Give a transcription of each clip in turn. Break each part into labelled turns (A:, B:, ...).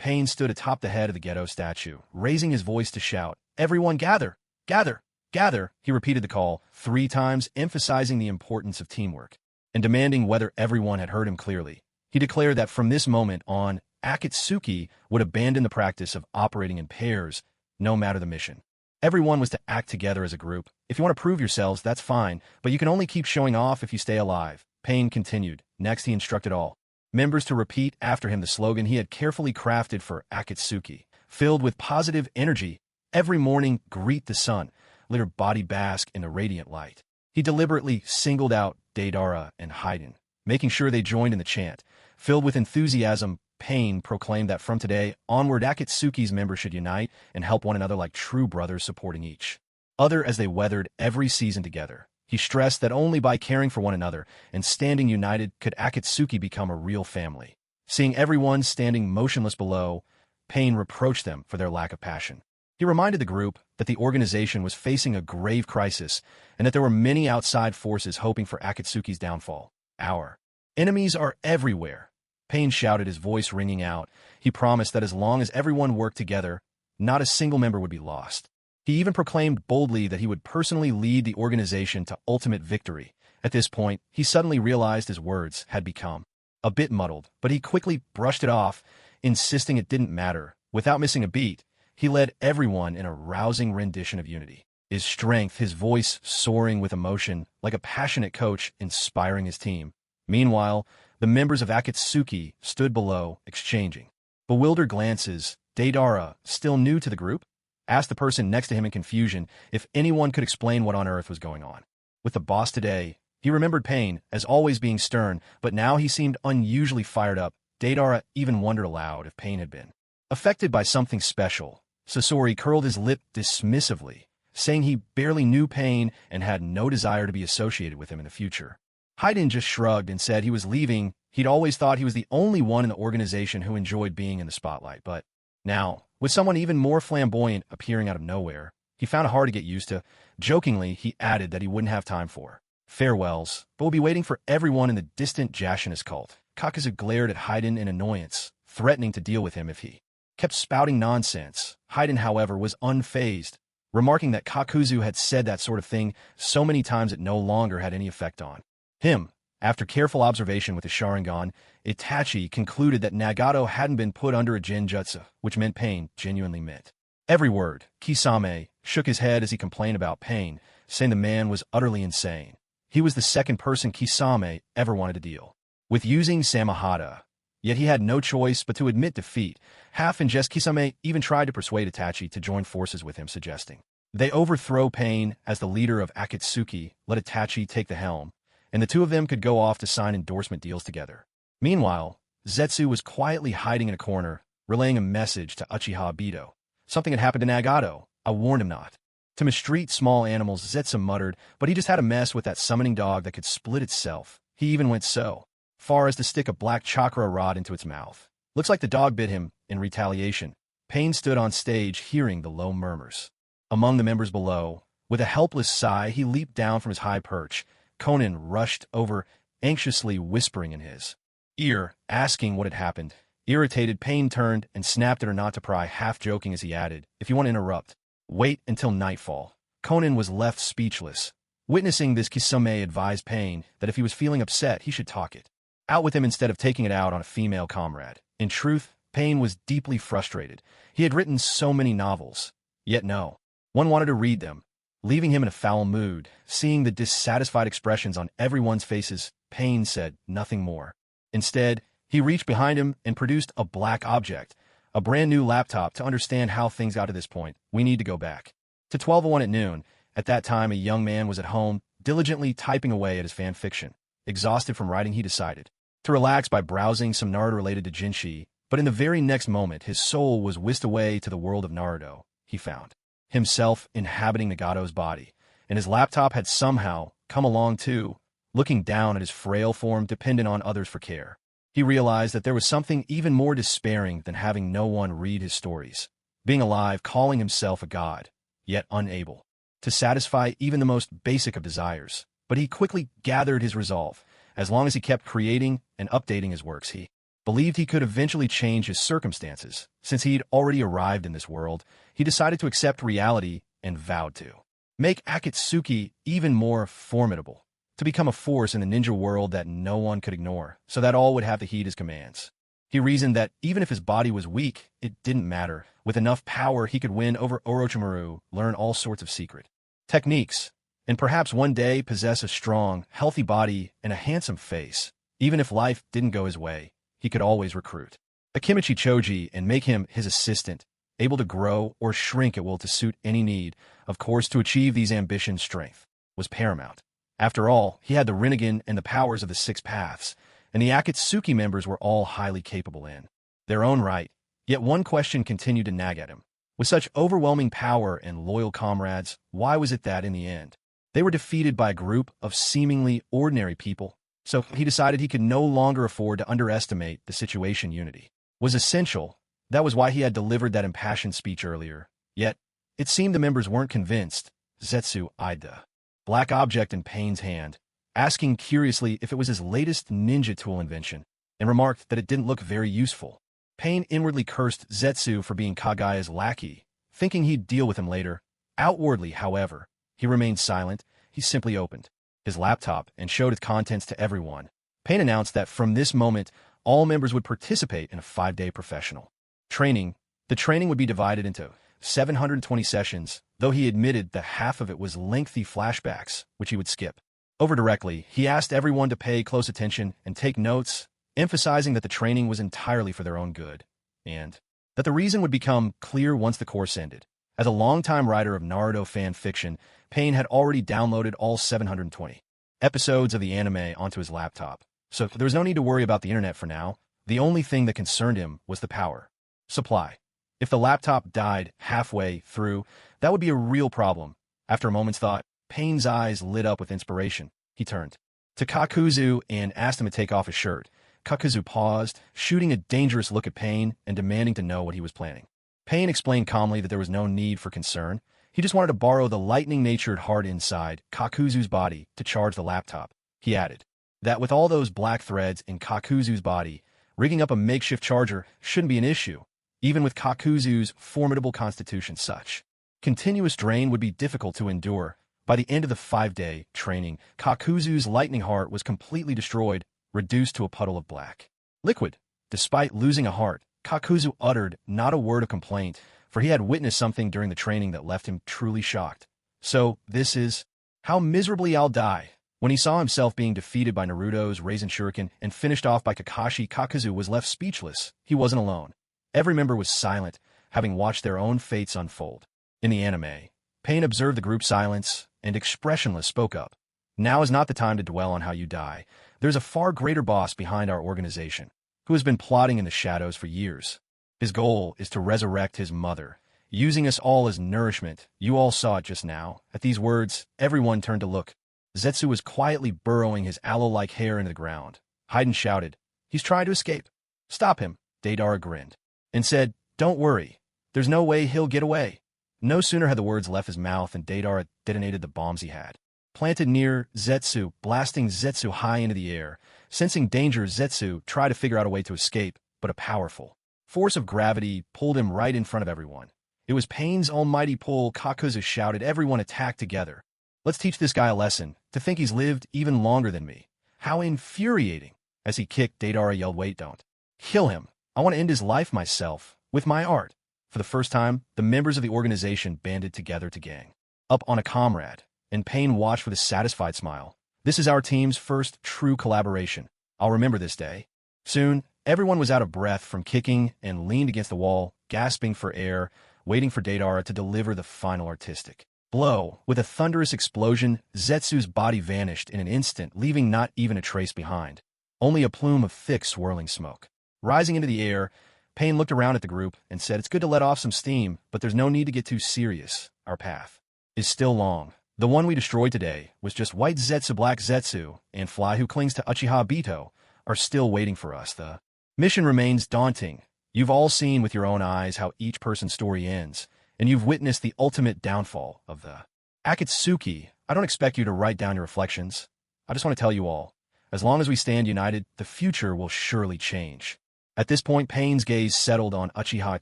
A: Pain stood atop the head of the ghetto statue, raising his voice to shout, "Everyone gather! Gather! Gather!" He repeated the call 3 times, emphasizing the importance of teamwork, and demanding whether everyone had heard him clearly. He declared that from this moment on, Akatsuki would abandon the practice of operating in pairs, no matter the mission. Everyone was to act together as a group. If you want to prove yourselves, that's fine, but you can only keep showing off if you stay alive. Pain continued. Next, he instructed all members to repeat after him the slogan he had carefully crafted for Akatsuki. Filled with positive energy, every morning greet the sun, let her body bask in the radiant light. He deliberately singled out Deidara and Haiden, making sure they joined in the chant. Filled with enthusiasm, Pain proclaimed that from today onward Akatsuki's members should unite and help one another like true brothers, supporting each other as they weathered every season together. He stressed that only by caring for one another and standing united could Akatsuki become a real family. Seeing everyone standing motionless below, Pain reproached them for their lack of passion. He reminded the group that the organization was facing a grave crisis and that there were many outside forces hoping for Akatsuki's downfall. "Our enemies are everywhere," Pain shouted, his voice ringing out. He promised that as long as everyone worked together, not a single member would be lost. He even proclaimed boldly that he would personally lead the organization to ultimate victory. At this point, he suddenly realized his words had become a bit muddled, but he quickly brushed it off, insisting it didn't matter. Without missing a beat, he led everyone in a rousing rendition of unity. His strength, his voice soaring with emotion, like a passionate coach inspiring his team. Meanwhile, the members of Akatsuki stood below, exchanging bewildered glances. Deidara, still new to the group, asked the person next to him in confusion if anyone could explain what on earth was going on. With the boss today, he remembered Pain as always being stern, but now he seemed unusually fired up. Deidara even wondered aloud if Pain had been affected by something special. Sasori curled his lip dismissively, saying he barely knew Pain and had no desire to be associated with him in the future. Haiden just shrugged and said he was leaving. He'd always thought he was the only one in the organization who enjoyed being in the spotlight, but now, with someone even more flamboyant appearing out of nowhere, he found it hard to get used to. Jokingly, he added that he wouldn't have time for farewells, but would be waiting for everyone in the distant Jashinist cult. Kakazu glared at Haiden in annoyance, threatening to deal with him if he kept spouting nonsense. Haiden, however, was unfazed, remarking that Kakuzu had said that sort of thing so many times it no longer had any effect on him. After careful observation with the Sharingan, Itachi concluded that Nagato hadn't been put under a Jinjutsu, which meant Pain genuinely meant every word. Kisame shook his head as he complained about Pain, saying the man was utterly insane. He was the second person Kisame ever wanted to deal with using Samahata, yet he had no choice but to admit defeat. Half in jest, Kisame even tried to persuade Itachi to join forces with him, suggesting they overthrow Pain as the leader of Akatsuki, let Itachi take the helm, and the two of them could go off to sign endorsement deals together. Meanwhile, Zetsu was quietly hiding in a corner, relaying a message to Uchiha Obito. Something had happened to Nagato. I warned him not to mistreat small animals, Zetsu muttered, but he just had a mess with that summoning dog that could split itself. He even went so far as to stick a black chakra rod into its mouth. Looks like the dog bit him in retaliation. Pain stood on stage, hearing the low murmurs among the members below. With a helpless sigh, he leaped down from his high perch. Konan rushed over, anxiously whispering in his ear, asking what had happened. Irritated, Pain turned and snapped at her not to pry, half joking as he added, "If you want to interrupt, wait until nightfall." Konan was left speechless. Witnessing this, Kisame advised Pain that if he was feeling upset, he should talk it out with him instead of taking it out on a female comrade. In truth, Pain was deeply frustrated. He had written so many novels, yet no one wanted to read them, leaving him in a foul mood. Seeing the dissatisfied expressions on everyone's faces, Pain said nothing more. Instead, he reached behind him and produced a black object, a brand new laptop. To understand how things got to this point, we need to go back to 12:01 at noon. At that time, a young man was at home, diligently typing away at his fan fiction. Exhausted from writing, he decided to relax by browsing some Naruto related to Jinchi, but in the very next moment, his soul was whisked away to the world of Naruto. He found himself inhabiting Nagato's body, and his laptop had somehow come along too. Looking down at his frail form dependent on others for care, he realized that there was something even more despairing than having no one read his stories. Being alive, calling himself a god, yet unable to satisfy even the most basic of desires. But he quickly gathered his resolve. As long as he kept creating and updating his works, he believed he could eventually change his circumstances. Since he'd already arrived in this world, he decided to accept reality and vowed to make Akatsuki even more formidable, to become a force in the ninja world that no one could ignore, so that all would have to heed his commands. He reasoned that even if his body was weak, it didn't matter. With enough power, he could win over Orochimaru, learn all sorts of secret techniques, and perhaps one day possess a strong, healthy body and a handsome face. Even if life didn't go his way, he could always recruit Akimichi Choji and make him his assistant, able to grow or shrink at will to suit any need. Of course, to achieve these ambitions, strength was paramount. After all, he had the Rinnegan and the powers of the Six Paths, and the Akatsuki members were all highly capable in their own right. Yet one question continued to nag at him. With such overwhelming power and loyal comrades, why was it that, in the end, they were defeated by a group of seemingly ordinary people? So he decided he could no longer afford to underestimate the situation. Unity was essential. That was why he had delivered that impassioned speech earlier. Yet, it seemed the members weren't convinced. Zetsu eyed the black object in Pain's hand, asking curiously if it was his latest ninja tool invention, and remarked that it didn't look very useful. Pain inwardly cursed Zetsu for being Kage's lackey, thinking he'd deal with him later. Outwardly, however, he remained silent. He simply opened his laptop and showed its contents to everyone. Pain announced that from this moment, all members would participate in a 5-day professional training. The training would be divided into 720 sessions, though he admitted that half of it was lengthy flashbacks, which he would skip over directly. He asked everyone to pay close attention and take notes, emphasizing that the training was entirely for their own good, and that the reason would become clear once the course ended. As a longtime writer of Naruto fan fiction, Pain had already downloaded all 720 episodes of the anime onto his laptop, so there was no need to worry about the internet for now. The only thing that concerned him was the power supply. If the laptop died halfway through, that would be a real problem. After a moment's thought, Pain's eyes lit up with inspiration. He turned to Kakuzu and asked him to take off his shirt. Kakuzu paused, shooting a dangerous look at Pain and demanding to know what he was planning. Pain explained calmly that there was no need for concern. He just wanted to borrow the lightning-natured heart inside Kakuzu's body to charge the laptop. He added that with all those black threads in Kakuzu's body, rigging up a makeshift charger shouldn't be an issue. Even with Kakuzu's formidable constitution, such continuous drain would be difficult to endure. By the end of the 5-day training, Kakuzu's lightning heart was completely destroyed, reduced to a puddle of black liquid. Despite losing a heart, Kakuzu uttered not a word of complaint, for he had witnessed something during the training that left him truly shocked. So, this is how miserably I'll die. When he saw himself being defeated by Naruto's Raisen Shuriken and finished off by Kakashi, Kakuzu was left speechless. He wasn't alone. Every member was silent, having watched their own fates unfold. In the anime, Pain observed the group's silence and, expressionless, spoke up. Now is not the time to dwell on how you die. There's a far greater boss behind our organization, who has been plotting in the shadows for years. His goal is to resurrect his mother, using us all as nourishment. You all saw it just now. At these words, everyone turned to look. Zetsu was quietly burrowing his aloe-like hair into the ground. Haiden shouted, "He's trying to escape. Stop him." Deidara grinned and said, "Don't worry. There's no way he'll get away." No sooner had the words left his mouth than Deidara detonated the bombs he had planted near Zetsu, blasting Zetsu high into the air. Sensing danger, Zetsu tried to figure out a way to escape, but a powerful force of gravity pulled him right in front of everyone. It was Pain's almighty pull. Kakuzu shouted, "Everyone attack together. Let's teach this guy a lesson. To think he's lived even longer than me. How infuriating." As he kicked, Deidara yelled, "Wait, don't kill him. I want to end his life myself, with my art." For the first time, the members of the organization banded together to gang up on a comrade, and Pain watched with a satisfied smile. This is our team's first true collaboration. I'll remember this day. Soon, everyone was out of breath from kicking and leaned against the wall, gasping for air, waiting for Deidara to deliver the final artistic blow. With a thunderous explosion, Zetsu's body vanished in an instant, leaving not even a trace behind. Only a plume of thick, swirling smoke. Rising into the air, Pain looked around at the group and said, "It's good to let off some steam, but there's no need to get too serious. Our path is still long. The one we destroyed today was just White Zetsu, Black Zetsu, and Fly, who clings to Uchiha Obito, are still waiting for us. The mission remains daunting. You've all seen with your own eyes how each person's story ends, and you've witnessed the ultimate downfall of the Akatsuki. I don't expect you to write down your reflections. I just want to tell you all, as long as we stand united, the future will surely change." At this point, Pain's gaze settled on Uchiha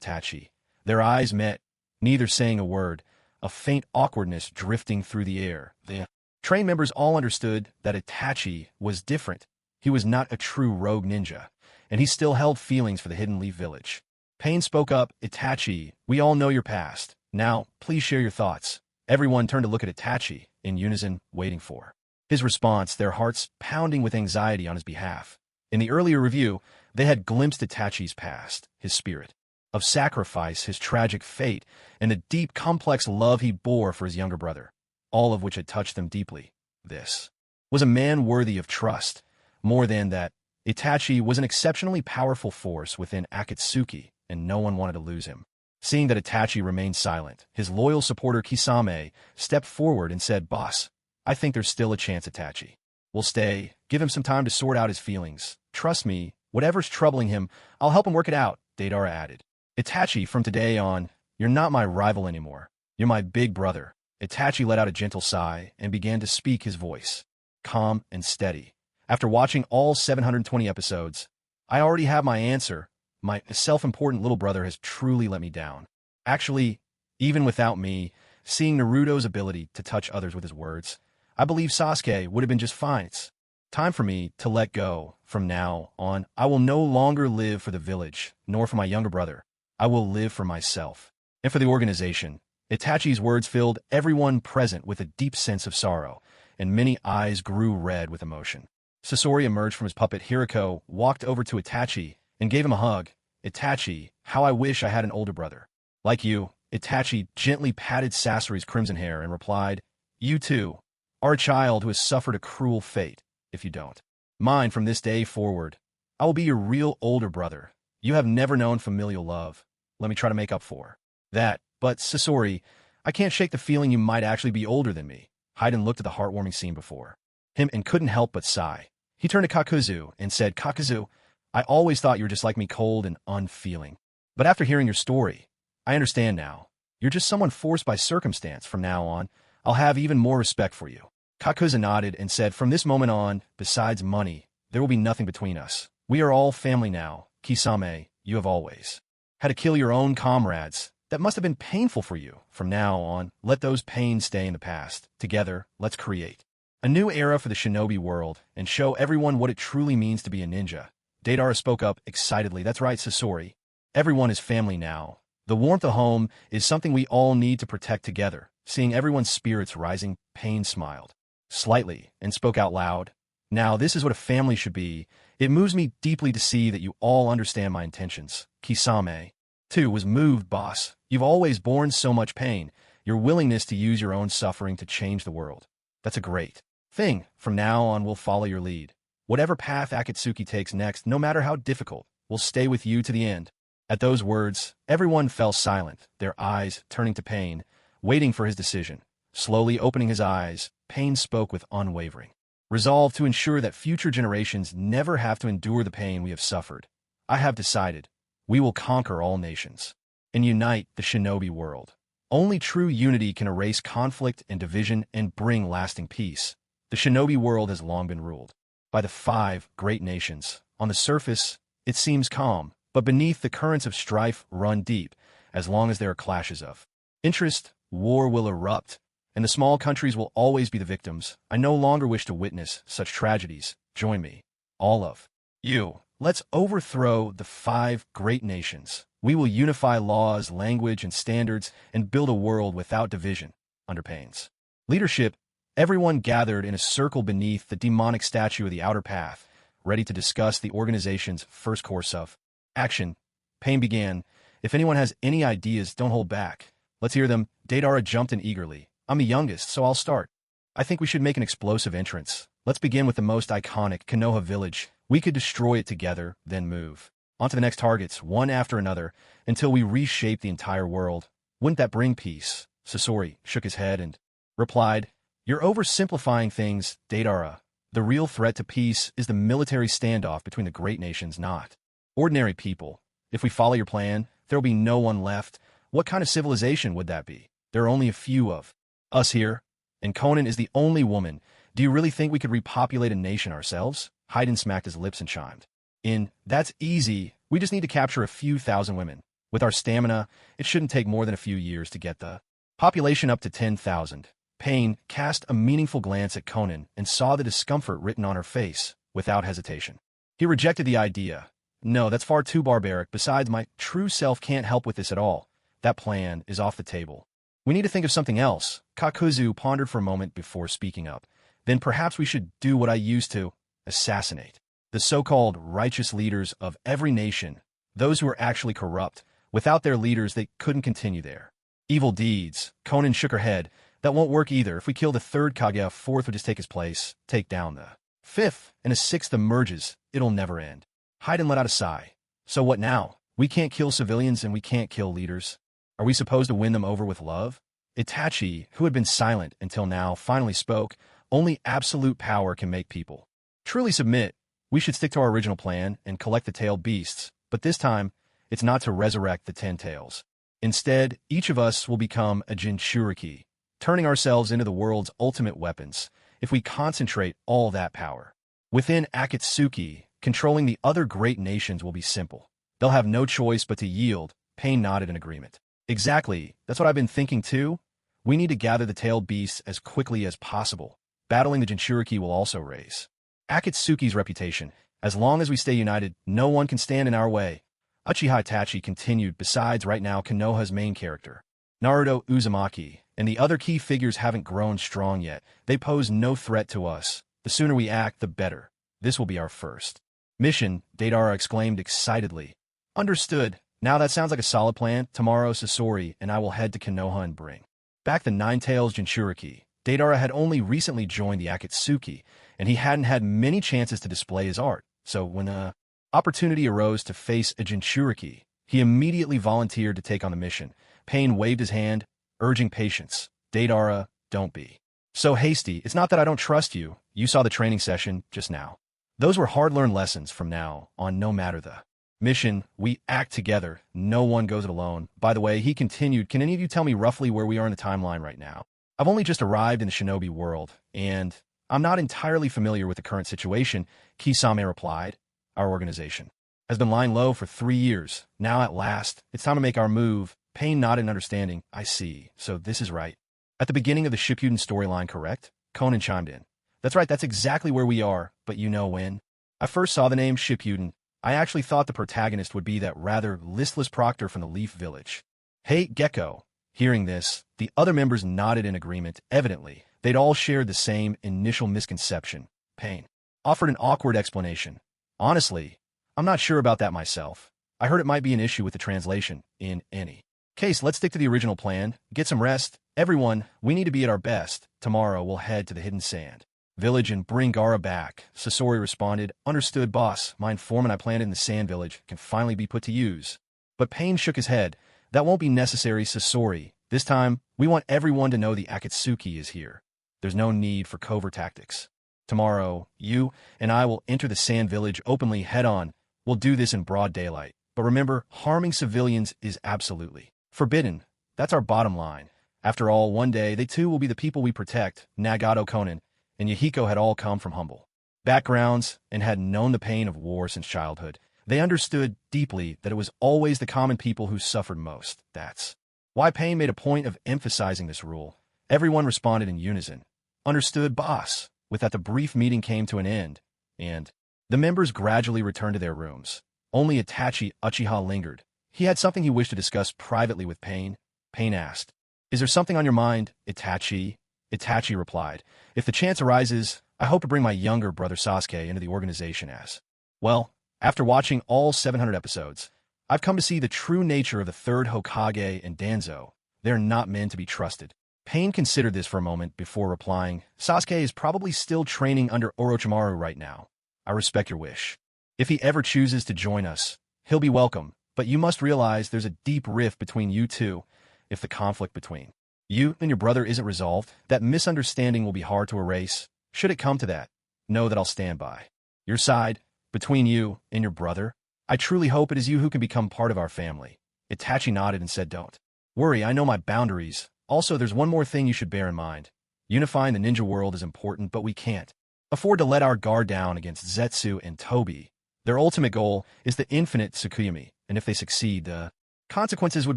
A: Itachi. Their eyes met, neither saying a word, a faint awkwardness drifting through the air. The train members all understood that Itachi was different. He was not a true rogue ninja, and he still held feelings for the Hidden Leaf Village. Pain spoke up, Itachi, we all know your past. Now, please share your thoughts. Everyone turned to look at Itachi, in unison, waiting for his response, their hearts pounding with anxiety on his behalf. In the earlier review, they had glimpsed Itachi's past, his spirit of sacrifice, his tragic fate, and the deep, complex love he bore for his younger brother, all of which had touched them deeply. This was a man worthy of trust. More than that, Itachi was an exceptionally powerful force within Akatsuki, and no one wanted to lose him. Seeing that Itachi remained silent, his loyal supporter Kisame stepped forward and said, Boss, I think there's still a chance Itachi will stay. Give him some time to sort out his feelings. Trust me, whatever's troubling him, I'll help him work it out, Deidara added. Itachi, from today on, you're not my rival anymore. You're my big brother. Itachi let out a gentle sigh and began to speak, his voice calm and steady. After watching all 720 episodes, I already have my answer. My self-important little brother has truly let me down. Actually, even without me, seeing Naruto's ability to touch others with his words, I believe Sasuke would have been just fine. It's time for me to let go. From now on, I will no longer live for the village, nor for my younger brother. I will live for myself and for the organization. Itachi's words filled everyone present with a deep sense of sorrow, and many eyes grew red with emotion. Sasori emerged from his puppet. Hiriko walked over to Itachi and gave him a hug. Itachi, how I wish I had an older brother like you. Itachi gently patted Sasori's crimson hair and replied, You too are a child who has suffered a cruel fate. If you don't mind, from this day forward, I will be your real older brother. You have never known familial love. Let me try to make up for that. But, Sasori, I can't shake the feeling you might actually be older than me. Haiden looked at the heartwarming scene before him and couldn't help but sigh. He turned to Kakuzu and said, Kakuzu, I always thought you were just like me, cold and unfeeling. But after hearing your story, I understand now. You're just someone forced by circumstance. From now on, I'll have even more respect for you. Kakuzu nodded and said, From this moment on, besides money, there will be nothing between us. We are all family now. Kisame, you have always had to kill your own comrades. That must have been painful for you. From now on, let those pains stay in the past. Together, let's create a new era for the shinobi world and show everyone what it truly means to be a ninja. Deidara spoke up excitedly. That's right, Sasori. Everyone is family now. The warmth of home is something we all need to protect together. Seeing everyone's spirits rising, Pain smiled slightly and spoke out loud. Now, this is what a family should be. It moves me deeply to see that you all understand my intentions. Kisame, too, was moved. Boss, you've always borne so much pain. Your willingness to use your own suffering to change the world. That's a great thing. From now on, we'll follow your lead. Whatever path Akatsuki takes next, no matter how difficult, we'll stay with you to the end. At those words, everyone fell silent, their eyes turning to Pain, waiting for his decision. Slowly opening his eyes, Pain spoke with unwavering resolve to ensure that future generations never have to endure the pain we have suffered. I have decided. We will conquer all nations and unite the shinobi world. Only true unity can erase conflict and division and bring lasting peace. The shinobi world has long been ruled by the 5 great nations. On the surface, it seems calm, but beneath the currents of strife run deep. As long as there are clashes of interest, war will erupt, and the small countries will always be the victims. I no longer wish to witness such tragedies. Join me, all of you. Let's overthrow the 5 great nations. We will unify laws, language, and standards and build a world without division. Under Pain's leadership, everyone gathered in a circle beneath the demonic statue of the Outer Path, ready to discuss the organization's first course of action. Pain began. If anyone has any ideas, don't hold back. Let's hear them. Deidara jumped in eagerly. I'm the youngest, so I'll start. I think we should make an explosive entrance. Let's begin with the most iconic, Konoha village. We could destroy it together, then move on to the next targets, one after another, until we reshape the entire world. Wouldn't that bring peace? Sasori shook his head and replied, You're oversimplifying things, Deidara. The real threat to peace is the military standoff between the great nations, not ordinary people. If we follow your plan, there will be no one left. What kind of civilization would that be? There are only a few of us here, and Konan is the only woman. Do you really think we could repopulate a nation ourselves? Haiden smacked his lips and chimed in. That's easy. We just need to capture a few thousand women. With our stamina, it shouldn't take more than a few years to get the population up to 10,000. Pain cast a meaningful glance at Konan and saw the discomfort written on her face, without hesitation. He rejected the idea. No, that's far too barbaric. Besides, my true self can't help with this at all. That plan is off the table. We need to think of something else. Kakuzu pondered for a moment before speaking up. Then perhaps we should do what I used to, assassinate the so-called righteous leaders of every nation, those who are actually corrupt. Without their leaders, they couldn't continue their evil deeds. Konan shook her head. That won't work either. If we kill the third Kage, a fourth would just take his place, take down the fifth, and a sixth emerges. It'll never end. Haiden let out a sigh. So what now? We can't kill civilians and we can't kill leaders. Are we supposed to win them over with love? Itachi, who had been silent until now, finally spoke. Only absolute power can make people truly submit. We should stick to our original plan and collect the tailed beasts, but this time, it's not to resurrect the 10 tails. Instead, each of us will become a Jinchuriki, turning ourselves into the world's ultimate weapons, if we concentrate all that power. Within Akatsuki, controlling the other great nations will be simple. They'll have no choice but to yield. Pain nodded in agreement. Exactly, that's what I've been thinking too. We need to gather the tailed beasts as quickly as possible. Battling the Jinchuriki will also raise Akatsuki's reputation. As long as we stay united, no one can stand in our way. Uchiha Itachi continued. Besides, right now Konoha's main character, Naruto, Uzumaki, and the other key figures haven't grown strong yet. They pose no threat to us. The sooner we act, the better. This will be our first mission, Deidara exclaimed excitedly. Understood. Now that sounds like a solid plan. Tomorrow, Sasori and I will head to Konoha and bring back the Nine-Tails Jinchuriki. Deidara had only recently joined the Akatsuki, and he hadn't had many chances to display his art. So when opportunity arose to face a Jinchuriki, he immediately volunteered to take on the mission. Pain waved his hand, urging patience. Deidara, don't be so hasty. It's not that I don't trust you. You saw the training session just now. Those were hard-learned lessons. From now on, no matter the mission, we act together. No one goes it alone. By the way, he continued, can any of you tell me roughly where we are in the timeline right now? I've only just arrived in the shinobi world, and I'm not entirely familiar with the current situation. Kisame replied. Our organization has been lying low for 3 years. Now at last, it's time to make our move. Pain nodded in understanding. I see. So this is right. At the beginning of the Shippuden storyline, correct? Konan chimed in. That's right, that's exactly where we are. But you know, when I first saw the name Shippuden, I actually thought the protagonist would be that rather listless proctor from the Leaf Village. Hey, Gecko. Hearing this, the other members nodded in agreement. Evidently, they'd all shared the same initial misconception. Pain offered an awkward explanation. Honestly, I'm not sure about that myself. I heard it might be an issue with the translation. In any case, let's stick to the original plan. Get some rest. Everyone, we need to be at our best. Tomorrow we'll head to the Hidden Sand Village and bring Gaara back. Sasori responded. Understood, boss. My informant I planted in the Sand Village can finally be put to use. But Pain shook his head. That won't be necessary, Sasori. This time, we want everyone to know the Akatsuki is here. There's no need for covert tactics. Tomorrow, you and I will enter the Sand Village openly head-on. We'll do this in broad daylight. But remember, harming civilians is absolutely forbidden. That's our bottom line. After all, one day, they too will be the people we protect. Nagato, Konan, and Yugito had all come from humble backgrounds and had known the pain of war since childhood. They understood deeply that it was always the common people who suffered most. That's why Pain made a point of emphasizing this rule. Everyone responded in unison. Understood, boss. With that, the brief meeting came to an end, and the members gradually returned to their rooms. Only Itachi Uchiha lingered. He had something he wished to discuss privately with Pain. Pain asked, Is there something on your mind, Itachi? Itachi replied, If the chance arises, I hope to bring my younger brother Sasuke into the organization as well. After watching all 700 episodes, I've come to see the true nature of the third Hokage and Danzo. They're not men to be trusted. Pain considered this for a moment before replying, Sasuke is probably still training under Orochimaru right now. I respect your wish. If he ever chooses to join us, he'll be welcome, but you must realize there's a deep rift between you two. If the conflict between you and your brother isn't resolved, that misunderstanding will be hard to erase. Should it come to that, know that I'll stand by your side. Between you and your brother, I truly hope it is you who can become part of our family. Itachi nodded and said, Don't worry, I know my boundaries. Also, there's one more thing you should bear in mind. Unifying the ninja world is important, but we can't afford to let our guard down against Zetsu and Tobi. Their ultimate goal is the infinite Tsukuyomi, and if they succeed, the consequences would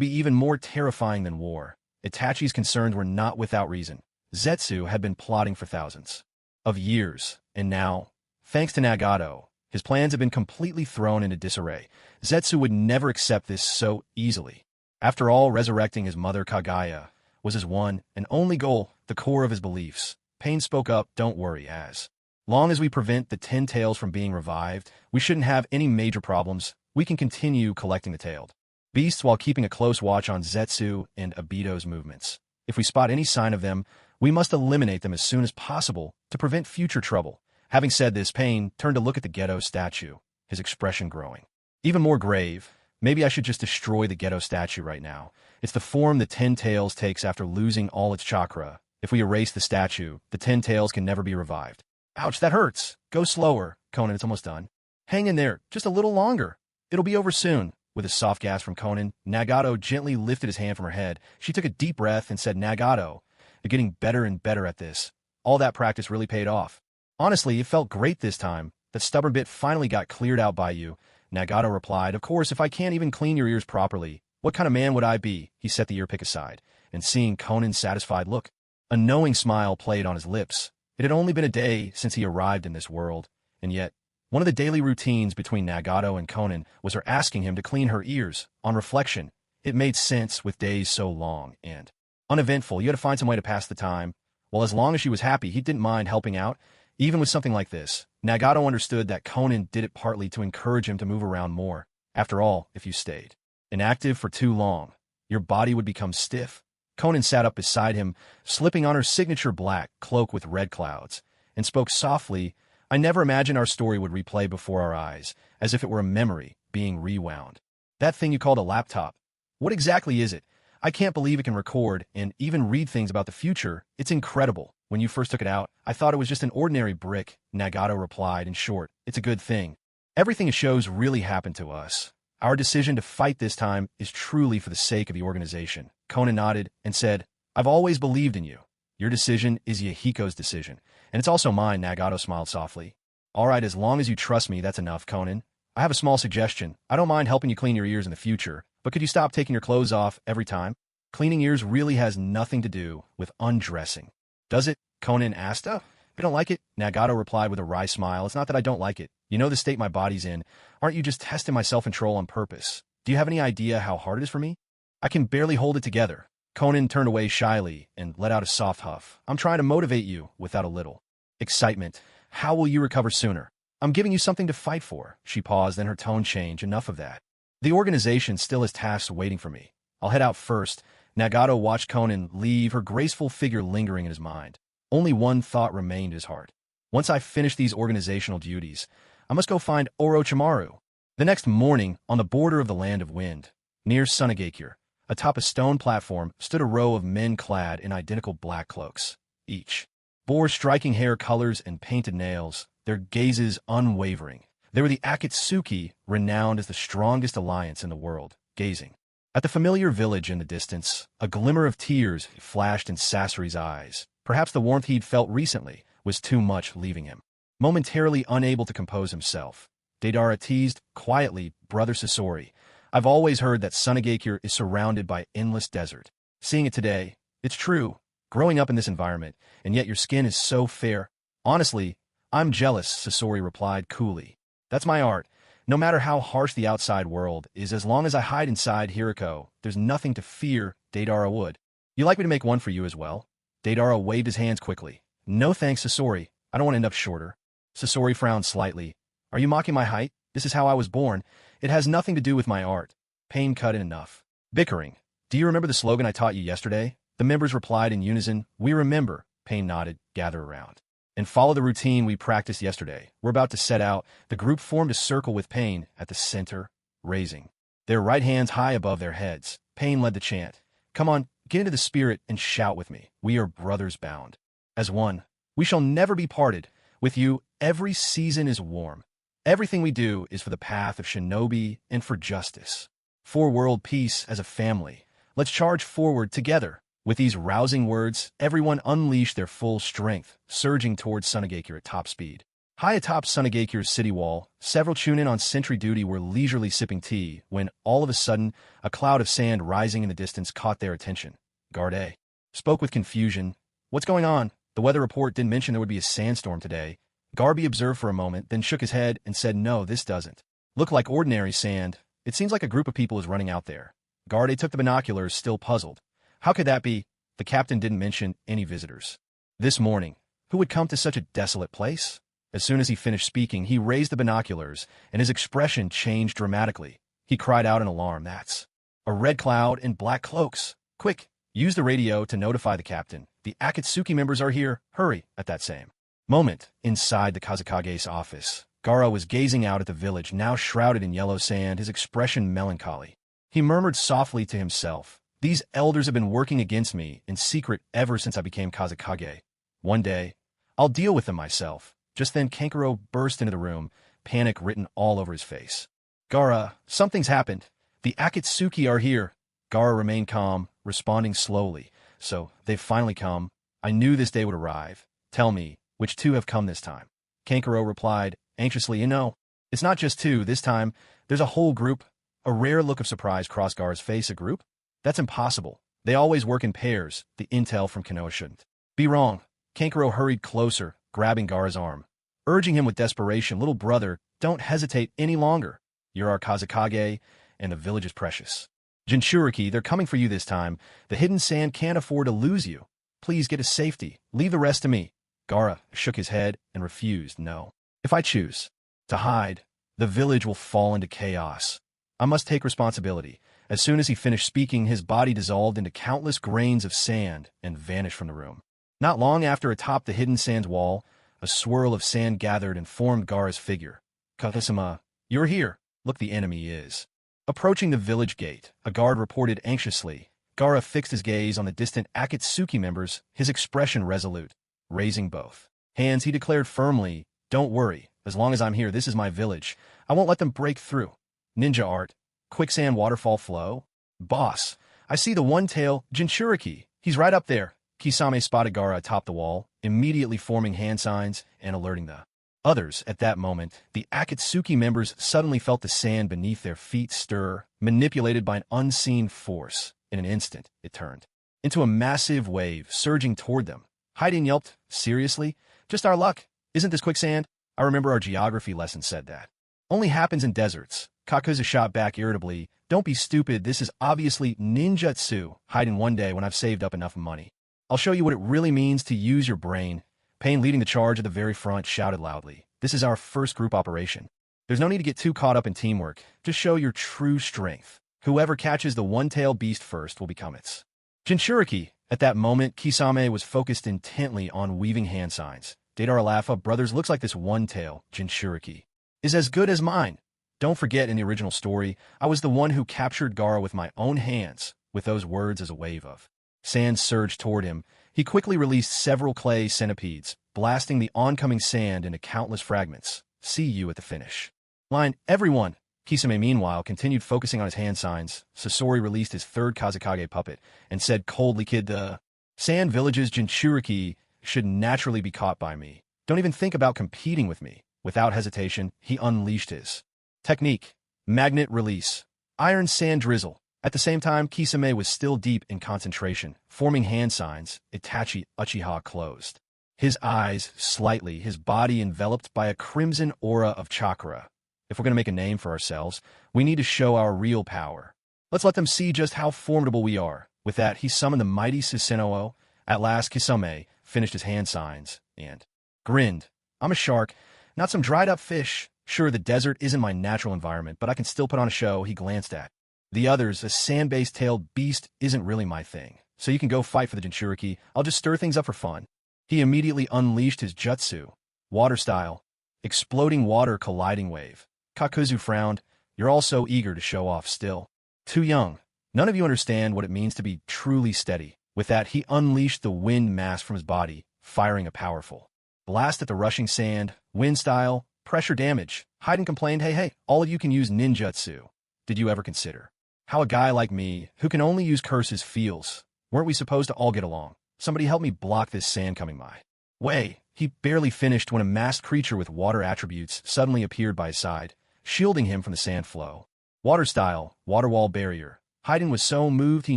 A: be even more terrifying than war. Itachi's concerns were not without reason. Zetsu had been plotting for thousands of years, and now, thanks to Nagato, his plans had been completely thrown into disarray. Zetsu would never accept this so easily. After all, resurrecting his mother Kage was his one and only goal, the core of his beliefs. Pain spoke up, "Don't worry, as long as we prevent the 10 tails from being revived, we shouldn't have any major problems. We can continue collecting the tailed beasts while keeping a close watch on Zetsu and Obito's movements. If we spot any sign of them, we must eliminate them as soon as possible to prevent future trouble." Having said this, Pain turned to look at the Ghetto statue, his expression growing even more grave. Maybe I should just destroy the Ghetto statue right now. It's the form the 10 tails takes after losing all its chakra. If we erase the statue, the 10 tails can never be revived. Ouch, that hurts. Go slower. Konan, it's almost done. Hang in there, just a little longer. It'll be over soon. With a soft gasp from Konan, Nagato gently lifted his hand from her head. She took a deep breath and said, "Nagato, you're getting better and better at this. All that practice really paid off. Honestly, it felt great this time. That stubborn bit finally got cleared out by you." Nagato replied, "Of course, if I can't even clean your ears properly, what kind of man would I be?" He set the earpick aside, and seeing Konan's satisfied look, a knowing smile played on his lips. It had only been a day since he arrived in this world, and yet, one of the daily routines between Nagato and Konan was her asking him to clean her ears. On reflection, it made sense with days so long and uneventful. You had to find some way to pass the time. Well, as long as she was happy, he didn't mind helping out, even with something like this. Nagato understood that Konan did it partly to encourage him to move around more. After all, if you stayed inactive for too long, your body would become stiff. Konan sat up beside him, slipping on her signature black cloak with red clouds, and spoke softly. "I never imagined our story would replay before our eyes, as if it were a memory being rewound. That thing you called a laptop, what exactly is it? I can't believe it can record and even read things about the future. It's incredible. When you first took it out, I thought it was just an ordinary brick." Nagato replied, "In short, it's a good thing. Everything it shows really happened to us. Our decision to fight this time is truly for the sake of the organization." Konan nodded and said, "I've always believed in you. Your decision is Yahiko's decision, and it's also mine." Nagato smiled softly. "All right, as long as you trust me, that's enough, Konan. I have a small suggestion. I don't mind helping you clean your ears in the future, but could you stop taking your clothes off every time? Cleaning ears really has nothing to do with undressing." "Does it?" Konan asked. "Oh, I don't like it." Nagato replied with a wry smile. "It's not that I don't like it. You know the state my body's in. Aren't you just testing my self-control on purpose? Do you have any idea how hard it is for me? I can barely hold it together." Konan turned away shyly and let out a soft huff. "I'm trying to motivate you without a little excitement. How will you recover sooner? I'm giving you something to fight for." She paused, then her tone changed. "Enough of that. The organization still has tasks waiting for me. I'll head out first." Nagato watched Konan leave, her graceful figure lingering in his mind. Only one thought remained in his heart. "Once I finish these organizational duties, I must go find Orochimaru." The next morning, on the border of the Land of Wind, near Sunagakure, atop a stone platform, stood a row of men clad in identical black cloaks. Each bore striking hair colors and painted nails, their gazes unwavering. They were the Akatsuki, renowned as the strongest alliance in the world. Gazing at the familiar village in the distance, a glimmer of tears flashed in Sasori's eyes. Perhaps the warmth he'd felt recently was too much, leaving him momentarily unable to compose himself. Deidara teased quietly, "Brother Sasori, I've always heard that Sunagakure is surrounded by endless desert. Seeing it today, it's true. Growing up in this environment, and yet your skin is so fair. Honestly, I'm jealous," Sasori replied coolly. "That's my art. No matter how harsh the outside world is, as long as I hide inside Hiriko, there's nothing to fear." Deidara would. "You like me to make one for you as well?" Deidara waved his hands quickly. "No thanks, Sasori. I don't want to end up shorter." Sasori frowned slightly. "Are you mocking my height? This is how I was born. It has nothing to do with my art." Pain cut in enough. Bickering. "Do you remember the slogan I taught you yesterday?" The members replied in unison, "We remember." Pain nodded. "Gather around and follow the routine we practiced yesterday. We're about to set out." The group formed a circle with Pain at the center, raising their right hands high above their heads. Pain led the chant. "Come on, get into the spirit and shout with me. We are brothers bound as one. We shall never be parted. With you, every season is warm. Everything we do is for the path of shinobi and for justice. For world peace as a family. Let's charge forward together." With these rousing words, everyone unleashed their full strength, surging towards Sunagakure at top speed. High atop Sunaгаkure's city wall, several chunin on sentry duty were leisurely sipping tea when, all of a sudden, a cloud of sand rising in the distance caught their attention. Garde spoke with confusion. What's going on? The weather report didn't mention there would be a sandstorm today. Garby observed for a moment, then shook his head and said, no, this doesn't look like ordinary sand. It seems like a group of people is running out there. Garde took the binoculars, still puzzled. How could that be? The captain didn't mention any visitors. This morning, who would come to such a desolate place? As soon as he finished speaking, he raised the binoculars, and his expression changed dramatically. He cried out in alarm, that's a red cloud in black cloaks. Quick, use the radio to notify the captain. The Akatsuki members are here. Hurry. At that same moment, inside the Kazekage's office, Gaara was gazing out at the village, now shrouded in yellow sand, his expression melancholy. He murmured softly to himself, these elders have been working against me in secret ever since I became Kazekage. One day, I'll deal with them myself. Just then Kankuro burst into the room, panic written all over his face. Gaara, something's happened. The Akatsuki are here. Gaara remained calm, responding slowly. So, they've finally come. I knew this day would arrive. Tell me, which two have come this time? Kankuro replied, anxiously, you know, it's not just two. This time, there's a whole group. A rare look of surprise crossed Gaara's face. A group? That's impossible. They always work in pairs. The intel from Konoha shouldn't be wrong. Kankuro hurried closer, grabbing Gaara's arm, urging him with desperation, little brother, don't hesitate any longer. You're our Kazekage, and the village is precious. Jinchuriki, they're coming for you this time. The hidden sand can't afford to lose you. Please get to safety. Leave the rest to me. Gaara shook his head and refused. No. If I choose to hide, the village will fall into chaos. I must take responsibility. As soon as he finished speaking, his body dissolved into countless grains of sand and vanished from the room. Not long after, atop the hidden sand's wall, a swirl of sand gathered and formed Gaara's figure. Kage-sama, you're here. Look, the enemy is approaching the village gate, a guard reported anxiously. Gaara fixed his gaze on the distant Akatsuki members, his expression resolute. Raising both hands, he declared firmly, don't worry, as long as I'm here, this is my village. I won't let them break through. Ninja art. Quicksand waterfall flow. Boss, I see the one-tail Jinchuriki. He's right up there. Kisame spotted Gaara atop the wall, immediately forming hand signs and alerting the others. At that moment, the Akatsuki members suddenly felt the sand beneath their feet stir, manipulated by an unseen force. In an instant, it turned into a massive wave, surging toward them. Haiden yelped, seriously? Just our luck. Isn't this quicksand? I remember our geography lesson said that. Only happens in deserts. Kakuzu shot back irritably, don't be stupid, this is obviously ninjutsu. Haiden, one day when I've saved up enough money, I'll show you what it really means to use your brain. Pain, leading the charge at the very front, shouted loudly, this is our first group operation. There's no need to get too caught up in teamwork. Just show your true strength. Whoever catches the one-tailed beast first will become its Jinchuriki. At that moment, Kisame was focused intently on weaving hand signs. Deidara Lafa, brothers, looks like this one-tail Jinchuriki is as good as mine. Don't forget, in the original story, I was the one who captured Gaara with my own hands. With those words, as a wave of sand surged toward him, he quickly released several clay centipedes, blasting the oncoming sand into countless fragments. See you at the finish line, everyone. Kisame, meanwhile, continued focusing on his hand signs. Sasori released his third Kazekage puppet and said coldly, kid, the sand village's Jinchuriki should naturally be caught by me. Don't even think about competing with me. Without hesitation, he unleashed his technique. Magnet release. Iron sand drizzle. At the same time, Kisame was still deep in concentration, forming hand signs. Itachi Uchiha closed his eyes slightly, his body enveloped by a crimson aura of chakra. If we're going to make a name for ourselves, we need to show our real power. Let's let them see just how formidable we are. With that, he summoned the mighty Susanoo. At last, Kisame finished his hand signs and grinned. I'm a shark, not some dried-up fish. Sure, the desert isn't my natural environment, but I can still put on a show. He glanced at the others. A sand-based tailed beast isn't really my thing, so you can go fight for the Jinchuriki. I'll just stir things up for fun. He immediately unleashed his jutsu. Water style. Exploding water colliding wave. Kakuzu frowned. You're all so eager to show off still. Too young. None of you understand what it means to be truly steady. With that, he unleashed the wind mass from his body, firing a powerful blast at the rushing sand. Wind style. Pressure damage. Haiden complained, hey, all of you can use ninjutsu. Did you ever consider how a guy like me, who can only use curses, feels? Weren't we supposed to all get along? Somebody help me block this sand coming my way. He barely finished when a masked creature with water attributes suddenly appeared by his side, shielding him from the sand flow. Water style, water wall barrier. Haiden was so moved he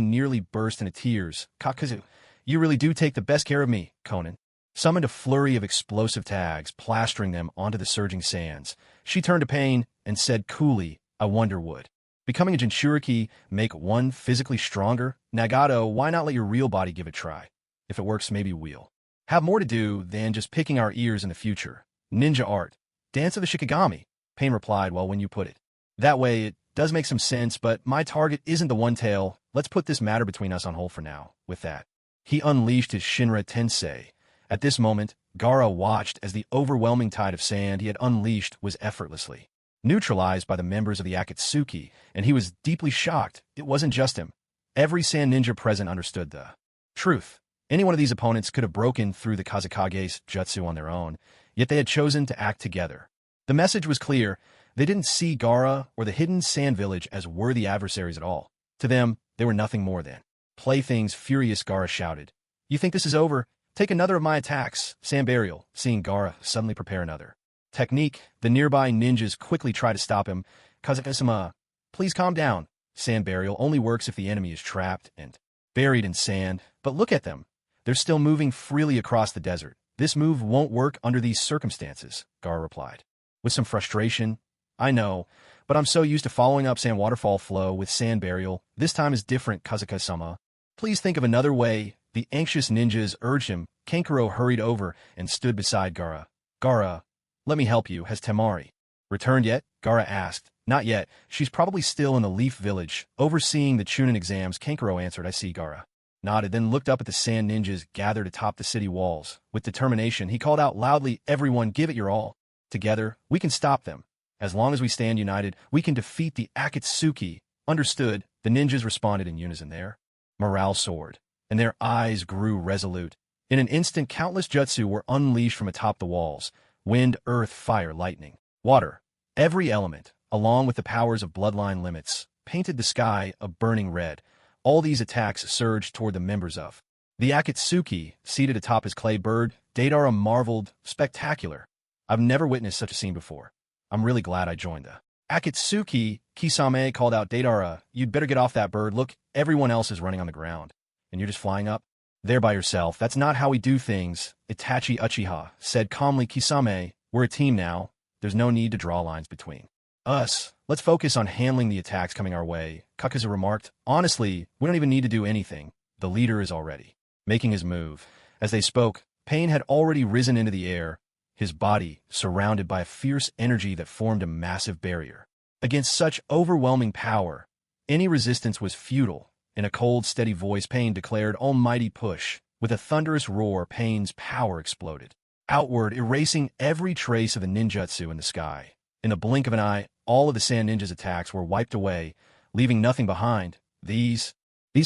A: nearly burst into tears. Kakazu, you really do take the best care of me, Konan. Summoned a flurry of explosive tags, plastering them onto the surging sands. She turned to Pain and said coolly, I wonder would becoming a Jinchuriki make one physically stronger? Nagato, why not let your real body give it a try? If it works, maybe we'll have more to do than just picking our ears in the future. Ninja art. Dance of the Shikigami. Pain replied, well, when you put it that way, it does make some sense, but my target isn't the one tail. Let's put this matter between us on hold for now. With that, he unleashed his Shinra Tensei. At this moment, Gaara watched as the overwhelming tide of sand he had unleashed was effortlessly neutralized by the members of the Akatsuki, and he was deeply shocked. It wasn't just him. Every sand ninja present understood the truth. Any one of these opponents could have broken through the Kazekage's jutsu on their own, yet they had chosen to act together. The message was clear. They didn't see Gaara or the hidden sand village as worthy adversaries at all. To them, they were nothing more than playthings. Furious, Gaara shouted, you think this is over? Take another of my attacks. Sand burial. Seeing Gaara suddenly prepare another technique, the nearby ninjas quickly try to stop him. Kazekisama, please calm down. Sand burial only works if the enemy is trapped and buried in sand. But look at them. They're still moving freely across the desert. This move won't work under these circumstances, Gaara replied. With some frustration, I know, but I'm so used to following up sand waterfall flow with sand burial. This time is different, Kazeka-sama. Please think of another way. The anxious ninjas urged him. Kankuro hurried over and stood beside Gaara. Gaara, let me help you. Has Temari returned yet? Gaara asked. Not yet. She's probably still in the Leaf Village, overseeing the Chunin exams. Kankuro answered. I see. Gaara nodded, then looked up at the sand ninjas gathered atop the city walls. With determination, he called out loudly, everyone, give it your all. Together, we can stop them. As long as we stand united, we can defeat the Akatsuki. Understood, the ninjas responded in unison. Their morale soared, and their eyes grew resolute. In an instant, countless jutsu were unleashed from atop the walls. Wind, earth, fire, lightning, water. Every element, along with the powers of bloodline limits, painted the sky a burning red. All these attacks surged toward the members of the Akatsuki, seated atop his clay bird. Deidara marveled, spectacular. I've never witnessed such a scene before. I'm really glad I joined the Akatsuki. Kisame called out, Deidara, you'd better get off that bird. Look, everyone else is running on the ground, and you're just flying up there by yourself. That's not how we do things. Itachi Uchiha said calmly. Kisame, we're a team now. There's no need to draw lines between us. Let's focus on handling the attacks coming our way. Kakazu remarked, honestly, we don't even need to do anything. The leader is already making his move. As they spoke, Pain had already risen into the air, his body surrounded by a fierce energy that formed a massive barrier. Against such overwhelming power, any resistance was futile. In a cold, steady voice, Pain declared, almighty push. With a thunderous roar, Pain's power exploded outward, erasing every trace of the ninjutsu in the sky. In a blink of an eye, all of the sand ninjas' attacks were wiped away, leaving nothing behind. These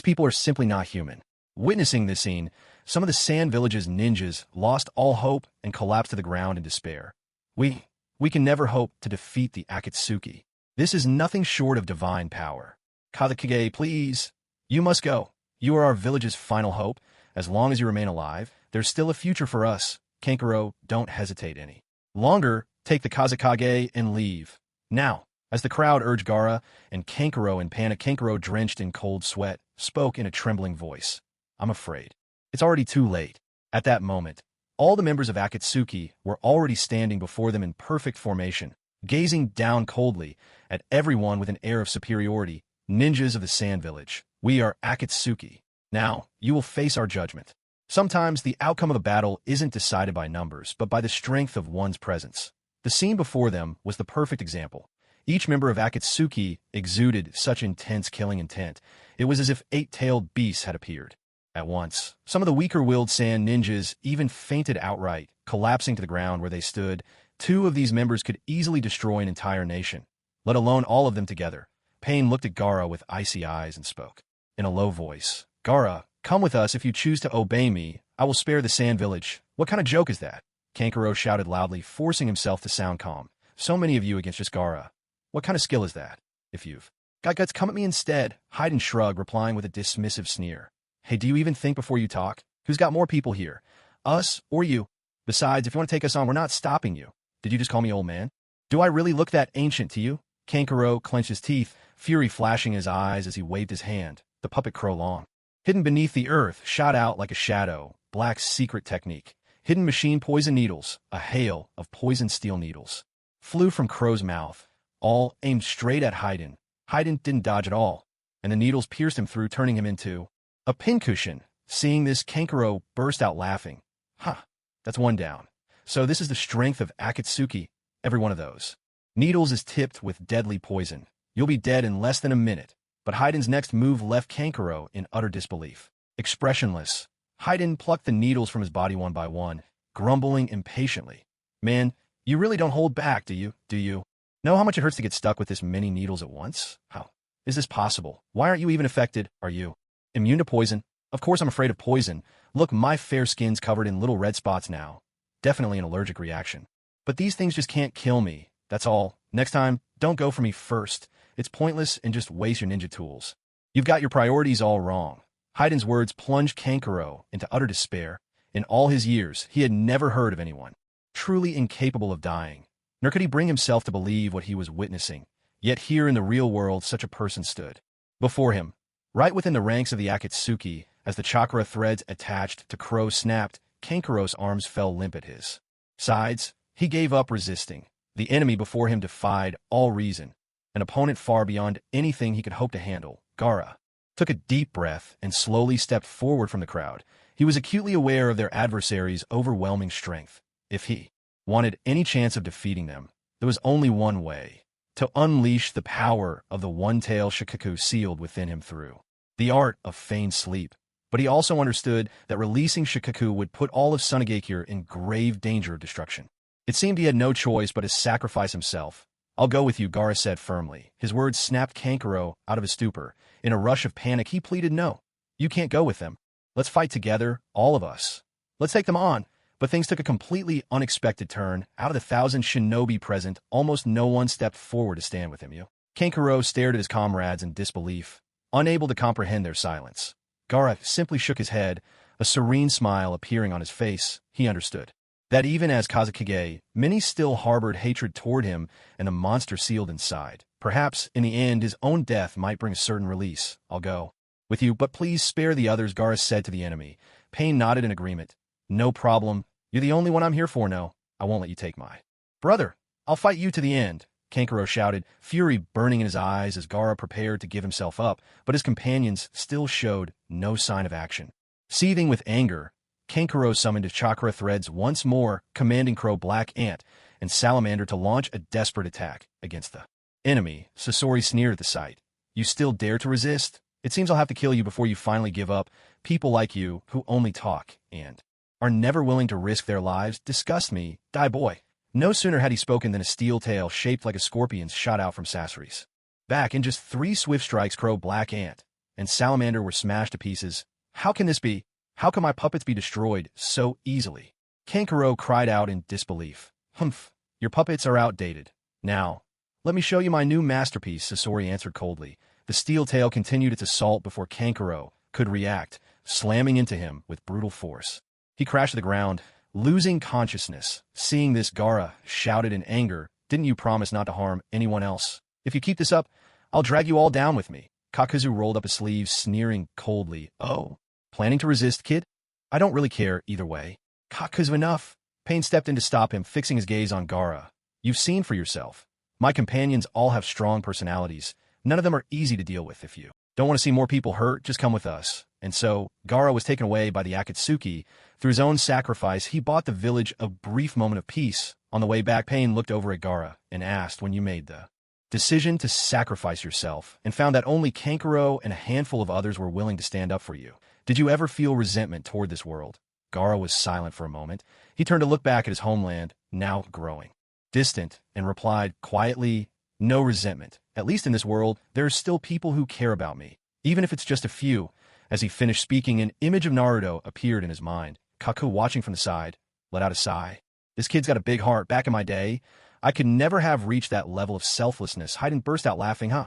A: people are simply not human. Witnessing this scene, some of the sand village's ninjas lost all hope and collapsed to the ground in despair. We can never hope to defeat the Akatsuki. This is nothing short of divine power. Kage, please. You must go. You are our village's final hope. As long as you remain alive, there's still a future for us. Kankuro, don't hesitate any longer. Take the Kazekage and leave. Now. As the crowd urged Gaara and Kankuro in panic, Kankuro, drenched in cold sweat, spoke in a trembling voice. I'm afraid it's already too late. At that moment, all the members of Akatsuki were already standing before them in perfect formation, gazing down coldly at everyone with an air of superiority. Ninjas of the Sand Village, we are Akatsuki. Now, you will face our judgment. Sometimes the outcome of a battle isn't decided by numbers, but by the strength of one's presence. The scene before them was the perfect example. Each member of Akatsuki exuded such intense killing intent. It was as if 8-tailed beasts had appeared at once. Some of the weaker-willed sand ninjas even fainted outright, collapsing to the ground where they stood. 2 of these members could easily destroy an entire nation, let alone all of them together. Pain looked at Gaara with icy eyes and spoke in a low voice. Gaara, come with us. If you choose to obey me, I will spare the Sand Village. What kind of joke is that? Kankuro shouted loudly, forcing himself to sound calm. So many of you against just Gaara. What kind of skill is that? If you've got guts, come at me instead. Haiden shrugged, replying with a dismissive sneer. Hey, do you even think before you talk? Who's got more people here? Us or you? Besides, if you want to take us on, we're not stopping you. Did you just call me old man? Do I really look that ancient to you? Kankuro clenched his teeth, fury flashing in his eyes as he waved his hand, the puppet crow long. Hidden beneath the earth, shot out like a shadow, Black's secret technique. Hidden machine poison needles, a hail of poisoned steel needles, flew from Crow's mouth, all aimed straight at Haiden. Haiden didn't dodge at all, and the needles pierced him through, turning him into a pincushion. Seeing this, Kankuro burst out laughing. That's one down. So this is the strength of Akatsuki, every one of those. Needles is tipped with deadly poison. You'll be dead in less than a minute. But Haiden's next move left Kankuro in utter disbelief. Expressionless, Haiden plucked the needles from his body one by one, grumbling impatiently. Man, you really don't hold back, do you? Do you? Know how much it hurts to get stuck with this many needles at once? How is this possible? Why aren't you even affected? Are you immune to poison? Of course I'm afraid of poison. Look, my fair skin's covered in little red spots now. Definitely an allergic reaction. But these things just can't kill me. That's all. Next time, don't go for me first. It's pointless and just waste your ninja tools. You've got your priorities all wrong. Haiden's words plunged Kankuro into utter despair. In all his years, he had never heard of anyone truly incapable of dying. Nor could he bring himself to believe what he was witnessing. Yet here in the real world, such a person stood before him, right within the ranks of the Akatsuki. As the chakra threads attached to Crow snapped, Kankuro's arms fell limp at his sides. He gave up resisting. The enemy before him defied all reason, an opponent far beyond anything he could hope to handle. Gaara took a deep breath and slowly stepped forward from the crowd. He was acutely aware of their adversary's overwhelming strength. If he wanted any chance of defeating them, there was only one way: to unleash the power of the one-tail Shikaku sealed within him through the art of feigned sleep. But he also understood that releasing Shikaku would put all of Sunagakure in grave danger of destruction. It seemed he had no choice but to sacrifice himself. I'll go with you, Gaara said firmly. His words snapped Kankuro out of his stupor. In a rush of panic, he pleaded, no, you can't go with them. Let's fight together, all of us. Let's take them on. But things took a completely unexpected turn. Out of the 1,000 shinobi present, almost no one stepped forward to stand with him. Kankuro stared at his comrades in disbelief, unable to comprehend their silence. Gaara simply shook his head, a serene smile appearing on his face. He understood that even as Kage, many still harbored hatred toward him and a monster sealed inside. Perhaps, in the end, his own death might bring a certain release. I'll go with you, but please spare the others, Gaara said to the enemy. Pain nodded in agreement. No problem. You're the only one I'm here for. No, I won't let you take my brother. I'll fight you to the end, Kankuro shouted, fury burning in his eyes as Gaara prepared to give himself up, but his companions still showed no sign of action. Seething with anger, Kankuro summoned his chakra threads once more, commanding Crow, Black Ant, and Salamander to launch a desperate attack against the enemy. Sasori sneered at the sight. You still dare to resist? It seems I'll have to kill you before you finally give up. People like you, who only talk and are never willing to risk their lives, disgust me. Die, boy. No sooner had he spoken than a steel tail shaped like a scorpion's shot out from Sasori's back. In just 3 swift strikes, Crow, Black Ant, and Salamander were smashed to pieces. How can this be? How can my puppets be destroyed so easily? Kankuro cried out in disbelief. Humph, your puppets are outdated. Now, let me show you my new masterpiece, Sasori answered coldly. The steel tail continued its assault before Kankuro could react, slamming into him with brutal force. He crashed to the ground, losing consciousness. Seeing this, Gaara shouted in anger, didn't you promise not to harm anyone else? If you keep this up, I'll drag you all down with me. Kakuzu rolled up his sleeves, sneering coldly. Oh, planning to resist, kid? I don't really care either way. Kakuzu, enough. Pain stepped in to stop him, fixing his gaze on Gaara. You've seen for yourself. My companions all have strong personalities. None of them are easy to deal with. If you don't want to see more people hurt, just come with us. And so, Gaara was taken away by the Akatsuki. Through his own sacrifice, he bought the village a brief moment of peace. On the way back, Pain looked over at Gaara and asked, when you made the decision to sacrifice yourself and found that only Kankuro and a handful of others were willing to stand up for you, did you ever feel resentment toward this world? Gaara was silent for a moment. He turned to look back at his homeland, now growing distant, and replied quietly, no resentment. At least in this world, there are still people who care about me, even if it's just a few. As he finished speaking, an image of Naruto appeared in his mind. Kaku, watching from the side, let out a sigh. This kid's got a big heart. Back in my day, I could never have reached that level of selflessness. Haiden burst out laughing. Huh?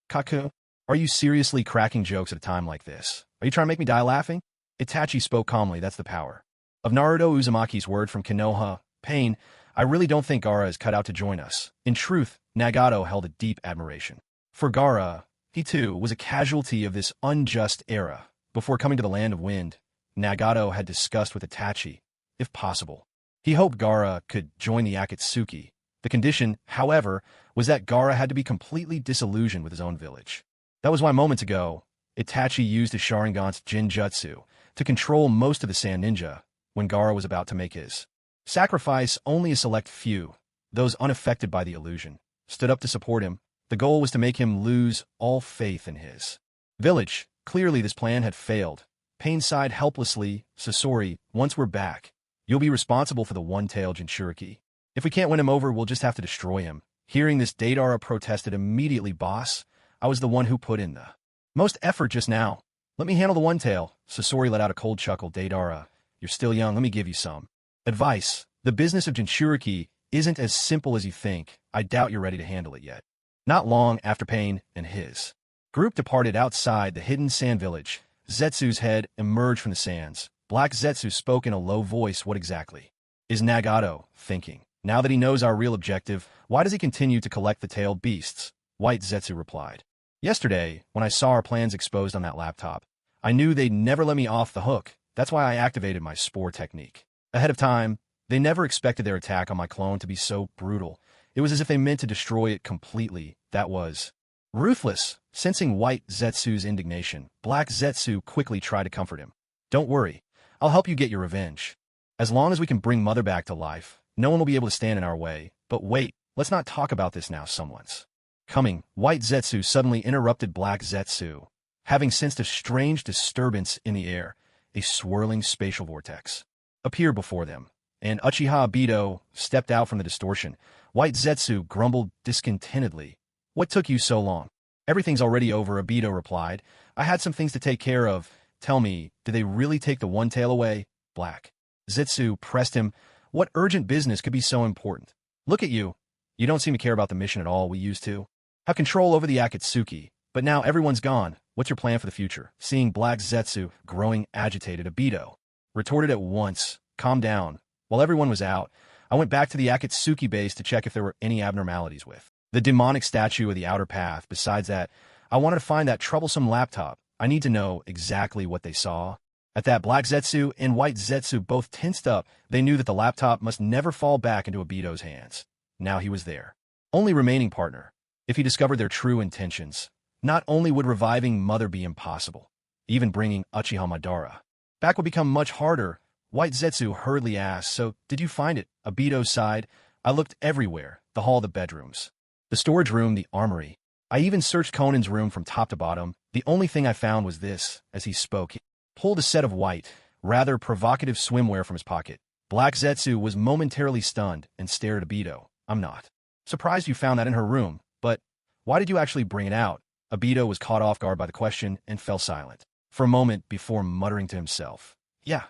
A: Kaku, are you seriously cracking jokes at a time like this? Are you trying to make me die laughing? Itachi spoke calmly. That's the power Of Naruto Uzumaki's word from Konoha, Pain, I really don't think Gaara is cut out to join us. In truth, Nagato held a deep admiration for Gaara. He too was a casualty of this unjust era. Before coming to the Land of Wind, Nagato had discussed with Itachi, if possible, he hoped Gaara could join the Akatsuki. The condition, however, was that Gaara had to be completely disillusioned with his own village. That was why moments ago, Itachi used his Sharingan's Jinjutsu to control most of the Sand Ninja when Gaara was about to make his sacrifice. Only a select few, those unaffected by the illusion, stood up to support him. The goal was to make him lose all faith in his village. Clearly this plan had failed. Pain sighed helplessly. Sasori, once we're back, you'll be responsible for the one-tailed Jinchuriki. If we can't win him over, we'll just have to destroy him. Hearing this, Deidara protested immediately. Boss, I was the one who put in the most effort just now. Let me handle the one-tail. Sasori let out a cold chuckle. Deidara, you're still young. Let me give you some advice. The business of Jinchuriki isn't as simple as you think. I doubt you're ready to handle it yet. Not long after Pain and his group departed outside the hidden sand village, Zetsu's head emerged from the sands. Black Zetsu spoke in a low voice. What exactly is Nagato thinking? Now that he knows our real objective, why does he continue to collect the tailed beasts? White Zetsu replied. Yesterday, when I saw our plans exposed on that laptop, I knew they'd never let me off the hook. That's why I activated my spore technique ahead of time. They never expected their attack on my clone to be so brutal. It was as if they meant to destroy it completely. That was ruthless. Sensing White Zetsu's indignation, Black Zetsu quickly tried to comfort him. Don't worry, I'll help you get your revenge. As long as we can bring Mother back to life, no one will be able to stand in our way. But wait, let's not talk about this now. Someone's coming. White Zetsu suddenly interrupted Black Zetsu. Having sensed a strange disturbance in the air, a swirling spatial vortex appeared before them, and Uchiha Obito stepped out from the distortion. White Zetsu grumbled discontentedly. What took you so long? Everything's already over, Obito replied. I had some things to take care of. Tell me, did they really take the one tail away? Black Zetsu pressed him. What urgent business could be so important? Look at you. You don't seem to care about the mission at all. We used to have control over the Akatsuki, but now everyone's gone. What's your plan for the future? Seeing Black Zetsu growing agitated, Obito retorted at once. Calm down. While everyone was out, I went back to the Akatsuki base to check if there were any abnormalities with the demonic statue of the outer path. Besides that, I wanted to find that troublesome laptop. I need to know exactly what they saw. At that, Black Zetsu and White Zetsu both tensed up. They knew that the laptop must never fall back into Obito's hands. Now he was their only remaining partner. If he discovered their true intentions, not only would reviving Mother be impossible, even bringing Uchiha Madara back would become much harder. White Zetsu hurriedly asked, so, did you find it? Obito sighed. I looked everywhere. The hall, the bedrooms, the storage room, the armory. I even searched Konan's room from top to bottom. The only thing I found was this. As he spoke, he pulled a set of white, rather provocative swimwear from his pocket. Black Zetsu was momentarily stunned and stared at Obito. I'm not surprised you found that in her room, but why did you actually bring it out? Obito was caught off guard by the question and fell silent for a moment before muttering to himself. Yeah,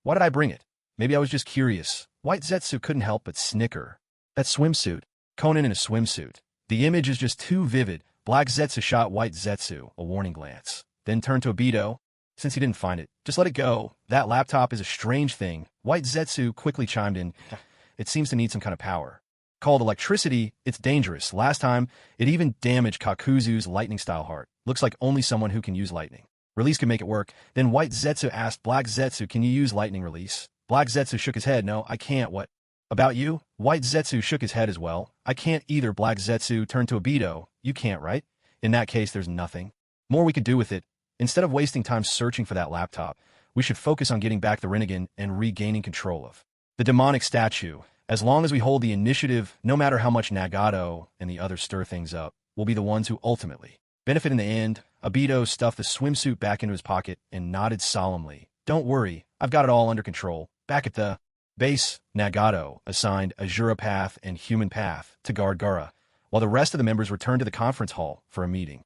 A: why did I bring it? Maybe I was just curious. White Zetsu couldn't help but snicker. That swimsuit. Konan in a swimsuit. The image is just too vivid. Black Zetsu shot White Zetsu a warning glance, then turned to Obito. Since he didn't find it, just let it go. That laptop is a strange thing. White Zetsu quickly chimed in. It seems to need some kind of power. Called electricity, it's dangerous. Last time, it even damaged Kakuzu's lightning-style heart. Looks like only someone who can use lightning release can make it work. Then White Zetsu asked Black Zetsu, can you use lightning release? Black Zetsu shook his head. No, I can't. What about you? White Zetsu shook his head as well. I can't either. Black Zetsu turned to Obito. You can't, right? In that case, there's nothing more we could do with it. Instead of wasting time searching for that laptop, we should focus on getting back the Rinnegan and regaining control of the demonic statue. As long as we hold the initiative, no matter how much Nagato and the others stir things up, we'll be the ones who ultimately benefit in the end. Obito stuffed the swimsuit back into his pocket and nodded solemnly. Don't worry, I've got it all under control. Back at the base, Nagato assigned Azura Path and Human Path to guard Gaara, while the rest of the members returned to the conference hall for a meeting.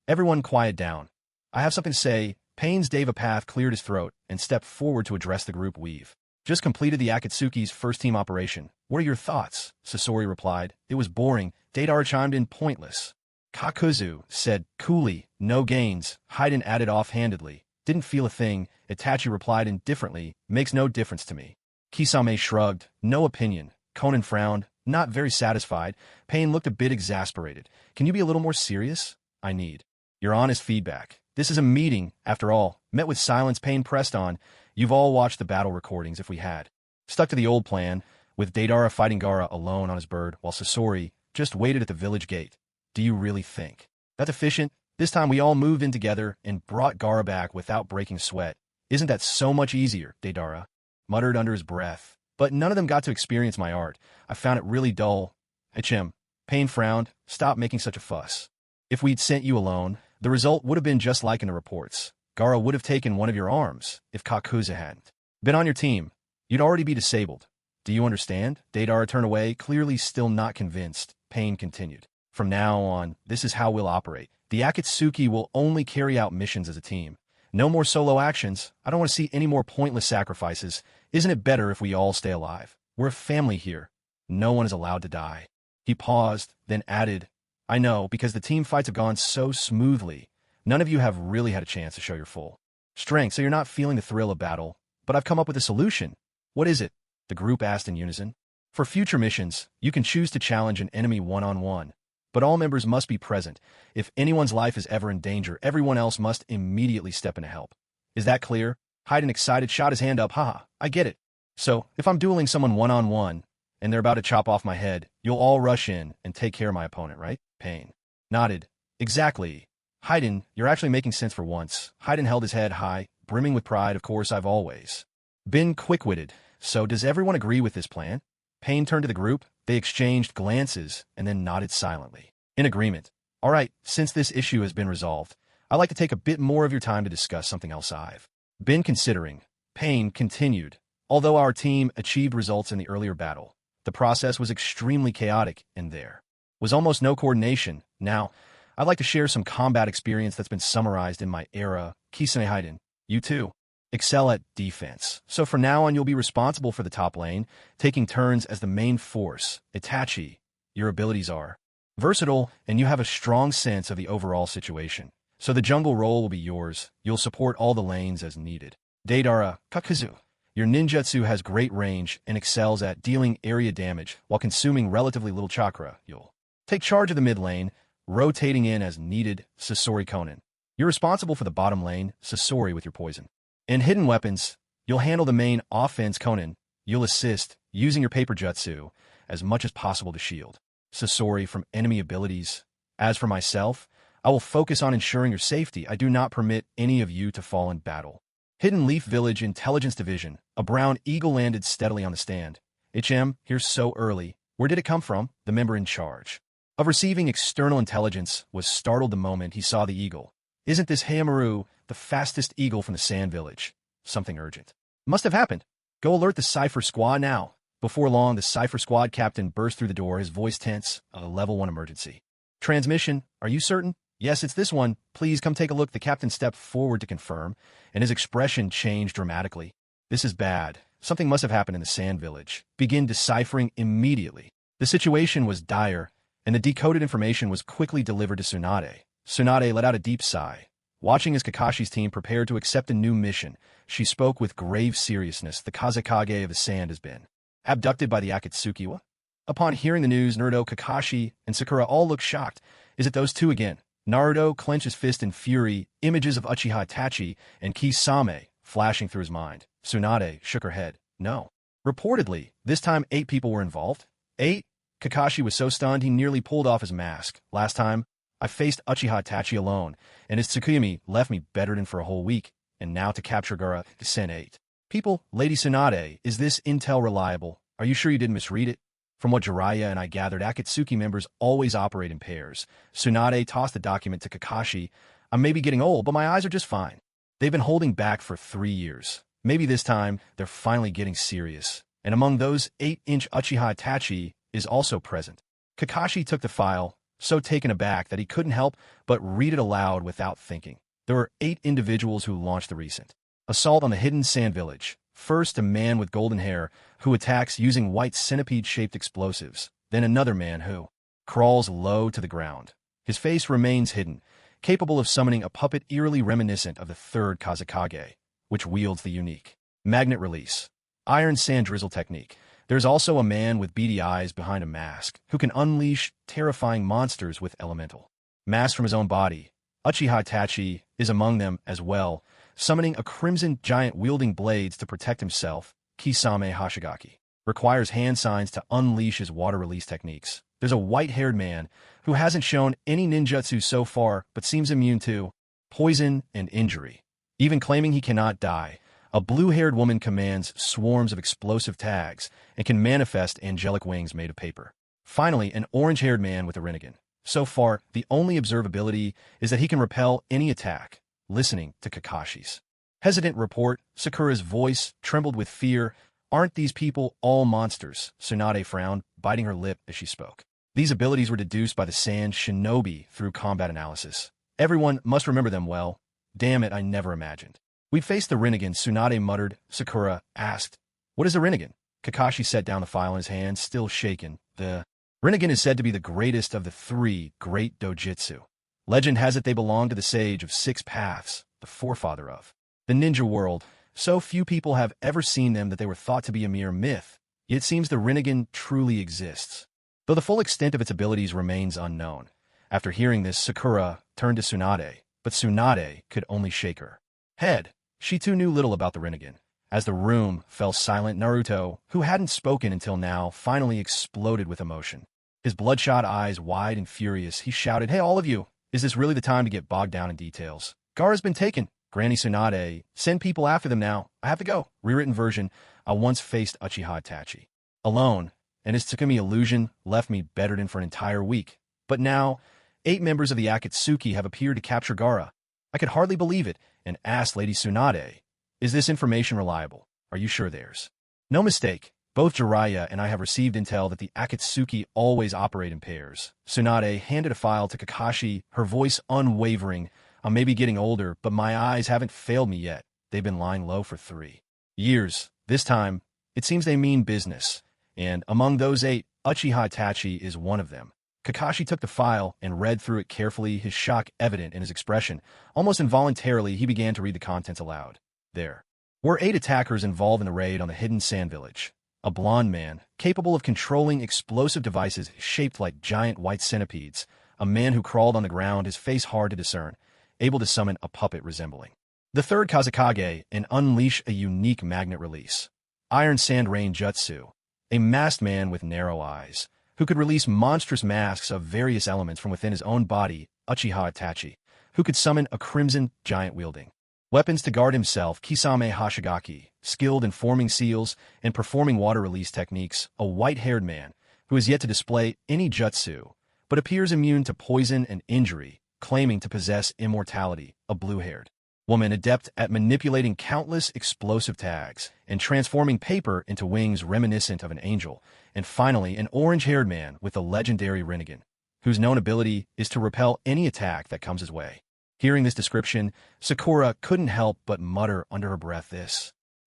A: Everyone quiet down. I have something to say. Pain's Deva Path cleared his throat and stepped forward to address the group. We've just completed the Akatsuki's first team operation. What are your thoughts? Sasori replied. It was boring. Deidara chimed in. Pointless. Kakuzu said coolly. No gains. Haiden added offhandedly. Didn't feel a thing, Itachi replied indifferently. Makes no difference to me. Kisame shrugged. No opinion. Konan frowned, not very satisfied. Pain looked a bit exasperated. Can you be a little more serious? I need your honest feedback. This is a meeting, after all. Met with silence. Pain pressed on. You've all watched the battle recordings. If we had stuck to the old plan, with Deidara fighting Gaara alone on his bird, while Sasori just waited at the village gate. Do you really think that's efficient? This time we all moved in together and brought Gaara back without breaking sweat. Isn't that so much easier? Deidara muttered under his breath. But none of them got to experience my art. I found it really dull. Him. Pain frowned. Stop making such a fuss. If we'd sent you alone, the result would have been just like in the reports. Gaara would have taken one of your arms if Kakuza hadn't been on your team. You'd already be disabled. Do you understand? Deidara turned away, clearly still not convinced. Pain continued. From now on, this is how we'll operate. The Akatsuki will only carry out missions as a team. No more solo actions. I don't want to see any more pointless sacrifices. Isn't it better if we all stay alive? We're a family here. No one is allowed to die. He paused, then added, I know, because the team fights have gone so smoothly. None of you have really had a chance to show your full strength, so you're not feeling the thrill of battle. But I've come up with a solution. What is it? The group asked in unison. For future missions, you can choose to challenge an enemy one-on-one. But all members must be present. If anyone's life is ever in danger, everyone else must immediately step in to help. Is that clear? Hayden, excited, shot his hand up. Haha, I get it. So, if I'm dueling someone one-on-one, and they're about to chop off my head, you'll all rush in and take care of my opponent, right? Pain nodded. Exactly. Hayden, you're actually making sense for once. Hayden held his head high, brimming with pride. Of course, I've always been quick-witted. So does everyone agree with this plan? Pain turned to the group. They exchanged glances and then nodded silently. In agreement. All right, since this issue has been resolved, I'd like to take a bit more of your time to discuss something else I've been considering. Pain continued. Although our team achieved results in the earlier battle, the process was extremely chaotic and there was almost no coordination. Now, I'd like to share some combat experience that's been summarized in my era. Kisame Hayden, you too excel at defense. So from now on, you'll be responsible for the top lane, taking turns as the main force. Itachi, your abilities are versatile, and you have a strong sense of the overall situation. So the jungle role will be yours. You'll support all the lanes as needed. Deidara, Kakuzu, your ninjutsu has great range and excels at dealing area damage while consuming relatively little chakra. You'll take charge of the mid lane, rotating in as needed. Sasori Konan, you're responsible for the bottom lane. Sasori with your poison and hidden weapons, you'll handle the main offense. Konan, you'll assist, using your paper jutsu as much as possible to shield Sasori from enemy abilities. As for myself, I will focus on ensuring your safety. I do not permit any of you to fall in battle. Hidden Leaf Village Intelligence Division, a brown eagle landed steadily on the stand. Here so early. Where did it come from? The member in charge of receiving external intelligence was startled the moment he saw the eagle. Isn't this Heimaru, the fastest eagle from the Sand Village? Something urgent must have happened. Go alert the Cypher Squad now. Before long, the Cypher Squad captain burst through the door, his voice tense. A level 1 emergency transmission. Are you certain? Yes, it's this one. Please come take a look. The captain stepped forward to confirm, and his expression changed dramatically. This is bad. Something must have happened in the Sand Village. Begin deciphering immediately. The situation was dire, and the decoded information was quickly delivered to Tsunade. Tsunade let out a deep sigh. Watching as Kakashi's team prepared to accept a new mission, she spoke with grave seriousness. The Kage of the Sand has been abducted by the Akatsuki. Upon hearing the news, Naruto, Kakashi, and Sakura all looked shocked. Is it those two again? Naruto clenched his fist in fury, images of Uchiha Itachi and Kisame flashing through his mind. Tsunade shook her head. No. Reportedly, this time 8 people were involved. 8? Kakashi was so stunned he nearly pulled off his mask. Last time, I faced Uchiha Itachi alone, and his Tsukuyami left me bedridden for a whole week, and now to capture Gaara, to send 8 people. Lady Tsunade, is this intel reliable? Are you sure you didn't misread it? From what Jiraiya and I gathered, Akatsuki members always operate in pairs. Tsunade tossed the document to Kakashi. I may be getting old, but my eyes are just fine. They've been holding back for 3 years. Maybe this time, they're finally getting serious. And among those, 8-inch Uchiha Itachi is also present. Kakashi took the file, so taken aback that he couldn't help but read it aloud without thinking. There were 8 individuals who launched the recent assault on the hidden Sand Village. First, a man with golden hair who attacks using white centipede-shaped explosives. Then another man who crawls low to the ground. His face remains hidden, capable of summoning a puppet eerily reminiscent of the third Kage, which wields the unique magnet release, iron sand drizzle technique. There's also a man with beady eyes behind a mask who can unleash terrifying monsters with elemental mass from his own body. Uchiha Itachi is among them as well, summoning a crimson giant wielding blades to protect himself. Kisame Hashigaki requires hand signs to unleash his water release techniques. There's a white-haired man who hasn't shown any ninjutsu so far but seems immune to poison and injury, even claiming he cannot die. A blue-haired woman commands swarms of explosive tags and can manifest angelic wings made of paper. Finally, an orange-haired man with a Rinnegan. So far, the only observability is that he can repel any attack. Listening to Kakashi's hesitant report, Sakura's voice trembled with fear. Aren't these people all monsters? Tsunade frowned, biting her lip as she spoke. These abilities were deduced by the Sand Shinobi through combat analysis. Everyone must remember them well. Damn it, I never imagined we'd face the Rinnegan, Tsunade muttered. Sakura asked, "What is a Rinnegan?" Kakashi set down the file in his hand, still shaken. The Rinnegan is said to be the greatest of the three great dojutsu. Legend has it they belong to the Sage of Six Paths, the forefather of the ninja world. So few people have ever seen them that they were thought to be a mere myth. Yet it seems the Rinnegan truly exists, though the full extent of its abilities remains unknown. After hearing this, Sakura turned to Tsunade, but Tsunade could only shake her head. She too knew little about the Rinnegan. As the room fell silent, Naruto, who hadn't spoken until now, finally exploded with emotion. His bloodshot eyes wide and furious, he shouted, "Hey, all of you! Is this really the time to get bogged down in details? Gaara's been taken. Granny Tsunade, send people after them now. I have to go." Rewritten version, I once faced Uchiha Itachi alone, and his Tsukumi illusion left me bedridden for an entire week. But now, 8 members of the Akatsuki have appeared to capture Gaara. I could hardly believe it, and asked Lady Tsunade, "Is this information reliable? Are you sure there's no mistake?" Both Jiraiya and I have received intel that the Akatsuki always operate in pairs. Tsunade handed a file to Kakashi, her voice unwavering. "I may be getting older, but my eyes haven't failed me yet. They've been lying low for 3 years. This time, it seems they mean business. And among those 8, Uchiha Itachi is one of them." Kakashi took the file and read through it carefully, his shock evident in his expression. Almost involuntarily, he began to read the contents aloud. There were 8 attackers involved in the raid on the hidden sand village. A blonde man, capable of controlling explosive devices shaped like giant white centipedes. A man who crawled on the ground, his face hard to discern, able to summon a puppet resembling the third Kage and unleash a unique magnet release. Iron Sand Rain Jutsu. A masked man with narrow eyes, who could release monstrous masks of various elements from within his own body. Uchiha Itachi, who could summon a crimson giant wielding weapons to guard himself. Kisame Hashigaki, skilled in forming seals and performing water release techniques. A white-haired man, who has yet to display any jutsu, but appears immune to poison and injury, claiming to possess immortality. A blue-haired woman adept at manipulating countless explosive tags and transforming paper into wings reminiscent of an angel. And finally, an orange-haired man with the legendary Rinnegan, whose known ability is to repel any attack that comes his way. Hearing this description, Sakura couldn't help but mutter under her breath,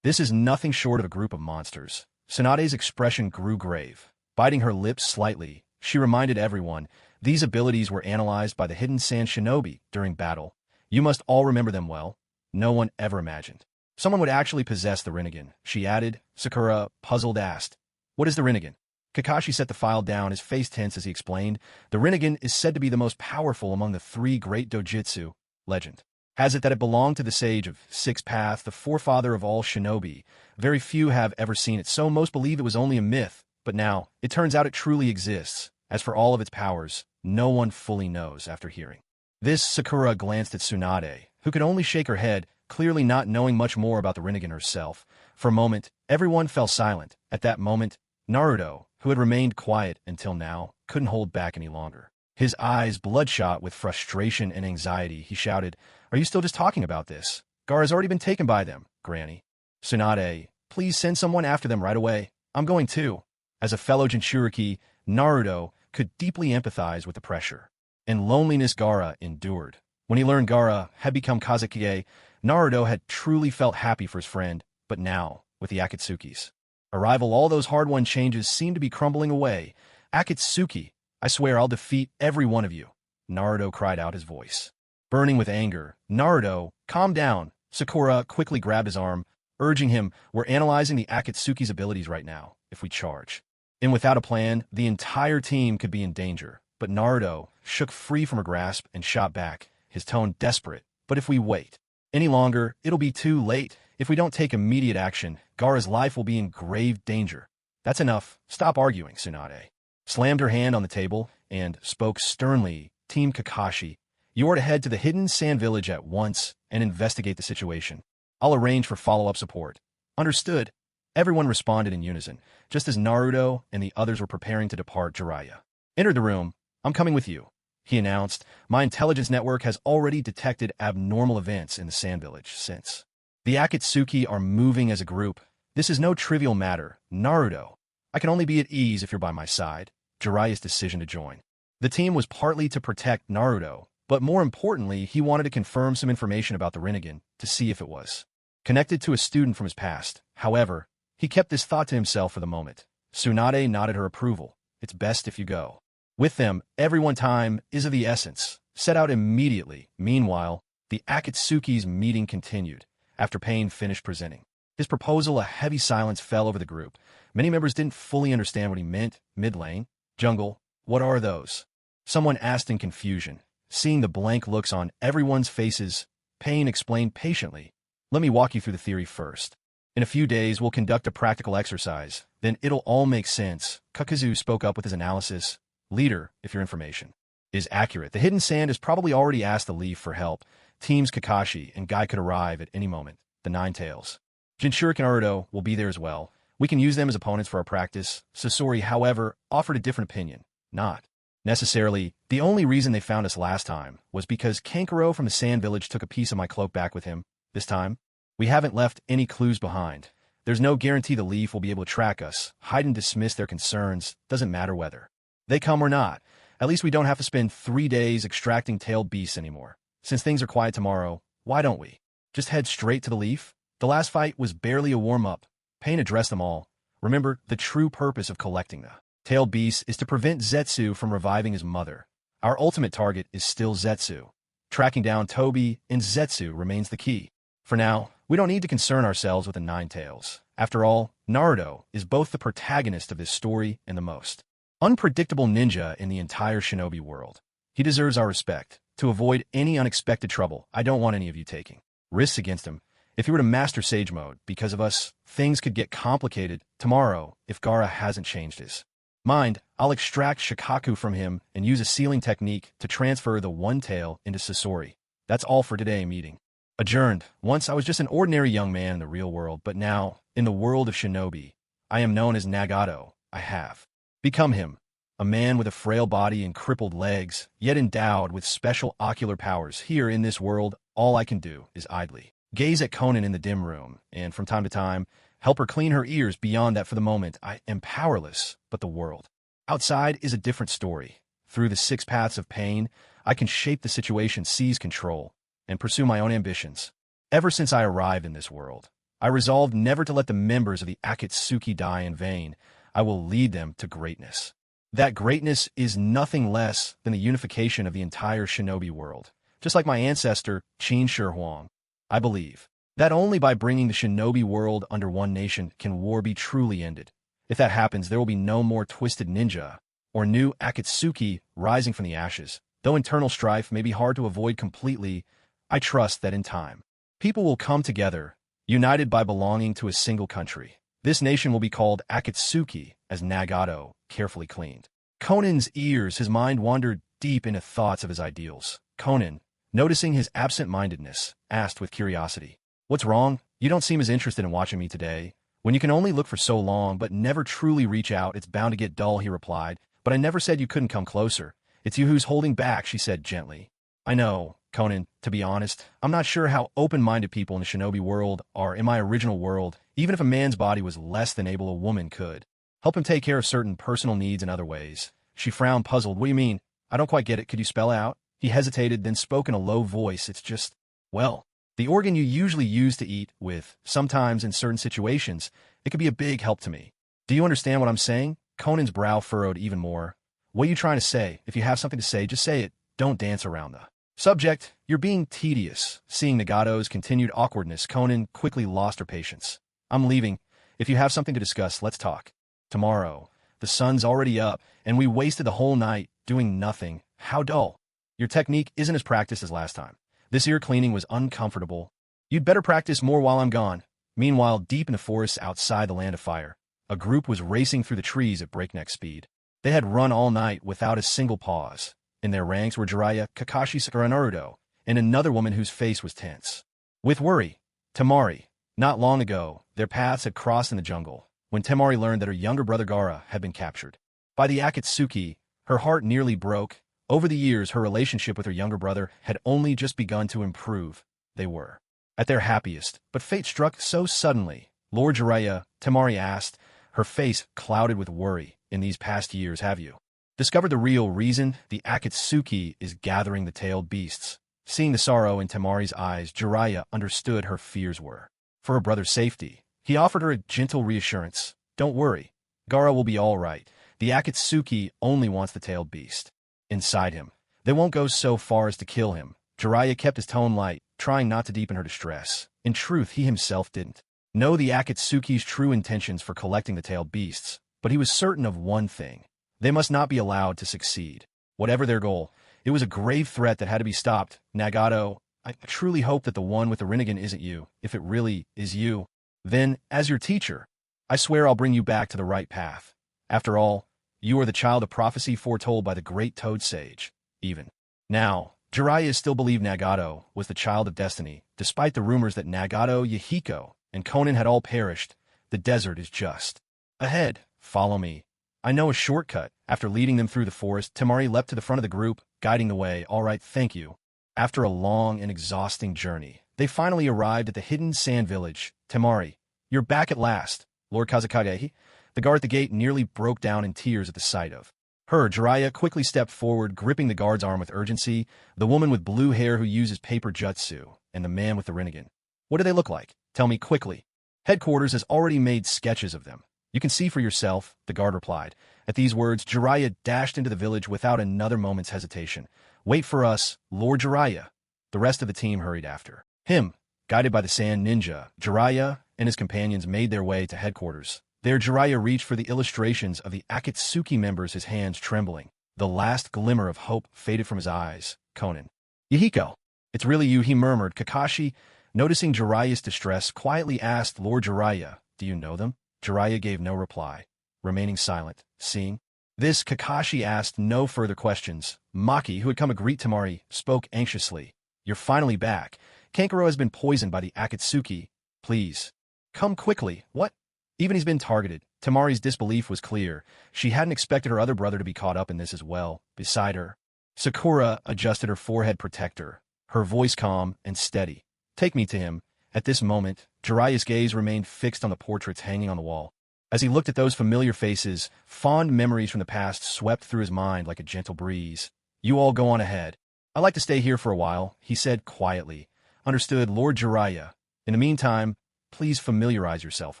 A: This is nothing short of a group of monsters." Tsunade's expression grew grave. Biting her lips slightly, she reminded everyone, "These abilities were analyzed by the hidden sand shinobi during battle. You must all remember them well. No one ever imagined someone would actually possess the Rinnegan," she added. Sakura, puzzled, asked, "What is the Rinnegan?" Kakashi set the file down, his face tense as he explained. "The Rinnegan is said to be the most powerful among the 3 great dojutsu. Legend has it that it belonged to the Sage of Six Paths, the forefather of all shinobi. Very few have ever seen it, so most believe it was only a myth. But now, it turns out it truly exists. As for all of its powers, no one fully knows." After hearing this, Sakura glanced at Tsunade, who could only shake her head, clearly not knowing much more about the Rinnegan herself. For a moment, everyone fell silent. At that moment, Naruto, who had remained quiet until now, couldn't hold back any longer. His eyes bloodshot with frustration and anxiety, he shouted, "Are you still just talking about this? Gaara's already been taken by them, Granny. Tsunade, please send someone after them right away. I'm going too." As a fellow Jinchuriki, Naruto could deeply empathize with the pressure and loneliness Gaara endured. When he learned Gaara had become Kage, Naruto had truly felt happy for his friend, but now, with the Akatsuki's arrival, all those hard-won changes seemed to be crumbling away. "Akatsuki, I swear I'll defeat every one of you," Naruto cried out, his voice Burning with anger, Naruto, calm down. Sakura quickly grabbed his arm, urging him, we're analyzing the Akatsuki's abilities right now, if we charge. And without a plan, the entire team could be in danger. But Naruto shook free from her grasp and shot back, his tone desperate. But if we wait any longer, it'll be too late. If we don't take immediate action, Gaara's life will be in grave danger. That's enough. Stop arguing, Tsunade slammed her hand on the table and spoke sternly. Team Kakashi, you are to head to the hidden sand village at once and investigate the situation. I'll arrange for follow-up support. Understood. Everyone responded in unison, just as Naruto and the others were preparing to depart. Jiraiya entered the room. I'm coming with you, he announced. My intelligence network has already detected abnormal events in the sand village since the Akatsuki are moving as a group. This is no trivial matter. Naruto, I can only be at ease if you're by my side. Jiraiya's decision to join the team was partly to protect Naruto, but more importantly, he wanted to confirm some information about the Rinnegan to see if it was connected to a student from his past. However, he kept this thought to himself for the moment. Tsunade nodded her approval. It's best if you go with them. Everyone, time is of the essence. Set out immediately. Meanwhile, the Akatsuki's meeting continued. After Pain finished presenting his proposal, a heavy silence fell over the group. Many members didn't fully understand what he meant. Mid lane, jungle, what are those? Someone asked in confusion. Seeing the blank looks on everyone's faces, Pain explained patiently. Let me walk you through the theory first. In a few days, we'll conduct a practical exercise. Then it'll all make sense. Kakazu spoke up with his analysis. Leader, if your information is accurate, the hidden sand has probably already asked the Leaf for help. Teams Kakashi and Guy could arrive at any moment. The Nine Tails, Jinchuriki and Naruto will be there as well. We can use them as opponents for our practice. Sasori, however, offered a different opinion. Not necessarily. The only reason they found us last time was because Kankuro from the Sand Village took a piece of my cloak back with him. This time, we haven't left any clues behind. There's no guarantee the Leaf will be able to track us. Hide and dismiss their concerns. Doesn't matter whether they come or not. At least we don't have to spend 3 days extracting tailed beasts anymore. Since things are quiet tomorrow, why don't we just head straight to the Leaf? The last fight was barely a warm-up. Pain addressed them all. Remember, the true purpose of collecting the tailed beasts is to prevent Zetsu from reviving his mother. Our ultimate target is still Zetsu. Tracking down Tobi and Zetsu remains the key. For now, we don't need to concern ourselves with the Nine Tails. After all, Naruto is both the protagonist of this story and the most unpredictable ninja in the entire shinobi world. He deserves our respect. To avoid any unexpected trouble, I don't want any of you taking risks against him. If he were to master Sage Mode, because of us, things could get complicated. Tomorrow, if Gaara hasn't changed his mind, I'll extract Shikaku from him and use a sealing technique to transfer the One Tail into Sasori. That's all for today. Meeting adjourned. Once I was just an ordinary young man in the real world, but now, in the world of shinobi, I am known as Nagato. I have become him, a man with a frail body and crippled legs, yet endowed with special ocular powers. Here in this world, all I can do is idly gaze at Konan in the dim room, and from time to time, help her clean her ears. Beyond that, for the moment, I am powerless. But the world outside is a different story. Through the 6 paths of pain, I can shape the situation, seize control, and pursue my own ambitions. Ever since I arrived in this world, I resolved never to let the members of the Akatsuki die in vain. I will lead them to greatness. That greatness is nothing less than the unification of the entire shinobi world. Just like my ancestor, Qin Shi Huang, I believe that only by bringing the shinobi world under one nation can war be truly ended. If that happens, there will be no more twisted ninja or new Akatsuki rising from the ashes. Though internal strife may be hard to avoid completely, I trust that in time, people will come together, united by belonging to a single country. This nation will be called Akatsuki, as Nagato carefully cleaned Konan's ears. His mind wandered deep into thoughts of his ideals. Konan, noticing his absent-mindedness, asked with curiosity, "What's wrong? You don't seem as interested in watching me today. When you can only look for so long but never truly reach out, it's bound to get dull," he replied. "But I never said you couldn't come closer. It's you who's holding back," she said gently. "I know, Konan. To be honest, I'm not sure how open-minded people in the shinobi world are. In my original world, even if a man's body was less than able, a woman could help him take care of certain personal needs in other ways." She frowned, puzzled. "What do you mean? I don't quite get it. Could you spell out?" He hesitated, then spoke in a low voice. "It's just, well, the organ you usually use to eat with. Sometimes, in certain situations, it could be a big help to me." "Do you understand what I'm saying?" Conan's brow furrowed even more. "What are you trying to say? If you have something to say, just say it. Don't dance around the Subject, you're being tedious. Seeing Nagato's continued awkwardness, Konan quickly lost her patience. I'm leaving. If you have something to discuss, let's talk. Tomorrow. The sun's already up, and we wasted the whole night doing nothing. How dull. Your technique isn't as practiced as last time. This ear cleaning was uncomfortable. You'd better practice more while I'm gone. Meanwhile, deep in the forests outside the Land of Fire, a group was racing through the trees at breakneck speed. They had run all night without a single pause. In their ranks were Jiraiya, Kakashi, Sakura, and Naruto, and another woman whose face was tense. With worry, Temari. Not long ago, their paths had crossed in the jungle, when Temari learned that her younger brother Gaara had been captured. By the Akatsuki, her heart nearly broke. Over the years, her relationship with her younger brother had only just begun to improve. They were at their happiest, but fate struck so suddenly. Lord Jiraiya, Temari asked, her face clouded with worry. In these past years, have you discovered the real reason? The Akatsuki is gathering the tailed beasts. Seeing the sorrow in Temari's eyes, Jiraiya understood her fears were for her brother's safety. He offered her a gentle reassurance. Don't worry. Gaara will be all right. The Akatsuki only wants the tailed beast inside him. They won't go so far as to kill him. Jiraiya kept his tone light, trying not to deepen her distress. In truth, he himself didn't know the Akatsuki's true intentions for collecting the tailed beasts, but he was certain of one thing. They must not be allowed to succeed. Whatever their goal, it was a grave threat that had to be stopped. Nagato, I truly hope that the one with the Rinnegan isn't you. If it really is you, then, as your teacher, I swear I'll bring you back to the right path. After all, you are the child of prophecy foretold by the great Toad Sage. Even now, Jiraiya still believed Nagato was the child of destiny, despite the rumors that Nagato, Yugito, and Konan had all perished. The desert is just ahead. Follow me. I know a shortcut. After leading them through the forest, Temari leapt to the front of the group, guiding the way. All right, thank you. After a long and exhausting journey, they finally arrived at the hidden sand village. Temari, you're back at last. Lord Kage, the guard at the gate, nearly broke down in tears at the sight of her. Jiraiya quickly stepped forward, gripping the guard's arm with urgency. The woman with blue hair who uses paper jutsu, and the man with the Rinnegan. What do they look like? Tell me quickly. Headquarters has already made sketches of them. You can see for yourself, the guard replied. At these words, Jiraiya dashed into the village without another moment's hesitation. Wait for us, Lord Jiraiya. The rest of the team hurried after him. Guided by the sand ninja, Jiraiya and his companions made their way to headquarters. There Jiraiya reached for the illustrations of the Akatsuki members, his hands trembling. The last glimmer of hope faded from his eyes. Konan. Yugito. It's really you, he murmured. Kakashi, noticing Jiraiya's distress, quietly asked, Lord Jiraiya, do you know them? Jiraiya gave no reply, remaining silent. Seeing this, Kakashi asked no further questions. Maki, who had come to greet Temari, spoke anxiously. You're finally back. Kankuro has been poisoned by the Akatsuki. Please, come quickly. What? Even he's been targeted. Temari's disbelief was clear. She hadn't expected her other brother to be caught up in this as well. Beside her, Sakura adjusted her forehead protector, her voice calm and steady. Take me to him. At this moment, Jiraiya's gaze remained fixed on the portraits hanging on the wall. As he looked at those familiar faces, fond memories from the past swept through his mind like a gentle breeze. You all go on ahead. I'd like to stay here for a while, he said quietly. Understood, Lord Jiraiya. In the meantime, please familiarize yourself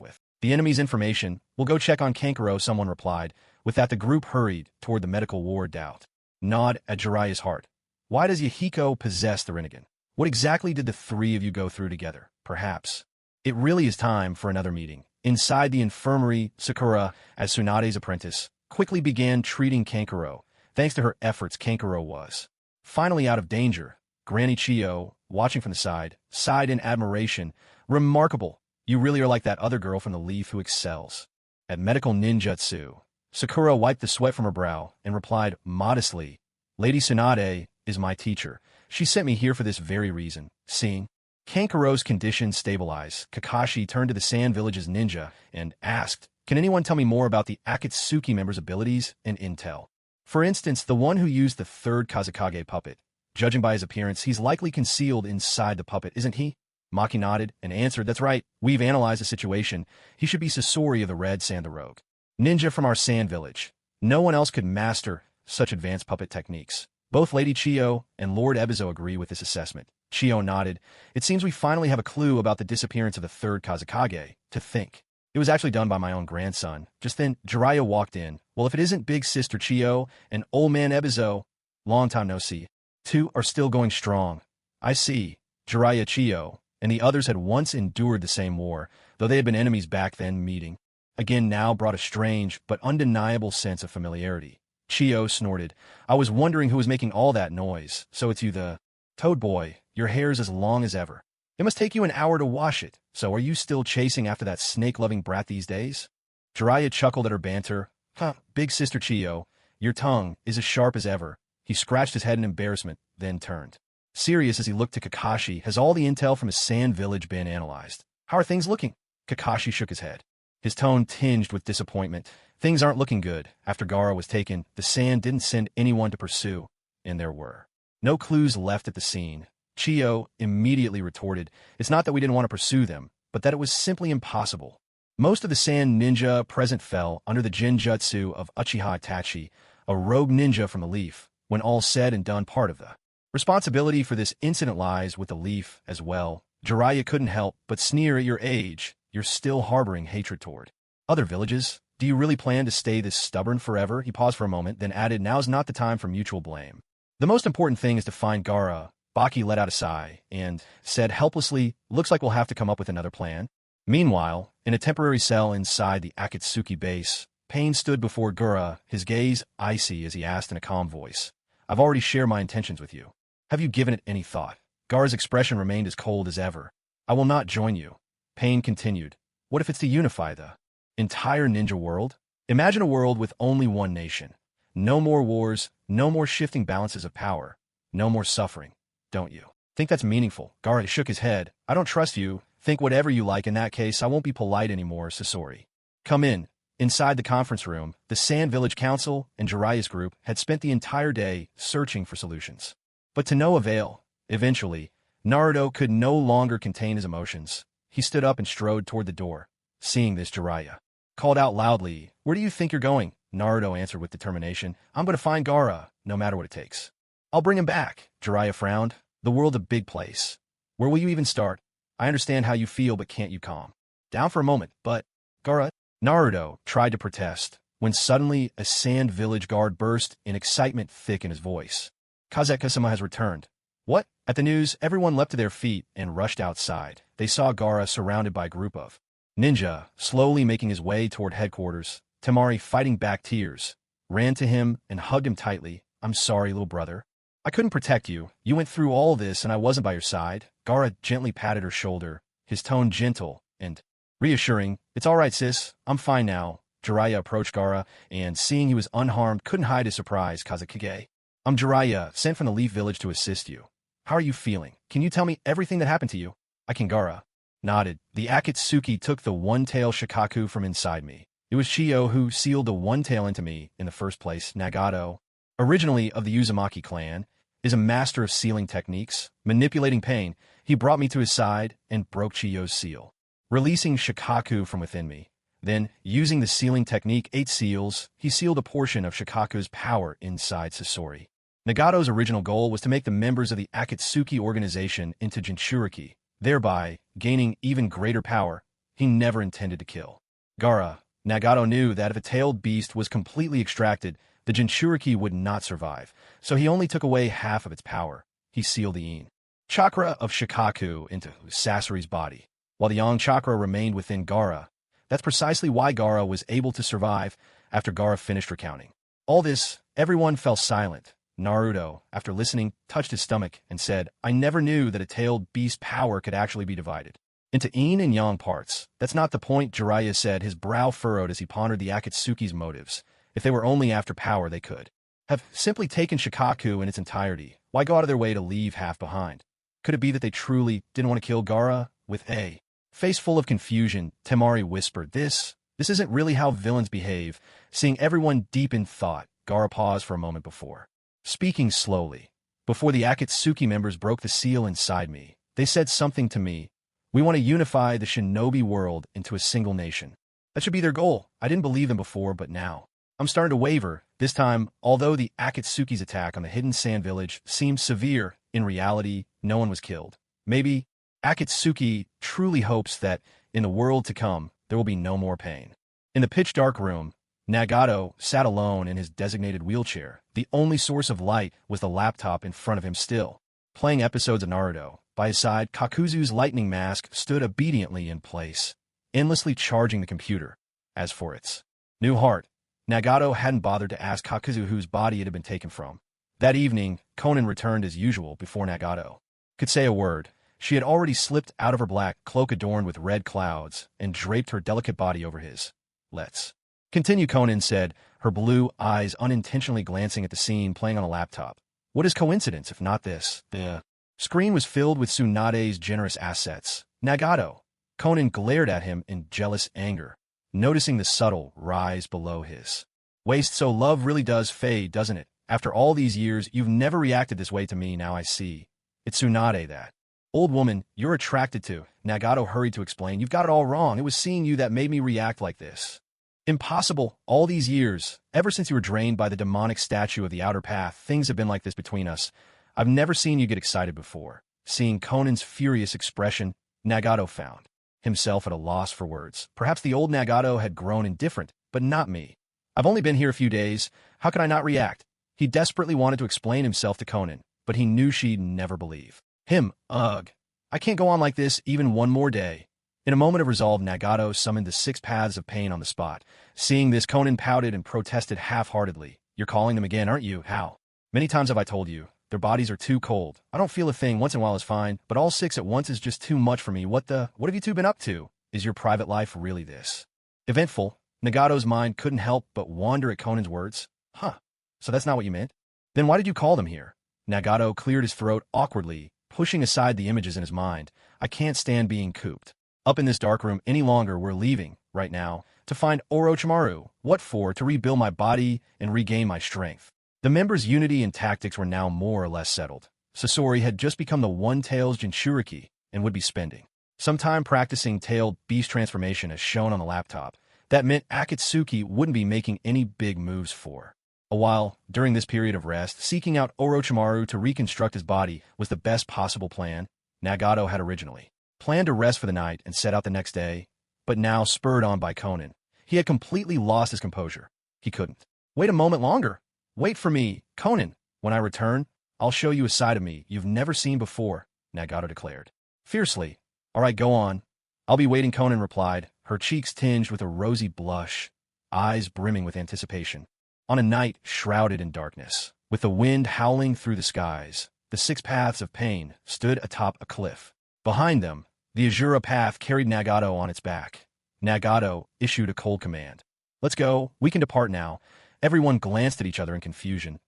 A: with the enemy's information. We'll go check on Kankuro, someone replied. With that, the group hurried toward the medical ward. Doubt gnawed at Jiraiya's heart. Why does Yugito possess the Rinnegan? What exactly did the three of you go through together? Perhaps it really is time for another meeting. Inside the infirmary, Sakura, as Tsunade's apprentice, quickly began treating Kankuro. Thanks to her efforts, Kankuro was finally out of danger. Granny Chiyo, watching from the side, sighed in admiration. Remarkable. You really are like that other girl from the Leaf who excels at medical ninjutsu. Sakura wiped the sweat from her brow and replied modestly, Lady Tsunade is my teacher. She sent me here for this very reason. Seeing Kankuro's condition stabilize, Kakashi turned to the Sand Village's ninja and asked, can anyone tell me more about the Akatsuki members' abilities and intel? For instance, the one who used the third Kazekage puppet. Judging by his appearance, he's likely concealed inside the puppet, isn't he? Maki nodded and answered, that's right. We've analyzed the situation. He should be Sasori of the Red Sand, the rogue ninja from our Sand Village. No one else could master such advanced puppet techniques. Both Lady Chiyo and Lord Ebizo agree with this assessment. Chiyo nodded. It seems we finally have a clue about the disappearance of the third Kazekage. To think it was actually done by my own grandson. Just then, Jiraiya walked in. Well, if it isn't big sister Chiyo and old man Ebizo, long time no see. Two are still going strong. I see. Jiraiya, Chiyo, and the others had once endured the same war, though they had been enemies back then. Meeting again now brought a strange but undeniable sense of familiarity. Chiyo snorted. I was wondering who was making all that noise. So it's you, the Toad Boy. Your hair's as long as ever. It must take you an hour to wash it. So are you still chasing after that snake-loving brat these days? Jiraiya chuckled at her banter. Huh, big sister Chiyo, your tongue is as sharp as ever. He scratched his head in embarrassment, then turned serious as he looked to Kakashi. Has all the intel from his sand village been analyzed? How are things looking? Kakashi shook his head, his tone tinged with disappointment. Things aren't looking good. After Gaara was taken, the sand didn't send anyone to pursue, and there were no clues left at the scene. Chiyo immediately retorted, it's not that we didn't want to pursue them, but that it was simply impossible. Most of the sand ninja present fell under the Jinjutsu of Uchiha Itachi, a rogue ninja from the Leaf. When all said and done, part of the responsibility for this incident lies with the Leaf as well. Jiraiya couldn't help but sneer at your age. You're still harboring hatred toward other villages. Do you really plan to stay this stubborn forever? He paused for a moment, then added, now's not the time for mutual blame. The most important thing is to find Gaara. Baki let out a sigh and said helplessly, looks like we'll have to come up with another plan. Meanwhile, in a temporary cell inside the Akatsuki base, Pain stood before Gaara, his gaze icy as he asked in a calm voice, I've already shared my intentions with you. Have you given it any thought? Gaara's expression remained as cold as ever. I will not join you. Pain continued. What if it's to unify the entire ninja world? Imagine a world with only one nation. No more wars, no more shifting balances of power, no more suffering. Don't you think that's meaningful? Gaara shook his head. I don't trust you. Think whatever you like. In that case, I won't be polite anymore, Sasori. Come in. Inside the conference room, the Sand Village Council and Jiraiya's group had spent the entire day searching for solutions. But to no avail. Eventually, Naruto could no longer contain his emotions. He stood up and strode toward the door. Seeing this, Jiraiya called out loudly, Where do you think you're going? Naruto answered with determination, I'm going to find Gaara, no matter what it takes. I'll bring him back. Jiraiya frowned. The world's a big place. Where will you even start? I understand how you feel, but can't you calm down for a moment? But, Gaara, Naruto tried to protest, when suddenly a Sand Village guard burst in excitement thick in his voice. Kazekasama has returned. What? At the news, everyone leapt to their feet and rushed outside. They saw Gaara surrounded by a group of ninja, slowly making his way toward headquarters. Temari, fighting back tears, ran to him and hugged him tightly. I'm sorry, little brother. I couldn't protect you. You went through all this and I wasn't by your side. Gaara gently patted her shoulder, his tone gentle and reassuring. It's all right, sis. I'm fine now. Jiraiya approached Gaara and, seeing he was unharmed, couldn't hide his surprise. Kage. I'm Jiraiya, sent from the Leaf Village to assist you. How are you feeling? Can you tell me everything that happened to you? I can. Gaara nodded. The Akatsuki took the one-tail Shikaku from inside me. It was Chiyo who sealed the one-tail into me in the first place. Nagato, originally of the Uzumaki clan, is a master of sealing techniques. Manipulating pain, he brought me to his side and broke Chiyo's seal, releasing Shikaku from within me. Then, using the sealing technique 8 seals, he sealed a portion of Shikaku's power inside Sasori. Nagato's original goal was to make the members of the Akatsuki organization into Jinchuriki, thereby gaining even greater power. He never intended to kill Gaara. Nagato knew that if a tailed beast was completely extracted, the Jinchuriki would not survive, so he only took away half of its power. He sealed the Yin chakra of Shikaku into Sasori's body, while the Yang chakra remained within Gaara. That's precisely why Gaara was able to survive. After Gaara finished recounting all this, everyone fell silent. Naruto, after listening, touched his stomach and said, I never knew that a tailed beast power could actually be divided into Yin and Yang parts. That's not the point, Jiraiya said, his brow furrowed as he pondered the Akatsuki's motives. If they were only after power, they could have simply taken Shikaku in its entirety. Why go out of their way to leave half behind? Could it be that they truly didn't want to kill Gaara? With a face full of confusion, Temari whispered, This isn't really how villains behave. Seeing everyone deep in thought, Gaara paused for a moment before speaking slowly. Before the Akatsuki members broke the seal inside me, they said something to me. We want to unify the shinobi world into a single nation. That should be their goal. I didn't believe them before, but now I'm starting to waver. This time, although the Akatsuki's attack on the hidden sand village seemed severe, in reality, no one was killed. Maybe Akatsuki truly hopes that, in the world to come, there will be no more pain. In the pitch-dark room, Nagato sat alone in his designated wheelchair. The only source of light was the laptop in front of him still, playing episodes of Naruto. By his side, Kakuzu's lightning mask stood obediently in place, endlessly charging the computer. As for its new heart, Nagato hadn't bothered to ask Kakuzu whose body it had been taken from. That evening, Konan returned as usual before Nagato could say a word. She had already slipped out of her black cloak adorned with red clouds and draped her delicate body over his. Let's continue, Konan said, her blue eyes unintentionally glancing at the scene playing on a laptop. What is coincidence if not this? The screen was filled with Tsunade's generous assets. Nagato. Konan glared at him in jealous anger, noticing the subtle rise below his waist. So love really does fade, doesn't it? After all these years, you've never reacted this way to me. Now I see. It's Tsunade that old woman you're attracted to. Nagato hurried to explain. You've got it all wrong. It was seeing you that made me react like this. Impossible. All these years, ever since you were drained by the demonic statue of the outer path, things have been like this between us. I've never seen you get excited before. Seeing Konan's furious expression, Nagato found himself at a loss for words. Perhaps the old Nagato had grown indifferent, but not me. I've only been here a few days. How could I not react? He desperately wanted to explain himself to Konan, but he knew she'd never believe him. Ugh. I can't go on like this even one more day. In a moment of resolve, Nagato summoned the 6 paths of pain on the spot. Seeing this, Konan pouted and protested half-heartedly. You're calling them again, aren't you? How many times have I told you? Their bodies are too cold. I don't feel a thing. Once in a while is fine, but all 6 at once is just too much for me. What have you two been up to? Is your private life really this eventful? Nagato's mind couldn't help but wander at Konan's words. Huh. So that's not what you meant? Then why did you call them here? Nagato cleared his throat awkwardly, pushing aside the images in his mind. I can't stand being cooped up in this dark room any longer. We're leaving, right now, to find Orochimaru. What for? To rebuild my body and regain my strength. The members' unity and tactics were now more or less settled. Sasori had just become the One-Tails Jinchuriki and would be spending some time practicing tailed beast transformation as shown on the laptop. That meant Akatsuki wouldn't be making any big moves for a while. During this period of rest, seeking out Orochimaru to reconstruct his body was the best possible plan. Nagato had originally planned to rest for the night and set out the next day, but now, spurred on by Konan, he had completely lost his composure. He couldn't wait a moment longer. Wait for me, Konan. When I return, I'll show you a side of me you've never seen before, Nagato declared fiercely. All right, go on. I'll be waiting, Konan replied, her cheeks tinged with a rosy blush, eyes brimming with anticipation. On a night shrouded in darkness, with the wind howling through the skies, the 6 paths of pain stood atop a cliff. Behind them, the Azura path carried Nagato on its back. Nagato issued a cold command. Let's go. We can depart now. Everyone glanced at each other in confusion.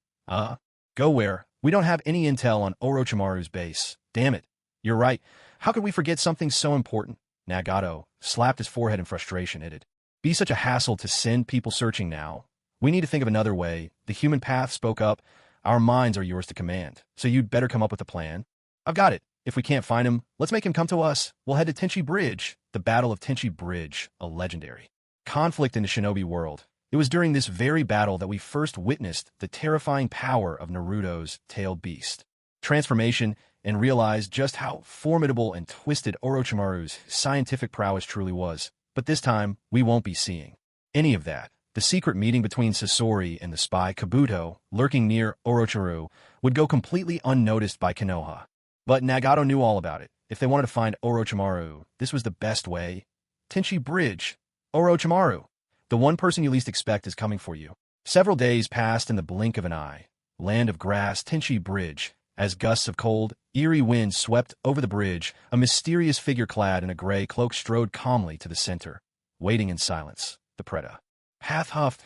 A: Go where? We don't have any intel on Orochimaru's base. Damn it. You're right. How could we forget something so important? Nagato slapped his forehead in frustration. It'd be such a hassle to send people searching now. We need to think of another way. The human path spoke up. Our minds are yours to command, so you'd better come up with a plan. I've got it. If we can't find him, let's make him come to us. We'll head to Tenchi Bridge. The Battle of Tenchi Bridge, a legendary conflict in the shinobi world. It was during this very battle that we first witnessed the terrifying power of Naruto's tailed beast transformation and realized just how formidable and twisted Orochimaru's scientific prowess truly was. But this time, we won't be seeing any of that. The secret meeting between Sasori and the spy Kabuto, lurking near Orochimaru, would go completely unnoticed by Konoha. But Nagato knew all about it. If they wanted to find Orochimaru, this was the best way. Tenchi Bridge. Orochimaru. The one person you least expect is coming for you. Several days passed in the blink of an eye. Land of grass, Tenchi Bridge. As gusts of cold, eerie wind swept over the bridge, a mysterious figure clad in a gray cloak strode calmly to the center, waiting in silence. The Preda path huffed.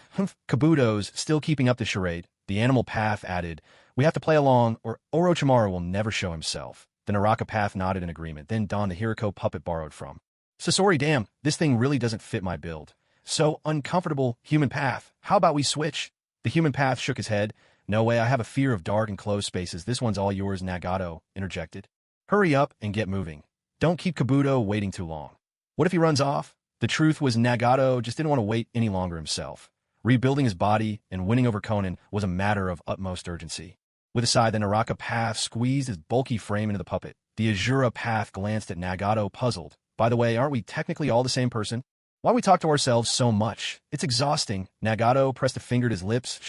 A: Kabuto's still keeping up the charade. The animal path added, we have to play along, or Orochimaru will never show himself. The Naraka path nodded in agreement, then donned the Hiriko puppet borrowed from Sasori. Damn, this thing really doesn't fit my build. So uncomfortable. Human path. How about we switch? The human path shook his head. No way, I have a fear of dark and closed spaces. This one's all yours, Nagato interjected. Hurry up and get moving. Don't keep Kabuto waiting too long. What if he runs off? The truth was Nagato just didn't want to wait any longer himself. Rebuilding his body and winning over Konan was a matter of utmost urgency. With a sigh, the Naraka path squeezed his bulky frame into the puppet. The Azura path glanced at Nagato, puzzled. By the way, aren't we technically all the same person? Why we talk to ourselves so much? It's exhausting. Nagato pressed a finger to his lips.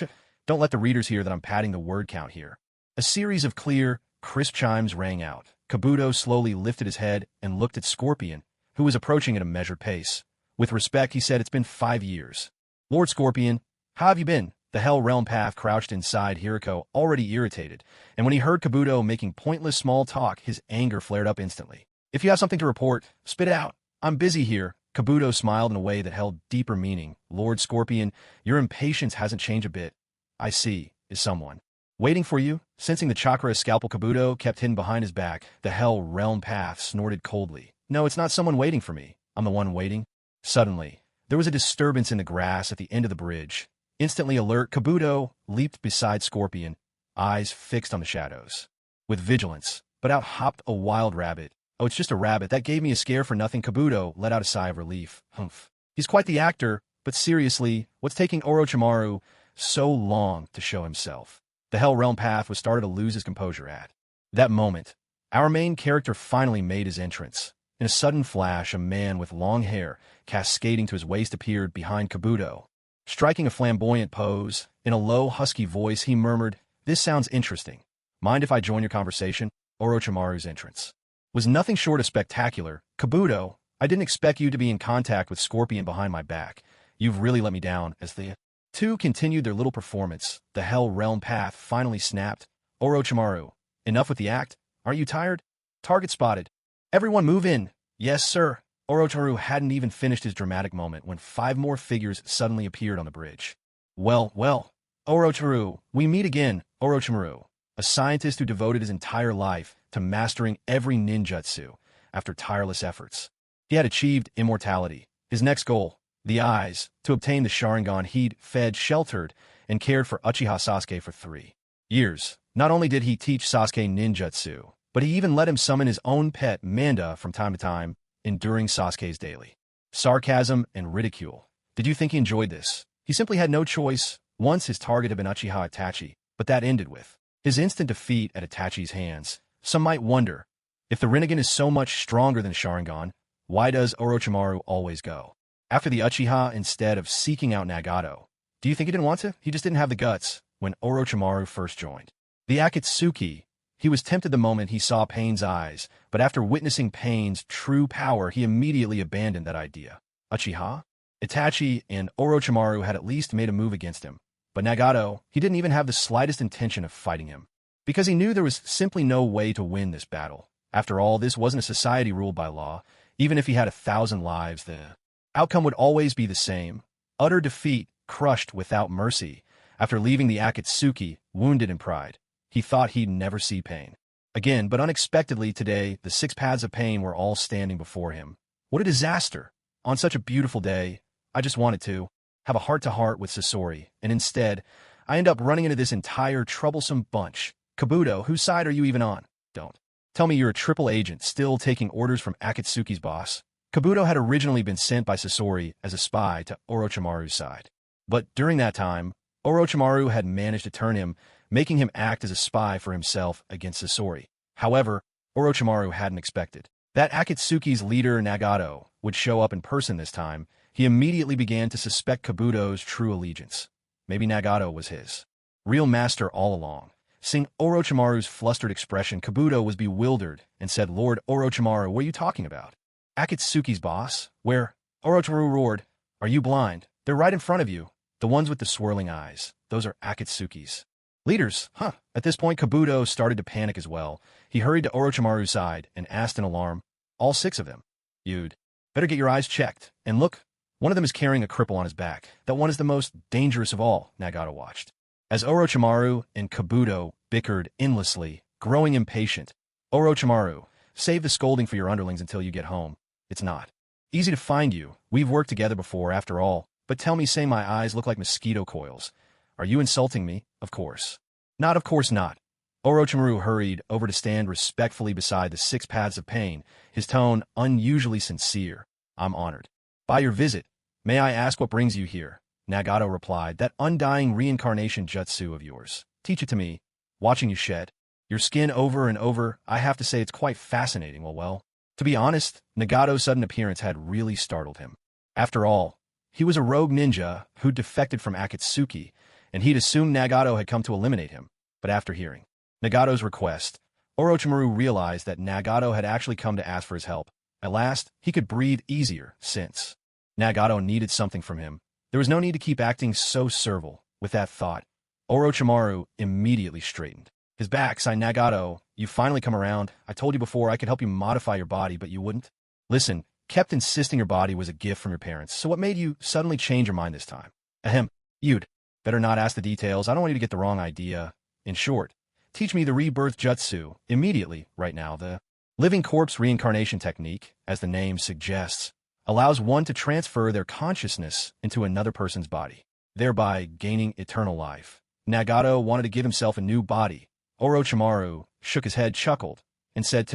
A: Don't let the readers hear that I'm padding the word count here. A series of clear, crisp chimes rang out. Kabuto slowly lifted his head and looked at Scorpion, who was approaching at a measured pace. With respect, he said, "It's been 5 years. Lord Scorpion, how have you been?" The Hell Realm Path crouched inside Hiriko, already irritated, and when he heard Kabuto making pointless small talk, his anger flared up instantly. "If you have something to report, spit it out. I'm busy here." Kabuto smiled in a way that held deeper meaning. "Lord Scorpion, your impatience hasn't changed a bit. I see. Is someone waiting for you?" Sensing the chakra scalpel Kabuto kept hidden behind his back, the Hell Realm Path snorted coldly. "No, it's not someone waiting for me. I'm the one waiting." Suddenly, there was a disturbance in the grass at the end of the bridge. Instantly alert, Kabuto leaped beside Scorpion, eyes fixed on the shadows. With vigilance, but out hopped a wild rabbit. "Oh, it's just a rabbit. That gave me a scare for nothing." Kabuto let out a sigh of relief. Humph. He's quite the actor, but seriously, what's taking Orochimaru so long to show himself? The Hell Realm Path was starting to lose his composure at that moment. Our main character finally made his entrance. In a sudden flash, a man with long hair, cascading to his waist, appeared behind Kabuto. Striking a flamboyant pose, in a low, husky voice, he murmured, "This sounds interesting. Mind if I join your conversation?" Orochimaru's entrance was nothing short of spectacular. "Kabuto, I didn't expect you to be in contact with Scorpion behind my back. You've really let me down." As the two continued their little performance, the Hell Realm Path finally snapped. "Orochimaru, enough with the act. Aren't you tired? Target spotted. Everyone move in." "Yes, sir." Orochimaru hadn't even finished his dramatic moment when 5 more figures suddenly appeared on the bridge. Well, Orochimaru, we meet again." Orochimaru, a scientist who devoted his entire life to mastering every ninjutsu after tireless efforts. He had achieved immortality. His next goal, the eyes, to obtain the Sharingan he'd fed, sheltered, and cared for Uchiha Sasuke for 3 years. Not only did he teach Sasuke ninjutsu, but he even let him summon his own pet, Manda, from time to time, enduring Sasuke's daily sarcasm and ridicule. Did you think he enjoyed this? He simply had no choice. Once his target had been Uchiha Itachi, but that ended with his instant defeat at Itachi's hands. Some might wonder, if the Rinnegan is so much stronger than Sharingan, why does Orochimaru always go after the Uchiha instead of seeking out Nagato? Do you think he didn't want to? He just didn't have the guts. When Orochimaru first joined the Akatsuki, he was tempted the moment he saw Pain's eyes, but after witnessing Pain's true power, he immediately abandoned that idea. Uchiha, Itachi, and Orochimaru had at least made a move against him, but Nagato, he didn't even have the slightest intention of fighting him, because he knew there was simply no way to win this battle. After all, this wasn't a society ruled by law. Even if he had 1,000 lives, the outcome would always be the same: utter defeat, crushed without mercy. After leaving the Akatsuki, wounded in pride, he thought he'd never see Pain again, but unexpectedly today, the 6 paths of Pain were all standing before him. What a disaster! On such a beautiful day, I just wanted to have a heart-to-heart with Sasori, and instead, I end up running into this entire troublesome bunch. Kabuto, whose side are you even on? Don't tell me you're a triple agent still taking orders from Akatsuki's boss. Kabuto had originally been sent by Sasori as a spy to Orochimaru's side, but during that time, Orochimaru had managed to turn him, making him act as a spy for himself against Sasori. However, Orochimaru hadn't expected that Akatsuki's leader, Nagato, would show up in person this time. He immediately began to suspect Kabuto's true allegiance. Maybe Nagato was his real master all along. Seeing Orochimaru's flustered expression, Kabuto was bewildered and said, "Lord Orochimaru, what are you talking about? Akatsuki's boss? Where?" Orochimaru roared, "Are you blind? They're right in front of you. The ones with the swirling eyes. Those are Akatsuki's leaders." Huh. At this point, Kabuto started to panic as well. He hurried to Orochimaru's side and asked in alarm, "All 6 of them? You'd better get your eyes checked. And look, one of them is carrying a cripple on his back. That one is the most dangerous of all." Nagato watched as Orochimaru and Kabuto bickered endlessly, growing impatient. "Orochimaru, save the scolding for your underlings until you get home. It's not easy to find you. We've worked together before, after all. But tell me, say my eyes look like mosquito coils. Are you insulting me? Of course not. Of course not." Orochimaru hurried over to stand respectfully beside the 6 paths of Pain, his tone unusually sincere. "I'm honored by your visit. May I ask what brings you here?" Nagato replied, "That undying reincarnation jutsu of yours. Teach it to me. Watching you shed your skin over and over, I have to say it's quite fascinating." Well, to be honest, Nagato's sudden appearance had really startled him. After all, he was a rogue ninja who defected from Akatsuki, and he'd assumed Nagato had come to eliminate him. But after hearing Nagato's request, Orochimaru realized that Nagato had actually come to ask for his help. At last, he could breathe easier, since Nagato needed something from him. There was no need to keep acting so servile. With that thought, Orochimaru immediately straightened his back, sighed, "Nagato, you finally come around. I told you before I could help you modify your body, but you wouldn't. Listen, kept insisting your body was a gift from your parents, so what made you suddenly change your mind this time?" "Ahem, you'd better not ask the details. I don't want you to get the wrong idea. In short, teach me the rebirth jutsu immediately, right now. The living corpse reincarnation technique, as the name suggests, allows one to transfer their consciousness into another person's body, thereby gaining eternal life." Nagato wanted to give himself a new body. Orochimaru shook his head, chuckled, and said,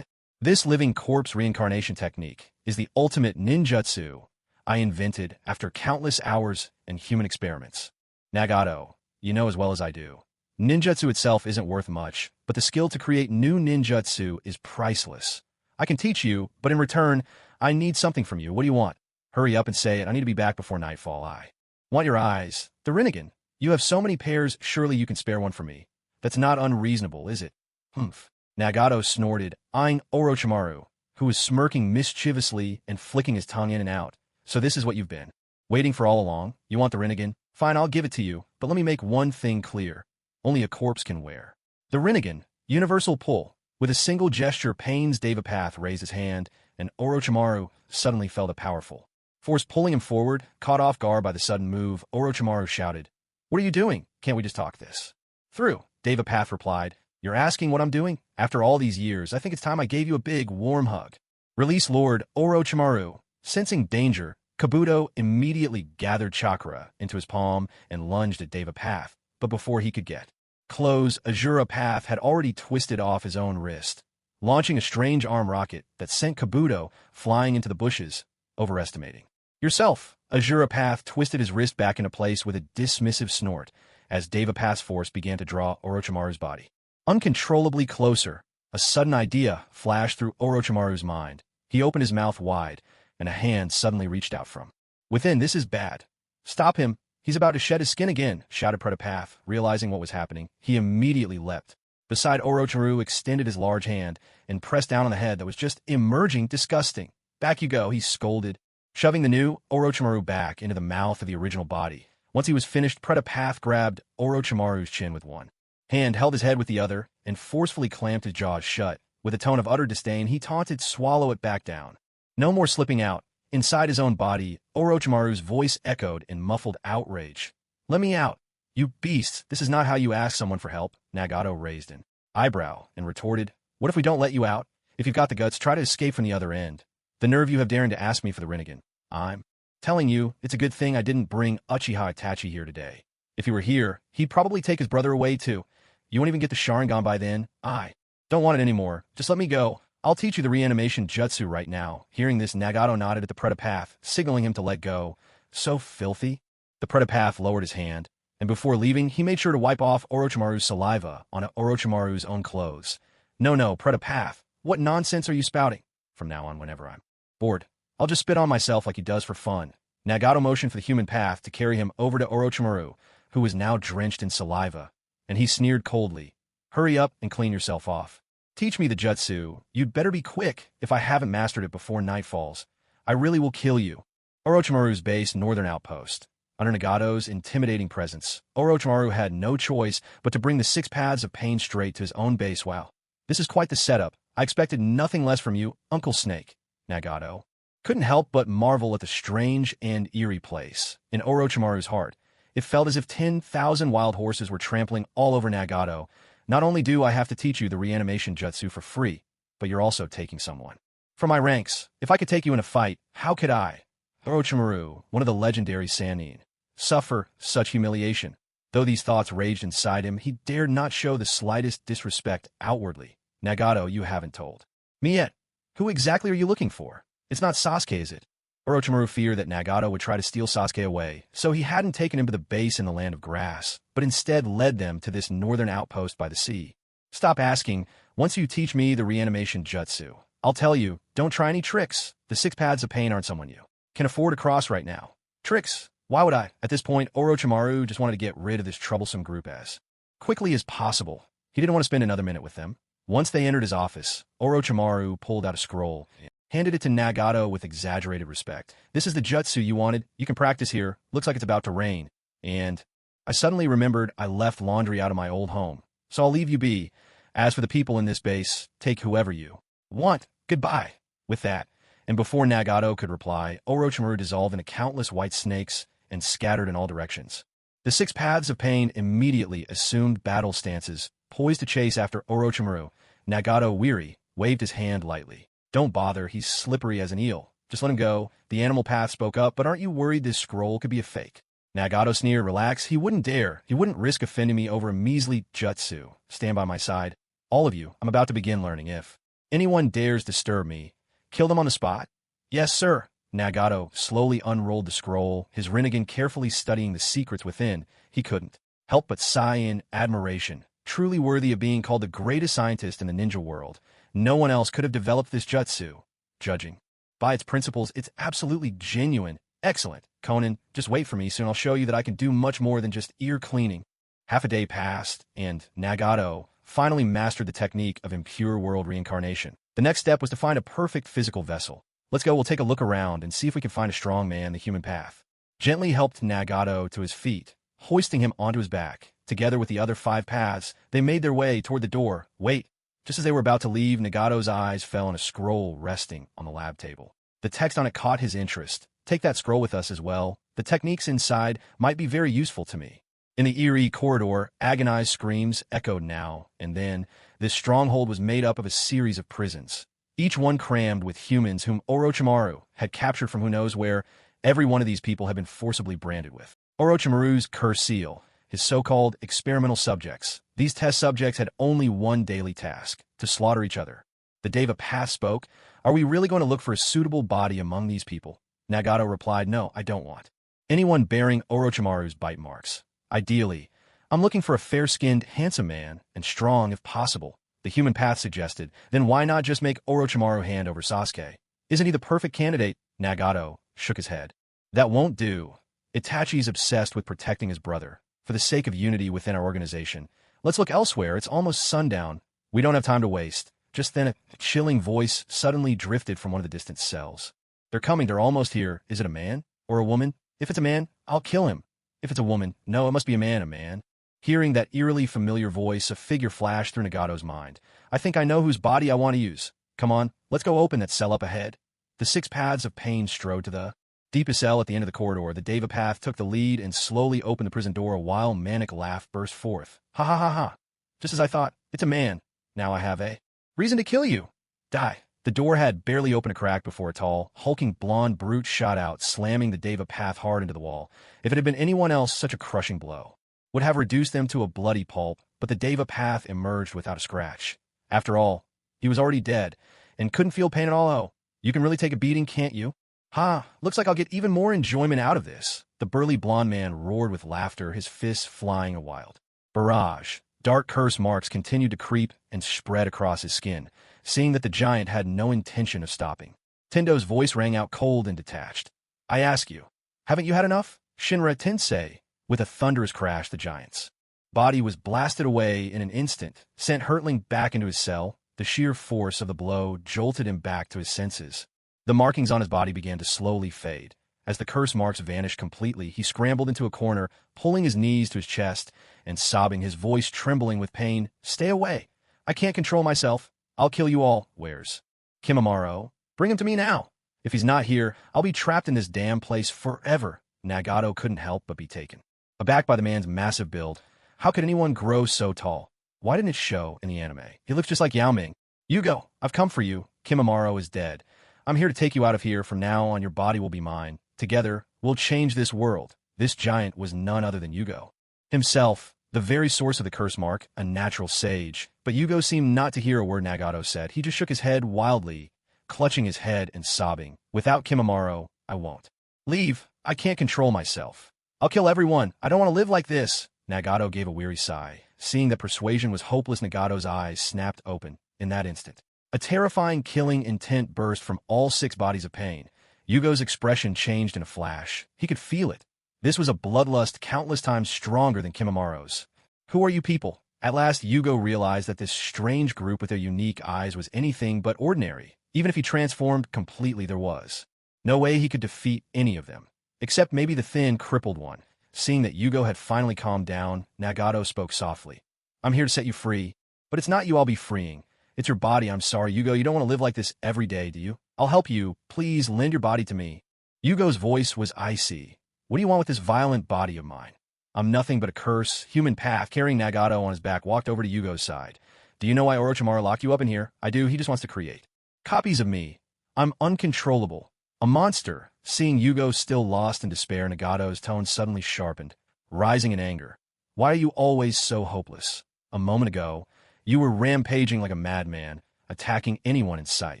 A: "This living corpse reincarnation technique is the ultimate ninjutsu I invented after countless hours and human experiments. Nagato, you know as well as I do, ninjutsu itself isn't worth much, but the skill to create new ninjutsu is priceless. I can teach you, but in return, I need something from you. What do you want? Hurry up and say it. I need to be back before nightfall. I want your eyes. The Rinnegan. You have so many pairs, surely you can spare one for me. That's not unreasonable, is it?" "Humph." Nagato snorted, eyeing Orochimaru, who was smirking mischievously and flicking his tongue in and out. "So this is what you've been waiting for all along? You want the Rinnegan? Fine, I'll give it to you, but let me make one thing clear. Only a corpse can wear the Rinnegan. Universal pull." With a single gesture, Pain's Devapath raised his hand, and Orochimaru suddenly felt a powerful force pulling him forward. Caught off guard by the sudden move, Orochimaru shouted, "What are you doing? Can't we just talk this through?" Devapath replied, "You're asking what I'm doing? After all these years, I think it's time I gave you a big, warm hug." "Release Lord Orochimaru." Sensing danger, Kabuto immediately gathered chakra into his palm and lunged at Devapath, but before he could get close, Azura Path had already twisted off his own wrist, launching a strange arm rocket that sent Kabuto flying into the bushes. Overestimating yourself, Azura Path twisted his wrist back into place with a dismissive snort as Devapath's force began to draw Orochimaru's body uncontrollably closer. A sudden idea flashed through Orochimaru's mind. He opened his mouth wide, and a hand suddenly reached out from within. "This is bad. Stop him. He's about to shed his skin again," shouted Predapath. Realizing what was happening, he immediately leapt beside Orochimaru, extended his large hand, and pressed down on the head that was just emerging. "Disgusting. Back you go," he scolded, shoving the new Orochimaru back into the mouth of the original body. Once he was finished, Predapath grabbed Orochimaru's chin with one hand, held his head with the other, and forcefully clamped his jaws shut. With a tone of utter disdain, he taunted, "Swallow it back down. No more slipping out." Inside his own body, Orochimaru's voice echoed in muffled outrage. "Let me out, you beast. This is not how you ask someone for help." Nagato raised an eyebrow and retorted, "What if we don't let you out? If you've got the guts, try to escape from the other end. The nerve you have daring to ask me for the Rinnegan. I'm telling you, it's a good thing I didn't bring Uchiha Itachi here today. If he were here, he'd probably take his brother away too. You won't even get the Sharingan by then. I don't want it anymore. Just let me go. I'll teach you the reanimation jutsu right now." Hearing this, Nagato nodded at the Predapath, signaling him to let go. "So filthy." The Predapath lowered his hand, and before leaving, he made sure to wipe off Orochimaru's saliva on Orochimaru's own clothes. No, Predapath, what nonsense are you spouting? From now on, whenever I'm bored, I'll just spit on myself like he does for fun." Nagato motioned for the human path to carry him over to Orochimaru, who was now drenched in saliva, and he sneered coldly, "Hurry up and clean yourself off. Teach me the jutsu. You'd better be quick. If I haven't mastered it before night falls, I really will kill you." Orochimaru's base northern outpost. Under Nagato's intimidating presence, Orochimaru had no choice but to bring the 6 paths of pain straight to his own base. "Wow, this is quite the setup. I expected nothing less from you, Uncle Snake." Nagato couldn't help but marvel at the strange and eerie place. In Orochimaru's heart, it felt as if 10,000 wild horses were trampling all over Nagato. "Not only do I have to teach you the reanimation jutsu for free, but you're also taking someone from my ranks. If I could take you in a fight, how could I, Orochimaru, one of the legendary Sannin, suffer such humiliation?" Though these thoughts raged inside him, he dared not show the slightest disrespect outwardly. "Nagato, you haven't told me yet. Who exactly are you looking for? It's not Sasuke, is it?" Orochimaru feared that Nagato would try to steal Sasuke away, so he hadn't taken him to the base in the Land of Grass, but instead led them to this northern outpost by the sea. "Stop asking. Once you teach me the reanimation jutsu, I'll tell you, don't try any tricks. The 6 paths of pain aren't someone you can afford to cross right now. Tricks. Why would I? At this point, Orochimaru just wanted to get rid of this troublesome group as quickly as possible. He didn't want to spend another minute with them. Once they entered his office, Orochimaru pulled out a scroll and handed it to Nagato with exaggerated respect. This is the jutsu you wanted. You can practice here. Looks like it's about to rain. And I suddenly remembered I left laundry out of my old home, so I'll leave you be. As for the people in this base, take whoever you want. Goodbye. With that, and before Nagato could reply, Orochimaru dissolved into countless white snakes and scattered in all directions. The 6 paths of pain immediately assumed battle stances, poised to chase after Orochimaru. Nagato, weary, waved his hand lightly. Don't bother, he's slippery as an eel. Just let him go. The animal path spoke up, but aren't you worried this scroll could be a fake? Nagato sneered. Relax, he wouldn't dare. He wouldn't risk offending me over a measly jutsu. Stand by my side. All of you, I'm about to begin learning. If anyone dares disturb me, kill them on the spot. Yes, sir. Nagato slowly unrolled the scroll, his Rinnegan carefully studying the secrets within. He couldn't help but sigh in admiration. Truly worthy of being called the greatest scientist in the ninja world. No one else could have developed this jutsu. Judging by its principles, it's absolutely genuine. Excellent. Konan, just wait for me, soon I'll show you that I can do much more than just ear cleaning. Half a day passed, and Nagato finally mastered the technique of impure world reincarnation. The next step was to find a perfect physical vessel. Let's go, we'll take a look around and see if we can find a strong man the human path. Gently helped Nagato to his feet, hoisting him onto his back. Together with the other 5 paths, they made their way toward the door. Wait. Just as they were about to leave, Nagato's eyes fell on a scroll resting on the lab table. The text on it caught his interest. Take that scroll with us as well. The techniques inside might be very useful to me. In the eerie corridor, agonized screams echoed now and then. This stronghold was made up of a series of prisons, each one crammed with humans whom Orochimaru had captured from who knows where. Every one of these people had been forcibly branded with Orochimaru's curse seal, his so-called experimental subjects. These test subjects had only one daily task: to slaughter each other. The Deva Path spoke. Are we really going to look for a suitable body among these people? Nagato replied, no, I don't want anyone bearing Orochimaru's bite marks. Ideally, I'm looking for a fair-skinned, handsome man, and strong if possible. The human path suggested. Then why not just make Orochimaru hand over Sasuke? Isn't he the perfect candidate? Nagato shook his head. That won't do. Itachi's obsessed with protecting his brother. For the sake of unity within our organization, let's look elsewhere. It's almost sundown. We don't have time to waste. Just then a chilling voice suddenly drifted from one of the distant cells. They're coming. They're almost here. Is it a man or a woman? If it's a man, I'll kill him. If it's a woman, no, it must be a man. Hearing that eerily familiar voice, a figure flashed through Nagato's mind. I think I know whose body I want to use. Come on, let's go open that cell up ahead. The 6 paths of pain strode to the deepest cell at the end of the corridor. The Deva Path took the lead and slowly opened the prison door. A wild, manic laugh burst forth. Ha ha ha ha. Just as I thought, it's a man. Now I have a reason to kill you. Die. The door had barely opened a crack before a tall, hulking blonde brute shot out, slamming the Deva Path hard into the wall. If it had been anyone else, such a crushing blow would have reduced them to a bloody pulp, but the Deva Path emerged without a scratch. After all, he was already dead, and couldn't feel pain at all. Oh, you can really take a beating, can't you? Ha, looks like I'll get even more enjoyment out of this. The burly blonde man roared with laughter, his fists flying a wild barrage. Dark curse marks continued to creep and spread across his skin, seeing that the giant had no intention of stopping. Tendo's voice rang out cold and detached. I ask you, haven't you had enough? Shinra Tensei. With a thunderous crash, the giant's body was blasted away in an instant, sent hurtling back into his cell. The sheer force of the blow jolted him back to his senses. The markings on his body began to slowly fade. As the curse marks vanished completely, he scrambled into a corner, pulling his knees to his chest and sobbing, his voice trembling with pain. Stay away. I can't control myself. I'll kill you all. Where's Kimimaro? Bring him to me now. If he's not here, I'll be trapped in this damn place forever. Nagato couldn't help but be taken aback by the man's massive build. How could anyone grow so tall? Why didn't it show in the anime? He looks just like Yao Ming. Yugo, I've come for you. Kimimaro is dead. I'm here to take you out of here. From now on, your body will be mine. Together, we'll change this world. This giant was none other than Yugo himself, the very source of the curse mark, a natural sage. But Yugo seemed not to hear a word Nagato said. He just shook his head wildly, clutching his head and sobbing. Without Kimimaro, I won't leave. I can't control myself. I'll kill everyone. I don't want to live like this. Nagato gave a weary sigh. Seeing that persuasion was hopeless, Nagato's eyes snapped open. In that instant, a terrifying killing intent burst from all 6 bodies of pain. Yugo's expression changed in a flash. He could feel it. This was a bloodlust countless times stronger than Kimamaro's. Who are you people? At last, Yugo realized that this strange group with their unique eyes was anything but ordinary. Even if he transformed completely, there was no way he could defeat any of them. Except maybe the thin, crippled one. Seeing that Yugo had finally calmed down, Nagato spoke softly. I'm here to set you free. But it's not you I'll be freeing. It's your body, I'm sorry, Yugo. You don't want to live like this every day, do you? I'll help you. Please, lend your body to me. Yugo's voice was icy. What do you want with this violent body of mine? I'm nothing but a curse. Human path, carrying Nagato on his back, walked over to Yugo's side. Do you know why Orochimaru locked you up in here? I do. He just wants to create copies of me. I'm uncontrollable. A monster. Seeing Yugo still lost in despair, Nagato's tone suddenly sharpened, rising in anger. Why are you always so hopeless? A moment ago, you were rampaging like a madman, attacking anyone in sight.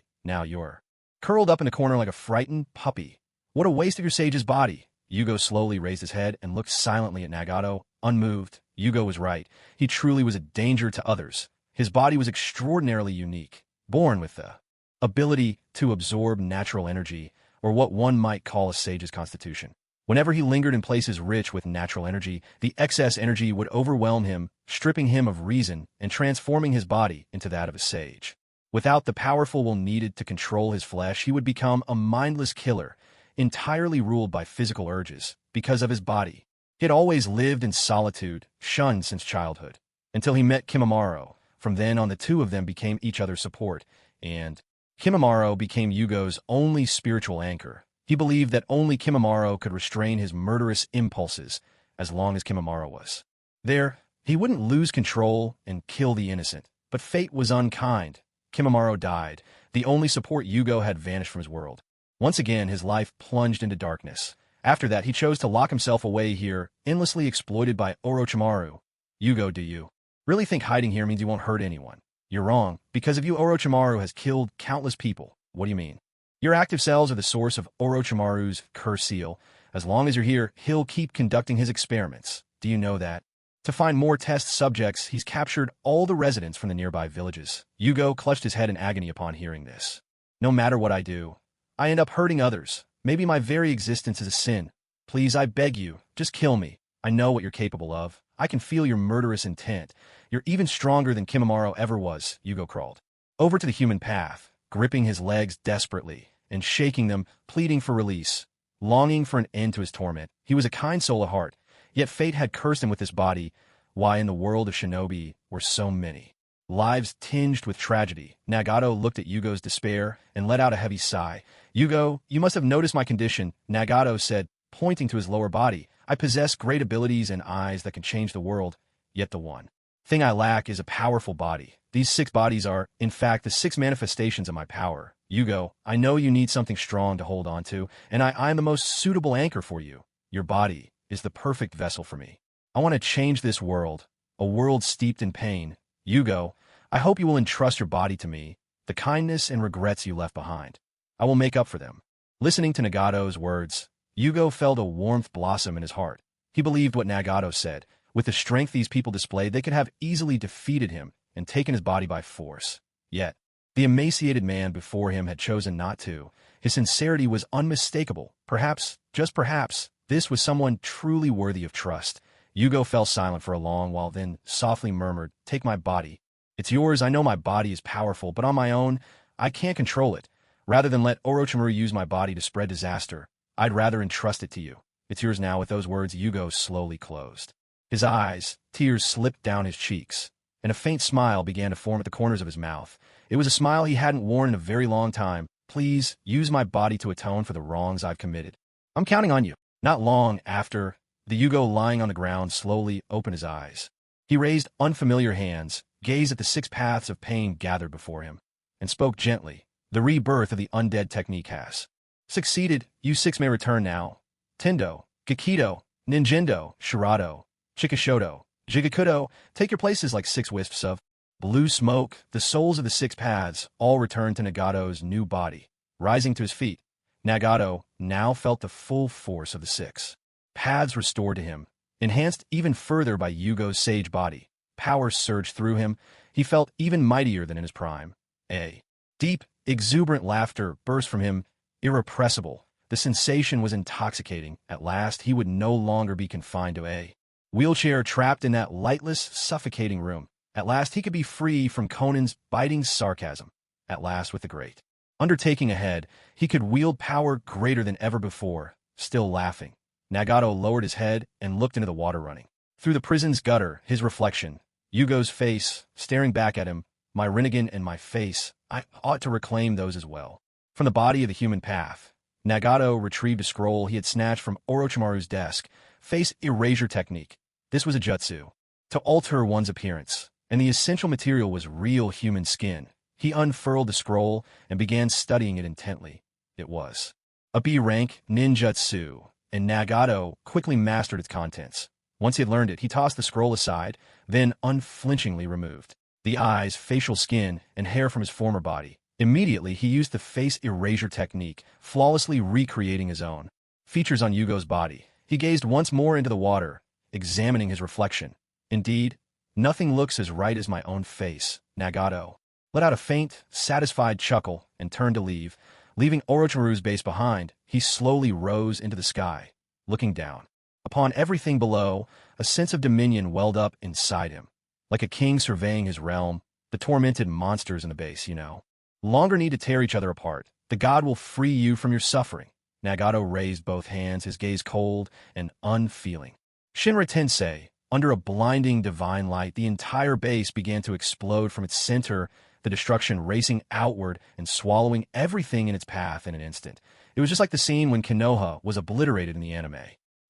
A: Now you're curled up in a corner like a frightened puppy. What a waste of your sage's body. Yugo slowly raised his head and looked silently at Nagato, unmoved. Yugo was right. He truly was a danger to others. His body was extraordinarily unique, born with the ability to absorb natural energy, or what one might call a sage's constitution. Whenever he lingered in places rich with natural energy, the excess energy would overwhelm him, stripping him of reason and transforming his body into that of a sage. Without the powerful will needed to control his flesh, he would become a mindless killer, entirely ruled by physical urges. Because of his body, he had always lived in solitude, shunned since childhood, until he met Kimamaru. From then on, the two of them became each other's support, and Kimamaru became Yugo's only spiritual anchor. He believed that only Kimamaru could restrain his murderous impulses. As long as Kimamaru was there, he wouldn't lose control and kill the innocent. But fate was unkind. Kimamaru died. The only support Yugo had vanished from his world. Once again, his life plunged into darkness. After that, he chose to lock himself away here, endlessly exploited by Orochimaru. Yugo, do you really think hiding here means you won't hurt anyone? You're wrong. Because of you, Orochimaru has killed countless people. What do you mean? Your active cells are the source of Orochimaru's curse seal. As long as you're here, he'll keep conducting his experiments. Do you know that? To find more test subjects, he's captured all the residents from the nearby villages. Yugo clutched his head in agony upon hearing this. No matter what I do, I end up hurting others. Maybe my very existence is a sin. Please, I beg you, just kill me. I know what you're capable of. I can feel your murderous intent. You're even stronger than Kimamaru ever was. Yugo crawled over to the human path, gripping his legs desperately and shaking them, pleading for release, longing for an end to his torment. He was a kind soul at heart, yet fate had cursed him with this body. Why in the world of shinobi were so many lives tinged with tragedy? Nagato looked at Yugo's despair and let out a heavy sigh. Yugo, you must have noticed my condition, Nagato said, pointing to his lower body. I possess great abilities and eyes that can change the world, yet the one thing I lack is a powerful body. These 6 bodies are, in fact, the 6 manifestations of my power. Yugo, I know you need something strong to hold on to, and I am the most suitable anchor for you. Your body is the perfect vessel for me. I want to change this world, a world steeped in pain. Yugo, I hope you will entrust your body to me, the kindness and regrets you left behind. I will make up for them. Listening to Nagato's words, Yugo felt a warmth blossom in his heart. He believed what Nagato said. With the strength these people displayed, they could have easily defeated him and taken his body by force. Yet, the emaciated man before him had chosen not to. His sincerity was unmistakable. Perhaps, just perhaps, this was someone truly worthy of trust. Yugo fell silent for a long while, then softly murmured, "Take my body. It's yours. I know my body is powerful, but on my own, I can't control it. Rather than let Orochimaru use my body to spread disaster, I'd rather entrust it to you. It's yours now." With those words, Yugo slowly closed his eyes. Tears slipped down his cheeks, and a faint smile began to form at the corners of his mouth. It was a smile he hadn't worn in a very long time. "Please, use my body to atone for the wrongs I've committed. I'm counting on you." Not long after, the Yugo lying on the ground slowly opened his eyes. He raised unfamiliar hands, gazed at the 6 paths of pain gathered before him, and spoke gently. "The rebirth of the undead technique has succeeded. You 6 may return now. Tendo, Gakido, Ninjendo, Shirado, Chikishoto, Jigakudo, take your places like 6 wisps of blue smoke." The souls of the 6 paths all returned to Nagato's new body. Rising to his feet, Nagato now felt the full force of the 6 paths restored to him, enhanced even further by Yugo's sage body. Power surged through him. He felt even mightier than in his prime. A deep, exuberant laughter burst from him, irrepressible. The sensation was intoxicating. At last, he would no longer be confined to a wheelchair trapped in that lightless, suffocating room. At last, he could be free from Konan's biting sarcasm. At last, with the great undertaking ahead, he could wield power greater than ever before. Still laughing, Nagato lowered his head and looked into the water running through the prison's gutter, his reflection. Yugo's face, staring back at him. My Rinnegan and my face, I ought to reclaim those as well. From the body of the human path, Nagato retrieved a scroll he had snatched from Orochimaru's desk. Face erasure technique. This was a jutsu to alter one's appearance, and the essential material was real human skin. He unfurled the scroll and began studying it intently. It was a B-rank ninjutsu, and Nagato quickly mastered its contents. Once he had learned it, he tossed the scroll aside, then unflinchingly removed the eyes, facial skin, and hair from his former body. Immediately, he used the face erasure technique, flawlessly recreating his own features on Yugo's body. He gazed once more into the water, examining his reflection. Indeed, nothing looks as right as my own face. Nagato let out a faint, satisfied chuckle and turned to leave. Leaving Orochimaru's base behind, he slowly rose into the sky. Looking down upon everything below, a sense of dominion welled up inside him. Like a king surveying his realm, the tormented monsters in the base, longer need to tear each other apart. The god will free you from your suffering. Nagato raised both hands, his gaze cold and unfeeling. Shinra Tensei, under a blinding divine light, the entire base began to explode from its center, the destruction racing outward and swallowing everything in its path in an instant. It was just like the scene when Konoha was obliterated in the anime.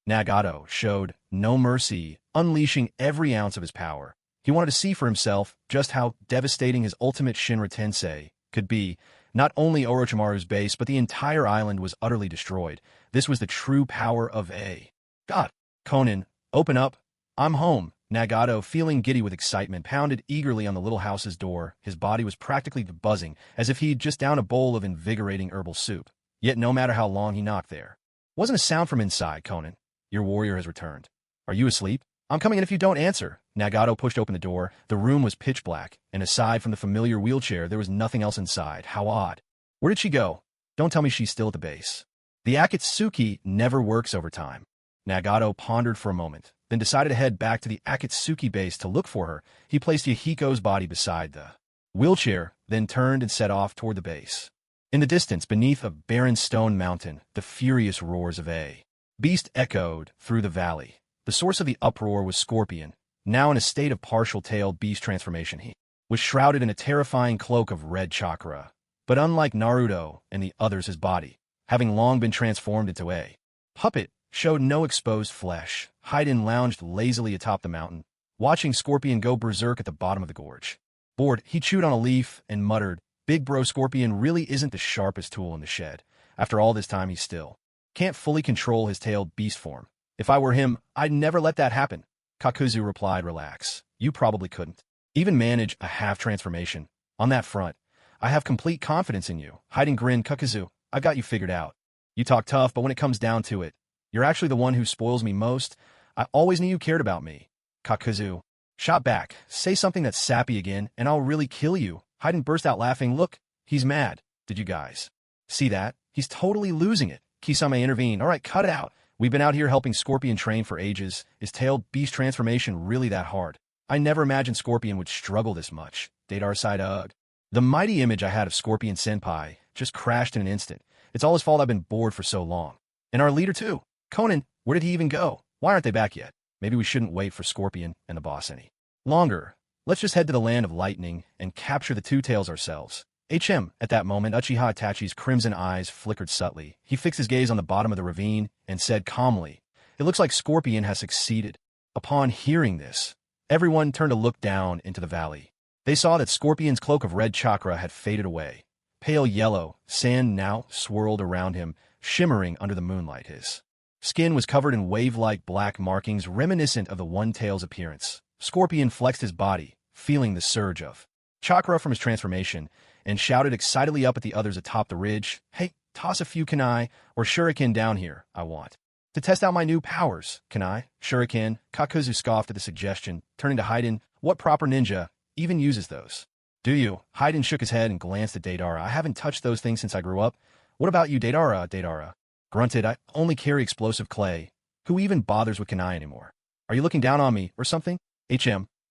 A: Nagato showed no mercy, unleashing every ounce of his power. He wanted to see for himself just how devastating his ultimate Shinra Tensei could be. Not only Orochimaru's base, but the entire island was utterly destroyed. This was the true power of a god. Konan, open up. I'm home. Nagato, feeling giddy with excitement, pounded eagerly on the little house's door. His body was practically buzzing, as if he'd just downed a bowl of invigorating herbal soup. Yet no matter how long he knocked, there wasn't a sound from inside. Konan, your warrior has returned. Are you asleep? I'm coming in if you don't answer. Nagato pushed open the door. The room was pitch black, and aside from the familiar wheelchair, there was nothing else inside. How odd. Where did she go? Don't tell me she's still at the base. The Akatsuki never works overtime. Nagato pondered for a moment, then decided to head back to the Akatsuki base to look for her. He placed Yugito's body beside the wheelchair, then turned and set off toward the base. In the distance, beneath a barren stone mountain, the furious roars of a beast echoed through the valley. The source of the uproar was Scorpion, now in a state of partial-tailed beast transformation. He was shrouded in a terrifying cloak of red chakra. But unlike Naruto and the others, his body, having long been transformed into a puppet, showed no exposed flesh. Haiden lounged lazily atop the mountain, watching Scorpion go berserk at the bottom of the gorge. Bored, he chewed on a leaf and muttered, "Big bro Scorpion really isn't the sharpest tool in the shed. After all this time, he still can't fully control his tailed beast form. If I were him, I'd never let that happen." Kakuzu replied, "Relax. You probably couldn't even manage a half-transformation. On that front, I have complete confidence in you." Haiden grinned. "Kakuzu, I've got you figured out. You talk tough, but when it comes down to it, you're actually the one who spoils me most. I always knew you cared about me." Kakuzu shot back, "Say something that's sappy again, and I'll really kill you." Haiden burst out laughing. "Look, he's mad. Did you guys see that? He's totally losing it." Kisame intervened. "All right, cut it out. We've been out here helping Scorpion train for ages. Is tailed beast transformation really that hard? I never imagined Scorpion would struggle this much." Deidara sighed. "Ugh. The mighty image I had of Scorpion Senpai just crashed in an instant. It's all his fault I've been bored for so long. And our leader too. Konan, where did he even go? Why aren't they back yet? Maybe we shouldn't wait for Scorpion and the boss any longer. Let's just head to the land of lightning and capture the two tails ourselves." At that moment, Uchiha Itachi's crimson eyes flickered subtly. He fixed his gaze on the bottom of the ravine and said calmly, "It looks like Scorpion has succeeded." Upon hearing this, everyone turned to look down into the valley. They saw that Scorpion's cloak of red chakra had faded away. Pale yellow sand now swirled around him, shimmering under the moonlight. His skin was covered in wave-like black markings reminiscent of the One-Tail's appearance. Scorpion flexed his body, feeling the surge of chakra from his transformation, and shouted excitedly up at the others atop the ridge, "Hey, toss a few kunai or shuriken down here. I want to test out my new powers." "Kunai? Shuriken?" Kakuzu scoffed at the suggestion, turning to Haiden. "What proper ninja even uses those?" "Do you?" Haiden shook his head and glanced at Deidara. "I haven't touched those things since I grew up. What about you, Deidara?" Deidara grunted, I only carry explosive clay. Who even bothers with kunai anymore? Are you looking down on me, or something?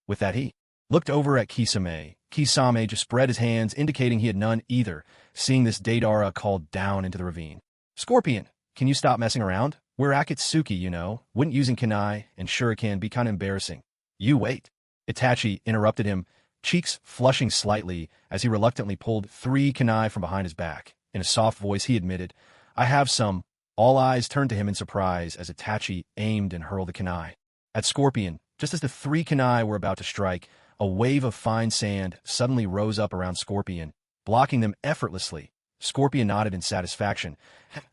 A: With that he looked over at Kisame. Kisame just spread his hands, indicating he had none either. Seeing this, Deidara called down into the ravine. Scorpion, can you stop messing around? We're Akatsuki, you know. Wouldn't using kunai and shuriken be kind of embarrassing? You wait. Itachi interrupted him, cheeks flushing slightly as he reluctantly pulled 3 kunai from behind his back. In a soft voice, he admitted, I have some. All eyes turned to him in surprise as Itachi aimed and hurled the kunai at Scorpion. Just as the 3 kunai were about to strike, a wave of fine sand suddenly rose up around Scorpion, blocking them effortlessly. Scorpion nodded in satisfaction.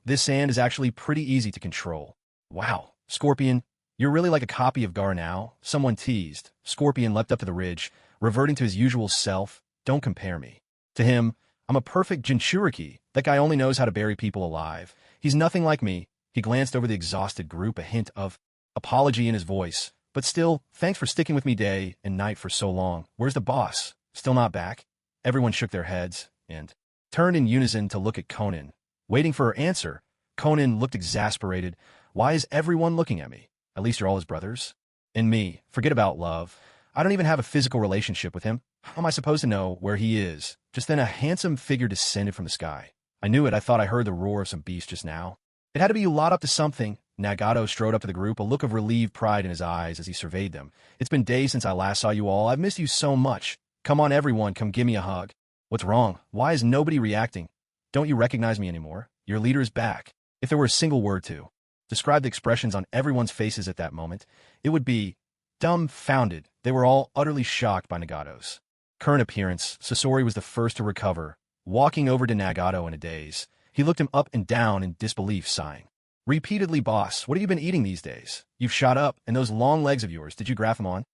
A: This sand is actually pretty easy to control. Wow, Scorpion, you're really like a copy of Gaara now, someone teased. Scorpion leapt up to the ridge, reverting to his usual self. Don't compare me. To him, I'm a perfect Jinchuriki. That guy only knows how to bury people alive. He's nothing like me. He glanced over the exhausted group, a hint of apology in his voice. But still, thanks for sticking with me day and night for so long. Where's the boss? Still not back? Everyone shook their heads and turned in unison to look at Konan. Waiting for her answer, Konan looked exasperated. Why is everyone looking at me? At least you're all his brothers. And me, forget about love. I don't even have a physical relationship with him. How am I supposed to know where he is? Just then a handsome figure descended from the sky. I knew it. I thought I heard the roar of some beast just now. It had to be you lot up to something. Nagato strode up to the group, a look of relieved pride in his eyes as he surveyed them. It's been days since I last saw you all. I've missed you so much. Come on, everyone, come give me a hug. What's wrong? Why is nobody reacting? Don't you recognize me anymore? Your leader is back. If there were a single word to describe the expressions on everyone's faces at that moment, it would be dumbfounded. They were all utterly shocked by Nagato's current appearance. Sasori was the first to recover, walking over to Nagato in a daze. He looked him up and down in disbelief, sighing. Repeatedly, boss, what have you been eating these days? You've shot up, and those long legs of yours, did you graft them on?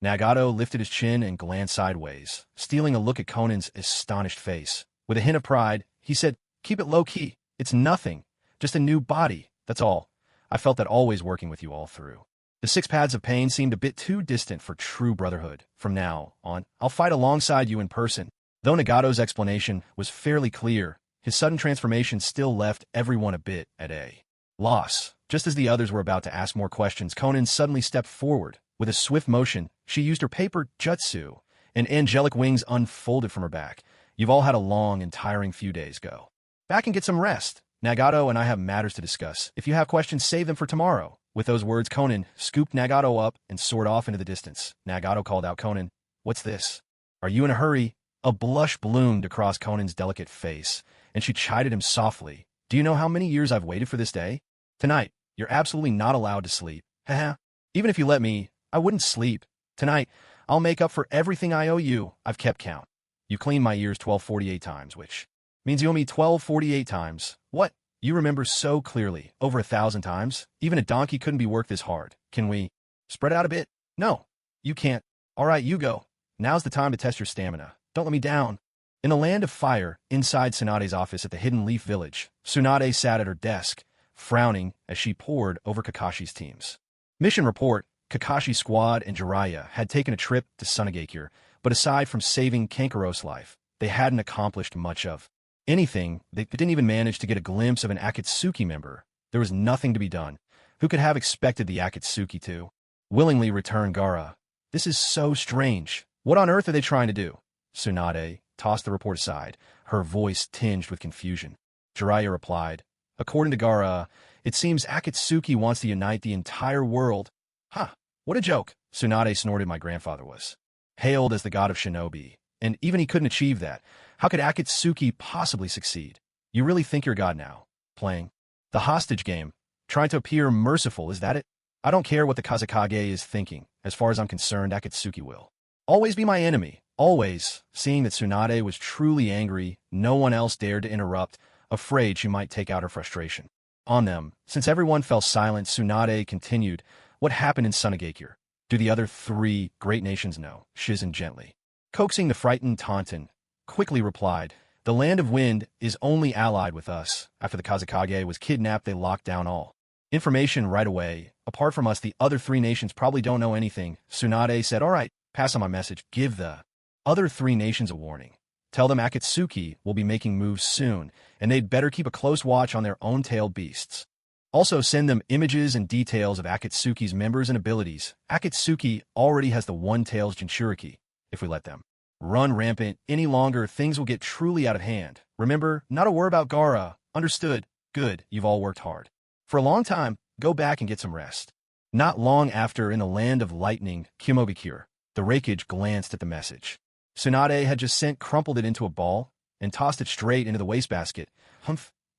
A: Nagato lifted his chin and glanced sideways, stealing a look at Conan's astonished face. With a hint of pride, he said, keep it low-key. It's nothing. Just a new body, that's all. I felt that always working with you all through. The 6 paths of pain seemed a bit too distant for true brotherhood. From now on, I'll fight alongside you in person. Though Nagato's explanation was fairly clear, his sudden transformation still left everyone a bit at a loss. Just as the others were about to ask more questions, Konan suddenly stepped forward. With a swift motion, she used her paper jutsu, and angelic wings unfolded from her back. You've all had a long and tiring few days. Go back and get some rest. Nagato and I have matters to discuss. If you have questions, save them for tomorrow. With those words, Konan scooped Nagato up and soared off into the distance. Nagato called out, Konan, what's this? Are you in a hurry? A blush bloomed across Conan's delicate face, and she chided him softly. Do you know how many years I've waited for this day? Tonight, you're absolutely not allowed to sleep. Haha. Even if you let me, I wouldn't sleep. Tonight, I'll make up for everything I owe you. I've kept count. You cleaned my ears 1248 times, which means you owe me 1248 times. What? You remember so clearly. Over 1,000 times? Even a donkey couldn't be worked this hard. Can we spread out a bit? No, you can't. All right, Yugito. Now's the time to test your stamina. Don't let me down. In the land of fire, inside Tsunade's office at the Hidden Leaf Village, Tsunade sat at her desk, frowning as she pored over Kakashi's teams. Mission report, Kakashi's squad and Jiraiya had taken a trip to Sunagakure, but aside from saving Kankaro's life, they hadn't accomplished much of anything. They didn't even manage to get a glimpse of an Akatsuki member. There was nothing to be done. Who could have expected the Akatsuki to willingly return Gaara? This is so strange. What on earth are they trying to do? Tsunade tossed the report aside, her voice tinged with confusion. Jiraiya replied, according to Gaara, it seems Akatsuki wants to unite the entire world. Huh, what a joke. Tsunade snorted. My grandfather was hailed as the god of shinobi, and even he couldn't achieve that. How could Akatsuki possibly succeed? You really think you're god now? Playing the hostage game? Trying to appear merciful, is that it? I don't care what the Kage is thinking. As far as I'm concerned, Akatsuki will always be my enemy. Always. Seeing that Tsunade was truly angry, no one else dared to interrupt, afraid she might take out her frustration on them. Since everyone fell silent, Tsunade continued, what happened in Sunagakure? Do the other 3 great nations know? Shizen gently coaxing the frightened Taunton, quickly replied, the Land of Wind is only allied with us. After the Kage was kidnapped, they locked down all information right away. Apart from us, the other 3 nations probably don't know anything. Tsunade said, all right, pass on my message. Give the other 3 nations a warning. Tell them Akatsuki will be making moves soon, and they'd better keep a close watch on their own tailed beasts. Also send them images and details of Akatsuki's members and abilities. Akatsuki already has the one-tails Jinchuriki. If we let them run rampant any longer, things will get truly out of hand. Remember, not a word about Gaara. Understood? Good, you've all worked hard. For a long time, go back and get some rest. Not long after, in the land of lightning, Kimobikure, the Reikage glanced at the message. Tsunade had just crumpled it into a ball and tossed it straight into the wastebasket.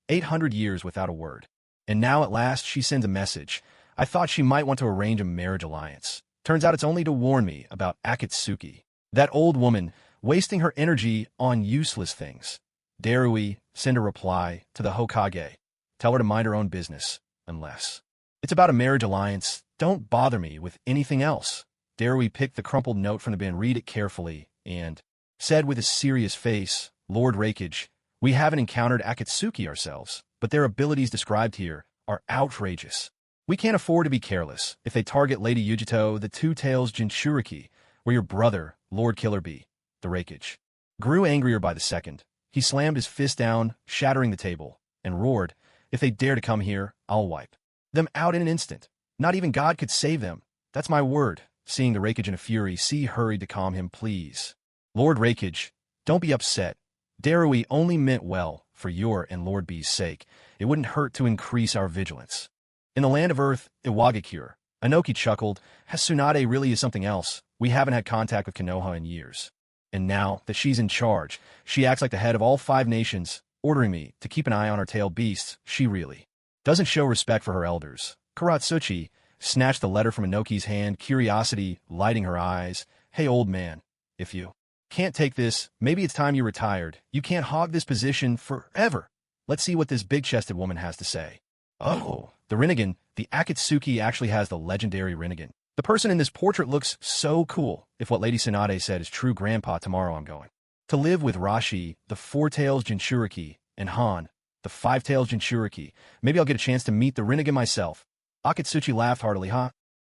A: 800 years without a word. And now at last she sends a message. I thought she might want to arrange a marriage alliance. Turns out it's only to warn me about Akatsuki. That old woman, wasting her energy on useless things. Dare we send a reply to the Hokage? Tell her to mind her own business, unless it's about a marriage alliance. Don't bother me with anything else. Dare we pick the crumpled note from the bin, read it carefully, and said with a serious face, Lord Reikage, we haven't encountered Akatsuki ourselves, but their abilities described here are outrageous. We can't afford to be careless. If they target Lady Yugito, the two-tails Jinchuriki, or your brother, Lord Killer Bee, the Reikage grew angrier by the second. He slammed his fist down, shattering the table, and roared, if they dare to come here, I'll wipe them out in an instant. Not even God could save them. That's my word. Seeing the Reikage in a fury, C hurried to calm him. Please, Lord Reikage, don't be upset. Darui only meant well for your and Lord B's sake. It wouldn't hurt to increase our vigilance. In the land of Earth, Iwagakure, Anoki chuckled, Tsunade really is something else. We haven't had contact with Konoha in years. And now that she's in charge, she acts like the head of all 5 nations, ordering me to keep an eye on her tailed beasts. She really doesn't show respect for her elders. Karatsuchi snatched the letter from Anoki's hand, curiosity lighting her eyes. Hey, old man, if you can't take this, maybe it's time you retired. You can't hog this position forever. Let's see what this big-chested woman has to say. Oh, the Rinnegan, the Akatsuki actually has the legendary Rinnegan. The person in this portrait looks so cool. If what Lady Tsunade said is true, Grandpa, tomorrow I'm going to live with Rashi, the 4-tails Jinchuriki, and Han, the 5-tails Jinchuriki. Maybe I'll get a chance to meet the Rinnegan myself. Akatsuki laughed heartily.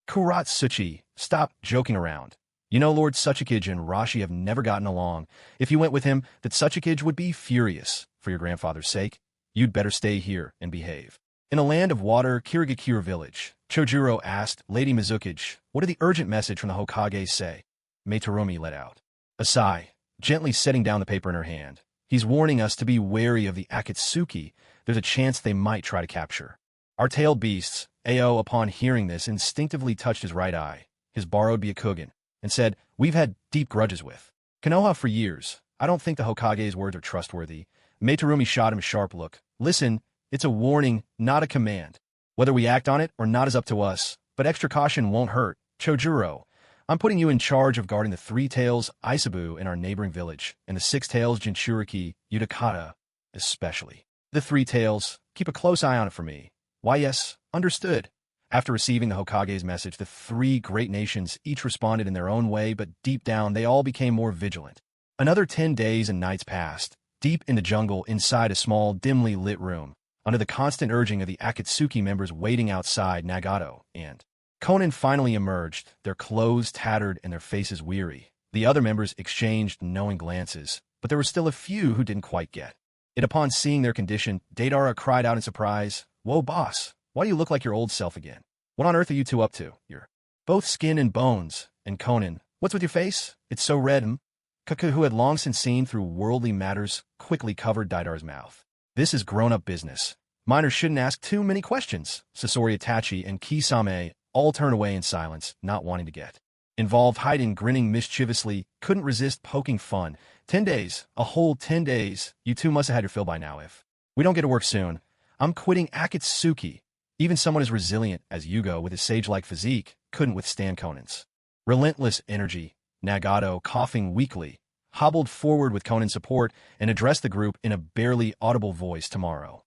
A: Kuratsuchi, stop joking around. You know Lord Tsuchikage and Rashi have never gotten along. If you went with him, that Tsuchikage would be furious. For your grandfather's sake, you'd better stay here and behave. In a land of water, Kirigakure village, Chojuro asked Lady Mizukage, what did the urgent message from the Hokage say? Meitarumi let out a sigh, gently setting down the paper in her hand. He's warning us to be wary of the Akatsuki. There's a chance they might try to capture our tailed beasts. Ao, upon hearing this, instinctively touched his right eye, his borrowed Byakugan, and said, we've had deep grudges with Konoha for years. I don't think the Hokage's words are trustworthy. Meitarumi shot him a sharp look. Listen, it's a warning, not a command. Whether we act on it or not is up to us, but extra caution won't hurt. Chojuro, I'm putting you in charge of guarding the 3-tails Isabu in our neighboring village, and the 6-tails Jinchuriki, Utakata, especially. The 3-tails, keep a close eye on it for me. Why yes, understood. After receiving the Hokage's message, the 3 great nations each responded in their own way, but deep down they all became more vigilant. Another 10 days and nights passed, deep in the jungle inside a small, dimly lit room, under the constant urging of the Akatsuki members waiting outside. Nagato and Konan finally emerged, their clothes tattered and their faces weary. The other members exchanged knowing glances, but there were still a few who didn't quite get it. Upon seeing their condition, Deidara cried out in surprise, Whoa, boss, why do you look like your old self again? What on earth are you 2 up to? You're both skin and bones. And Konan, what's with your face? It's so red. Kaku, who had long since seen through worldly matters, quickly covered Deidara's mouth. This is grown-up business. Minors shouldn't ask too many questions. Sasori, Itachi, and Kisame all turned away in silence, not wanting to get involved. Hiding, grinning mischievously, couldn't resist poking fun. 10 days, a whole 10 days. You 2 must have had your fill by now. If we don't get to work soon, I'm quitting Akatsuki. Even someone as resilient as Jūgo with his sage-like physique couldn't withstand Konan's relentless energy. Nagato, coughing weakly, hobbled forward with Konan's support and addressed the group in a barely audible voice. Tomorrow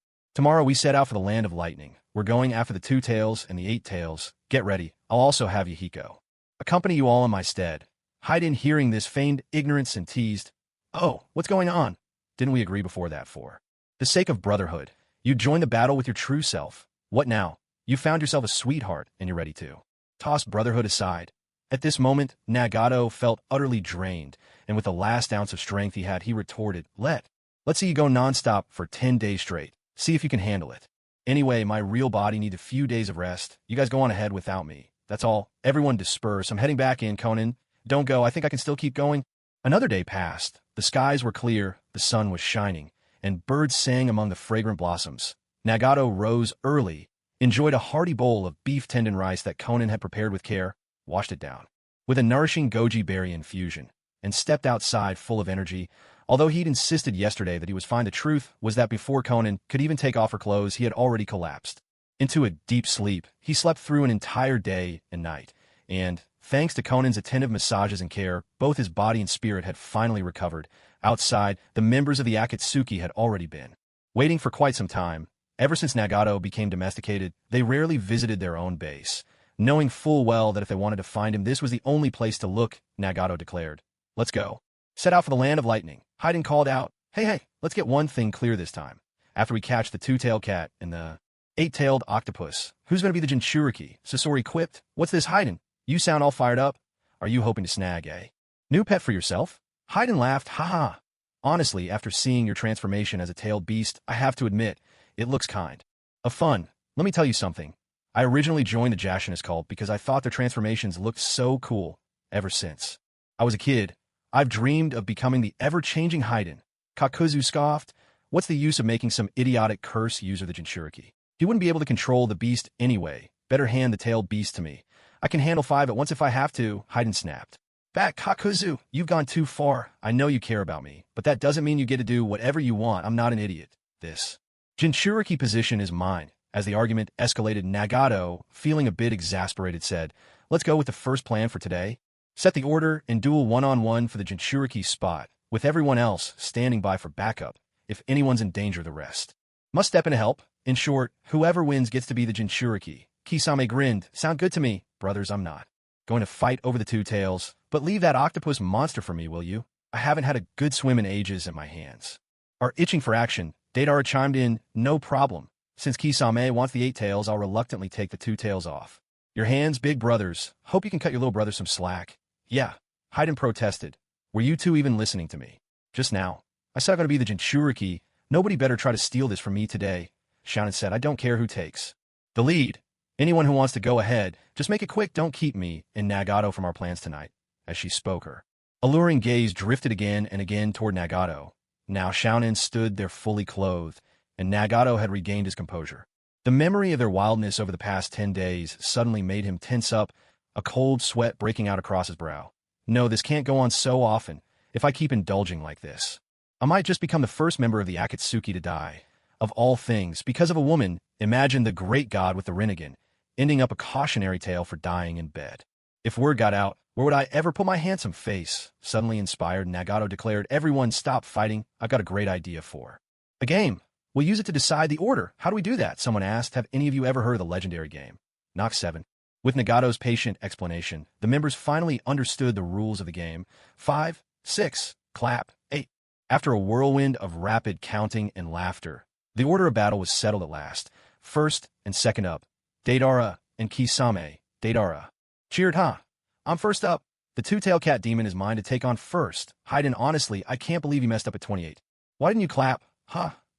A: we set out for the land of lightning. We're going after the 2-tails and the 8-tails. Get ready. I'll also have Yugito accompany you all in my stead. Haiden, hearing this, feigned ignorance and teased, Oh, what's going on? Didn't we agree before that for the sake of brotherhood, you'd join the battle with your true self? What now? You found yourself a sweetheart and you're ready to toss brotherhood aside. At this moment, Nagato felt utterly drained, and with the last ounce of strength he had, he retorted, Let's see you go non-stop for 10 days straight. See if you can handle it. Anyway, my real body needs a few days of rest. You guys go on ahead without me. That's all. Everyone disperse. I'm heading back in, Konan. Don't go. I think I can still keep going. Another day passed. The skies were clear, the sun was shining, and birds sang among the fragrant blossoms. Nagato rose early, enjoyed a hearty bowl of beef tendon rice that Konan had prepared with care, washed it down with a nourishing goji berry infusion, and stepped outside full of energy. Although he'd insisted yesterday that he was fine, the truth was that before Konan could even take off her clothes, he had already collapsed into a deep sleep. He slept through an entire day and night, and, thanks to Konan's attentive massages and care, both his body and spirit had finally recovered. Outside, the members of the Akatsuki had already been waiting for quite some time. Ever since Nagato became domesticated, they rarely visited their own base, knowing full well that if they wanted to find him, this was the only place to look. Nagato declared, Let's go. Set out for the land of lightning. Haiden called out, Hey, let's get one thing clear this time. After we catch the two-tailed cat and the eight-tailed octopus, who's going to be the Jinchuriki? Sasori quipped, What's this, Haiden? You sound all fired up. Are you hoping to snag a new pet for yourself? Haiden laughed, Haha. Honestly, after seeing your transformation as a tailed beast, I have to admit, it looks kind of fun. Let me tell you something. I originally joined the Jashinist cult because I thought their transformations looked so cool. Ever since I was a kid, I've dreamed of becoming the ever-changing Haiden. Kakuzu scoffed, What's the use of making some idiotic curse user the Jinchuriki? He wouldn't be able to control the beast anyway. Better hand the tailed beast to me. I can handle 5 at once if I have to, Haiden snapped. Back, Kakuzu, you've gone too far. I know you care about me, but that doesn't mean you get to do whatever you want. I'm not an idiot. This Jinchuriki position is mine. As the argument escalated, Nagato, feeling a bit exasperated, said, Let's go with the first plan for today. Set the order and duel one-on-one for the Jinchuriki spot, with everyone else standing by for backup. If anyone's in danger, the rest must step in to help. In short, whoever wins gets to be the Jinchuriki. Kisame grinned. Sound good to me. Brothers, I'm not going to fight over the two tails, but leave that octopus monster for me, will you? I haven't had a good swim in ages and my hands are itching for action. Deidara chimed in, No problem. Since Kisame wants the 8 tails, I'll reluctantly take the 2 tails off your hands, big brothers. Hope you can cut your little brother some slack. Yeah, Haiden protested. Were you two even listening to me? Just now. I said I'm going to be the Jinchuriki. Nobody better try to steal this from me today. Shounen said, I don't care who takes the lead. Anyone who wants to go ahead, just make it quick. Don't keep me and Nagato from our plans tonight. As she spoke, her alluring gaze drifted again and again toward Nagato. Now Shounen stood there fully clothed, and Nagato had regained his composure. The memory of their wildness over the past 10 days suddenly made him tense up, a cold sweat breaking out across his brow. No, this can't go on so often. If I keep indulging like this, I might just become the first member of the Akatsuki to die. Of all things, because of a woman. Imagine the great god with the Rinnegan, ending up a cautionary tale for dying in bed. If word got out, where would I ever put my handsome face? Suddenly inspired, Nagato declared, Everyone stop fighting. I've got a great idea for a game. We'll use it to decide the order. How do we do that? Someone asked. Have any of you ever heard of the legendary game? Knock 7. With Nagato's patient explanation, the members finally understood the rules of the game. 5, 6, clap, 8. After a whirlwind of rapid counting and laughter, the order of battle was settled at last. First and second up, Deidara and Kisame. Deidara cheered, I'm first up. The two-tailed cat demon is mine to take on first. Haiden, honestly, I can't believe you messed up at 28. Why didn't you clap?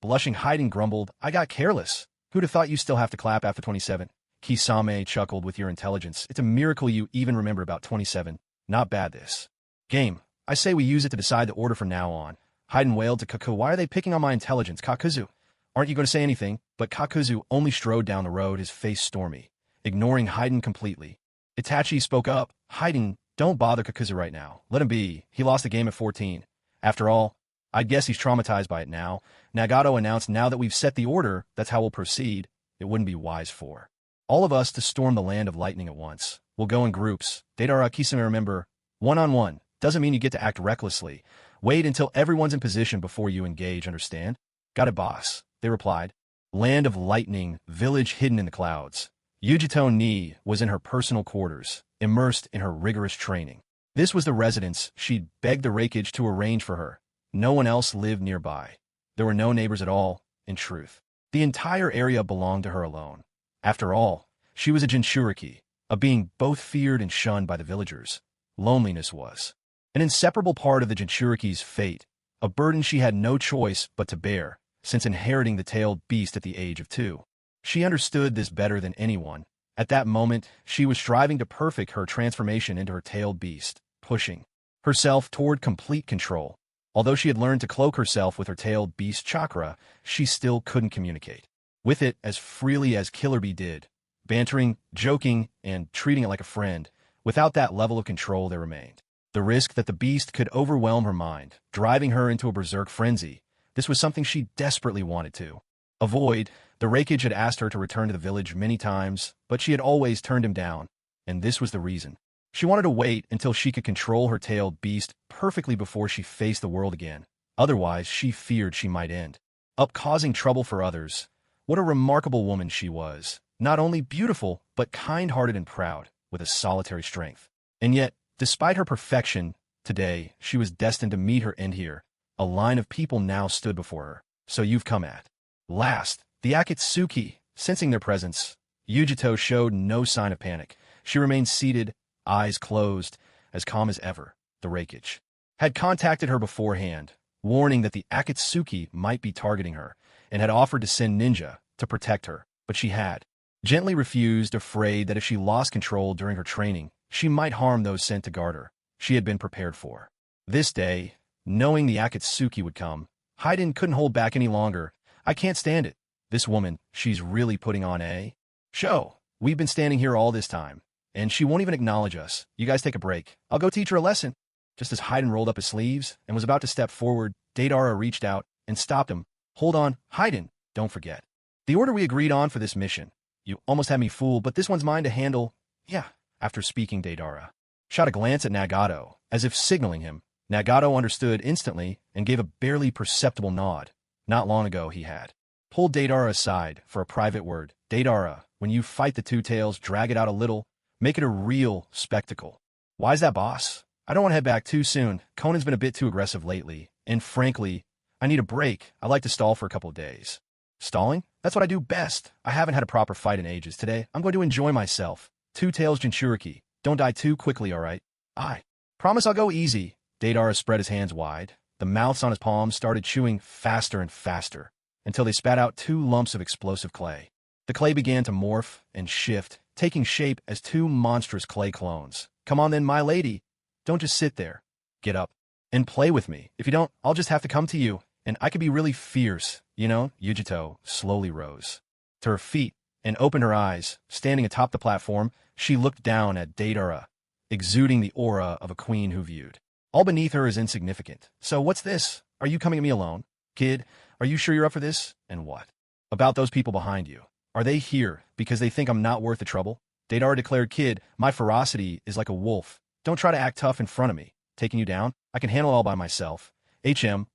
A: Blushing, Haiden grumbled, I got careless. Who'd have thought you still have to clap after 27? Kisame chuckled, with your intelligence. It's a miracle you even remember about 27. Not bad this game. I say we use it to decide the order from now on. Haiden wailed to Kaku, why are they picking on my intelligence? Kakuzu, aren't you going to say anything? But Kakuzu only strode down the road, his face stormy, ignoring Haiden completely. Itachi spoke up, Haiden, don't bother Kakuzu right now. Let him be. He lost the game at 14. After all, I'd guess he's traumatized by it now. Nagato announced, now that we've set the order, that's how we'll proceed. It wouldn't be wise for all of us to storm the land of lightning at once. We'll go in groups. Deidara, Kisame, remember, one-on-one. Doesn't mean you get to act recklessly. Wait until everyone's in position before you engage, understand? Got it, boss, they replied. Land of lightning, village hidden in the clouds. Yugito Ni was in her personal quarters, immersed in her rigorous training. This was the residence she'd begged the Raikage to arrange for her. No one else lived nearby. There were no neighbors at all, in truth. The entire area belonged to her alone. After all, she was a Jinchuriki, a being both feared and shunned by the villagers. Loneliness was an inseparable part of the Jinchuriki's fate, a burden she had no choice but to bear, since inheriting the tailed beast at the age of 2. She understood this better than anyone. At that moment, she was striving to perfect her transformation into her tailed beast, pushing herself toward complete control. Although she had learned to cloak herself with her tailed beast chakra, she still couldn't communicate with it as freely as Killer Bee did, bantering, joking, and treating it like a friend. Without that level of control there remained the risk that the beast could overwhelm her mind, driving her into a berserk frenzy. This was something she desperately wanted to avoid. The Reikage had asked her to return to the village many times, but she had always turned him down, and this was the reason. She wanted to wait until she could control her tailed beast perfectly before she faced the world again. Otherwise, she feared she might end up causing trouble for others. What a remarkable woman she was. Not only beautiful, but kind-hearted and proud, with a solitary strength. And yet, despite her perfection, today, she was destined to meet her end here. A line of people now stood before her. So you've come at last. The Akatsuki, sensing their presence, Yugito showed no sign of panic. She remained seated, eyes closed, as calm as ever. The Reikage had contacted her beforehand, warning that the Akatsuki might be targeting her, and had offered to send ninja to protect her, but she had gently refused, afraid that if she lost control during her training, she might harm those sent to guard her. She had been prepared for this day, knowing the Akatsuki would come. Haiden couldn't hold back any longer. I can't stand it. This woman, she's really putting on a show. We've been standing here all this time, and she won't even acknowledge us. You guys take a break. I'll go teach her a lesson. Just as Haiden rolled up his sleeves and was about to step forward, Deidara reached out and stopped him. Hold on, Haiden, don't forget the order we agreed on for this mission. You almost had me fooled, but this one's mine to handle. Yeah. After speaking, Deidara shot a glance at Nagato, as if signaling him. Nagato understood instantly and gave a barely perceptible nod. Not long ago he had pulled Deidara aside for a private word. Deidara, when you fight the Two Tails, drag it out a little. Make it a real spectacle. Why's that, boss? I don't want to head back too soon. Konan's been a bit too aggressive lately, and frankly, I need a break. I like to stall for a couple of days. Stalling? That's what I do best. I haven't had a proper fight in ages. Today, I'm going to enjoy myself. Two Tails Jinchuriki. Don't die too quickly, all right? I promise I'll go easy. Deidara spread his hands wide. The mouths on his palms started chewing faster and faster, until they spat out 2 lumps of explosive clay. The clay began to morph and shift, taking shape as 2 monstrous clay clones. Come on then, my lady. Don't just sit there. Get up and play with me. If you don't, I'll just have to come to you, and I could be really fierce, you know? Yugito slowly rose to her feet and opened her eyes. Standing atop the platform, she looked down at Deidara, exuding the aura of a queen who viewed all beneath her as insignificant. So what's this? Are you coming at me alone? Kid, are you sure you're up for this? And what about those people behind you? Are they here because they think I'm not worth the trouble? Deidara declared, Kid, my ferocity is like a wolf. Don't try to act tough in front of me. Taking you down? I can handle it all by myself.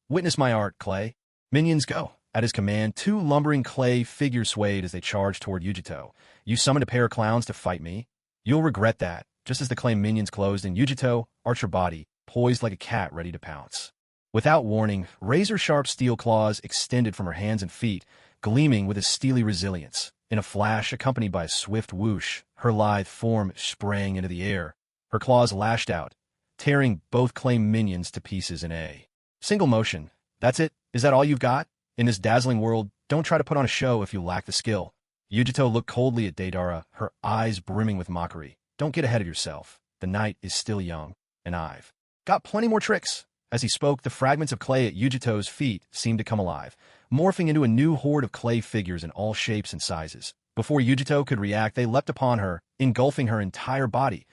A: Witness my art, Clay. Minions, go. At his command, 2 lumbering clay figures swayed as they charged toward Yugito. You summoned a pair of clowns to fight me? You'll regret that. Just as the clay minions closed in, Yugito arched her body, poised like a cat ready to pounce. Without warning, razor-sharp steel claws extended from her hands and feet, gleaming with a steely resilience. In a flash, accompanied by a swift whoosh, her lithe form sprang into the air. Her claws lashed out, tearing both clay minions to pieces in a single motion. That's it? Is that all you've got? In this dazzling world, don't try to put on a show if you lack the skill. Yugito looked coldly at Deidara, her eyes brimming with mockery. Don't get ahead of yourself. The night is still young, and I've got plenty more tricks. As he spoke, the fragments of clay at Yugito's feet seemed to come alive, morphing into a new horde of clay figures in all shapes and sizes. Before Yugito could react, they leapt upon her, engulfing her entire body.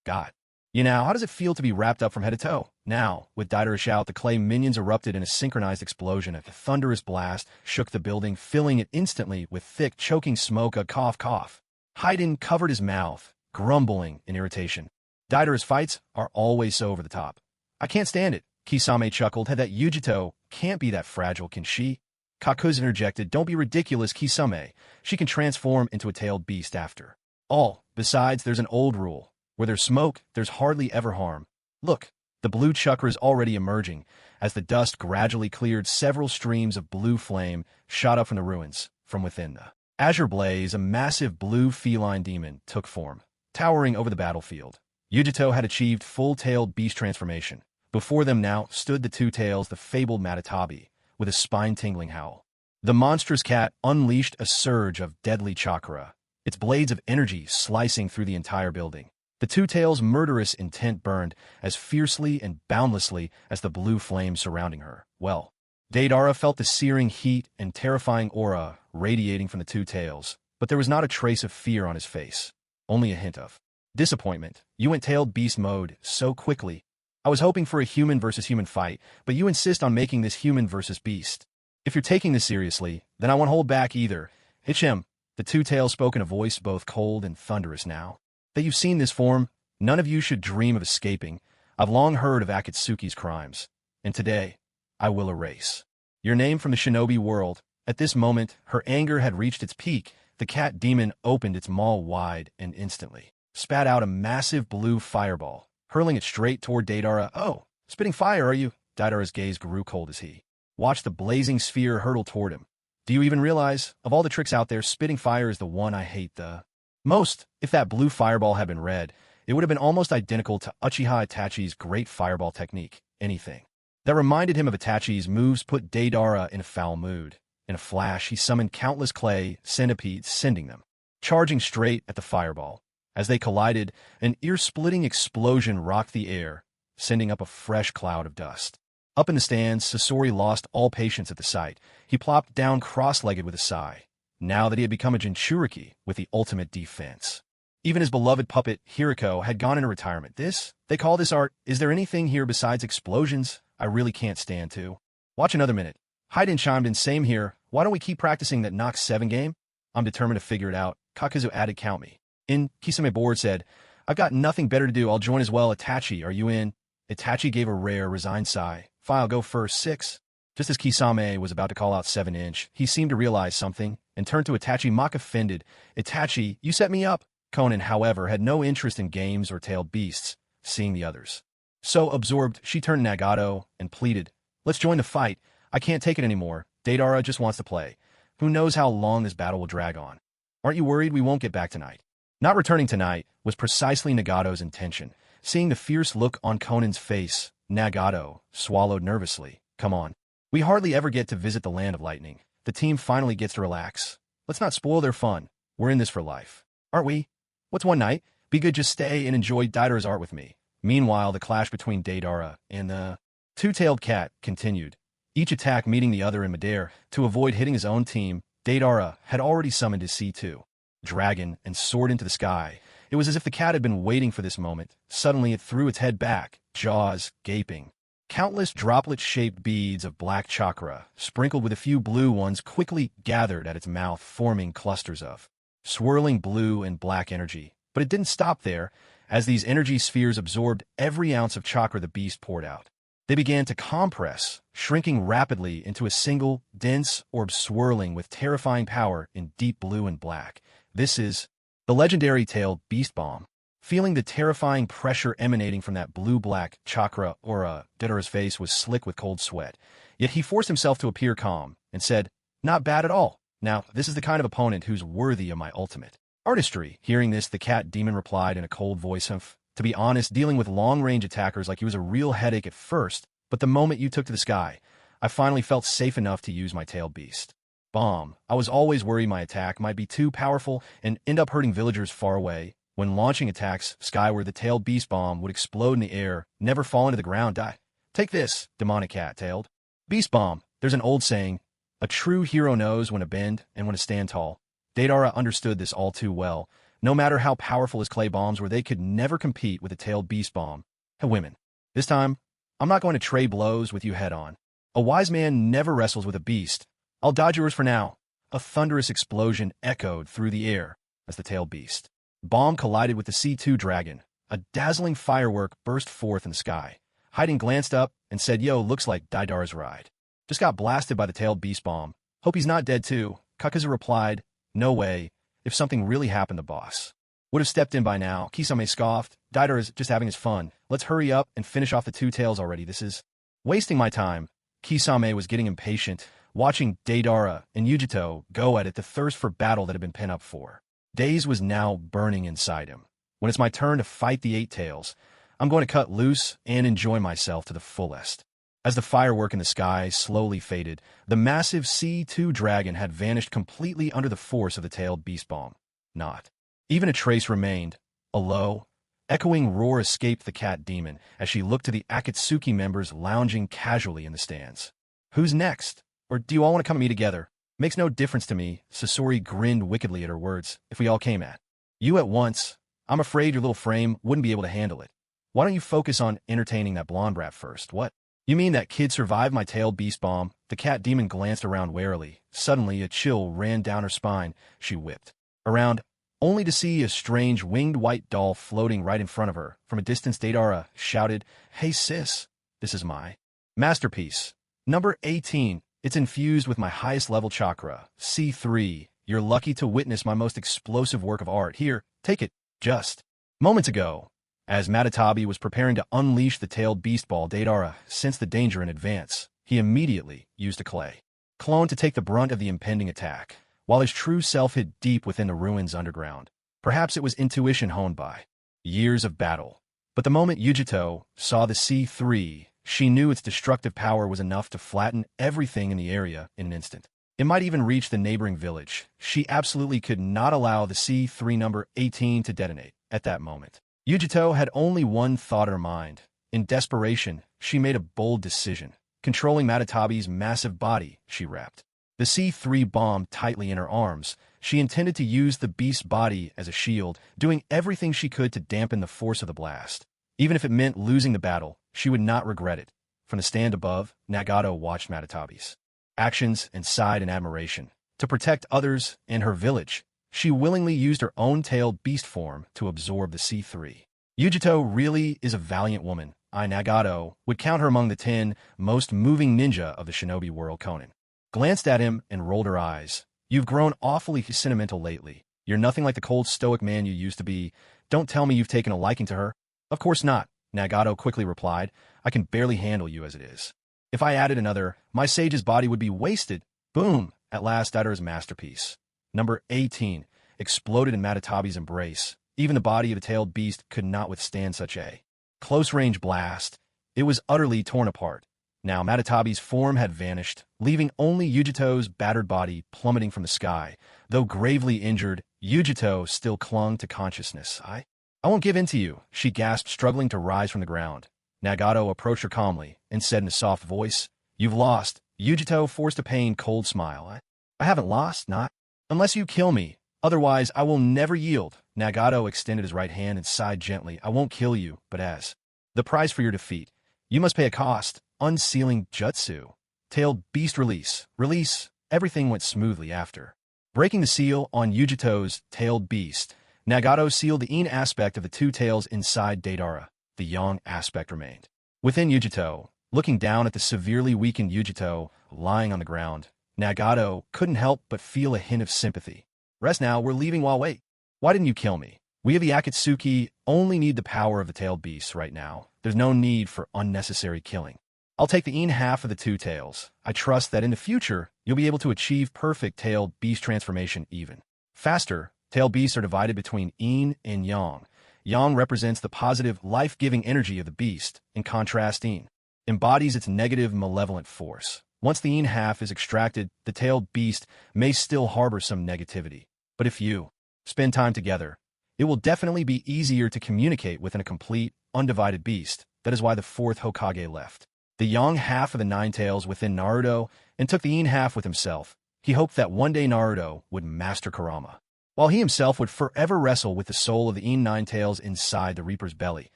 A: God. You know, how does it feel to be wrapped up from head to toe? Now, with Deidara's shout, the clay minions erupted in a synchronized explosion. A thunderous blast shook the building, filling it instantly with thick, choking smoke. A cough, cough. Haiden covered his mouth, grumbling in irritation. Deidara's fights are always so over the top. I can't stand it. Kisame chuckled. That Yugito can't be that fragile, can she? Kakuz interjected. Don't be ridiculous, Kisame. She can transform into a tailed beast after all. Besides, there's an old rule. Where there's smoke, there's hardly ever harm. Look, the blue chakra is already emerging. As the dust gradually cleared, several streams of blue flame shot up from the ruins. From within the Azure Blaze, a massive blue feline demon, took form, towering over the battlefield. Yugito had achieved full-tailed beast transformation. Before them now stood the two tails, the fabled Matatabi, with a spine-tingling howl. The monstrous cat unleashed a surge of deadly chakra, its blades of energy slicing through the entire building. The two tails' murderous intent burned as fiercely and boundlessly as the blue flame surrounding her. Well, Deidara felt the searing heat and terrifying aura radiating from the two tails, but there was not a trace of fear on his face, only a hint of disappointment. You went tailed beast mode so quickly. I was hoping for a human versus human fight, but you insist on making this human versus beast. If you're taking this seriously, then I won't hold back either. Hichem, the two tails spoke in a voice both cold and thunderous now. That you've seen this form, none of you should dream of escaping. I've long heard of Akatsuki's crimes, and today, I will erase your name from the shinobi world. At this moment, her anger had reached its peak. The cat demon opened its maw wide and instantly spat out a massive blue fireball, hurling it straight toward Deidara. Oh, spitting fire, are you? Deidara's gaze grew cold as he watched the blazing sphere hurtle toward him. Do you even realize, of all the tricks out there, spitting fire is the one I hate the most? If that blue fireball had been red, it would have been almost identical to Uchiha Itachi's great fireball technique. Anything that reminded him of Itachi's moves put Deidara in a foul mood. In a flash, he summoned countless clay centipedes, sending them charging straight at the fireball. As they collided, an ear-splitting explosion rocked the air, sending up a fresh cloud of dust. Up in the stands, Sasori lost all patience at the sight. He plopped down cross-legged with a sigh, now that he had become a Jinchuriki with the ultimate defense. Even his beloved puppet, Hiriko, had gone into retirement. They call this art. Is there anything here besides explosions? I really can't stand to watch another minute. Haiden chimed in, same here. Why don't we keep practicing that Knock 7 game? I'm determined to figure it out. Kakazu added, count me in. Kisame Board said, I've got nothing better to do. I'll join as well. Itachi, are you in? Itachi gave a rare, resigned sigh. Fine, I'll go first. 6. Just as Kisame was about to call out 7-inch, he seemed to realize something and turned to Itachi, mock offended. Itachi, you set me up. Konan, however, had no interest in games or tailed beasts, seeing the others so absorbed, she turned to Nagato and pleaded, let's join the fight. I can't take it anymore. Deidara just wants to play. Who knows how long this battle will drag on? Aren't you worried we won't get back tonight? Not returning tonight was precisely Nagato's intention. Seeing the fierce look on Konan's face, Nagato swallowed nervously. Come on. We hardly ever get to visit the land of lightning. The team finally gets to relax. Let's not spoil their fun. We're in this for life. Aren't we? What's one night? Be good, just stay and enjoy Deidara's art with me. Meanwhile, the clash between Deidara and the two-tailed cat continued, each attack meeting the other in midair. To avoid hitting his own team, Deidara had already summoned his C2 dragon and soared into the sky. It was as if the cat had been waiting for this moment. Suddenly it threw its head back, jaws gaping. Countless droplet-shaped beads of black chakra, sprinkled with a few blue ones, quickly gathered at its mouth, forming clusters of swirling blue and black energy. But it didn't stop there. As these energy spheres absorbed every ounce of chakra the beast poured out, they began to compress, shrinking rapidly into a single, dense orb swirling with terrifying power in deep blue and black. This is the legendary tailed beast bomb. Feeling the terrifying pressure emanating from that blue-black chakra aura, Deidara's face was slick with cold sweat. Yet he forced himself to appear calm and said, not bad at all. Now, this is the kind of opponent who's worthy of my ultimate artistry. Hearing this, the cat demon replied in a cold voice, to be honest, dealing with long-range attackers like you was a real headache at first, but the moment you took to the sky, I finally felt safe enough to use my tailed beast bomb. I was always worried my attack might be too powerful and end up hurting villagers far away. When launching attacks skyward, the tailed beast bomb would explode in the air, never fall into the ground, die. Take this, demonic cat-tailed beast bomb. There's an old saying, a true hero knows when to bend and when to stand tall. Deidara understood this all too well. No matter how powerful his clay bombs were, they could never compete with a tailed beast bomb. Hey, women, this time, I'm not going to trade blows with you head-on. A wise man never wrestles with a beast. I'll dodge yours for now. A thunderous explosion echoed through the air as the tailed beast bomb collided with the C2 dragon. A dazzling firework burst forth in the sky. Haiden glanced up and said, yo, looks like Deidara's ride just got blasted by the tailed beast bomb. Hope he's not dead too. Kakazu replied, no way. If something really happened, the boss would have stepped in by now. Kisame scoffed. Deidara's just having his fun. Let's hurry up and finish off the two tails already. This is wasting my time. Kisame was getting impatient. watching Deidara and Yugito go at it, the thirst for battle that had been pent up for days was now burning inside him. When it's my turn to fight the Eight Tails, I'm going to cut loose and enjoy myself to the fullest. As the firework in the sky slowly faded, the massive C2 dragon had vanished completely under the force of the tailed beast bomb. Not even a trace remained. A low, echoing roar escaped the cat demon as she looked to the Akatsuki members lounging casually in the stands. Who's next? Or do you all want to come at me together? Makes no difference to me, Sasori grinned wickedly at her words, if we all came at you at once. I'm afraid your little frame wouldn't be able to handle it. Why don't you focus on entertaining that blonde brat first? What? You mean that kid survived my tailed beast bomb? The cat demon glanced around warily. Suddenly, a chill ran down her spine. She whipped around, only to see a strange winged white doll floating right in front of her. From a distance, Deidara shouted, "Hey sis, this is my masterpiece. Number 18. It's infused with my highest level chakra, C3. You're lucky to witness my most explosive work of art. Here, take it." Just moments ago, as Matatabi was preparing to unleash the tailed beast ball, Deidara sensed the danger in advance. He immediately used a clay clone to take the brunt of the impending attack, while his true self hid deep within the ruins underground. Perhaps it was intuition honed by years of battle. But the moment Yugito saw the C3, she knew its destructive power was enough to flatten everything in the area in an instant. It might even reach the neighboring village. She absolutely could not allow the C3 number 18 to detonate at that moment. Yugito had only one thought in her mind. In desperation, she made a bold decision. Controlling Matatabi's massive body, she wrapped the C3 bomb tightly in her arms. She intended to use the beast's body as a shield, doing everything she could to dampen the force of the blast. Even if it meant losing the battle, she would not regret it. From the stand above, Nagato watched Matatabi's actions and sighed in admiration. To protect others and her village, she willingly used her own tailed beast form to absorb the C3. Yugito really is a valiant woman. Nagato would count her among the 10 most moving ninja of the shinobi world. Konan glanced at him and rolled her eyes. You've grown awfully sentimental lately. You're nothing like the cold stoic man you used to be. Don't tell me you've taken a liking to her. Of course not, Nagato quickly replied. I can barely handle you as it is. If I added another, my sage's body would be wasted. Boom! At last, Daidora's masterpiece. Number 18 exploded in Matatabi's embrace. Even the body of the tailed beast could not withstand such a close-range blast. It was utterly torn apart. Now Matatabi's form had vanished, leaving only Yugito's battered body plummeting from the sky. Though gravely injured, Yugito still clung to consciousness. I won't give in to you, she gasped, struggling to rise from the ground. Nagato approached her calmly and said in a soft voice, "You've lost." Yugito forced a pained, cold smile. I haven't lost, not unless you kill me. Otherwise, I will never yield. Nagato extended his right hand and sighed gently. I won't kill you, but as the price for your defeat, you must pay a cost. Unsealing Jutsu. Tailed beast release. Release. Everything went smoothly after breaking the seal on Yugito's tailed beast. Nagato sealed the yin aspect of the two tails inside Deidara. The yang aspect remained within Yugito. Looking down at the severely weakened Yugito lying on the ground, Nagato couldn't help but feel a hint of sympathy. Rest now, we're leaving while wait. Why didn't you kill me? We of the Akatsuki only need the power of the tailed beast right now. There's no need for unnecessary killing. I'll take the yin half of the two tails. I trust that in the future, you'll be able to achieve perfect tailed beast transformation even faster. Tailed beasts are divided between yin and yang. Yang represents the positive, life-giving energy of the beast. In contrast, yin embodies its negative, malevolent force. Once the yin half is extracted, the tailed beast may still harbor some negativity. But if you spend time together, it will definitely be easier to communicate within a complete, undivided beast. That is why the fourth Hokage left the yang half of the nine tails within Naruto and took the yin half with himself. He hoped that one day Naruto would master Kurama, while he himself would forever wrestle with the soul of the yin nine tails inside the Reaper's belly.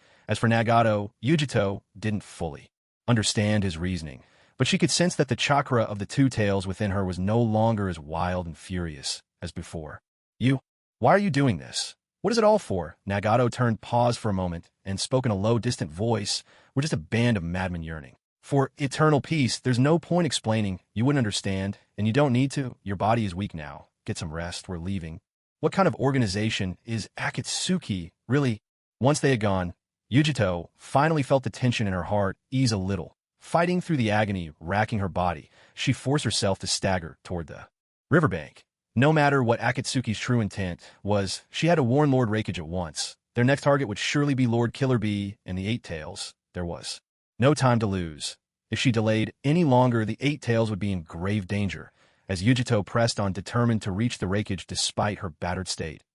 A: As for Nagato, Yugito didn't fully understand his reasoning, but she could sense that the chakra of the two tails within her was no longer as wild and furious as before. Why are you doing this? What is it all for? Nagato paused for a moment, and spoke in a low, distant voice. We're just a band of madmen yearning for eternal peace. There's no point explaining. You wouldn't understand, and you don't need to. Your body is weak now. Get some rest. We're leaving. What kind of organization is Akatsuki, really? Once they had gone, Yugito finally felt the tension in her heart ease a little. Fighting through the agony racking her body, she forced herself to stagger toward the riverbank. No matter what Akatsuki's true intent was, she had to warn Lord Raikage at once. Their next target would surely be Lord Killer Bee and the Eight Tails. There was no time to lose. If she delayed any longer, the Eight Tails would be in grave danger, as Yugito pressed on, determined to reach the Raikage despite her battered state.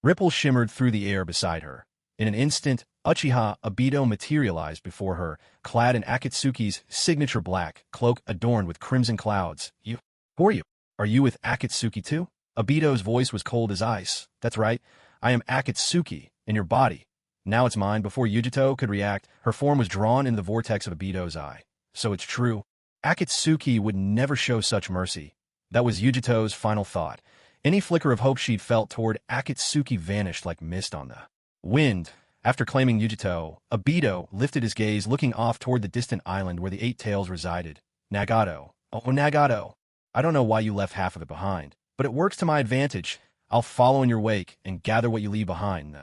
A: Ripples shimmered through the air beside her. In an instant, Uchiha Obito materialized before her, clad in Akatsuki's signature black cloak adorned with crimson clouds. "You? Who are you? Are you with Akatsuki too?" Obito's voice was cold as ice. "That's right. I am Akatsuki, in your body. Now it's mine." Before Yugito could react, her form was drawn into the vortex of Obito's eye. So it's true. Akatsuki would never show such mercy. That was Yugito's final thought. Any flicker of hope she'd felt toward Akatsuki vanished like mist on the wind. After claiming Yugito, Obito lifted his gaze, looking off toward the distant island where the Eight Tails resided. "Nagato. Oh, Nagato. I don't know why you left half of it behind, but it works to my advantage. I'll follow in your wake and gather what you leave behind.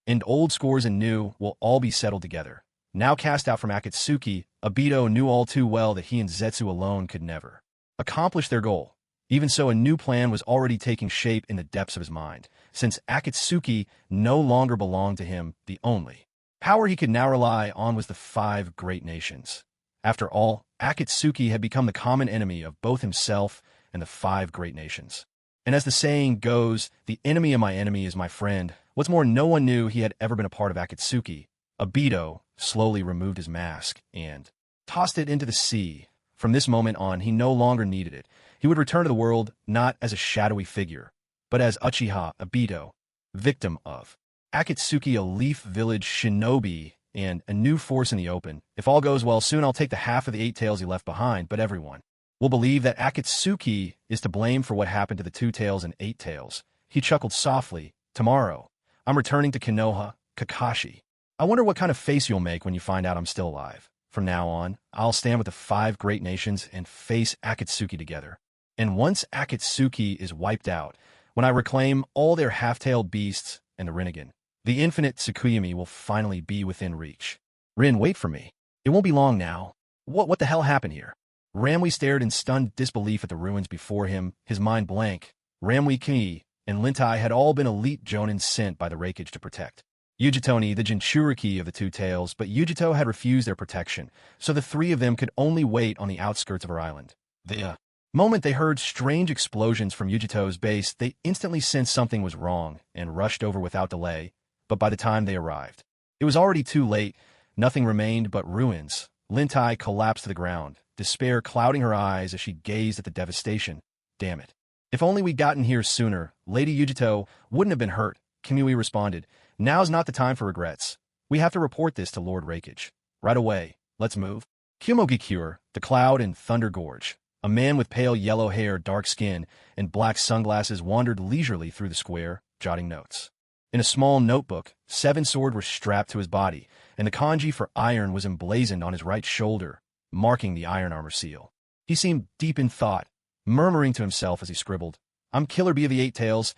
A: And old scores and new will all be settled together." Now cast out from Akatsuki, Obito knew all too well that he and Zetsu alone could never accomplish their goal. Even so, a new plan was already taking shape in the depths of his mind. Since Akatsuki no longer belonged to him, the only power he could now rely on was the five great nations. After all, Akatsuki had become the common enemy of both himself and the five great nations. And as the saying goes, the enemy of my enemy is my friend. What's more, no one knew he had ever been a part of Akatsuki. Obito slowly removed his mask and tossed it into the sea. From this moment on, he no longer needed it. He would return to the world not as a shadowy figure, but as Uchiha Obito, victim of Akatsuki, a Leaf Village shinobi, and a new force in the open. If all goes well, soon I'll take the half of the Eight Tails he left behind, but everyone will believe that Akatsuki is to blame for what happened to the Two Tails and Eight Tails. He chuckled softly. "Tomorrow, I'm returning to Konoha, Kakashi. I wonder what kind of face you'll make when you find out I'm still alive. From now on, I'll stand with the five great nations and face Akatsuki together. And once Akatsuki is wiped out, when I reclaim all their half-tailed beasts and the Rinnegan, the infinite Tsukuyomi will finally be within reach. Rin, wait for me. It won't be long now." What the hell happened here? Ramwi stared in stunned disbelief at the ruins before him, his mind blank. Ramwi Ki and Lintai had all been elite jonin sent by the Raikage to protect Yugito, the Jinchuriki of the Two Tails, but Yugito had refused their protection, so the three of them could only wait on the outskirts of her island. The moment they heard strange explosions from Yugito's base, they instantly sensed something was wrong and rushed over without delay, but by the time they arrived, it was already too late. Nothing remained but ruins. Lintai collapsed to the ground, despair clouding her eyes as she gazed at the devastation. "Damn it. If only we'd gotten here sooner, Lady Yugito wouldn't have been hurt," Kimui responded. "Now's not the time for regrets. We have to report this to Lord Raikage. Right away. Let's move." Kumogikure, the Cloud and Thunder Gorge, a man with pale yellow hair, dark skin, and black sunglasses, wandered leisurely through the square, jotting notes. In a small notebook, 7 swords were strapped to his body, and the kanji for iron was emblazoned on his right shoulder, marking the iron armor seal. He seemed deep in thought, murmuring to himself as he scribbled, "I'm Killer Bee of the Eight Tails.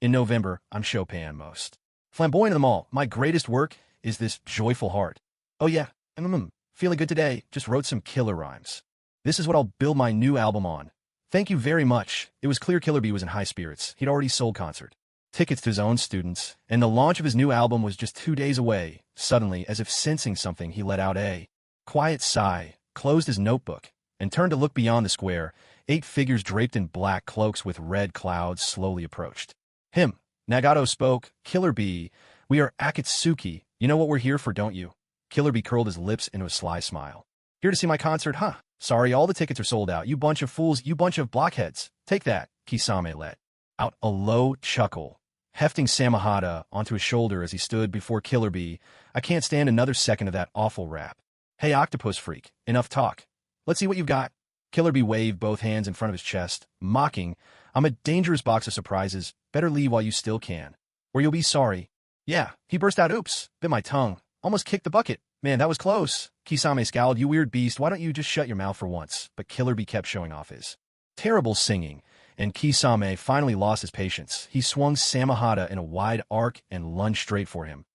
A: In November, I'm Chopin most flamboyant of them all. My greatest work is this joyful heart. Oh yeah, feeling good today. Just wrote some killer rhymes. This is what I'll build my new album on. Thank you very much." It was clear Killer Bee was in high spirits. He'd already sold concert tickets to his own students, and the launch of his new album was just 2 days away. Suddenly, as if sensing something, he let out a quiet sigh, closed his notebook, and turned to look beyond the square. 8 figures draped in black cloaks with red clouds slowly approached him. Nagato spoke. "Killer Bee, we are Akatsuki. You know what we're here for, don't you?" Killer Bee curled his lips into a sly smile. "Here to see my concert, huh? Sorry, all the tickets are sold out. You bunch of fools, you bunch of blockheads. Take that." Kisame let out a low chuckle, hefting Samahata onto his shoulder as he stood before Killer Bee. "I can't stand another second of that awful rap. Hey, octopus freak, enough talk. Let's see what you've got." Killer Bee waved both hands in front of his chest, mocking, "I'm a dangerous box of surprises. Better leave while you still can, or you'll be sorry." "Yeah," he burst out. "Oops, bit my tongue. Almost kicked the bucket. Man, that was close." Kisame scowled. "You weird beast, why don't you just shut your mouth for once?" But Killer Bee kept showing off his terrible singing, and Kisame finally lost his patience. He swung Samahata in a wide arc and lunged straight for him.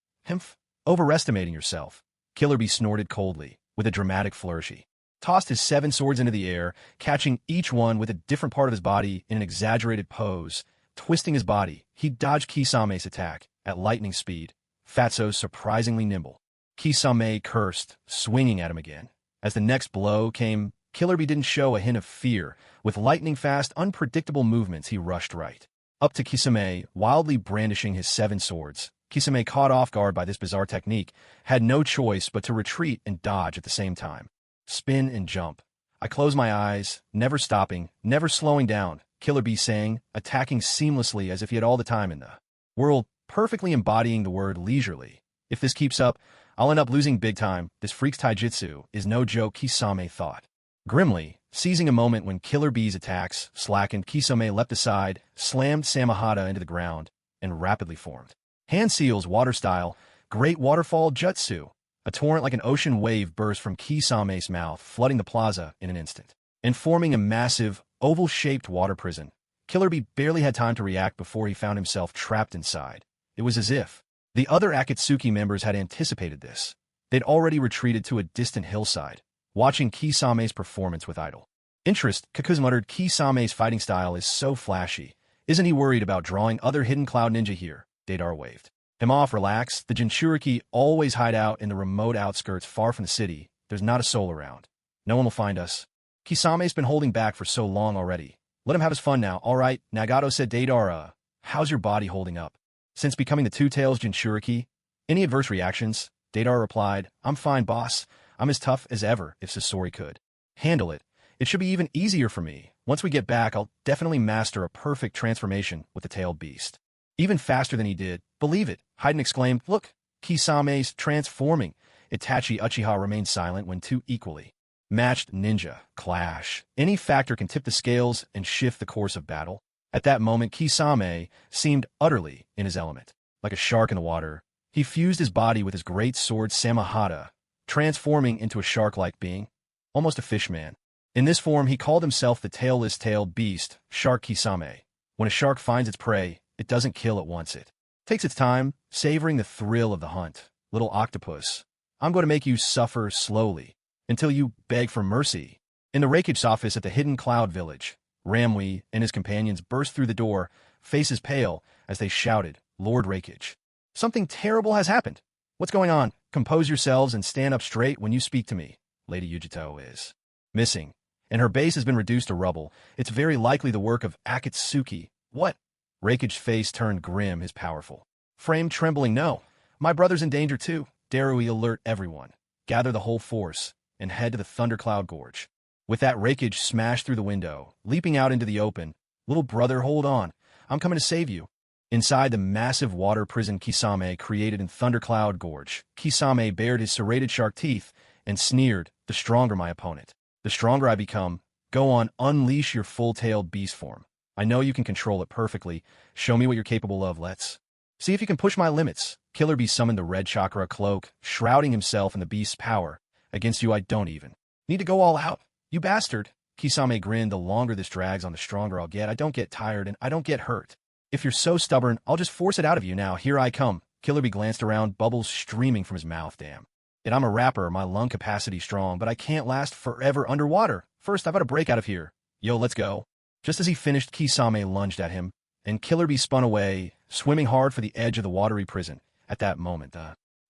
A: "Overestimating yourself." Killer Bee snorted coldly. with a dramatic flourish. He tossed his 7 swords into the air, catching each one with a different part of his body in an exaggerated pose. Twisting his body, he dodged Kisame's attack at lightning speed, fatso surprisingly nimble. Kisame cursed, swinging at him again. As the next blow came, Killer Bee didn't show a hint of fear. With lightning-fast, unpredictable movements, he rushed right up to Kisame, wildly brandishing his 7 swords. Kisame, caught off guard by this bizarre technique, had no choice but to retreat and dodge at the same time. Spin and jump. I closed my eyes, never stopping, never slowing down, Killer Bee sang, attacking seamlessly as if he had all the time in the world, perfectly embodying the word leisurely. If this keeps up, I'll end up losing big time. This freak's taijutsu is no joke, Kisame thought. Grimly, seizing a moment when Killer Bee's attacks slackened, Kisame leapt aside, slammed Samahata into the ground, and rapidly formed Hand Seal's water style, Great Waterfall Jutsu. A torrent like an ocean wave burst from Kisame's mouth, flooding the plaza in an instant, and forming a massive, oval-shaped water prison. Killer Bee barely had time to react before he found himself trapped inside. It was as if the other Akatsuki members had anticipated this. They'd already retreated to a distant hillside, watching Kisame's performance with idle interest. Kakuzu muttered, Kisame's fighting style is so flashy. Isn't he worried about drawing other hidden cloud ninja here? Deidara waved him off. Relax. The Jinchuriki always hide out in the remote outskirts far from the city. There's not a soul around. No one will find us. Kisame's been holding back for so long already. Let him have his fun now. All right, Nagato said. Deidara, how's your body holding up since becoming the Two-Tails Jinchuriki? Any adverse reactions? Deidara replied, I'm fine, boss. I'm as tough as ever. If Sasori could handle it, it should be even easier for me. Once we get back, I'll definitely master a perfect transformation with the tailed beast. Even faster than he did. Believe it, Haiden exclaimed. Look, Kisame's transforming. Itachi Uchiha remained silent when 2 equally matched ninja clash. Any factor can tip the scales and shift the course of battle. At that moment, Kisame seemed utterly in his element. Like a shark in the water, he fused his body with his great sword Samahata, transforming into a shark-like being, almost a fish man. In this form, he called himself the tailless tailed beast, Shark Kisame. When a shark finds its prey, it doesn't kill at once. It takes its time, savoring the thrill of the hunt. Little octopus, I'm going to make you suffer slowly, until you beg for mercy. In the Rakich's office at the Hidden Cloud Village, Ramwi and his companions burst through the door, faces pale, as they shouted, Lord Rakich, something terrible has happened. What's going on? Compose yourselves and stand up straight when you speak to me. Lady Yugito is missing, and her base has been reduced to rubble. It's very likely the work of Akatsuki. What? Rakich's face turned grim, his powerful frame trembling. No, my brother's in danger too. Darui, alert everyone. Gather the whole force and head to the Thundercloud Gorge. With that, Rakich smashed through the window, leaping out into the open. Little brother, hold on. I'm coming to save you. Inside the massive water prison Kisame created in Thundercloud Gorge, Kisame bared his serrated shark teeth and sneered, the stronger my opponent, the stronger I become. Go on, unleash your full-tailed beast form. I know you can control it perfectly. Show me what you're capable of. Let's see if you can push my limits. Killer Bee summoned the red chakra cloak, shrouding himself in the beast's power. Against you I don't even need to go all out. You bastard. Kisame grinned. The longer this drags on, the stronger I'll get. I don't get tired and I don't get hurt. If you're so stubborn, I'll just force it out of you now. Here I come. Killer Bee glanced around, bubbles streaming from his mouth. Damn. And I'm a rapper, my lung capacity strong, but I can't last forever underwater. First, I've got to break out of here. Yo, let's go. Just as he finished, Kisame lunged at him, and Killer Bee spun away, swimming hard for the edge of the watery prison. At that moment,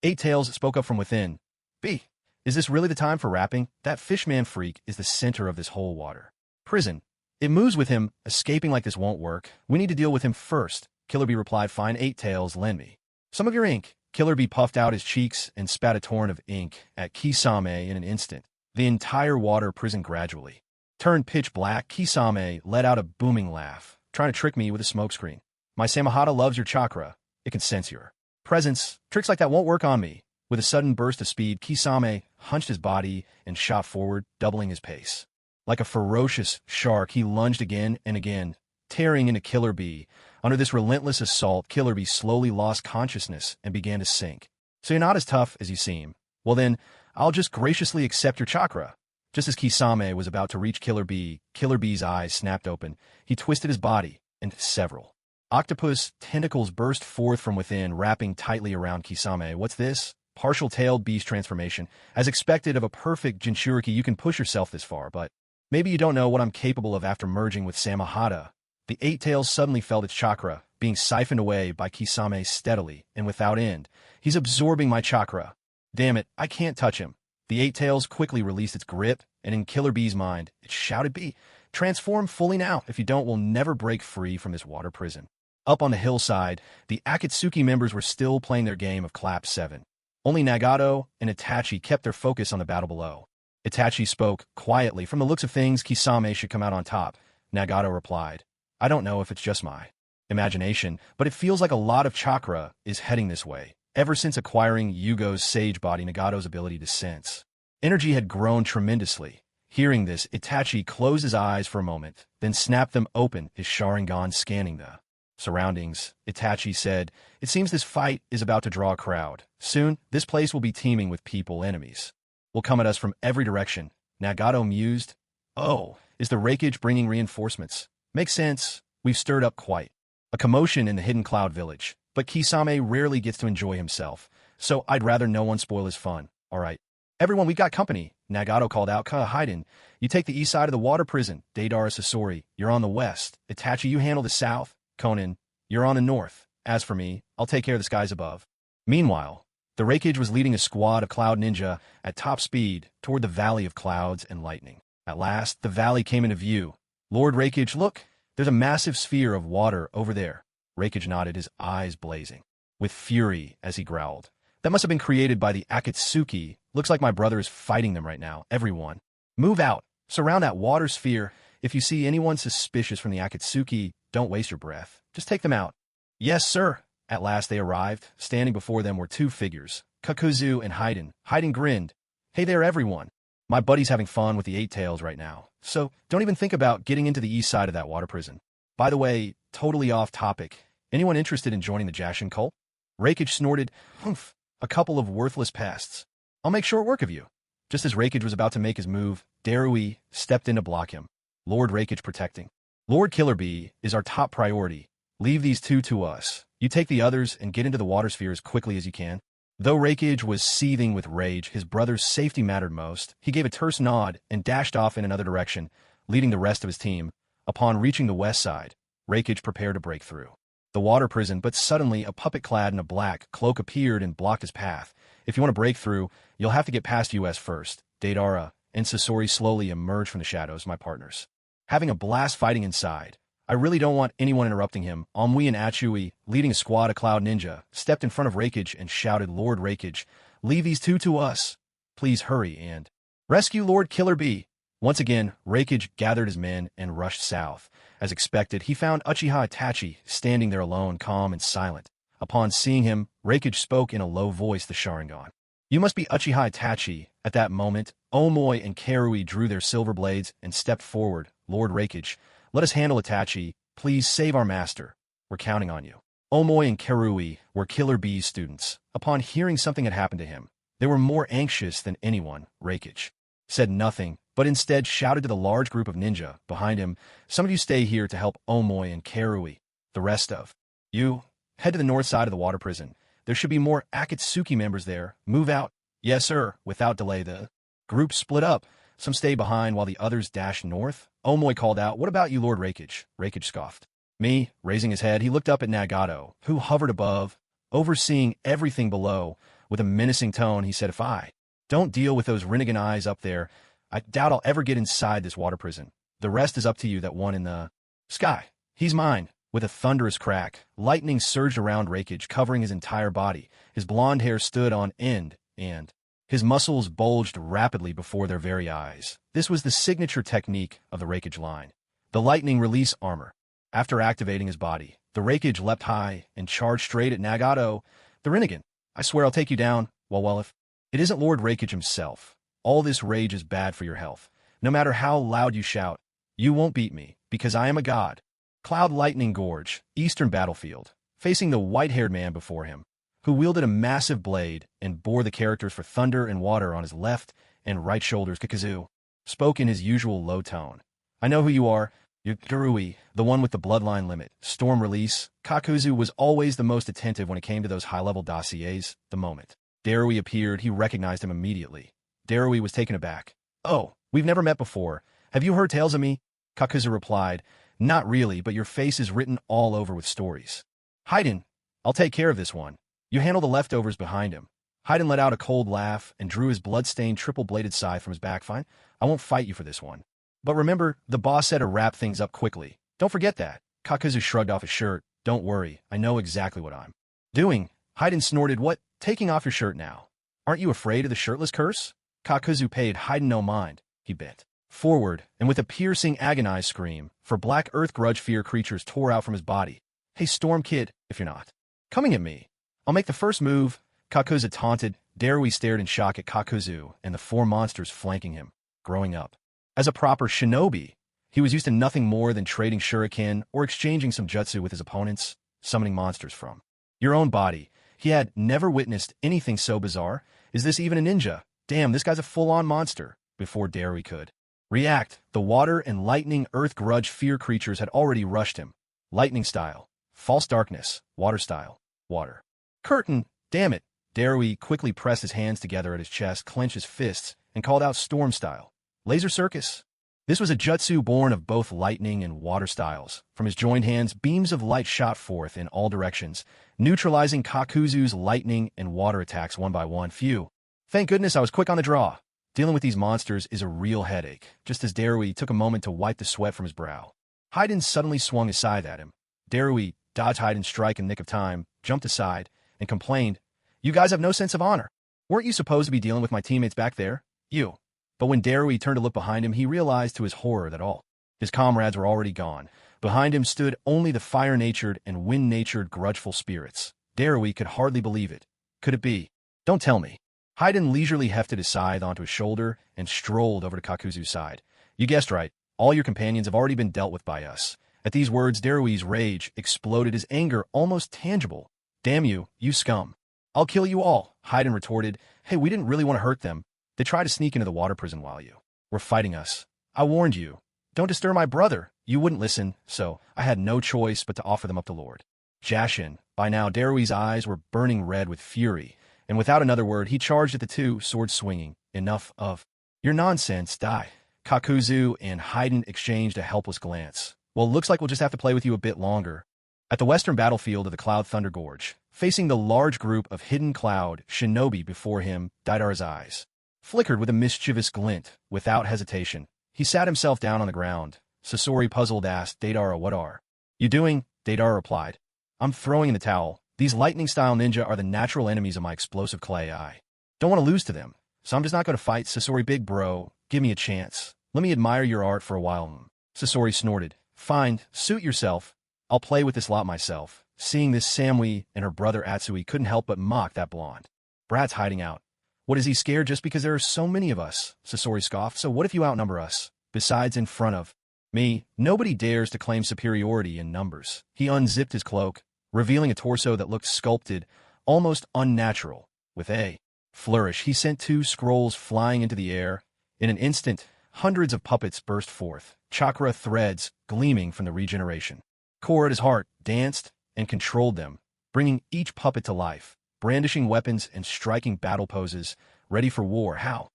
A: Eight Tails spoke up from within. B, is this really the time for rapping? That fishman freak is the center of this whole water prison. It moves with him. Escaping like this won't work. We need to deal with him first. Killer Bee replied, fine, Eight Tails, lend me some of your ink. Killer Bee puffed out his cheeks and spat a torrent of ink at Kisame in an instant. The entire water prison gradually turned pitch black. Kisame let out a booming laugh, trying to trick me with a smokescreen. My Samahata loves your chakra. It can sense your presence. Tricks like that won't work on me. With a sudden burst of speed, Kisame hunched his body and shot forward, doubling his pace. Like a ferocious shark, he lunged again and again, tearing into Killer Bee. Under this relentless assault, Killer Bee slowly lost consciousness and began to sink. So you're not as tough as you seem. Well then, I'll just graciously accept your chakra. Just as Kisame was about to reach Killer Bee's eyes snapped open. He twisted his body, and several octopus tentacles burst forth from within, wrapping tightly around Kisame. What's this? partial tailed beast transformation. As expected of a perfect Jinchuriki, you can push yourself this far, but maybe you don't know what I'm capable of after merging with Samahata. The eight tails suddenly felt its chakra, being siphoned away by Kisame steadily and without end. He's absorbing my chakra. Damn it, I can't touch him. The eight tails quickly released its grip, and in Killer Bee's mind, it shouted, "Bee, transform fully now. If you don't, we'll never break free from this water prison." Up on the hillside, the Akatsuki members were still playing their game of Clap 7. Only Nagato and Itachi kept their focus on the battle below. Itachi spoke quietly. "From the looks of things, Kisame should come out on top." Nagato replied, "I don't know if it's just my imagination, but it feels like a lot of chakra is heading this way." Ever since acquiring Yugo's sage body, Nagato's ability to sense energy had grown tremendously. Hearing this, Itachi closed his eyes for a moment, then snapped them open, his Sharingan scanning the surroundings. Itachi said, "It seems this fight is about to draw a crowd. Soon, this place will be teeming with people. Enemies will come at us from every direction." Nagato mused, "Oh, is the Raikage bringing reinforcements? Makes sense. We've stirred up quite a commotion in the Hidden Cloud Village. But Kisame rarely gets to enjoy himself, so I'd rather no one spoil his fun. All right. Everyone, we've got company." Nagato called out. "Haiden, you take the east side of the water prison. Deidara Sasori, you're on the west. Itachi, you handle the south. Konan, you're on the north. As for me, I'll take care of the skies above." Meanwhile, the Raikage was leading a squad of Cloud Ninja at top speed toward the Valley of Clouds and Lightning. At last, the valley came into view. "Lord Raikage, look, there's a massive sphere of water over there." Raikage nodded, his eyes blazing with fury as he growled, "That must have been created by the Akatsuki. Looks like my brother is fighting them right now. Everyone, move out. Surround that water sphere. If you see anyone suspicious from the Akatsuki, don't waste your breath. Just take them out." "Yes, sir." At last they arrived. Standing before them were two figures, Kakuzu and Haiden. Haiden grinned. "Hey there, everyone. My buddy's having fun with the eight tails right now, so don't even think about getting into the east side of that water prison. By the way, totally off topic. Anyone interested in joining the Jashin cult?" Raikage snorted, "Humph, a couple of worthless pests. I'll make short work of you." Just as Raikage was about to make his move, Darui stepped in to block him. "Lord Raikage protecting. Lord Killer Bee is our top priority. Leave these two to us. You take the others and get into the water sphere as quickly as you can." Though Raikage was seething with rage, his brother's safety mattered most. He gave a terse nod and dashed off in another direction, leading the rest of his team. Upon reaching the west side, Raikage prepared to break through the water prison, but suddenly a puppet clad in a black cloak appeared and blocked his path. "If you want to break through, you'll have to get past US first." Deidara and Sasori slowly emerged from the shadows, my partners, having a blast fighting inside. I really don't want anyone interrupting him. Omui and Achui, leading a squad of Cloud Ninja, stepped in front of Raikage and shouted, "Lord Raikage, leave these two to us. Please hurry and rescue Lord Killer Bee." Once again, Raikage gathered his men and rushed south. As expected, he found Uchiha Itachi standing there alone, calm and silent. Upon seeing him, Raikage spoke in a low voice, the Sharingan. "You must be Uchiha Itachi." At that moment, Omoi and Karui drew their silver blades and stepped forward. "Lord Raikage, let us handle Itachi. Please save our master. We're counting on you." Omoi and Karui were Killer Bee's students. Upon hearing something had happened to him, they were more anxious than anyone. Raikage said nothing, but instead shouted to the large group of ninja behind him, "Some of you stay here to help Omoi and Karui. The rest of you, head to the north side of the water prison. There should be more Akatsuki members there. Move out." "Yes, sir." Without delay, the group split up. Some stayed behind while the others dashed north. Omoi called out, "What about you, Lord Raikage?" Raikage scoffed. "Me?" Raising his head, he looked up at Nagato, who hovered above, overseeing everything below. With a menacing tone, he said, "If I don't deal with those Rinnegan eyes up there, I doubt I'll ever get inside this water prison. The rest is up to you, that one in the sky. He's mine." With a thunderous crack, lightning surged around Raikage, covering his entire body. His blonde hair stood on end, and his muscles bulged rapidly before their very eyes. This was the signature technique of the Raikage line, the lightning release armor. After activating his body, the Raikage leapt high and charged straight at Nagato. "The Rinnegan, I swear I'll take you down." Well, if it isn't Lord Raikage himself. "All this rage is bad for your health. No matter how loud you shout, you won't beat me, because I am a god." Cloud Lightning Gorge, Eastern Battlefield, facing the white-haired man before him, who wielded a massive blade and bore the characters for thunder and water on his left and right shoulders. Kakuzu spoke in his usual low tone. "I know who you are. You're Garui, the one with the bloodline limit. Storm release." Kakuzu was always the most attentive when it came to those high-level dossiers. The moment Darui appeared, he recognized him immediately. Darui was taken aback. "Oh, we've never met before. Have you heard tales of me?" Kakuzu replied. "Not really, but your face is written all over with stories." "Haiden, I'll take care of this one. You handle the leftovers behind him." Haiden let out a cold laugh and drew his blood-stained triple-bladed scythe from his back. "Fine, I won't fight you for this one. But remember, the boss said to wrap things up quickly. Don't forget that." Kakuzu shrugged off his shirt. "Don't worry, I know exactly what I'm doing." Haiden snorted. "What? Taking off your shirt now? Aren't you afraid of the shirtless curse?" Kakuzu paid Haiden no mind. He bent forward, and with a piercing, agonized scream, for black earth grudge fear creatures tore out from his body. "Hey, Storm Kid, if you're not coming at me, I'll make the first move." Kakuzu taunted. Darui stared in shock at Kakuzu and the four monsters flanking him. Growing up as a proper shinobi, he was used to nothing more than trading shuriken or exchanging some jutsu with his opponents, summoning monsters from your own body. He had never witnessed anything so bizarre. Is this even a ninja? Damn, this guy's a full-on monster. Before Darui could react, the water and lightning earth grudge fear creatures had already rushed him. Lightning style, false darkness, water style, water curtain. Damn it. Darui quickly pressed his hands together at his chest, clenched his fists, and called out storm style. Laser circus. This was a jutsu born of both lightning and water styles. From his joined hands, beams of light shot forth in all directions, neutralizing Kakuzu's lightning and water attacks one by one. Phew. Thank goodness I was quick on the draw. Dealing with these monsters is a real headache. Just as Darui took a moment to wipe the sweat from his brow, Haiden suddenly swung his scythe at him. Darui dodged Haiden's strike in the nick of time, jumped aside, and complained, "You guys have no sense of honor. Weren't you supposed to be dealing with my teammates back there? You." But when Darui turned to look behind him, he realized to his horror that all his comrades were already gone. Behind him stood only the fire-natured and wind-natured grudgeful spirits. Darui could hardly believe it. Could it be? Don't tell me. Haiden leisurely hefted his scythe onto his shoulder and strolled over to Kakuzu's side. "You guessed right. All your companions have already been dealt with by us." At these words, Darui's rage exploded, his anger almost tangible. "Damn you, you scum. I'll kill you all," Haiden retorted. "Hey, we didn't really want to hurt them. They tried to sneak into the water prison while you were fighting us. I warned you. Don't disturb my brother. You wouldn't listen, so I had no choice but to offer them up to Lord Jashin." By now, Darui's eyes were burning red with fury, and without another word, he charged at the two, sword swinging. "Enough of your nonsense, die." Kakuzu and Haiden exchanged a helpless glance. "Well, looks like we'll just have to play with you a bit longer." At the western battlefield of the Cloud Thunder Gorge, facing the large group of hidden cloud shinobi before him, Daidara's eyes flickered with a mischievous glint. Without hesitation, he sat himself down on the ground. Sasori, puzzled, asked, "Daidara, what are you doing?" Daidara replied, "I'm throwing in the towel. These lightning-style ninja are the natural enemies of my explosive clay. I don't want to lose to them, so I'm just not going to fight." Sasori, "Big bro, give me a chance. Let me admire your art for a while." Sasori snorted. "Fine, suit yourself. I'll play with this lot myself." Seeing this, Samui and her brother Atsui couldn't help but mock that blonde brat's hiding out. "What, is he scared just because there are so many of us?" Sasori scoffed. "So what if you outnumber us? Besides, in front of me, nobody dares to claim superiority in numbers." He unzipped his cloak, revealing a torso that looked sculpted, almost unnatural. With a flourish, he sent two scrolls flying into the air. In an instant, hundreds of puppets burst forth, chakra threads gleaming from the regeneration core at his heart, danced and controlled them, bringing each puppet to life, brandishing weapons and striking battle poses, ready for war. How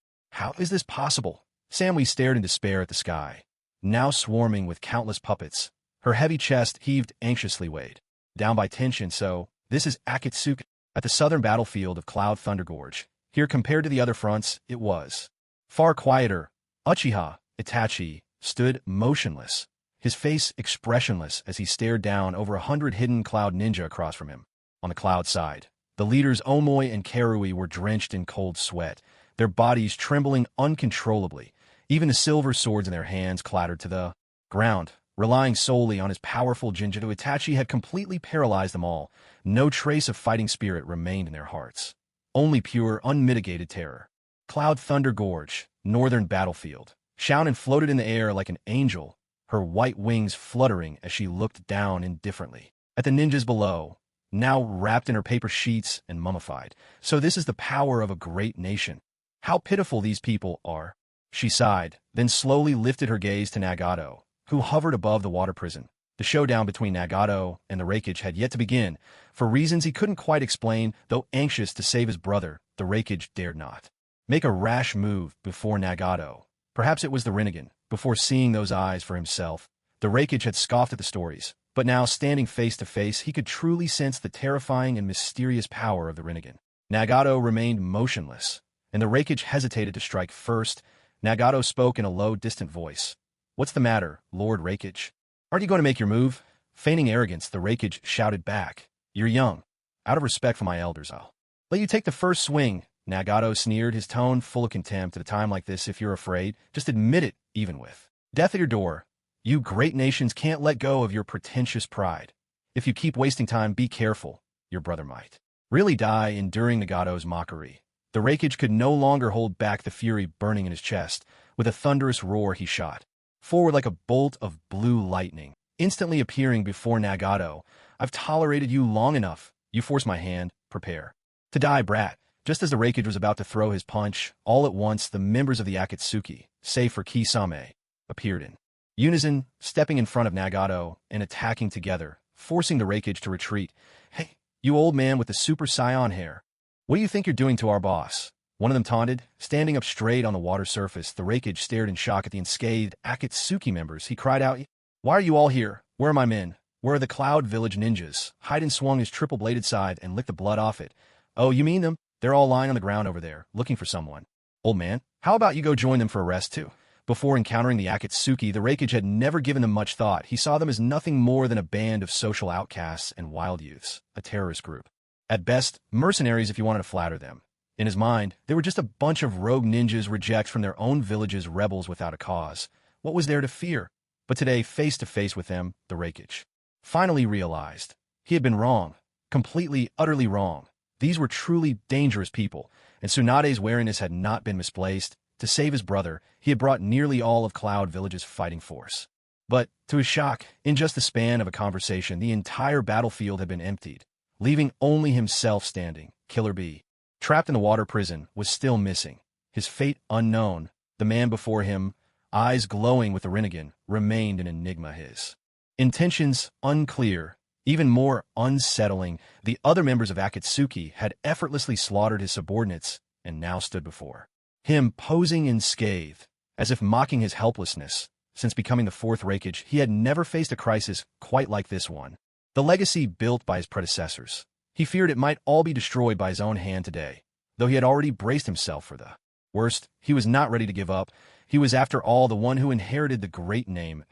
A: is this possible?" Samui stared in despair at the sky, now swarming with countless puppets. Her heavy chest heaved anxiously, weighed down by tension. "So, this is Akatsuki." At the southern battlefield of Cloud Thunder Gorge, here compared to the other fronts, it was far quieter. Uchiha Itachi stood motionless, his face expressionless as he stared down over 100 hidden cloud ninja across from him. On the cloud side, the leaders Omoi and Karui were drenched in cold sweat, their bodies trembling uncontrollably. Even the silver swords in their hands clattered to the ground. Relying solely on his powerful Jinchuriki, Itachi had completely paralyzed them all. No trace of fighting spirit remained in their hearts. Only pure, unmitigated terror. Cloud Thunder Gorge, northern battlefield. Xiaonan floated in the air like an angel, her white wings fluttering as she looked down indifferently at the ninjas below, now wrapped in her paper sheets and mummified. "So this is the power of a great nation. How pitiful these people are." She sighed, then slowly lifted her gaze to Nagato, who hovered above the water prison. The showdown between Nagato and the Raikage had yet to begin, for reasons he couldn't quite explain. Though anxious to save his brother, the Raikage dared not make a rash move before Nagato. Perhaps it was the Rinnegan. Before seeing those eyes for himself, the Raikage had scoffed at the stories, but now, standing face to face, he could truly sense the terrifying and mysterious power of the Rinnegan. Nagato remained motionless, and the Raikage hesitated to strike first. Nagato spoke in a low, distant voice. "What's the matter, Lord Raikage? Aren't you going to make your move?" Feigning arrogance, the Raikage shouted back. "You're young. Out of respect for my elders, I'll let you take the first swing." Nagato sneered, his tone full of contempt. "At a time like this, if you're afraid, just admit it, even with death at your door. You great nations can't let go of your pretentious pride. If you keep wasting time, be careful. Your brother might really die." Enduring Nagato's mockery, the Raikage could no longer hold back the fury burning in his chest. With a thunderous roar, he shot forward like a bolt of blue lightning, instantly appearing before Nagato. "I've tolerated you long enough. You force my hand. Prepare to die, brat." Just as the Raikage was about to throw his punch, all at once the members of the Akatsuki, save for Kisame, appeared in unison, stepping in front of Nagato and attacking together, forcing the Raikage to retreat. "Hey, you old man with the Super Saiyan hair. What do you think you're doing to our boss?" one of them taunted. Standing up straight on the water surface, the Raikage stared in shock at the unscathed Akatsuki members. He cried out, "Why are you all here? Where are my men? Where are the Cloud Village ninjas?" Haiden swung his triple-bladed scythe and licked the blood off it. "Oh, you mean them? They're all lying on the ground over there, looking for someone. Old man, how about you go join them for a rest too?" Before encountering the Akatsuki, the Raikage had never given them much thought. He saw them as nothing more than a band of social outcasts and wild youths, a terrorist group. At best, mercenaries if you wanted to flatter them. In his mind, they were just a bunch of rogue ninjas, rejects from their own villages, rebels without a cause. What was there to fear? But today, face to face with them, the Raikage finally realized he had been wrong, completely, utterly wrong. These were truly dangerous people, and Tsunade's wariness had not been misplaced. To save his brother, he had brought nearly all of Cloud Village's fighting force. But, to his shock, in just the span of a conversation, the entire battlefield had been emptied, leaving only himself standing. Killer Bee, trapped in the water prison, was still missing. His fate unknown. The man before him, eyes glowing with the Rinnegan, remained an enigma. His intentions unclear. Even more unsettling, the other members of Akatsuki had effortlessly slaughtered his subordinates and now stood before him, posing in scathe, as if mocking his helplessness. Since becoming the fourth Raikage, he had never faced a crisis quite like this one. The legacy built by his predecessors. He feared it might all be destroyed by his own hand today. Though he had already braced himself for the worst, he was not ready to give up. He was, after all, the one who inherited the great name.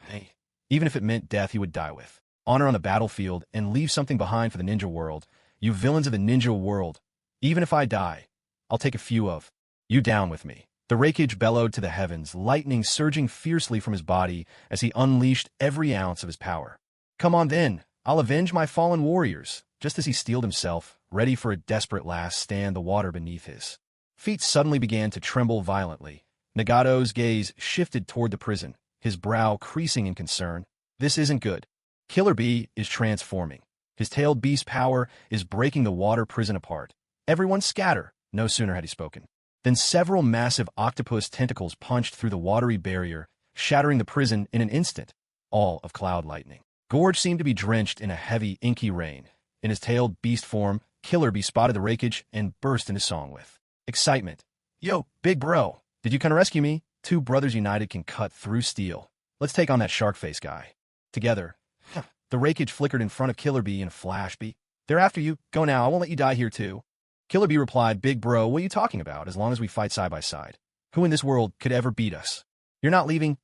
A: Even if it meant death, he would die with honor on the battlefield and leave something behind for the ninja world. "You villains of the ninja world, even if I die, I'll take a few of you down with me." The Raikage bellowed to the heavens, lightning surging fiercely from his body as he unleashed every ounce of his power. "Come on then, I'll avenge my fallen warriors." Just as he steeled himself, ready for a desperate last stand, the water beneath his feet suddenly began to tremble violently. Nagato's gaze shifted toward the prison, his brow creasing in concern. "This isn't good. Killer Bee is transforming. His tailed beast power is breaking the water prison apart. Everyone scatter." No sooner had he spoken than several massive octopus tentacles punched through the watery barrier, shattering the prison in an instant. All of Cloud Lightning Gorge seemed to be drenched in a heavy, inky rain. In his tailed beast form, Killer Bee spotted the Raikage and burst into song with excitement. "Yo, big bro, did you come to rescue me? Two brothers united can cut through steel. Let's take on that shark face guy together." The Raikage flickered in front of Killer Bee in a flash. "They're after you. Go now. I won't let you die here too." Killer Bee replied, "Big bro, what are you talking about? As long as we fight side by side, who in this world could ever beat us? You're not leaving?"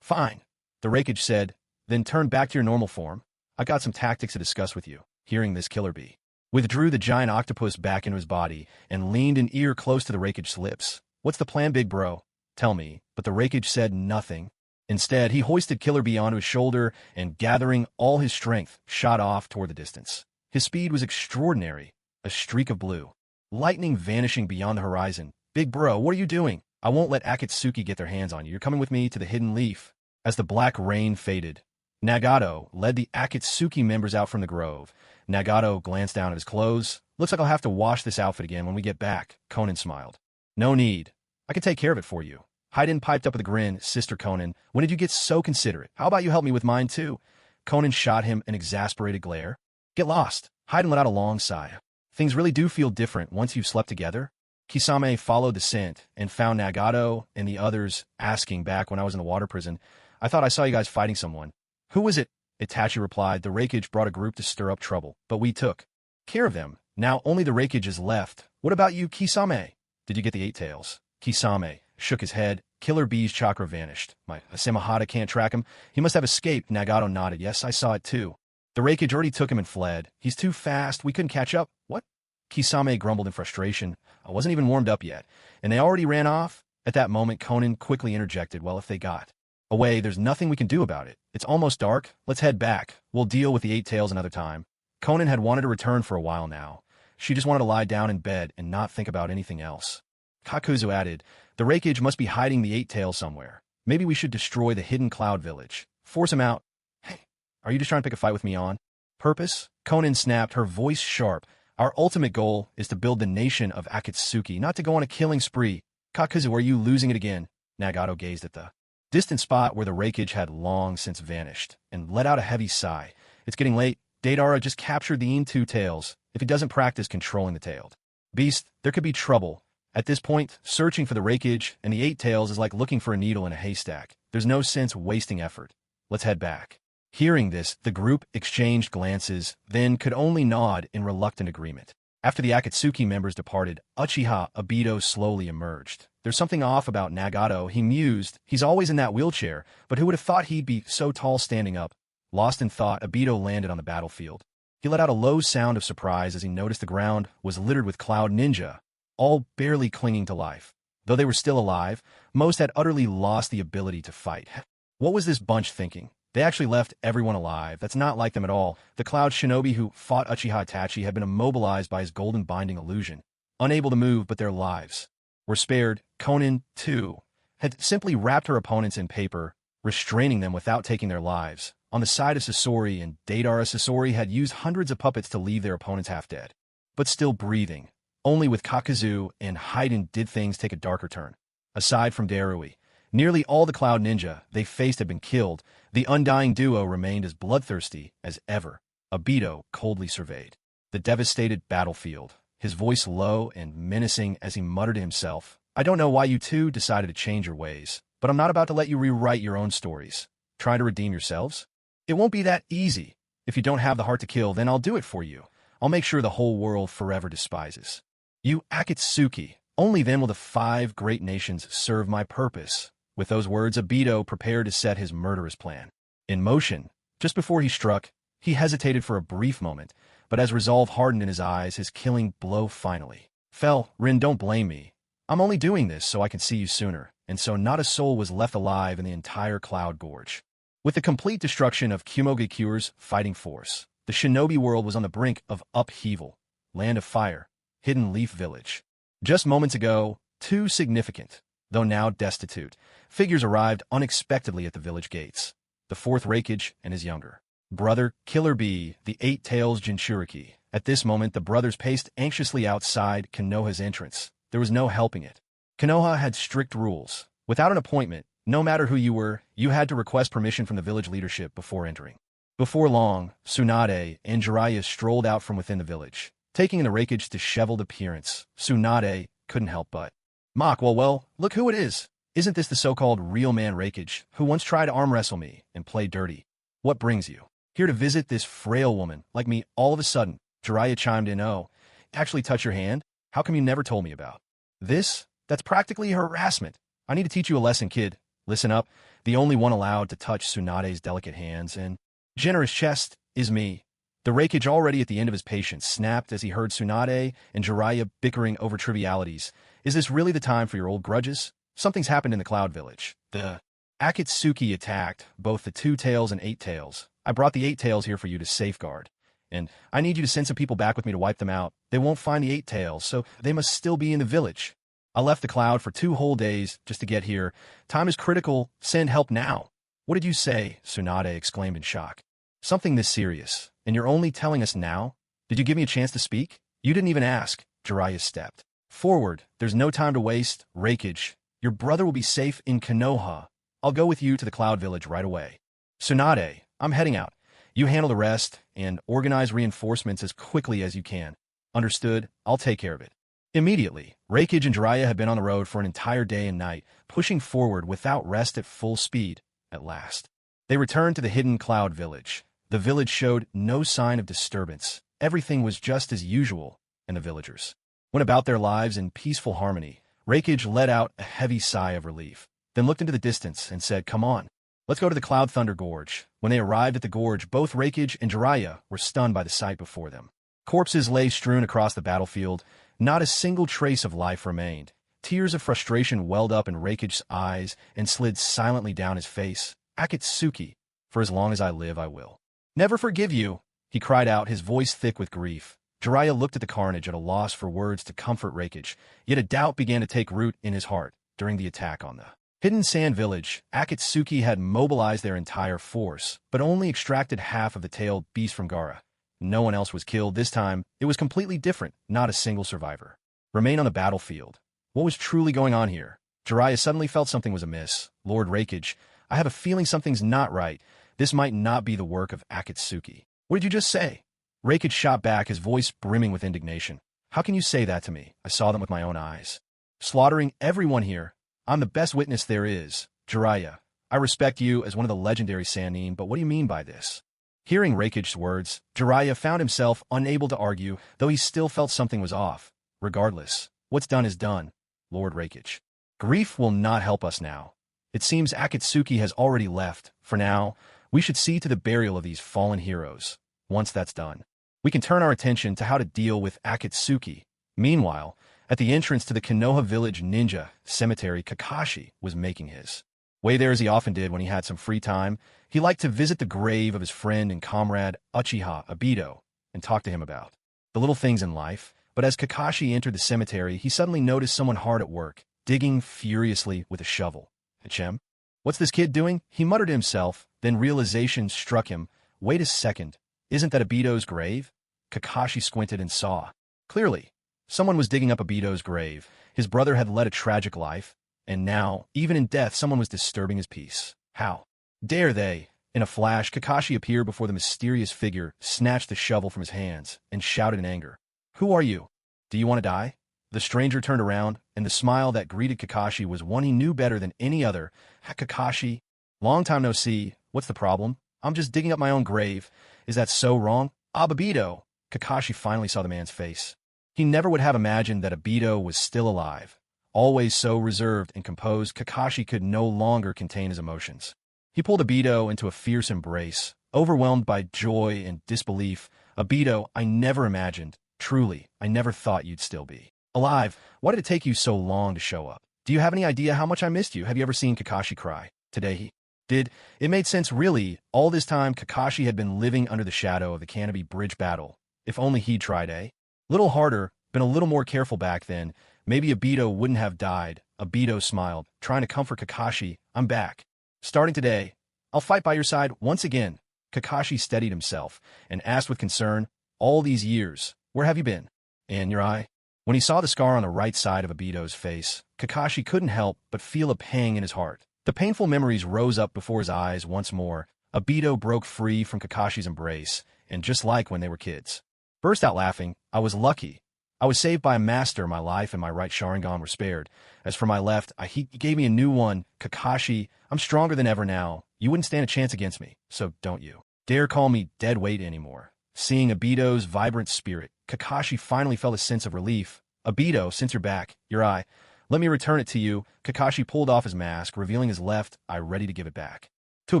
A: Fine," the Raikage said, then turned back to your normal form. "I got some tactics to discuss with you." Hearing this, Killer Bee withdrew the giant octopus back into his body and leaned an ear close to the Raikage's lips. "What's the plan, big bro? Tell me." But the Raikage said nothing. Instead, he hoisted Killer Bee onto his shoulder and, gathering all his strength, shot off toward the distance. His speed was extraordinary, a streak of blue lightning vanishing beyond the horizon. "Big bro, what are you doing? I won't let Akatsuki get their hands on you. You're coming with me to the Hidden Leaf." As the black rain faded, Nagato led the Akatsuki members out from the grove. Nagato glanced down at his clothes. "Looks like I'll have to wash this outfit again when we get back." Konan smiled. "No need. I can take care of it for you." Haiden piped up with a grin. "Sister Konan, when did you get so considerate? How about you help me with mine too?" Konan shot him an exasperated glare. "Get lost." Haiden let out a long sigh. Things really do feel different once you've slept together. Kisame followed the scent and found Nagato and the others asking back when I was in the water prison. I thought I saw you guys fighting someone. Who was it? Itachi replied. The Raikage brought a group to stir up trouble, but we took care of them. Now only the Raikage is left. What about you, Kisame? Did you get the 8 tails? Kisame shook his head. Killer Bee's chakra vanished. My Samahata can't track him. He must have escaped. Nagato nodded. Yes, I saw it too. The Raikage already took him and fled. He's too fast. We couldn't catch up. What? Kisame grumbled in frustration. I wasn't even warmed up yet. And they already ran off? At that moment, Konan quickly interjected. Well, if they got away, there's nothing we can do about it. It's almost dark. Let's head back. We'll deal with the 8 tails another time. Konan had wanted to return for a while now. She just wanted to lie down in bed and not think about anything else. Kakuzu added, the Raikage must be hiding the 8 tails somewhere. Maybe we should destroy the hidden cloud village. Force him out. Hey, are you just trying to pick a fight with me on purpose? Konan snapped, her voice sharp. Our ultimate goal is to build the nation of Akatsuki, not to go on a killing spree. Kakuzu, are you losing it again? Nagato gazed at the distant spot where the Raikage had long since vanished and let out a heavy sigh. It's getting late. Deidara just captured the 2 tails. If he doesn't practice controlling the tailed beast, there could be trouble. At this point, searching for the Raikage and the 8 tails is like looking for a needle in a haystack. There's no sense wasting effort. Let's head back. Hearing this, the group exchanged glances, then could only nod in reluctant agreement. After the Akatsuki members departed, Uchiha Obito slowly emerged. There's something off about Nagato, he mused. He's always in that wheelchair, but who would have thought he'd be so tall standing up? Lost in thought, Obito landed on the battlefield. He let out a low sound of surprise as he noticed the ground was littered with Cloud Ninja, all barely clinging to life. Though they were still alive, most had utterly lost the ability to fight. What was this bunch thinking? They actually left everyone alive. That's not like them at all. The Cloud Shinobi who fought Uchiha Itachi had been immobilized by his golden binding illusion. Unable to move, but their lives were spared. Konan, too, had simply wrapped her opponents in paper, restraining them without taking their lives. On the side of Sasori and Deidara, Sasori had used hundreds of puppets to leave their opponents half dead, but still breathing. Only with Kakuzu and Haiden did things take a darker turn. Aside from Darui, nearly all the Cloud Ninja they faced had been killed. The undying duo remained as bloodthirsty as ever. Obito coldly surveyed the devastated battlefield, his voice low and menacing as he muttered to himself, I don't know why you two decided to change your ways, but I'm not about to let you rewrite your own stories. Trying to redeem yourselves? It won't be that easy. If you don't have the heart to kill, then I'll do it for you. I'll make sure the whole world forever despises you, Akatsuki. Only then will the 5 great nations serve my purpose. With those words, Obito prepared to set his murderous plan in motion. Just before he struck, he hesitated for a brief moment, but as resolve hardened in his eyes, his killing blow finally fell. Rin, don't blame me. I'm only doing this so I can see you sooner, and so not a soul was left alive in the entire Cloud Gorge. With the complete destruction of Kumogakure's fighting force, the shinobi world was on the brink of upheaval. Land of Fire, Hidden Leaf Village. Just moments ago, 2 significant, though now destitute, figures arrived unexpectedly at the village gates. The 4th Raikage and his younger brother, Killer Bee, the 8 tails Jinchuriki. At this moment, the brothers paced anxiously outside Konoha's entrance. There was no helping it. Konoha had strict rules. Without an appointment, no matter who you were, you had to request permission from the village leadership before entering. Before long, Tsunade and Jiraiya strolled out from within the village, taking in the Raikage's disheveled appearance. Tsunade couldn't help but mock, well, look who it is. Isn't this the so-called real man Raikage, who once tried to arm wrestle me and play dirty? What brings you here to visit this frail woman like me all of a sudden? Jiraiya chimed in, oh, actually touch your hand? How come you never told me about this? That's practically harassment. I need to teach you a lesson, kid. Listen up. The only one allowed to touch Tsunade's delicate hands and generous chest is me. The Raikage, already at the end of his patience, snapped as he heard Tsunade and Jiraiya bickering over trivialities. Is this really the time for your old grudges? Something's happened in the Cloud Village. The Akatsuki attacked both the 2 tails and 8 tails. I brought the 8 tails here for you to safeguard. And I need you to send some people back with me to wipe them out. They won't find the 8 tails, so they must still be in the village. I left the cloud for 2 whole days just to get here. Time is critical. Send help now. What did you say? Tsunade exclaimed in shock. Something this serious, and you're only telling us now? Did you give me a chance to speak? You didn't even ask. Jiraiya stepped forward. There's no time to waste. Raikage, your brother will be safe in Konoha. I'll go with you to the Cloud Village right away. Tsunade, I'm heading out. You handle the rest and organize reinforcements as quickly as you can. Understood, I'll take care of it. Immediately, Reikage and Jiraiya had been on the road for an entire day and night, pushing forward without rest at full speed. At last, they returned to the hidden cloud village. The village showed no sign of disturbance. Everything was just as usual, and the villagers went about their lives in peaceful harmony. Reikage let out a heavy sigh of relief, then looked into the distance and said, "Come on, let's go to the Cloud Thunder Gorge." When they arrived at the gorge, both Reikage and Jiraiya were stunned by the sight before them. Corpses lay strewn across the battlefield. Not a single trace of life remained. Tears of frustration welled up in Reikage's eyes and slid silently down his face. "Akatsuki, for as long as I live, I will never forgive you," he cried out, his voice thick with grief. Jiraiya looked at the carnage at a loss for words to comfort Reikage, yet a doubt began to take root in his heart. During the attack on the hidden sand village, Akatsuki had mobilized their entire force, but only extracted half of the tailed beast from Gaara. No one else was killed. This time, it was completely different, not a single survivor remained on the battlefield. What was truly going on here? Jiraiya suddenly felt something was amiss. "Lord Reikage, I have a feeling something's not right. This might not be the work of Akatsuki." "What did you just say?" Reikage shot back, his voice brimming with indignation. "How can you say that to me? I saw them with my own eyes, slaughtering everyone here. I'm the best witness there is. Jiraiya, I respect you as one of the legendary Sannin, but what do you mean by this?" Hearing Reikage's words, Jiraiya found himself unable to argue, though he still felt something was off. "Regardless, what's done is done, Lord Reikage. Grief will not help us now. It seems Akatsuki has already left. For now, we should see to the burial of these fallen heroes. Once that's done, we can turn our attention to how to deal with Akatsuki." Meanwhile, at the entrance to the Konoha village ninja cemetery, Kakashi was making his way there as he often did when he had some free time. He liked to visit the grave of his friend and comrade Uchiha Obito and talk to him about the little things in life. But as Kakashi entered the cemetery, he suddenly noticed someone hard at work, digging furiously with a shovel. "Hachem? What's this kid doing?" he muttered to himself. Then realization struck him. "Wait a second. Isn't that Obito's grave?" Kakashi squinted and saw. Clearly, someone was digging up Obito's grave. His brother had led a tragic life, and now, even in death, someone was disturbing his peace. How dare they? In a flash, Kakashi appeared before the mysterious figure, snatched the shovel from his hands, and shouted in anger, "Who are you? Do you want to die?" The stranger turned around, and the smile that greeted Kakashi was one he knew better than any other. "Kakashi, long time no see. What's the problem?" "I'm just digging up my own grave. Is that so wrong?" "Obito." Kakashi finally saw the man's face. He never would have imagined that Obito was still alive. Always so reserved and composed, Kakashi could no longer contain his emotions. He pulled Obito into a fierce embrace, overwhelmed by joy and disbelief. "Obito, I never imagined. Truly, I never thought you'd still be alive. Why did it take you so long to show up? Do you have any idea how much I missed you?" Have you ever seen Kakashi cry? Today he did. It made sense, really. All this time, Kakashi had been living under the shadow of the Canopy Bridge battle. If only he'd tried a little harder, been a little more careful back then, maybe Obito wouldn't have died. Obito smiled, trying to comfort Kakashi. "I'm back. Starting today, I'll fight by your side once again." Kakashi steadied himself and asked with concern, "All these years, where have you been?" "And your eye?" When he saw the scar on the right side of Obito's face, Kakashi couldn't help but feel a pang in his heart. The painful memories rose up before his eyes once more. Obito broke free from Kakashi's embrace, and just like when they were kids, burst out laughing. "I was lucky. I was saved by a master. My life and my right Sharingan were spared. As for my left, he gave me a new one. Kakashi, I'm stronger than ever now. You wouldn't stand a chance against me, so don't you dare call me dead weight anymore." Seeing Obito's vibrant spirit, Kakashi finally felt a sense of relief. "Obito, since you're back, your eye. Let me return it to you." Kakashi pulled off his mask, revealing his left eye, ready to give it back to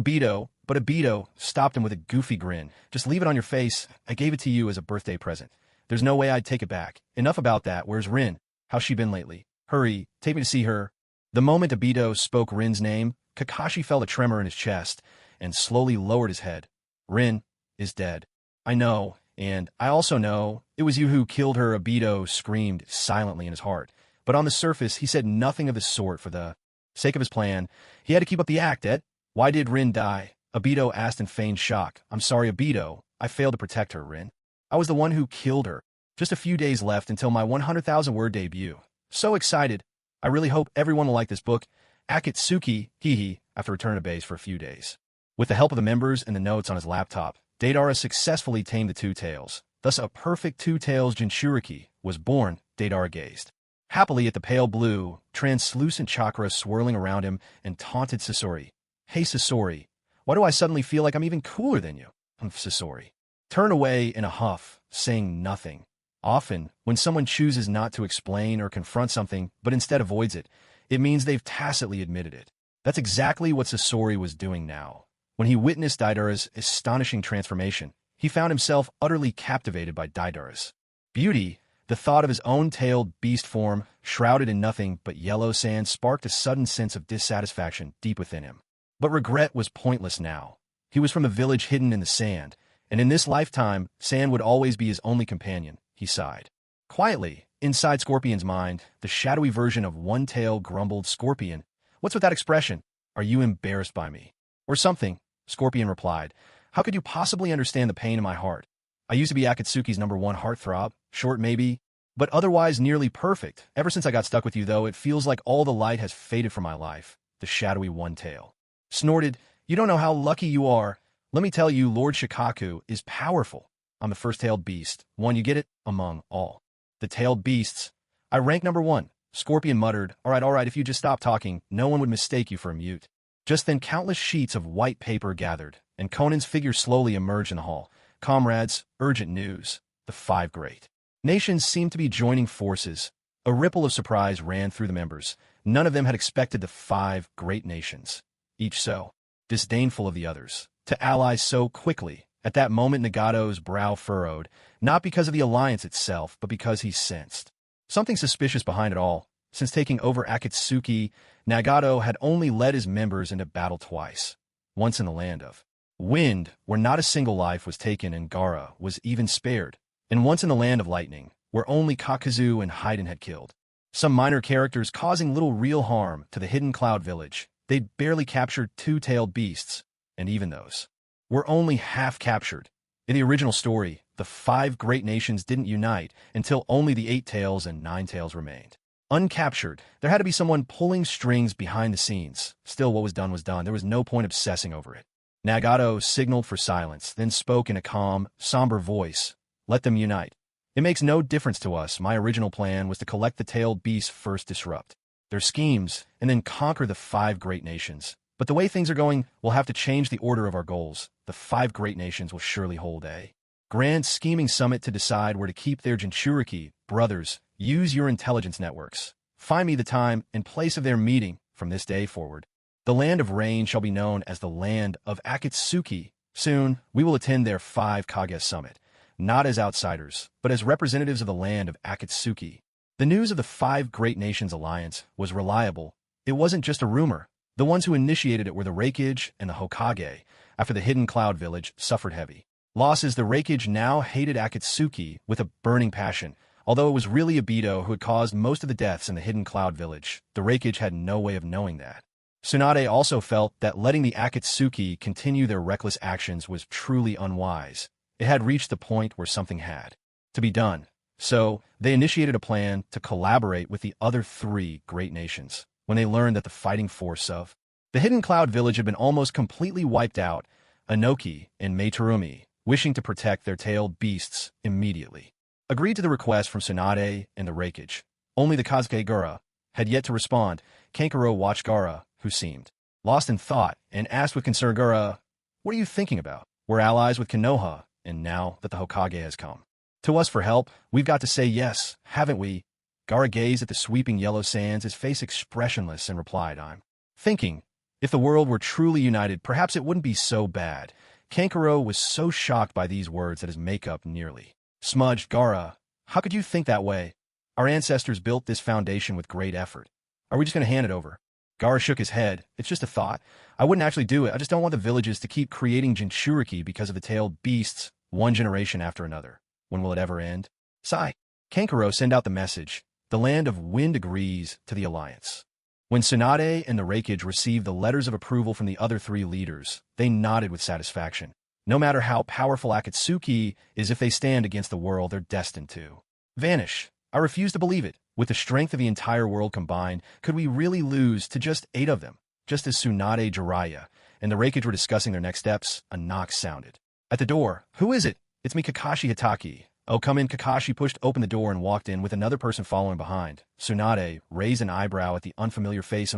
A: Obito. But Obito stopped him with a goofy grin. "Just leave it on your face. I gave it to you as a birthday present. There's no way I'd take it back. Enough about that. Where's Rin? How's she been lately? Hurry, take me to see her." The moment Obito spoke Rin's name, Kakashi felt a tremor in his chest and slowly lowered his head. "Rin is dead. I know, and I also know it was you who killed her," Obito screamed silently in his heart. But on the surface, he said nothing of the sort. For the sake of his plan, he had to keep up the act. "Why did Rin die?" Obito asked in feigned shock. "I'm sorry, Obito. I failed to protect her, Rin. I was the one who killed her. Just a few days left until my 100,000-word debut. So excited. I really hope everyone will like this book. Akatsuki, after returning to base for a few days. With the help of the members and the notes on his laptop, Deidara successfully tamed the two tails. Thus a perfect two-tails Jinchuriki was born, Deidara gazed happily at the pale blue, translucent chakra swirling around him and taunted Sasori. Hey Sasori, why do I suddenly feel like I'm even cooler than you? Sasori turned away in a huff, saying nothing. Often, when someone chooses not to explain or confront something but instead avoids it, it means they've tacitly admitted it. That's exactly what Sasori was doing now. When he witnessed Deidara's astonishing transformation, he found himself utterly captivated by Deidara's beauty. The thought of his own tailed beast form, shrouded in nothing but yellow sand, sparked a sudden sense of dissatisfaction deep within him. But regret was pointless now. He was from a village hidden in the sand, and in this lifetime, sand would always be his only companion, he sighed. Quietly, inside Scorpion's mind, the shadowy version of One Tail grumbled, Scorpion, what's with that expression? Are you embarrassed by me? Or something, Scorpion replied. How could you possibly understand the pain in my heart? I used to be Akatsuki's #1 heartthrob, short maybe, but otherwise nearly perfect. Ever since I got stuck with you, though, it feels like all the light has faded from my life. The shadowy One Tail snorted. You don't know how lucky you are. Let me tell you, Lord Shikaku is powerful. I'm the first-tailed beast, one, you get it, among all the tailed beasts. I rank #1. Scorpion muttered, all right, if you just stop talking, no one would mistake you for a mute. Just then countless sheets of white paper gathered, and Conan's figure slowly emerged in the hall. Comrades, urgent news. The 5 great nations seemed to be joining forces. A ripple of surprise ran through the members. None of them had expected the 5 great nations, each so disdainful of the others, to ally so quickly. At that moment Nagato's brow furrowed, not because of the alliance itself, but because he sensed something suspicious behind it all. Since taking over Akatsuki, Nagato had only led his members into battle twice. Once in the land of wind, where not a single life was taken and Gaara was even spared, and once in the land of lightning, where only Kakazu and Haiden had killed some minor characters, causing little real harm to the hidden cloud village. They'd barely captured 2-tailed beasts, and even those were only half captured. In the original story, the 5 great nations didn't unite until only the 8 tails and 9 tails remained uncaptured. There had to be someone pulling strings behind the scenes. Still, what was done was done. There was no point obsessing over it. Nagato signaled for silence, then spoke in a calm, somber voice. Let them unite. It makes no difference to us. My original plan was to collect the tailed beasts first, disrupt their schemes, and then conquer the 5 great nations. But the way things are going, we'll have to change the order of our goals. The 5 great nations will surely hold a grand scheming summit to decide where to keep their Jinchuriki. Brothers, use your intelligence networks. Find me the time and place of their meeting from this day forward. The land of rain shall be known as the land of Akatsuki. Soon, we will attend their 5 Kage summit, not as outsiders, but as representatives of the land of Akatsuki. The news of the 5 great nations alliance was reliable. It wasn't just a rumor. The ones who initiated it were the Reikage and the Hokage. After the hidden cloud village suffered heavy losses, the Reikage now hated Akatsuki with a burning passion. Although it was really Obito who had caused most of the deaths in the hidden cloud village, the Reikage had no way of knowing that. Tsunade also felt that letting the Akatsuki continue their reckless actions was truly unwise. It had reached the point where something had to be done. So, they initiated a plan to collaborate with the other 3 great nations. When they learned that the fighting force of the hidden cloud village had been almost completely wiped out, Inoki and Meitarumi, wishing to protect their tailed beasts immediately, agreed to the request from Tsunade and the Reikage. Only the Kazuke Gaara had yet to respond. Kankuro watched Gaara, who seemed lost in thought, and asked with concern, Gaara, what are you thinking about? We're allies with Konoha, and now that the Hokage has come to us for help, we've got to say yes, haven't we? Gaara gazed at the sweeping yellow sands, his face expressionless, and replied, I'm thinking, if the world were truly united, perhaps it wouldn't be so bad. Kankuro was so shocked by these words that his makeup nearly smudged. Gaara, how could you think that way? Our ancestors built this foundation with great effort. Are we just going to hand it over? Gaara shook his head. It's just a thought. I wouldn't actually do it. I just don't want the villages to keep creating Jinchuriki because of the tailed beasts, one generation after another. When will it ever end? Sigh. Kankuro sent out the message. The land of wind agrees to the alliance. When Tsunade and the Reikage received the letters of approval from the other 3 leaders, they nodded with satisfaction. No matter how powerful Akatsuki is, if they stand against the world, they're destined to vanish. I refuse to believe it. With the strength of the entire world combined, could we really lose to just 8 of them? Just as Tsunade, Jiraiya, and the Reikage were discussing their next steps, a knock sounded. At the door, who is it? It's me, Kakashi Hitaki. Oh, come in. Kakashi pushed open the door and walked in with another person following behind. Tsunade raised an eyebrow at the unfamiliar face.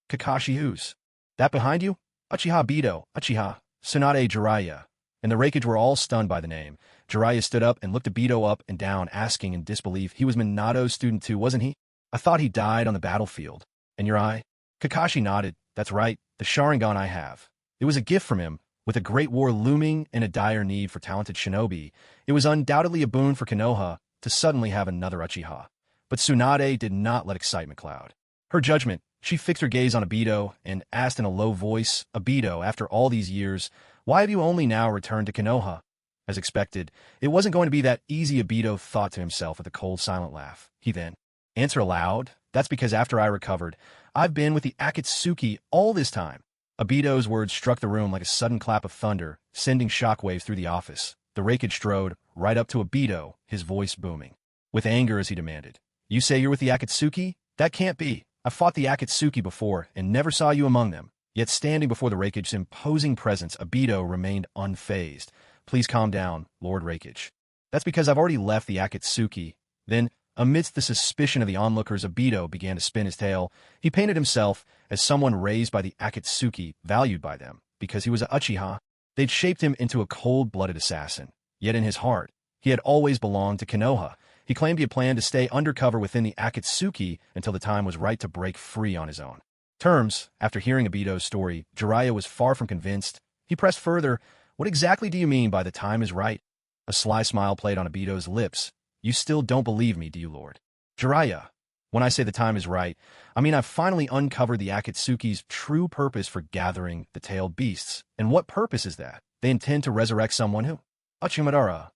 A: Kakashi, who's that behind you? Uchiha Obito, Uchiha, Tsunade, Jiraiya. And the Raikage were all stunned by the name. Jiraiya stood up and looked Obito up and down, asking in disbelief, he was Minato's student too, wasn't he? I thought he died on the battlefield. And your eye? Kakashi nodded. That's right, the Sharingan I have. It was a gift from him. With a great war looming and a dire need for talented shinobi, it was undoubtedly a boon for Konoha to suddenly have another Uchiha. But Tsunade did not let excitement cloud her judgment. She fixed her gaze on Obito and asked in a low voice, Obito, after all these years, why have you only now returned to Konoha? As expected, it wasn't going to be that easy, Obito thought to himself with a cold, silent laugh. He then answered aloud, that's because after I recovered, I've been with the Akatsuki all this time. Obito's words struck the room like a sudden clap of thunder, sending shockwaves through the office. The Raikage strode right up to Obito, his voice booming with anger as he demanded, you say you're with the Akatsuki? That can't be. I fought the Akatsuki before and never saw you among them. Yet standing before the Raikage's imposing presence, Obito remained unfazed. Please calm down, Lord Raikage. That's because I've already left the Akatsuki. Then, amidst the suspicion of the onlookers, Obito began to spin his tail. He painted himself as someone raised by the Akatsuki, valued by them, because he was a Uchiha. They'd shaped him into a cold-blooded assassin. Yet in his heart, he had always belonged to Konoha. He claimed he had planned to stay undercover within the Akatsuki until the time was right to break free on his own terms. After hearing Obito's story, Jiraiya was far from convinced. He pressed further, what exactly do you mean by the time is right? A sly smile played on Obito's lips. You still don't believe me, do you, Lord? Jiraiya, when I say the time is right, I mean I've finally uncovered the Akatsuki's true purpose for gathering the tailed beasts. And what purpose is that? They intend to resurrect someone who? Uchimadara.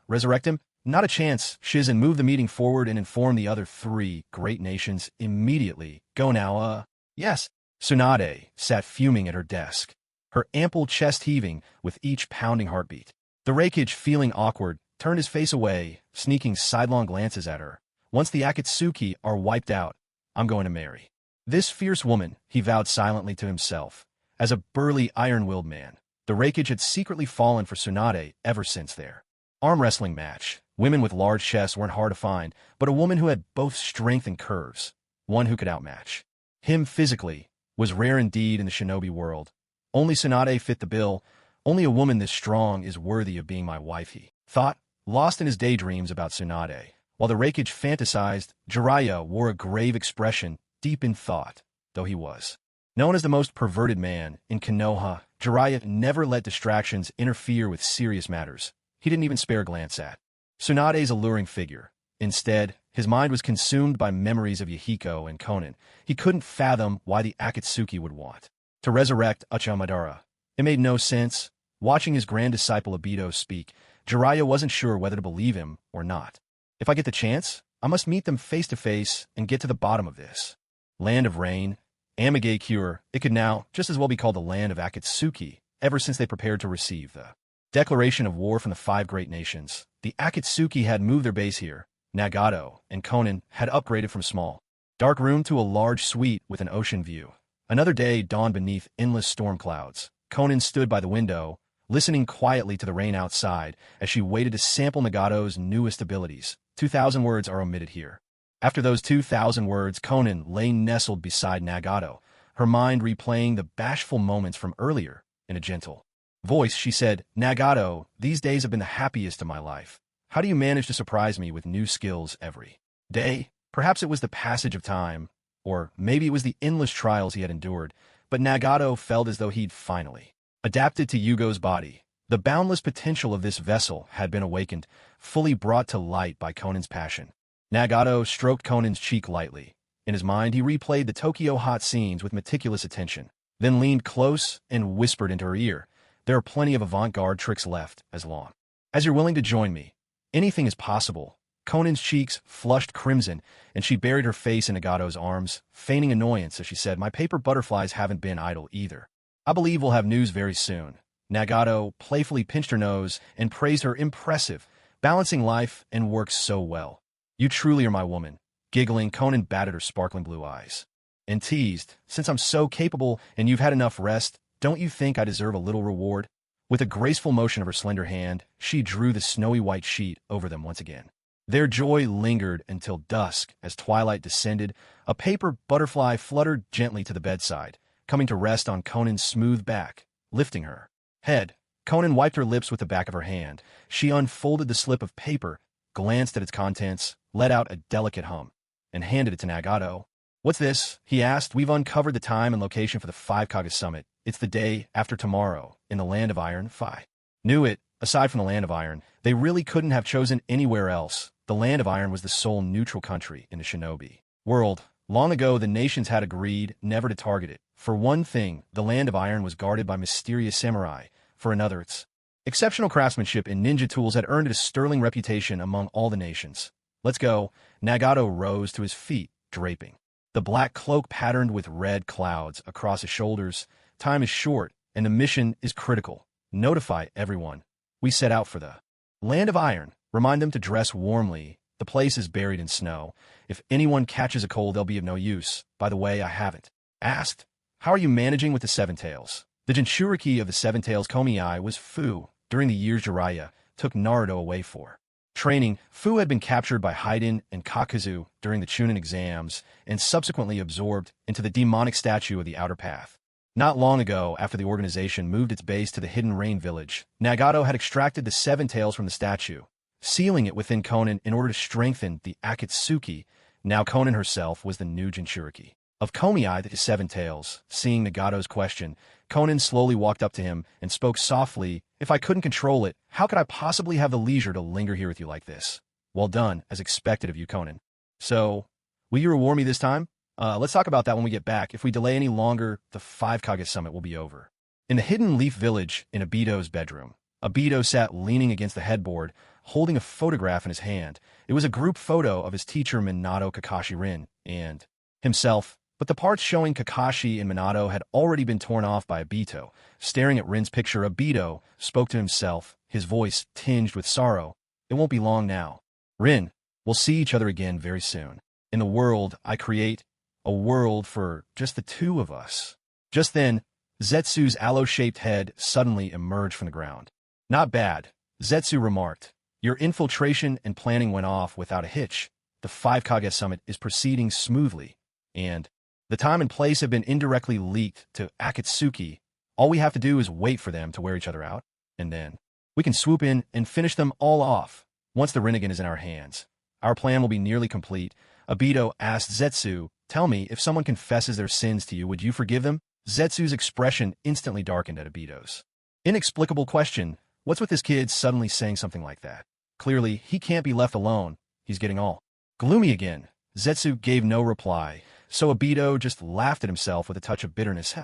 A: Resurrect him? Not a chance. Shizen moved the meeting forward and informed the other three great nations immediately. Go now, Yes. Tsunade sat fuming at her desk, her ample chest heaving with each pounding heartbeat. The Raikage, feeling awkward, turned his face away, sneaking sidelong glances at her. Once the Akatsuki are wiped out, I'm going to marry this fierce woman, he vowed silently to himself. As a burly, iron-willed man, the Raikage had secretly fallen for Tsunade ever since their arm wrestling match. Women with large chests weren't hard to find, but a woman who had both strength and curves, one who could outmatch him physically, was rare indeed in the shinobi world. Only Tsunade fit the bill. Only a woman this strong is worthy of being my wife, he thought, lost in his daydreams about Tsunade. While the Raikage fantasized, Jiraiya wore a grave expression, deep in thought, though he was known as the most perverted man in Konoha. Jiraiya never let distractions interfere with serious matters. He didn't even spare a glance at Tsunade's alluring figure. Instead, his mind was consumed by memories of Yugito and Konan. He couldn't fathom why the Akatsuki would want to resurrect Uchimadara. It made no sense. Watching his grand disciple Obito speak, Jiraiya wasn't sure whether to believe him or not. If I get the chance, I must meet them face to face and get to the bottom of this. Land of Rain, Amigakure, it could now just as well be called the land of Akatsuki, ever since they prepared to receive the declaration of war from the five great nations. The Akatsuki had moved their base here. Nagato and Konan had upgraded from small dark room to a large suite with an ocean view. Another day dawned beneath endless storm clouds. Konan stood by the window, listening quietly to the rain outside as she waited to sample Nagato's newest abilities. 2,000 words are omitted here. After those 2,000 words, Konan lay nestled beside Nagato, her mind replaying the bashful moments from earlier. In a gentle voice, she said, Nagato, these days have been the happiest of my life. How do you manage to surprise me with new skills every day? Perhaps it was the passage of time, or maybe it was the endless trials he had endured, but Nagato felt as though he'd finally adapted to Yugo's body. The boundless potential of this vessel had been awakened, fully brought to light by Konan's passion. Nagato stroked Konan's cheek lightly. In his mind, he replayed the Tokyo hot scenes with meticulous attention, then leaned close and whispered into her ear, there are plenty of avant-garde tricks left, as long as you're willing to join me. Anything is possible. Konan's cheeks flushed crimson, and she buried her face in Nagato's arms, feigning annoyance as she said, my paper butterflies haven't been idle either. I believe we'll have news very soon. Nagato playfully pinched her nose and praised her impressive, balancing life and work so well. You truly are my woman. Giggling, Konan batted her sparkling blue eyes and teased, since I'm so capable and you've had enough rest, don't you think I deserve a little reward? With a graceful motion of her slender hand, she drew the snowy white sheet over them once again. Their joy lingered until dusk. As twilight descended, a paper butterfly fluttered gently to the bedside, coming to rest on Konan's smooth back, lifting her head. Konan wiped her lips with the back of her hand. She unfolded the slip of paper, glanced at its contents, let out a delicate hum, and handed it to Nagato. "What's this?" he asked. "We've uncovered the time and location for the 5 Kage Summit. It's the day after tomorrow, in the Land of Iron. Phi. Knew it. Aside from the Land of Iron, they really couldn't have chosen anywhere else. The Land of Iron was the sole neutral country in the shinobi world. Long ago, the nations had agreed never to target it. For one thing, the Land of Iron was guarded by mysterious samurai. For another, its exceptional craftsmanship in ninja tools had earned it a sterling reputation among all the nations. Let's go." Nagato rose to his feet, draping the black cloak patterned with red clouds across his shoulders. "Time is short, and the mission is critical. Notify everyone. We set out for the Land of Iron. Remind them to dress warmly. The place is buried in snow. If anyone catches a cold, they'll be of no use. By the way, I haven't asked, how are you managing with the Seven Tails?" The Jinchuriki of the Seven Tails Komiai was Fu. During the years Jiraiya took Naruto away for training, Fu had been captured by Haiden and Kakazu during the Chunin exams and subsequently absorbed into the demonic statue of the Outer Path. Not long ago, after the organization moved its base to the Hidden Rain Village, Nagato had extracted the Seven Tails from the statue, sealing it within Konan in order to strengthen the Akatsuki. Now Konan herself was the new Jinchuriki of Komiai, the Seven Tails. Seeing Nagato's question, Konan slowly walked up to him and spoke softly. "If I couldn't control it, how could I possibly have the leisure to linger here with you like this?" "Well done, as expected of you, Konan. So, will you reward me this time? Let's talk about that when we get back. If we delay any longer, the 5 Kage Summit will be over." In the Hidden Leaf Village, in Obito's bedroom, Obito sat leaning against the headboard, holding a photograph in his hand. It was a group photo of his teacher Minato, Kakashi Rin, and himself, but the parts showing Kakashi and Minato had already been torn off by Obito. Staring at Rin's picture, Obito spoke to himself, his voice tinged with sorrow. "It won't be long now. Rin, we'll see each other again very soon. In the world I create, a world for just the two of us." Just then, Zetsu's aloe-shaped head suddenly emerged from the ground. "Not bad," Zetsu remarked. "Your infiltration and planning went off without a hitch. The 5 Kage Summit is proceeding smoothly, and the time and place have been indirectly leaked to Akatsuki. All we have to do is wait for them to wear each other out, and then we can swoop in and finish them all off. Once the Rinnegan is in our hands, our plan will be nearly complete." Obito asked Zetsu, "Tell me, if someone confesses their sins to you, would you forgive them?" Zetsu's expression instantly darkened at Obito's inexplicable question. What's with this kid suddenly saying something like that? Clearly, he can't be left alone. He's getting all gloomy again. Zetsu gave no reply, so Obito just laughed at himself with a touch of bitterness.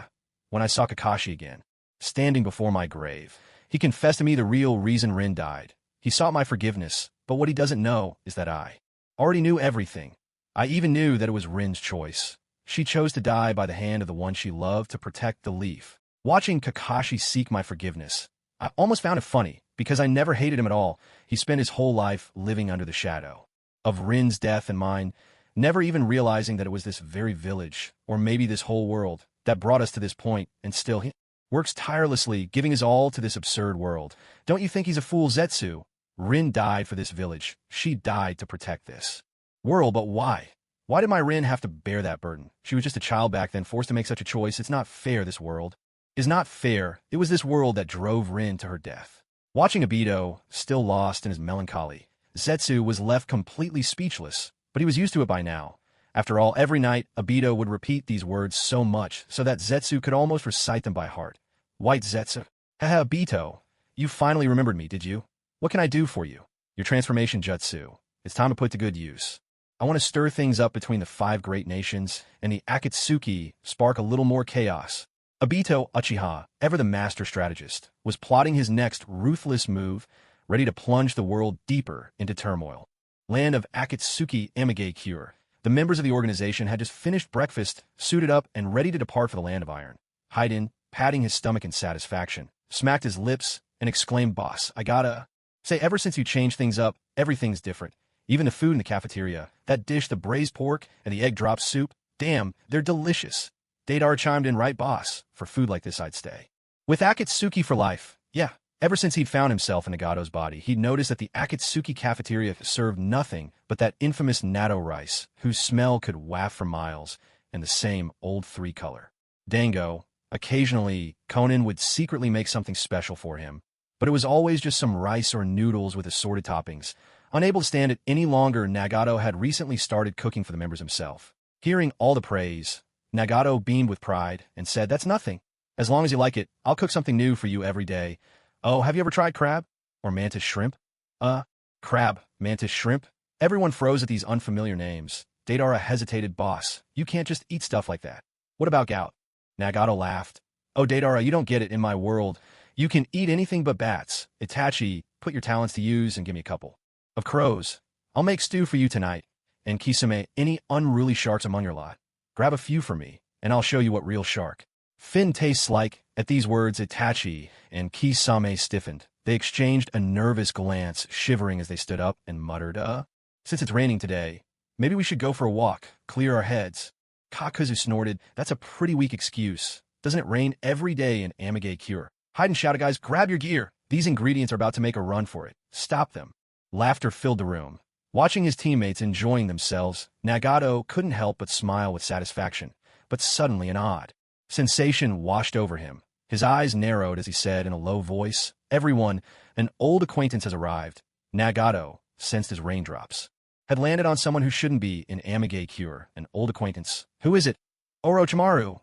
A: "When I saw Kakashi again, standing before my grave, he confessed to me the real reason Rin died. He sought my forgiveness, but what he doesn't know is that I already knew everything. I even knew that it was Rin's choice. She chose to die by the hand of the one she loved to protect the leaf. Watching Kakashi seek my forgiveness, I almost found it funny, because I never hated him at all. He spent his whole life living under the shadow of Rin's death and mine, never even realizing that it was this very village, or maybe this whole world, that brought us to this point, and still he works tirelessly, giving his all to this absurd world. Don't you think he's a fool, Zetsu? Rin died for this village. She died to protect this world, but why? Why did my Rin have to bear that burden? She was just a child back then, forced to make such a choice. It's not fair. This world is not fair. It was this world that drove Rin to her death." Watching Obito, still lost in his melancholy, Zetsu was left completely speechless, but he was used to it by now. After all, every night, Obito would repeat these words so much so that Zetsu could almost recite them by heart. "White Zetsu. Haha, Obito. You finally remembered me, did you? What can I do for you?" "Your transformation jutsu. It's time to put to good use. I want to stir things up between the 5 great nations and the Akatsuki, spark a little more chaos." Obito Uchiha, ever the master strategist, was plotting his next ruthless move, ready to plunge the world deeper into turmoil. Land of Akatsuki Amage Cure. The members of the organization had just finished breakfast, suited up, and ready to depart for the Land of Iron. Haiden, patting his stomach in satisfaction, smacked his lips and exclaimed, "Boss, I gotta say, ever since you changed things up, everything's different. Even the food in the cafeteria, that dish, the braised pork and the egg drop soup, damn, they're delicious." Dadar chimed in, "Right, boss. For food like this, I'd stay with Akatsuki for life." Yeah, ever since he'd found himself in Nagato's body, he'd noticed that the Akatsuki cafeteria served nothing but that infamous natto rice, whose smell could waft for miles, and the same old three-color. Dango. Occasionally, Konan would secretly make something special for him, but it was always just some rice or noodles with assorted toppings. Unable to stand it any longer, Nagato had recently started cooking for the members himself. Hearing all the praise, Nagato beamed with pride and said, "That's nothing. As long as you like it, I'll cook something new for you every day. Oh, have you ever tried crab? Or mantis shrimp?" Crab, mantis shrimp? Everyone froze at these unfamiliar names. Deidara hesitated. "Boss, you can't just eat stuff like that. What about gout?" Nagato laughed. "Oh, Deidara, you don't get it. In my world, you can eat anything but bats. Itachi, put your talents to use and give me a couple of crows. I'll make stew for you tonight. And Kisame, any unruly sharks among your lot, grab a few for me, and I'll show you what real shark fin tastes like." At these words, Itachi and Kisame stiffened. They exchanged a nervous glance, shivering as they stood up and muttered, "Since it's raining today, maybe we should go for a walk, clear our heads." Kakuzu snorted. "That's a pretty weak excuse. Doesn't it rain every day in Amagakure? Hide and shout, guys, grab your gear. These ingredients are about to make a run for it. Stop them." Laughter filled the room. Watching his teammates enjoying themselves, Nagato couldn't help but smile with satisfaction. But suddenly an odd sensation washed over him. His eyes narrowed as he said in a low voice, "Everyone, an old acquaintance has arrived." Nagato sensed his raindrops had landed on someone who shouldn't be in Amagakure, an old acquaintance. "Who is it?" "Orochimaru."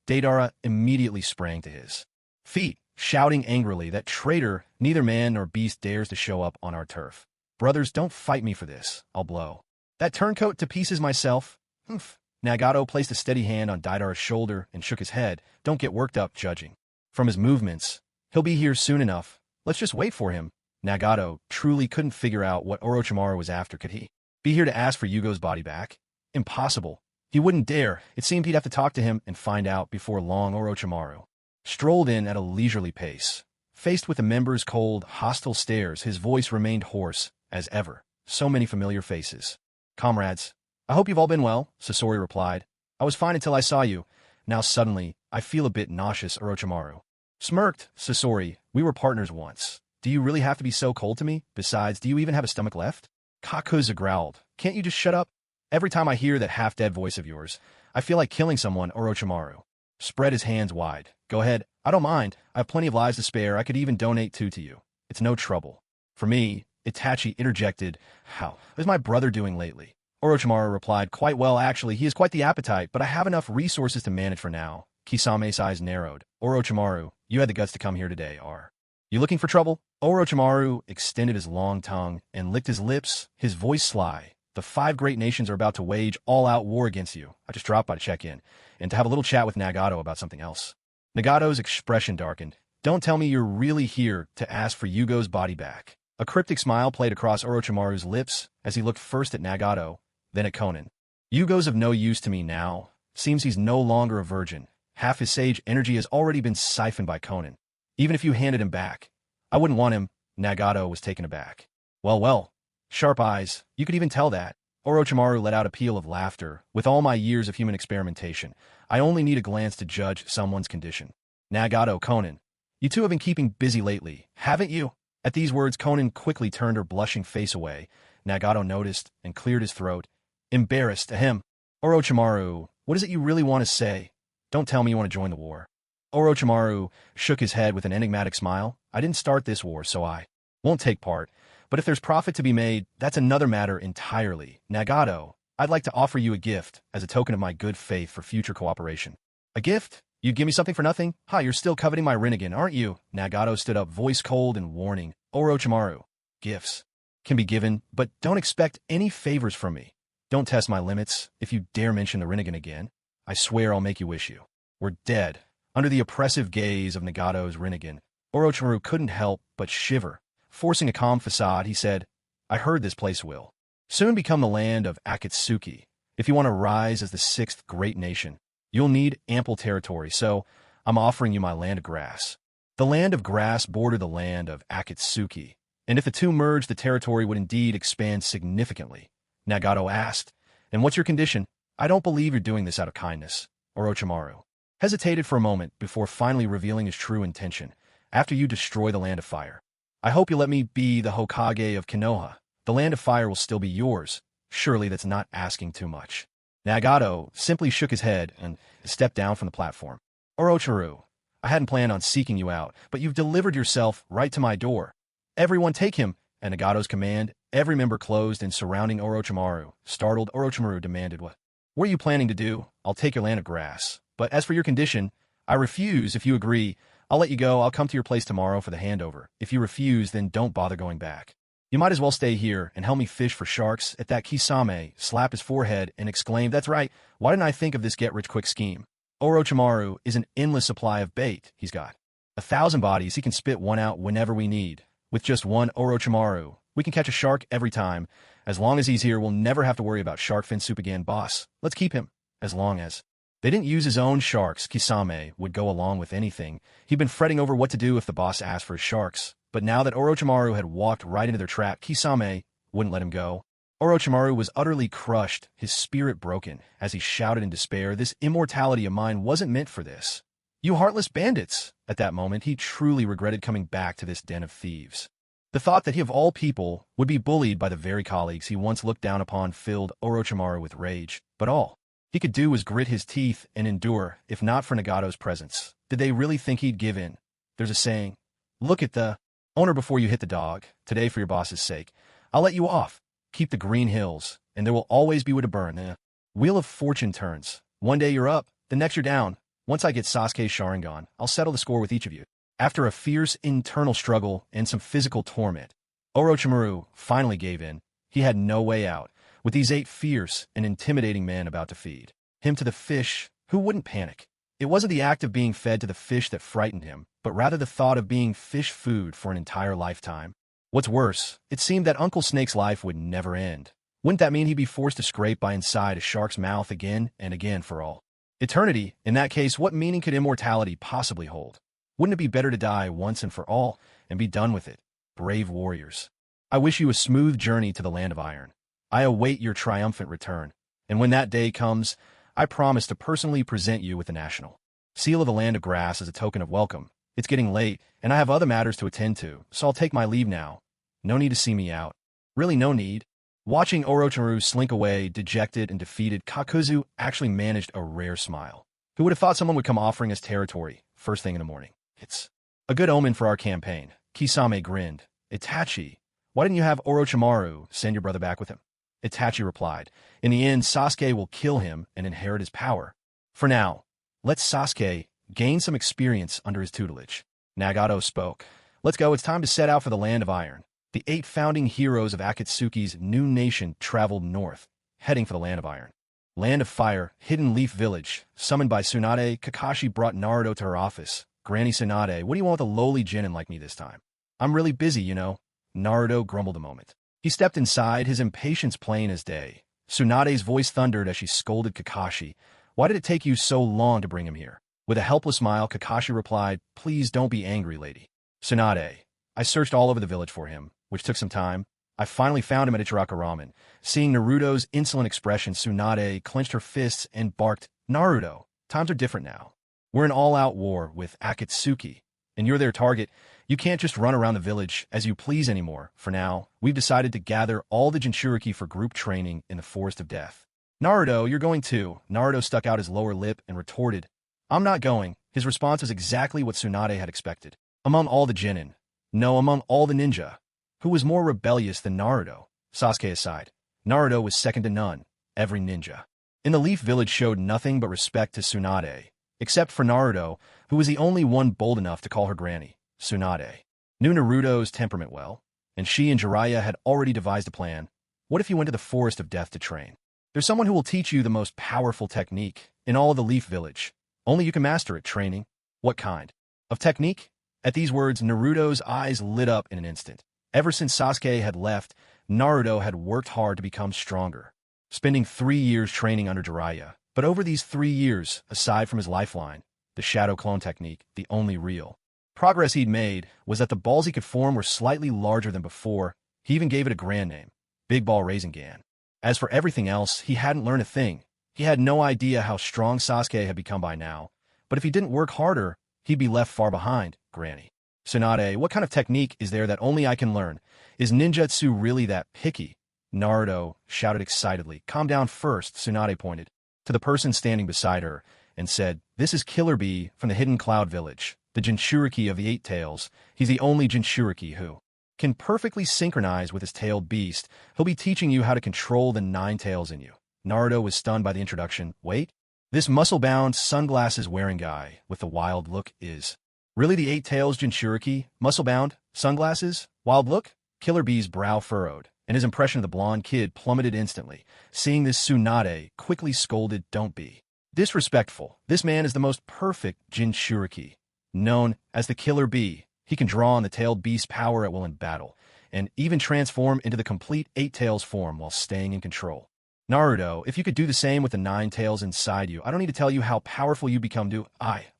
A: Deidara immediately sprang to his feet, shouting angrily, "That traitor, neither man nor beast dares to show up on our turf. Brothers, don't fight me for this. I'll blow that turncoat to pieces myself." "Humph." Nagato placed a steady hand on Deidara's shoulder and shook his head. "Don't get worked up, judging from his movements. He'll be here soon enough. Let's just wait for him." Nagato truly couldn't figure out what Orochimaru was after. Could he be here to ask for Yugo's body back? Impossible. He wouldn't dare. It seemed he'd have to talk to him and find out before long. Orochimaru strolled in at a leisurely pace. Faced with the members' cold, hostile stares, his voice remained hoarse as ever. So many familiar faces. "Comrades, I hope you've all been well," Sasori replied. "I was fine until I saw you. Now suddenly, I feel a bit nauseous." Orochimaru smirked. "Sasori, we were partners once. Do you really have to be so cold to me? Besides, do you even have a stomach left?" Kakuzu growled. "Can't you just shut up? Every time I hear that half-dead voice of yours, I feel like killing someone." Orochimaru spread his hands wide. "Go ahead. I don't mind. I have plenty of lives to spare. I could even donate two to you. It's no trouble for me." Itachi interjected. "How is my brother doing lately?" Orochimaru replied, "Quite well, actually. He has quite the appetite, but I have enough resources to manage for now." Kisame's eyes narrowed. "Orochimaru, you had the guts to come here today, are you looking for trouble?" Orochimaru extended his long tongue and licked his lips, his voice sly. "The 5 great nations are about to wage all-out war against you. I just dropped by to check in, and to have a little chat with Nagato about something else." Nagato's expression darkened. "Don't tell me you're really here to ask for Yugo's body back." A cryptic smile played across Orochimaru's lips as he looked first at Nagato, then at Konan. "Yugo's of no use to me now. Seems he's no longer a virgin. Half his sage energy has already been siphoned by Konan. Even if you handed him back, I wouldn't want him." Nagato was taken aback. Well, sharp eyes, you could even tell that." Orochimaru let out a peal of laughter. "With all my years of human experimentation, I only need a glance to judge someone's condition." Nagato, Konan, you two have been keeping busy lately, haven't you?" At these words, Konan quickly turned her blushing face away. Nagato noticed and cleared his throat. Embarrassed, ahem. "Orochimaru, what is it you really want to say? Don't tell me you want to join the war." Orochimaru shook his head with an enigmatic smile. "I didn't start this war, so I won't take part. But if there's profit to be made, that's another matter entirely. Nagato, I'd like to offer you a gift as a token of my good faith for future cooperation." "A gift? You'd give me something for nothing? Ha, you're still coveting my Rinnegan, aren't you?" Nagato stood up, voice cold and warning. "Orochimaru, gifts can be given, but don't expect any favors from me. Don't test my limits. If you dare mention the Rinnegan again, I swear I'll make you wish you were dead." Under the oppressive gaze of Nagato's Rinnegan, Orochimaru couldn't help but shiver. Forcing a calm facade, he said, "I heard this place will soon become the land of Akatsuki. If you want to rise as the 6th great nation, you'll need ample territory, so I'm offering you my land of grass." The land of grass bordered the land of Akatsuki, and if the two merged, the territory would indeed expand significantly. Nagato asked, "And what's your condition?" "I don't believe you're doing this out of kindness." Orochimaru hesitated for a moment before finally revealing his true intention. after you destroy the Land of Fire. I hope you let me be the Hokage of Konoha. The Land of Fire will still be yours. Surely that's not asking too much. Nagato simply shook his head and stepped down from the platform. Orochimaru, I hadn't planned on seeking you out, but you've delivered yourself right to my door. Everyone take him! At Nagato's command, every member closed in surrounding Orochimaru. Startled, Orochimaru demanded, What are you planning to do? I'll take your land of grass. But as for your condition, I refuse. If you agree, I'll let you go. I'll come to your place tomorrow for the handover. If you refuse, then don't bother going back. You might as well stay here and help me fish for sharks. At that, Kisame slapped his forehead and exclaimed, That's right. Why didn't I think of this get-rich-quick scheme? Orochimaru is an endless supply of bait. He's got 1,000 bodies. He can spit one out whenever we need. With just one Orochimaru, we can catch a shark every time. As long as he's here, we'll never have to worry about shark fin soup again. Boss, let's keep him. As long as they didn't use his own sharks, Kisame would go along with anything. He'd been fretting over what to do if the boss asked for his sharks. But now that Orochimaru had walked right into their trap, Kisame wouldn't let him go. Orochimaru was utterly crushed, his spirit broken, as he shouted in despair, This immortality of mine wasn't meant for this. You heartless bandits! At that moment, he truly regretted coming back to this den of thieves. The thought that he of all people would be bullied by the very colleagues he once looked down upon filled Orochimaru with rage. But all he could do was grit his teeth and endure, if not for Nagato's presence. Did they really think he'd give in? There's a saying, Look at the owner before you hit the dog. Today, for your boss's sake, I'll let you off. Keep the green hills, and there will always be wood to burn. The wheel of fortune turns. One day you're up, the next you're down. Once I get Sasuke's Sharingan, I'll settle the score with each of you. After a fierce internal struggle and some physical torment, Orochimaru finally gave in. He had no way out, with these 8 fierce and intimidating men about to feed him to the fish. Who wouldn't panic? It wasn't the act of being fed to the fish that frightened him, but rather the thought of being fish food for an entire lifetime. What's worse, it seemed that Uncle Snake's life would never end. Wouldn't that mean he'd be forced to scrape by inside a shark's mouth again and again for all eternity? In that case, what meaning could immortality possibly hold? Wouldn't it be better to die once and for all and be done with it? Brave warriors, I wish you a smooth journey to the Land of Iron. I await your triumphant return, and when that day comes, I promise to personally present you with the national seal of the Land of Grass as a token of welcome. It's getting late, and I have other matters to attend to, so I'll take my leave now. No need to see me out. Really no need. Watching Orochimaru slink away, dejected and defeated, Kakuzu actually managed a rare smile. Who would have thought someone would come offering us territory first thing in the morning? It's a good omen for our campaign. Kisame grinned. Itachi, why didn't you have Orochimaru send your brother back with him? Itachi replied, In the end, Sasuke will kill him and inherit his power. For now, let Sasuke gain some experience under his tutelage. Nagato spoke. Let's go, it's time to set out for the Land of Iron. The 8 founding heroes of Akatsuki's new nation traveled north, heading for the Land of Iron. Land of Fire, Hidden Leaf Village. Summoned by Tsunade, Kakashi brought Naruto to her office. Granny Tsunade, what do you want with a lowly genin like me this time? I'm really busy, you know. Naruto grumbled a moment. He stepped inside, his impatience plain as day. Tsunade's voice thundered as she scolded Kakashi. Why did it take you so long to bring him here? With a helpless smile, Kakashi replied, Please don't be angry, lady. Tsunade, I searched all over the village for him, which took some time. I finally found him at Ichiraka Ramen. Seeing Naruto's insolent expression, Tsunade clenched her fists and barked, Naruto, times are different now. We're in all-out war with Akatsuki, and you're their target. You can't just run around the village as you please anymore. For now, we've decided to gather all the Jinchuriki for group training in the Forest of Death. Naruto, you're going too. Naruto stuck out his lower lip and retorted, I'm not going. His response was exactly what Tsunade had expected. Among all the genin, no, among all the ninja, who was more rebellious than Naruto? Sasuke aside, Naruto was second to none. Every ninja in the Leaf Village showed nothing but respect to Tsunade, except for Naruto, who was the only one bold enough to call her granny. Tsunade knew Naruto's temperament well, and she and Jiraiya had already devised a plan. What if he went to the Forest of Death to train? There's someone who will teach you the most powerful technique in all of the Leaf Village. Only you can master it. Training? What kind of technique? At these words, Naruto's eyes lit up in an instant. Ever since Sasuke had left, Naruto had worked hard to become stronger, spending 3 years training under Jiraiya. But over these 3 years, aside from his lifeline, the shadow clone technique, the only real progress he'd made was that the balls he could form were slightly larger than before. He even gave it a grand name, Big Ball Rasengan. As for everything else, he hadn't learned a thing. He had no idea how strong Sasuke had become by now, but if he didn't work harder, he'd be left far behind, Granny. Tsunade, what kind of technique is there that only I can learn? Is ninjutsu really that picky? Naruto shouted excitedly. Calm down first, Tsunade pointed to the person standing beside her and said, this is Killer Bee from the Hidden Cloud Village, the Jinchuriki of the Eight Tails. He's the only Jinchuriki who can perfectly synchronize with his tailed beast. He'll be teaching you how to control the nine tails in you. Naruto was stunned by the introduction. Wait, this muscle-bound, sunglasses-wearing guy with the wild look is really the Eight Tails Jinchuriki? Muscle-bound, sunglasses, wild look? Killer Bee's brow furrowed, and his impression of the blonde kid plummeted instantly. Seeing this, Tsunade quickly scolded, don't be disrespectful. This man is the most perfect Jinchuriki. Known as the Killer Bee, he can draw on the tailed beast's power at will in battle, and even transform into the complete Eight Tails form while staying in control. Naruto, if you could do the same with the nine tails inside you, I don't need to tell you how powerful you become.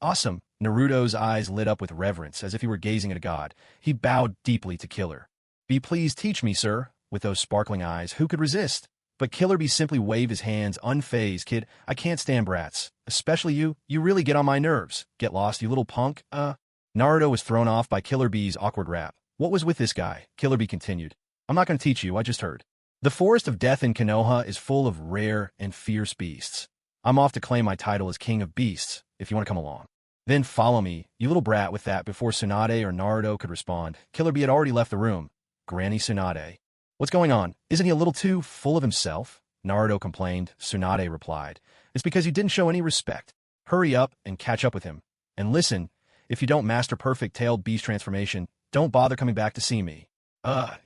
A: Awesome. Naruto's eyes lit up with reverence, as if he were gazing at a god. He bowed deeply to Killer Bee. Please teach me, sir. With those sparkling eyes, who could resist? But Killer Bee simply waved his hands, unfazed. Kid, I can't stand brats. Especially you. You really get on my nerves. Get lost, you little punk. Naruto was thrown off by Killer Bee's awkward rap. What was with this guy? Killer Bee continued. I'm not going to teach you, I just heard. The forest of death in Konoha is full of rare and fierce beasts. I'm off to claim my title as King of Beasts, if you want to come along. Then follow me, you little brat. With that, before Tsunade or Naruto could respond, Killer Bee had already left the room. Granny Tsunade. What's going on? Isn't he a little too full of himself? Naruto complained. Tsunade replied. It's because you didn't show any respect. Hurry up and catch up with him. And listen, if you don't master perfect tailed beast transformation, don't bother coming back to see me.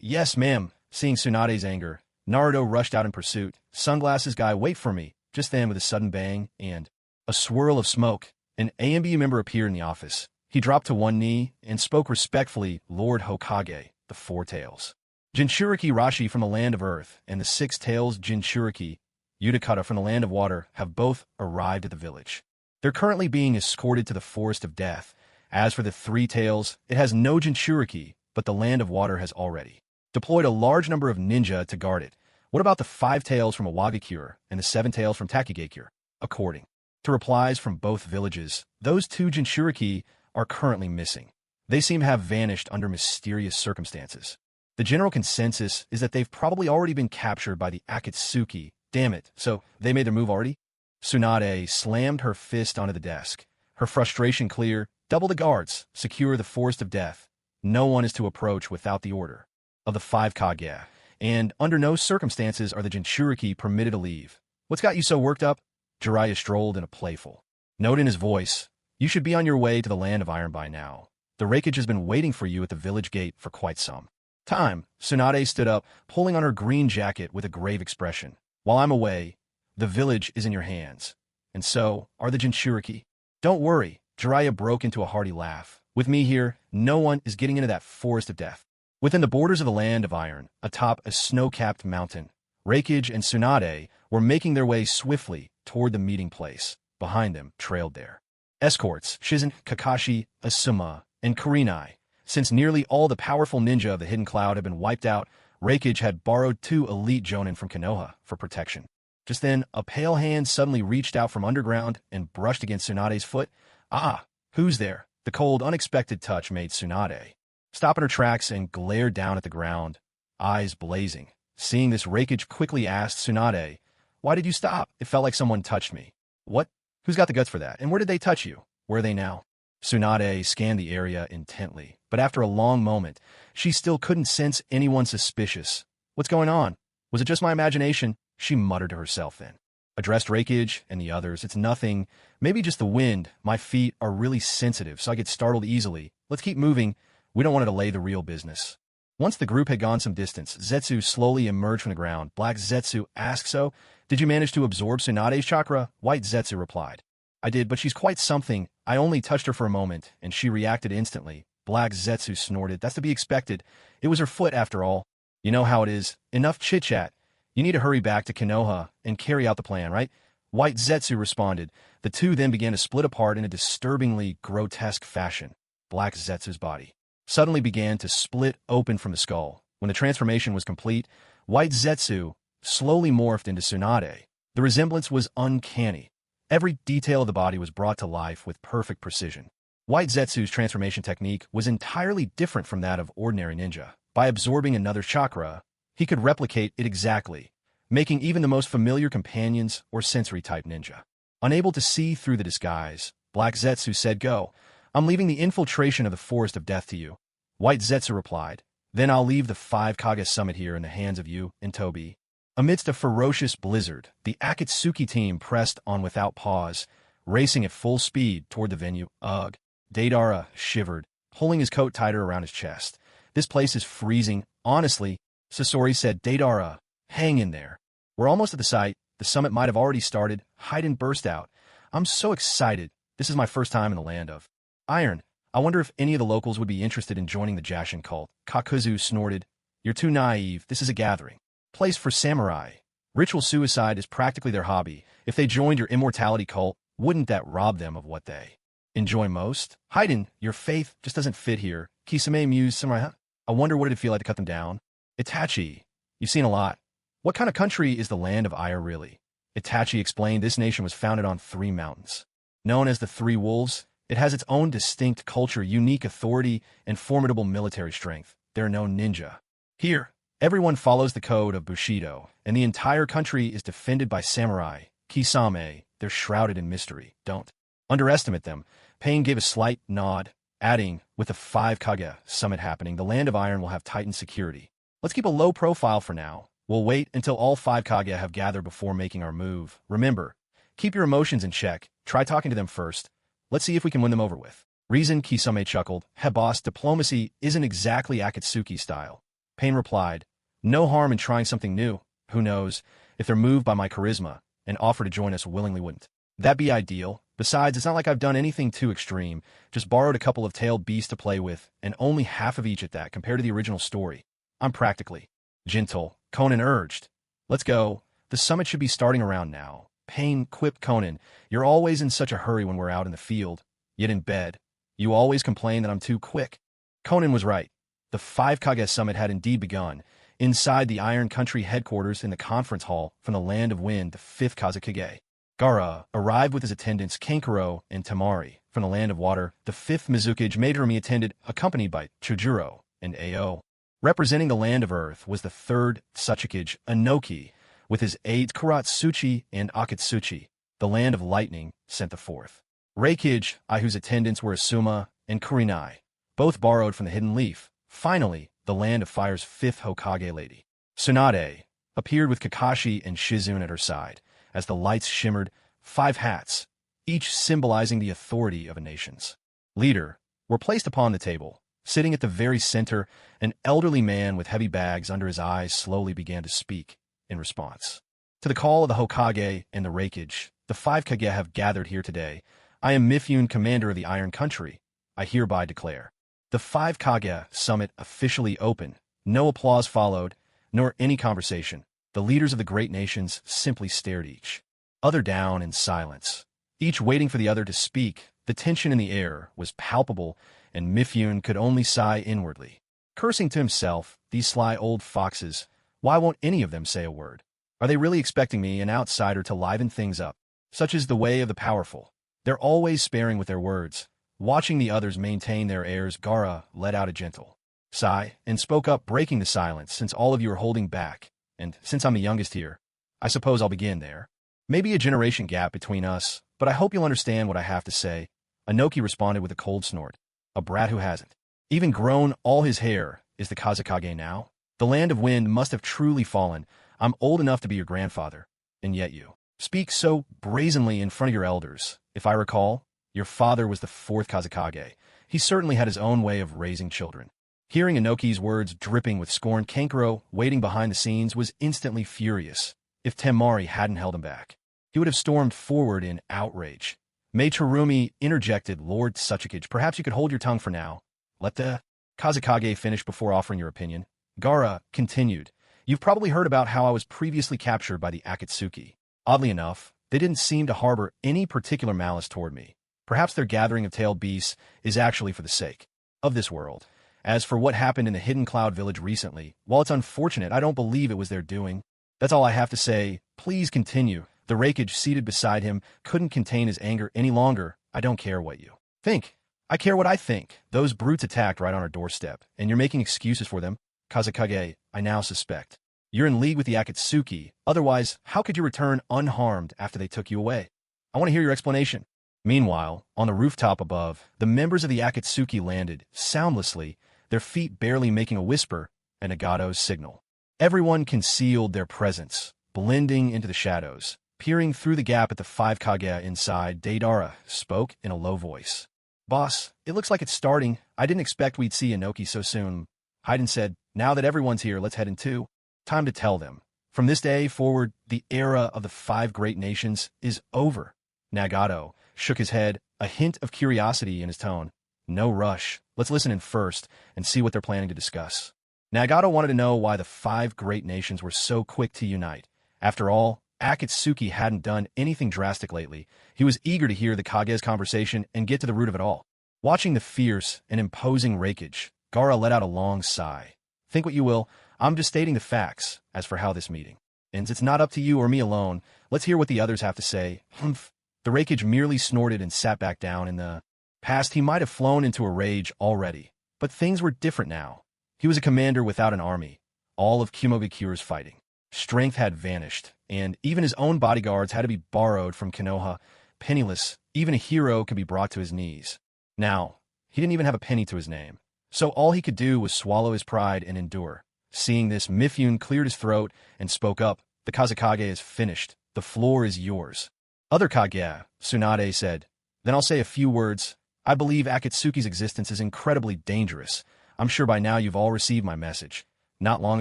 A: Yes, ma'am. Seeing Tsunade's anger, Naruto rushed out in pursuit. Sunglasses guy, wait for me. Just then, with a sudden bang and a swirl of smoke, an AMB member appeared in the office. He dropped to one knee and spoke respectfully. Lord Hokage, the Four Tails Jinchuriki Rashi from the land of earth and the Six Tails Jinchuriki Yugito from the land of water have both arrived at the village. They're currently being escorted to the forest of death. As for the Three Tails, it has no Jinchuriki, but the land of water has already deployed a large number of ninja to guard it. What about the Five Tails from Iwagakure and the Seven Tails from Takegakure? According to replies from both villages, those two Jinchuriki are currently missing. They seem to have vanished under mysterious circumstances. The general consensus is that they've probably already been captured by the Akatsuki. Damn it, so they made their move already? Tsunade slammed her fist onto the desk. Her frustration clear. Double the guards. Secure the forest of death. No one is to approach without the order of the five Kage, and under no circumstances are the Jinchuriki permitted to leave. What's got you so worked up? Jiraiya strolled in a playful note in his voice. You should be on your way to the land of iron by now. The Raikage has been waiting for you at the village gate for quite some time. Tsunade stood up, pulling on her green jacket with a grave expression. While I'm away, the village is in your hands. And so are the Jinchuriki. Don't worry. Jiraiya broke into a hearty laugh. With me here, no one is getting into that forest of death. Within the borders of the land of iron, atop a snow-capped mountain, Raikage and Tsunade were making their way swiftly toward the meeting place. Behind them trailed their escorts, Shizen, Kakashi, Asuma, and Kurenai. Since nearly all the powerful ninja of the Hidden Cloud had been wiped out, Raikage had borrowed two elite jonin from Konoha for protection. Just then, a pale hand suddenly reached out from underground and brushed against Tsunade's foot. Ah, who's there? The cold, unexpected touch made Tsunade stop in her tracks and glared down at the ground, eyes blazing. Seeing this, Raikage quickly asked Tsunade, why did you stop? It felt like someone touched me. What? Who's got the guts for that? And where did they touch you? Where are they now? Tsunade scanned the area intently, but after a long moment, she still couldn't sense anyone suspicious. What's going on? Was it just my imagination? She muttered to herself then. Addressed Raikage and the others. It's nothing. Maybe just the wind. My feet are really sensitive, so I get startled easily. Let's keep moving. We don't want to delay the real business. Once the group had gone some distance, Zetsu slowly emerged from the ground. Black Zetsu asked, so, did you manage to absorb Tsunade's chakra? White Zetsu replied. I did, but she's quite something. I only touched her for a moment, and she reacted instantly. Black Zetsu snorted. That's to be expected. It was her foot, after all. You know how it is. Enough chit-chat. You need to hurry back to Konoha and carry out the plan, right? White Zetsu responded. The two then began to split apart in a disturbingly grotesque fashion. Black Zetsu's body suddenly began to split open from the skull. When the transformation was complete, White Zetsu slowly morphed into Tsunade. The resemblance was uncanny. Every detail of the body was brought to life with perfect precision. White Zetsu's transformation technique was entirely different from that of ordinary ninja. By absorbing another chakra, he could replicate it exactly, making even the most familiar companions or sensory-type ninja unable to see through the disguise. Black Zetsu said, "Go. I'm leaving the infiltration of the Forest of Death to you." White Zetsu replied, "Then I'll leave the 5 Kage summit here in the hands of you and Toby." Amidst a ferocious blizzard, the Akatsuki team pressed on without pause, racing at full speed toward the venue. Ugh. Deidara shivered, pulling his coat tighter around his chest. "This place is freezing, honestly," Sasori said. "Deidara, hang in there. We're almost at the site. The summit might have already started." Haydn burst out. "I'm so excited. This is my first time in the land of iron. I wonder if any of the locals would be interested in joining the Jashin cult." Kakuzu snorted. "You're too naive. This is a gathering place for samurai. Ritual suicide is practically their hobby. If they joined your immortality cult, wouldn't that rob them of what they enjoy most?" "Haydn, your faith just doesn't fit here." Kisame mused. "Samurai, I wonder what it'd feel like to cut them down." "Itachi, you've seen a lot. What kind of country is the land of Ire really?" Itachi explained. "This nation was founded on 3 mountains. Known as the 3 Wolves, it has its own distinct culture, unique authority, and formidable military strength. There are no ninja here. Everyone follows the code of Bushido, and the entire country is defended by samurai. Kisame, they're shrouded in mystery. Don't underestimate them." Pain gave a slight nod, adding, "With the 5 Kage summit happening, the land of iron will have tightened security. Let's keep a low profile for now. We'll wait until all 5 Kage have gathered before making our move. Remember, keep your emotions in check. Try talking to them first. Let's see if we can win them over with." "Reason," Kisame chuckled. "Hey boss, diplomacy isn't exactly Akatsuki style." Pain replied, "No harm in trying something new. Who knows, if they're moved by my charisma and offer to join us willingly, wouldn't that be ideal? Besides, it's not like I've done anything too extreme, just borrowed a couple of tailed beasts to play with, and only half of each at that compared to the original story. I'm practically gentle." Konan urged. "Let's go. The summit should be starting around now." Pain quipped. "Konan, you're always in such a hurry when we're out in the field, yet in bed, you always complain that I'm too quick." Konan was right. The 5 Kage summit had indeed begun. Inside the Iron Country headquarters in the conference hall from the Land of Wind, the 5th Kage, Gaara, arrived with his attendants Kankuro and Tamari. From the Land of Water, the 5th Mizukage Maidurumi attended, accompanied by Chujuro and Ao. Representing the Land of Earth was the 3rd Tsuchikage Inoki, with his aides Kuratsuchi and Akatsuki. The Land of Lightning sent the 4th Reikage, whose attendants were Asuma and Kurinai, both borrowed from the Hidden Leaf. Finally, the Land of Fire's 5th Hokage lady, Tsunade, appeared with Kakashi and Shizune at her side. As the lights shimmered, 5 hats, each symbolizing the authority of a nation's leader, were placed upon the table. Sitting at the very center, an elderly man with heavy bags under his eyes slowly began to speak. In response to the call of the Hokage and the Reikage, the 5 Kage have gathered here today. I am Mifune, commander of the Iron Country. I hereby declare the 5 Kage summit officially open. No applause followed, nor any conversation. The leaders of the great nations simply stared each other down in silence, each waiting for the other to speak. The tension in the air was palpable, and Mifune could only sigh inwardly, cursing to himself. These sly old foxes, why won't any of them say a word? Are they really expecting me, an outsider, to liven things up? Such is the way of the powerful. They're always sparing with their words. Watching the others maintain their airs, Gaara let out a gentle sigh and spoke up, breaking the silence. "Since all of you are holding back, and since I'm the youngest here, I suppose I'll begin there. Maybe a generation gap between us, but I hope you'll understand what I have to say." Inoki responded with a cold snort. "A brat who hasn't even grown all his hair is the Kazekage now? The Land of Wind must have truly fallen. I'm old enough to be your grandfather, and yet you speak so brazenly in front of your elders. If I recall, your father was the 4th Kazekage. He certainly had his own way of raising children." Hearing Inoki's words dripping with scorn, Kankuro, waiting behind the scenes, was instantly furious. If Temari hadn't held him back, he would have stormed forward in outrage. Maidurumi interjected. "Lord Tsuchikage, perhaps you could hold your tongue for now. Let the Kazekage finish before offering your opinion." Gaara continued, "You've probably heard about how I was previously captured by the Akatsuki. Oddly enough, they didn't seem to harbor any particular malice toward me. Perhaps their gathering of tailed beasts is actually for the sake of this world. As for what happened in the Hidden Cloud Village recently, while it's unfortunate, I don't believe it was their doing. That's all I have to say. Please continue." The Reikage seated beside him couldn't contain his anger any longer. "I don't care what you think. I care what I think. Those brutes attacked right on our doorstep, and you're making excuses for them. Kage, I now suspect. You're in league with the Akatsuki, otherwise, how could you return unharmed after they took you away? I want to hear your explanation. Meanwhile, on the rooftop above, the members of the Akatsuki landed, soundlessly, their feet barely making a whisper, and Nagato's signal. Everyone concealed their presence, blending into the shadows. Peering through the gap at the 5 Kage inside, Deidara spoke in a low voice. Boss, it looks like it's starting. I didn't expect we'd see Inoki so soon. Haiden said, now that everyone's here, let's head in too. Time to tell them. From this day forward, the era of the 5 great nations is over. Nagato shook his head, a hint of curiosity in his tone. No rush. Let's listen in first and see what they're planning to discuss. Nagato wanted to know why the 5 great nations were so quick to unite. After all, Akatsuki hadn't done anything drastic lately. He was eager to hear the Kage's conversation and get to the root of it all. Watching the fierce and imposing rakeage, Gaara let out a long sigh. Think what you will, I'm just stating the facts as for how this meeting ends. It's not up to you or me alone. Let's hear what the others have to say. Humph. The rakeage merely snorted and sat back down. In the past, he might have flown into a rage already, but things were different now. He was a commander without an army. All of Kimogakure's fighting strength had vanished, and even his own bodyguards had to be borrowed from Konoha. Penniless, even a hero could be brought to his knees. Now, he didn't even have a penny to his name, so all he could do was swallow his pride and endure. Seeing this, Mifune cleared his throat and spoke up. The Kazekage is finished. The floor is yours. Other Kage, Tsunade said. Then I'll say a few words. I believe Akatsuki's existence is incredibly dangerous. I'm sure by now you've all received my message. Not long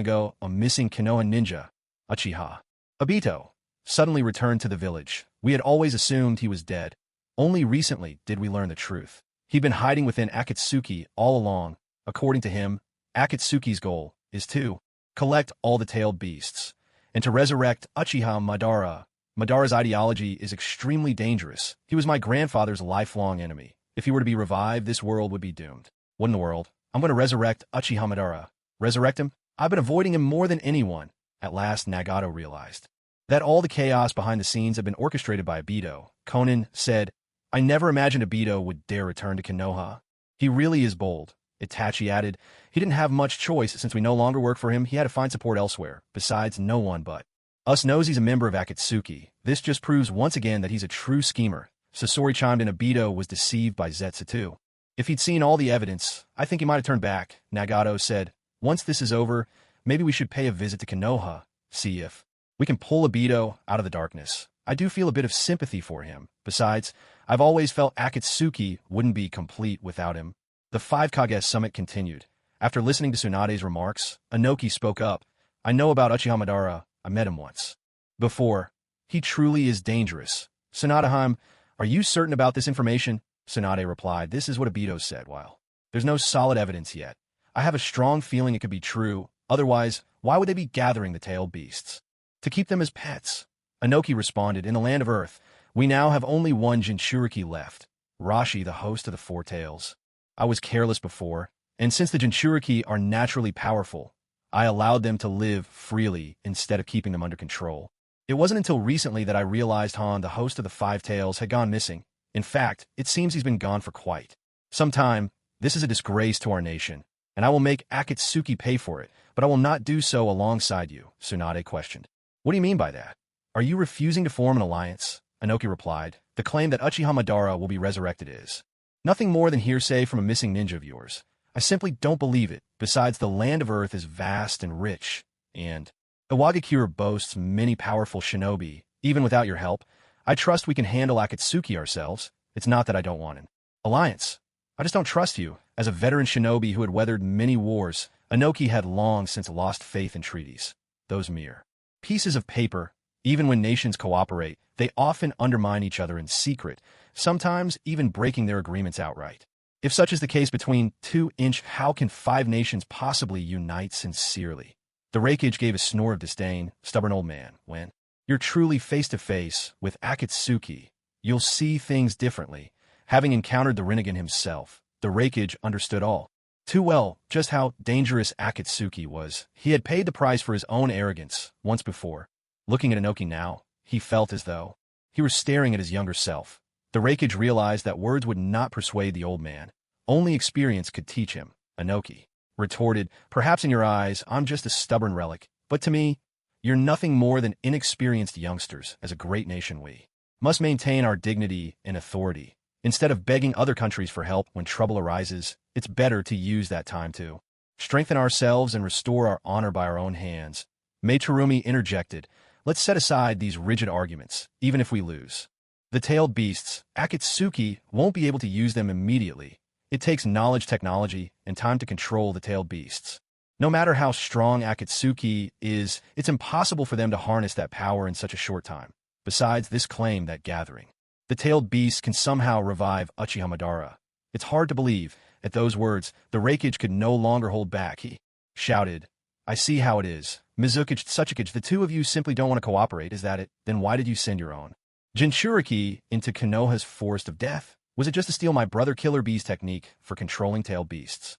A: ago, a missing Konoha ninja, Uchiha Obito, suddenly returned to the village. We had always assumed he was dead. Only recently did we learn the truth. He'd been hiding within Akatsuki all along. According to him, Akatsuki's goal is to collect all the tailed beasts and to resurrect Uchiha Madara. Madara's ideology is extremely dangerous. He was my grandfather's lifelong enemy. If he were to be revived, this world would be doomed. What in the world? I'm going to resurrect Uchiha Madara. Resurrect him? I've been avoiding him more than anyone. At last, Nagato realized that all the chaos behind the scenes had been orchestrated by Obito. Konan said, I never imagined Obito would dare return to Konoha. He really is bold. Itachi added, he didn't have much choice since we no longer work for him. He had to find support elsewhere. Besides, no one but us knows he's a member of Akatsuki. This just proves once again that he's a true schemer. Sasori chimed in. Obito was deceived by Zetsu too. If he'd seen all the evidence, I think he might have turned back. Nagato said, once this is over, maybe we should pay a visit to Konoha, see if we can pull Obito out of the darkness. I do feel a bit of sympathy for him. Besides, I've always felt Akatsuki wouldn't be complete without him. The 5 Kage summit continued. After listening to Tsunade's remarks, Inoki spoke up. I know about Uchiha Madara. I met him once before. He truly is dangerous. Tsunade, are you certain about this information? Tsunade replied, this is what Obito said. While there's no solid evidence yet, I have a strong feeling it could be true. Otherwise, why would they be gathering the tailed beasts? To keep them as pets. Inoki responded, in the land of Earth, we now have only one Jinchuriki left, Rashi, the host of the 4 tails. I was careless before, and since the Jinchuriki are naturally powerful, I allowed them to live freely instead of keeping them under control. It wasn't until recently that I realized Han, the host of the 5 tails, had gone missing. In fact, it seems he's been gone for quite some time. This is a disgrace to our nation, and I will make Akatsuki pay for it, but I will not do so alongside you, Tsunade questioned. What do you mean by that? Are you refusing to form an alliance? Inoki replied, the claim that Uchiha Madara will be resurrected is nothing more than hearsay from a missing ninja of yours. I simply don't believe it. Besides, the land of Earth is vast and rich, and Iwagakure boasts many powerful shinobi. Even without your help, I trust we can handle Akatsuki ourselves. It's not that I don't want an alliance. I just don't trust you. As a veteran shinobi who had weathered many wars, Inoki had long since lost faith in treaties. Those mere pieces of paper. Even when nations cooperate, they often undermine each other in secret, sometimes even breaking their agreements outright. If such is the case between 2-inch, how can 5 nations possibly unite sincerely? The Raikage gave a snore of disdain. Stubborn old man, when you're truly face-to-face with Akatsuki, you'll see things differently. Having encountered the Rinnegan himself, the Raikage understood all too well just how dangerous Akatsuki was. He had paid the price for his own arrogance once before. Looking at Inoki now, he felt as though he were staring at his younger self. The Raikage realized that words would not persuade the old man. Only experience could teach him. Inoki retorted, perhaps in your eyes, I'm just a stubborn relic, but to me, you're nothing more than inexperienced youngsters. As a great nation, we must maintain our dignity and authority. Instead of begging other countries for help when trouble arises, it's better to use that time to strengthen ourselves and restore our honor by our own hands. Meitarumi interjected, let's set aside these rigid arguments, even if we lose. The tailed beasts, Akatsuki, won't be able to use them immediately. It takes knowledge, technology, and time to control the tailed beasts. No matter how strong Akatsuki is, it's impossible for them to harness that power in such a short time. Besides this claim that gathering the tailed beasts can somehow revive Uchiha Madara. It's hard to believe. At those words, the Raikage could no longer hold back. He shouted, I see how it is. Mizukage, Tsuchikage, the two of you simply don't want to cooperate, is that it? Then why did you send your own Jinchuriki into Konoha's Forest of Death? Was it just to steal my brother Killer Bee's technique for controlling tailed beasts?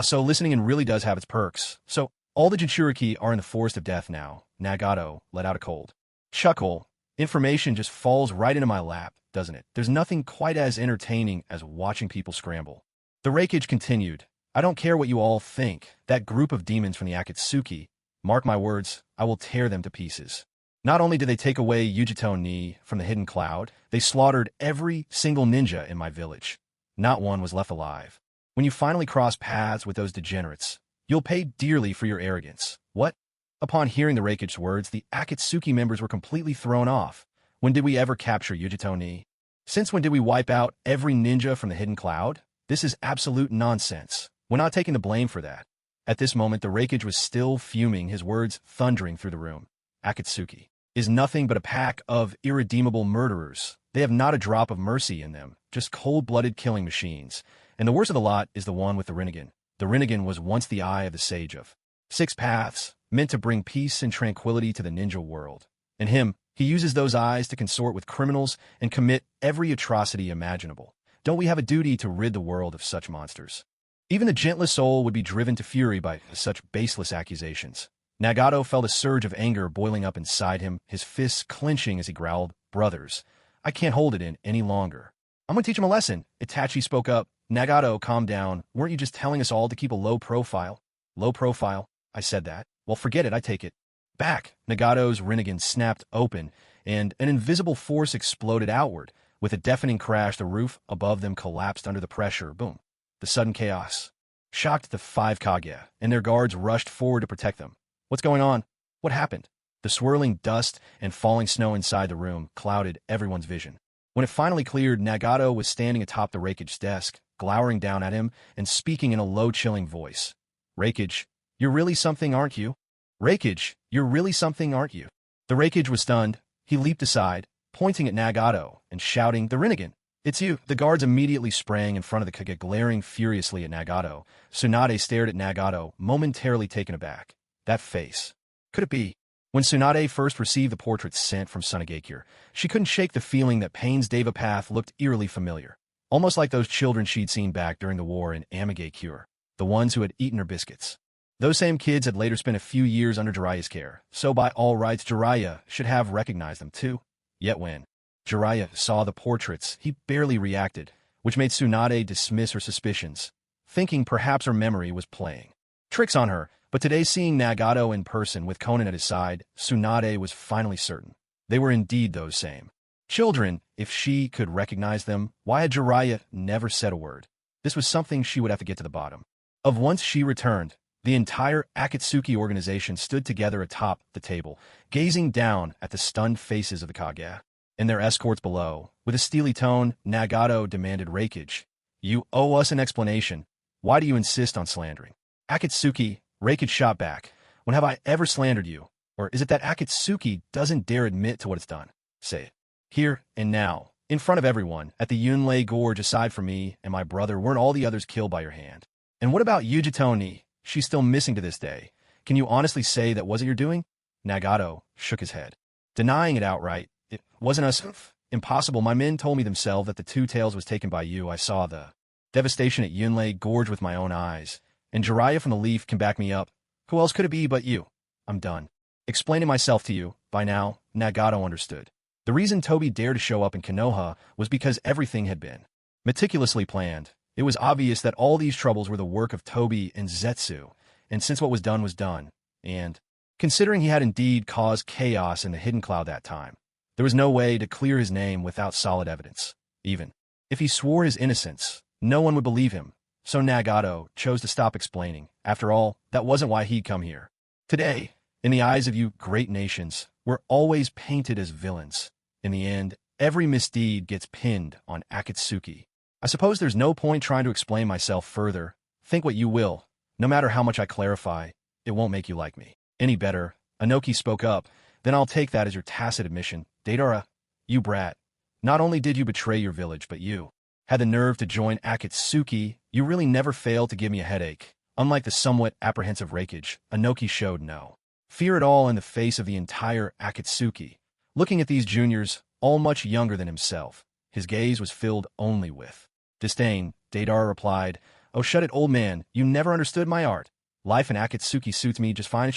A: So listening in really does have its perks. So, all the Jinchuriki are in the Forest of Death now. Nagato let out a cold chuckle. Information just falls right into my lap, doesn't it? There's nothing quite as entertaining as watching people scramble. The Raikage continued, I don't care what you all think. That group of demons from the Akatsuki, mark my words, I will tear them to pieces. Not only did they take away Yugito ni from the hidden cloud, they slaughtered every single ninja in my village. Not one was left alive. When you finally cross paths with those degenerates, you'll pay dearly for your arrogance. What? Upon hearing the Raikage's words, the Akatsuki members were completely thrown off. When did we ever capture Yugito ni? Since when did we wipe out every ninja from the hidden cloud? This is absolute nonsense. We're not taking the blame for that. At this moment, the Raikage was still fuming, his words thundering through the room. Akatsuki is nothing but a pack of irredeemable murderers. They have not a drop of mercy in them, just cold-blooded killing machines. And the worst of the lot is the one with the Rinnegan. The Rinnegan was once the eye of the Sage of Six Paths, meant to bring peace and tranquility to the ninja world. And he uses those eyes to consort with criminals and commit every atrocity imaginable. Don't we have a duty to rid the world of such monsters? Even the gentlest soul would be driven to fury by such baseless accusations. Nagato felt a surge of anger boiling up inside him, his fists clenching as he growled, Brothers, I can't hold it in any longer. I'm going to teach him a lesson. Itachi spoke up. Nagato, calm down. Weren't you just telling us all to keep a low profile? Low profile? I said that. Well, forget it, I take it back. Nagato's Rinnegan snapped open, and an invisible force exploded outward. With a deafening crash, the roof above them collapsed under the pressure. Boom. The sudden chaos shocked the five Kage, and their guards rushed forward to protect them. What's going on? What happened? The swirling dust and falling snow inside the room clouded everyone's vision. When it finally cleared, Nagato was standing atop the Raikage's desk, glowering down at him and speaking in a low, chilling voice. Raikage, you're really something, aren't you? Raikage, you're really something, aren't you? The Raikage was stunned. He leaped aside, pointing at Nagato and shouting, The Rinnegan! It's you! The guards immediately sprang in front of the Kage, glaring furiously at Nagato. Tsunade stared at Nagato, momentarily taken aback. That face. Could it be? When Tsunade first received the portrait sent from Sunagakure, she couldn't shake the feeling that Pain's Deva path looked eerily familiar. Almost like those children she'd seen back during the war in Amigakure, the ones who had eaten her biscuits. Those same kids had later spent a few years under Jiraiya's care, so by all rights Jiraiya should have recognized them too. Yet when Jiraiya saw the portraits, he barely reacted, which made Tsunade dismiss her suspicions, thinking perhaps her memory was playing tricks on her. But today, seeing Nagato in person with Konan at his side, Tsunade was finally certain. They were indeed those same children. If she could recognize them, why had Jiraiya never said a word? This was something she would have to get to the bottom of. Once she returned, the entire Akatsuki organization stood together atop the table, gazing down at the stunned faces of the Kage and their escorts below. With a steely tone, Nagato demanded, Raikage, you owe us an explanation. Why do you insist on slandering Akatsuki? Raikage shot back. When have I ever slandered you? Or is it that Akatsuki doesn't dare admit to what it's done? Say it. Here and now, in front of everyone, at the Yunlei Gorge. Aside from me and my brother, weren't all the others killed by your hand? And what about Yugito ni? She's still missing to this day. Can you honestly say that wasn't your doing? Nagato shook his head, denying it outright. It wasn't us. Impossible. My men told me themselves that the Two Tails was taken by you. I saw the devastation at Yunlei Gorge with my own eyes. And Jiraiya from the Leaf can back me up. Who else could it be but you? I'm done explaining myself to you. By now, Nagato understood. The reason Toby dared to show up in Konoha was because everything had been meticulously planned. It was obvious that all these troubles were the work of Toby and Zetsu, and since what was done, and considering he had indeed caused chaos in the Hidden Cloud that time, there was no way to clear his name without solid evidence. Even if he swore his innocence, no one would believe him, so Nagato chose to stop explaining. After all, that wasn't why he'd come here. Today, in the eyes of you great nations, we're always painted as villains. In the end, every misdeed gets pinned on Akatsuki. I suppose there's no point trying to explain myself further. Think what you will. No matter how much I clarify, it won't make you like me any better. Inoki spoke up. Then I'll take that as your tacit admission. Deidara, you brat. Not only did you betray your village, but you had the nerve to join Akatsuki. You really never failed to give me a headache. Unlike the somewhat apprehensive Rakage, Inoki showed no fear at all in the face of the entire Akatsuki. Looking at these juniors, all much younger than himself, his gaze was filled only with disdain. Deidara replied, "Oh, shut it, old man. You never understood my art. Life in Akatsuki suits me just fine."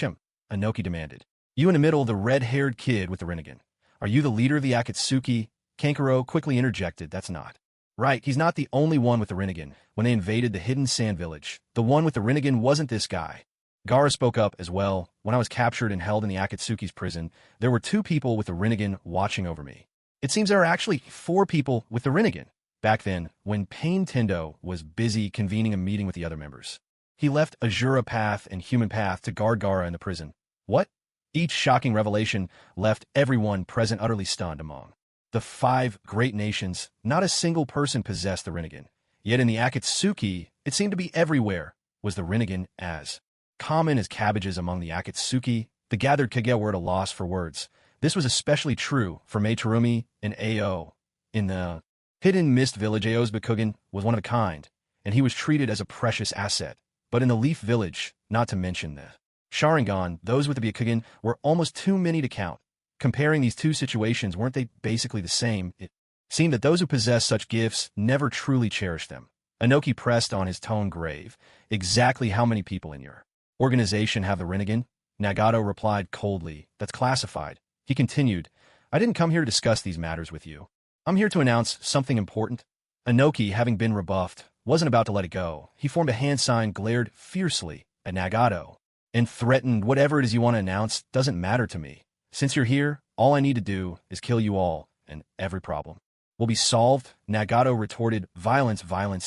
A: Inoki demanded. "You in the middle, the red-haired kid with the Rinnegan. Are you the leader of the Akatsuki?" Kankuro quickly interjected, "That's not right. He's not the only one with the Rinnegan. When they invaded the hidden sand village, the one with the Rinnegan wasn't this guy." Gaara spoke up as well. "When I was captured and held in the Akatsuki's prison, there were 2 people with the Rinnegan watching over me. It seems there are actually 4 people with the Rinnegan. Back then, when Pain Tendo was busy convening a meeting with the other members, he left Azura Path and Human Path to guard Gaara in the prison." What? Each shocking revelation left everyone present utterly stunned. Among the 5 great nations, not a single person possessed the Rinnegan. Yet in the Akatsuki, it seemed to be everywhere. Was the Rinnegan as common as cabbages among the Akatsuki? The gathered Kage were at a loss for words. This was especially true for Meitarumi and Ao. In the Hidden Mist Village, Ao's Bikugan was one of a kind, and he was treated as a precious asset. But in the Leaf Village, not to mention the Sharingan, those with the Bikugan were almost too many to count. Comparing these 2 situations, weren't they basically the same? It seemed that those who possessed such gifts never truly cherished them. Inoki pressed on, his tone grave. "Exactly how many people in your organization have the Rinnegan?" Nagato replied coldly, "That's classified." He continued, "I didn't come here to discuss these matters with you. I'm here to announce something important." Inoki, having been rebuffed, wasn't about to let it go. He formed a hand sign, glared fiercely at Nagato, and threatened, "Whatever it is you want to announce doesn't matter to me. Since you're here, all I need to do is kill you all, and every problem will be solved." Nagato retorted, Violence,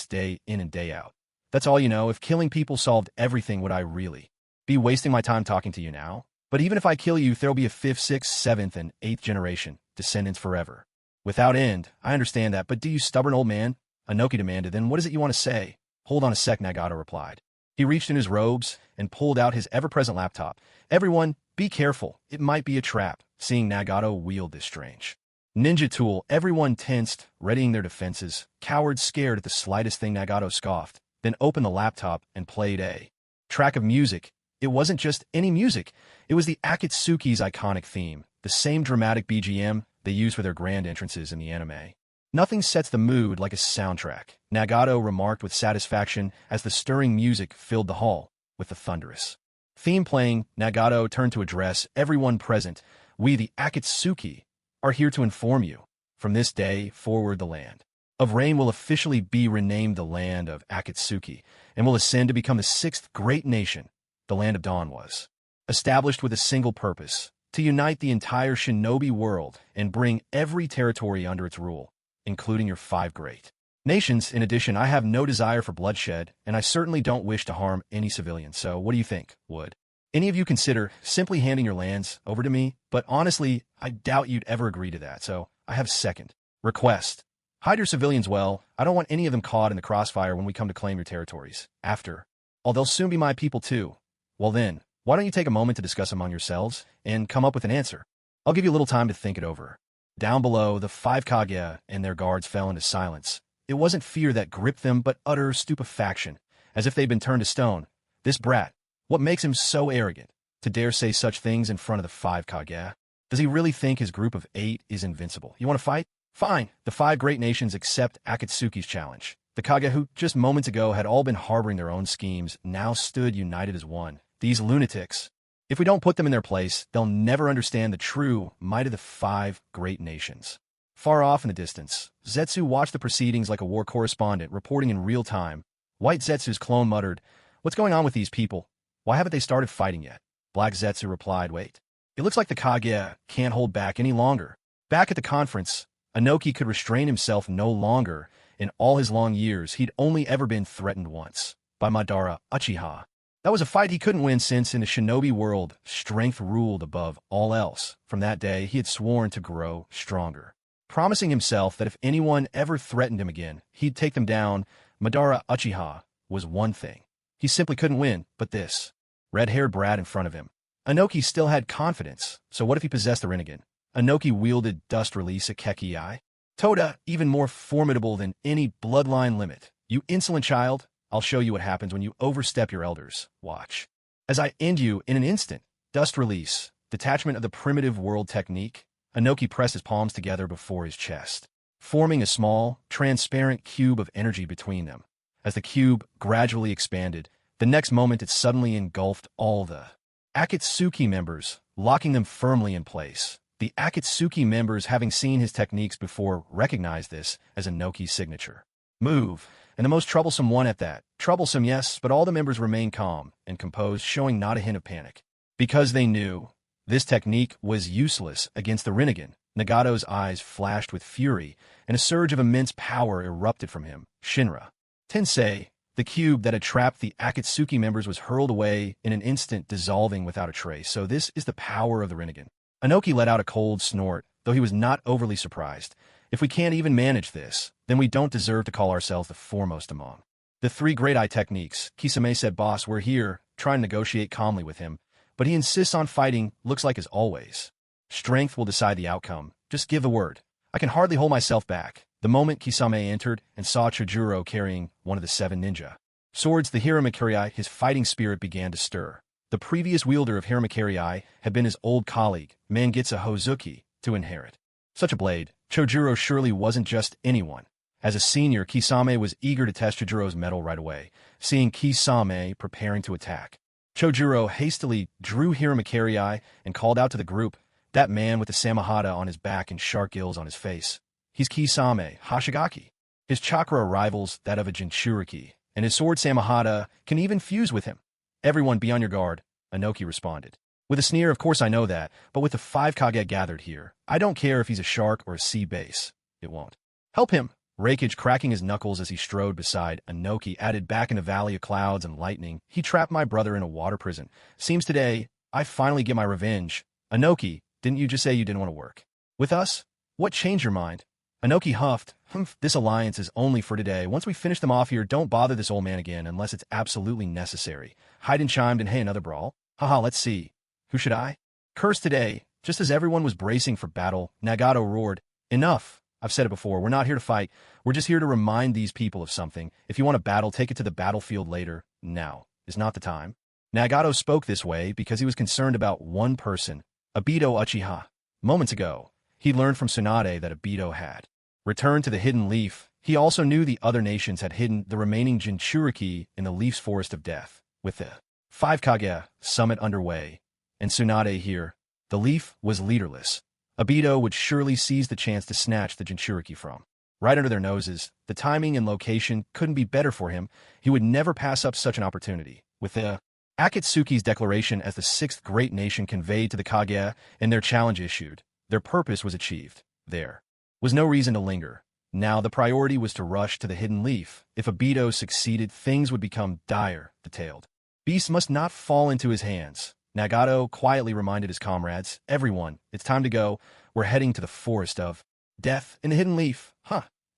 A: day in and day out. That's all you know. If killing people solved everything, would I really be wasting my time talking to you now? But even if I kill you, there'll be a 5th, 6th, 7th, and 8th generation, descendants forever, without end. I understand that, but do you, stubborn old man?" Inoki demanded. "Then what is it you want to say?" "Hold on a sec," Nagato replied. He reached in his robes and pulled out his ever-present laptop. "Everyone, be careful. It might be a trap." Seeing Nagato wield this strange ninja tool, everyone tensed, readying their defenses. Cowards scared at the slightest thing. Nagato scoffed, then opened the laptop and played a track of music. It wasn't just any music. It was the Akatsuki's iconic theme, the same dramatic BGM they use for their grand entrances in the anime. Nothing sets the mood like a soundtrack, Nagato remarked with satisfaction as the stirring music filled the hall. With the thunderous theme playing, Nagato turned to address everyone present. "We, the Akatsuki, are here to inform you. From this day forward, the land of rain will officially be renamed the land of Akatsuki, and will ascend to become the 6th great nation. The land of dawn was established with a single purpose: to unite the entire shinobi world and bring every territory under its rule, including your 5 great nations. In addition, I have no desire for bloodshed, and I certainly don't wish to harm any civilians. So what do you think? Would any of you consider simply handing your lands over to me? But honestly, I doubt you'd ever agree to that, so I have a second request. Hide your civilians well. I don't want any of them caught in the crossfire when we come to claim your territories. After all, they'll soon be my people too. Well then, why don't you take a moment to discuss among yourselves and come up with an answer? I'll give you a little time to think it over." Down below, the 5 Kage and their guards fell into silence. It wasn't fear that gripped them, but utter stupefaction, as if they'd been turned to stone. This brat, what makes him so arrogant to dare say such things in front of the 5 Kage? Does he really think his group of 8 is invincible? You want to fight? Fine. The 5 great nations accept Akatsuki's challenge. The Kage, who just moments ago had all been harboring their own schemes, now stood united as one. These lunatics If we don't put them in their place, they'll never understand the true might of the 5 great nations. Far off in the distance, Zetsu watched the proceedings like a war correspondent reporting in real time. White Zetsu's clone muttered, "What's going on with these people? Why haven't they started fighting yet?" Black Zetsu replied, "Wait. It looks like the Kage can't hold back any longer." Back at the conference, Inoki could restrain himself no longer. In all his long years, he'd only ever been threatened once, by Madara Uchiha. That was a fight he couldn't win since, in the shinobi world, strength ruled above all else. From that day, he had sworn to grow stronger, promising himself that if anyone ever threatened him again, he'd take them down. Madara Uchiha was one thing. He simply couldn't win, but this red-haired brat in front of him. Inoki still had confidence, so what if he possessed the Rinnegan? Inoki wielded Dust Release Akatsuki. Toda, even more formidable than any bloodline limit. "You insolent child, I'll show you what happens when you overstep your elders. Watch. As I end you in an instant." Dust Release, detachment of the primitive world technique. Inoki pressed his palms together before his chest, forming a small, transparent cube of energy between them. As the cube gradually expanded, the next moment it suddenly engulfed all the Akatsuki members, locking them firmly in place. The Akatsuki members, having seen his techniques before, recognized this as Inoki's signature move, and the most troublesome one at that. Troublesome, yes, but all the members remained calm and composed, showing not a hint of panic. Because they knew this technique was useless against the Rinnegan. Nagato's eyes flashed with fury, and a surge of immense power erupted from him. Shinra. Tensei, the cube that had trapped the Akatsuki members, was hurled away in an instant, dissolving without a trace. So this is the power of the Rinnegan. Inoki let out a cold snort, though he was not overly surprised. If we can't even manage this, then we don't deserve to call ourselves the foremost among the 3 great eye techniques. Kisame said, "Boss, we're here, trying to negotiate calmly with him, but he insists on fighting. Looks like as always. Strength will decide the outcome. Just give the word." I can hardly hold myself back. The moment Kisame entered and saw Chojuro carrying one of the 7 ninja swords, the Hiramakiri, his fighting spirit began to stir. The previous wielder of Hiramakiri had been his old colleague, Mangitsu Hozuki, to inherit such a blade. Chojuro surely wasn't just anyone. As a senior, Kisame was eager to test Chojuro's mettle right away. Seeing Kisame preparing to attack, Chojuro hastily drew Hiramakiri and called out to the group, "That man with the samahata on his back and shark gills on his face. He's Kisame Hashigaki. His chakra rivals that of a Jinchuriki, and his sword samahata can even fuse with him." "Everyone be on your guard," Inoki responded. With a sneer, "Of course I know that, but with the 5 Kage gathered here, I don't care if he's a shark or a sea base. It won't help him." Rakage, cracking his knuckles as he strode beside Inoki, added, "Back in the Valley of Clouds and Lightning, he trapped my brother in a water prison. Seems today, I finally get my revenge." "Inoki, didn't you just say you didn't want to work with us? What changed your mind?" Inoki huffed, "This alliance is only for today. Once we finish them off here, don't bother this old man again unless it's absolutely necessary." Haiden chimed in, "Hey, another brawl? Haha, let's see. Who should I curse today?" Just as everyone was bracing for battle, Nagato roared, "Enough. I've said it before, we're not here to fight. We're just here to remind these people of something. If you want to battle, take it to the battlefield later. Now is not the time." Nagato spoke this way because he was concerned about one person, Obito Uchiha. Moments ago, he learned from Tsunade that Obito had returned to the Hidden Leaf. He also knew the other nations had hidden the remaining Jinchuriki in the Leaf's Forest of Death. With the 5 Kage summit underway, and Tsunade here, the Leaf was leaderless. Obito would surely seize the chance to snatch the Jinchuriki from right under their noses. The timing and location couldn't be better for him. He would never pass up such an opportunity. With the Akatsuki's declaration as the 6th great nation conveyed to the Kage and their challenge issued, their purpose was achieved. There was no reason to linger. Now the priority was to rush to the Hidden Leaf. If Obito succeeded, things would become dire. The tailed beast must not fall into his hands. Nagato quietly reminded his comrades, "Everyone, it's time to go. We're heading to the Forest of Death in the Hidden Leaf."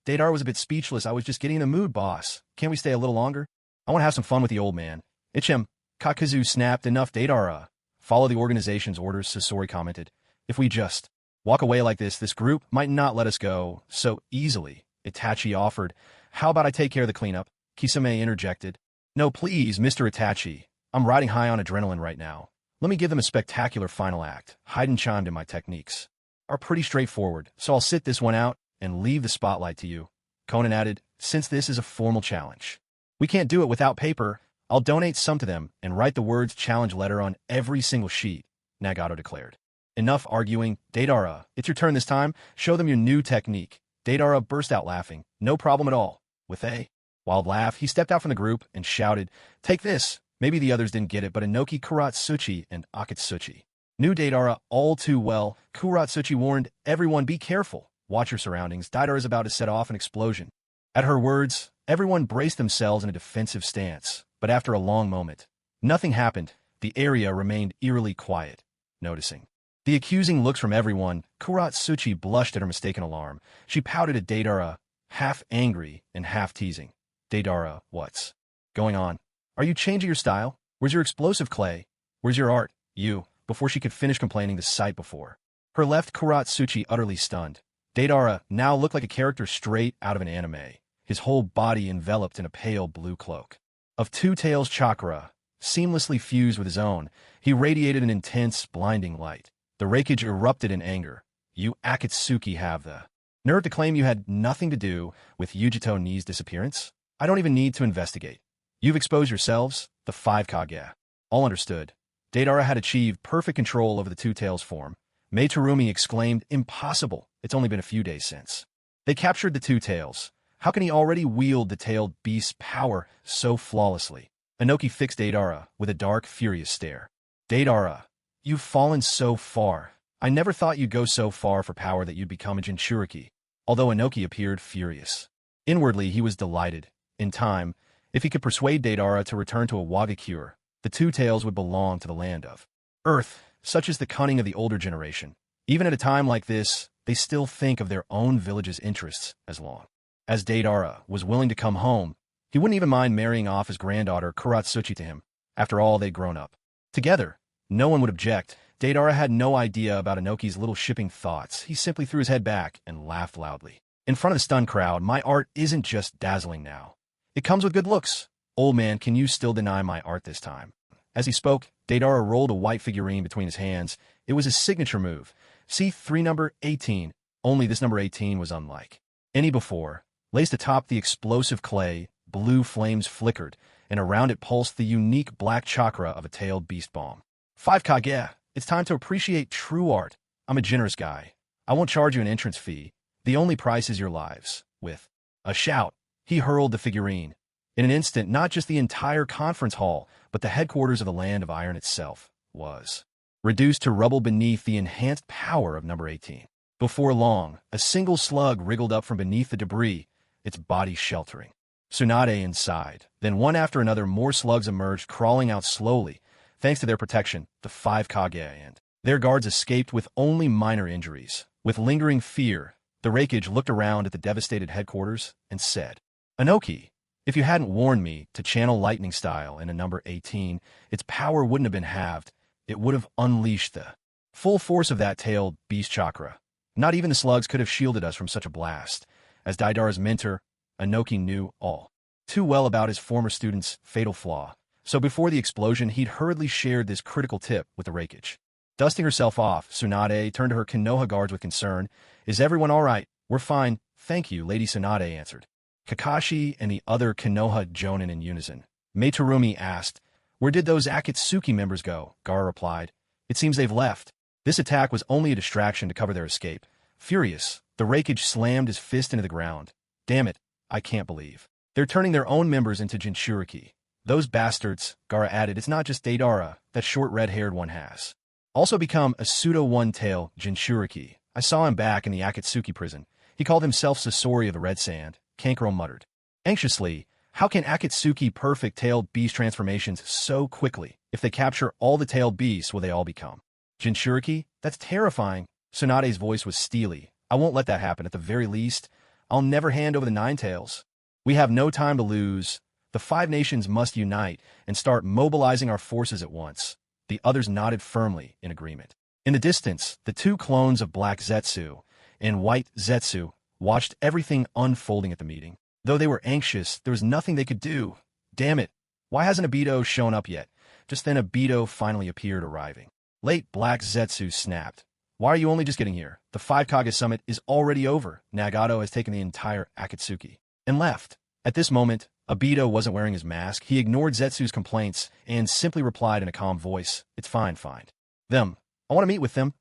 A: Deidara was a bit speechless. "I was just getting in the mood, boss. Can't we stay a little longer? I want to have some fun with the old man." "Ichem," Kakazu snapped, "Enough, Deidara. Follow the organization's orders," Sasori commented. "If we just walk away like this group might not let us go so easily," Itachi offered. "How about I take care of the cleanup?" Kisame interjected. "No, please, Mr. Itachi. I'm riding high on adrenaline right now. Let me give them a spectacular final act." Haiden chimed in, "My techniques are pretty straightforward, so I'll sit this one out and leave the spotlight to you." Konan added, "Since this is a formal challenge, we can't do it without paper. I'll donate some to them and write the words challenge letter on every single sheet, Nagato declared. Enough arguing. Deidara, it's your turn this time. Show them your new technique. Deidara burst out laughing. No problem at all. With a wild laugh, he stepped out from the group and shouted, take this. Maybe the others didn't get it, but Inoki Kuratsuchi and Akatsuki knew Deidara all too well. Kuratsuchi warned everyone, be careful. Watch your surroundings. Deidara is about to set off an explosion. At her words, everyone braced themselves in a defensive stance. But after a long moment, nothing happened. The area remained eerily quiet. Noticing the accusing looks from everyone, Kuratsuchi blushed at her mistaken alarm. She pouted at Deidara, half angry and half teasing. Deidara, what's going on? Are you changing your style? Where's your explosive clay? Where's your art? Before she could finish complaining the sight before her left, Kuratsuchi utterly stunned. Deidara now looked like a character straight out of an anime, his whole body enveloped in a pale blue cloak of two tails chakra, seamlessly fused with his own. He radiated an intense, blinding light. The Reikage erupted in anger. You Akatsuki have the nerve to claim you had nothing to do with Yugito Ni's disappearance? I don't even need to investigate. You've exposed yourselves, the five Kage. All understood. Deidara had achieved perfect control over the two tails form. Meitarumi exclaimed, impossible. It's only been a few days since they captured the two tails. How can he already wield the tailed beast's power so flawlessly? Inoki fixed Deidara with a dark, furious stare. Deidara, you've fallen so far. I never thought you'd go so far for power that you'd become a Jinchuriki. Although Inoki appeared furious. Inwardly, he was delighted. In time, if he could persuade Deidara to return to a Wagakure, the two tails would belong to the land of Earth. Such is the cunning of the older generation. Even at a time like this, they still think of their own village's interests as long as Deidara was willing to come home. He wouldn't even mind marrying off his granddaughter Kuratsuchi to him. After all, they'd grown up together. No one would object. Deidara had no idea about Inoki's little shipping thoughts. He simply threw his head back and laughed loudly. In front of the stunned crowd, my art isn't just dazzling now. It comes with good looks. Old man, can you still deny my art this time? As he spoke, Deidara rolled a white figurine between his hands. It was his signature move. See 3 number 18. Only this number 18 was unlike any before. Laced atop the explosive clay, blue flames flickered, and around it pulsed the unique black chakra of a tailed beast bomb. 5 Kage, it's time to appreciate true art. I'm a generous guy. I won't charge you an entrance fee. The only price is your lives. With a shout, he hurled the figurine. In an instant, not just the entire conference hall, but the headquarters of the Land of Iron itself was reduced to rubble beneath the enhanced power of number 18. Before long, a single slug wriggled up from beneath the debris, its body sheltering Tsunade inside. Then one after another, more slugs emerged, crawling out slowly. Thanks to their protection, the 5 Kage and their guards escaped with only minor injuries. With lingering fear, the Reikage looked around at the devastated headquarters and said, Inoki, if you hadn't warned me to channel lightning style in a number 18, its power wouldn't have been halved. It would have unleashed the full force of that tailed beast chakra. Not even the slugs could have shielded us from such a blast. As Deidara's mentor, Inoki knew all too well about his former student's fatal flaw. So before the explosion, he'd hurriedly shared this critical tip with the Reikage. Dusting herself off, Tsunade turned to her Konoha guards with concern. Is everyone all right? We're fine, thank you, Lady Tsunade answered. Kakashi and the other Konoha joined in unison. Meitarumi asked, where did those Akatsuki members go? Gaara replied, it seems they've left. This attack was only a distraction to cover their escape. Furious, the Reikage slammed his fist into the ground. Damn it, I can't believe they're turning their own members into Jinchuriki. Those bastards, Gaara added, it's not just Deidara, that short red-haired one has also become a pseudo-one-tail Jinchuriki. I saw him back in the Akatsuki prison. He called himself Sasori of the Red Sand. Kankuro muttered anxiously, how can Akatsuki perfect tailed beast transformations so quickly? If they capture all the tailed beasts, will they all become Jinchuriki? That's terrifying. Tsunade's voice was steely. I won't let that happen. At the very least, I'll never hand over the 9 tails. We have no time to lose. The 5 nations must unite and start mobilizing our forces at once. The others nodded firmly in agreement. In the distance, the 2 clones of Black Zetsu and White Zetsu watched everything unfolding at the meeting. Though they were anxious, there was nothing they could do. Damn it, why hasn't Obito shown up yet? Just then Obito finally appeared, arriving late. Black Zetsu snapped. Why are you only just getting here? The 5 Kage summit is already over. Nagato has taken the entire Akatsuki and left. At this moment, Obito wasn't wearing his mask. He ignored Zetsu's complaints and simply replied in a calm voice, "It's fine, fine. Them. I want to meet with them."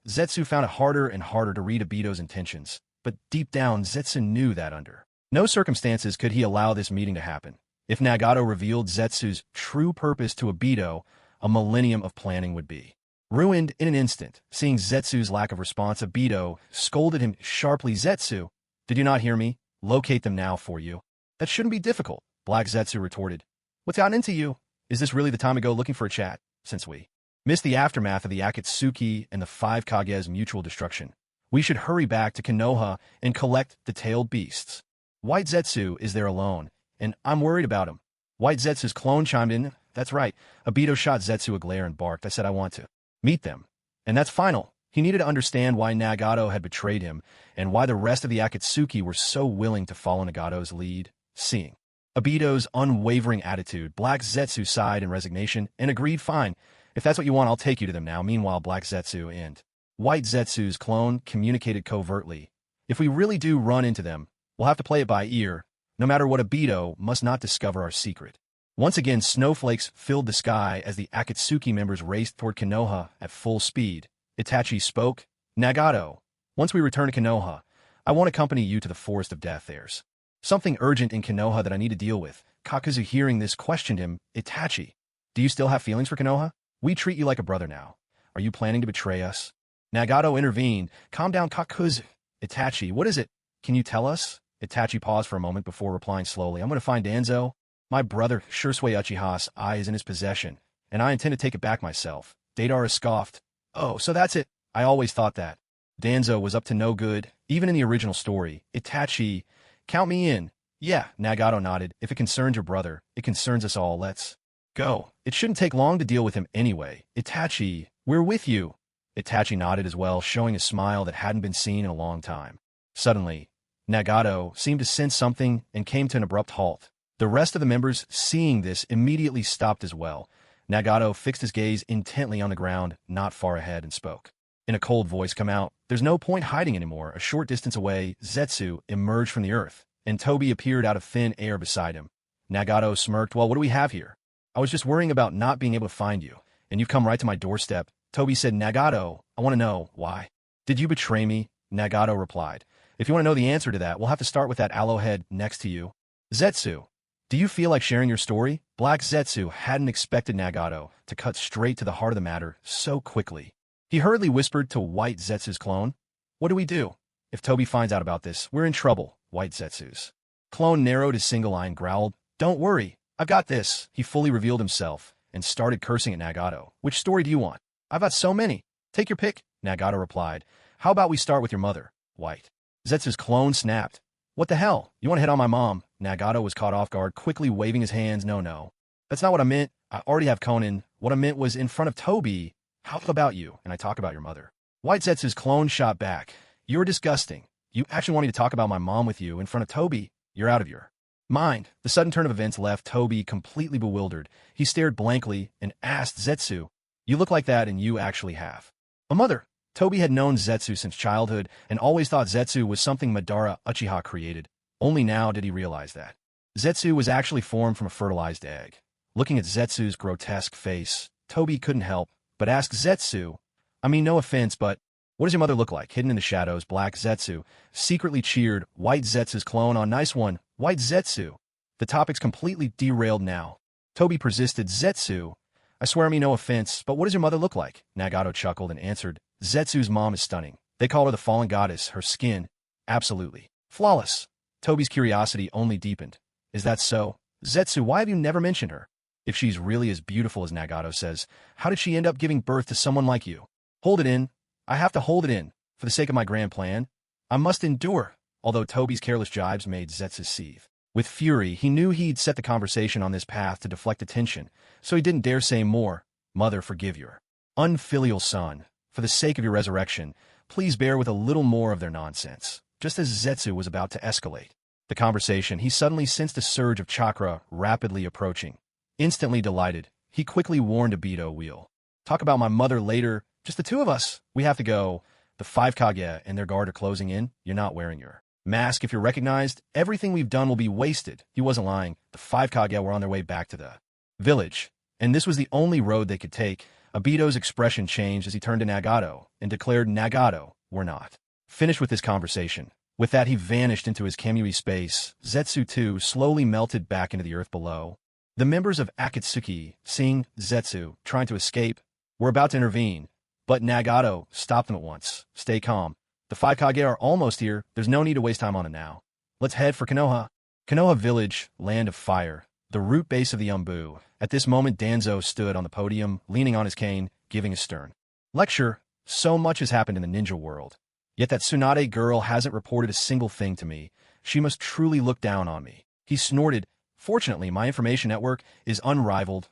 A: Zetsu found it harder and harder to read Obito's intentions, but deep down, Zetsu knew that under no circumstances could he allow this meeting to happen. If Nagato revealed Zetsu's true purpose to Obito, a millennium of planning would be ruined in an instant. Seeing Zetsu's lack of response, Obito scolded him sharply. "Zetsu, did you not hear me? Locate them now for you." "That shouldn't be difficult," Black Zetsu retorted. "What's gotten into you? Is this really the time to go looking for a chat, since we missed the aftermath of the Akatsuki and the 5 Kage's mutual destruction? We should hurry back to Konoha and collect the tailed beasts. White Zetsu is there alone, and I'm worried about him." White Zetsu's clone chimed in. "That's right." Obito shot Zetsu a glare and barked, "I said I want to meet them. And that's final." He needed to understand why Nagato had betrayed him and why the rest of the Akatsuki were so willing to follow Nagato's lead. Seeing Obito's unwavering attitude, Black Zetsu sighed in resignation and agreed, "Fine. If that's what you want, I'll take you to them now." Meanwhile, Black Zetsu and White Zetsu's clone communicated covertly. "If we really do run into them, we'll have to play it by ear. No matter what, Obito must not discover our secret." Once again, snowflakes filled the sky as the Akatsuki members raced toward Konoha at full speed. Itachi spoke. "Nagato, once we return to Konoha, I won't accompany you to the Forest of Death. There's something urgent in Konoha that I need to deal with." Kakuzu, hearing this, questioned him. "Itachi, do you still have feelings for Konoha? We treat you like a brother now. Are you planning to betray us?" Nagato intervened. "Calm down, Kakuzu." "Itachi, what is it? Can you tell us?" Itachi paused for a moment before replying slowly. "I'm going to find Danzo. My brother, Shursui Uchiha's eye is in his possession, and I intend to take it back myself." Deidara scoffed. "Oh, so that's it. I always thought that Danzo was up to no good, even in the original story." Itachi, "Count me in." "Yeah," Nagato nodded. "If it concerns your brother, it concerns us all. Let's go. It shouldn't take long to deal with him anyway." "Itachi, we're with you." Itachi nodded as well, showing a smile that hadn't been seen in a long time. Suddenly, Nagato seemed to sense something and came to an abrupt halt. The rest of the members, seeing this, immediately stopped as well. Nagato fixed his gaze intently on the ground, not far ahead, and spoke. In a cold voice, "Come out. There's no point hiding anymore." A short distance away, Zetsu emerged from the earth, and Tobi appeared out of thin air beside him. Nagato smirked. "Well, what do we have here?" "I was just worrying about not being able to find you, and you've come right to my doorstep." Tobi said. "Nagato, I want to know, why did you betray me?" Nagato replied. "If you want to know the answer to that, we'll have to start with that aloe head next to you." "Zetsu, do you feel like sharing your story?" Black Zetsu hadn't expected Nagato to cut straight to the heart of the matter so quickly. He hurriedly whispered to White Zetsu's clone. "What do we do? If Tobi finds out about this, we're in trouble." White Zetsu's clone narrowed his single eye and growled. "Don't worry, I've got this." He fully revealed himself and started cursing at Nagato. "Which story do you want? I've got so many. Take your pick." Nagato replied. "How about we start with your mother?" White Zetsu's clone snapped. "What the hell? You want to hit on my mom?" Nagato was caught off guard, quickly waving his hands. No. That's not what I meant. I already have Konan. What I meant was in front of Tobi. How about you and I talk about your mother?" White Zetsu's clone shot back. "You're disgusting. You actually want me to talk about my mom with you in front of Tobi? You're out of your mind." The sudden turn of events left Tobi completely bewildered. He stared blankly and asked Zetsu, "You look like that and you actually have a mother?" Tobi had known Zetsu since childhood and always thought Zetsu was something Madara Uchiha created. Only now did he realize that Zetsu was actually formed from a fertilized egg. Looking at Zetsu's grotesque face, Tobi couldn't help but ask Zetsu, "I mean, no offense, but what does your mother look like?" Hidden in the shadows, Black Zetsu secretly cheered White Zetsu's clone on. "Nice one, White Zetsu." The topic's completely derailed now. Tobi persisted. "Zetsu, I swear I mean no offense, but what does your mother look like?" Nagato chuckled and answered, "Zetsu's mom is stunning. They call her the fallen goddess. Her skin, absolutely flawless." Tobi's curiosity only deepened. "Is that so? Zetsu, why have you never mentioned her? If she's really as beautiful as Nagato says, how did she end up giving birth to someone like you?" "Hold it in. I have to hold it in. For the sake of my grand plan, I must endure." Although Tobi's careless jibes made Zetsu seethe with fury, he knew he'd set the conversation on this path to deflect attention, so he didn't dare say more. "Mother, forgive your unfilial son. For the sake of your resurrection, please bear with a little more of their nonsense." Just as Zetsu was about to escalate the conversation, he suddenly sensed a surge of chakra rapidly approaching. Instantly delighted, he quickly warned Obito, "We'll talk about my mother later. Just the two of us. We have to go. The 5 Kage and their guard are closing in. You're not wearing your Mask, if you're recognized, everything we've done will be wasted. He wasn't lying. The 5 Kage were on their way back to the village, and this was the only road they could take. Obito's expression changed as he turned to Nagato and declared, Nagato, we're not finished with this conversation. With that, he vanished into his Kamui space. Zetsu, too, slowly melted back into the earth below. The members of Akatsuki, seeing Zetsu trying to escape, were about to intervene, but Nagato stopped them at once. Stay calm. The 5 Kage are almost here. There's no need to waste time on it now. Let's head for Konoha. Konoha Village, Land of Fire, the root base of the Umbu. At this moment, Danzo stood on the podium, leaning on his cane, giving a stern lecture. So much has happened in the ninja world. Yet that Tsunade girl hasn't reported a single thing to me. She must truly look down on me. He snorted. Fortunately, my information network is unrivaled.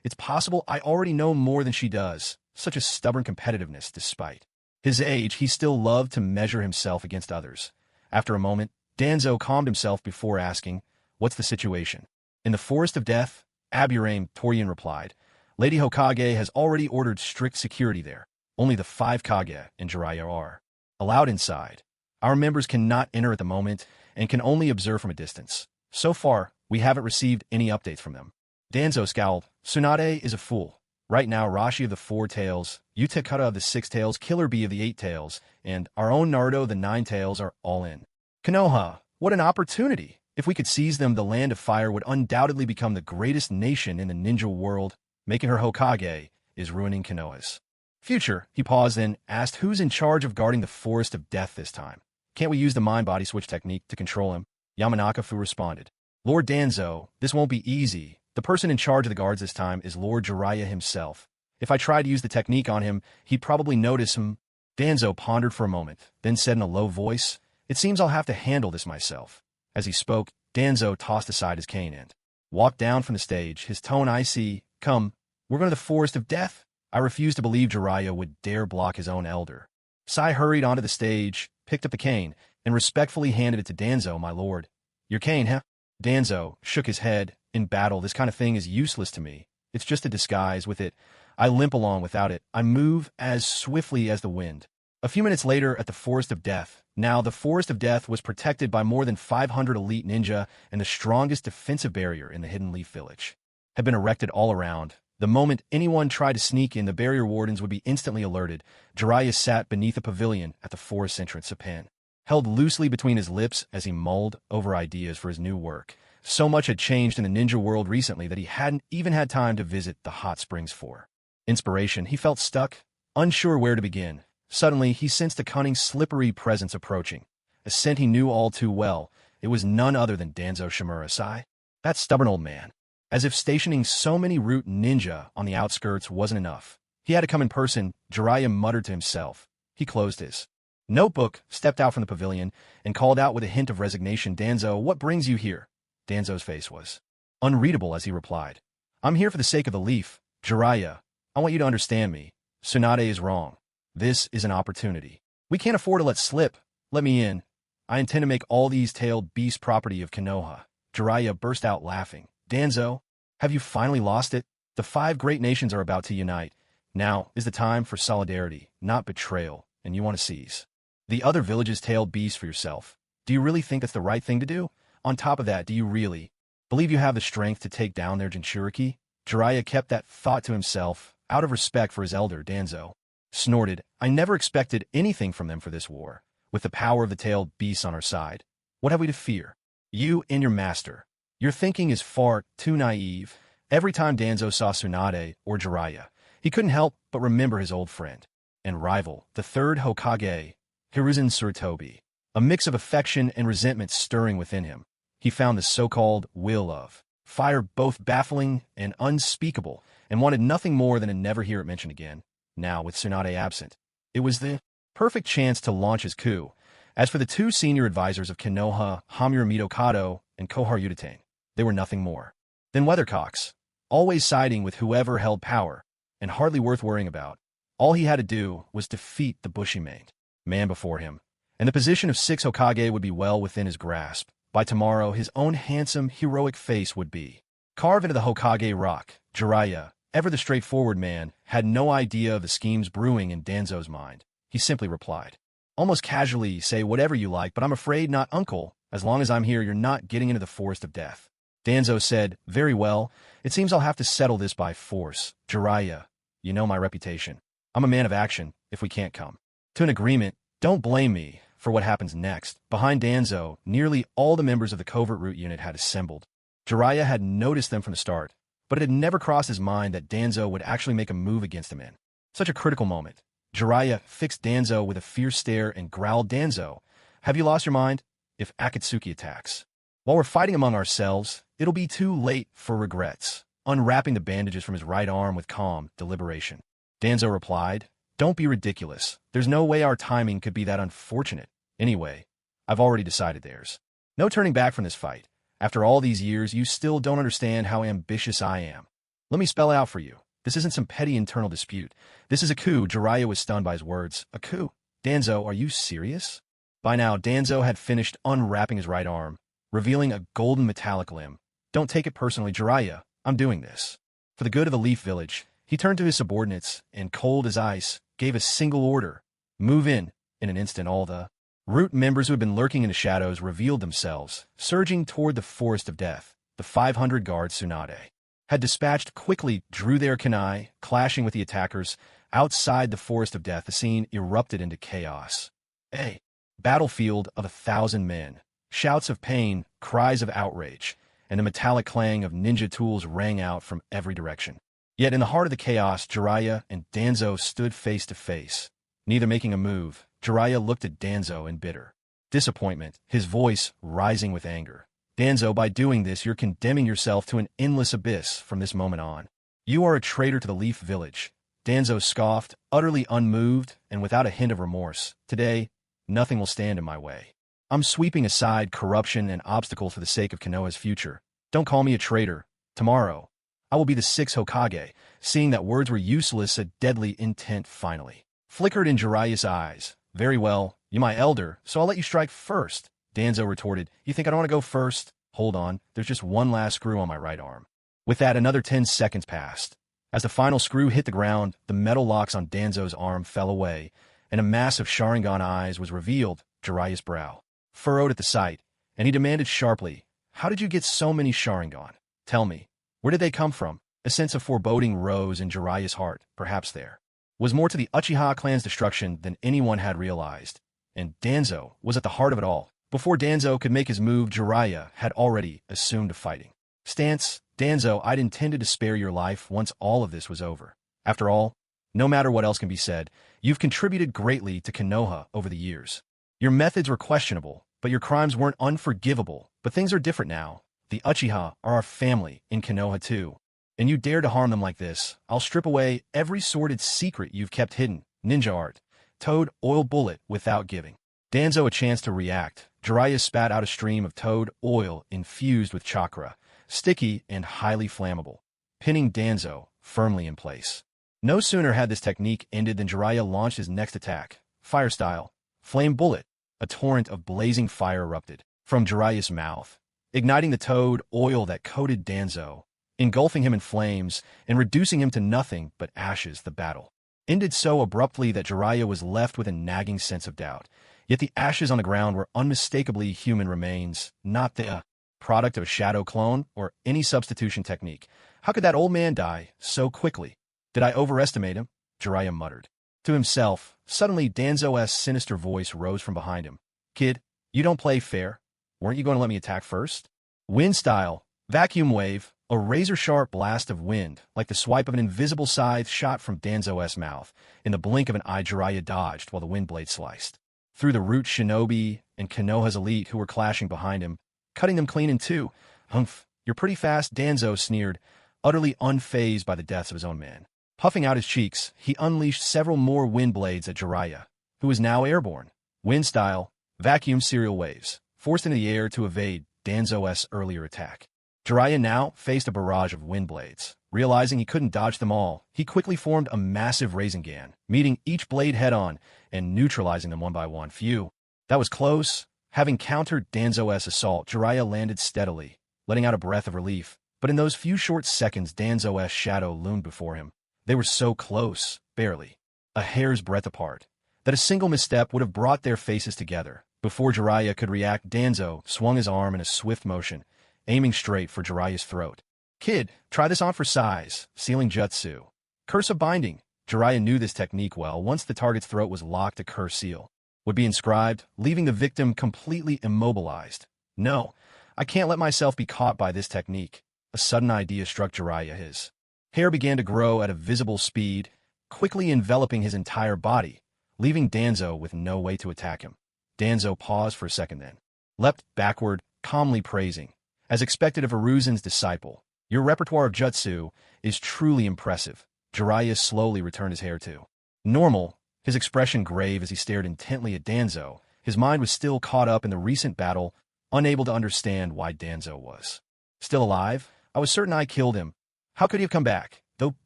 A: It's possible I already know more than she does. Such a stubborn competitiveness, despite his age, he still loved to measure himself against others. After a moment, Danzo calmed himself before asking, what's the situation? In the Forest of Death, Aburame, Torian replied, Lady Hokage has already ordered strict security there. Only the 5 Kage and Jiraiya are allowed inside. Our members cannot enter at the moment and can only observe from a distance. So far, we haven't received any updates from them. Danzo scowled. Tsunade is a fool. Right now, Rashi of the 4 tails, Utakata of the 6 tails, Killer Bee of the 8 tails, and our own Naruto the 9 tails are all in. Konoha, what an opportunity! If we could seize them, the Land of Fire would undoubtedly become the greatest nation in the ninja world. Making her Hokage is ruining Konoha's future. He paused, then asked, who's in charge of guarding the Forest of Death this time? Can't we use the mind-body switch technique to control him? Yamanaka-fu responded. Lord Danzo, this won't be easy. The person in charge of the guards this time is Lord Jiraiya himself. If I tried to use the technique on him, he'd probably notice him. Danzo pondered for a moment, then said in a low voice, it seems I'll have to handle this myself. As he spoke, Danzo tossed aside his cane and walked down from the stage, his tone icy. Come, we're going to the Forest of Death? I refuse to believe Jiraiya would dare block his own elder. Sai hurried onto the stage, picked up the cane, and respectfully handed it to Danzo, my lord. Your cane, huh? Danzo shook his head. In battle, this kind of thing is useless to me. It's just a disguise. With it, I limp along. Without it, I move as swiftly as the wind. A few minutes later, at the Forest of Death. Now, the Forest of Death was protected by more than 500 elite ninja, and the strongest defensive barrier in the Hidden Leaf Village had been erected all around. The moment anyone tried to sneak in, the barrier wardens would be instantly alerted. Jiraiya sat beneath a pavilion at the forest entrance, a pen held loosely between his lips as he mulled over ideas for his new work. So much had changed in the ninja world recently that he hadn't even had time to visit the hot springs for inspiration. He felt stuck, unsure where to begin. Suddenly, he sensed a cunning, slippery presence approaching. A scent he knew all too well. It was none other than Danzo Shimura-sai. That stubborn old man. As if stationing so many root ninja on the outskirts wasn't enough. He had to come in person, Jiraiya muttered to himself. He closed his notebook, stepped out from the pavilion, and called out with a hint of resignation, Danzo, what brings you here? Danzo's face was unreadable as he replied, I'm here for the sake of the leaf. Jiraiya, I want you to understand me. Tsunade is wrong. This is an opportunity. We can't afford to let slip. Let me in. I intend to make all these tailed beasts property of Konoha. Jiraiya burst out laughing. Danzo, have you finally lost it? The 5 great nations are about to unite. Now is the time for solidarity, not betrayal, and you want to seize the other villages' tailed beasts for yourself. Do you really think that's the right thing to do? On top of that, do you really believe you have the strength to take down their Jinchuriki? Jiraiya kept that thought to himself, out of respect for his elder. Danzo snorted, I never expected anything from them for this war. With the power of the tailed beasts on our side, what have we to fear? You and your master. Your thinking is far too naive. Every time Danzo saw Tsunade or Jiraiya, he couldn't help but remember his old friend and rival, the 3rd Hokage, Hiruzen Tsurutobi. A mix of affection and resentment stirring within him. He found the so-called will of fire both baffling and unspeakable, and wanted nothing more than to never hear it mentioned again. Now, with Tsunade absent, it was the perfect chance to launch his coup. As for the 2 senior advisors of Konoha, Hamura Mitokado and Kohar Udatane, they were nothing more than weathercocks, always siding with whoever held power, and hardly worth worrying about. All he had to do was defeat the bushy-maned man before him, and the position of 6 Hokage would be well within his grasp. By tomorrow, his own handsome, heroic face would be carved into the Hokage rock. Jiraiya, ever the straightforward man, had no idea of the schemes brewing in Danzo's mind. He simply replied, almost casually say whatever you like, but I'm afraid not, uncle. As long as I'm here, you're not getting into the forest of death. Danzo said, very well. It seems I'll have to settle this by force. Jiraiya, you know my reputation. I'm a man of action if we can't come to an agreement. Don't blame me for what happens next. Behind Danzo, nearly all the members of the covert route unit had assembled. Jiraiya had noticed them from the start, but it had never crossed his mind that Danzo would actually make a move against him in such a critical moment. Jiraiya fixed Danzo with a fierce stare and growled, Danzo, have you lost your mind? If Akatsuki attacks while we're fighting among ourselves, it'll be too late for regrets. Unwrapping the bandages from his right arm with calm deliberation, Danzo replied, don't be ridiculous. There's no way our timing could be that unfortunate. Anyway, I've already decided there's no turning back from this fight. After all these years, you still don't understand how ambitious I am. Let me spell it out for you. This isn't some petty internal dispute. This is a coup. Jiraiya was stunned by his words. A coup? Danzo, are you serious? By now, Danzo had finished unwrapping his right arm, revealing a golden metallic limb. Don't take it personally, Jiraiya. I'm doing this for the good of the Leaf Village. He turned to his subordinates and, cold as ice, gave a single order. Move in. In an instant, all the root members who had been lurking in the shadows revealed themselves, surging toward the forest of death. The 500 guards Tsunade had dispatched quickly drew their kunai, clashing with the attackers. Outside the forest of death, the scene erupted into chaos. A battlefield of 1,000 men. Shouts of pain, cries of outrage, and the metallic clang of ninja tools rang out from every direction. Yet in the heart of the chaos, Jiraiya and Danzo stood face to face, neither making a move. Jiraiya looked at Danzo in bitter disappointment, his voice rising with anger. Danzo, by doing this, you're condemning yourself to an endless abyss from this moment on. You are a traitor to the Leaf Village. Danzo scoffed, utterly unmoved and without a hint of remorse. Today, nothing will stand in my way. I'm sweeping aside corruption and obstacles for the sake of Konoha's future. Don't call me a traitor. Tomorrow, I will be the 6th Hokage. Seeing that words were useless, a deadly intent finally flickered in Jiraiya's eyes. Very well, you're my elder, so I'll let you strike first. Danzo retorted, you think I don't want to go first? Hold on, there's just one last screw on my right arm. With that, another 10 seconds passed. As the final screw hit the ground, the metal locks on Danzo's arm fell away, and a mass of Sharingan eyes was revealed. Jiraiya's brow furrowed at the sight, and he demanded sharply, how did you get so many Sharingan? Tell me, where did they come from? A sense of foreboding rose in Jiraiya's heart. Perhaps there was more to the Uchiha clan's destruction than anyone had realized, and Danzo was at the heart of it all. Before Danzo could make his move, Jiraiya had already assumed a fighting stance. Danzo, I'd intended to spare your life once all of this was over. After all, no matter what else can be said, you've contributed greatly to Konoha over the years. Your methods were questionable, but your crimes weren't unforgivable. But things are different now. The Uchiha are our family in Konoha too. And you dare to harm them like this, I'll strip away every sordid secret you've kept hidden. Ninja art. Toad oil bullet without giving Danzo a chance to react. Jiraiya spat out a stream of toad oil infused with chakra, sticky and highly flammable, pinning Danzo firmly in place. No sooner had this technique ended than Jiraiya launched his next attack. Fire style. Flame bullet. A torrent of blazing fire erupted from Jiraiya's mouth, igniting the toad oil that coated Danzo, engulfing him in flames and reducing him to nothing but ashes. The battle ended so abruptly that Jiraiya was left with a nagging sense of doubt. Yet the ashes on the ground were unmistakably human remains, not the product of a shadow clone or any substitution technique. How could that old man die so quickly? Did I overestimate him? Jiraiya muttered to himself. Suddenly, Danzo's sinister voice rose from behind him. Kid, you don't play fair. Weren't you going to let me attack first? Wind style. Vacuum wave. A razor-sharp blast of wind, like the swipe of an invisible scythe, shot from Danzo's mouth. In the blink of an eye, Jiraiya dodged while the wind blade sliced through the root shinobi and Konoha's elite who were clashing behind him, cutting them clean in two. Humph, you're pretty fast, Danzo sneered, utterly unfazed by the deaths of his own men. Puffing out his cheeks, he unleashed several more wind blades at Jiraiya, who was now airborne. Wind style, vacuum serial waves, forced into the air to evade Danzo's earlier attack. Jiraiya now faced a barrage of wind blades. Realizing he couldn't dodge them all, he quickly formed a massive Rasengan, meeting each blade head-on and neutralizing them one by one. Phew, that was close. Having countered Danzo's assault, Jiraiya landed steadily, letting out a breath of relief. But in those few short seconds, Danzo's shadow loomed before him. They were so close, barely a hair's breadth apart. that a single misstep would have brought their faces together. Before Jiraiya could react, Danzo swung his arm in a swift motion, aiming straight for Jiraiya's throat. "Kid, try this on for size," sealing Jutsu. Curse of binding. Jiraiya knew this technique well. Once the target's throat was locked, a curse seal would be inscribed, leaving the victim completely immobilized. No, I can't let myself be caught by this technique. A sudden idea struck Jiraiya. His hair began to grow at a visible speed, quickly enveloping his entire body, leaving Danzo with no way to attack him. Danzo paused for a second, then leapt backward, calmly praising. As expected of Hiruzen's disciple, "Your repertoire of jutsu is truly impressive." Jiraiya slowly returned his hair to normal, his expression grave as he stared intently at Danzo. His mind was still caught up in the recent battle, unable to understand why Danzo was still alive. "I was certain I killed him. How could he have come back?" Though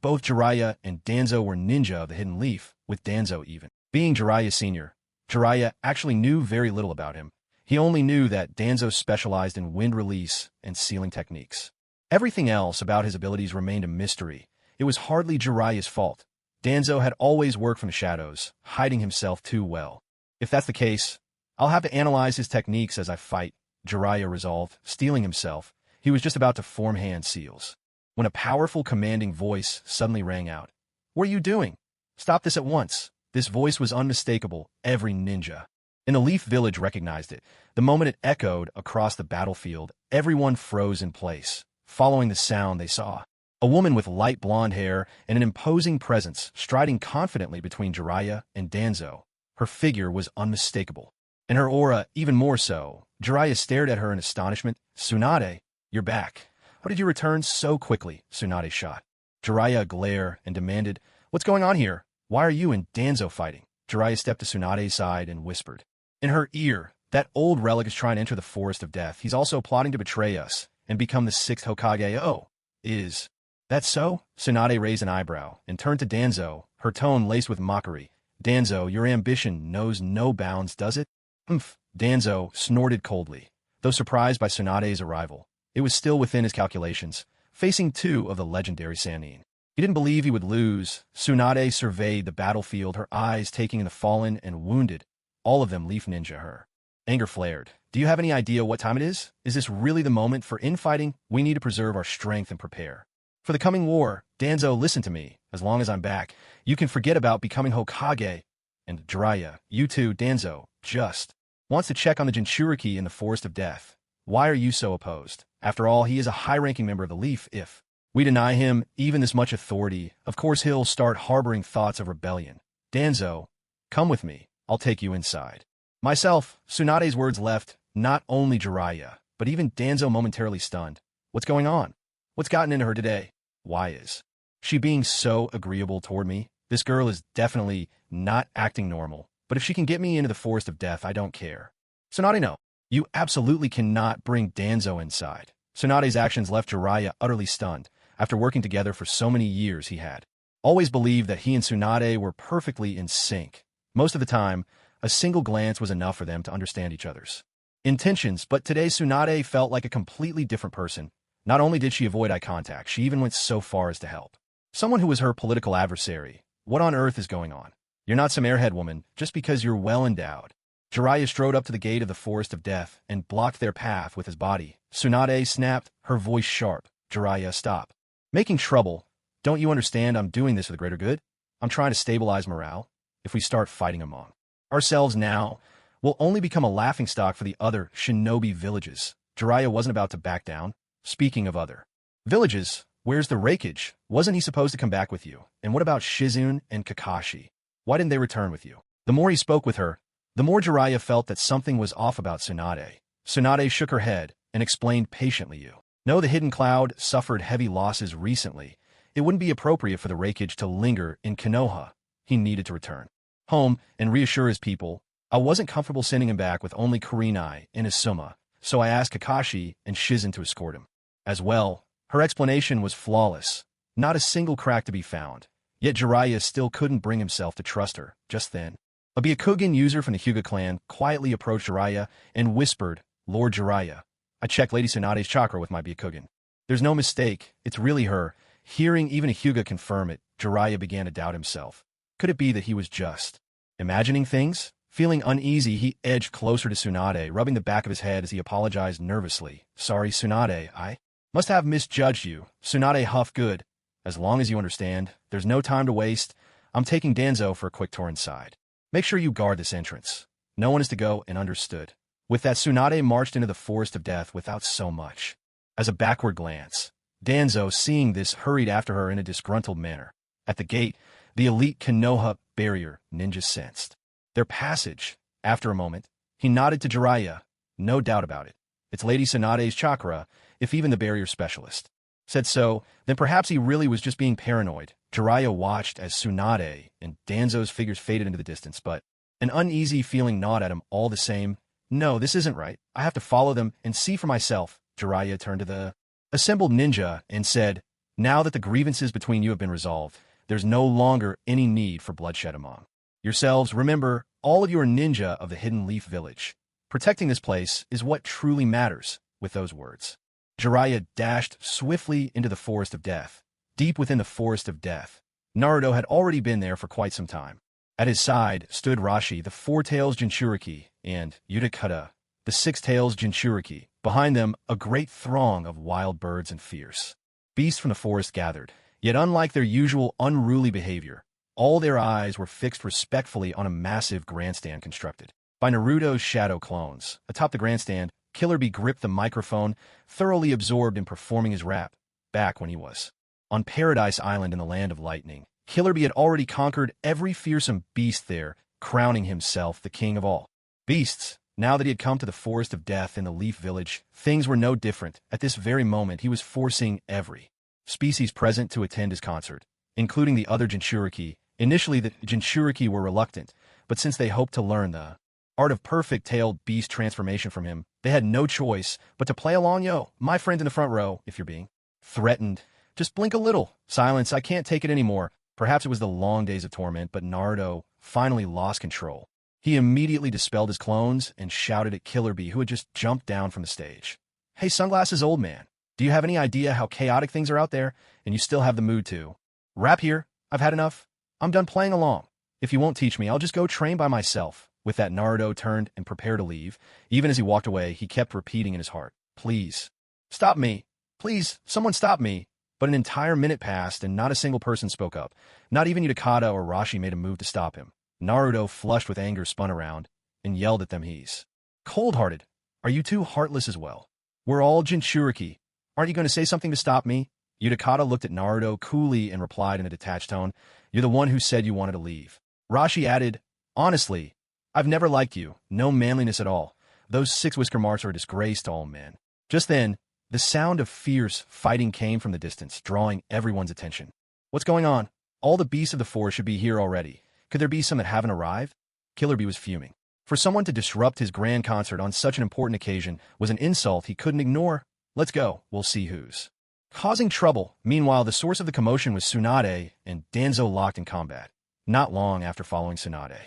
A: both Jiraiya and Danzo were ninja of the hidden leaf, with Danzo even being Jiraiya's senior, Jiraiya actually knew very little about him. He only knew that Danzo specialized in wind release and sealing techniques. Everything else about his abilities remained a mystery. It was hardly Jiraiya's fault. Danzo had always worked from the shadows, hiding himself too well. "If that's the case, I'll have to analyze his techniques as I fight," Jiraiya resolved, steeling himself. He was just about to form hand seals when a powerful, commanding voice suddenly rang out. "What are you doing? Stop this at once." This voice was unmistakable. Every ninja in the Leaf Village recognized it. The moment it echoed across the battlefield, everyone froze in place. Following the sound, they saw a woman with light blonde hair and an imposing presence striding confidently between Jiraiya and Danzo. Her figure was unmistakable, and her aura even more so. Jiraiya stared at her in astonishment. "Tsunade, you're back. How did you return so quickly?" Tsunade shot Jiraiya a glare and demanded, "What's going on here? Why are you and Danzo fighting?" Jiraiya stepped to Tsunade's side and whispered in her ear, "That old relic is trying to enter the forest of death. He's also plotting to betray us and become the 6th Hokage." "Oh, is that so?" Tsunade raised an eyebrow and turned to Danzo, her tone laced with mockery. "Danzo, your ambition knows no bounds, does it?" "Umph." Danzo snorted coldly. Though surprised by Tsunade's arrival, it was still within his calculations, facing two of the legendary Sannin. He didn't believe he would lose. Tsunade surveyed the battlefield, her eyes taking in the fallen and wounded, all of them Leaf Ninja. Her anger flared. "Do you have any idea what time it is? Is this really the moment for infighting? We need to preserve our strength and prepare for the coming war." "Danzo, listen to me. As long as I'm back, you can forget about becoming Hokage." "And Jiraiya, you too." "Danzo just wants to check on the Jinchuriki in the Forest of Death. Why are you so opposed? After all, he is a high-ranking member of the Leaf. If we deny him even this much authority, of course he'll start harboring thoughts of rebellion." "Danzo, come with me. I'll take you inside." Myself, Tsunade's words left not only Jiraiya, but even Danzo momentarily stunned. What's going on? What's gotten into her today? Why is she being so agreeable toward me? This girl is definitely not acting normal, but if she can get me into the Forest of Death, I don't care. Tsunade, no. You absolutely cannot bring Danzo inside. Tsunade's actions left Jiraiya utterly stunned. After working together for so many years, he had always believed that he and Tsunade were perfectly in sync. Most of the time, a single glance was enough for them to understand each other's intentions, but today Tsunade felt like a completely different person. Not only did she avoid eye contact, she even went so far as to help someone who was her political adversary. What on earth is going on? You're not some airhead woman, just because you're well endowed. Jiraiya strode up to the gate of the Forest of Death and blocked their path with his body. Tsunade snapped, her voice sharp. "Jiraiya, stop making trouble. Don't you understand I'm doing this for the greater good? I'm trying to stabilize morale. If we start fighting among ourselves now, we'll only become a laughingstock for the other shinobi villages." Jiraiya wasn't about to back down. "Speaking of other villages, where's the Raikage? Wasn't he supposed to come back with you? And what about Shizune and Kakashi? Why didn't they return with you?" The more he spoke with her, the more Jiraiya felt that something was off about Tsunade. Tsunade shook her head and explained patiently, "You know, the Hidden Cloud suffered heavy losses recently. It wouldn't be appropriate for the Raikage to linger in Konoha. He needed to return home and reassure his people. I wasn't comfortable sending him back with only Kurenai and Isuma, so I asked Kakashi and Shizune to escort him as well." Her explanation was flawless. Not a single crack to be found. Yet Jiraiya still couldn't bring himself to trust her. Just then, a Byakugan user from the Hyuga clan quietly approached Jiraiya and whispered, "Lord Jiraiya, I checked Lady Tsunade's chakra with my Byakugan. There's no mistake. It's really her." Hearing even a Hyuga confirm it, Jiraiya began to doubt himself. Could it be that he was just Imagining things? Feeling uneasy, he edged closer to Tsunade, rubbing the back of his head as he apologized nervously. Sorry, Tsunade, I must have misjudged you. Tsunade huffed. Good. As long as you understand, there's no time to waste. I'm taking Danzo for a quick tour inside. Make sure you guard this entrance. No one is to go, and understood. With that, Tsunade marched into the forest of death without so much as a backward glance. Danzo, seeing this, hurried after her in a disgruntled manner. At the gate, the elite Konoha barrier ninja sensed their passage. After a moment, he nodded to Jiraiya. No doubt about it. It's Lady Tsunade's chakra, if even the barrier specialist said so, then perhaps he really was just being paranoid. Jiraiya watched as Tsunade and Danzo's figures faded into the distance, but an uneasy feeling gnawed at him all the same. No, this isn't right. I have to follow them and see for myself. Jiraiya turned to the assembled ninja and said, now that the grievances between you have been resolved, there's no longer any need for bloodshed among yourselves. Remember, all of you are ninja of the Hidden Leaf Village. Protecting this place is what truly matters. With those words, Jiraiya dashed swiftly into the forest of death. Deep within the forest of death, Naruto had already been there for quite some time. At his side stood Rashi, the four-tails Jinchuriki, and Yugito, the six-tails Jinchuriki. Behind them, a great throng of wild birds and fierce beasts from the forest gathered. Yet unlike their usual unruly behavior, all their eyes were fixed respectfully on a massive grandstand constructed by Naruto's shadow clones. Atop the grandstand, Killer Bee gripped the microphone, thoroughly absorbed in performing his rap. Back when he was on Paradise Island in the Land of Lightning, Killer Bee had already conquered every fearsome beast there, crowning himself the king of all beasts. Now that he had come to the Forest of Death in the Leaf Village, things were no different. At this very moment, he was forcing every species present to attend his concert, including the other Jinchuriki. Initially, the Jinchuriki were reluctant, but since they hoped to learn the art of perfect-tailed beast transformation from him, they had no choice but to play along. Yo, my friend in the front row, if you're being threatened, just blink a little. Silence, I can't take it anymore. Perhaps it was the long days of torment, but Naruto finally lost control. He immediately dispelled his clones and shouted at Killer Bee, who had just jumped down from the stage. Hey, Sunglasses old man, do you have any idea how chaotic things are out there? And you still have the mood to rap here? I've had enough. I'm done playing along. If you won't teach me, I'll just go train by myself. With that, Naruto turned and prepared to leave. Even as he walked away, he kept repeating in his heart, please, stop me. Please, someone stop me. But an entire minute passed and not a single person spoke up. Not even Yugito or Rashi made a move to stop him. Naruto, flushed with anger, spun around and yelled at them. He's cold-hearted. Are you two heartless as well? We're all Jinchuriki. Aren't you going to say something to stop me? Yugito looked at Naruto coolly and replied in a detached tone, you're the one who said you wanted to leave. Rashi added, honestly, I've never liked you. No manliness at all. Those six-whisker marks are a disgrace to all men. Just then, the sound of fierce fighting came from the distance, drawing everyone's attention. What's going on? All the beasts of the forest should be here already. Could there be some that haven't arrived? Killer Bee was fuming. For someone to disrupt his grand concert on such an important occasion was an insult he couldn't ignore. Let's go. We'll see who's causing trouble. Meanwhile, the source of the commotion was Tsunade and Danzo locked in combat. Not long after following Tsunade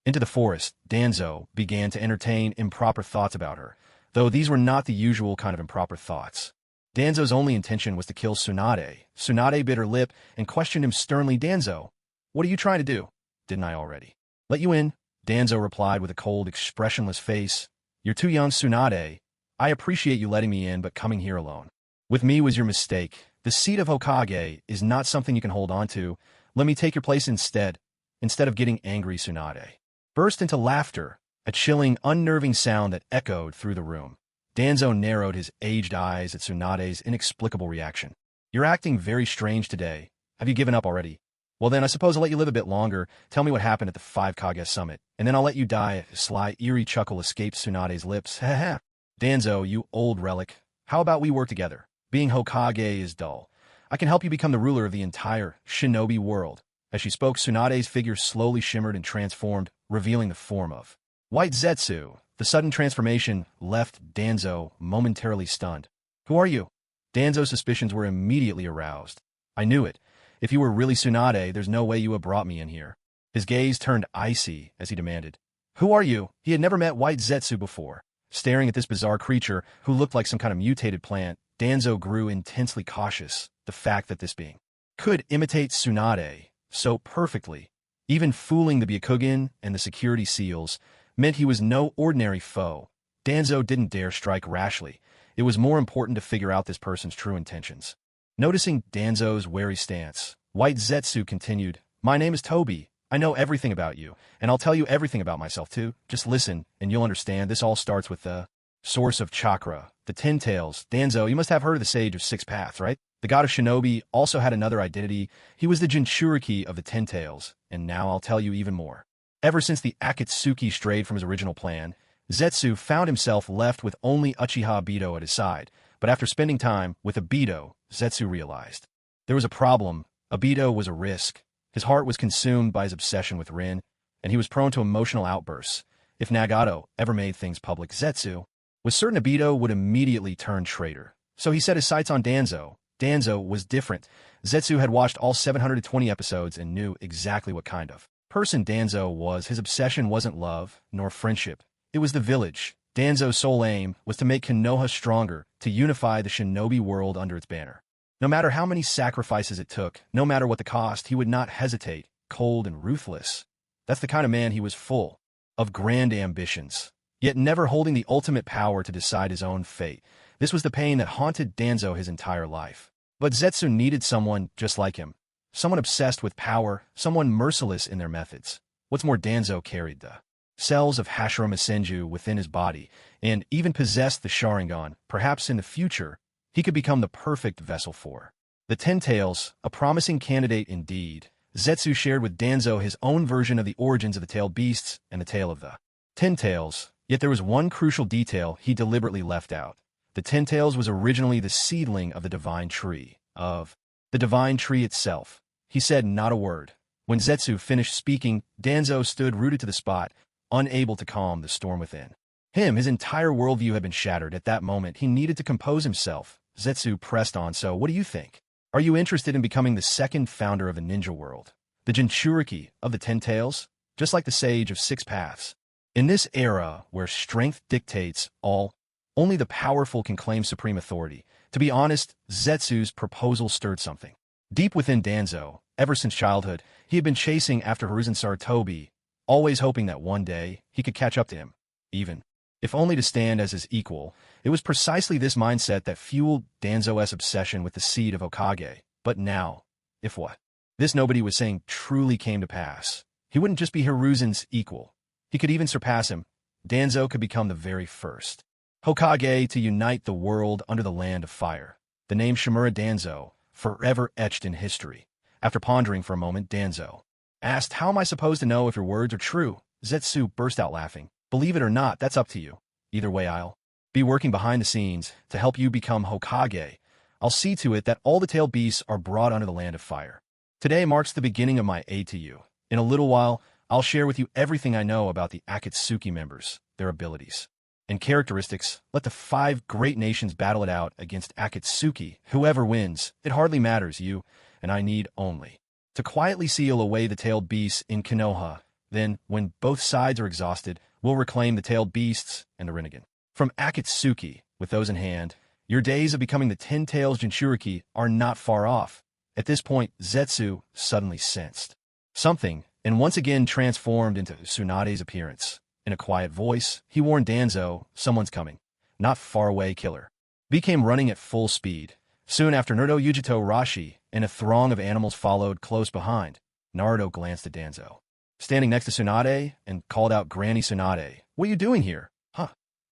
A: into the forest, Danzo began to entertain improper thoughts about her, though these were not the usual kind of improper thoughts. Danzo's only intention was to kill Tsunade. Tsunade bit her lip and questioned him sternly. Danzo, what are you trying to do? Didn't I already let you in? Danzo replied with a cold, expressionless face. You're too young, Tsunade. I appreciate you letting me in, but coming here alone with me was your mistake. The seat of Hokage is not something you can hold on to. Let me take your place instead. Instead of getting angry, Tsunade burst into laughter, a chilling, unnerving sound that echoed through the room. Danzo narrowed his aged eyes at Tsunade's inexplicable reaction. You're acting very strange today. Have you given up already? Well then, I suppose I'll let you live a bit longer. Tell me what happened at the 5 Kage summit, and then I'll let you die. A sly, eerie chuckle escaped Tsunade's lips. Heh. Danzo, you old relic. How about we work together? Being Hokage is dull. I can help you become the ruler of the entire shinobi world. As she spoke, Tsunade's figure slowly shimmered and transformed, revealing the form of White Zetsu. The sudden transformation left Danzo momentarily stunned. Who are you? Danzo's suspicions were immediately aroused. I knew it. If you were really Tsunade, there's no way you have brought me in here. His gaze turned icy as he demanded, who are you? He had never met White Zetsu before. Staring at this bizarre creature, who looked like some kind of mutated plant, Danzo grew intensely cautious. The fact that this being could imitate Tsunade so perfectly, Even fooling the Byakugan and the security seals meant he was no ordinary foe. Danzo didn't dare strike rashly. It was more important to figure out this person's true intentions. Noticing Danzo's wary stance, White Zetsu continued, "My name is Toby. I know everything about you, and I'll tell you everything about myself too. Just listen, and you'll understand. This all starts with the source of chakra, the Ten Tails. Danzo, you must have heard of the Sage of Six Paths, right? The god of shinobi also had another identity. He was the Jinchuriki of the Ten Tails, and now I'll tell you even more. Ever since the Akatsuki strayed from his original plan, Zetsu found himself left with only Uchiha Obito at his side. But after spending time with Obito, Zetsu realized there was a problem. Obito was a risk. His heart was consumed by his obsession with Rin, and he was prone to emotional outbursts. If Nagato ever made things public, Zetsu was certain Obito would immediately turn traitor. So he set his sights on Danzo. Danzo was different. Zetsu had watched all 720 episodes and knew exactly what kind of person Danzo was. His obsession wasn't love, nor friendship. It was the village. Danzo's sole aim was to make Konoha stronger, to unify the shinobi world under its banner. No matter how many sacrifices it took, no matter what the cost, he would not hesitate, cold and ruthless. That's the kind of man he was, full of grand ambitions, yet never holding the ultimate power to decide his own fate. This was the pain that haunted Danzo his entire life. But Zetsu needed someone just like him. Someone obsessed with power, someone merciless in their methods. What's more, Danzo carried the cells of Hashirama Senju within his body, and even possessed the Sharingan. Perhaps in the future, he could become the perfect vessel for the Ten Tails, a promising candidate indeed. Zetsu shared with Danzo his own version of the origins of the tailed beasts and the tale of the Ten Tails. Yet there was one crucial detail he deliberately left out. The Ten Tails was originally the seedling of the divine tree. Of the divine tree itself. He said not a word. When Zetsu finished speaking, Danzo stood rooted to the spot, unable to calm the storm within him. His entire worldview had been shattered. At that moment, he needed to compose himself. Zetsu pressed on, "So, what do you think? Are you interested in becoming the second founder of the ninja world? The Jinchuriki of the Ten Tails? Just like the Sage of Six Paths? In this era where strength dictates all, only the powerful can claim supreme authority." To be honest, Zetsu's proposal stirred something deep within Danzo. Ever since childhood, he had been chasing after Hiruzen Sarutobi, always hoping that one day he could catch up to him, even if only to stand as his equal. It was precisely this mindset that fueled Danzo's obsession with the seed of Hokage. But now, if what this nobody was saying truly came to pass, he wouldn't just be Hiruzen's equal. He could even surpass him. Danzo could become the very first Hokage to unite the world under the land of fire. The name Shimura Danzo, forever etched in history. After pondering for a moment, Danzo asked, "How am I supposed to know if your words are true?" Zetsu burst out laughing. "Believe it or not, that's up to you. Either way, I'll be working behind the scenes to help you become Hokage. I'll see to it that all the tailed beasts are brought under the land of fire. Today marks the beginning of my aid to you. In a little while, I'll share with you everything I know about the Akatsuki members, their abilities and characteristics. Let the 5 great nations battle it out against Akatsuki. Whoever wins, it hardly matters. You and I need only to quietly seal away the tailed beasts in Konoha. Then, when both sides are exhausted, we'll reclaim the tailed beasts and the Rinnegan from Akatsuki. With those in hand, your days of becoming the Ten Tails Jinchuriki are not far off." At this point, Zetsu suddenly sensed something, and once again transformed into Tsunade's appearance. In a quiet voice, he warned Danzo, "Someone's coming. Not far away, killer." B came running at full speed. Soon after, Naruto, Yugito, Rashi, and a throng of animals followed close behind. Naruto glanced at Danzo, standing next to Tsunade, and called out, "Granny Tsunade, what are you doing here? Huh?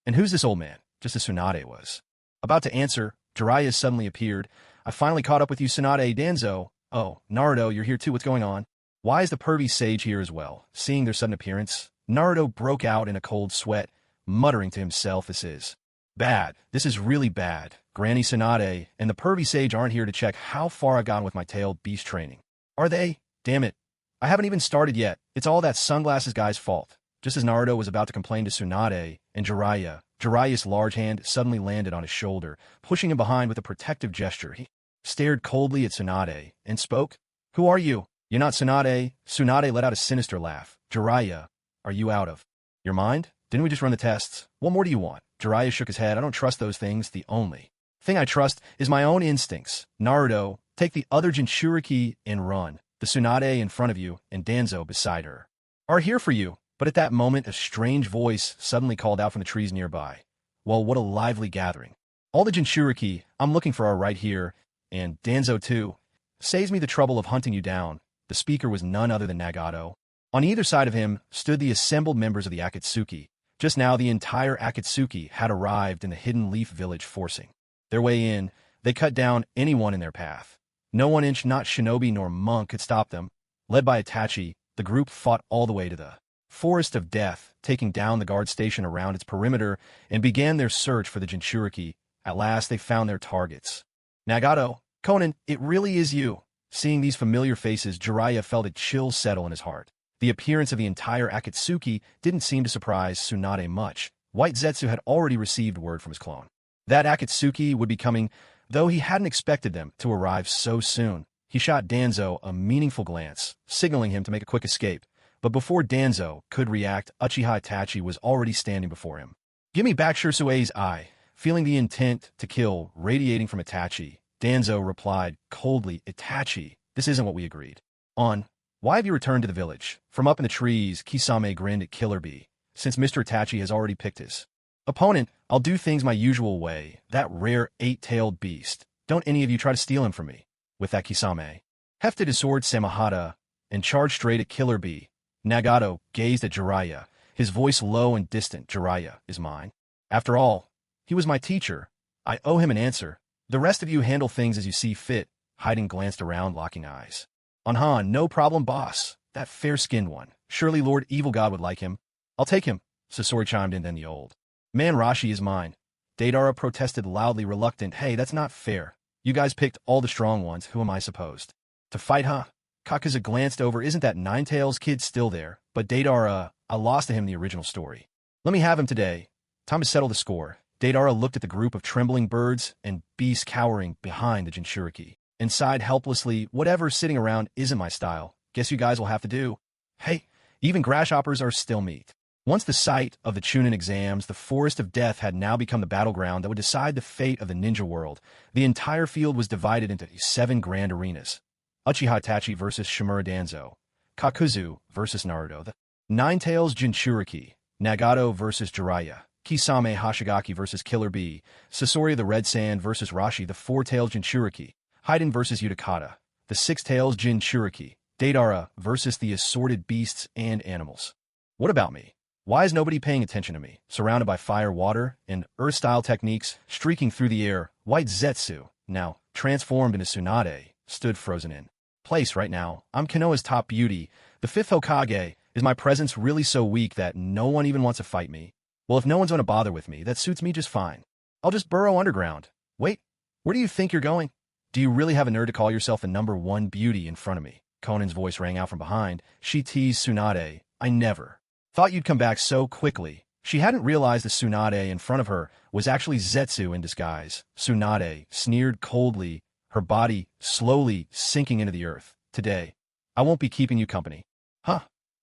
A: And who's this old man?" Just as Tsunade was about to answer, Jiraiya suddenly appeared. "I finally caught up with you, Tsunade." Danzo, "Oh, Naruto, you're here too. What's going on? Why is the pervy sage here as well?" Seeing their sudden appearance, Naruto broke out in a cold sweat, muttering to himself, "This is bad. This is really bad. Granny Tsunade and the pervy sage aren't here to check how far I've gone with my tailed beast training. Are they? Damn it. I haven't even started yet. It's all that sunglasses guy's fault." Just as Naruto was about to complain to Tsunade and Jiraiya's large hand suddenly landed on his shoulder, pushing him behind with a protective gesture. He stared coldly at Tsunade and spoke, "Who are you?" "You're not Tsunade." Tsunade let out a sinister laugh. "Jiraiya, are you out of your mind? Didn't we just run the tests? What more do you want?" Jiraiya shook his head. "I don't trust those things. The only thing I trust is my own instincts. Naruto, take the other Jinchuriki and run." the Tsunade in front of you and Danzo beside her, are here for you. But at that moment, a strange voice suddenly called out from the trees nearby. Well, what a lively gathering. All the Jinchuriki I'm looking for are right here, and Danzo too. Saves me the trouble of hunting you down. The speaker was none other than Nagato. On either side of him stood the assembled members of the Akatsuki. Just now, the entire Akatsuki had arrived in the Hidden Leaf Village, forcing their way in. They cut down anyone in their path. No 1-inch, not shinobi nor monk, could stop them. Led by Itachi, the group fought all the way to the Forest of Death, taking down the guard station around its perimeter, and began their search for the Jinchuriki. At last, they found their targets. Nagato, Konan, it really is you. Seeing these familiar faces, Jiraiya felt a chill settle in his heart. The appearance of the entire Akatsuki didn't seem to surprise Tsunade much. White Zetsu had already received word from his clone that Akatsuki would be coming, though he hadn't expected them to arrive so soon. He shot Danzo a meaningful glance, signaling him to make a quick escape. But before Danzo could react, Uchiha Itachi was already standing before him. Give me back Shirsue's eye. Feeling the intent to kill radiating from Itachi, Danzo replied coldly, Itachi, this isn't what we agreed on. Why have you returned to the village? From up in the trees, Kisame grinned at Killer Bee. Since Mr. Itachi has already picked his opponent, I'll do things my usual way. That rare 8-tailed beast. Don't any of you try to steal him from me. With that, Kisame hefted his sword Samahata and charged straight at Killer Bee. Nagato gazed at Jiraiya, his voice low and distant. Jiraiya is mine. After all, he was my teacher. I owe him an answer. The rest of you handle things as you see fit. Hiding glanced around, locking eyes. Han, no problem, boss. That fair-skinned one. Surely Lord Evil God would like him. I'll take him. Sasori chimed in, then the old man Rashi is mine. Deidara protested loudly, reluctant. Hey, that's not fair. You guys picked all the strong ones. Who am I supposed to fight, huh? Kakaza glanced over. Isn't that Ninetales kid still there? But Deidara, I lost to him in the original story. Let me have him today. Time to settle the score. Deidara looked at the group of trembling birds and beasts cowering behind the Jinchuriki and sighed helplessly. Whatever sitting around isn't my style. Guess you guys will have to do. Hey, even grasshoppers are still meat. Once the site of the Chunin exams, the Forest of Death had now become the battleground that would decide the fate of the ninja world. The entire field was divided into 7 grand arenas. Uchiha Itachi versus Shimura Danzo. Kakuzu versus Naruto. The Ninetales Jinchuriki. Nagato versus Jiraiya. Kisame Hashigaki versus Killer Bee. Sasori the Red Sand versus Rashi. The 4-tailed Jinchuriki. Haiden versus Utakata. The 6-tailed Jinchuriki. Deidara versus the assorted beasts and animals. What about me? Why is nobody paying attention to me? Surrounded by fire, water, and earth-style techniques streaking through the air, White Zetsu, now transformed into Tsunade, stood frozen in place right now. I'm Konoha's top beauty. The 5th Hokage. Is my presence really so weak that no one even wants to fight me? Well, if no one's going to bother with me, that suits me just fine. I'll just burrow underground. Wait, where do you think you're going? Do you really have a nerve to call yourself a #1 beauty in front of me? Conan's voice rang out from behind. She teased Tsunade. I never thought you'd come back so quickly. She hadn't realized the Tsunade in front of her was actually Zetsu in disguise. Tsunade sneered coldly, her body slowly sinking into the earth. Today, I won't be keeping you company. Huh?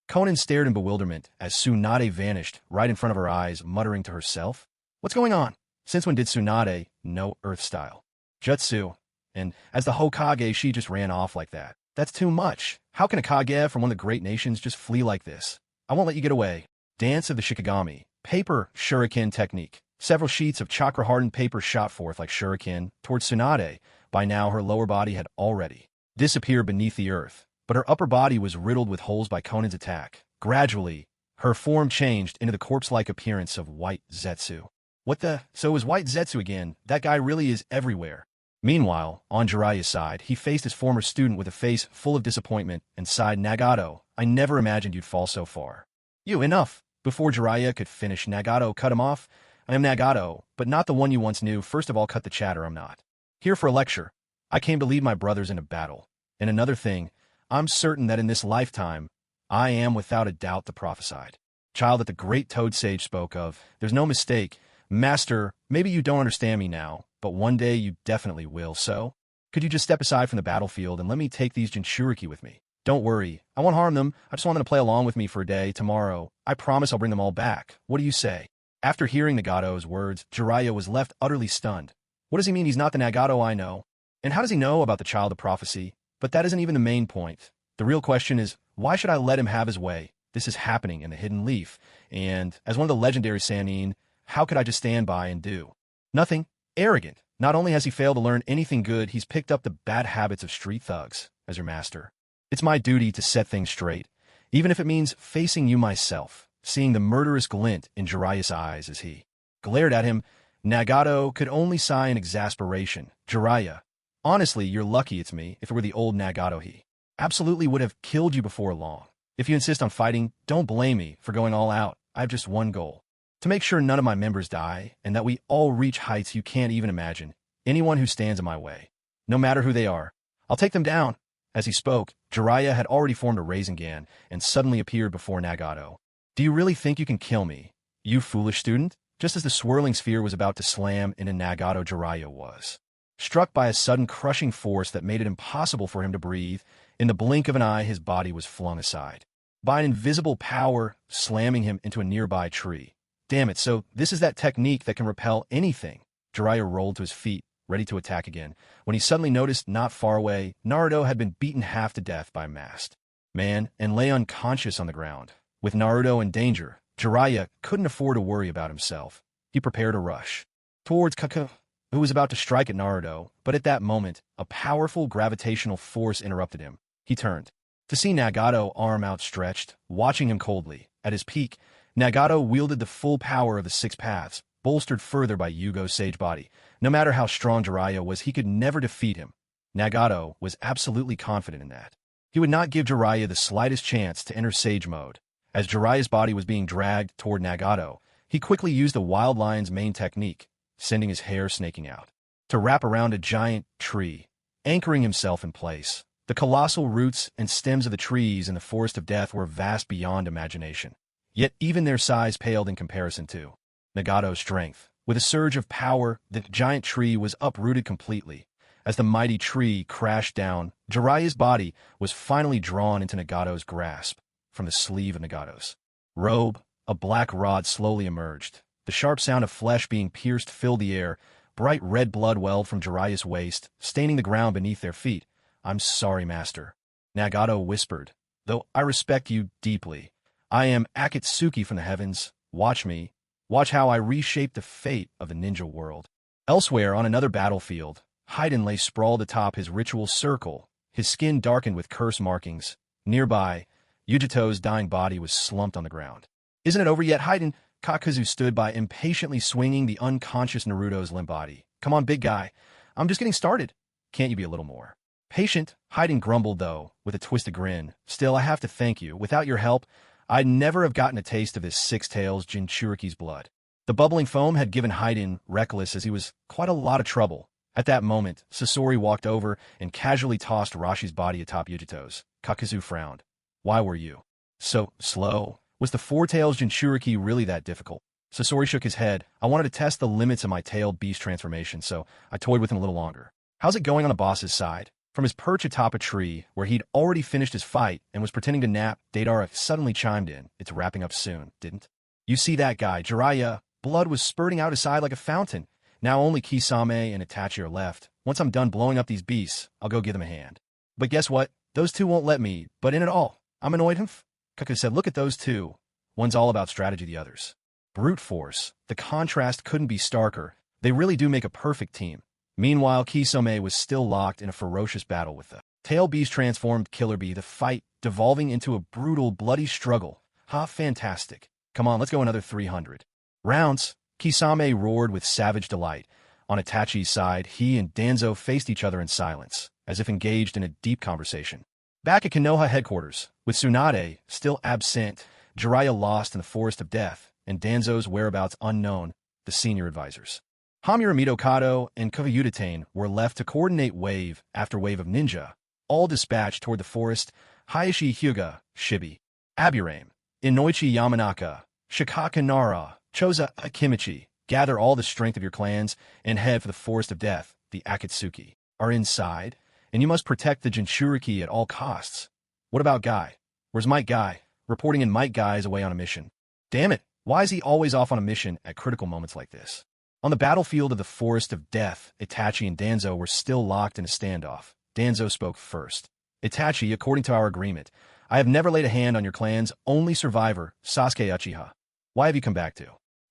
A: Konan stared in bewilderment as Tsunade vanished right in front of her eyes, muttering to herself. What's going on? Since when did Tsunade know Earth-style Jutsu? And as the Hokage, she just ran off like that. That's too much. How can a Kage from one of the great nations just flee like this? I won't let you get away. Dance of the Shikigami. Paper shuriken technique. Several sheets of chakra-hardened paper shot forth like shuriken towards Tsunade. By now, her lower body had already disappeared beneath the earth, but her upper body was riddled with holes by Konan's attack. Gradually, her form changed into the corpse-like appearance of White Zetsu. What the? So it was White Zetsu again. That guy really is everywhere. Meanwhile, on Jiraiya's side, he faced his former student with a face full of disappointment and sighed, Nagato, I never imagined you'd fall so far. You, enough. Before Jiraiya could finish, Nagato cut him off. I am Nagato, but not the one you once knew. First of all, cut the chatter. I'm not here for a lecture. I came to lead my brothers in a battle. And another thing, I'm certain that in this lifetime, I am without a doubt the prophesied child that the great Toad Sage spoke of. There's no mistake. Master, maybe you don't understand me now, but one day you definitely will. So, could you just step aside from the battlefield and let me take these Jinchuriki with me? Don't worry, I won't harm them. I just want them to play along with me for a day. Tomorrow, I promise I'll bring them all back. What do you say? After hearing Nagato's words, Jiraiya was left utterly stunned. What does he mean he's not the Nagato I know? And how does he know about the child of prophecy? But that isn't even the main point. The real question is, why should I let him have his way? This is happening in the Hidden Leaf, and as one of the legendary Sannin, how could I just stand by and do nothing? Arrogant. Not only has he failed to learn anything good, he's picked up the bad habits of street thugs as your master. It's my duty to set things straight, even if it means facing you myself. Seeing the murderous glint in Jiraiya's eyes as he glared at him, Nagato could only sigh in exasperation. Jiraiya, honestly, you're lucky it's me. If it were the old Nagato, he absolutely would have killed you before long. If you insist on fighting, don't blame me for going all out. I have just one goal: to make sure none of my members die, and that we all reach heights you can't even imagine. Anyone who stands in my way, no matter who they are, I'll take them down. As he spoke, Jiraiya had already formed a Rasengan and suddenly appeared before Nagato. Do you really think you can kill me, you foolish student? Just as the swirling sphere was about to slam into Nagato, Jiraiya was struck by a sudden crushing force that made it impossible for him to breathe. In the blink of an eye, his body was flung aside by an invisible power, slamming him into a nearby tree. Damn it, so this is that technique that can repel anything. Jiraiya rolled to his feet, ready to attack again, when he suddenly noticed not far away, Naruto had been beaten half to death by a masked man and lay unconscious on the ground. With Naruto in danger, Jiraiya couldn't afford to worry about himself. He prepared a rush towards Kage, who was about to strike at Naruto, but at that moment, a powerful gravitational force interrupted him. He turned to see Nagato, arm outstretched, watching him coldly. At his peak, Nagato wielded the full power of the Six Paths, bolstered further by Yugo's sage body. No matter how strong Jiraiya was, he could never defeat him. Nagato was absolutely confident in that. He would not give Jiraiya the slightest chance to enter sage mode. As Jiraiya's body was being dragged toward Nagato, he quickly used the Wild Lion's main technique, sending his hair snaking out to wrap around a giant tree, anchoring himself in place. The colossal roots and stems of the trees in the Forest of Death were vast beyond imagination. Yet even their size paled in comparison to Nagato's strength. With a surge of power, the giant tree was uprooted completely. As the mighty tree crashed down, Jiraiya's body was finally drawn into Nagato's grasp. From the sleeve of Nagato's robe, a black rod slowly emerged. The sharp sound of flesh being pierced filled the air. Bright red blood welled from Jiraiya's waist, staining the ground beneath their feet. I'm sorry, master, Nagato whispered. Though I respect you deeply, I am Akatsuki from the heavens. Watch me. Watch how I reshape the fate of the ninja world. Elsewhere, on another battlefield, Haiden lay sprawled atop his ritual circle, his skin darkened with curse markings. Nearby, Yugito's dying body was slumped on the ground. Isn't it over yet, Haiden? Kakazu stood by, impatiently swinging the unconscious Naruto's limp body. Come on, big guy. I'm just getting started. Can't you be a little more patient? Haiden grumbled, though, with a twisted grin. Still, I have to thank you. Without your help, I'd never have gotten a taste of this Six Tails Jinchuriki's blood. The bubbling foam had given Haiden, reckless as he was, quite a lot of trouble. At that moment, Sasori walked over and casually tossed Rashi's body atop Yugito's. Kakazu frowned. Why were you so slow? Was the Four Tails Jinchuriki really that difficult? Sasori shook his head. I wanted to test the limits of my tailed beast transformation, so I toyed with him a little longer. How's it going on the boss's side? From his perch atop a tree, where he'd already finished his fight and was pretending to nap, Deidara suddenly chimed in. It's wrapping up soon, didn't you see that guy, Jiraiya? Blood was spurting out his side like a fountain. Now only Kisame and Itachi are left. Once I'm done blowing up these beasts, I'll go give them a hand. But guess what? Those two won't let me, but in it all, I'm annoyed. Kaka said, look at those two. One's all about strategy, the other's brute force. The contrast couldn't be starker. They really do make a perfect team. Meanwhile, Kisame was still locked in a ferocious battle with the tail beast transformed killer bee, the fight devolving into a brutal, bloody struggle. Fantastic. Come on, let's go another 300 rounds. Kisame roared with savage delight. On Itachi's side, he and Danzo faced each other in silence, as if engaged in a deep conversation. Back at Konoha headquarters, with Tsunade still absent, Jiraiya lost in the Forest of Death, and Danzo's whereabouts unknown, the senior advisors. Hamura Mitokado and Kavayudatane were left to coordinate wave after wave of ninja, all dispatched toward the forest. Hayashi Hyuga, Shibi, Aburame, Inoichi Yamanaka, Shikaka Nara, Choza Akimichi, gather all the strength of your clans and head for the Forest of Death. The Akatsuki are inside, and you must protect the Jinchuriki at all costs. What about Guy? Where's Mike Guy? Reporting in, Mike Guy is away on a mission. Damn it, why is he always off on a mission at critical moments like this? On the battlefield of the Forest of Death, Itachi and Danzo were still locked in a standoff. Danzo spoke first. Itachi, according to our agreement, I have never laid a hand on your clan's only survivor, Sasuke Uchiha. Why have you come back to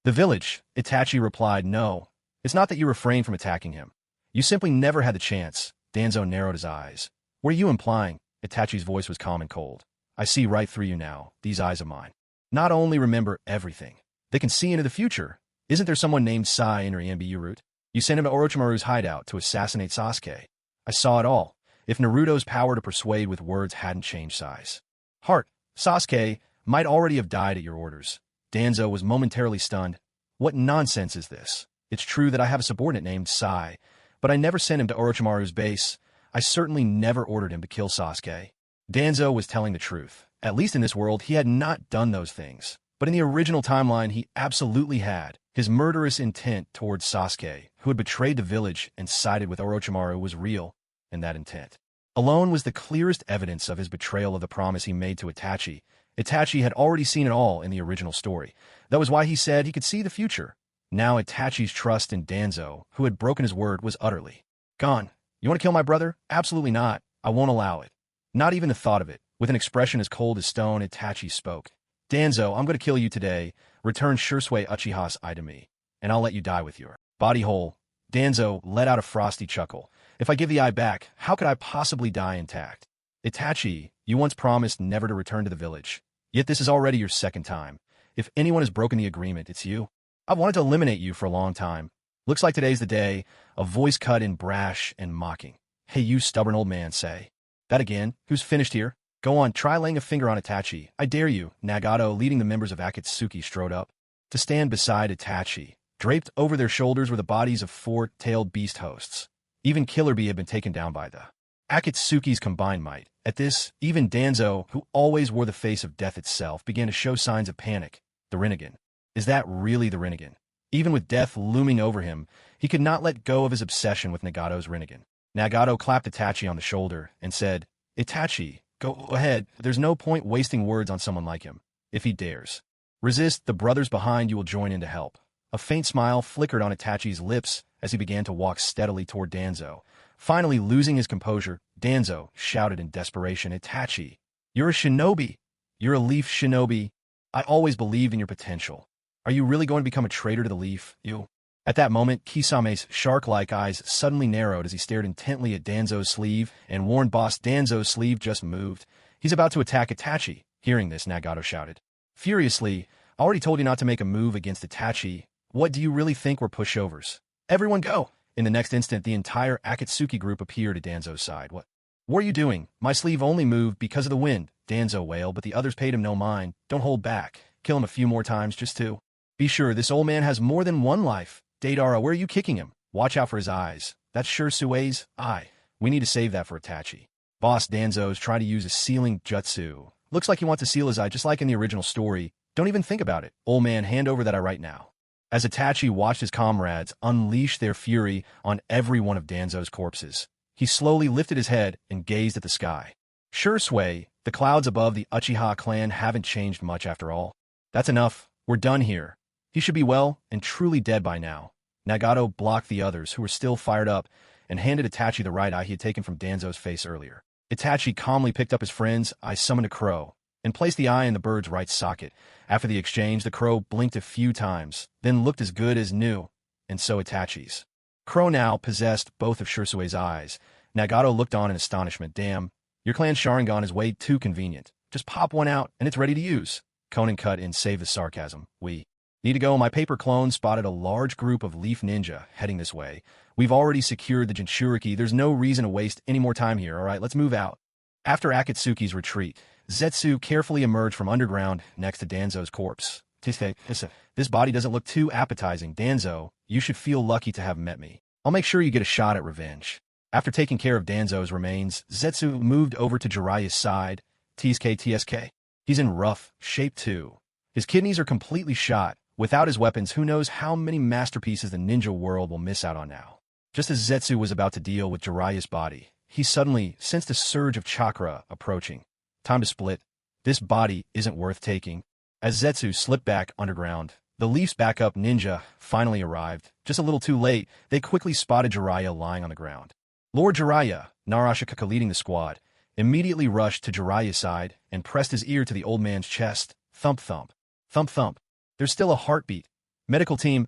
A: the village? Itachi replied, no. It's not that you refrained from attacking him. You simply never had the chance. Danzo narrowed his eyes. What are you implying? Itachi's voice was calm and cold. I see right through you now, these eyes of mine. Not only remember everything, they can see into the future. Isn't there someone named Sai in your ENBU route? You sent him to Orochimaru's hideout to assassinate Sasuke. I saw it all. If Naruto's power to persuade with words hadn't changed Sai's heart, Sasuke might already have died at your orders. Danzo was momentarily stunned. What nonsense is this? It's true that I have a subordinate named Sai, but I never sent him to Orochimaru's base. I certainly never ordered him to kill Sasuke. Danzo was telling the truth. At least in this world, he had not done those things. But in the original timeline, he absolutely had. His murderous intent towards Sasuke, who had betrayed the village and sided with Orochimaru, was real, and that intent alone was the clearest evidence of his betrayal of the promise he made to Itachi. Itachi had already seen it all in the original story. That was why he said he could see the future. Now Itachi's trust in Danzo, who had broken his word, was utterly gone. You want to kill my brother? Absolutely not. I won't allow it. Not even the thought of it. With an expression as cold as stone, Itachi spoke. Danzo, I'm going to kill you today. Return Shisui Uchiha's eye to me, and I'll let you die with your body whole. Danzo let out a frosty chuckle. If I give the eye back, how could I possibly die intact? Itachi, you once promised never to return to the village. Yet this is already your second time. If anyone has broken the agreement, it's you. I've wanted to eliminate you for a long time. Looks like today's the day. A voice cut in brash and mocking. Hey, you stubborn old man, say. That again? Who's finished here? Go on, try laying a finger on Itachi. I dare you. Nagato, leading the members of Akatsuki, strode up to stand beside Itachi. Draped over their shoulders were the bodies of four-tailed beast hosts. Even Killer Bee had been taken down by the Akatsuki's combined might. At this, even Danzo, who always wore the face of death itself, began to show signs of panic. The Rinnegan. Is that really the Rinnegan? Even with death looming over him, he could not let go of his obsession with Nagato's Rinnegan. Nagato clapped Itachi on the shoulder and said, Itachi, go ahead. There's no point wasting words on someone like him. If he dares resist, the brothers behind you will join in to help. A faint smile flickered on Itachi's lips as he began to walk steadily toward Danzo. Finally, losing his composure, Danzo shouted in desperation, Itachi, you're a shinobi. You're a leaf shinobi. I always believed in your potential. Are you really going to become a traitor to the leaf, you? At that moment, Kisame's shark-like eyes suddenly narrowed as he stared intently at Danzo's sleeve and warned Boss Danzo's sleeve just moved. He's about to attack Itachi. Hearing this, Nagato shouted furiously, I already told you not to make a move against Itachi. What do you really think we're pushovers? Everyone go! In the next instant, the entire Akatsuki group appeared at Danzo's side. What are you doing? My sleeve only moved because of the wind, Danzo wailed, but the others paid him no mind. Don't hold back. Kill him a few more times just to be sure. This old man has more than one life. Deidara, where are you kicking him? Watch out for his eyes. That's Shisui's eye. We need to save that for Itachi. Boss Danzo's trying to use a sealing jutsu. Looks like he wants to seal his eye just like in the original story. Don't even think about it. Old man, hand over that eye right now. As Itachi watched his comrades unleash their fury on every one of Danzo's corpses, he slowly lifted his head and gazed at the sky. Shisui, the clouds above the Uchiha clan haven't changed much after all. That's enough. We're done here. He should be well and truly dead by now. Nagato blocked the others, who were still fired up, and handed Itachi the right eye he had taken from Danzo's face earlier. Itachi calmly picked up his friend's eye, summoned a crow, and placed the eye in the bird's right socket. After the exchange, the crow blinked a few times, then looked as good as new, and so Itachi's crow now possessed both of Shisui's eyes. Nagato looked on in astonishment. Damn, your clan's Sharingan is way too convenient. Just pop one out, and it's ready to use. Konan cut in, save the sarcasm. We need to go. My paper clone spotted a large group of leaf ninja heading this way. We've already secured the Jinchuriki. There's no reason to waste any more time here. All right, let's move out. After Akatsuki's retreat, Zetsu carefully emerged from underground next to Danzo's corpse. This body doesn't look too appetizing. Danzo, you should feel lucky to have met me. I'll make sure you get a shot at revenge. After taking care of Danzo's remains, Zetsu moved over to Jiraiya's side. TSK. He's in rough shape too. His kidneys are completely shot. Without his weapons, who knows how many masterpieces the ninja world will miss out on now. Just as Zetsu was about to deal with Jiraiya's body, he suddenly sensed a surge of chakra approaching. Time to split. This body isn't worth taking. As Zetsu slipped back underground, the Leaf's backup ninja finally arrived. Just a little too late, they quickly spotted Jiraiya lying on the ground. Lord Jiraiya, Narashikaka leading the squad, immediately rushed to Jiraiya's side and pressed his ear to the old man's chest. Thump thump. Thump thump. There's still a heartbeat. Medical team,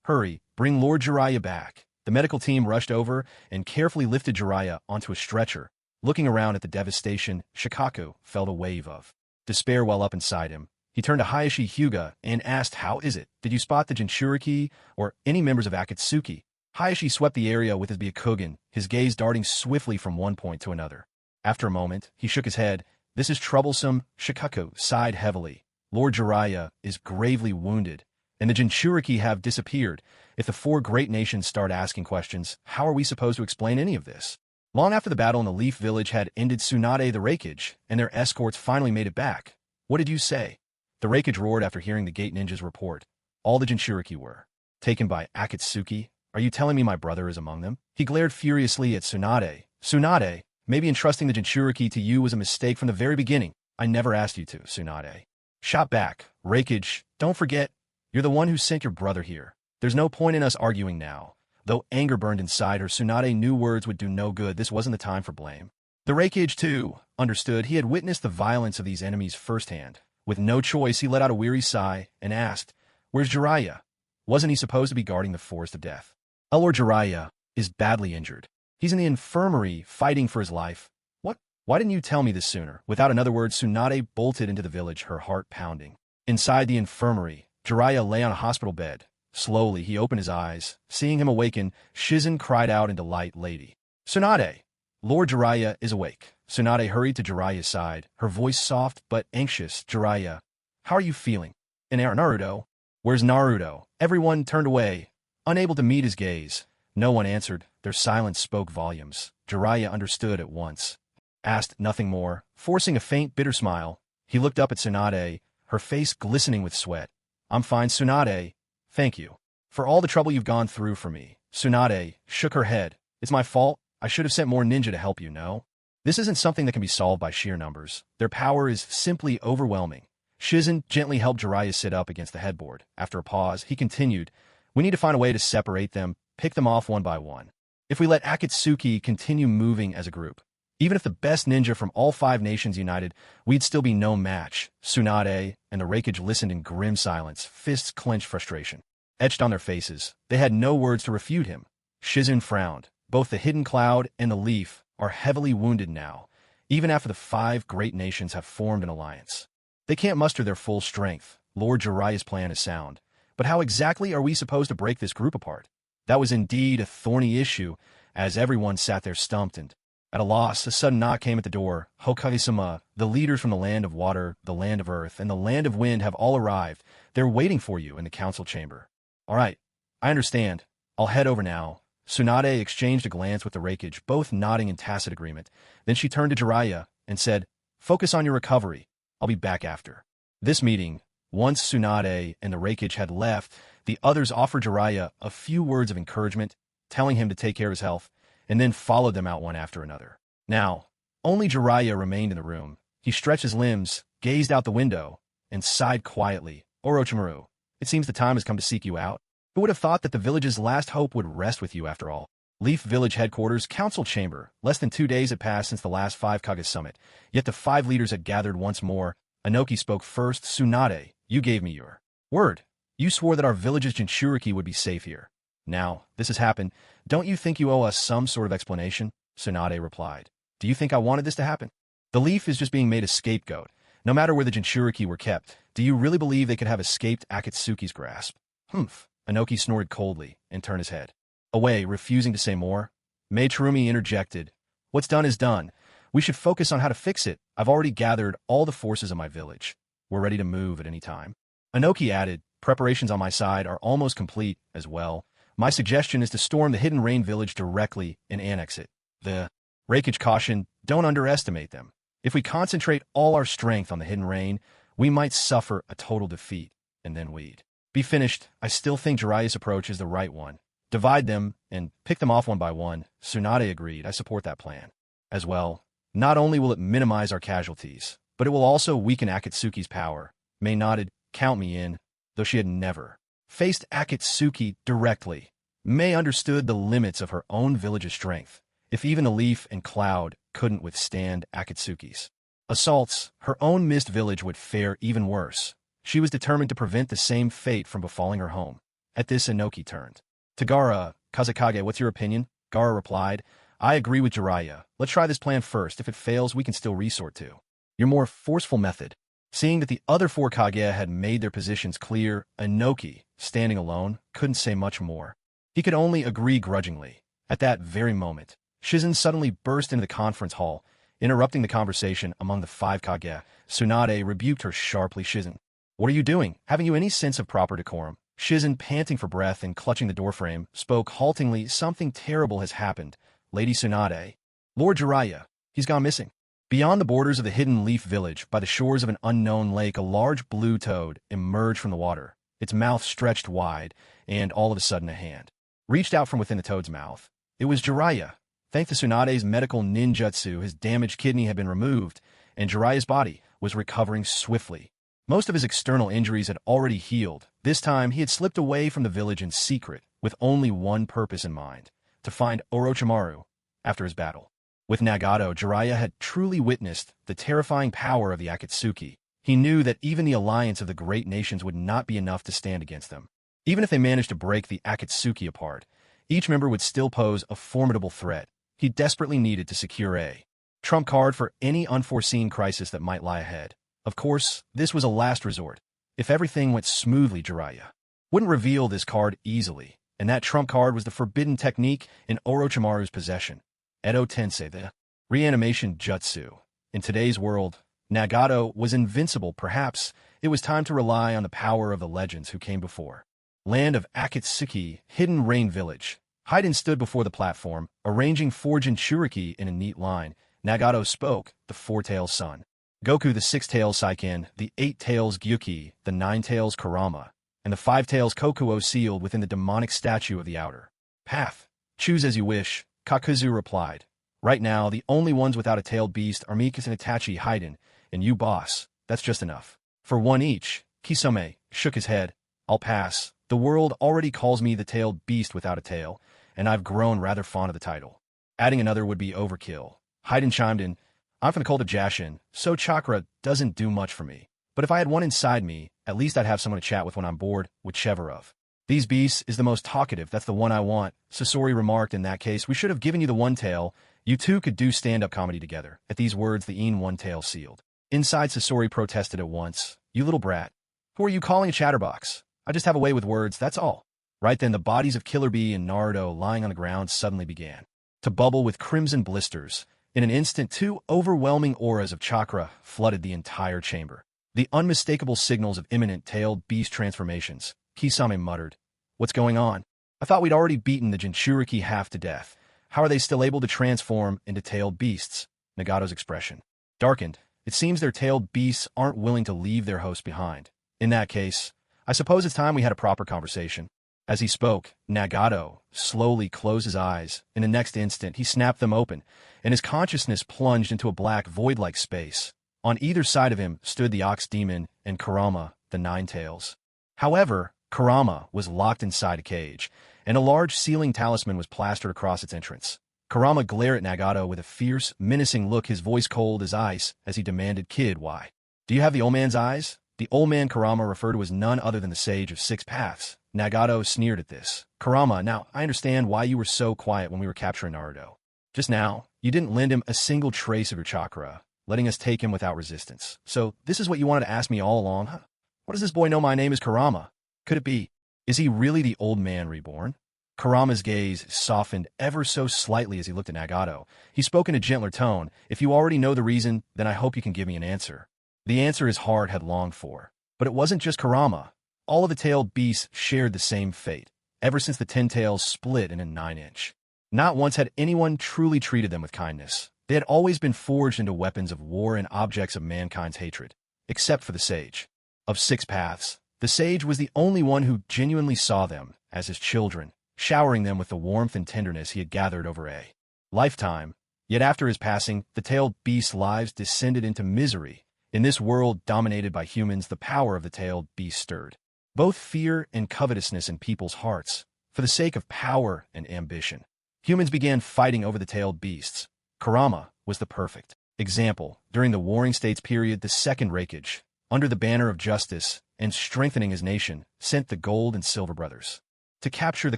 A: hurry, bring Lord Jiraiya back. The medical team rushed over and carefully lifted Jiraiya onto a stretcher. Looking around at the devastation, Shikaku felt a wave of despair well up inside him. He turned to Hayashi Hyuga and asked, "How is it? Did you spot the Jinchuriki or any members of Akatsuki?" Hayashi swept the area with his Byakugan, his gaze darting swiftly from one point to another. After a moment, he shook his head. "This is troublesome." Shikaku sighed heavily. "Lord Jiraiya is gravely wounded, and the Jinchuriki have disappeared. If the four great nations start asking questions, how are we supposed to explain any of this?" Long after the battle in the Leaf Village had ended, Tsunade the Raikage and their escorts finally made it back. "What did you say?" The Raikage roared after hearing the Gate Ninja's report. "All the Jinchuriki were taken by Akatsuki. Are you telling me my brother is among them?" He glared furiously at Tsunade. "Tsunade, maybe entrusting the Jinchuriki to you was a mistake from the very beginning. I never asked you to." Tsunade shot back. "Raikage, don't forget, you're the one who sent your brother here. There's no point in us arguing now." Though anger burned inside her, Tsunade knew words would do no good. This wasn't the time for blame. The Raikage, too, understood. He had witnessed the violence of these enemies firsthand. With no choice, he let out a weary sigh and asked, "Where's Jiraiya? Wasn't he supposed to be guarding the Forest of Death?" "Lord Jiraiya is badly injured. He's in the infirmary fighting for his life." "What? Why didn't you tell me this sooner?" Without another word, Tsunade bolted into the village, her heart pounding. Inside the infirmary, Jiraiya lay on a hospital bed. Slowly, he opened his eyes. Seeing him awaken, Shizen cried out in delight, "Lady Tsunade, Lord Jiraiya is awake." Tsunade hurried to Jiraiya's side, her voice soft but anxious. "Jiraiya, how are you feeling?" "And Naruto? Where's Naruto?" Everyone turned away, unable to meet his gaze. No one answered. Their silence spoke volumes. Jiraiya understood at once. Asked nothing more. Forcing a faint, bitter smile, he looked up at Tsunade, her face glistening with sweat. "I'm fine, Tsunade. Thank you for all the trouble you've gone through for me." Tsunade shook her head. "It's my fault. I should have sent more ninja to help you, no? This isn't something that can be solved by sheer numbers. Their power is simply overwhelming." Shizen gently helped Jiraiya sit up against the headboard. After a pause, he continued, "We need to find a way to separate them, pick them off one by one. If we let Akatsuki continue moving as a group, even if the best ninja from all 5 nations united, we'd still be no match." Tsunade and the Raikage listened in grim silence, fists clenched, frustration etched on their faces. They had no words to refute him. Shizen frowned. Both the Hidden Cloud and the Leaf are heavily wounded now, even after the 5 great nations have formed an alliance. They can't muster their full strength. Lord Jiraiya's plan is sound, but how exactly are we supposed to break this group apart? That was indeed a thorny issue, as everyone sat there stumped and at a loss. A sudden knock came at the door. "Hokage-sama, the leaders from the land of water, the land of earth, and the land of wind have all arrived. They're waiting for you in the council chamber." "All right, I understand. I'll head over now." Tsunade exchanged a glance with the Raikage, both nodding in tacit agreement. Then she turned to Jiraiya and said, "Focus on your recovery. I'll be back after." This meeting, once Tsunade and the Raikage had left, the others offered Jiraiya a few words of encouragement, telling him to take care of his health, and then followed them out one after another. Now, only Jiraiya remained in the room. He stretched his limbs, gazed out the window, and sighed quietly. "Orochimaru, it seems the time has come to seek you out. Who would have thought that the village's last hope would rest with you after all?" Leaf Village Headquarters, Council Chamber. Less than 2 days had passed since the last 5 Kage summit, yet the 5 leaders had gathered once more. Inoki spoke first. "Tsunade, you gave me your word. You swore that our village's Jinchuriki would be safe here. Now, this has happened. Don't you think you owe us some sort of explanation?" Tsunade replied. "Do you think I wanted this to happen? The Leaf is just being made a scapegoat. No matter where the Jinchuriki were kept, do you really believe they could have escaped Akatsuki's grasp?" "Humph." Inoki snorted coldly and turned his head away, refusing to say more. Materumi interjected. "What's done is done. We should focus on how to fix it. I've already gathered all the forces of my village. We're ready to move at any time." Inoki added, "Preparations on my side are almost complete as well. My suggestion is to storm the Hidden Rain village directly and annex it." The Raikage cautioned, "Don't underestimate them. If we concentrate all our strength on the Hidden Rain, we might suffer a total defeat, and then we'd be finished." "I still think Jiraiya's approach is the right one. Divide them and pick them off one by one." Tsunade agreed. "I support that plan as well. Not only will it minimize our casualties, but it will also weaken Akatsuki's power." Mei nodded. "Count me in." Though she had never faced Akatsuki directly, Mei understood the limits of her own village's strength. If even the Leaf and Cloud couldn't withstand Akatsuki's assaults. Her own mist village would fare even worse. She was determined to prevent the same fate from befalling her home. At this, Inoki turned to Gaara. "Kazekage, what's your opinion?" Gaara replied, "I agree with Jiraiya. Let's try this plan first. If it fails, we can still resort to your more forceful method." Seeing that the other four Kage had made their positions clear, Inoki, standing alone, couldn't say much more. He could only agree grudgingly. At that very moment, Shizen suddenly burst into the conference hall, interrupting the conversation among the five Kage. Tsunade rebuked her sharply. "Shizen, what are you doing? Haven't you any sense of proper decorum?" Shizen, panting for breath and clutching the doorframe, spoke haltingly. "Something terrible has happened, Lady Tsunade. Lord Jiraiya, he's gone missing." Beyond the borders of the hidden leaf village, by the shores of an unknown lake, a large blue toad emerged from the water, its mouth stretched wide, and all of a sudden a hand reached out from within the toad's mouth. It was Jiraiya. Thanks to Tsunade's medical ninjutsu, his damaged kidney had been removed, and Jiraiya's body was recovering swiftly. Most of his external injuries had already healed. This time, he had slipped away from the village in secret, with only one purpose in mind: to find Orochimaru after his battle with Nagato. Jiraiya had truly witnessed the terrifying power of the Akatsuki. He knew that even the alliance of the great nations would not be enough to stand against them. Even if they managed to break the Akatsuki apart, each member would still pose a formidable threat. He desperately needed to secure a trump card for any unforeseen crisis that might lie ahead. Of course, this was a last resort. If everything went smoothly, Jiraiya wouldn't reveal this card easily, and that trump card was the forbidden technique in Orochimaru's possession. Edo Tensei, the reanimation jutsu. In today's world, Nagato was invincible. Perhaps it was time to rely on the power of the legends who came before. Land of Akatsuki, Hidden Rain Village. Haiden stood before the platform, arranging four Jinchuriki in a neat line. Nagato spoke, the four-tails Sun Goku, the six-tails Saiken, the eight-tails Gyuki, the nine-tails Kurama, and the five-tails Kokuo sealed within the demonic statue of the outer path. "Choose as you wish," Kakuzu replied. "Right now, the only ones without a tailed beast are Mikas and Itachi, Haiden, and you, boss. That's just enough." "For one each," Kisame shook his head. "I'll pass. The world already calls me the tailed beast without a tail, and I've grown rather fond of the title. Adding another would be overkill." Haiden chimed in, "I'm from the cult of Jashin, so chakra doesn't do much for me. But if I had one inside me, at least I'd have someone to chat with when I'm bored, whichever of these beasts is the most talkative. That's the one I want," Sasori remarked. "In that case, we should have given you the one tail. You two could do stand-up comedy together." At these words, the one tail sealed. Inside, Sasori protested at once. "You little brat. Who are you calling a chatterbox? I just have a way with words, that's all." Right then, the bodies of Killer Bee and Naruto lying on the ground suddenly began to bubble with crimson blisters. In an instant, two overwhelming auras of chakra flooded the entire chamber. The unmistakable signals of imminent tailed beast transformations. Kisame muttered, "What's going on? I thought we'd already beaten the Jinchuriki half to death. How are they still able to transform into tailed beasts?" Nagato's expression darkened. "It seems their tailed beasts aren't willing to leave their host behind. In that case, I suppose it's time we had a proper conversation." As he spoke, Nagato slowly closed his eyes. In the next instant, he snapped them open, and his consciousness plunged into a black, void-like space. On either side of him stood the Ox Demon and Kurama, the Nine Tails. However, Kurama was locked inside a cage, and a large sealing talisman was plastered across its entrance. Kurama glared at Nagato with a fierce, menacing look, his voice cold as ice, as he demanded, "Kid, why? Do you have the old man's eyes?" The old man Kurama referred to as none other than the Sage of Six Paths. Nagato sneered at this. "Kurama, now, I understand why you were so quiet when we were capturing Naruto. Just now, you didn't lend him a single trace of your chakra, letting us take him without resistance. So this is what you wanted to ask me all along, huh? What does this boy know my name is Kurama? Could it be? Is he really the old man reborn?" Kurama's gaze softened ever so slightly as he looked at Nagato. He spoke in a gentler tone. "If you already know the reason, then I hope you can give me an answer." The answer his heart had longed for. But it wasn't just Kurama. All of the tailed beasts shared the same fate, ever since the 10 tails split in a 9-inch. Not once had anyone truly treated them with kindness. They had always been forged into weapons of war and objects of mankind's hatred, except for the Sage of Six Paths. The Sage was the only one who genuinely saw them as his children, showering them with the warmth and tenderness he had gathered over a lifetime. Yet after his passing, the tailed beasts' lives descended into misery. In this world dominated by humans, the power of the tailed beast stirred both fear and covetousness in people's hearts. For the sake of power and ambition, humans began fighting over the tailed beasts. Kurama was the perfect example. During the Warring States period, the Second Raikage, under the banner of justice and strengthening his nation, sent the Gold and Silver Brothers to capture the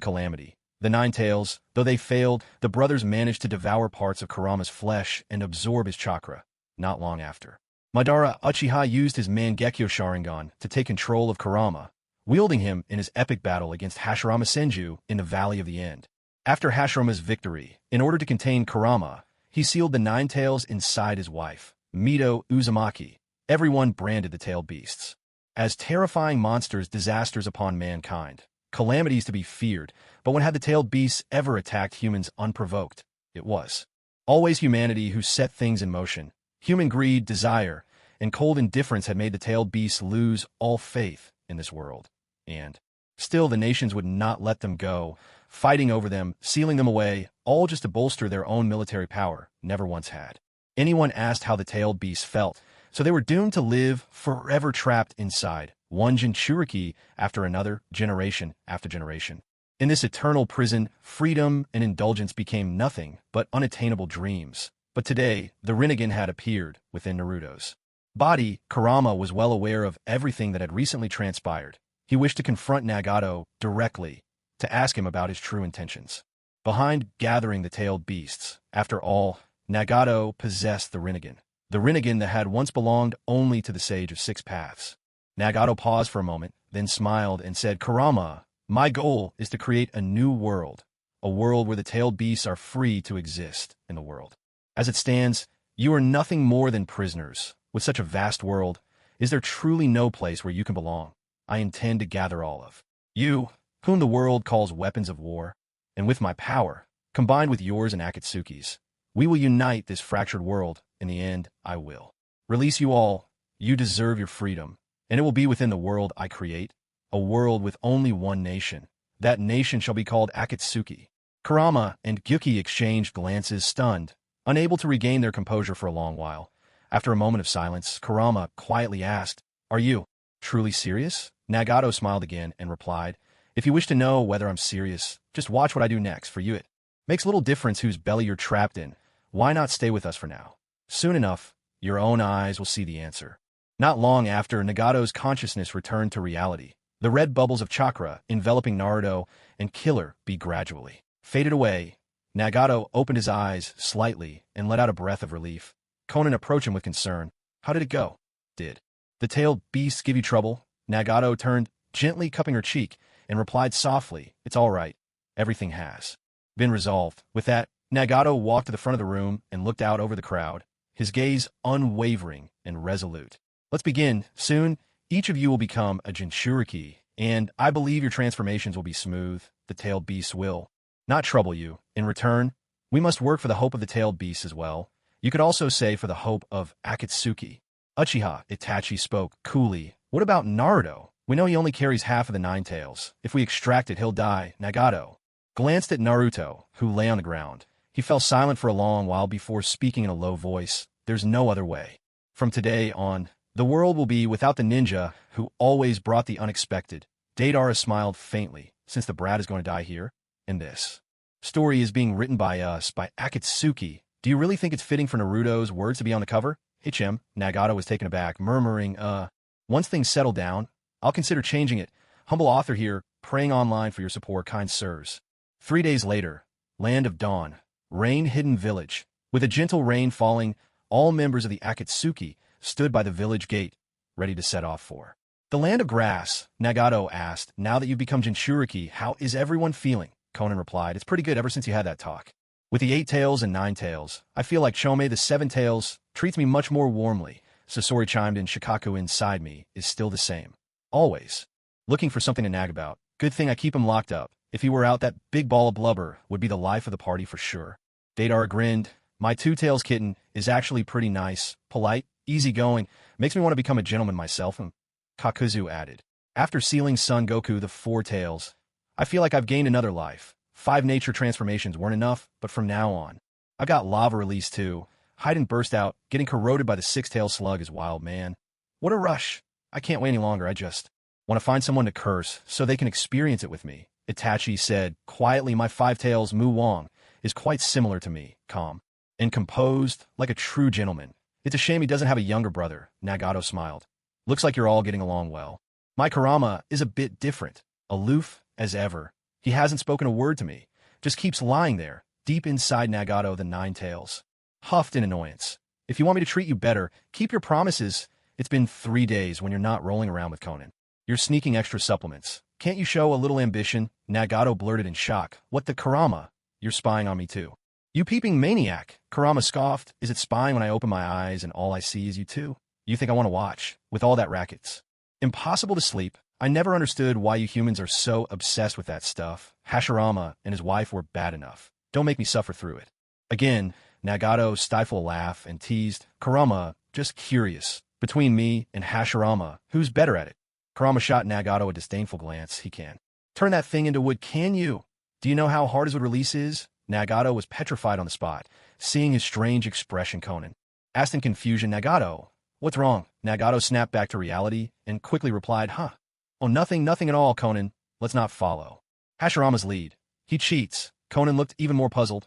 A: Calamity. The Nine Tails, though they failed, the brothers managed to devour parts of Kurama's flesh and absorb his chakra. Not long after, Madara Uchiha used his Mangekyo Sharingan to take control of Kurama, wielding him in his epic battle against Hashirama Senju in the Valley of the End. After Hashirama's victory, in order to contain Kurama, he sealed the Nine Tails inside his wife, Mito Uzumaki. Everyone branded the tailed beasts as terrifying monsters, disasters upon mankind, calamities to be feared. But when had the tailed beasts ever attacked humans unprovoked? It was always humanity who set things in motion. Human greed, desire, and cold indifference had made the tailed beasts lose all faith in this world. And still the nations would not let them go, fighting over them, sealing them away, all just to bolster their own military power. Never once had anyone asked how the tailed beasts felt, so they were doomed to live forever trapped inside one Jinchuriki after another, generation after generation. In this eternal prison, freedom and indulgence became nothing but unattainable dreams. But today, the Rinnegan had appeared within Naruto's body. Kurama was well aware of everything that had recently transpired. He wished to confront Nagato directly, to ask him about his true intentions behind gathering the tailed beasts. After all, Nagato possessed the Rinnegan that had once belonged only to the Sage of Six Paths. Nagato paused for a moment, then smiled and said, "Kurama, my goal is to create a new world, a world where the tailed beasts are free to exist in the world. As it stands, you are nothing more than prisoners. With such a vast world, is there truly no place where you can belong? I intend to gather all of you, whom the world calls weapons of war, and with my power, combined with yours and Akatsuki's, we will unite this fractured world. In the end, I will release you all. You deserve your freedom, and it will be within the world I create, a world with only one nation. That nation shall be called Akatsuki." Kurama and Gyuki exchanged glances, stunned, unable to regain their composure for a long while. After a moment of silence, Kurama quietly asked, "Are you truly serious?" Nagato smiled again and replied, "If you wish to know whether I'm serious, just watch what I do next. For you it makes little difference whose belly you're trapped in. Why not stay with us for now? Soon enough, your own eyes will see the answer." Not long after, Nagato's consciousness returned to reality. The red bubbles of chakra enveloping Naruto and Killer Bee gradually faded away. Nagato opened his eyes slightly and let out a breath of relief. Konan approached him with concern. "How did it go? Did the tailed beasts give you trouble?" Nagato turned, gently cupping her cheek, and replied softly, "It's all right. Everything has been resolved." With that, Nagato walked to the front of the room and looked out over the crowd, his gaze unwavering and resolute. "Let's begin. Soon, each of you will become a Jinchuriki, and I believe your transformations will be smooth. The tailed beasts will not trouble you. In return, we must work for the hope of the tailed beasts as well. You could also say for the hope of Akatsuki." Uchiha Itachi spoke coolly. "What about Naruto? We know he only carries half of the Nine Tails. If we extract it, he'll die." Nagato glanced at Naruto, who lay on the ground. He fell silent for a long while before speaking in a low voice. "There's no other way. From today on, the world will be without the ninja who always brought the unexpected." Deidara smiled faintly. "Since the brat is going to die here, and this story is being written by us, by Akatsuki, do you really think it's fitting for Naruto's words to be on the cover?" "HM." Nagato was taken aback, murmuring, Once things settle down, I'll consider changing it. Humble author here, praying online for your support, kind sirs." 3 days later, Land of Dawn, rain-hidden village. With a gentle rain falling, all members of the Akatsuki stood by the village gate, ready to set off for the Land of Grass. Nagato asked, "Now that you've become Jinchuriki, how is everyone feeling?" Konan replied, "It's pretty good ever since you had that talk with the 8 Tails and 9 Tails. I feel like Chome the 7 Tails treats me much more warmly." Sasori chimed in, "Shikaku inside me is still the same. Always looking for something to nag about. Good thing I keep him locked up. If he were out, that big ball of blubber would be the life of the party for sure." Deidara grinned. "My 2 Tails kitten is actually pretty nice, polite, easygoing, makes me want to become a gentleman myself." And Kakuzu added, "After sealing Son Goku the 4 Tails, I feel like I've gained another life. 5 nature transformations weren't enough, but from now on, I've got lava release too. Hide and burst out, getting corroded by the 6-tailed slug is wild, man. What a rush. I can't wait any longer. I just want to find someone to curse so they can experience it with me." Itachi said quietly, "My 5 Tails, Mu Wong, is quite similar to me, calm, and composed like a true gentleman. It's a shame he doesn't have a younger brother, Nagato smiled. Looks like you're all getting along well. My Kurama is a bit different, aloof as ever. He hasn't spoken a word to me, just keeps lying there, deep inside Nagato the Nine Tails. Huffed in annoyance. If you want me to treat you better, keep your promises. It's been 3 days when you're not rolling around with Konan. You're sneaking extra supplements. Can't you show a little ambition? Nagato blurted in shock. What the Kurama? You're spying on me too. You peeping maniac, Kurama scoffed. Is it spying when I open my eyes and all I see is you two? You think I want to watch, with all that rackets? Impossible to sleep. I never understood why you humans are so obsessed with that stuff. Hashirama and his wife were bad enough. Don't make me suffer through it. Again, Nagato stifled a laugh and teased, Kurama, just curious. Between me and Hashirama, who's better at it? Kurama shot Nagato a disdainful glance. He can. Turn that thing into wood, can you? Do you know how hard his wood release is? Nagato was petrified on the spot, seeing his strange expression. Konan asked in confusion, Nagato, what's wrong? Nagato snapped back to reality and quickly replied, Oh, nothing at all, Konan. Let's not follow Hashirama's lead. He cheats. Konan looked even more puzzled.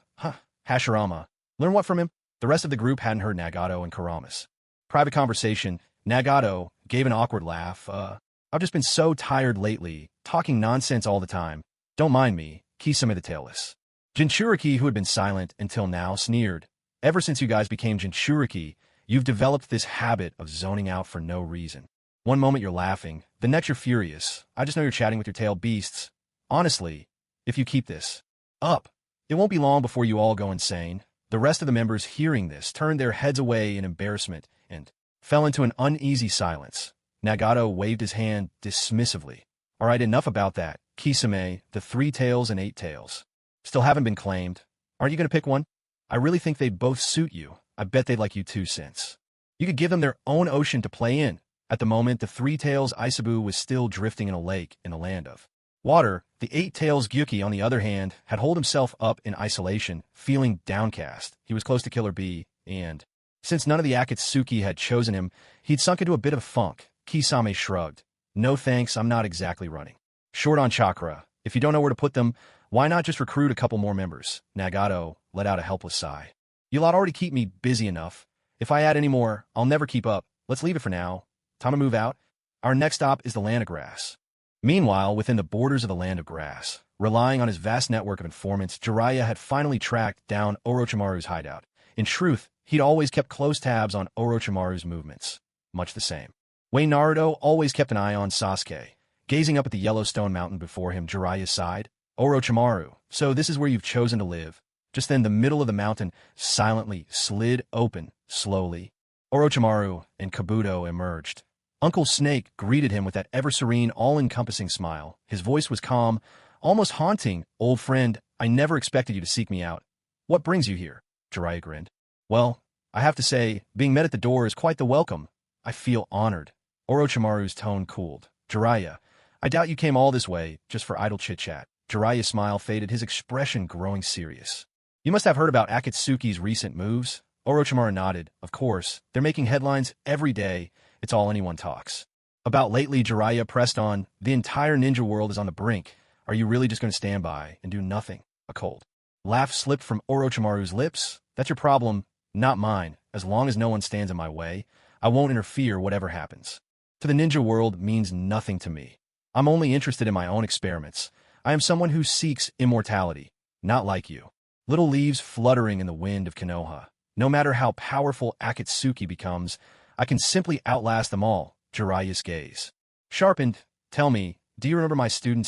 A: Hashirama. Learn what from him? The rest of the group hadn't heard Nagato and Kurama's private conversation. Nagato gave an awkward laugh. I've just been so tired lately, talking nonsense all the time. Don't mind me, Kisame the Tailless. Jinchuriki, who had been silent until now, sneered. Ever since you guys became Jinchuriki, you've developed this habit of zoning out for no reason. One moment you're laughing, the next you're furious. I just know you're chatting with your tail beasts. Honestly, if you keep this up, it won't be long before you all go insane. The rest of the members hearing this turned their heads away in embarrassment and fell into an uneasy silence. Nagato waved his hand dismissively. All right, enough about that. Kisame, the 3 tails and 8 tails still haven't been claimed. Aren't you going to pick one? I really think they'd both suit you. I bet they'd like you too, since you could give them their own ocean to play in. At the moment, the 3 tails Isabu was still drifting in a lake in the land of water. The 8 tails Gyuki, on the other hand, had holed himself up in isolation, feeling downcast. He was close to Killer Bee, and since none of the Akatsuki had chosen him, he'd sunk into a bit of funk. Kisame shrugged. No thanks, I'm not exactly running short on chakra. If you don't know where to put them, why not just recruit a couple more members? Nagato let out a helpless sigh. You lot already keep me busy enough. If I add any more, I'll never keep up. Let's leave it for now. Time to move out. Our next stop is the land of grass. Meanwhile, within the borders of the land of grass, relying on his vast network of informants, Jiraiya had finally tracked down Orochimaru's hideout. In truth, he'd always kept close tabs on Orochimaru's movements. Much the same way Naruto always kept an eye on Sasuke. Gazing up at the Yellowstone mountain before him, Jiraiya sighed. Orochimaru, so this is where you've chosen to live. Just then the middle of the mountain silently slid open, slowly. Orochimaru and Kabuto emerged. Uncle Snake greeted him with that ever-serene, all-encompassing smile. His voice was calm, almost haunting. Old friend, I never expected you to seek me out. What brings you here? Jiraiya grinned. Well, I have to say, being met at the door is quite the welcome. I feel honored. Orochimaru's tone cooled. Jiraiya, I doubt you came all this way just for idle chit-chat. Jiraiya's smile faded, his expression growing serious. You must have heard about Akatsuki's recent moves. Orochimaru nodded. Of course, they're making headlines every day. It's all anyone talks about lately. Jiraiya pressed on. The entire ninja world is on the brink. Are you really just going to stand by and do nothing? A cold laugh slipped from Orochimaru's lips. That's your problem, not mine. As long as no one stands in my way, I won't interfere whatever happens. To the ninja world means nothing to me. I'm only interested in my own experiments. I am someone who seeks immortality, not like you. Little leaves fluttering in the wind of Konoha. No matter how powerful Akatsuki becomes, I can simply outlast them all. Jiraiya's gaze sharpened. Tell me, do you remember my student,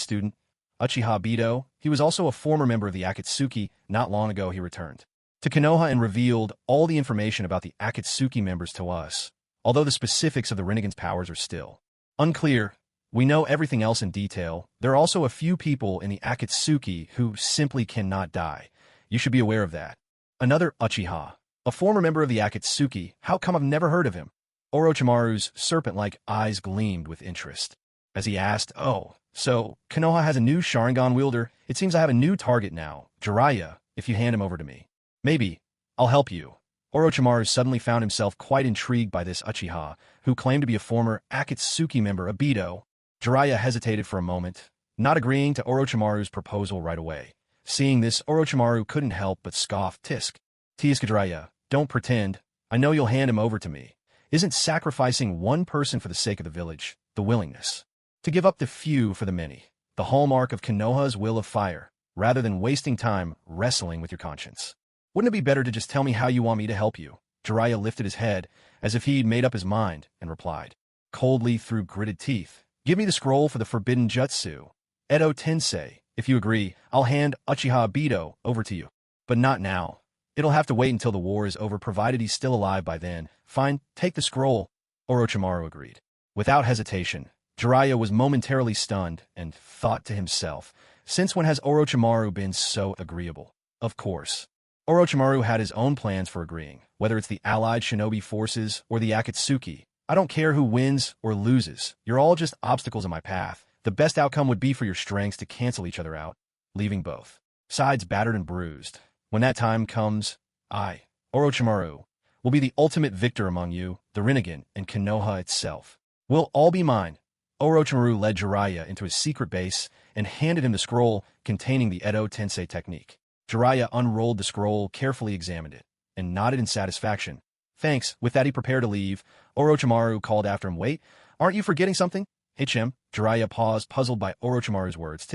A: Uchiha Obito? He was also a former member of the Akatsuki. Not long ago he returned to Konoha and revealed all the information about the Akatsuki members to us. Although the specifics of the Rinnegan's powers are still unclear, we know everything else in detail. There are also a few people in the Akatsuki who simply cannot die. You should be aware of that. Another Uchiha, a former member of the Akatsuki. How come I've never heard of him? Orochimaru's serpent-like eyes gleamed with interest as he asked, Oh, so Konoha has a new Sharingan wielder? It seems I have a new target now. Jiraiya, if you hand him over to me. Maybe. I'll help you. Orochimaru suddenly found himself quite intrigued by this Uchiha, who claimed to be a former Akatsuki member, Obito. Jiraiya hesitated for a moment, not agreeing to Orochimaru's proposal right away. Seeing this, Orochimaru couldn't help but scoff. Tisk. teased Jiraiya. Don't pretend. I know you'll hand him over to me. Isn't sacrificing one person for the sake of the village the willingness to give up the few for the many, the hallmark of Konoha's will of fire, rather than wasting time wrestling with your conscience? Wouldn't it be better to just tell me how you want me to help you? Jiraiya lifted his head, as if he'd made up his mind, and replied, coldly through gritted teeth, give me the scroll for the forbidden Jutsu. Edo Tensei, if you agree, I'll hand Uchiha Obito over to you. But not now. It'll have to wait until the war is over, provided he's still alive by then. Fine, take the scroll. Orochimaru agreed. Without hesitation, Jiraiya was momentarily stunned and thought to himself, since when has Orochimaru been so agreeable? Of course. Orochimaru had his own plans for agreeing, whether it's the allied shinobi forces or the Akatsuki. I don't care who wins or loses. You're all just obstacles in my path. The best outcome would be for your strengths to cancel each other out, leaving both sides battered and bruised. When that time comes, I, Orochimaru, will be the ultimate victor among you, the Rinnegan, and Konoha itself. We'll all be mine. Orochimaru led Jiraiya into his secret base and handed him the scroll containing the Edo Tensei technique. Jiraiya unrolled the scroll, carefully examined it, and nodded in satisfaction. Thanks. With that, he prepared to leave. Orochimaru called after him, wait, aren't you forgetting something? Hey, Chim. Jiraiya paused, puzzled by Orochimaru's words.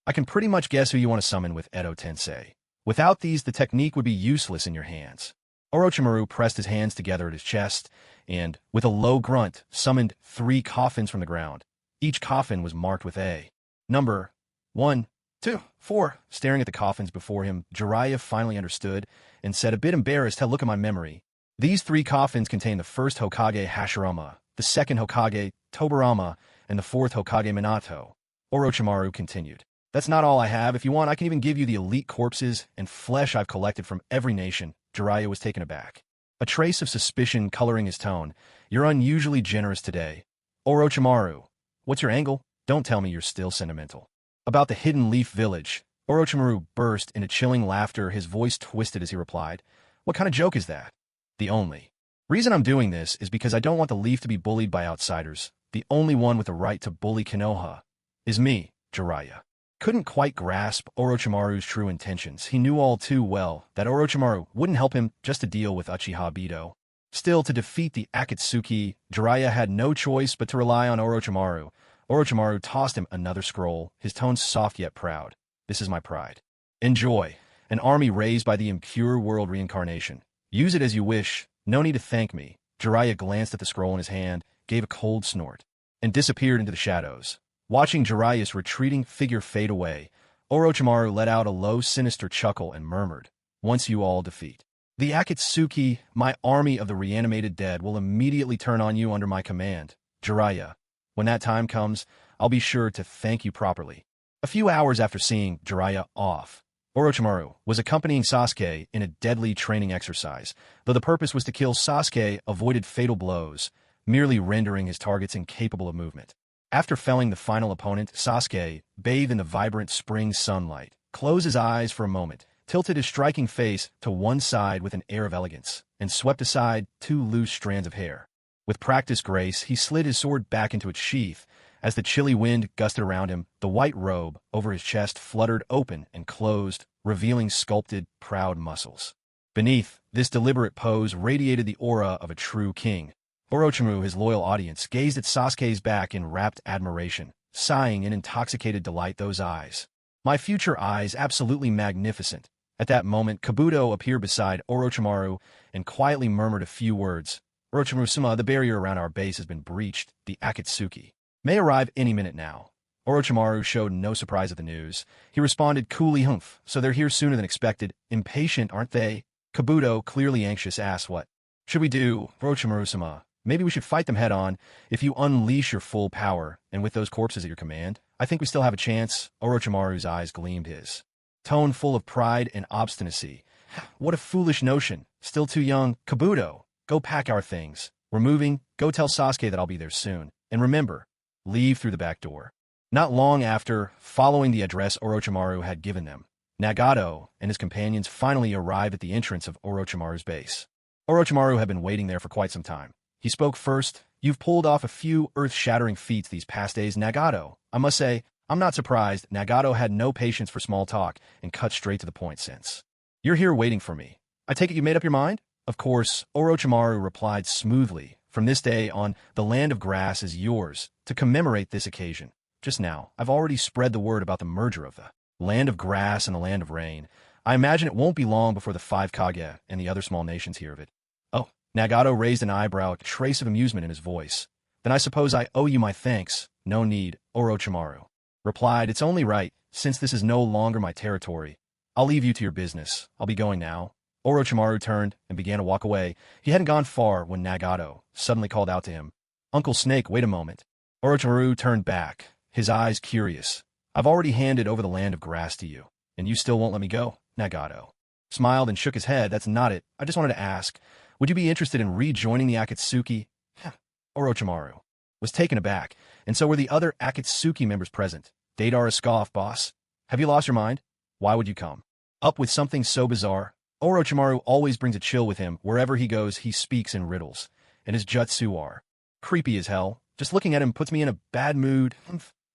A: I can pretty much guess who you want to summon with Edo Tensei. Without these, the technique would be useless in your hands. Orochimaru pressed his hands together at his chest and, with a low grunt, summoned 3 coffins from the ground. Each coffin was marked with a number 1, 2, 4. Staring at the coffins before him, Jiraiya finally understood and said, a bit embarrassed, look at my memory. These 3 coffins contain the first Hokage Hashirama, the second Hokage Tobirama, and the 4th Hokage Minato. Orochimaru continued. That's not all I have. If you want, I can even give you the elite corpses and flesh I've collected from every nation. Jiraiya was taken aback, a trace of suspicion coloring his tone. You're unusually generous today. Orochimaru, what's your angle? Don't tell me you're still sentimental about the Hidden Leaf Village. Orochimaru burst into chilling laughter, his voice twisted as he replied, what kind of joke is that? The only reason I'm doing this is because I don't want the Leaf to be bullied by outsiders. The only one with the right to bully Konoha is me. Jiraiya couldn't quite grasp Orochimaru's true intentions. He knew all too well that Orochimaru wouldn't help him just to deal with Uchiha Obito. Still, to defeat the Akatsuki, Jiraiya had no choice but to rely on Orochimaru. Orochimaru tossed him another scroll, his tone soft yet proud. This is my pride. Enjoy. An army raised by the impure world reincarnation. Use it as you wish. No need to thank me. Jiraiya glanced at the scroll in his hand, gave a cold snort, and disappeared into the shadows. Watching Jiraiya's retreating figure fade away, Orochimaru let out a low, sinister chuckle and murmured, once you all defeat the Akatsuki, my army of the reanimated dead will immediately turn on you under my command. Jiraiya, when that time comes, I'll be sure to thank you properly. A few hours after seeing Jiraiya off, Orochimaru was accompanying Sasuke in a deadly training exercise. Though the purpose was to kill, Sasuke avoided fatal blows, merely rendering his targets incapable of movement. After felling the final opponent, Sasuke, bathed in the vibrant spring sunlight, closed his eyes for a moment, tilted his striking face to one side with an air of elegance, and swept aside 2 loose strands of hair. With practiced grace, he slid his sword back into its sheath. As the chilly wind gusted around him, the white robe over his chest fluttered open and closed, revealing sculpted, proud muscles. Beneath, this deliberate pose radiated the aura of a true king. Orochimaru, his loyal audience, gazed at Sasuke's back in rapt admiration, sighing in intoxicated delight. Those eyes. My future eyes, absolutely magnificent. At that moment, Kabuto appeared beside Orochimaru and quietly murmured a few words. Orochimaru-sama, the barrier around our base has been breached. The Akatsuki may arrive any minute now. Orochimaru showed no surprise at the news. He responded coolly, humph, so they're here sooner than expected. Impatient, aren't they? Kabuto, clearly anxious, asked, what should we do? Orochimaru-sama, maybe we should fight them head-on. If you unleash your full power, and with those corpses at your command, I think we still have a chance. Orochimaru's eyes gleamed, his tone full of pride and obstinacy. What a foolish notion. Still too young. Kabuto, go pack our things. We're moving. Go tell Sasuke that I'll be there soon. And remember, leave through the back door. Not long after, following the address Orochimaru had given them, Nagato and his companions finally arrived at the entrance of Orochimaru's base. Orochimaru had been waiting there for quite some time. He spoke first. You've pulled off a few earth-shattering feats these past days, Nagato. I must say, I'm not surprised. Nagato had no patience for small talk and cut straight to the point since you're here waiting for me. I take it you made up your mind? Of course, Orochimaru replied smoothly. From this day on, the land of grass is yours to commemorate this occasion. Just now, I've already spread the word about the merger of the land of grass and the land of rain. I imagine it won't be long before the 5 Kage and the other small nations hear of it. Oh, Nagato raised an eyebrow, a trace of amusement in his voice. Then I suppose I owe you my thanks. No need, Orochimaru replied. It's only right, since this is no longer my territory. I'll leave you to your business. I'll be going now. Orochimaru turned and began to walk away. He hadn't gone far when Nagato suddenly called out to him. Uncle Snake, wait a moment. Orochimaru turned back, his eyes curious. I've already handed over the land of grass to you, and you still won't let me go? Nagato smiled and shook his head. That's not it. I just wanted to ask, would you be interested in rejoining the Akatsuki? Orochimaru was taken aback, and so were the other Akatsuki members present. Deidara scoffed, boss. Have you lost your mind? Why would you come up with something so bizarre? Orochimaru always brings a chill with him. Wherever he goes, he speaks in riddles, and his jutsu are creepy as hell. Just looking at him puts me in a bad mood.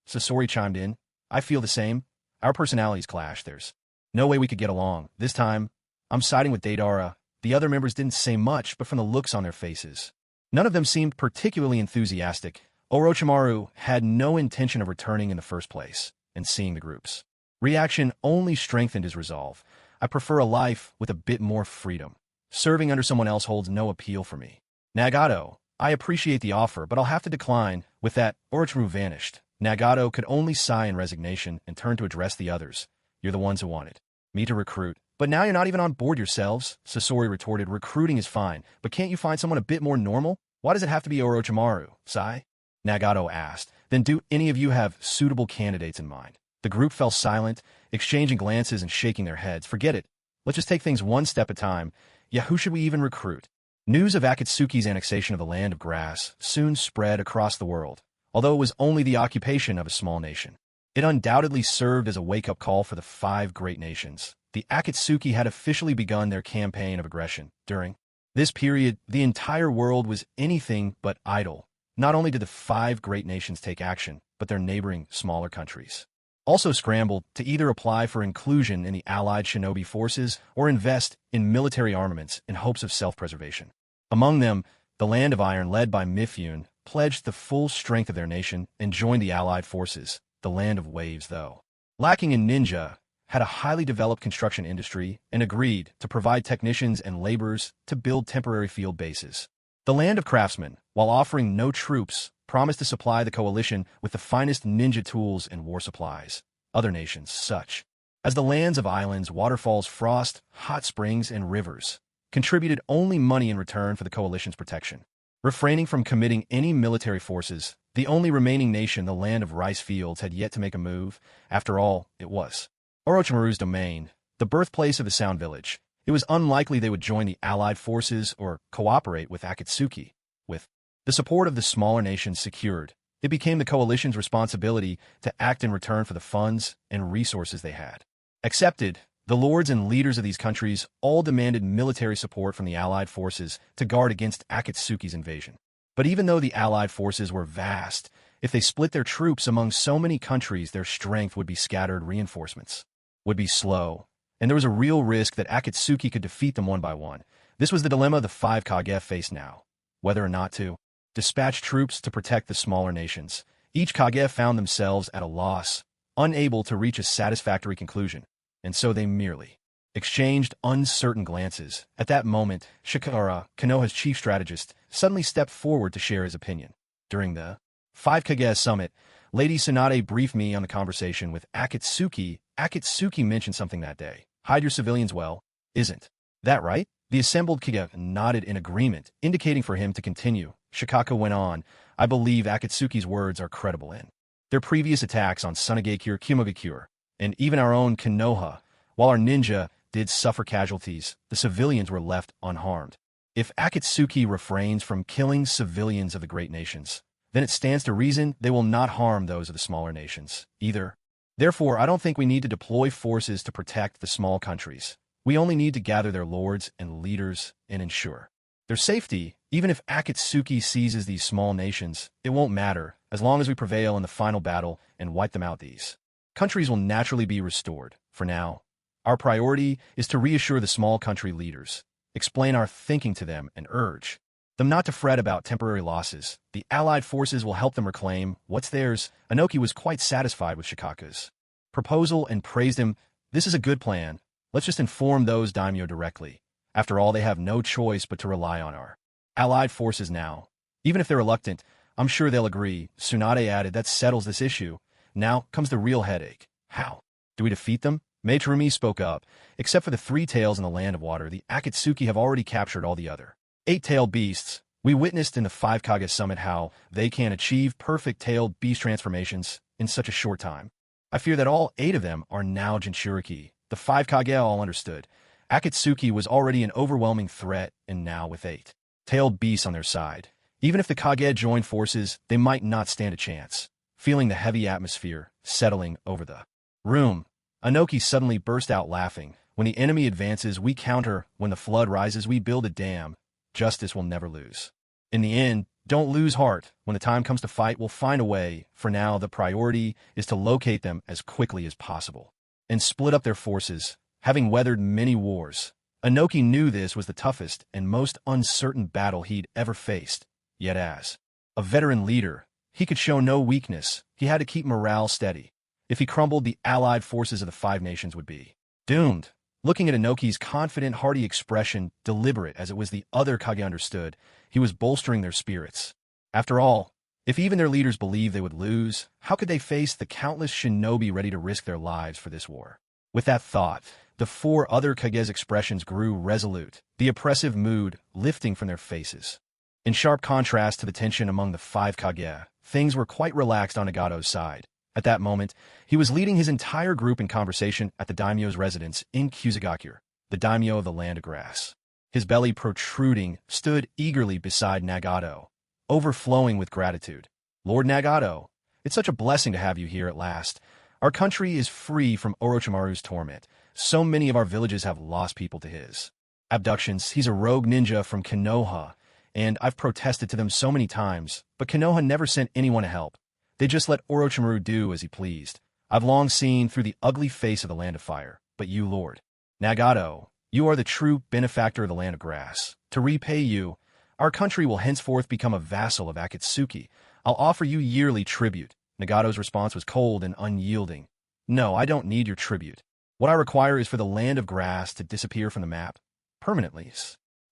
A: Sasori chimed in. I feel the same. Our personalities clash. There's no way we could get along. This time, I'm siding with Deidara. The other members didn't say much, but from the looks on their faces, none of them seemed particularly enthusiastic. Orochimaru had no intention of returning in the first place, and seeing the group's reaction only strengthened his resolve. I prefer a life with a bit more freedom. Serving under someone else holds no appeal for me. Nagato, I appreciate the offer, but I'll have to decline. With that, Orochimaru vanished. Nagato could only sigh in resignation and turn to address the others. You're the ones who wanted me to recruit. But now you're not even on board yourselves, Sasori retorted. Recruiting is fine, but can't you find someone a bit more normal? Why does it have to be Orochimaru, Sai? Nagato asked. Then do any of you have suitable candidates in mind? The group fell silent, exchanging glances and shaking their heads. Forget it. Let's just take things one step at a time. Yeah, who should we even recruit? News of Akatsuki's annexation of the land of grass soon spread across the world. Although it was only the occupation of a small nation, it undoubtedly served as a wake-up call for the 5 great nations. The Akatsuki had officially begun their campaign of aggression. During this period, the entire world was anything but idle. Not only did the 5 great nations take action, but their neighboring smaller countries also scrambled to either apply for inclusion in the allied shinobi forces or invest in military armaments in hopes of self-preservation. Among them, the Land of Iron, led by Mifune, pledged the full strength of their nation and joined the allied forces. The Land of Waves, though lacking in ninja, had a highly developed construction industry and agreed to provide technicians and laborers to build temporary field bases. The Land of Craftsmen, while offering no troops, promised to supply the coalition with the finest ninja tools and war supplies. Other nations, such as the lands of islands, waterfalls, frost, hot springs, and rivers, contributed only money in return for the coalition's protection. Refraining from committing any military forces, the only remaining nation, the Land of Rice Fields, had yet to make a move. After all, it was Orochimaru's domain, the birthplace of the Sound Village. It was unlikely they would join the allied forces or cooperate with Akatsuki. With the support of the smaller nations secured, it became the coalition's responsibility to act in return for the funds and resources they had accepted. The lords and leaders of these countries all demanded military support from the allied forces to guard against Akatsuki's invasion. But even though the allied forces were vast, if they split their troops among so many countries, their strength would be scattered, reinforcements would be slow, and there was a real risk that Akatsuki could defeat them one by one. This was the dilemma the 5 Kage faced now, whether or not to dispatch troops to protect the smaller nations. Each Kage found themselves at a loss, unable to reach a satisfactory conclusion, and so they merely exchanged uncertain glances. At that moment, Shikara, Konoha's chief strategist, suddenly stepped forward to share his opinion. During the 5 Kage summit, Lady Tsunade briefed me on the conversation with Akatsuki. Akatsuki mentioned something that day. Hide your civilians well, isn't that right? The assembled Kage nodded in agreement, indicating for him to continue. Shikaka went on. I believe Akatsuki's words are credible in their previous attacks on Sunagakure, Kimagakure, and even our own Konoha. While our ninja did suffer casualties, the civilians were left unharmed. If Akatsuki refrains from killing civilians of the great nations, then it stands to reason they will not harm those of the smaller nations either. Therefore, I don't think we need to deploy forces to protect the small countries. We only need to gather their lords and leaders and ensure their safety. Even if Akatsuki seizes these small nations, it won't matter, as long as we prevail in the final battle and wipe them out. These countries will naturally be restored. For now, Our priority is to reassure the small country leaders, explain our thinking to them, and urge them not to fret about temporary losses. The allied forces will help them reclaim what's theirs. Inoki was quite satisfied with Shikaku's proposal and praised him. This is a good plan. Let's just inform those daimyo directly. After all, they have no choice but to rely on our allied forces now. Even if they're reluctant, I'm sure they'll agree. Tsunade added, that settles this issue. Now comes the real headache. How do we defeat them? Meitarumi spoke up. Except for the 3 tails in the land of water, the Akatsuki have already captured all the other 8-tailed beasts. We witnessed in the 5 Kage summit how they can achieve perfect tailed beast transformations in such a short time. I fear that all 8 of them are now Jinchuriki. The 5 Kage all understood. Akatsuki was already an overwhelming threat, and now with 8-tailed beasts on their side, even if the Kage joined forces, they might not stand a chance. Feeling the heavy atmosphere settling over the room, Inoki suddenly burst out laughing. When the enemy advances, we counter. When the flood rises, we build a dam. Justice will never lose. In the end, don't lose heart. When the time comes to fight, we'll find a way. For now, the priority is to locate them as quickly as possible and split up their forces. Having weathered many wars, Inoki knew this was the toughest and most uncertain battle he'd ever faced. Yet as a veteran leader, he could show no weakness. He had to keep morale steady. If he crumbled, the allied forces of the 5 nations would be doomed. Looking at Inoki's confident, hearty expression, deliberate as it was, the other Kage understood, he was bolstering their spirits. After all, if even their leaders believed they would lose, how could they face the countless shinobi ready to risk their lives for this war? With that thought, the 4 other Kage's expressions grew resolute, the oppressive mood lifting from their faces. In sharp contrast to the tension among the 5 Kage, things were quite relaxed on Nagato's side. At that moment, he was leading his entire group in conversation at the daimyo's residence in Sunagakure, the daimyo of the land of grass. His belly protruding, stood eagerly beside Nagato, overflowing with gratitude. Lord Nagato, it's such a blessing to have you here at last. Our country is free from Orochimaru's torment. So many of our villages have lost people to his abductions. He's a rogue ninja from Konoha, and I've protested to them so many times, but Konoha never sent anyone to help. They just let Orochimaru do as he pleased. I've long seen through the ugly face of the land of fire, but you, Lord Nagato, you are the true benefactor of the land of grass. To repay you, our country will henceforth become a vassal of Akatsuki. I'll offer you yearly tribute. Nagato's response was cold and unyielding. No, I don't need your tribute. What I require is for the land of grass to disappear from the map permanently.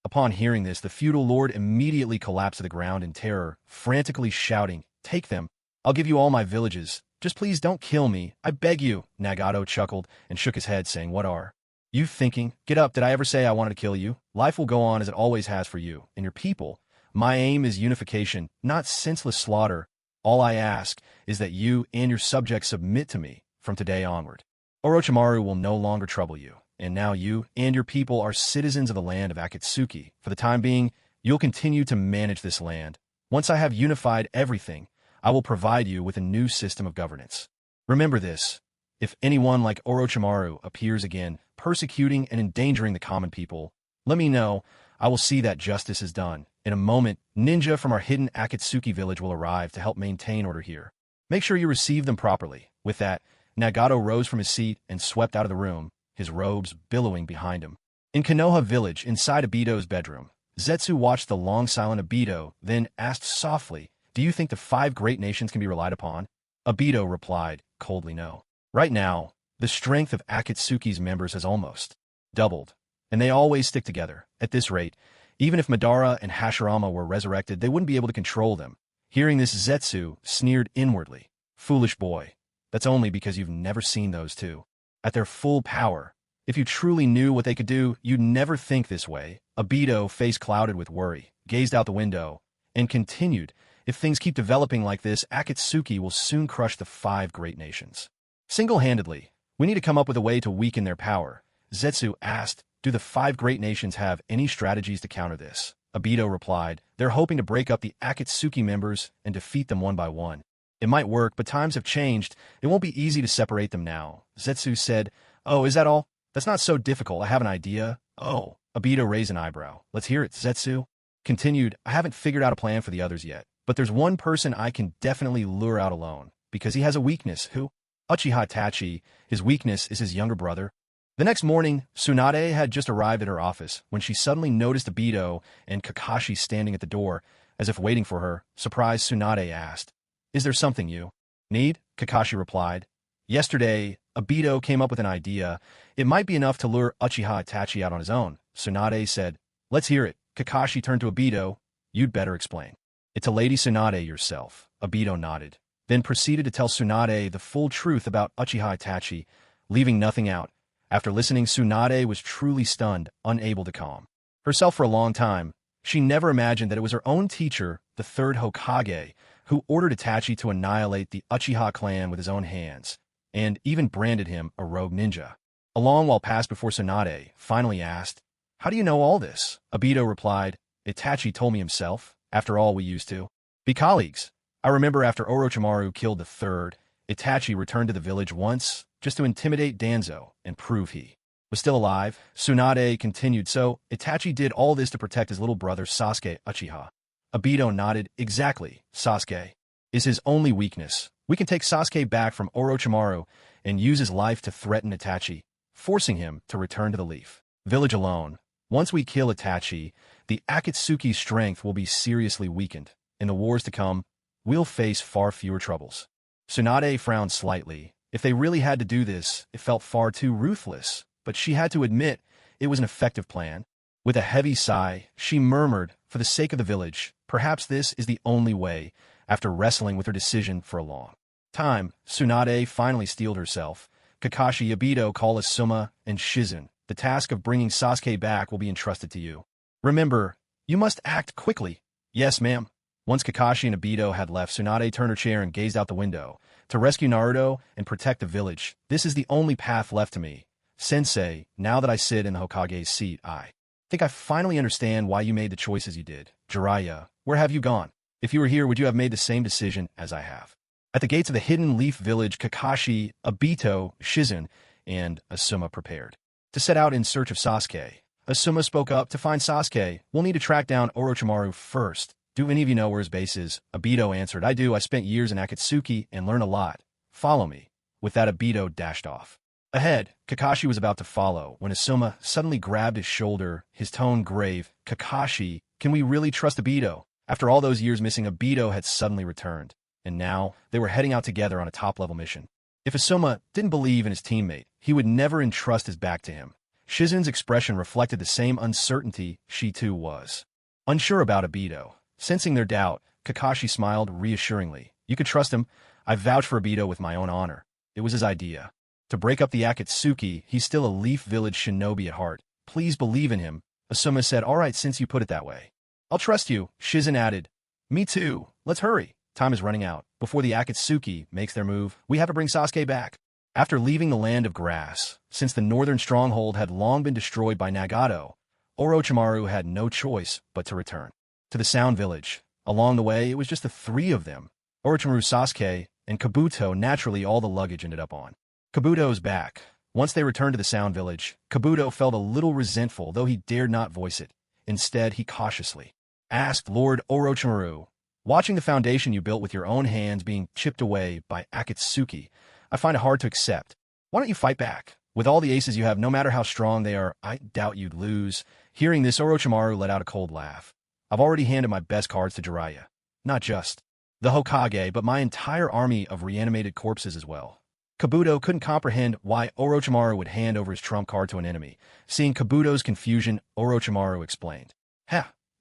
A: Upon hearing this, the feudal lord immediately collapsed to the ground in terror, frantically shouting, "Take them! I'll give you all my villages. Just please don't kill me. I beg you." Nagato chuckled and shook his head, saying, "What are you thinking? Get up. Did I ever say I wanted to kill you? Life will go on as it always has for you and your people. My aim is unification, not senseless slaughter. All I ask is that you and your subjects submit to me from today onward. Orochimaru will no longer trouble you, and now you and your people are citizens of the land of Akatsuki. For the time being, you'll continue to manage this land. Once I have unified everything, I will provide you with a new system of governance. Remember this. If anyone like Orochimaru appears again, persecuting and endangering the common people, let me know. I will see that justice is done. In a moment, ninja from our hidden Akatsuki village will arrive to help maintain order here. Make sure you receive them properly." With that, Nagato rose from his seat and swept out of the room, his robes billowing behind him. In Konoha village, inside Obito's bedroom, Zetsu watched the long silent Obito, then asked softly, "Do you think the 5 great nations can be relied upon?" Obito replied, coldly, "No. Right now, the strength of Akatsuki's members has almost doubled, and they always stick together. At this rate, even if Madara and Hashirama were resurrected, they wouldn't be able to control them." Hearing this, Zetsu sneered inwardly. "Foolish boy. That's only because you've never seen those 2 at their full power. If you truly knew what they could do, you'd never think this way." Obito, face clouded with worry, gazed out the window and continued, "If things keep developing like this, Akatsuki will soon crush the 5 great nations single-handedly. We need to come up with a way to weaken their power." Zetsu asked, "Do the 5 great nations have any strategies to counter this?" Obito replied, "They're hoping to break up the Akatsuki members and defeat them one by one. It might work, but times have changed. It won't be easy to separate them now." Zetsu said, "Oh, is that all? That's not so difficult. I have an idea." "Oh." Obito raised an eyebrow. "Let's hear it." Zetsu continued, "I haven't figured out a plan for the others yet, but there's one person I can definitely lure out alone, because he has a weakness." "Who?" "Uchiha Itachi. His weakness is his younger brother." The next morning, Tsunade had just arrived at her office when she suddenly noticed Obito and Kakashi standing at the door, as if waiting for her. Surprised, Tsunade asked, "Is there something you need?" Kakashi replied, "Yesterday, Obito came up with an idea. It might be enough to lure Uchiha Itachi out on his own." Tsunade said, "Let's hear it." Kakashi turned to Obito. "You'd better explain it to Lady Tsunade yourself." Obito nodded, then proceeded to tell Tsunade the full truth about Uchiha Itachi, leaving nothing out. After listening, Tsunade was truly stunned, unable to calm herself for a long time. She never imagined that it was her own teacher, the third Hokage, who ordered Itachi to annihilate the Uchiha clan with his own hands, and even branded him a rogue ninja. A long while passed before Tsunade finally asked, "How do you know all this?" Obito replied, "Itachi told me himself. After all, we used to be colleagues. I remember after Orochimaru killed the third, Itachi returned to the village once, just to intimidate Danzo and prove he was still alive." Tsunade continued, "So, Itachi did all this to protect his little brother Sasuke Uchiha." Obito nodded, "Exactly. Sasuke is his only weakness. We can take Sasuke back from Orochimaru and use his life to threaten Itachi, forcing him to return to the Leaf Village alone. Once we kill Itachi, the Akatsuki's strength will be seriously weakened. In the wars to come, we'll face far fewer troubles." Tsunade frowned slightly. If they really had to do this, it felt far too ruthless, but she had to admit it was an effective plan. With a heavy sigh, she murmured, "For the sake of the village, perhaps this is the only way." After wrestling with her decision for a long time, Tsunade finally steeled herself. "Kakashi, Obito, call us Suma, and Shizen. The task of bringing Sasuke back will be entrusted to you. Remember, you must act quickly." "Yes, ma'am." Once Kakashi and Obito had left, Tsunade turned her chair and gazed out the window. "To rescue Naruto and protect the village, this is the only path left to me. Sensei, now that I sit in the Hokage's seat, I think I finally understand why you made the choices you did. Jiraiya, where have you gone? If you were here, would you have made the same decision as I have?" At the gates of the hidden Leaf Village, Kakashi, Obito, Shizen, and Asuma prepared to set out in search of Sasuke. Asuma spoke up, "To find Sasuke, we'll need to track down Orochimaru first. Do any of you know where his base is?" Obito answered, "I do. I spent years in Akatsuki and learned a lot. Follow me." With that, Obito dashed off. Ahead, Kakashi was about to follow when Asuma suddenly grabbed his shoulder, his tone grave. "Kakashi, can we really trust Obito?" After all those years missing, Obito had suddenly returned, and now they were heading out together on a top-level mission. If Asuma didn't believe in his teammate, he would never entrust his back to him. Shizen's expression reflected the same uncertainty. She too was unsure about Obito. Sensing their doubt, Kakashi smiled reassuringly. "You could trust him. I vouch for Obito with my own honor. It was his idea to break up the Akatsuki. He's still a Leaf Village shinobi at heart. Please believe in him." Asuma said, "All right, since you put it that way, I'll trust you." Shizen added, "Me too. Let's hurry. Time is running out. Before the Akatsuki makes their move, we have to bring Sasuke back." After leaving the land of grass, since the northern stronghold had long been destroyed by Nagato, Orochimaru had no choice but to return to the Sound Village. Along the way, it was just the three of them. Orochimaru, Sasuke, and Kabuto. Naturally, all the luggage ended up on Kabuto's back. Once they returned to the Sound Village, Kabuto felt a little resentful, though he dared not voice it. Instead, he cautiously asked, "Lord Orochimaru, watching the foundation you built with your own hands being chipped away by Akatsuki, I find it hard to accept. Why don't you fight back? With all the aces you have, no matter how strong they are, I doubt you'd lose." Hearing this, Orochimaru let out a cold laugh. "I've already handed my best cards to Jiraiya. Not just the Hokage, but my entire army of reanimated corpses as well." Kabuto couldn't comprehend why Orochimaru would hand over his trump card to an enemy. Seeing Kabuto's confusion, Orochimaru explained,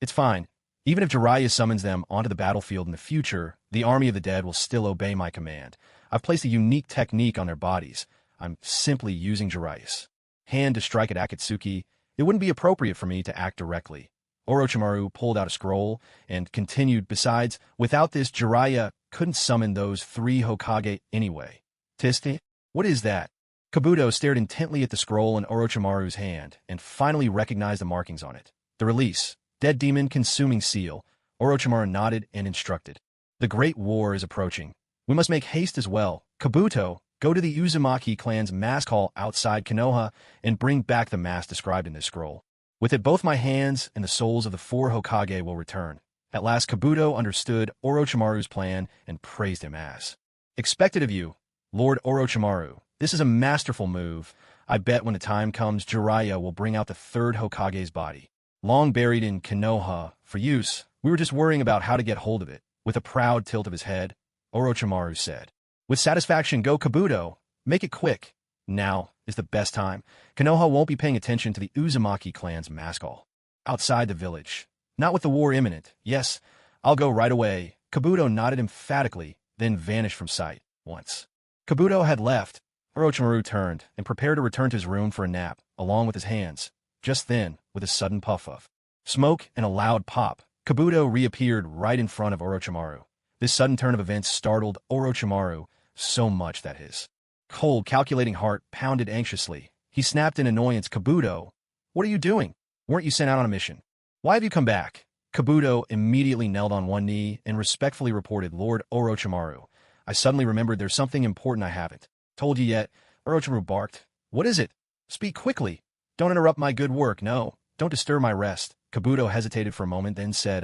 A: It's fine. Even if Jiraiya summons them onto the battlefield in the future, the army of the dead will still obey my command. I've placed a unique technique on their bodies. I'm simply using Jiraiya's hand to strike at Akatsuki. It wouldn't be appropriate for me to act directly." Orochimaru pulled out a scroll and continued, "Besides, without this, Jiraiya couldn't summon those three Hokage anyway." "Tisti? What is that?" Kabuto stared intently at the scroll in Orochimaru's hand and finally recognized the markings on it. "The release. Dead Demon Consuming Seal." Orochimaru nodded and instructed, "The Great War is approaching. We must make haste as well. Kabuto, go to the Uzumaki clan's mask hall outside Konoha and bring back the mask described in this scroll. With it, both my hands and the souls of the four Hokage will return." At last, Kabuto understood Orochimaru's plan and praised him as expected of you, Lord Orochimaru. This is a masterful move. I bet when the time comes, Jiraiya will bring out the third Hokage's body. Long buried in Konoha for use, we were just worrying about how to get hold of it. With a proud tilt of his head, Orochimaru said. With satisfaction, go Kabuto. Make it quick. Now is the best time. Konoha won't be paying attention to the Uzumaki clan's mass call. Outside the village. Not with the war imminent. Yes, I'll go right away. Kabuto nodded emphatically, then vanished from sight. Once Kabuto had left, Orochimaru turned and prepared to return to his room for a nap, along with his hands. Just then, with a sudden puff of smoke and a loud pop, Kabuto reappeared right in front of Orochimaru. This sudden turn of events startled Orochimaru so much that his cold, calculating heart pounded anxiously. He snapped in annoyance, Kabuto, what are you doing? Weren't you sent out on a mission? Why have you come back? Kabuto immediately knelt on one knee and respectfully reported, Lord Orochimaru, I suddenly remembered there's something important I haven't told you yet. Orochimaru barked. What is it? Speak quickly. Don't interrupt my good work. No, don't disturb my rest. Kabuto hesitated for a moment, then said,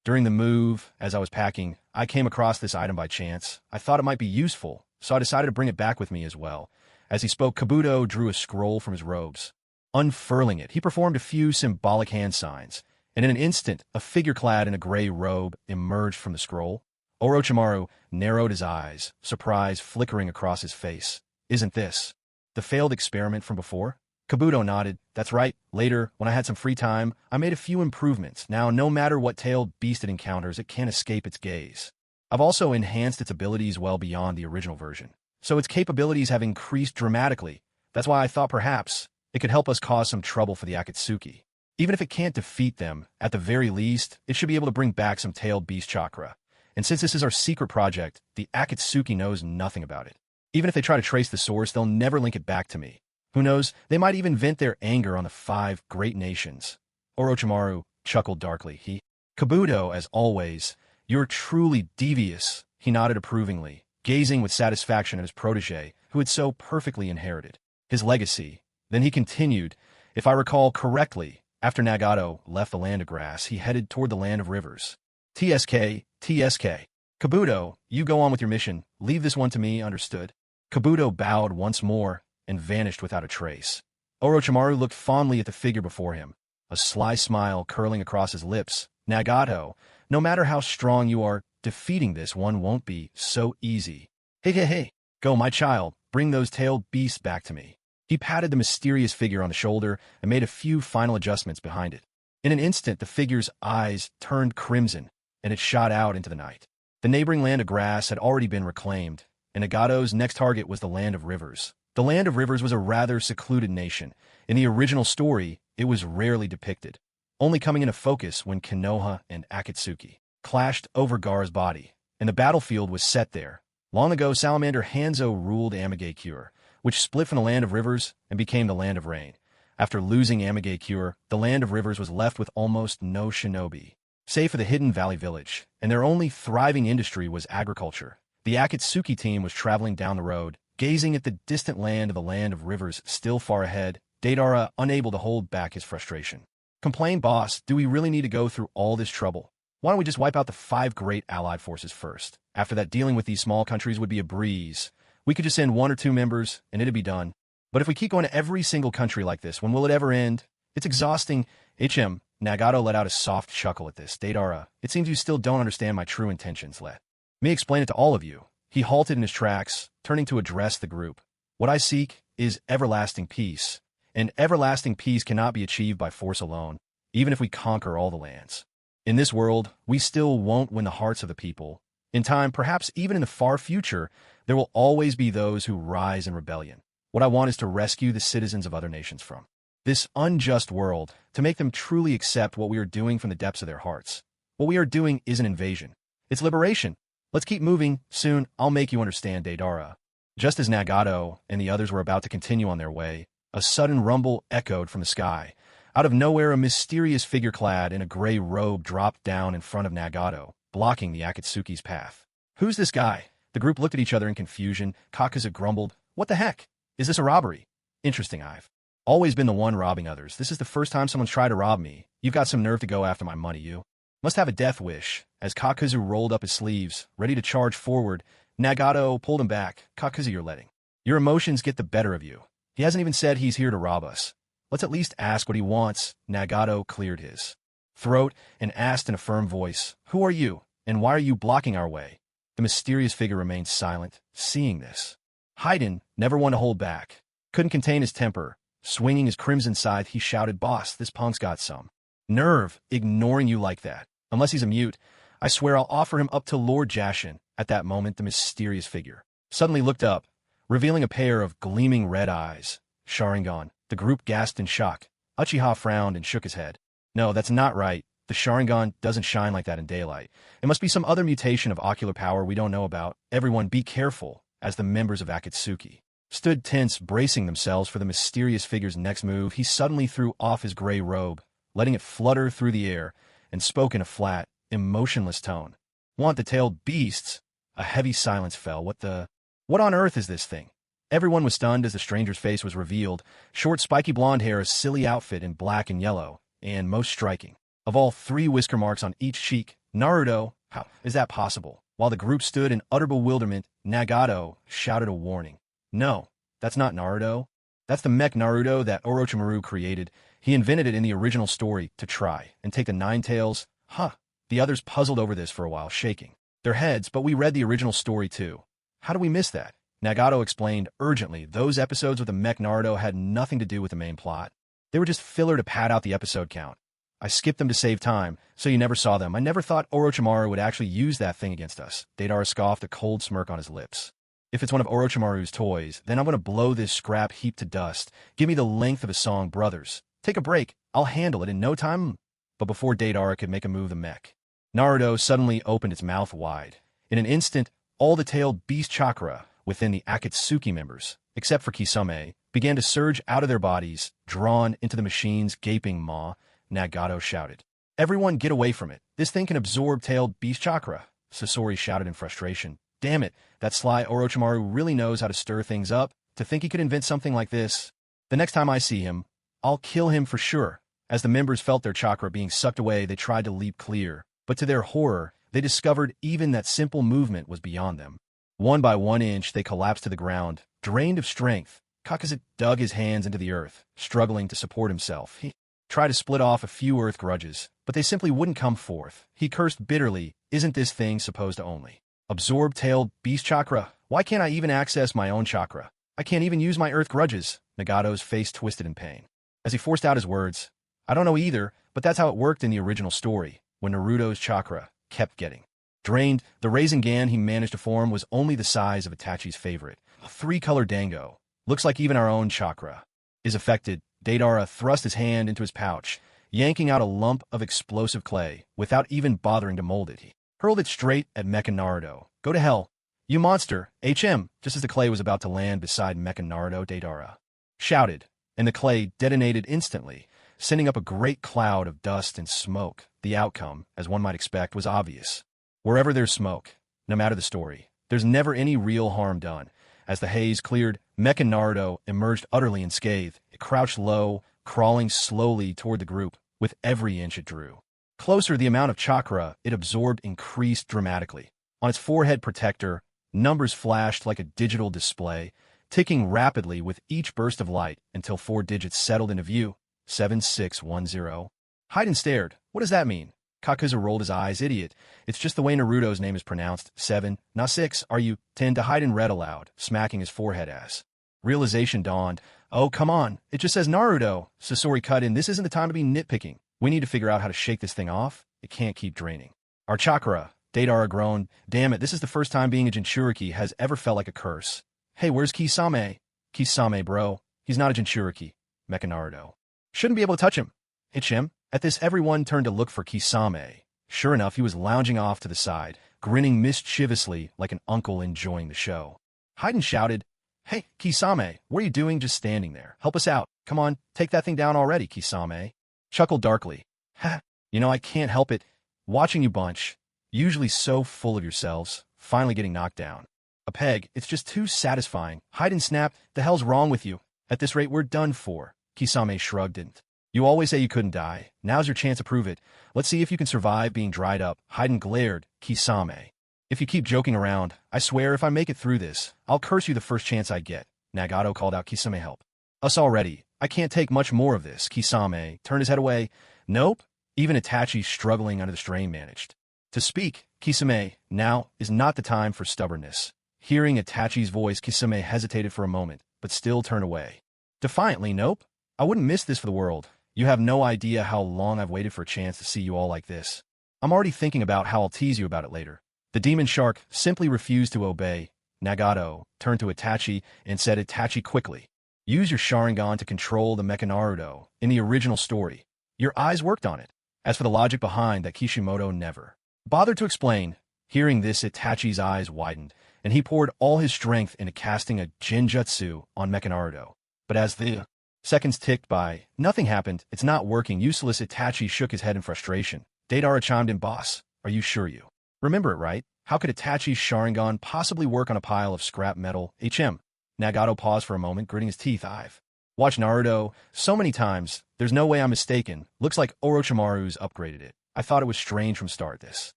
A: During the move, as I was packing, I came across this item by chance. I thought it might be useful, so I decided to bring it back with me as well. As he spoke, Kabuto drew a scroll from his robes. Unfurling it, he performed a few symbolic hand signs, and in an instant, a figure clad in a gray robe emerged from the scroll. Orochimaru narrowed his eyes, surprise flickering across his face. Isn't this the failed experiment from before? Kabuto nodded. That's right. Later, when I had some free time, I made a few improvements. Now, no matter what tailed beast it encounters, it can't escape its gaze. I've also enhanced its abilities well beyond the original version, so its capabilities have increased dramatically. That's why I thought perhaps it could help us cause some trouble for the Akatsuki. Even if it can't defeat them, at the very least, it should be able to bring back some tailed beast chakra. And since this is our secret project, the Akatsuki knows nothing about it. Even if they try to trace the source, they'll never link it back to me. Who knows, they might even vent their anger on the 5 great nations. Orochimaru chuckled darkly. Kabuto, as always, you're truly devious. He nodded approvingly, gazing with satisfaction at his protege, who had so perfectly inherited his legacy. Then he continued, if I recall correctly, after Nagato left the land of grass, he headed toward the land of rivers. TSK. Kabuto, you go on with your mission. Leave this one to me, understood? Kabuto bowed once more and vanished without a trace. Orochimaru looked fondly at the figure before him, a sly smile curling across his lips. Nagato, no matter how strong you are, defeating this one won't be so easy. Hey. Go, my child, bring those tailed beasts back to me. He patted the mysterious figure on the shoulder and made a few final adjustments behind it. In an instant, the figure's eyes turned crimson, and it shot out into the night. The neighboring land of grass had already been reclaimed, and Nagato's next target was the land of rivers. The land of rivers was a rather secluded nation. In the original story, it was rarely depicted, only coming into focus when Konoha and Akatsuki clashed over Gaara's body, and the battlefield was set there. Long ago, Salamander Hanzo ruled Amagakure, which split from the land of rivers and became the land of rain. After losing Amagakure, the land of rivers was left with almost no shinobi, save for the hidden valley village, and their only thriving industry was agriculture. The Akatsuki team was traveling down the road, gazing at the distant land of the land of rivers still far ahead, Deidara unable to hold back his frustration. Complain, boss, do we really need to go through all this trouble? Why don't we just wipe out the 5 great allied forces first? After that, dealing with these small countries would be a breeze. We could just send 1 or 2 members, and it'd be done. But if we keep going to every single country like this, when will it ever end? It's exhausting. Nagato let out a soft chuckle at this. Deidara, it seems you still don't understand my true intentions. Let me explain it to all of you. He halted in his tracks, turning to address the group. What I seek is everlasting peace, and everlasting peace cannot be achieved by force alone, even if we conquer all the lands. In this world, we still won't win the hearts of the people. In time, perhaps even in the far future, there will always be those who rise in rebellion. What I want is to rescue the citizens of other nations from this unjust world, to make them truly accept what we are doing from the depths of their hearts. What we are doing isn't invasion. It's liberation. Let's keep moving. Soon, I'll make you understand, Deidara. Just as Nagato and the others were about to continue on their way, a sudden rumble echoed from the sky. Out of nowhere, a mysterious figure clad in a gray robe dropped down in front of Nagato, blocking the Akatsuki's path. Who's this guy? The group looked at each other in confusion. Kakaza grumbled, what the heck? Is this a robbery? Interesting, I've always been the one robbing others. This is the first time someone's tried to rob me. You've got some nerve to go after my money, you. Must have a death wish. As Kakazu rolled up his sleeves, ready to charge forward, Nagato pulled him back. Kakazu, you're letting your emotions get the better of you. He hasn't even said he's here to rob us. Let's at least ask what he wants. Nagato cleared his throat and asked in a firm voice, "Who are you, and why are you blocking our way?" The mysterious figure remained silent, seeing this. Haydn, never one to hold back, couldn't contain his temper. Swinging his crimson scythe, he shouted, "Boss, this punk's got some nerve, ignoring you like that. Unless he's a mute, I swear I'll offer him up to Lord Jashin." At that moment, the mysterious figure suddenly looked up, revealing a pair of gleaming red eyes. Sharingan. The group gasped in shock. Uchiha frowned and shook his head. "No, that's not right. The Sharingan doesn't shine like that in daylight. It must be some other mutation of ocular power we don't know about. Everyone be careful," as the members of Akatsuki stood tense, bracing themselves for the mysterious figure's next move. He suddenly threw off his gray robe, letting it flutter through the air, and spoke in a flat, emotionless tone. "Want the tailed beasts?" A heavy silence fell. What on earth is this thing?" Everyone was stunned as the stranger's face was revealed. Short, spiky blonde hair, a silly outfit in black and yellow, and most striking of all, 3 whisker marks on each cheek. "Naruto, how is that possible?" While the group stood in utter bewilderment, Nagato shouted a warning. "No, that's not Naruto. That's the mech Naruto that Orochimaru created. He invented it in the original story to try and take the 9 tails." "Huh." The others puzzled over this for a while, shaking their heads. "But we read the original story too. How do we miss that?" Nagato explained urgently. "Those episodes with the mech Naruto had nothing to do with the main plot. They were just filler to pad out the episode count. I skipped them to save time, so you never saw them. I never thought Orochimaru would actually use that thing against us." Deidara scoffed, a cold smirk on his lips. "If it's one of Orochimaru's toys, then I'm going to blow this scrap heap to dust. Give me the length of a song, brothers. Take a break. I'll handle it in no time." But before Deidara could make a move, the mech Naruto suddenly opened its mouth wide. In an instant, all the tailed beast chakra within the Akatsuki members, except for Kisame, began to surge out of their bodies, drawn into the machine's gaping maw. Nagato shouted, "Everyone get away from it. This thing can absorb tailed beast chakra." Sasori shouted in frustration, "Damn it, that sly Orochimaru really knows how to stir things up. To think he could invent something like this. The next time I see him, I'll kill him for sure." As the members felt their chakra being sucked away, they tried to leap clear, but to their horror, they discovered even that simple movement was beyond them. 1 by 1 inch, they collapsed to the ground, drained of strength. Kakaze dug his hands into the earth, struggling to support himself. He tried to split off a few earth grudges, but they simply wouldn't come forth. He cursed bitterly. "Isn't this thing supposed to only absorb tailed beast chakra? Why can't I even access my own chakra? I can't even use my earth grudges." Nagato's face twisted in pain as he forced out his words. "I don't know either, but that's how it worked in the original story. When Naruto's chakra kept getting drained, the Rasengan he managed to form was only the size of Itachi's favorite, a 3-color dango. Looks like even our own chakra is affected." Deidara thrust his hand into his pouch, yanking out a lump of explosive clay. Without even bothering to mold it, he hurled it straight at Mecha Naruto. "Go to hell, you monster, HM!" Just as the clay was about to land beside Mecha Naruto, Deidara shouted, and the clay detonated instantly, sending up a great cloud of dust and smoke. The outcome, as one might expect, was obvious. Wherever there's smoke, no matter the story, there's never any real harm done. As the haze cleared, Mecha Naruto emerged utterly unscathed. It crouched low, crawling slowly toward the group. With every inch it drew closer, the amount of chakra it absorbed increased dramatically. On its forehead protector, numbers flashed like a digital display, ticking rapidly with each burst of light until 4 digits settled into view. 7610. Haydn stared. "What does that mean?" Kakuzu rolled his eyes. "Idiot. It's just the way Naruto's name is pronounced. 7, not 6, are you?" 10 to Haydn read aloud, smacking his forehead as realization dawned. "Oh, come on. It just says Naruto." Sasori cut in. "This isn't the time to be nitpicking. We need to figure out how to shake this thing off. It can't keep draining our chakra." Deidara groaned. "Damn it, this is the first time being a Jinchuriki has ever felt like a curse." "Hey, where's Kisame?" "Kisame, bro. He's not a Jinchuriki." Mecha Naruto shouldn't be able to touch him. "It's him." At this, everyone turned to look for Kisame. Sure enough, he was lounging off to the side, grinning mischievously like an uncle enjoying the show. Haydn shouted, "Hey, Kisame, what are you doing just standing there? Help us out. Come on, take that thing down already." Kisame chuckled darkly. "Ha, I can't help it. Watching you bunch, usually so full of yourselves, finally getting knocked down a peg. It's just too satisfying." Haydn snapped, "The hell's wrong with you? At this rate, we're done for." Kisame shrugged. "You always say you couldn't die. Now's your chance to prove it. Let's see if you can survive being dried up." Haydn glared. "Kisame, if you keep joking around, I swear if I make it through this, I'll curse you the first chance I get." Nagato called out, "Kisame, help." Us already. I can't take much more of this. Kisame turned his head away. Nope. Even Itachi, struggling under the strain, managed to speak. Kisame, now is not the time for stubbornness. Hearing Itachi's voice, Kisame hesitated for a moment, but still turned away. Defiantly, nope. I wouldn't miss this for the world. You have no idea how long I've waited for a chance to see you all like this. I'm already thinking about how I'll tease you about it later. The demon shark simply refused to obey. Nagato turned to Itachi and said, Itachi, quickly. Use your Sharingan to control the Mecha Naruto in the original story. Your eyes worked on it. As for the logic behind that, Kishimoto never bothered to explain. Hearing this, Itachi's eyes widened, and he poured all his strength into casting a Jinjutsu on Mecha Naruto. But as the seconds ticked by, nothing happened. It's not working. Useless. Itachi shook his head in frustration. Deidara chimed in, boss, are you sure you remember it right? How could Itachi's Sharingan possibly work on a pile of scrap metal? Nagato paused for a moment, gritting his teeth. I've watched Naruto so many times. There's no way I'm mistaken. Looks like Orochimaru's upgraded it. I thought it was strange from start. This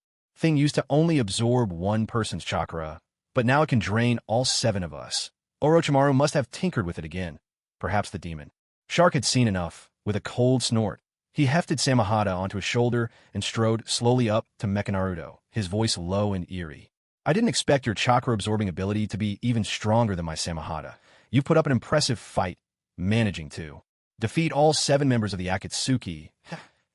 A: thing used to only absorb one person's chakra, but now it can drain all 7 of us. Orochimaru must have tinkered with it again. Perhaps the demon shark had seen enough. With a cold snort, he hefted Samahata onto his shoulder and strode slowly up to Mecha Naruto, his voice low and eerie. I didn't expect your chakra-absorbing ability to be even stronger than my Samahata. You've put up an impressive fight, managing to defeat all 7 members of the Akatsuki.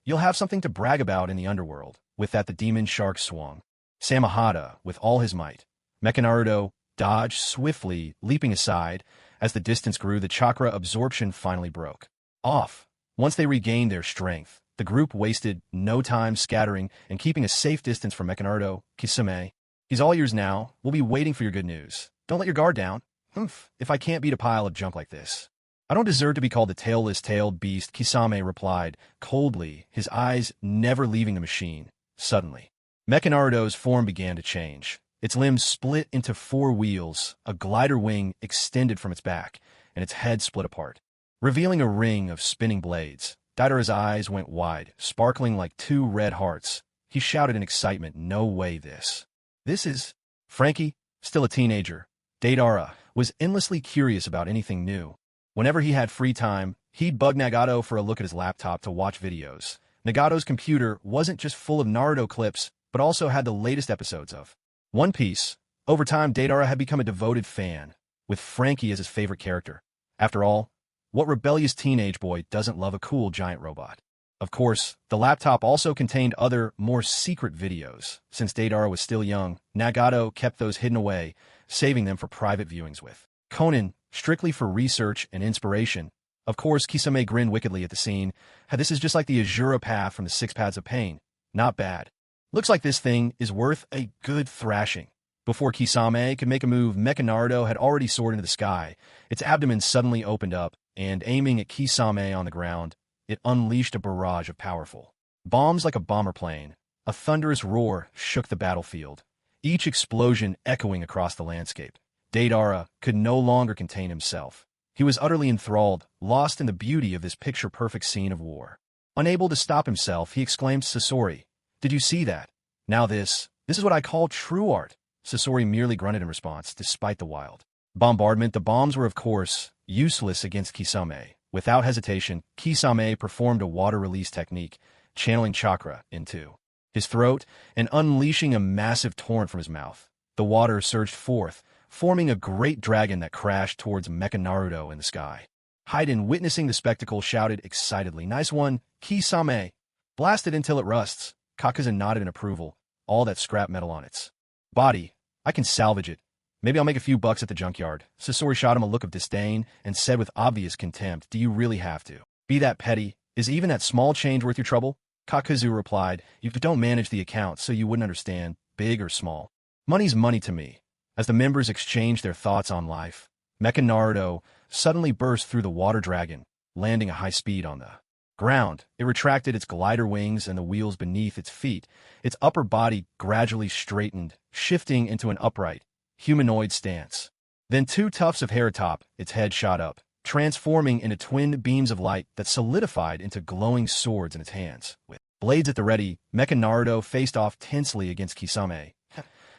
A: You'll have something to brag about in the underworld. With that, the demon shark swung Samahata with all his might. Mecha Naruto dodged swiftly, leaping aside. As the distance grew, the chakra absorption finally broke off. Once they regained their strength, the group wasted no time scattering and keeping a safe distance from Mecha Naruto. Kisame, he's all yours now. We'll be waiting for your good news. Don't let your guard down. If I can't beat a pile of junk like this, I don't deserve to be called the tailed beast, Kisame replied coldly, his eyes never leaving the machine. Suddenly, Mecha Naruto's form began to change. Its limbs split into 4 wheels, a glider wing extended from its back, and its head split apart, revealing a ring of spinning blades. Deidara's eyes went wide, sparkling like 2 red hearts. He shouted in excitement, no way this is... Frankie, still a teenager, Deidara was endlessly curious about anything new. Whenever he had free time, he'd bug Nagato for a look at his laptop to watch videos. Nagato's computer wasn't just full of Naruto clips, but also had the latest episodes of One Piece. Over time, Deidara had become a devoted fan, with Frankie as his favorite character. After all, what rebellious teenage boy doesn't love a cool giant robot? Of course, the laptop also contained other, more secret videos. Since Deidara was still young, Nagato kept those hidden away, saving them for private viewings with Konan, strictly for research and inspiration. Of course, Kisame grinned wickedly at the scene. This is just like the Azura path from the 6 Paths of Pain. Not bad. Looks like this thing is worth a good thrashing. Before Kisame could make a move, Mecha Naruto had already soared into the sky. Its abdomen suddenly opened up, and aiming at Kisame on the ground, it unleashed a barrage of powerful bombs like a bomber plane. A thunderous roar shook the battlefield, each explosion echoing across the landscape. Deidara could no longer contain himself. He was utterly enthralled, lost in the beauty of this picture-perfect scene of war. Unable to stop himself, he exclaimed, Sasori, did you see that? Now this is what I call true art. Sasori merely grunted in response, despite the wild bombardment. The bombs were, of course, useless against Kisame. Without hesitation, Kisame performed a water release technique, channeling chakra into his throat and unleashing a massive torrent from his mouth. The water surged forth, forming a great dragon that crashed towards Mecha Naruto in the sky. Haiden, witnessing the spectacle, shouted excitedly, nice one, Kisame. Blast it until it rusts. Kakaza nodded in approval. All that scrap metal on its body. I can salvage it. Maybe I'll make a few bucks at the junkyard. Sasori shot him a look of disdain and said with obvious contempt, do you really have to be that petty? Is even that small change worth your trouble? Kakazu replied, you don't manage the account, so you wouldn't understand, big or small. Money's money to me. As the members exchanged their thoughts on life, Mecha Naruto suddenly burst through the water dragon, landing at high speed on the ground. It retracted its glider wings and the wheels beneath its feet. Its upper body gradually straightened, shifting into an upright, humanoid stance. Then 2 tufts of hair atop its head shot up, transforming into twin beams of light that solidified into glowing swords in its hands. With blades at the ready, Mecha Naruto faced off tensely against Kisame.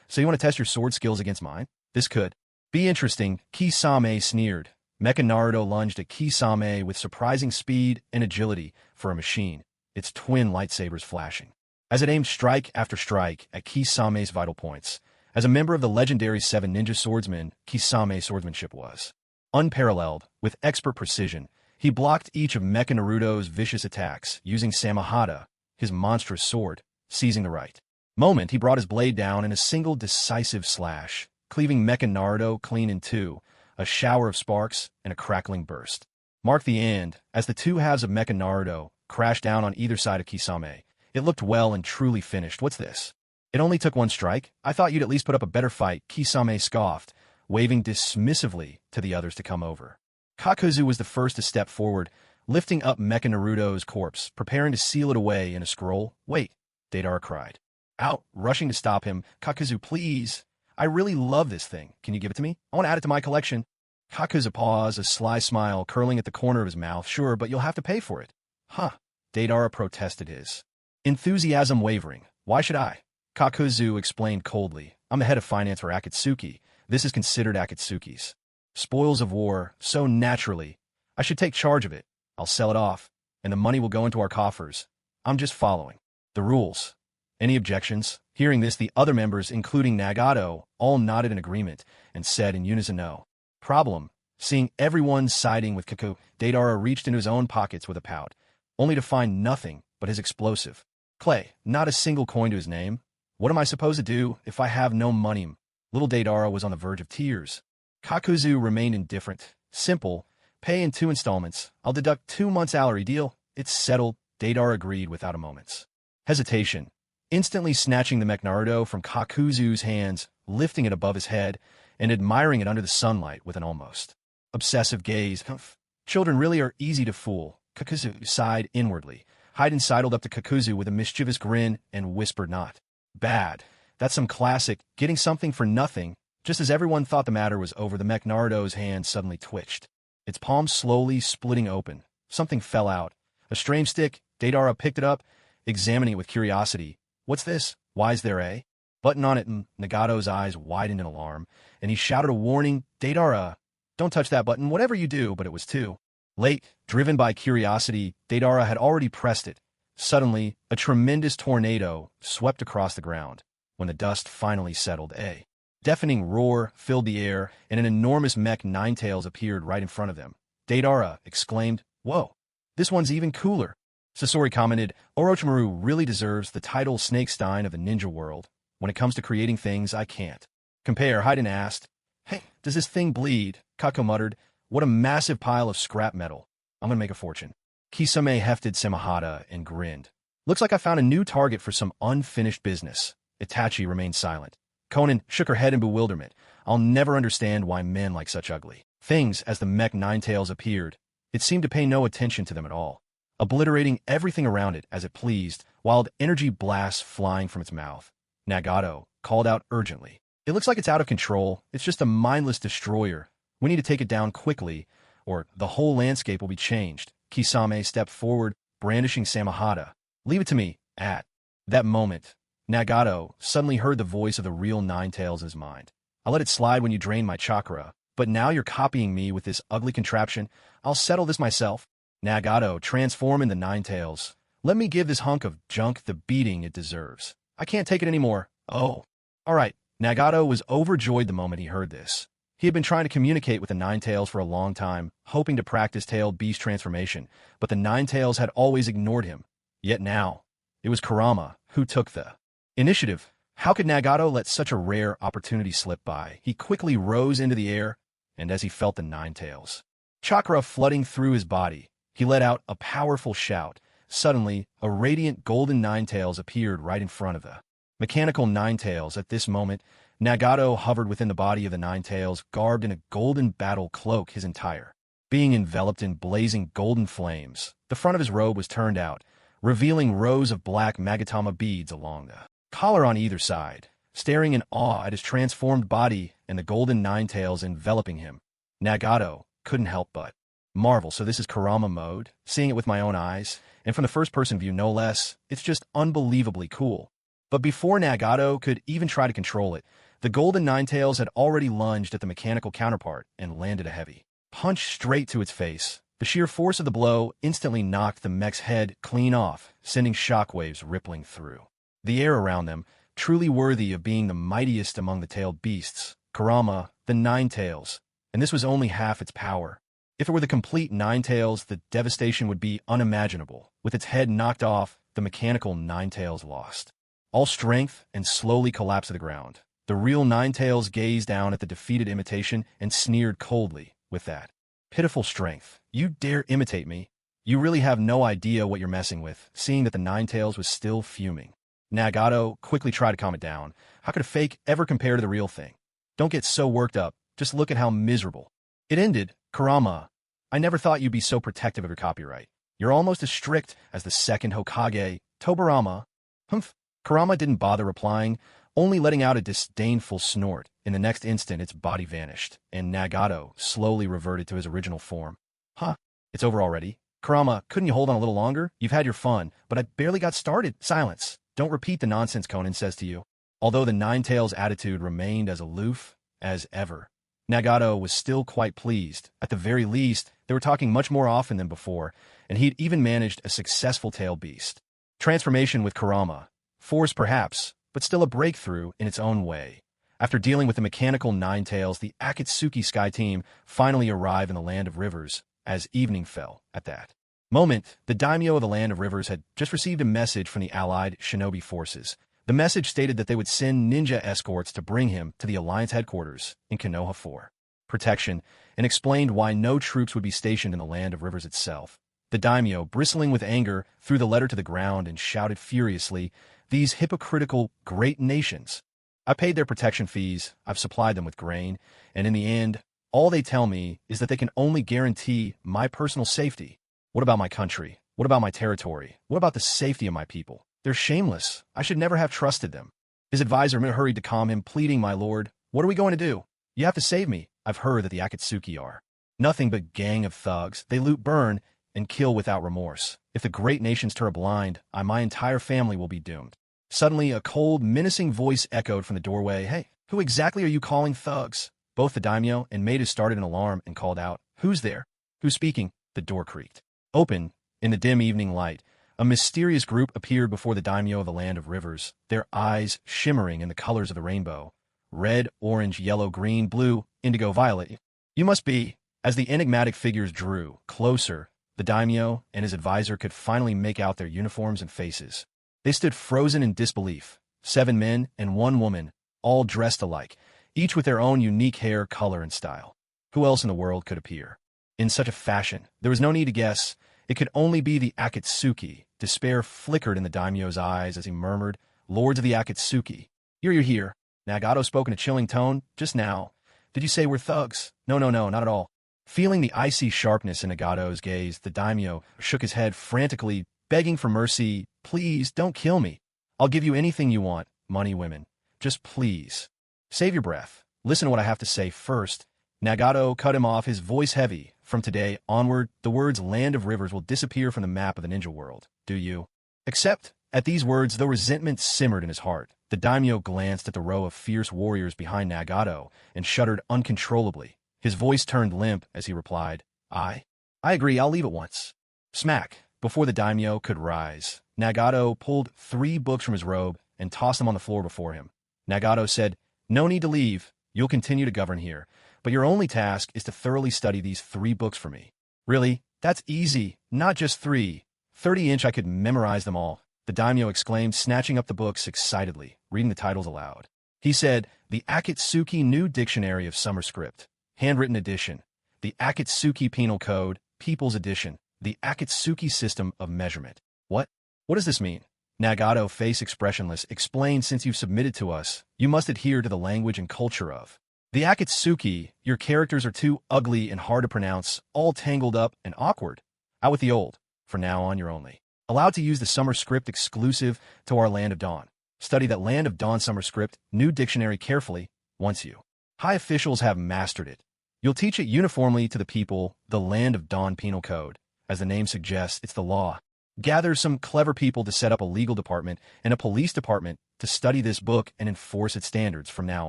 A: So you want to test your sword skills against mine? This could be interesting, Kisame sneered. Mecha Naruto lunged at Kisame with surprising speed and agility for a machine, its twin lightsabers flashing. As it aimed strike after strike at Kisame's vital points, as a member of the legendary Seven Ninja Swordsmen, Kisame's swordsmanship was unparalleled. With expert precision, he blocked each of Mecha Naruto's vicious attacks, using Samahata, his monstrous sword, seizing the right moment. He brought his blade down in a single decisive slash, cleaving Mecha Naruto clean in two. A shower of sparks and a crackling burst marked the end as the two halves of Mecha Naruto crashed down on either side of Kisame. It looked well and truly finished. What's this? It only took one strike? I thought you'd at least put up a better fight, Kisame scoffed, waving dismissively to the others to come over. Kakuzu was the first to step forward, lifting up Mecha Naruto's corpse, preparing to seal it away in a scroll. Wait, Deidara cried. Out, rushing to stop him. Kakuzu, please. I really love this thing. Can you give it to me? I want to add it to my collection. Kakuzu paused, a sly smile curling at the corner of his mouth. Sure, but you'll have to pay for it. Huh. Deidara protested, his enthusiasm wavering. Why should I? Kakuzu explained coldly. I'm the head of finance for Akatsuki. This is considered Akatsuki's spoils of war, so naturally, I should take charge of it. I'll sell it off, and the money will go into our coffers. I'm just following the rules. Any objections? Hearing this, the other members, including Nagato, all nodded in agreement and said in unison no problem. Seeing everyone siding with Kaku, Deidara reached into his own pockets with a pout, only to find nothing but his explosive clay, not a single coin to his name. What am I supposed to do if I have no money? Little Deidara was on the verge of tears. Kakuzu remained indifferent. Simple. Pay in 2 installments. I'll deduct 2 months' salary. Deal? It's settled. Deidara agreed without a moment's hesitation, instantly snatching the Mech Naruto from Kakuzu's hands, lifting it above his head, and admiring it under the sunlight with an almost obsessive gaze. Humph. Children really are easy to fool. Kakuzu sighed inwardly. Haiden sidled up to Kakuzu with a mischievous grin and whispered, not bad. That's some classic, getting something for nothing. Just as everyone thought the matter was over, the Mech Naruto's hand suddenly twitched, its palm slowly splitting open. Something fell out. A strange stick. Deidara picked it up, examining it with curiosity. What's this? Why's there a button on it? Nagato's eyes widened in alarm, and he shouted a warning. Deidara, don't touch that button, whatever you do, but it was too late. Driven by curiosity, Deidara had already pressed it. Suddenly, a tremendous tornado swept across the ground. When the dust finally settled, a deafening roar filled the air, and an enormous mech Ninetales appeared right in front of them. Deidara exclaimed, Whoa, this one's even cooler. Sasori commented, Orochimaru really deserves the title Snake Stein of the ninja world. When it comes to creating things, I can't compare. Haiden asked, Hey, does this thing bleed? Kako muttered, What a massive pile of scrap metal. I'm gonna make a fortune. Kisame hefted Samahata and grinned. Looks like I found a new target for some unfinished business. Itachi remained silent. Konan shook her head in bewilderment. I'll never understand why men like such ugly things. As the mech Ninetales appeared, it seemed to pay no attention to them at all, obliterating everything around it as it pleased, wild energy blasts flying from its mouth. Nagato called out urgently. It looks like it's out of control. It's just a mindless destroyer. We need to take it down quickly, or the whole landscape will be changed. Kisame stepped forward, brandishing Samahata. Leave it to me. At that moment, Nagato suddenly heard the voice of the real Ninetales in his mind. I let it slide when you drained my chakra, but now you're copying me with this ugly contraption. I'll settle this myself. Nagato, transform into Ninetales. Let me give this hunk of junk the beating it deserves. I can't take it anymore. Oh. All right. Nagato was overjoyed the moment he heard this. He had been trying to communicate with the Ninetales for a long time, hoping to practice tailed beast transformation, but the Ninetales had always ignored him. Yet now, it was Kurama who took the initiative. How could Nagato let such a rare opportunity slip by? He quickly rose into the air, and as he felt the Ninetales chakra flooding through his body, he let out a powerful shout. Suddenly, a radiant golden Ninetales appeared right in front of the mechanical Ninetales. At this moment, Nagato hovered within the body of the Ninetales, garbed in a golden battle cloak, his entire being enveloped in blazing golden flames. The front of his robe was turned out, revealing rows of black Magatama beads along the collar on either side. Staring in awe at his transformed body and the golden Ninetales enveloping him, Nagato couldn't help but marvel. So this is Kurama mode? Seeing it with my own eyes, and from the first-person view no less, it's just unbelievably cool. But before Nagato could even try to control it, the golden Ninetales had already lunged at the mechanical counterpart and landed a heavy punched straight to its face. The sheer force of the blow instantly knocked the mech's head clean off, sending shockwaves rippling through the air around them, truly worthy of being the mightiest among the tailed beasts, Kurama, the Nine Tails. And this was only half its power. If it were the complete Nine Tails, the devastation would be unimaginable. With its head knocked off, the mechanical Nine Tails lost all strength and slowly collapsed to the ground. The real Nine Tails gazed down at the defeated imitation and sneered coldly. With that pitiful strength, you dare imitate me? You really have no idea what you're messing with, seeing that the Nine Tails was still fuming. Nagato quickly tried to calm it down. How could a fake ever compare to the real thing? Don't get so worked up. Just look at how miserable it ended. Kurama, I never thought you'd be so protective of your copyright. You're almost as strict as the second Hokage, Tobirama. Humph. Kurama didn't bother replying, only letting out a disdainful snort. In the next instant, its body vanished, and Nagato slowly reverted to his original form. Huh, it's over already. Kurama, couldn't you hold on a little longer? You've had your fun, but I barely got started. Silence. Don't repeat the nonsense Konan says to you. Although the Nine Tails' attitude remained as aloof as ever, Nagato was still quite pleased. At the very least, they were talking much more often than before, and he'd even managed a successful tail beast transformation with Kurama. Force perhaps, but still a breakthrough in its own way. After dealing with the mechanical Nine Tails, the Akatsuki Sky Team finally arrived in the Land of Rivers as evening fell. At that moment, the daimyo of the Land of Rivers had just received a message from the allied shinobi forces. The message stated that they would send ninja escorts to bring him to the Alliance headquarters in Konoha for protection, and explained why no troops would be stationed in the Land of Rivers itself. The daimyo, bristling with anger, threw the letter to the ground and shouted furiously, "These hypocritical great nations! I paid their protection fees, I've supplied them with grain, and in the end, all they tell me is that they can only guarantee my personal safety. What about my country? What about my territory? What about the safety of my people? They're shameless. I should never have trusted them." His advisor hurried to calm him, pleading, "My lord, what are we going to do? You have to save me. I've heard that the Akatsuki are nothing but gang of thugs. They loot, burn, and kill without remorse. If the great nations turn a blind eye, my entire family will be doomed." Suddenly, a cold, menacing voice echoed from the doorway. "Hey, who exactly are you calling thugs?" Both the daimyo and maid started an alarm and called out, "Who's there? Who's speaking?" The door creaked open. In the dim evening light, a mysterious group appeared before the daimyo of the Land of Rivers, their eyes shimmering in the colors of the rainbow: red, orange, yellow, green, blue, indigo, violet. "You must be." As the enigmatic figures drew closer, the daimyo and his advisor could finally make out their uniforms and faces. They stood frozen in disbelief. 7 men and 1 woman, all dressed alike, each with their own unique hair, color, and style. Who else in the world could appear in such a fashion? There was no need to guess. It could only be the Akatsuki. Despair flickered in the daimyo's eyes as he murmured, "Lords of the Akatsuki, you're here." Nagato spoke in a chilling tone. "Just now, did you say we're thugs?" No, not at all." Feeling the icy sharpness in Nagato's gaze, the daimyo shook his head frantically, begging for mercy. "Please, don't kill me. I'll give you anything you want. Money, women. Just please. Save your breath. Listen to what I have to say first." Nagato cut him off, his voice heavy. "From today onward, the words Land of Rivers will disappear from the map of the ninja world. Do you accept?" At these words, though resentment simmered in his heart, the daimyo glanced at the row of fierce warriors behind Nagato and shuddered uncontrollably. His voice turned limp as he replied, I agree, I'll leave at once." Smack! Before the daimyo could rise, Nagato pulled 3 books from his robe and tossed them on the floor before him. Nagato said, "No need to leave. You'll continue to govern here, but your only task is to thoroughly study these 3 books for me." "Really? That's easy. Not just 3. 30-inch I could memorize them all," the daimyo exclaimed, snatching up the books excitedly, reading the titles aloud. He said, "The Akatsuki New Dictionary of Summer Script, Handwritten Edition, the Akatsuki Penal Code, People's Edition, the Akatsuki System of Measurement." What does this mean?" Nagato, face expressionless, explained, "Since you've submitted to us, you must adhere to the language and culture of the Akatsuki. Your characters are too ugly and hard to pronounce, all tangled up and awkward. Out with the old. From now on, you're only allowed to use the summer script exclusive to our Land of Dawn. Study that Land of Dawn summer script, new dictionary carefully. Once you high officials have mastered it, you'll teach it uniformly to the people. The Land of Dawn Penal Code. As the name suggests, it's the law. Gather some clever people to set up a legal department and a police department to study this book and enforce its standards from now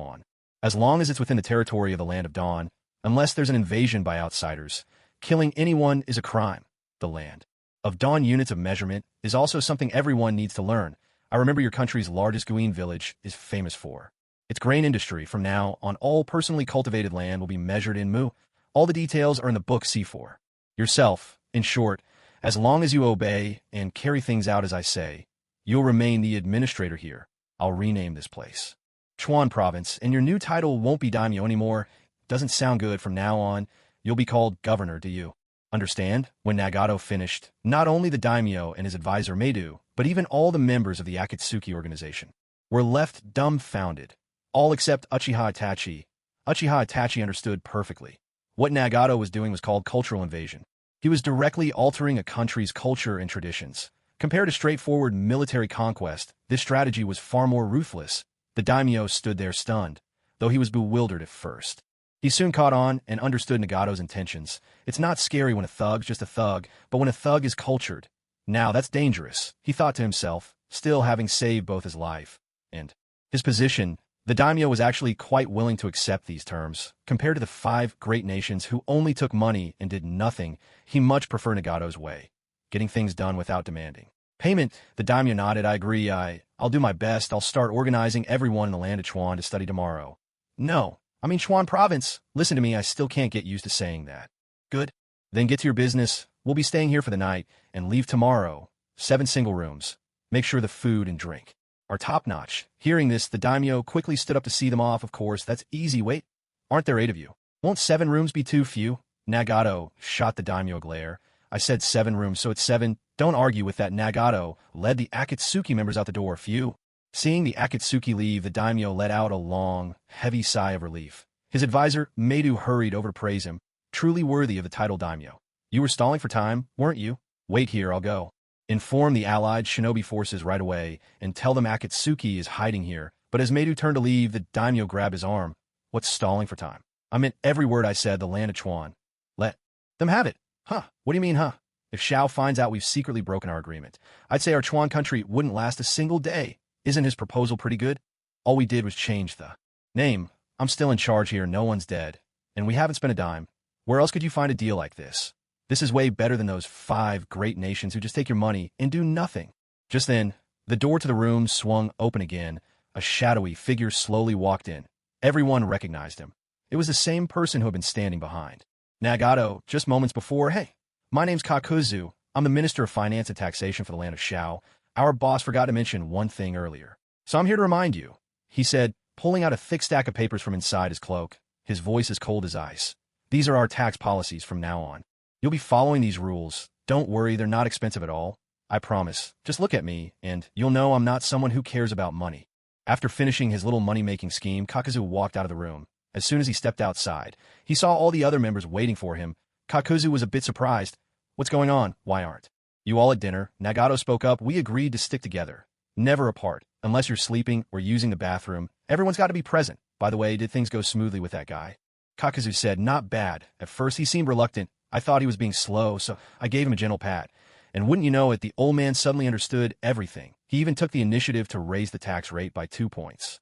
A: on. As long as it's within the territory of the Land of Dawn, unless there's an invasion by outsiders. Killing anyone is a crime. The land of dawn units of measurement is also something everyone needs to learn. I remember your country's largest Guin village is famous for its grain industry. From now on, all personally cultivated land will be measured in mu. All the details are in the book C4. Yourself, in short, as long as you obey and carry things out as I say, you'll remain the administrator here. I'll rename this place Chuan Province, and your new title won't be daimyo anymore. Doesn't sound good. From now on, you'll be called governor, do you understand? When Nagato finished, not only the daimyo and his advisor Meidu, but even all the members of the Akatsuki organization were left dumbfounded, all except Uchiha Itachi. Uchiha Itachi understood perfectly. What Nagato was doing was called cultural invasion. He was directly altering a country's culture and traditions. Compared to straightforward military conquest, this strategy was far more ruthless. The daimyo stood there stunned, though he was bewildered at first. He soon caught on and understood Nagato's intentions. It's not scary when a thug's just a thug, but when a thug is cultured. Now that's dangerous, he thought to himself, still having saved both his life and his position. The daimyo was actually quite willing to accept these terms. Compared to the 5 great nations who only took money and did nothing, he much preferred Nagato's way, getting things done without demanding payment. The daimyo nodded. I agree. I'll do my best. I'll start organizing everyone in the land of Chuan to study tomorrow. No, I mean Chuan Province. Listen to me, I still can't get used to saying that. Good. Then get to your business. We'll be staying here for the night and leave tomorrow. 7 single rooms. Make sure the food and drink are top-notch. Hearing this, the daimyo quickly stood up to see them off. Of course, that's easy. Wait, aren't there 8 of you? Won't 7 rooms be too few? Nagato shot the daimyo a glare. I said 7 rooms, so it's 7. Don't argue with that. Nagato led the Akatsuki members out the door. Few. Seeing the Akatsuki leave, the daimyo let out a long, heavy sigh of relief. His advisor, Meidu, hurried over to praise him. Truly worthy of the title daimyo. You were stalling for time, weren't you? Wait here, I'll go. Inform the allied shinobi forces right away and tell them Akatsuki is hiding here. But as Meidu turned to leave, the daimyo grabbed his arm. What's stalling for time? I meant every word I said. The land of Chuan. Let them have it. Huh? What do you mean, huh? If Xiao finds out we've secretly broken our agreement, I'd say our Chuan country wouldn't last a single day. Isn't his proposal pretty good? All we did was change the name. I'm still in charge here. No one's dead. And we haven't spent a dime. Where else could you find a deal like this? This is way better than those 5 great nations who just take your money and do nothing. Just then, the door to the room swung open again. A shadowy figure slowly walked in. Everyone recognized him. It was the same person who had been standing behind Nagato just moments before. Hey, my name's Kakuzu. I'm the Minister of Finance and Taxation for the land of Xiao. Our boss forgot to mention one thing earlier. So I'm here to remind you, he said, pulling out a thick stack of papers from inside his cloak. His voice as cold as ice. These are our tax policies from now on. You'll be following these rules. Don't worry, they're not expensive at all. I promise. Just look at me, and you'll know I'm not someone who cares about money. After finishing his little money-making scheme, Kakuzu walked out of the room. As soon as he stepped outside, he saw all the other members waiting for him. Kakuzu was a bit surprised. What's going on? Why aren't you all at dinner? Nagato spoke up. We agreed to stick together. Never apart. Unless you're sleeping or using the bathroom, everyone's got to be present. By the way, did things go smoothly with that guy? Kakuzu said, not bad. At first he seemed reluctant. I thought he was being slow, so I gave him a gentle pat. And wouldn't you know it, the old man suddenly understood everything. He even took the initiative to raise the tax rate by 2 points.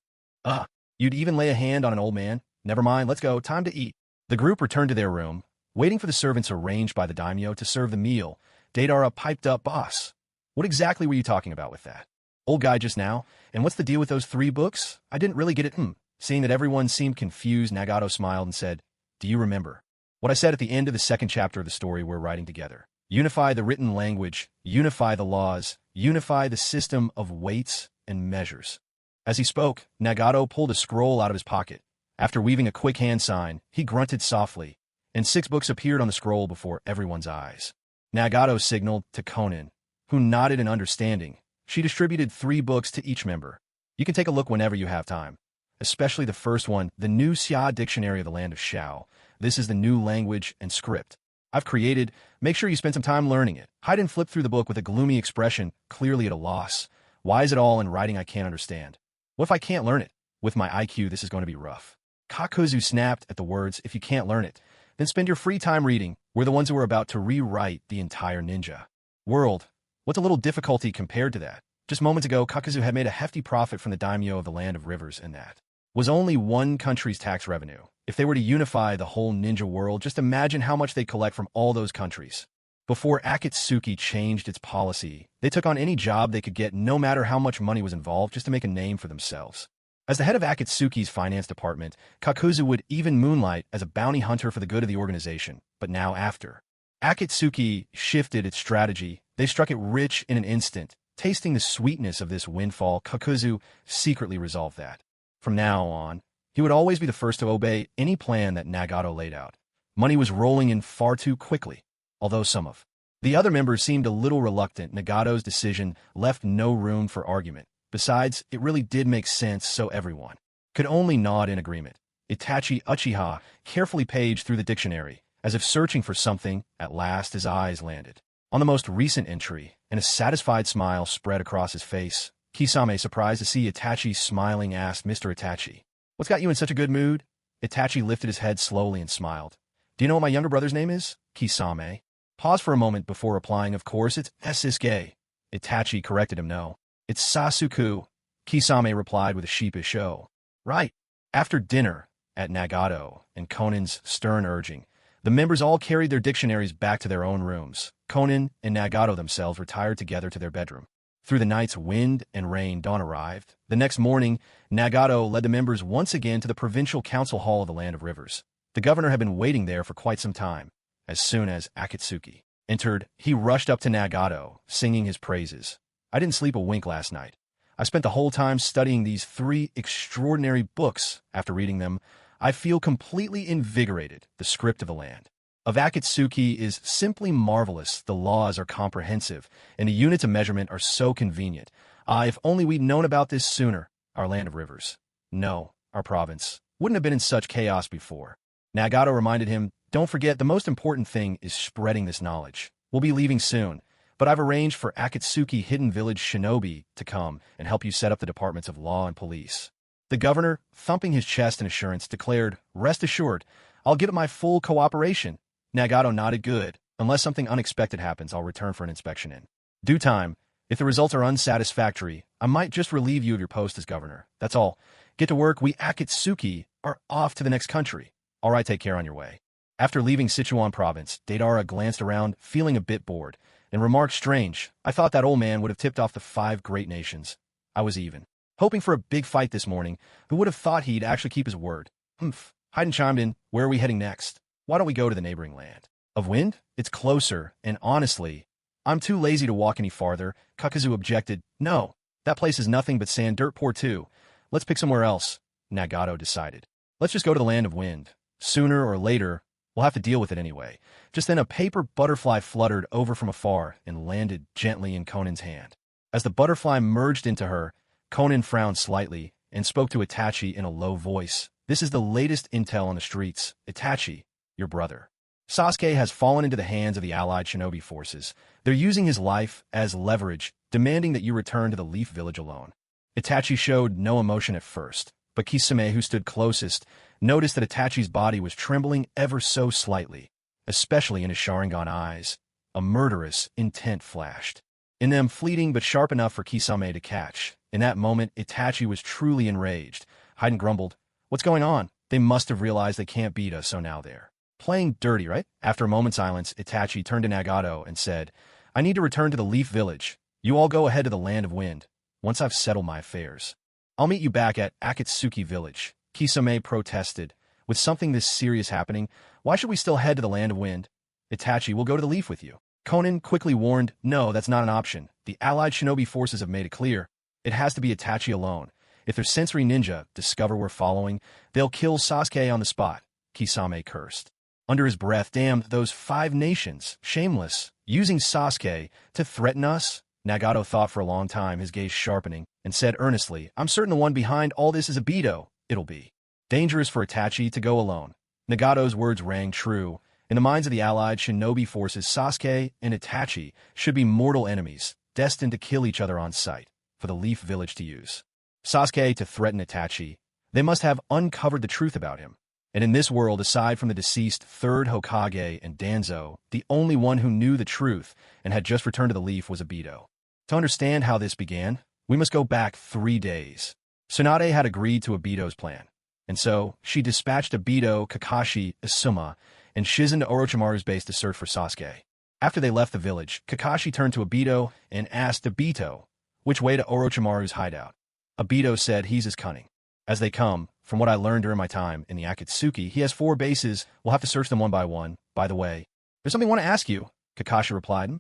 A: You'd even lay a hand on an old man? Never mind, let's go. Time to eat. The group returned to their room, waiting for the servants arranged by the daimyo to serve the meal. Deidara piped up, boss. What exactly were you talking about with that old guy just now? And what's the deal with those 3 books? I didn't really get it. Seeing that everyone seemed confused, Nagato smiled and said, do you remember what I said at the end of the 2nd chapter of the story we're writing together? Unify the written language, unify the laws, unify the system of weights and measures. As he spoke, Nagato pulled a scroll out of his pocket. After weaving a quick hand sign, he grunted softly, and 6 books appeared on the scroll before everyone's eyes. Nagato signaled to Konan, who nodded in understanding. She distributed 3 books to each member. You can take a look whenever you have time. Especially the first one, the new Xia Dictionary of the Land of Xiao. This is the new language and script I've created. Make sure you spend some time learning it. Haiden flipped through the book with a gloomy expression, clearly at a loss. Why is it all in writing I can't understand? What if I can't learn it? With my IQ, this is going to be rough. Kakuzu snapped at the words, if you can't learn it, then spend your free time reading. We're the ones who are about to rewrite the entire ninja world. What's a little difficulty compared to that? Just moments ago, Kakuzu had made a hefty profit from the daimyo of the Land of Rivers and that was only one country's tax revenue. If they were to unify the whole ninja world, just imagine how much they'd collect from all those countries. Before Akatsuki changed its policy, they took on any job they could get no matter how much money was involved just to make a name for themselves. As the head of Akatsuki's finance department, Kakuzu would even moonlight as a bounty hunter for the good of the organization. But now after Akatsuki shifted its strategy, they struck it rich in an instant. Tasting the sweetness of this windfall, Kakuzu secretly resolved that from now on, he would always be the first to obey any plan that Nagato laid out. Money was rolling in far too quickly. Although some of the other members seemed a little reluctant, Nagato's decision left no room for argument. Besides, it really did make sense, so everyone could only nod in agreement. Itachi Uchiha carefully paged through the dictionary, as if searching for something. At last his eyes landed on the most recent entry, and a satisfied smile spread across his face. Kisame, surprised to see Itachi smiling, asked, "Mr. Itachi, what's got you in such a good mood?" Itachi lifted his head slowly and smiled. "Do you know what my younger brother's name is?" Kisame paused for a moment before replying, "Of course, it's Sasuke." Itachi corrected him, "No, it's Sasuke." Kisame replied with a sheepish show. "Right." After dinner, at Nagato and Konan's stern urging, the members all carried their dictionaries back to their own rooms. Konan and Nagato themselves retired together to their bedroom. Through the night's wind and rain, dawn arrived. The next morning, Nagato led the members once again to the provincial council hall of the Land of Rivers. The governor had been waiting there for quite some time. As soon as Akatsuki entered, he rushed up to Nagato, singing his praises. "I didn't sleep a wink last night. I spent the whole time studying these 3 extraordinary books. After reading them, I feel completely invigorated. The script of the land of Akatsuki is simply marvelous. The laws are comprehensive, and the units of measurement are so convenient. If only we'd known about this sooner. Our Land of Rivers. No, our province wouldn't have been in such chaos before." Nagato reminded him, "Don't forget, the most important thing is spreading this knowledge. We'll be leaving soon, but I've arranged for Akatsuki Hidden Village Shinobi to come and help you set up the departments of law and police." The governor, thumping his chest in assurance, declared, "Rest assured, I'll give it my full cooperation." Nagato nodded. "Good. Unless something unexpected happens, I'll return for an inspection in due time. If the results are unsatisfactory, I might just relieve you of your post as governor. That's all. Get to work. We Akatsuki are off to the next country." "All right, take care on your way." After leaving Sichuan province, Deidara glanced around, feeling a bit bored, and remarked, "Strange. I thought that old man would have tipped off the 5 great nations. I was even hoping for a big fight this morning. Who would have thought he'd actually keep his word?" "Humph." Haiden chimed in. "Where are we heading next? Why don't we go to the neighboring land of Wind? It's closer, and honestly, I'm too lazy to walk any farther." Kakuzu objected. "No, that place is nothing but sand, dirt poor too. Let's pick somewhere else." Nagato decided. "Let's just go to the Land of Wind. Sooner or later, we'll have to deal with it anyway." Just then a paper butterfly fluttered over from afar and landed gently in Konan's hand. As the butterfly merged into her, Konan frowned slightly and spoke to Itachi in a low voice. "This is the latest intel on the streets. Itachi, your brother Sasuke has fallen into the hands of the allied shinobi forces. They're using his life as leverage, demanding that you return to the Leaf Village alone." Itachi showed no emotion at first, but Kisame, who stood closest, noticed that Itachi's body was trembling ever so slightly, especially in his Sharingan eyes. A murderous intent flashed in them, fleeting but sharp enough for Kisame to catch. In that moment, Itachi was truly enraged. Haiden grumbled, "What's going on? They must have realized they can't beat us, so now they're playing dirty, right?" After a moment's silence, Itachi turned to Nagato and said, "I need to return to the Leaf Village. You all go ahead to the Land of Wind. Once I've settled my affairs, I'll meet you back at Akatsuki Village." Kisame protested. "With something this serious happening, why should we still head to the Land of Wind?" "Itachi will go to the Leaf with you." Konan quickly warned, "No, that's not an option. The allied shinobi forces have made it clear. It has to be Itachi alone. If their sensory ninja discover we're following, they'll kill Sasuke on the spot." Kisame cursed under his breath. "Damn, those 5 nations. Shameless. Using Sasuke to threaten us?" Nagato thought for a long time, his gaze sharpening, and said earnestly, "I'm certain the one behind all this is Obito. It'll be dangerous for Itachi to go alone." Nagato's words rang true. In the minds of the allied shinobi forces, Sasuke and Itachi should be mortal enemies, destined to kill each other on sight, for the Leaf Village to use Sasuke to threaten Itachi. They must have uncovered the truth about him. And in this world, aside from the deceased 3rd Hokage and Danzo, the only one who knew the truth and had just returned to the Leaf was Obito. To understand how this began, we must go back 3 days. Tsunade had agreed to Obito's plan, and so she dispatched Obito, Kakashi, Asuma, and Shizen to Orochimaru's base to search for Sasuke. After they left the village, Kakashi turned to Obito and asked Obito which way to Orochimaru's hideout. Obito said he's as cunning as they come. From what I learned during my time in the Akatsuki, he has 4 bases. We'll have to search them one by one. By the way, there's something I want to ask you, Kakashi replied.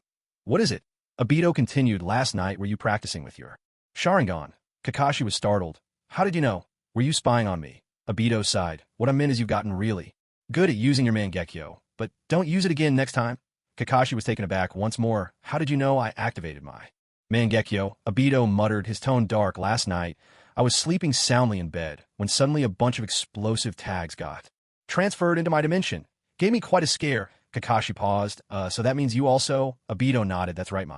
A: What is it? Obito continued. Last night, were you practicing with your Sharingan? Kakashi was startled. How did you know? Were you spying on me? Obito sighed. What I meant is you've gotten really good at using your Mangekyo, but don't use it again next time. Kakashi was taken aback once more. How did you know I activated my Mangekyo? Obito muttered, his tone dark. Last night, I was sleeping soundly in bed when suddenly a bunch of explosive tags got transferred into my dimension. Gave me quite a scare. Kakashi paused. So that means you also? Obito nodded. That's right,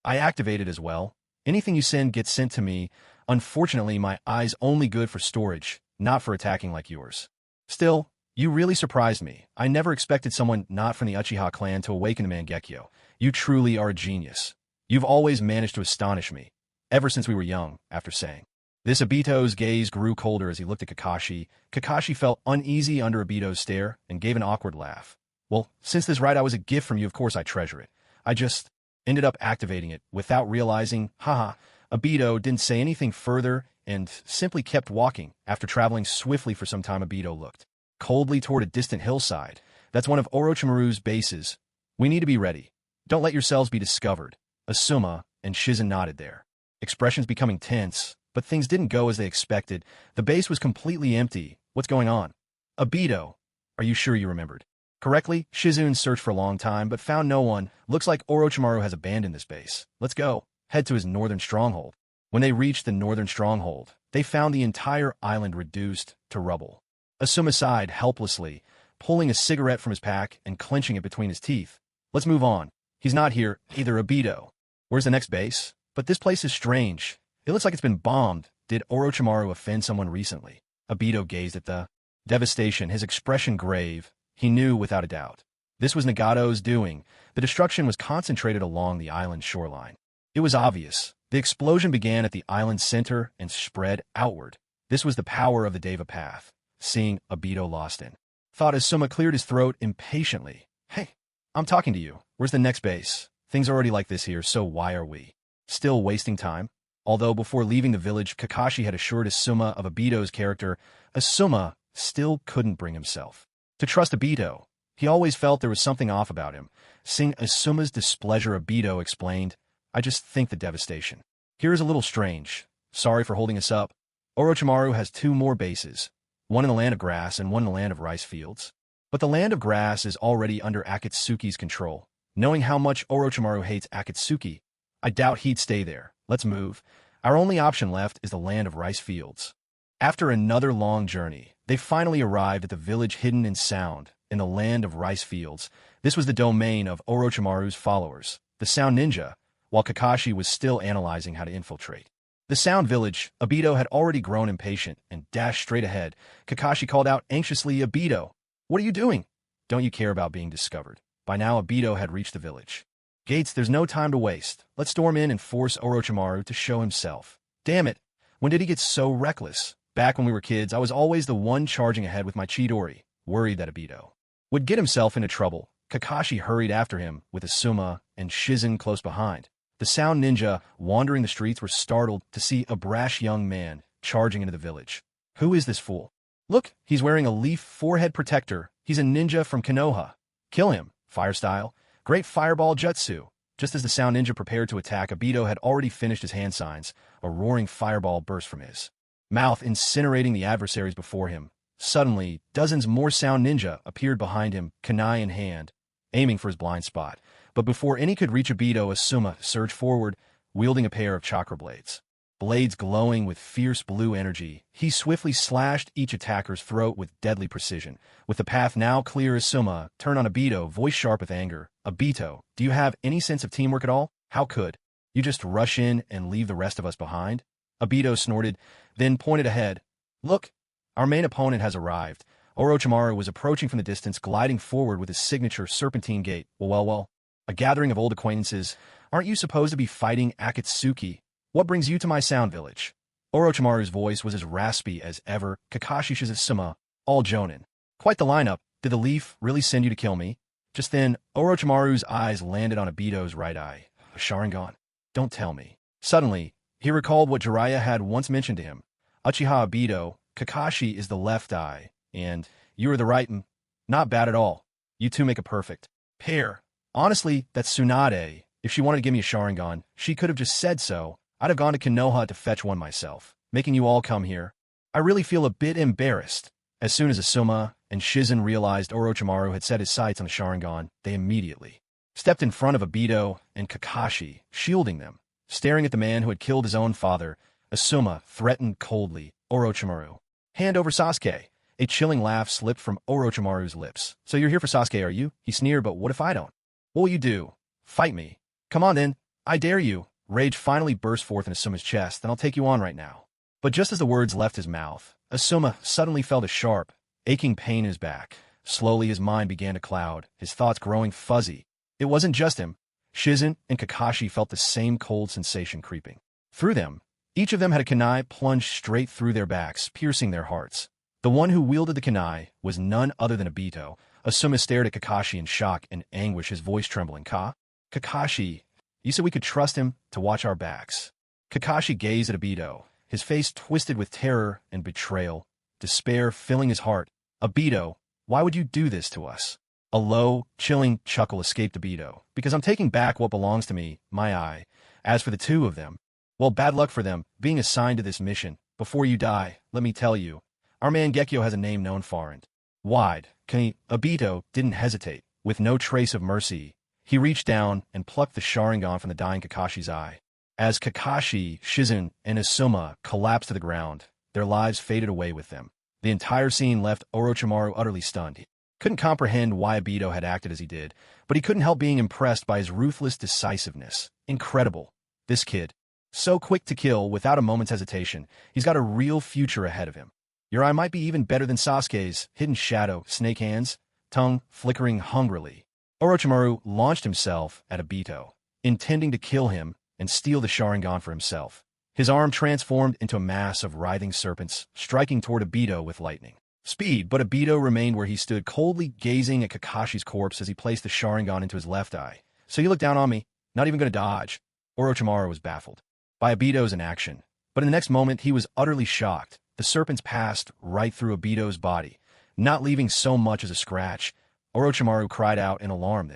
A: I activated as well. Anything you send gets sent to me. Unfortunately, my eye's only good for storage, not for attacking like yours. Still, you really surprised me. I never expected someone not from the Uchiha clan to awaken the Mangekyo. You truly are a genius. You've always managed to astonish me, ever since we were young, after saying. This Obito's gaze grew colder as he looked at Kakashi. Kakashi felt uneasy under Obito's stare and gave an awkward laugh. Well, since this ride I was a gift from you, of course I treasure it. I just ended up activating it without realizing. Haha. Obito didn't say anything further and simply kept walking. After traveling swiftly for some time, Obito looked coldly toward a distant hillside. That's one of Orochimaru's bases. We need to be ready. Don't let yourselves be discovered. Asuma and Shizen nodded there, expressions becoming tense. But things didn't go as they expected. The base was completely empty. What's going on? Obito, are you sure you remembered correctly? Shizen searched for a long time, but found no one. Looks like Orochimaru has abandoned this base. Let's go. Head to his northern stronghold. When they reached the northern stronghold, they found the entire island reduced to rubble. Asuma sighed helplessly, pulling a cigarette from his pack and clenching it between his teeth. Let's move on. He's not here either. Obito. Where's the next base? But this place is strange. It looks like it's been bombed. Did Orochimaru offend someone recently? Obito gazed at the devastation, his expression grave. He knew without a doubt. This was Nagato's doing. The destruction was concentrated along the island's shoreline. It was obvious. The explosion began at the island's center and spread outward. This was the power of the Deva path. Seeing Obito lost in thought, Asuma cleared his throat impatiently. Hey, I'm talking to you. Where's the next base? Things are already like this here, so why are we still wasting time? Although before leaving the village, Kakashi had assured Asuma of Obito's character, Asuma still couldn't bring himself to trust Obito. He always felt there was something off about him. Seeing Asuma's displeasure, Obito explained, I just think the devastation here is a little strange. Sorry for holding us up. Orochimaru has 2 more bases, one in the land of grass and one in the land of rice fields. But the land of grass is already under Akatsuki's control. Knowing how much Orochimaru hates Akatsuki, I doubt he'd stay there. Let's move. Our only option left is the land of rice fields. After another long journey, they finally arrived at the village hidden in sound, in the land of rice fields. This was the domain of Orochimaru's followers, the Sound Ninja, while Kakashi was still analyzing how to infiltrate the Sound Village. Obito had already grown impatient and dashed straight ahead. Kakashi called out anxiously, Obito, what are you doing? Don't you care about being discovered? By now, Obito had reached the village gates. There's no time to waste. Let's storm in and force Orochimaru to show himself. Damn it. When did he get so reckless? Back when we were kids, I was always the one charging ahead with my Chidori, worried that Obito would get himself into trouble. Kakashi hurried after him, with Asuma and Shizen close behind. The Sound Ninja, wandering the streets, were startled to see a brash young man charging into the village. Who is this fool? Look, he's wearing a leaf forehead protector. He's a ninja from Konoha. Kill him, fire style. Great fireball jutsu. Just as the Sound Ninja prepared to attack, Obito had already finished his hand signs. A roaring fireball burst from his mouth, incinerating the adversaries before him. Suddenly, dozens more Sound Ninja appeared behind him, kunai in hand, aiming for his blind spot. But before any could reach Obito, Asuma surged forward, wielding a pair of chakra blades. Blades glowing with fierce blue energy, he swiftly slashed each attacker's throat with deadly precision. With the path now clear, Asuma turned on Obito, voice sharp with anger. Obito, do you have any sense of teamwork at all? How could you just rush in and leave the rest of us behind? Obito snorted, then pointed ahead. Look, our main opponent has arrived. Orochimaru was approaching from the distance, gliding forward with his signature serpentine gait. Well, a gathering of old acquaintances. Aren't you supposed to be fighting Akatsuki? What brings you to my Sound Village? Orochimaru's voice was as raspy as ever. Kakashi Shizusuma, all jonin. Quite the lineup. Did the leaf really send you to kill me? Just then, Orochimaru's eyes landed on Obito's right eye. A Sharingan. Don't tell me. Suddenly, he recalled what Jiraiya had once mentioned to him. Uchiha Obito, Kakashi is the left eye, and you are the right and not bad at all. You two make a perfect pair. Honestly, that's Tsunade. If she wanted to give me a Sharingan, she could have just said so. I'd have gone to Konoha to fetch one myself, making you all come here. I really feel a bit embarrassed. As soon as Asuma and Shizen realized Orochimaru had set his sights on the Sharingan, they immediately stepped in front of Obito and Kakashi, shielding them. Staring at the man who had killed his own father, Asuma threatened coldly, Orochimaru. Hand over Sasuke. A chilling laugh slipped from Orochimaru's lips. So you're here for Sasuke, are you? He sneered, but what if I don't? What will you do? Fight me. Come on then. I dare you. Rage finally burst forth in Asuma's chest, and I'll take you on right now. But just as the words left his mouth, Asuma suddenly felt a sharp, aching pain in his back. Slowly his mind began to cloud, his thoughts growing fuzzy. It wasn't just him. Shizen and Kakashi felt the same cold sensation creeping through them. Each of them had a kunai plunged straight through their backs, piercing their hearts. The one who wielded the kunai was none other than Obito. Asuma stared at Kakashi in shock and anguish, his voice trembling. Kakashi, you said we could trust him to watch our backs. Kakashi gazed at Obito, his face twisted with terror and betrayal, despair filling his heart. Obito, why would you do this to us? A low, chilling chuckle escaped Obito. Because I'm taking back what belongs to me, my eye. As for the two of them, well, bad luck for them, being assigned to this mission. Before you die, let me tell you, our man Gekyo has a name known far and wide. Obito didn't hesitate. With no trace of mercy, he reached down and plucked the Sharingan from the dying Kakashi's eye. As Kakashi, Shizen, and Asuma collapsed to the ground, their lives faded away with them. The entire scene left Orochimaru utterly stunned. He couldn't comprehend why Obito had acted as he did, but he couldn't help being impressed by his ruthless decisiveness. Incredible. This kid. So quick to kill without a moment's hesitation. He's got a real future ahead of him. Your eye might be even better than Sasuke's. Hidden shadow, snake hands, tongue flickering hungrily. Orochimaru launched himself at Obito, intending to kill him and steal the Sharingan for himself. His arm transformed into a mass of writhing serpents, striking toward Obito with lightning speed, but Obito remained where he stood, coldly gazing at Kakashi's corpse as he placed the Sharingan into his left eye. So you look down on me, not even going to dodge. Orochimaru was baffled by Obito's inaction, but in the next moment he was utterly shocked. The serpents passed right through Obito's body, not leaving so much as a scratch. Orochimaru cried out in alarm.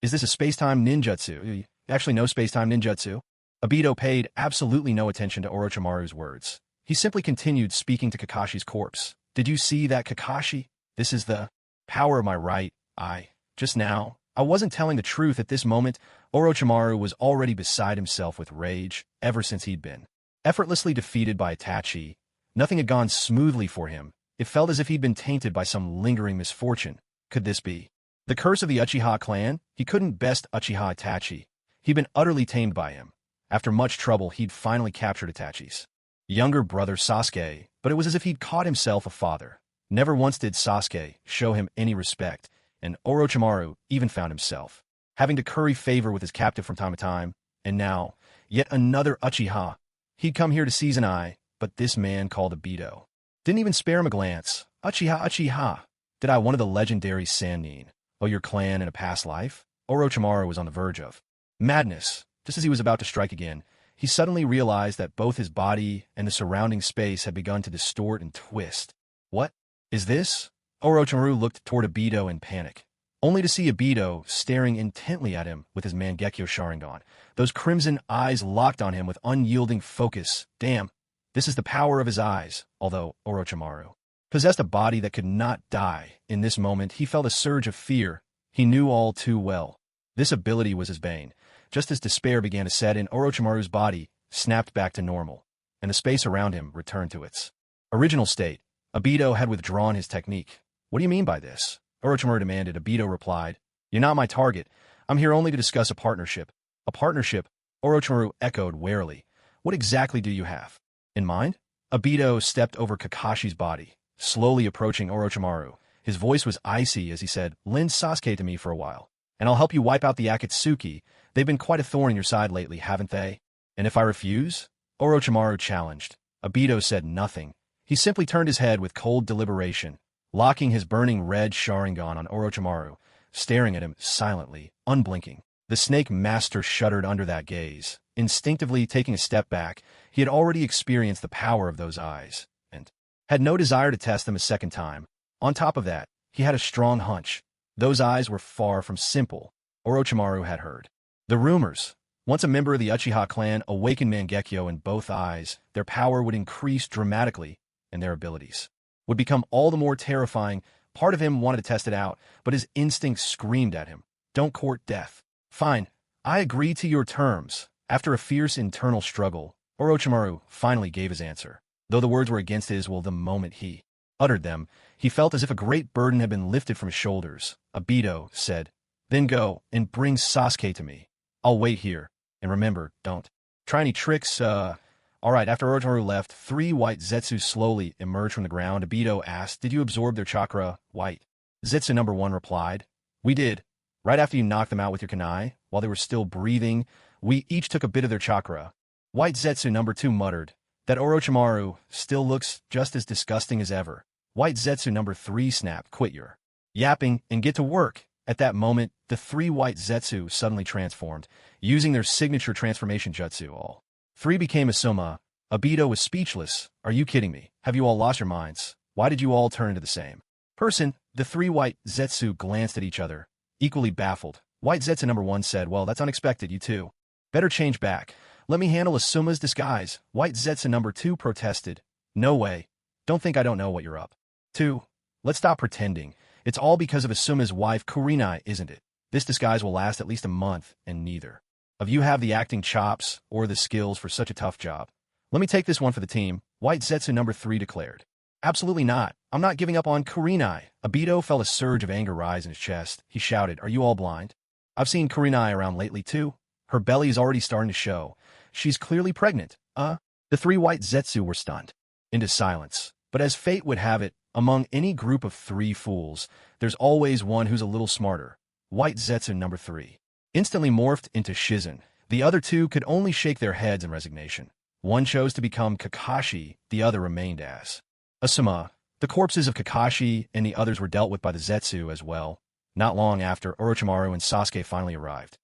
A: Is this a space-time ninjutsu? Actually, no space-time ninjutsu. Obito paid absolutely no attention to Orochimaru's words. He simply continued speaking to Kakashi's corpse. Did you see that, Kakashi? This is the power of my right eye. Just now, I wasn't telling the truth at this moment. Orochimaru was already beside himself with rage ever since he'd been effortlessly defeated by Itachi. Nothing had gone smoothly for him. It felt as if he'd been tainted by some lingering misfortune. Could this be the curse of the Uchiha clan? He couldn't best Uchiha Itachi. He'd been utterly tamed by him. After much trouble, he'd finally captured Itachi's younger brother Sasuke, but it was as if he'd caught himself a father. Never once did Sasuke show him any respect, and Orochimaru even found himself having to curry favor with his captive from time to time. And now, yet another Uchiha. He'd come here to seize an eye, but this man called Obito didn't even spare him a glance. Uchiha. Did I one of the legendary Sannin owe your clan in a past life? Orochimaru was on the verge of madness. Just as he was about to strike again, he suddenly realized that both his body and the surrounding space had begun to distort and twist. What is this? Orochimaru looked toward Obito in panic, only to see Obito staring intently at him with his Mangekyo Sharingan. Those crimson eyes locked on him with unyielding focus. Damn, this is the power of his eyes. Although Orochimaru possessed a body that could not die, in this moment he felt a surge of fear. He knew all too well this ability was his bane. Just as despair began to set in, Orochimaru's body snapped back to normal, and the space around him returned to its original state. Obito had withdrawn his technique. What do you mean by this? Orochimaru demanded. Obito replied, You're not my target. I'm here only to discuss a partnership. A partnership? Orochimaru echoed warily. What exactly do you have in mind? Obito stepped over Kakashi's body, slowly approaching Orochimaru. His voice was icy as he said, Lend Sasuke to me for a while, and I'll help you wipe out the Akatsuki. They've been quite a thorn in your side lately, haven't they? And if I refuse? Orochimaru challenged. Obito said nothing. He simply turned his head with cold deliberation, locking his burning red Sharingan on Orochimaru, staring at him silently, unblinking. The Snake Master shuddered under that gaze. Instinctively taking a step back, he had already experienced the power of those eyes, and had no desire to test them a second time. On top of that, he had a strong hunch. Those eyes were far from simple. Orochimaru had heard the rumors. Once a member of the Uchiha clan awakened Mangekyo in both eyes, their power would increase dramatically, and their abilities would become all the more terrifying. Part of him wanted to test it out, but his instincts screamed at him, "Don't court death." "Fine, I agree to your terms." After a fierce internal struggle, Orochimaru finally gave his answer. Though the words were against his will the moment he uttered them, he felt as if a great burden had been lifted from his shoulders. Obito said, "Then go and bring Sasuke to me. I'll wait here. And remember, don't try any tricks, Alright, after Orochimaru left, 3 white Zetsu slowly emerged from the ground. Obito asked, "Did you absorb their chakra?" White Zetsu number 1 replied, "We did. Right after you knocked them out with your kunai, while they were still breathing, we each took a bit of their chakra." White Zetsu number 2 muttered, "That Orochimaru still looks just as disgusting as ever." White Zetsu number 3 snapped, "Quit your yapping and get to work." At that moment, the 3 white Zetsu suddenly transformed, using their signature transformation jutsu. All 3 became Asuma. Obito was speechless. "Are you kidding me? Have you all lost your minds? Why did you all turn into the same person?" The 3 white Zetsu glanced at each other, equally baffled. White Zetsu number 1 said, "Well, that's unexpected, you too. Better change back. Let me handle Asuma's disguise." White Zetsu number 2 protested, "No way. Don't think I don't know what you're up to. Let's stop pretending. It's all because of Asuma's wife Kurenai, isn't it? This disguise will last at least a month, and neither of you have the acting chops or the skills for such a tough job. Let me take this one for the team." White Zetsu number 3 declared, "Absolutely not. I'm not giving up on Kurenai." Obito felt a surge of anger rise in his chest. He shouted, "Are you all blind? I've seen Kurenai around lately too. Her belly is already starting to show. She's clearly pregnant." The 3 white Zetsu were stunned into silence. But as fate would have it, among any group of 3 fools, there's always one who's a little smarter. White Zetsu number 3 instantly morphed into Shizen. The other 2 could only shake their heads in resignation. One chose to become Kakashi, the other remained as Asuma. The corpses of Kakashi and the others were dealt with by the Zetsu as well. Not long after, Orochimaru and Sasuke finally arrived.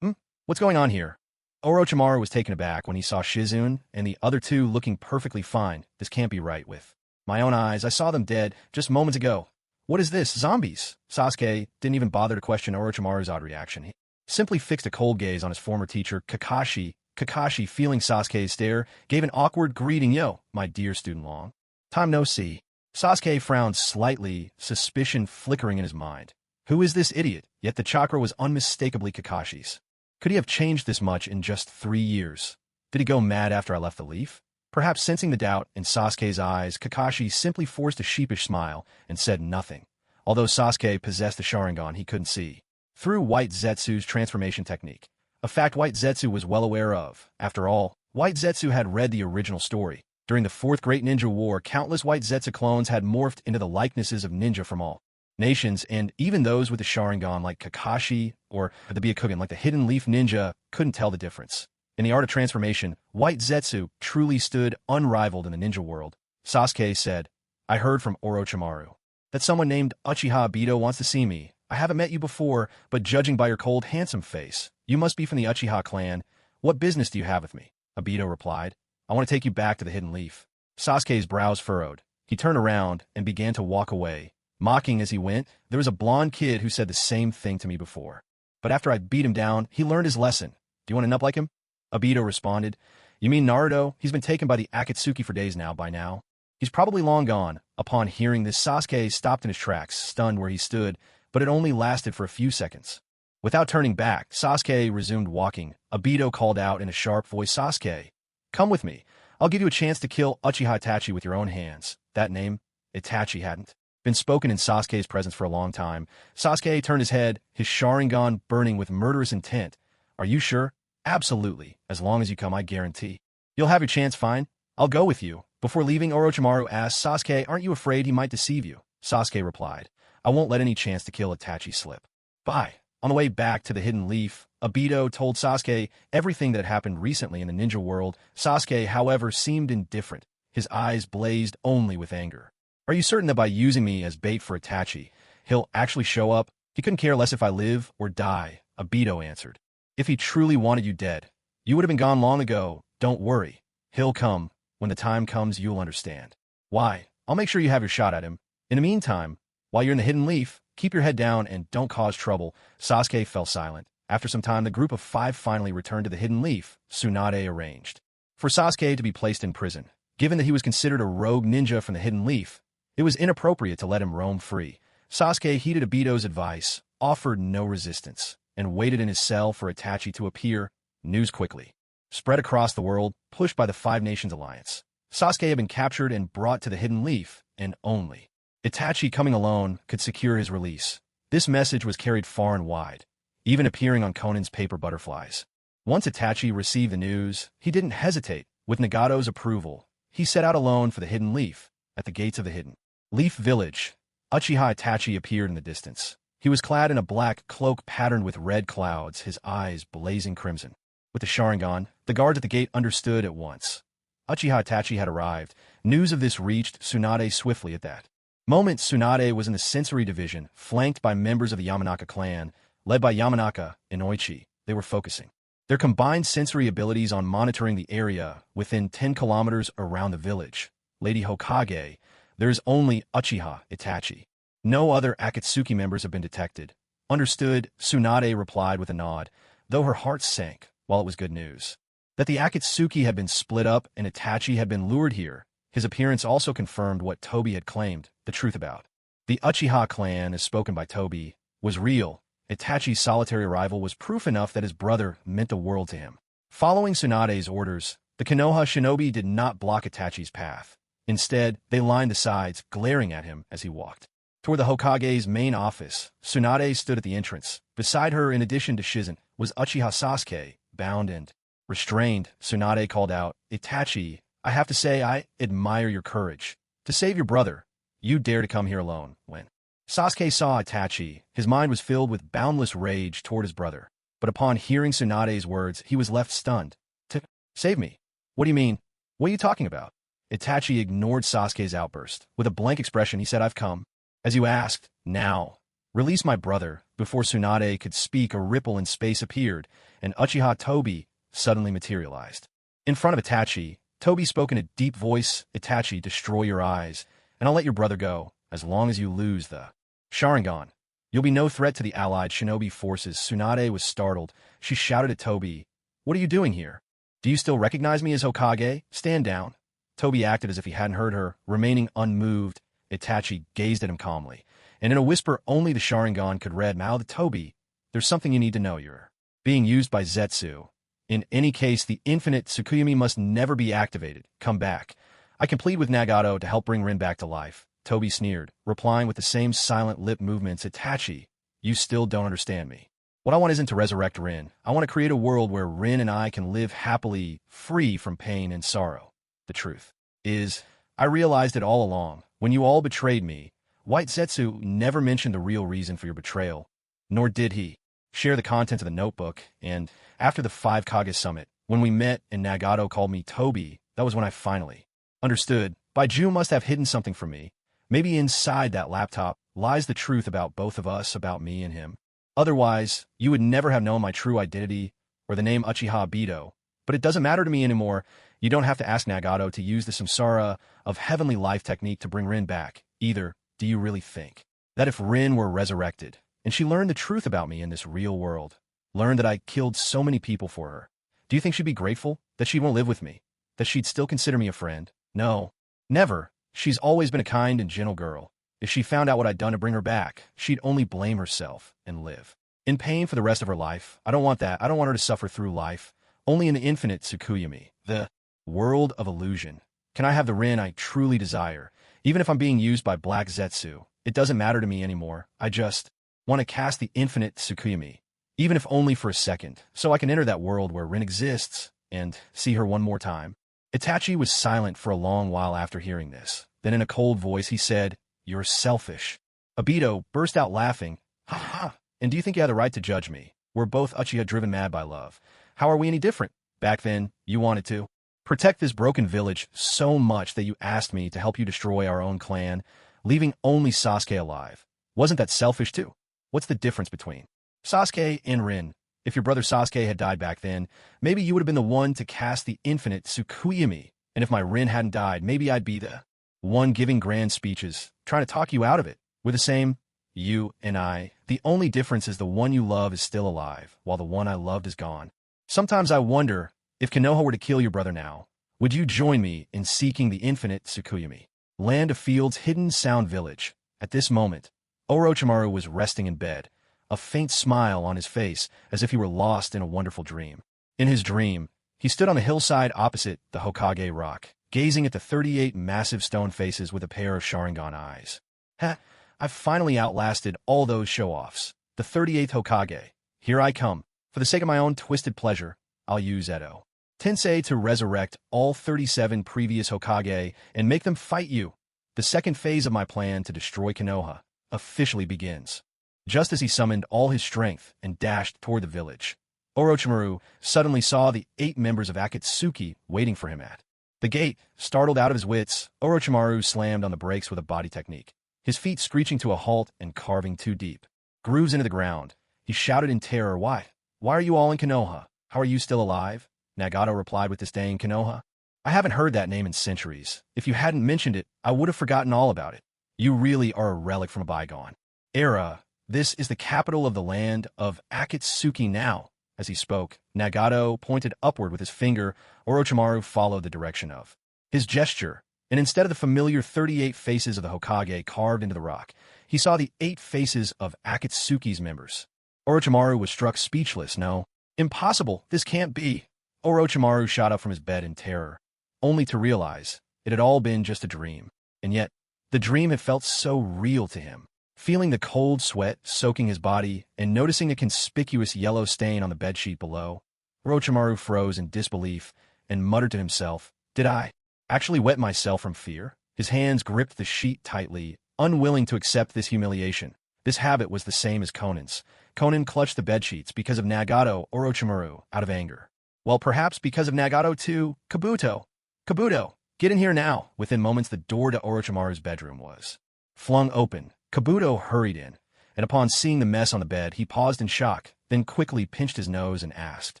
A: What's going on here?" Orochimaru was taken aback when he saw Shizune and the other 2 looking perfectly fine. "This can't be right with my own eyes. I saw them dead just moments ago. What is this? Zombies?" Sasuke didn't even bother to question Orochimaru's odd reaction. He simply fixed a cold gaze on his former teacher, Kakashi. Kakashi, feeling Sasuke's stare, gave an awkward greeting. "Yo, my dear student, long time no see." Sasuke frowned slightly, suspicion flickering in his mind. Who is this idiot? Yet the chakra was unmistakably Kakashi's. Could he have changed this much in just 3 years? Did he go mad after I left the leaf? Perhaps sensing the doubt in Sasuke's eyes, Kakashi simply forced a sheepish smile and said nothing. Although Sasuke possessed the Sharingan, he couldn't see through White Zetsu's transformation technique, a fact White Zetsu was well aware of. After all, White Zetsu had read the original story. During the 4th Great Ninja War, countless White Zetsu clones had morphed into the likenesses of ninja from all nations, and even those with the Sharingan like Kakashi or the Byakugan like the Hidden Leaf Ninja couldn't tell the difference. In the art of transformation, White Zetsu truly stood unrivaled in the ninja world. Sasuke said, "I heard from Orochimaru that someone named Uchiha Obito wants to see me. I haven't met you before, but judging by your cold, handsome face, you must be from the Uchiha clan. What business do you have with me?" Obito replied, "I want to take you back to the Hidden Leaf." Sasuke's brows furrowed. He turned around and began to walk away. Mocking as he went, "There was a blonde kid who said the same thing to me before. But after I beat him down, he learned his lesson. Do you want to nub like him?" Obito responded, "You mean Naruto? He's been taken by the Akatsuki for days now. By now, he's probably long gone." Upon hearing this, Sasuke stopped in his tracks, stunned where he stood, but it only lasted for a few seconds. Without turning back, Sasuke resumed walking. Obito called out in a sharp voice, "Sasuke, come with me. I'll give you a chance to kill Uchiha Itachi with your own hands." That name, Itachi, hadn't been spoken in Sasuke's presence for a long time. Sasuke turned his head, his Sharingan burning with murderous intent. "Are you sure?" "Absolutely. As long as you come, I guarantee you'll have your chance. Fine. I'll go with you." Before leaving, Orochimaru asked, "Sasuke, aren't you afraid he might deceive you?" Sasuke replied, "I won't let any chance to kill Itachi slip by." On the way back to the Hidden Leaf, Obito told Sasuke everything that had happened recently in the ninja world. Sasuke, however, seemed indifferent. His eyes blazed only with anger. Are you certain that by using me as bait for Itachi, he'll actually show up? He couldn't care less if I live or die, Obito answered. If he truly wanted you dead, you would have been gone long ago. Don't worry. He'll come. When the time comes, you'll understand. Why? I'll make sure you have your shot at him. In the meantime, while you're in the Hidden Leaf, keep your head down and don't cause trouble. Sasuke fell silent. After some time, the group of 5 finally returned to the Hidden Leaf. Tsunade arranged for Sasuke to be placed in prison. Given that he was considered a rogue ninja from the Hidden Leaf, it was inappropriate to let him roam free. Sasuke heeded Obito's advice, offered no resistance, and waited in his cell for Itachi to appear. News quickly spread across the world, pushed by the Five Nations Alliance. Sasuke had been captured and brought to the Hidden Leaf, and only Itachi coming alone could secure his release. This message was carried far and wide, even appearing on Konan's paper butterflies. Once Itachi received the news, he didn't hesitate. With Nagato's approval, he set out alone for the Hidden Leaf. At the gates of the Hidden Leaf Village, Uchiha Itachi appeared in the distance. He was clad in a black cloak patterned with red clouds, his eyes blazing crimson. With the Sharingan, the guards at the gate understood at once. Uchiha Itachi had arrived. News of this reached Tsunade swiftly at that moment. Tsunade was in the sensory division, flanked by members of the Yamanaka clan, led by Yamanaka and Oichi. They were focusing their combined sensory abilities on monitoring the area within 10 kilometers around the village. Lady Hokage, there's only Uchiha Itachi. No other Akatsuki members have been detected. Understood, Tsunade replied with a nod, though her heart sank. While it was good news that the Akatsuki had been split up and Itachi had been lured here, his appearance also confirmed what Tobi had claimed, the truth about the Uchiha clan, as spoken by Tobi, was real. Itachi's solitary arrival was proof enough that his brother meant the world to him. Following Tsunade's orders, the Konoha shinobi did not block Itachi's path. Instead, they lined the sides, glaring at him as he walked toward the Hokage's main office. Tsunade stood at the entrance. Beside her, in addition to Shizen, was Uchiha Sasuke, bound and restrained. Tsunade called out, Itachi, I have to say I admire your courage. To save your brother, you dare to come here alone. When Sasuke saw Itachi, his mind was filled with boundless rage toward his brother. But upon hearing Tsunade's words, he was left stunned. To save me? What do you mean? What are you talking about? Itachi ignored Sasuke's outburst. With a blank expression, he said, I've come. As you asked, now. Release my brother. Before Tsunade could speak, a ripple in space appeared, and Uchiha Tobi suddenly materialized. In front of Itachi, Tobi spoke in a deep voice, Itachi, destroy your eyes, and I'll let your brother go, as long as you lose the Sharingan. You'll be no threat to the allied shinobi forces. Tsunade was startled. She shouted at Tobi, what are you doing here? Do you still recognize me as Hokage? Stand down. Tobi acted as if he hadn't heard her, remaining unmoved. Itachi gazed at him calmly, and in a whisper only the Sharingan could read, mouthed Tobi, there's something you need to know. You're being used by Zetsu. In any case, the infinite Tsukuyomi must never be activated. Come back. I can plead with Nagato to help bring Rin back to life. Tobi sneered, replying with the same silent lip movements, Itachi, you still don't understand me. What I want isn't to resurrect Rin. I want to create a world where Rin and I can live happily, free from pain and sorrow. The truth is, I realized it all along. When you all betrayed me, White Zetsu never mentioned the real reason for your betrayal, nor did he share the contents of the notebook, and after the 5 Kage summit, when we met and Nagato called me Tobi, that was when I finally understood. Baiju must have hidden something from me. Maybe inside that laptop lies the truth about both of us, about me and him. Otherwise, you would never have known my true identity or the name Uchiha Obito. But it doesn't matter to me anymore. You don't have to ask Nagato to use the samsara of heavenly life technique to bring Rin back. Either, do you really think that if Rin were resurrected, and she learned the truth about me in this real world, learned that I killed so many people for her, do you think she'd be grateful that she won't live with me, that she'd still consider me a friend? No, never. She's always been a kind and gentle girl. If she found out what I'd done to bring her back, she'd only blame herself and live in pain for the rest of her life. I don't want that. I don't want her to suffer through life. Only in the infinite Tsukuyomi, the world of illusion, can I have the Rin I truly desire. Even if I'm being used by Black Zetsu, it doesn't matter to me anymore. I just want to cast the infinite Tsukuyomi, even if only for a second, so I can enter that world where Rin exists and see her one more time. Itachi was silent for a long while after hearing this. Then in a cold voice he said, you're selfish. Obito burst out laughing. Ha ha! And do you think you have the right to judge me? We're both Uchiha driven mad by love. How are we any different? Back then, you wanted to Protect this broken village so much that you asked me to help you destroy our own clan, leaving only Sasuke alive. Wasn't that selfish too? What's the difference between Sasuke and Rin? If your brother Sasuke had died back then, maybe you would have been the one to cast the infinite Tsukuyomi, and if my Rin hadn't died, maybe I'd be the one giving grand speeches, trying to talk you out of it. We're the same, you and I. The only difference is the one you love is still alive, while the one I loved is gone. Sometimes I wonder, if Konoha were to kill your brother now, would you join me in seeking the infinite Tsukuyomi? Land of Fields' hidden sound village. At this moment, Orochimaru was resting in bed, a faint smile on his face as if he were lost in a wonderful dream. In his dream, he stood on the hillside opposite the Hokage rock, gazing at the 38 massive stone faces with a pair of Sharingan eyes. I've finally outlasted all those show-offs. The 38th Hokage. Here I come. For the sake of my own twisted pleasure, I'll use Edo Tensei to resurrect all 37 previous Hokage and make them fight you. The second phase of my plan to destroy Konoha officially begins. Just as he summoned all his strength and dashed toward the village, Orochimaru suddenly saw the 8 members of Akatsuki waiting for him at the gate. Startled out of his wits, Orochimaru slammed on the brakes with a body technique, his feet screeching to a halt and carving 2 deep grooves into the ground. He shouted in terror, Why are you all in Konoha? How are you still alive? Nagato replied with disdain, Konoha? I haven't heard that name in centuries. If you hadn't mentioned it, I would have forgotten all about it. You really are a relic from a bygone era. This is the capital of the land of Akatsuki now. As he spoke, Nagato pointed upward with his finger. Orochimaru followed the direction of his gesture, and instead of the familiar 38 faces of the Hokage carved into the rock, he saw the 8 faces of Akatsuki's members. Orochimaru was struck speechless. No, impossible, this can't be. Orochimaru shot up from his bed in terror, only to realize it had all been just a dream. And yet, the dream had felt so real to him. Feeling the cold sweat soaking his body and noticing a conspicuous yellow stain on the bedsheet below, Orochimaru froze in disbelief and muttered to himself, Did I actually wet myself from fear? His hands gripped the sheet tightly, unwilling to accept this humiliation. This habit was the same as Konan's. Konan clutched the bedsheets because of Nagato Orochimaru out of anger. Well, perhaps because of Nagato too. Kabuto, get in here now. Within moments, the door to Orochimaru's bedroom was flung open. Kabuto hurried in, and upon seeing the mess on the bed, he paused in shock, then quickly pinched his nose and asked,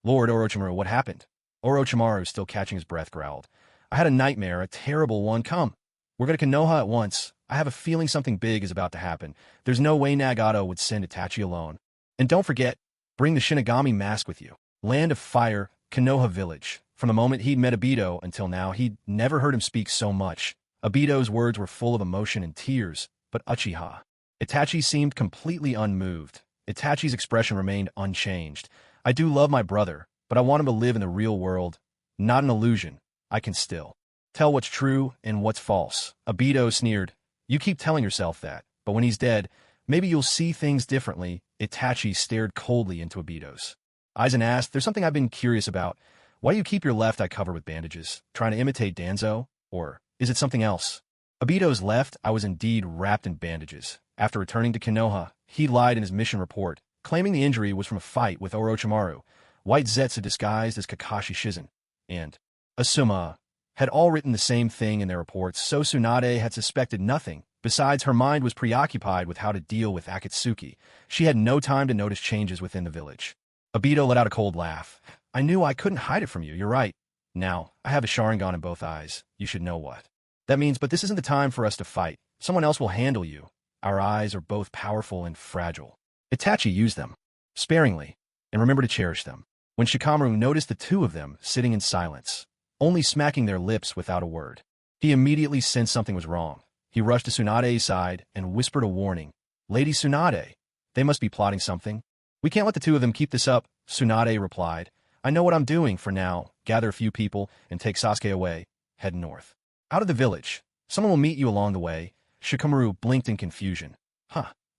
A: Lord Orochimaru, what happened? Orochimaru, still catching his breath, growled, I had a nightmare, a terrible one. Come, we're going to Konoha at once. I have a feeling something big is about to happen. There's no way Nagato would send Itachi alone. And don't forget, bring the Shinigami mask with you. Land of Fire, Konoha Village. From the moment he'd met Obito until now, he'd never heard him speak so much. Obito's words were full of emotion and tears, but Itachi seemed completely unmoved. Itachi's expression remained unchanged. I do love my brother, but I want him to live in the real world, not an illusion. I can still tell what's true and what's false. Obito sneered. You keep telling yourself that, but when he's dead, maybe you'll see things differently. Itachi stared coldly into Obito's eyes and asked, There's something I've been curious about. Why do you keep your left eye covered with bandages? Trying to imitate Danzo? Or is it something else? Obito's left eye was indeed wrapped in bandages. After returning to Konoha, he lied in his mission report, claiming the injury was from a fight with Orochimaru. White Zetsu disguised as Kakashi Shizen and Asuma had all written the same thing in their reports, so Tsunade had suspected nothing. Besides, her mind was preoccupied with how to deal with Akatsuki. She had no time to notice changes within the village. Obito let out a cold laugh. I knew I couldn't hide it from you, you're right. Now, I have a Sharingan in both eyes. You should know what that means, but this isn't the time for us to fight. Someone else will handle you. Our eyes are both powerful and fragile. Itachi used them sparingly, and remember to cherish them. When Shikamaru noticed the two of them sitting in silence, only smacking their lips without a word, he immediately sensed something was wrong. He rushed to Tsunade's side and whispered a warning. Lady Tsunade, they must be plotting something. We can't let the two of them keep this up, Tsunade replied. I know what I'm doing for now. Gather a few people and take Sasuke away. Head north. Out of the village. Someone will meet you along the way. Shikamaru blinked in confusion.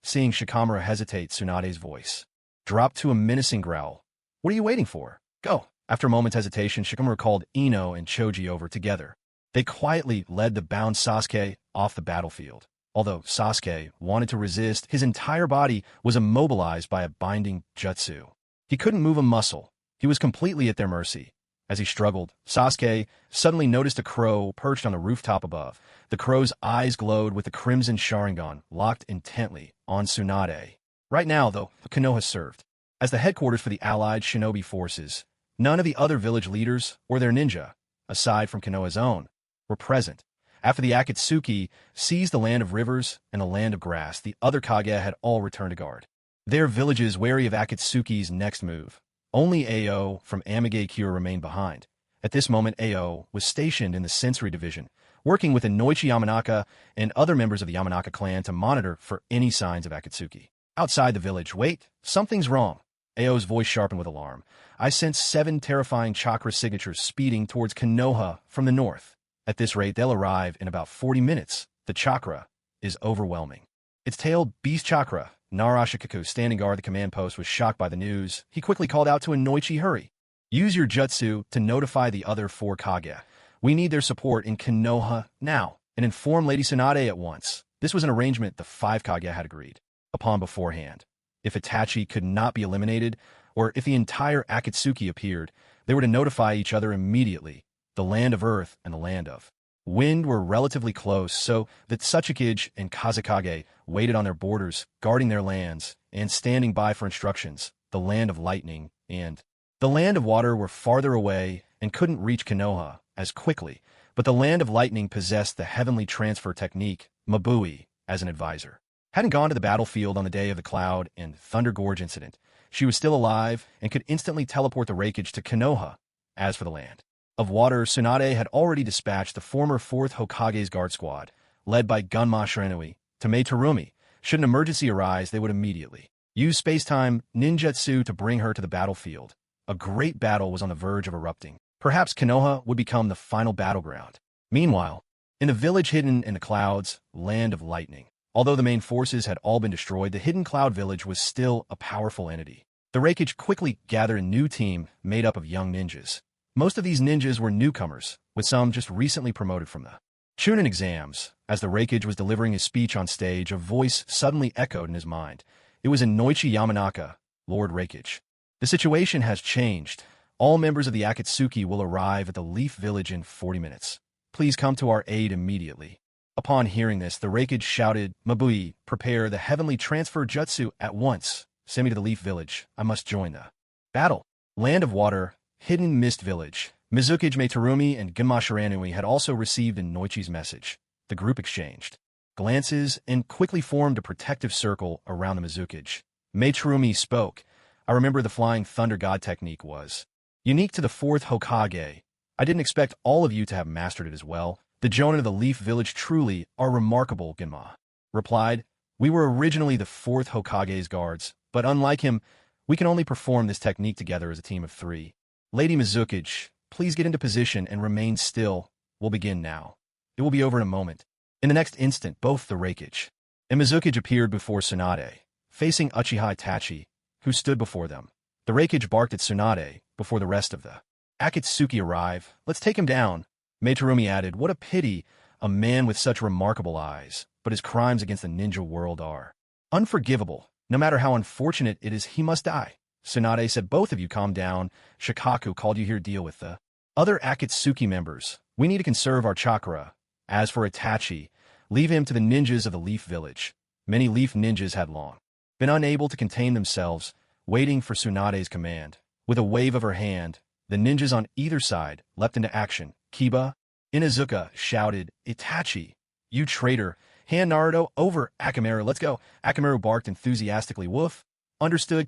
A: Seeing Shikamaru hesitate, Tsunade's voice dropped to a menacing growl. What are you waiting for? Go. After a moment's hesitation, Shikamaru called Ino and Choji over together. They quietly led the bound Sasuke off the battlefield. Although Sasuke wanted to resist, his entire body was immobilized by a binding jutsu. He couldn't move a muscle. He was completely at their mercy. As he struggled, Sasuke suddenly noticed a crow perched on the rooftop above. The crow's eyes glowed with the crimson Sharingan locked intently on Tsunade. Right now, though, Konoha served as the headquarters for the allied shinobi forces. None of the other village leaders or their ninja, aside from Konoha's own, were present. After the Akatsuki seized the land of rivers and the land of grass, the other Kage had all returned to guard their villages, wary of Akatsuki's next move. Only Ao from Amigakure remained behind. At this moment, Ao was stationed in the sensory division, working with Inoichi Yamanaka and other members of the Yamanaka clan to monitor for any signs of Akatsuki. Outside the village, wait, something's wrong. Ao's voice sharpened with alarm. I sense 7 terrifying chakra signatures speeding towards Konoha from the north. At this rate, they'll arrive in about 40 minutes. The chakra is overwhelming. Its tailed beast chakra. Narashikaku, standing guard at the command post, was shocked by the news. He quickly called out to Inoichi, hurry. Use your jutsu to notify the other 4 Kage. We need their support in Konoha now, and inform Lady Tsunade at once. This was an arrangement the 5 Kage had agreed upon beforehand. If Itachi could not be eliminated, or if the entire Akatsuki appeared, they were to notify each other immediately. The land of earth and the land of wind were relatively close, so that Tsuchikage and Kazekage waited on their borders, guarding their lands, and standing by for instructions. The land of lightning and the land of water were farther away and couldn't reach Konoha as quickly, but the land of lightning possessed the heavenly transfer technique, Mabui, as an advisor. Hadn't gone to the battlefield on the day of the Cloud and Thunder Gorge incident. She was still alive and could instantly teleport the Reikage to Konoha. As for the land of water, Tsunade had already dispatched the former 4th Hokage's guard squad, led by Gunma Shiranui, to Meitarumi. Should an emergency arise, they would immediately use space-time ninjutsu to bring her to the battlefield. A great battle was on the verge of erupting. Perhaps Konoha would become the final battleground. Meanwhile, in the village hidden in the clouds, land of lightning, although the main forces had all been destroyed, the hidden cloud village was still a powerful entity. The Reikage quickly gathered a new team made up of young ninjas. Most of these ninjas were newcomers, with some just recently promoted from the Chunin exams. As the Reikage was delivering his speech on stage, a voice suddenly echoed in his mind. It was Inoichi Yamanaka, Lord Reikage. The situation has changed. All members of the Akatsuki will arrive at the Leaf Village in 40 minutes. Please come to our aid immediately. Upon hearing this, the Reikage shouted, Mabui, prepare the heavenly transfer jutsu at once. Send me to the Leaf Village. I must join the battle. Land of Water, Hidden Mist Village. Mizukage Meitarumi and Gunma Shiranui had also received Inoichi's message. The group exchanged glances and quickly formed a protective circle around the Mizukage. Meitarumi spoke. I remember the Flying Thunder God technique was unique to the 4th Hokage. I didn't expect all of you to have mastered it as well. The Jonin of the Leaf Village truly are remarkable, Gunma replied. We were originally the 4th Hokage's guards, but unlike him, we can only perform this technique together as a team of 3. Lady Mizukage, please get into position and remain still. We'll begin now. It will be over in a moment. In the next instant, both the Reikage and Mizukage appeared before Tsunade, facing Uchiha Itachi, who stood before them. The Reikage barked at Tsunade before the rest of the Akatsuki arrive. Let's take him down. Meitarumi added, what a pity, a man with such remarkable eyes, but his crimes against the ninja world are unforgivable. No matter how unfortunate it is, he must die. Tsunade said, both of you calm down. Shikaku called you here to deal with the other Akatsuki members. We need to conserve our chakra. As for Itachi, leave him to the ninjas of the Leaf Village. Many Leaf ninjas had long been unable to contain themselves, waiting for Tsunade's command. With a wave of her hand, the ninjas on either side leapt into action. Kiba Inuzuka shouted, Itachi, you traitor, hand Naruto over. Akamaru, let's go. Akamaru barked enthusiastically. Woof. Understood,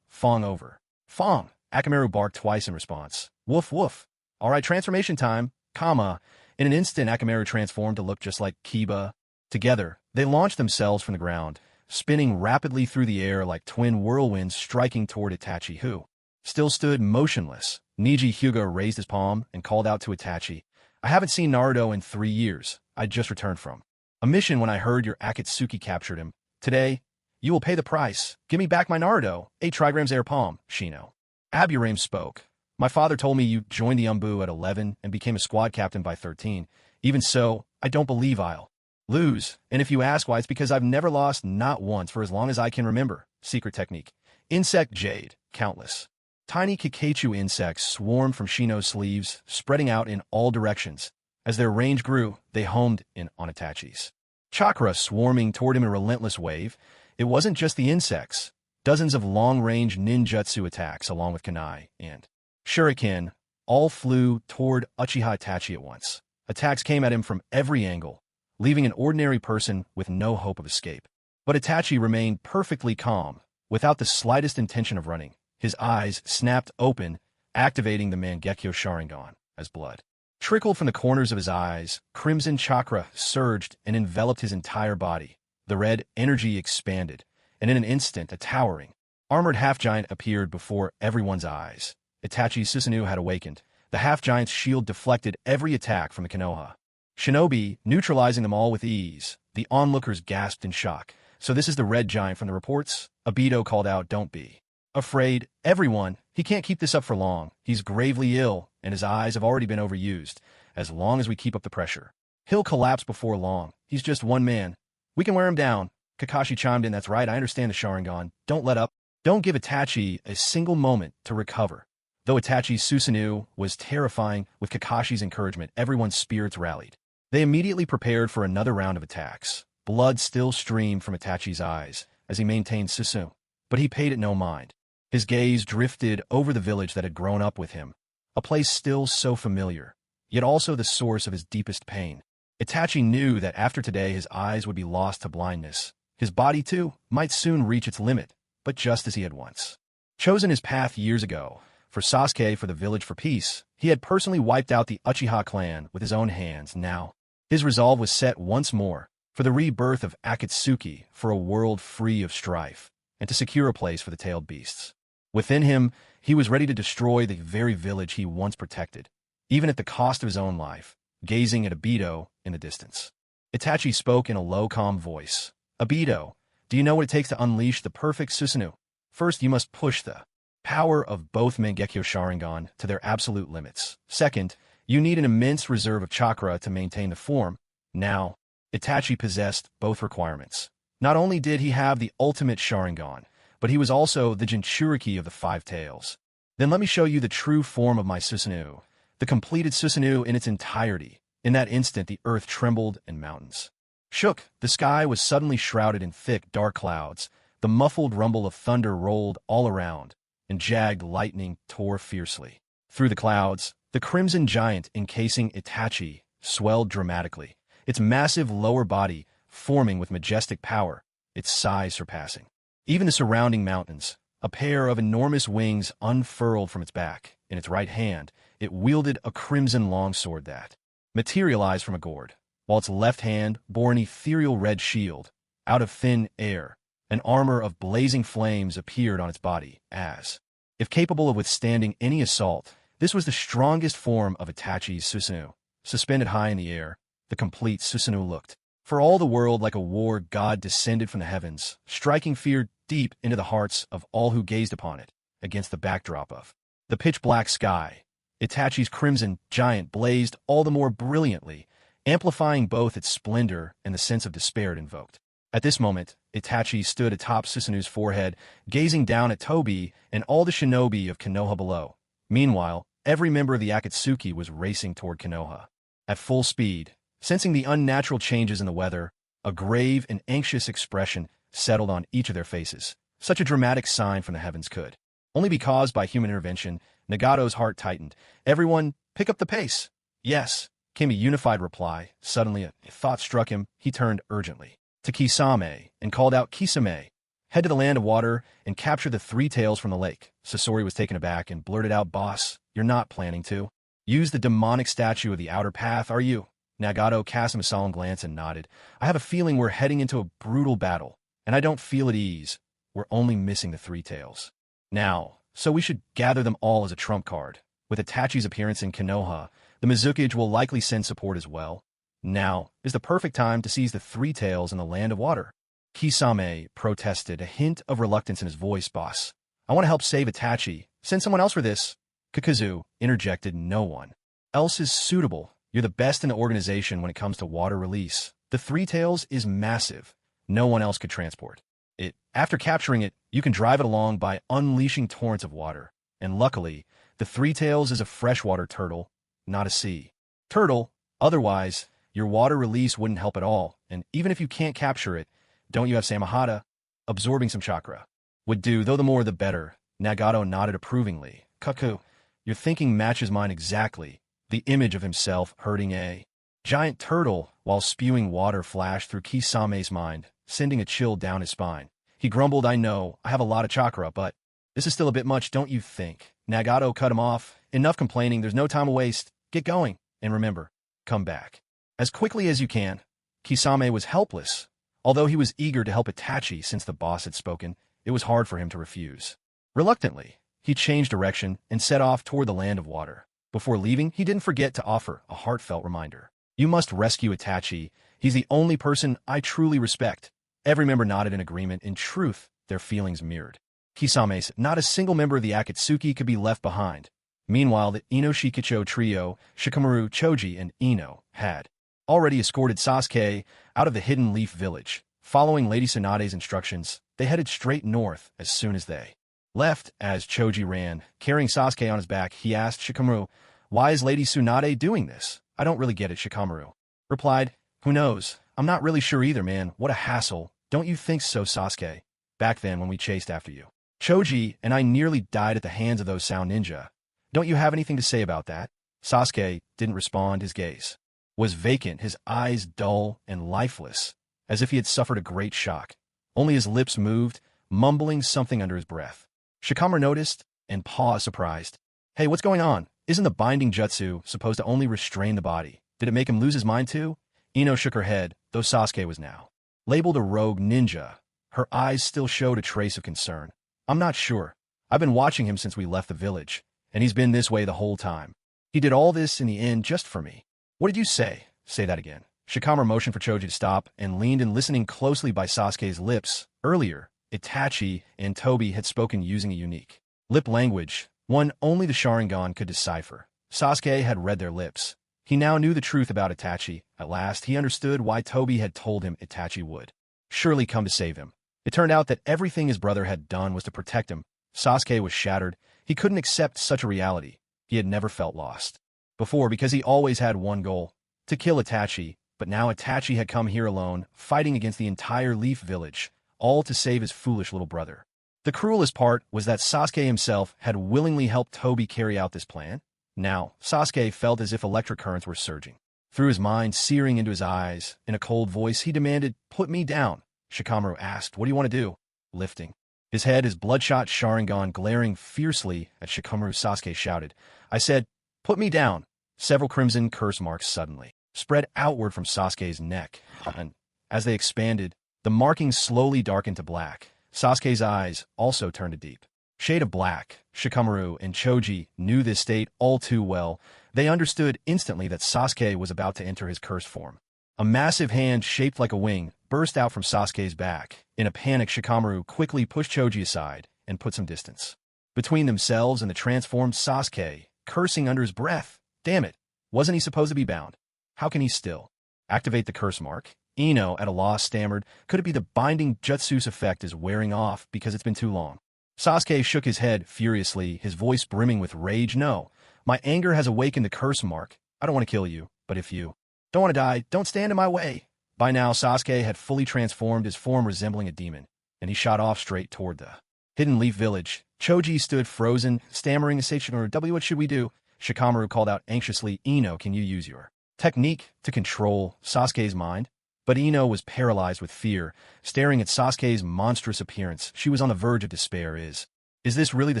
A: Fong over. Fong. Akamaru barked twice in response. Woof, woof. All right, transformation time, In an instant, Akamaru transformed to look just like Kiba. Together, they launched themselves from the ground, spinning rapidly through the air like twin whirlwinds striking toward Itachi, who still stood motionless. Niji Hyuga raised his palm and called out to Itachi, I haven't seen Naruto in 3 years. I just returned from a mission when I heard your Akatsuki captured him. Today, you will pay the price. Give me back my Naruto. 8 trigrams air palm, Shino. Aburame spoke. My father told me you joined the Umbu at 11 and became a squad captain by 13. Even so, I don't believe I'll lose. And if you ask why, it's because I've never lost, not once, for as long as I can remember. Secret technique. Insect Jade. Countless Tiny Kakachu insects swarmed from Shino's sleeves, spreading out in all directions. As their range grew, they homed in on Itachi's. Chakra swarming toward him in a relentless wave. It wasn't just the insects. Dozens of long-range ninjutsu attacks, along with kunai and shuriken, all flew toward Uchiha Itachi at once. Attacks came at him from every angle, leaving an ordinary person with no hope of escape. But Itachi remained perfectly calm, without the slightest intention of running. His eyes snapped open, activating the Mangekyo Sharingan. As blood trickled from the corners of his eyes, crimson chakra surged and enveloped his entire body. The red energy expanded, and in an instant a towering, armored half-giant appeared before everyone's eyes. Itachi's Susanoo had awakened. The half-giant's shield deflected every attack from the Konoha shinobi, neutralizing them all with ease. The onlookers gasped in shock. "So this is the red giant from the reports?" Obito called out, "Don't be afraid, everyone. He can't keep this up for long. He's gravely ill, and his eyes have already been overused. As long as we keep up the pressure, he'll collapse before long. He's just one man. We can wear him down." Kakashi chimed in, "That's right, I understand the Sharingan. Don't let up. Don't give Itachi a single moment to recover." Though Itachi's Susanoo was terrifying, with Kakashi's encouragement, everyone's spirits rallied. They immediately prepared for another round of attacks. Blood still streamed from Itachi's eyes as he maintained Susanoo, but he paid it no mind. His gaze drifted over the village that had grown up with him, a place still so familiar, yet also the source of his deepest pain. Itachi knew that after today his eyes would be lost to blindness. His body, too, might soon reach its limit, but just as he had once chosen his path years ago, for Sasuke, for the village, for peace, he had personally wiped out the Uchiha clan with his own hands. Now, his resolve was set once more, for the rebirth of Akatsuki, for a world free of strife, and to secure a place for the tailed beasts. Within him, he was ready to destroy the very village he once protected, even at the cost of his own life. Gazing at Obito in the distance, Itachi spoke in a low, calm voice. "Obito, do you know what it takes to unleash the perfect Susanoo? First, you must push the power of both Mangekyo Sharingan to their absolute limits. Second, you need an immense reserve of chakra to maintain the form." Now, Itachi possessed both requirements. Not only did he have the ultimate Sharingan, but he was also the Jinchuriki of the Five Tails. "Then let me show you the true form of my Susanoo, the completed Susanoo in its entirety." In that instant, the earth trembled and mountains shook. The sky was suddenly shrouded in thick, dark clouds. The muffled rumble of thunder rolled all around, and jagged lightning tore fiercely through the clouds. The crimson giant encasing Itachi swelled dramatically, its massive lower body forming with majestic power, its size surpassing even the surrounding mountains. A pair of enormous wings unfurled from its back. In its right hand, it wielded a crimson longsword that materialized from a gourd, while its left hand bore an ethereal red shield. Out of thin air, an armor of blazing flames appeared on its body, as if capable of withstanding any assault. This was the strongest form of Itachi's Susanoo. Suspended high in the air, the complete Susanoo looked, for all the world, like a war god descended from the heavens, striking fear deep into the hearts of all who gazed upon it. Against the backdrop of the pitch-black sky, Itachi's crimson giant blazed all the more brilliantly, amplifying both its splendor and the sense of despair it invoked. At this moment, Itachi stood atop Susanoo's forehead, gazing down at Tobi and all the shinobi of Konoha below. Meanwhile, every member of the Akatsuki was racing toward Konoha at full speed. Sensing the unnatural changes in the weather, a grave and anxious expression settled on each of their faces. Such a dramatic sign from the heavens could only be caused by human intervention. Nagato's heart tightened. "Everyone, pick up the pace." "Yes," came a unified reply. Suddenly, a thought struck him. He turned urgently to Kisame and called out, "Kisame, head to the land of water and capture the three tails from the lake." Sasori was taken aback and blurted out, "Boss, you're not planning to use the demonic statue of the outer path, are you?" Nagato cast him a solemn glance and nodded. "I have a feeling we're heading into a brutal battle, and I don't feel at ease. We're only missing the three tails now, so we should gather them all as a trump card. With Itachi's appearance in Konoha, the Mizukage will likely send support as well. Now is the perfect time to seize the three tails in the land of water." Kisame protested, a hint of reluctance in his voice. "Boss, I want to help save Itachi. Send someone else for this." Kakazu interjected, "No one else is suitable. You're the best in the organization when it comes to water release. The three tails is massive. No one else could transport it. After capturing it, you can drive it along by unleashing torrents of water, And luckily, the three tails is a freshwater turtle, not a sea turtle. Otherwise, your water release wouldn't help at all, and even if you can't capture it, don't you have Samahata? Absorbing some chakra would do, though the more the better. Nagato nodded approvingly. Kaku, your thinking matches mine exactly. The image of himself hurting a giant turtle while spewing water flashed through Kisame's mind, sending a chill down his spine. He grumbled, I know, I have a lot of chakra, but this is still a bit much, don't you think? Nagato cut him off. Enough complaining, there's no time to waste. Get going, and remember, come back as quickly as you can. Kisame was helpless. Although he was eager to help Itachi since the boss had spoken, it was hard for him to refuse. Reluctantly, he changed direction and set off toward the land of water. Before leaving, he didn't forget to offer a heartfelt reminder. You must rescue Itachi. He's the only person I truly respect. Every member nodded in agreement. In truth, their feelings mirrored Kisame's. Not a single member of the Akatsuki could be left behind. Meanwhile, the Ino Shikicho trio, Shikamaru, Choji, and Ino, had already escorted Sasuke out of the Hidden Leaf Village. Following Lady Tsunade's instructions, they headed straight north as soon as they left. As Choji ran, carrying Sasuke on his back, he asked Shikamaru, why is Lady Tsunade doing this? I don't really get it, Shikamaru replied. Who knows? I'm not really sure either, man. What a hassle. Don't you think so, Sasuke? Back then when we chased after you, Choji and I nearly died at the hands of those sound ninja. Don't you have anything to say about that? Sasuke didn't respond. His gaze was vacant, his eyes dull and lifeless, as if he had suffered a great shock. Only his lips moved, mumbling something under his breath. Shikamaru noticed and paused, surprised. Hey, what's going on? Isn't the binding jutsu supposed to only restrain the body? Did it make him lose his mind too? Ino shook her head, though Sasuke was now labeled a rogue ninja. Her eyes still showed a trace of concern. I'm not sure. I've been watching him since we left the village, and he's been this way the whole time. He did all this in the end just for me. What did you say? Say that again. Shikamaru motioned for Choji to stop and leaned in, listening closely by Sasuke's lips. Earlier, Itachi and Tobi had spoken using a unique lip language, one only the Sharingan could decipher. Sasuke had read their lips. He now knew the truth about Itachi. At last, he understood why Tobi had told him Itachi would surely come to save him. It turned out that everything his brother had done was to protect him. Sasuke was shattered. He couldn't accept such a reality. He had never felt lost before because he always had one goal, to kill Itachi. But now Itachi had come here alone, fighting against the entire Leaf Village, all to save his foolish little brother. The cruelest part was that Sasuke himself had willingly helped Tobi carry out this plan. Now, Sasuke felt as if electric currents were surging through his mind, searing into his eyes. In a cold voice, he demanded, "Put me down." Shikamaru asked, "What do you want to do?" Lifting his head, his bloodshot Sharingan glaring fiercely at Shikamaru, Sasuke shouted, "I said, put me down." Several crimson curse marks suddenly spread outward from Sasuke's neck, and as they expanded, the markings slowly darkened to black. Sasuke's eyes also turned a deep shade of black. Shikamaru and Choji knew this state all too well. They understood instantly that Sasuke was about to enter his cursed form. A massive hand shaped like a wing burst out from Sasuke's back. In a panic, Shikamaru quickly pushed Choji aside and put some distance between themselves and the transformed Sasuke, cursing under his breath. Damn it, wasn't he supposed to be bound? How can he still activate the curse mark? Ino, at a loss, stammered, could it be the binding jutsu's effect is wearing off because it's been too long? Sasuke shook his head furiously, his voice brimming with rage. No, my anger has awakened the curse mark. I don't want to kill you, but if you don't want to die, don't stand in my way. By now, Sasuke had fully transformed, his form resembling a demon, and he shot off straight toward the Hidden Leaf Village. Choji stood frozen, stammering, "Shikamaru, what should we do?" Shikamaru called out anxiously, "Ino, can you use your technique to control Sasuke's mind?" But Ino was paralyzed with fear, staring at Sasuke's monstrous appearance. She was on the verge of despair. Is this really the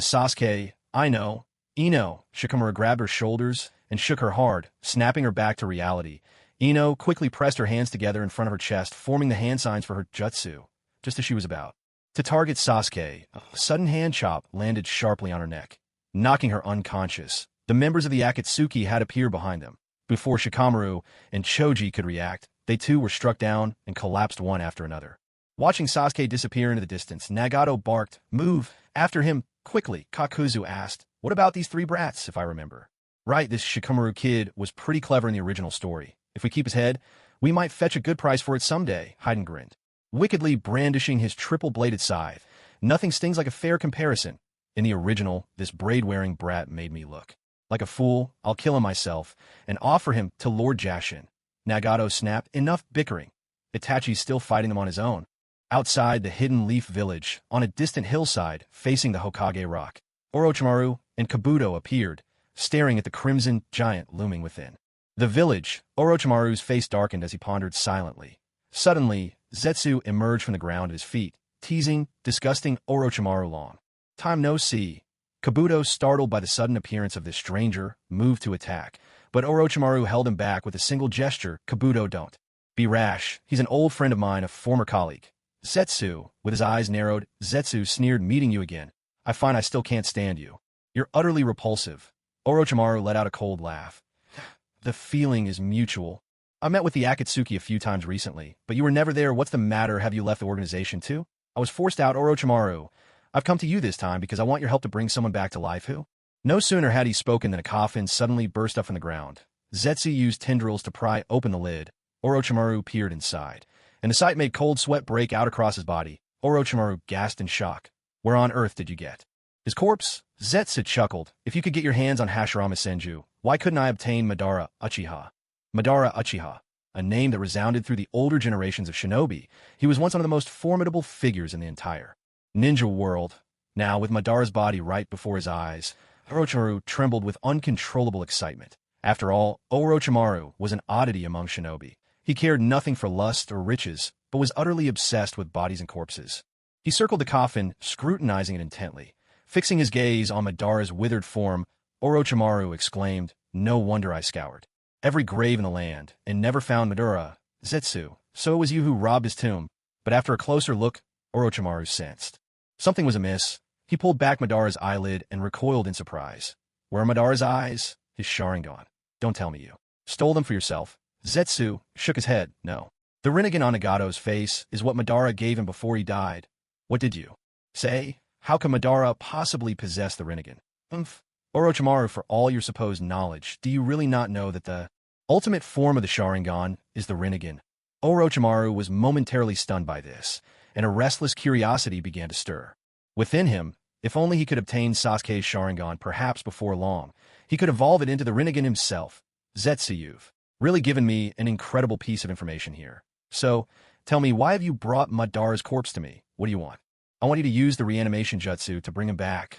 A: Sasuke I know? Ino, Shikamaru grabbed her shoulders and shook her hard, snapping her back to reality. Ino quickly pressed her hands together in front of her chest, forming the hand signs for her jutsu. Just as she was about to target Sasuke, a sudden hand chop landed sharply on her neck, knocking her unconscious. The members of the Akatsuki had appeared behind them. Before Shikamaru and Choji could react, they too were struck down and collapsed one after another. Watching Sasuke disappear into the distance, Nagato barked, "Move!" After him, quickly. Kakuzu asked, "What about these three brats, if I remember right? This Shikamaru kid was pretty clever in the original story. If we keep his head, we might fetch a good price for it someday." Haiden grinned, wickedly brandishing his triple-bladed scythe. "Nothing stings like a fair comparison." In the original, this braid-wearing brat made me look like a fool. I'll kill him myself and offer him to Lord Jashin. Nagato snapped, enough bickering. Itachi's still fighting them on his own. Outside the Hidden Leaf Village, on a distant hillside facing the Hokage Rock, Orochimaru and Kabuto appeared, staring at the crimson giant looming within. The village, Orochimaru's face darkened as he pondered silently. Suddenly, Zetsu emerged from the ground at his feet, teasing, disgusting Orochimaru long time no see. Kabuto, startled by the sudden appearance of this stranger, moved to attack, but Orochimaru held him back with a single gesture. Kabuto, don't be rash. He's an old friend of mine, a former colleague. Zetsu, with his eyes narrowed, Zetsu sneered, meeting you again. I find I still can't stand you. You're utterly repulsive. Orochimaru let out a cold laugh. The feeling is mutual. I met with the Akatsuki a few times recently, but you were never there. What's the matter? Have you left the organization too? I was forced out. Orochimaru, I've come to you this time because I want your help to bring someone back to life who? No sooner had he spoken than a coffin suddenly burst up from the ground. Zetsu used tendrils to pry open the lid. Orochimaru peered inside, and the sight made cold sweat break out across his body. Orochimaru gasped in shock. Where on earth did you get his corpse? Zetsu chuckled. If you could get your hands on Hashirama Senju, why couldn't I obtain Madara Uchiha? Madara Uchiha, a name that resounded through the older generations of shinobi. He was once one of the most formidable figures in the entire ninja world. Now, with Madara's body right before his eyes, Orochimaru trembled with uncontrollable excitement. After all, Orochimaru was an oddity among shinobi. He cared nothing for lust or riches, but was utterly obsessed with bodies and corpses. He circled the coffin, scrutinizing it intently. Fixing his gaze on Madara's withered form, Orochimaru exclaimed, no wonder I scoured every grave in the land and never found Madara. Zetsu, so it was you who robbed his tomb. But after a closer look, Orochimaru sensed something was amiss. He pulled back Madara's eyelid and recoiled in surprise. Where are Madara's eyes? His Sharingan. Don't tell me you stole them for yourself. Zetsu shook his head. No. The Rinnegan on Nagato's face is what Madara gave him before he died. What did you say? How can Madara possibly possess the Rinnegan? Orochimaru, for all your supposed knowledge, do you really not know that the ultimate form of the Sharingan is the Rinnegan? Orochimaru was momentarily stunned by this, and a restless curiosity began to stir within him. If only he could obtain Sasuke's Sharingan, perhaps before long, he could evolve it into the Rinnegan himself. Zetsu, you've really given me an incredible piece of information here. So, tell me, why have you brought Madara's corpse to me? What do you want? I want you to use the reanimation jutsu to bring him back.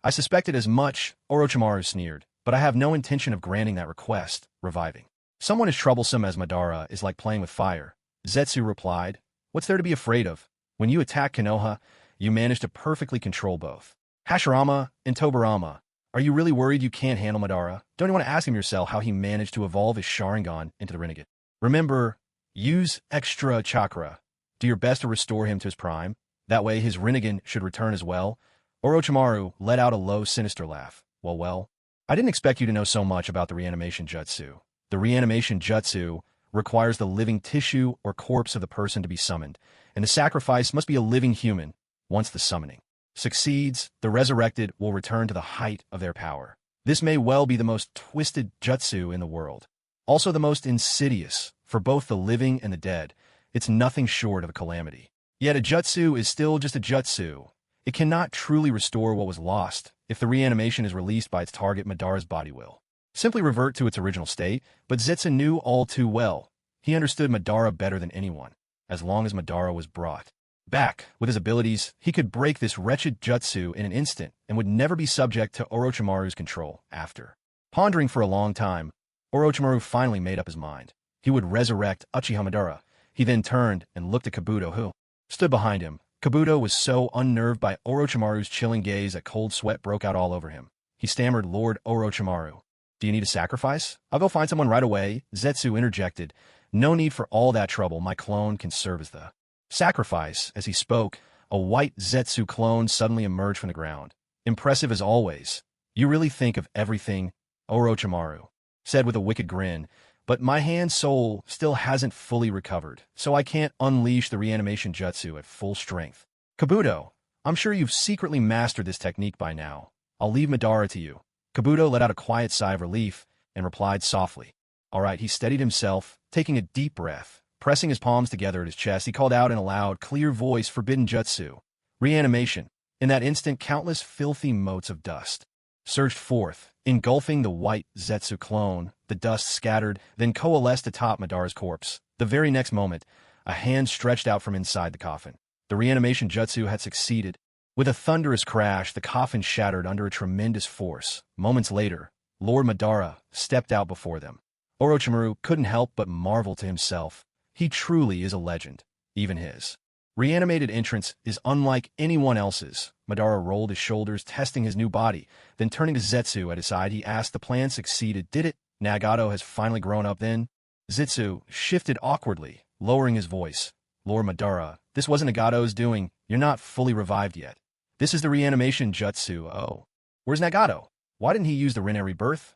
A: I suspected as much, Orochimaru sneered, but I have no intention of granting that request. Reviving someone as troublesome as Madara is like playing with fire. Zetsu replied, what's there to be afraid of? When you attack Konoha, you managed to perfectly control both Hashirama and Tobirama. Are you really worried you can't handle Madara? Don't you want to ask him yourself how he managed to evolve his Sharingan into the Rinnegan? Remember, use extra chakra. Do your best to restore him to his prime. That way his Rinnegan should return as well. Orochimaru let out a low, sinister laugh. Well, I didn't expect you to know so much about the reanimation jutsu. The reanimation jutsu requires the living tissue or corpse of the person to be summoned, and the sacrifice must be a living human. Once the summoning succeeds, the resurrected will return to the height of their power. This may well be the most twisted jutsu in the world. Also the most insidious for both the living and the dead. It's nothing short of a calamity. Yet a jutsu is still just a jutsu. It cannot truly restore what was lost. If the reanimation is released by its target, Madara's body will simply revert to its original state, but Zetsu knew all too well. He understood Madara better than anyone. As long as Madara was brought back with his abilities, he could break this wretched jutsu in an instant and would never be subject to Orochimaru's control. After pondering for a long time, Orochimaru finally made up his mind. He would resurrect Uchiha Madara. He then turned and looked at Kabuto, who stood behind him. Kabuto was so unnerved by Orochimaru's chilling gaze that cold sweat broke out all over him. He stammered, Lord Orochimaru, do you need a sacrifice? I'll go find someone right away. Zetsu interjected. No need for all that trouble. My clone can serve as the sacrifice. As he spoke, a white Zetsu clone suddenly emerged from the ground. Impressive as always. You really think of everything, Orochimaru said with a wicked grin. But my hand soul still hasn't fully recovered, so I can't unleash the reanimation jutsu at full strength. Kabuto, I'm sure you've secretly mastered this technique by now. I'll leave Madara to you. Kabuto let out a quiet sigh of relief and replied softly. All right, he steadied himself, taking a deep breath. Pressing his palms together at his chest, he called out in a loud, clear voice, forbidden jutsu. Reanimation. In that instant, countless filthy motes of dust surged forth, engulfing the white Zetsu clone. The dust scattered, then coalesced atop Madara's corpse. The very next moment, a hand stretched out from inside the coffin. The reanimation jutsu had succeeded. With a thunderous crash, the coffin shattered under a tremendous force. Moments later, Lord Madara stepped out before them. Orochimaru couldn't help but marvel to himself. He truly is a legend, even his reanimated entrance is unlike anyone else's. Madara rolled his shoulders, testing his new body. Then turning to Zetsu at his side, he asked, "The plan succeeded, did it? Nagato has finally grown up then?" Zetsu shifted awkwardly, lowering his voice. "Lord Madara, this wasn't Nagato's doing. You're not fully revived yet. This is the reanimation jutsu. Oh. Where's Nagato? Why didn't he use the Rinne rebirth?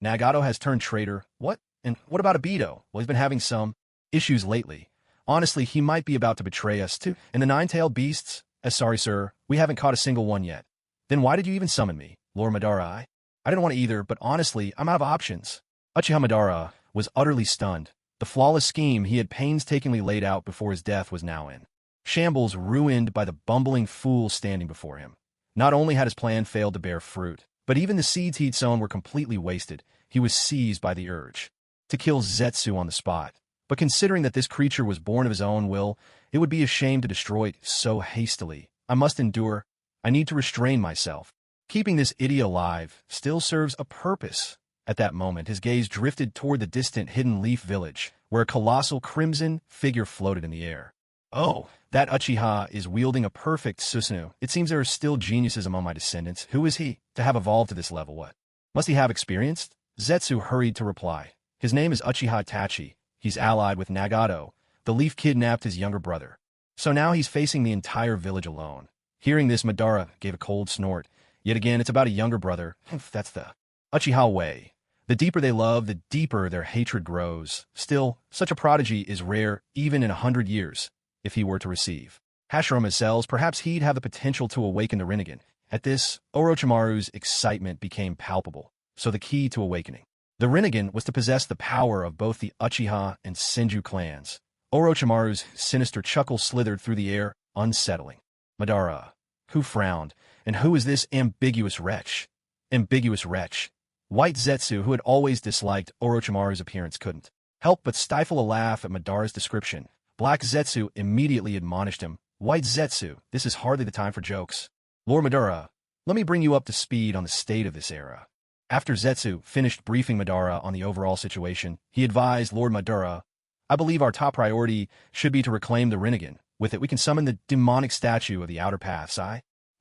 A: Nagato has turned traitor. What? And what about Obito? Well, he's been having some issues lately. Honestly, he might be about to betray us too. And the nine-tailed beasts? Sorry, sir, we haven't caught a single one yet." "Then why did you even summon me, Lord Madara?" I didn't want to either, but honestly, I'm out of options." Uchiha Madara was utterly stunned. The flawless scheme he had painstakingly laid out before his death was now in shambles, ruined by the bumbling fool standing before him. Not only had his plan failed to bear fruit, but even the seeds he'd sown were completely wasted. He was seized by the urge to kill Zetsu on the spot. But considering that this creature was born of his own will, it would be a shame to destroy it so hastily. I must endure. I need to restrain myself. Keeping this idiot alive still serves a purpose. At that moment, his gaze drifted toward the distant Hidden Leaf village, where a colossal crimson figure floated in the air. "Oh, that Uchiha is wielding a perfect Susanoo. It seems there are still geniuses among my descendants. Who is he, to have evolved to this level? What must he have experienced?" Zetsu hurried to reply. "His name is Uchiha Itachi. He's allied with Nagato. The Leaf kidnapped his younger brother. So now he's facing the entire village alone." Hearing this, Madara gave a cold snort. Yet again, it's about a younger brother. That's the Uchiha way. The deeper they love, the deeper their hatred grows. Still, such a prodigy is rare even in 100 years. If he were to receive Hashirama's cells, perhaps he'd have the potential to awaken the Rinnegan. At this, Orochimaru's excitement became palpable. So the key to awakening the Rinnegan was to possess the power of both the Uchiha and Senju clans. Orochimaru's sinister chuckle slithered through the air, unsettling. Madara, who frowned, and who is this ambiguous wretch? Ambiguous wretch. White Zetsu, who had always disliked Orochimaru's appearance, couldn't help but stifle a laugh at Madara's description. Black Zetsu immediately admonished him. "White Zetsu, this is hardly the time for jokes. Lord Madara, let me bring you up to speed on the state of this era." After Zetsu finished briefing Madara on the overall situation, he advised Lord Madara, "I believe our top priority should be to reclaim the Rinnegan. With it, we can summon the demonic statue of the outer paths.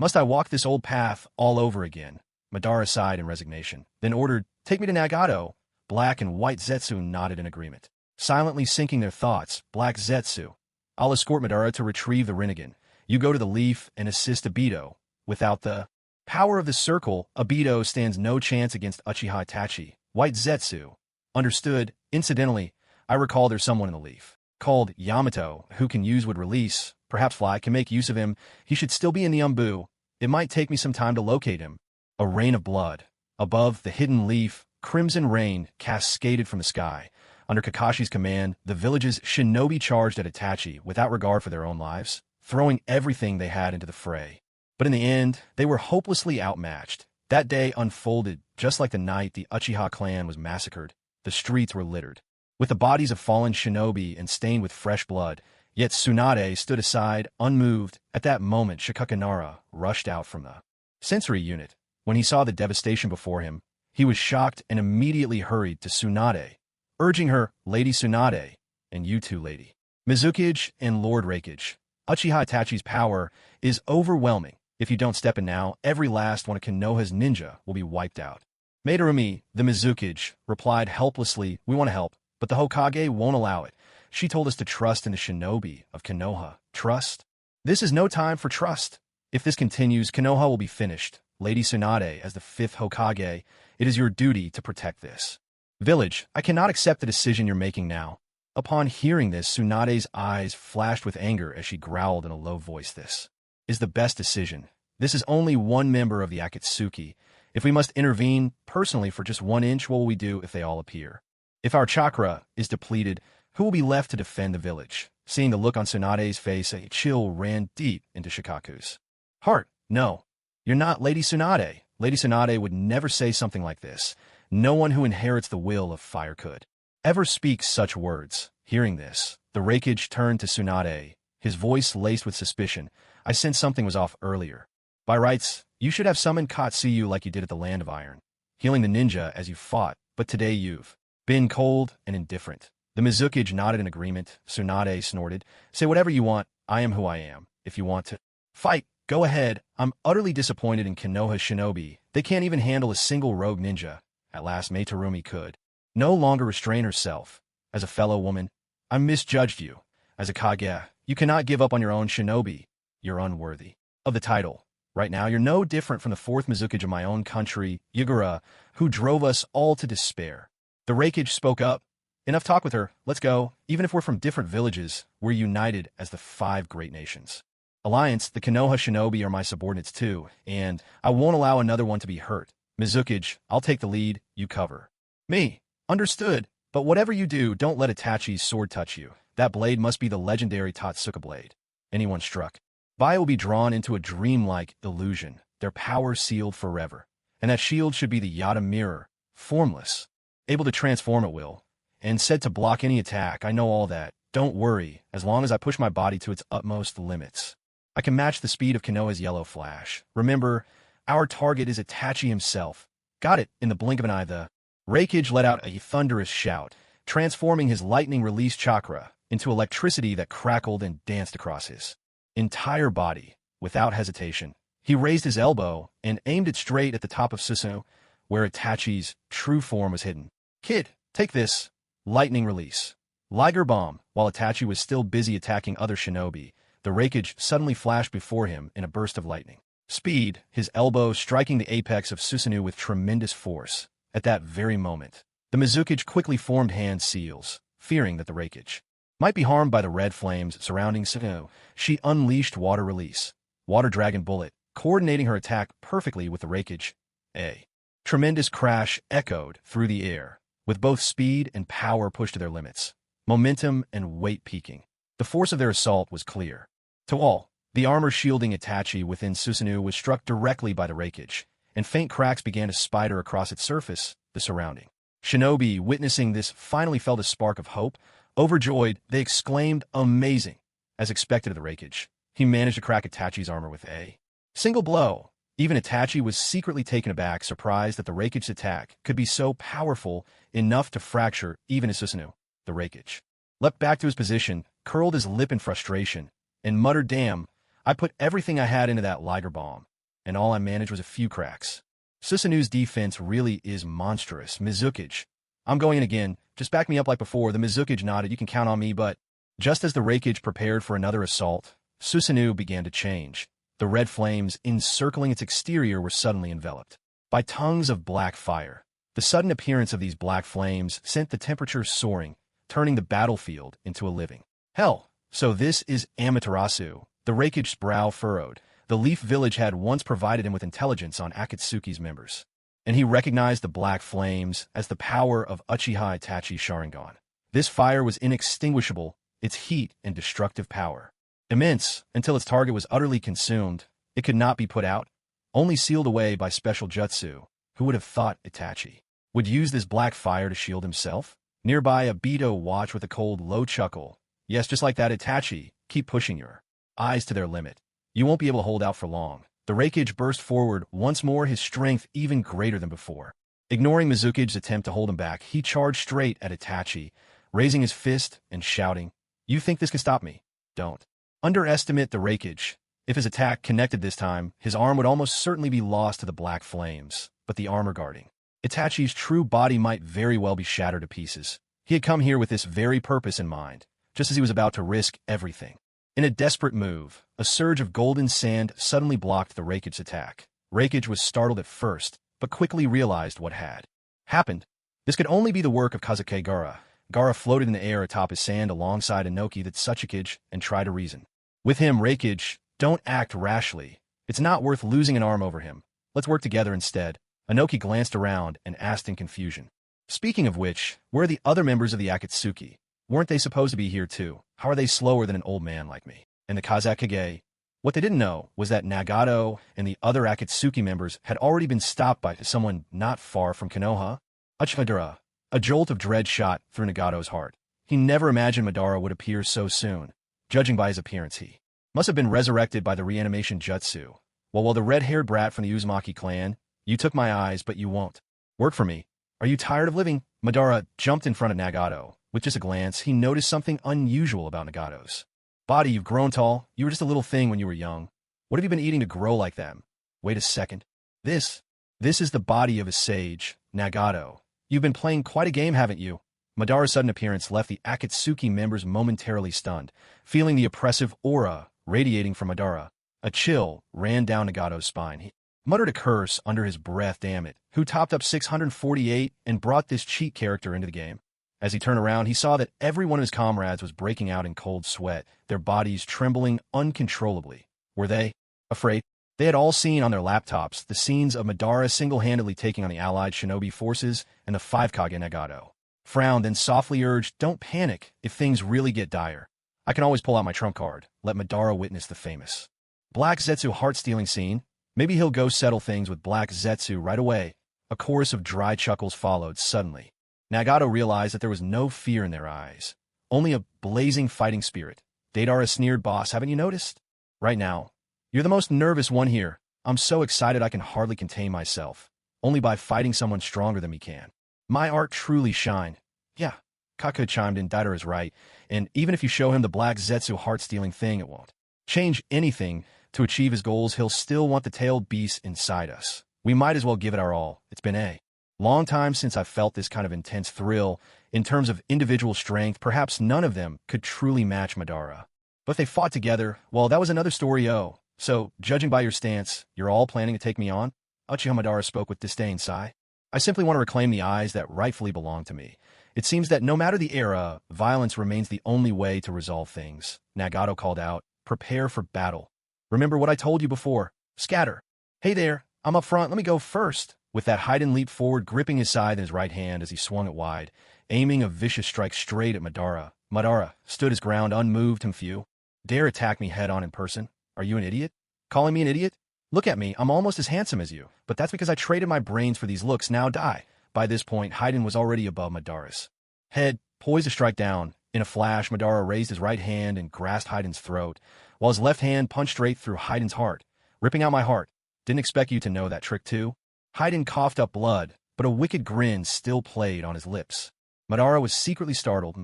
A: Must I walk this old path all over again?" Madara sighed in resignation, then ordered, "Take me to Nagato." Black and White Zetsu nodded in agreement. Silently syncing their thoughts, Black Zetsu, "I'll escort Madara to retrieve the Rinnegan. You go to the Leaf and assist Obito. Without the power of the circle, Obito stands no chance against Uchiha Itachi." White Zetsu, "Understood. Incidentally, I recall there's someone in the Leaf called Yamato who can use would release. Perhaps Fly can make use of him. He should still be in the Umbu. It might take me some time to locate him." A rain of blood. Above the Hidden Leaf, crimson rain cascaded from the sky. Under Kakashi's command, the village's shinobi charged at Itachi without regard for their own lives, throwing everything they had into the fray. But in the end, they were hopelessly outmatched. That day unfolded just like the night the Uchiha clan was massacred. The streets were littered with the bodies of fallen shinobi and stained with fresh blood. Yet Tsunade stood aside, unmoved. At that moment, Shikakanara rushed out from the sensory unit. When he saw the devastation before him, he was shocked and immediately hurried to Tsunade, urging her, "Lady Tsunade, and you too, Lady Mizukage and Lord Raikage. Uchiha Itachi's power is overwhelming. If you don't step in now, every last one of Konoha's ninja will be wiped out." Madarumi, the Mizukage, replied helplessly, "We want to help, but the Hokage won't allow it. She told us to trust in the shinobi of Konoha." "Trust? This is no time for trust. If this continues, Konoha will be finished. Lady Tsunade, as the 5th Hokage, it is your duty to protect this village. I cannot accept the decision you're making now." Upon hearing this, Tsunade's eyes flashed with anger as she growled in a low voice, "This is the best decision. This is only one member of the Akatsuki. If we must intervene personally for just 1 inch, what will we do if they all appear? If our chakra is depleted, who will be left to defend the village?" Seeing the look on Tsunade's face, a chill ran deep into Shikaku's heart. No, you're not Lady Tsunade. Lady Tsunade would never say something like this. No one who inherits the will of fire could ever speak such words. Hearing this, the Raikage turned to Tsunade, his voice laced with suspicion. I sensed something was off earlier. By rights, you should have summoned Akatsuki like you did at the Land of Iron, healing the ninja as you fought, but today you've been cold and indifferent. The Mizukage nodded in agreement. Tsunade snorted. Say whatever you want. I am who I am. If you want to fight, go ahead. I'm utterly disappointed in Konoha shinobi. They can't even handle a single rogue ninja. At last Meitarumi could no longer restrain herself. As a fellow woman, I misjudged you. As a Kage, you cannot give up on your own shinobi. You're unworthy of the title. Right now, you're no different from the fourth Mizukage of my own country, Yugura, who drove us all to despair. The Raikage spoke up. Enough talk with her. Let's go. Even if we're from different villages, we're united as the 5 great nations. Alliance, the Konoha shinobi are my subordinates too, and I won't allow another one to be hurt. Mizukage, I'll take the lead, you cover me. Understood, but whatever you do, don't let Itachi's sword touch you. That blade must be the legendary Tatsuka blade. Anyone struck by will be drawn into a dreamlike illusion, their power sealed forever. And that shield should be the Yata mirror, formless, able to transform at will, and said to block any attack. I know all that. Don't worry, as long as I push my body to its utmost limits. I can match the speed of Konoha's yellow flash. Remember, our target is Itachi himself. Got it. In the blink of an eye, the Raikage let out a thunderous shout, transforming his lightning-release chakra into electricity that crackled and danced across his entire body. Without hesitation, he raised his elbow and aimed it straight at the top of Susanoo, where Itachi's true form was hidden. Kid, take this. Lightning release. Liger Bomb. While Itachi was still busy attacking other shinobi, the Raikage suddenly flashed before him in a burst of lightning speed, his elbow striking the apex of Susanoo with tremendous force. At that very moment, the Mizukage quickly formed hand seals, fearing that the Raikage might be harmed by the red flames surrounding Susanoo. She unleashed Water Release, Water Dragon Bullet, coordinating her attack perfectly with the Raikage. A tremendous crash echoed through the air, with both speed and power pushed to their limits, momentum and weight peaking. The force of their assault was clear to all. The armor shielding Itachi within Susanoo was struck directly by the Raikage, and faint cracks began to spider across its surface, the surrounding shinobi, witnessing this, finally felt a spark of hope. Overjoyed, they exclaimed, amazing. As expected of the Raikage, he managed to crack Itachi's armor with a single blow. Even Itachi was secretly taken aback, surprised that the Raikage's attack could be so powerful enough to fracture even his Susanoo. The Raikage leapt back to his position, curled his lip in frustration, and muttered, damn, I put everything I had into that Liger Bomb, and all I managed was a few cracks. Susanoo's defense really is monstrous. Mizukage, I'm going in again. Just back me up like before. The Mizukage nodded. You can count on me, but just as the Raikage prepared for another assault, Susanoo began to change. The red flames encircling its exterior were suddenly enveloped by tongues of black fire. The sudden appearance of these black flames sent the temperature soaring, turning the battlefield into a living hell. So this is Amaterasu. The Raikage's brow furrowed. The Leaf Village had once provided him with intelligence on Akatsuki's members, and he recognized the black flames as the power of Uchiha Itachi's Sharingan. This fire was inextinguishable, its heat and destructive power immense. Until its target was utterly consumed, it could not be put out, only sealed away by special jutsu. Who would have thought Itachi would use this black fire to shield himself? Nearby, Obito watched with a cold, low chuckle. Yes, just like that, Itachi, keep pushing your eyes to their limit. You won't be able to hold out for long. The Raikage burst forward, once more his strength even greater than before. Ignoring Mizukage's attempt to hold him back, he charged straight at Itachi, raising his fist and shouting, "You think this can stop me? Don't underestimate the Raikage." If his attack connected this time, his arm would almost certainly be lost to the black flames, but the armor guarding Itachi's true body might very well be shattered to pieces. He had come here with this very purpose in mind, just as he was about to risk everything. In a desperate move, a surge of golden sand suddenly blocked the Raikage's attack. Raikage was startled at first, but quickly realized what had happened. This could only be the work of Kazuke Gaara. Gaara floated in the air atop his sand alongside Inoki the Tsuchikage and tried to reason with him. Raikage, don't act rashly. It's not worth losing an arm over him. Let's work together instead. Inoki glanced around and asked in confusion. Speaking of which, where are the other members of the Akatsuki? Weren't they supposed to be here too? How are they slower than an old man like me? And the Kazakage? What they didn't know was that Nagato and the other Akatsuki members had already been stopped by someone not far from Konoha. Madara. A jolt of dread shot through Nagato's heart. He never imagined Madara would appear so soon. Judging by his appearance, he must have been resurrected by the reanimation jutsu. Well, the red-haired brat from the Uzumaki clan, you took my eyes, but you won't work for me. Are you tired of living? Madara jumped in front of Nagato. With just a glance, he noticed something unusual about Nagato's body. You've grown tall. You were just a little thing when you were young. What have you been eating to grow like that? Wait a second. This is the body of a sage, Nagato. You've been playing quite a game, haven't you? Madara's sudden appearance left the Akatsuki members momentarily stunned, feeling the oppressive aura radiating from Madara. A chill ran down Nagato's spine. He muttered a curse under his breath. Damn it. Who topped up 648 and brought this cheat character into the game? As he turned around, he saw that every one of his comrades was breaking out in cold sweat, their bodies trembling uncontrollably. Were they afraid? They had all seen on their laptops the scenes of Madara single-handedly taking on the allied shinobi forces and the 5 Kage. Nagato frowned, then softly urged, "Don't panic if things really get dire. I can always pull out my trump card. Let Madara witness the famous Black Zetsu heart-stealing scene. Maybe he'll go settle things with Black Zetsu right away." A chorus of dry chuckles followed. Suddenly, Nagato realized that there was no fear in their eyes, only a blazing fighting spirit. Deidara sneered, "Boss, haven't you noticed? Right now, you're the most nervous one here. I'm so excited I can hardly contain myself. Only by fighting someone stronger than me can my art truly shine." "Yeah," Kage chimed in. "Deidara's right, and even if you show him the Black Zetsu heart-stealing thing, it won't change anything. To achieve his goals, he'll still want the tailed beast inside us. We might as well give it our all. It's been a long time since I've felt this kind of intense thrill. In terms of individual strength, perhaps none of them could truly match Madara. But they fought together. Well, that was another story. Oh, so, judging by your stance, you're all planning to take me on?" Uchiha Madara spoke with disdain. "Sigh. I simply want to reclaim the eyes that rightfully belong to me. It seems that no matter the era, violence remains the only way to resolve things." Nagato called out, "Prepare for battle. Remember what I told you before. Scatter. Hey there, I'm up front. Let me go first." With that, Haiden leaped forward, gripping his scythe in his right hand as he swung it wide, aiming a vicious strike straight at Madara. Madara stood his ground, unmoved. "Few dare attack me head-on in person. Are you an idiot? Calling me an idiot? Look at me, I'm almost as handsome as you. But that's because I traded my brains for these looks. Now die." By this point, Haiden was already above Madara's head, poised to strike down. In a flash, Madara raised his right hand and grasped Haiden's throat, while his left hand punched straight through Haiden's heart, ripping out my heart. "Didn't expect you to know that trick too." Haiden coughed up blood, but a wicked grin still played on his lips. Madara was secretly startled.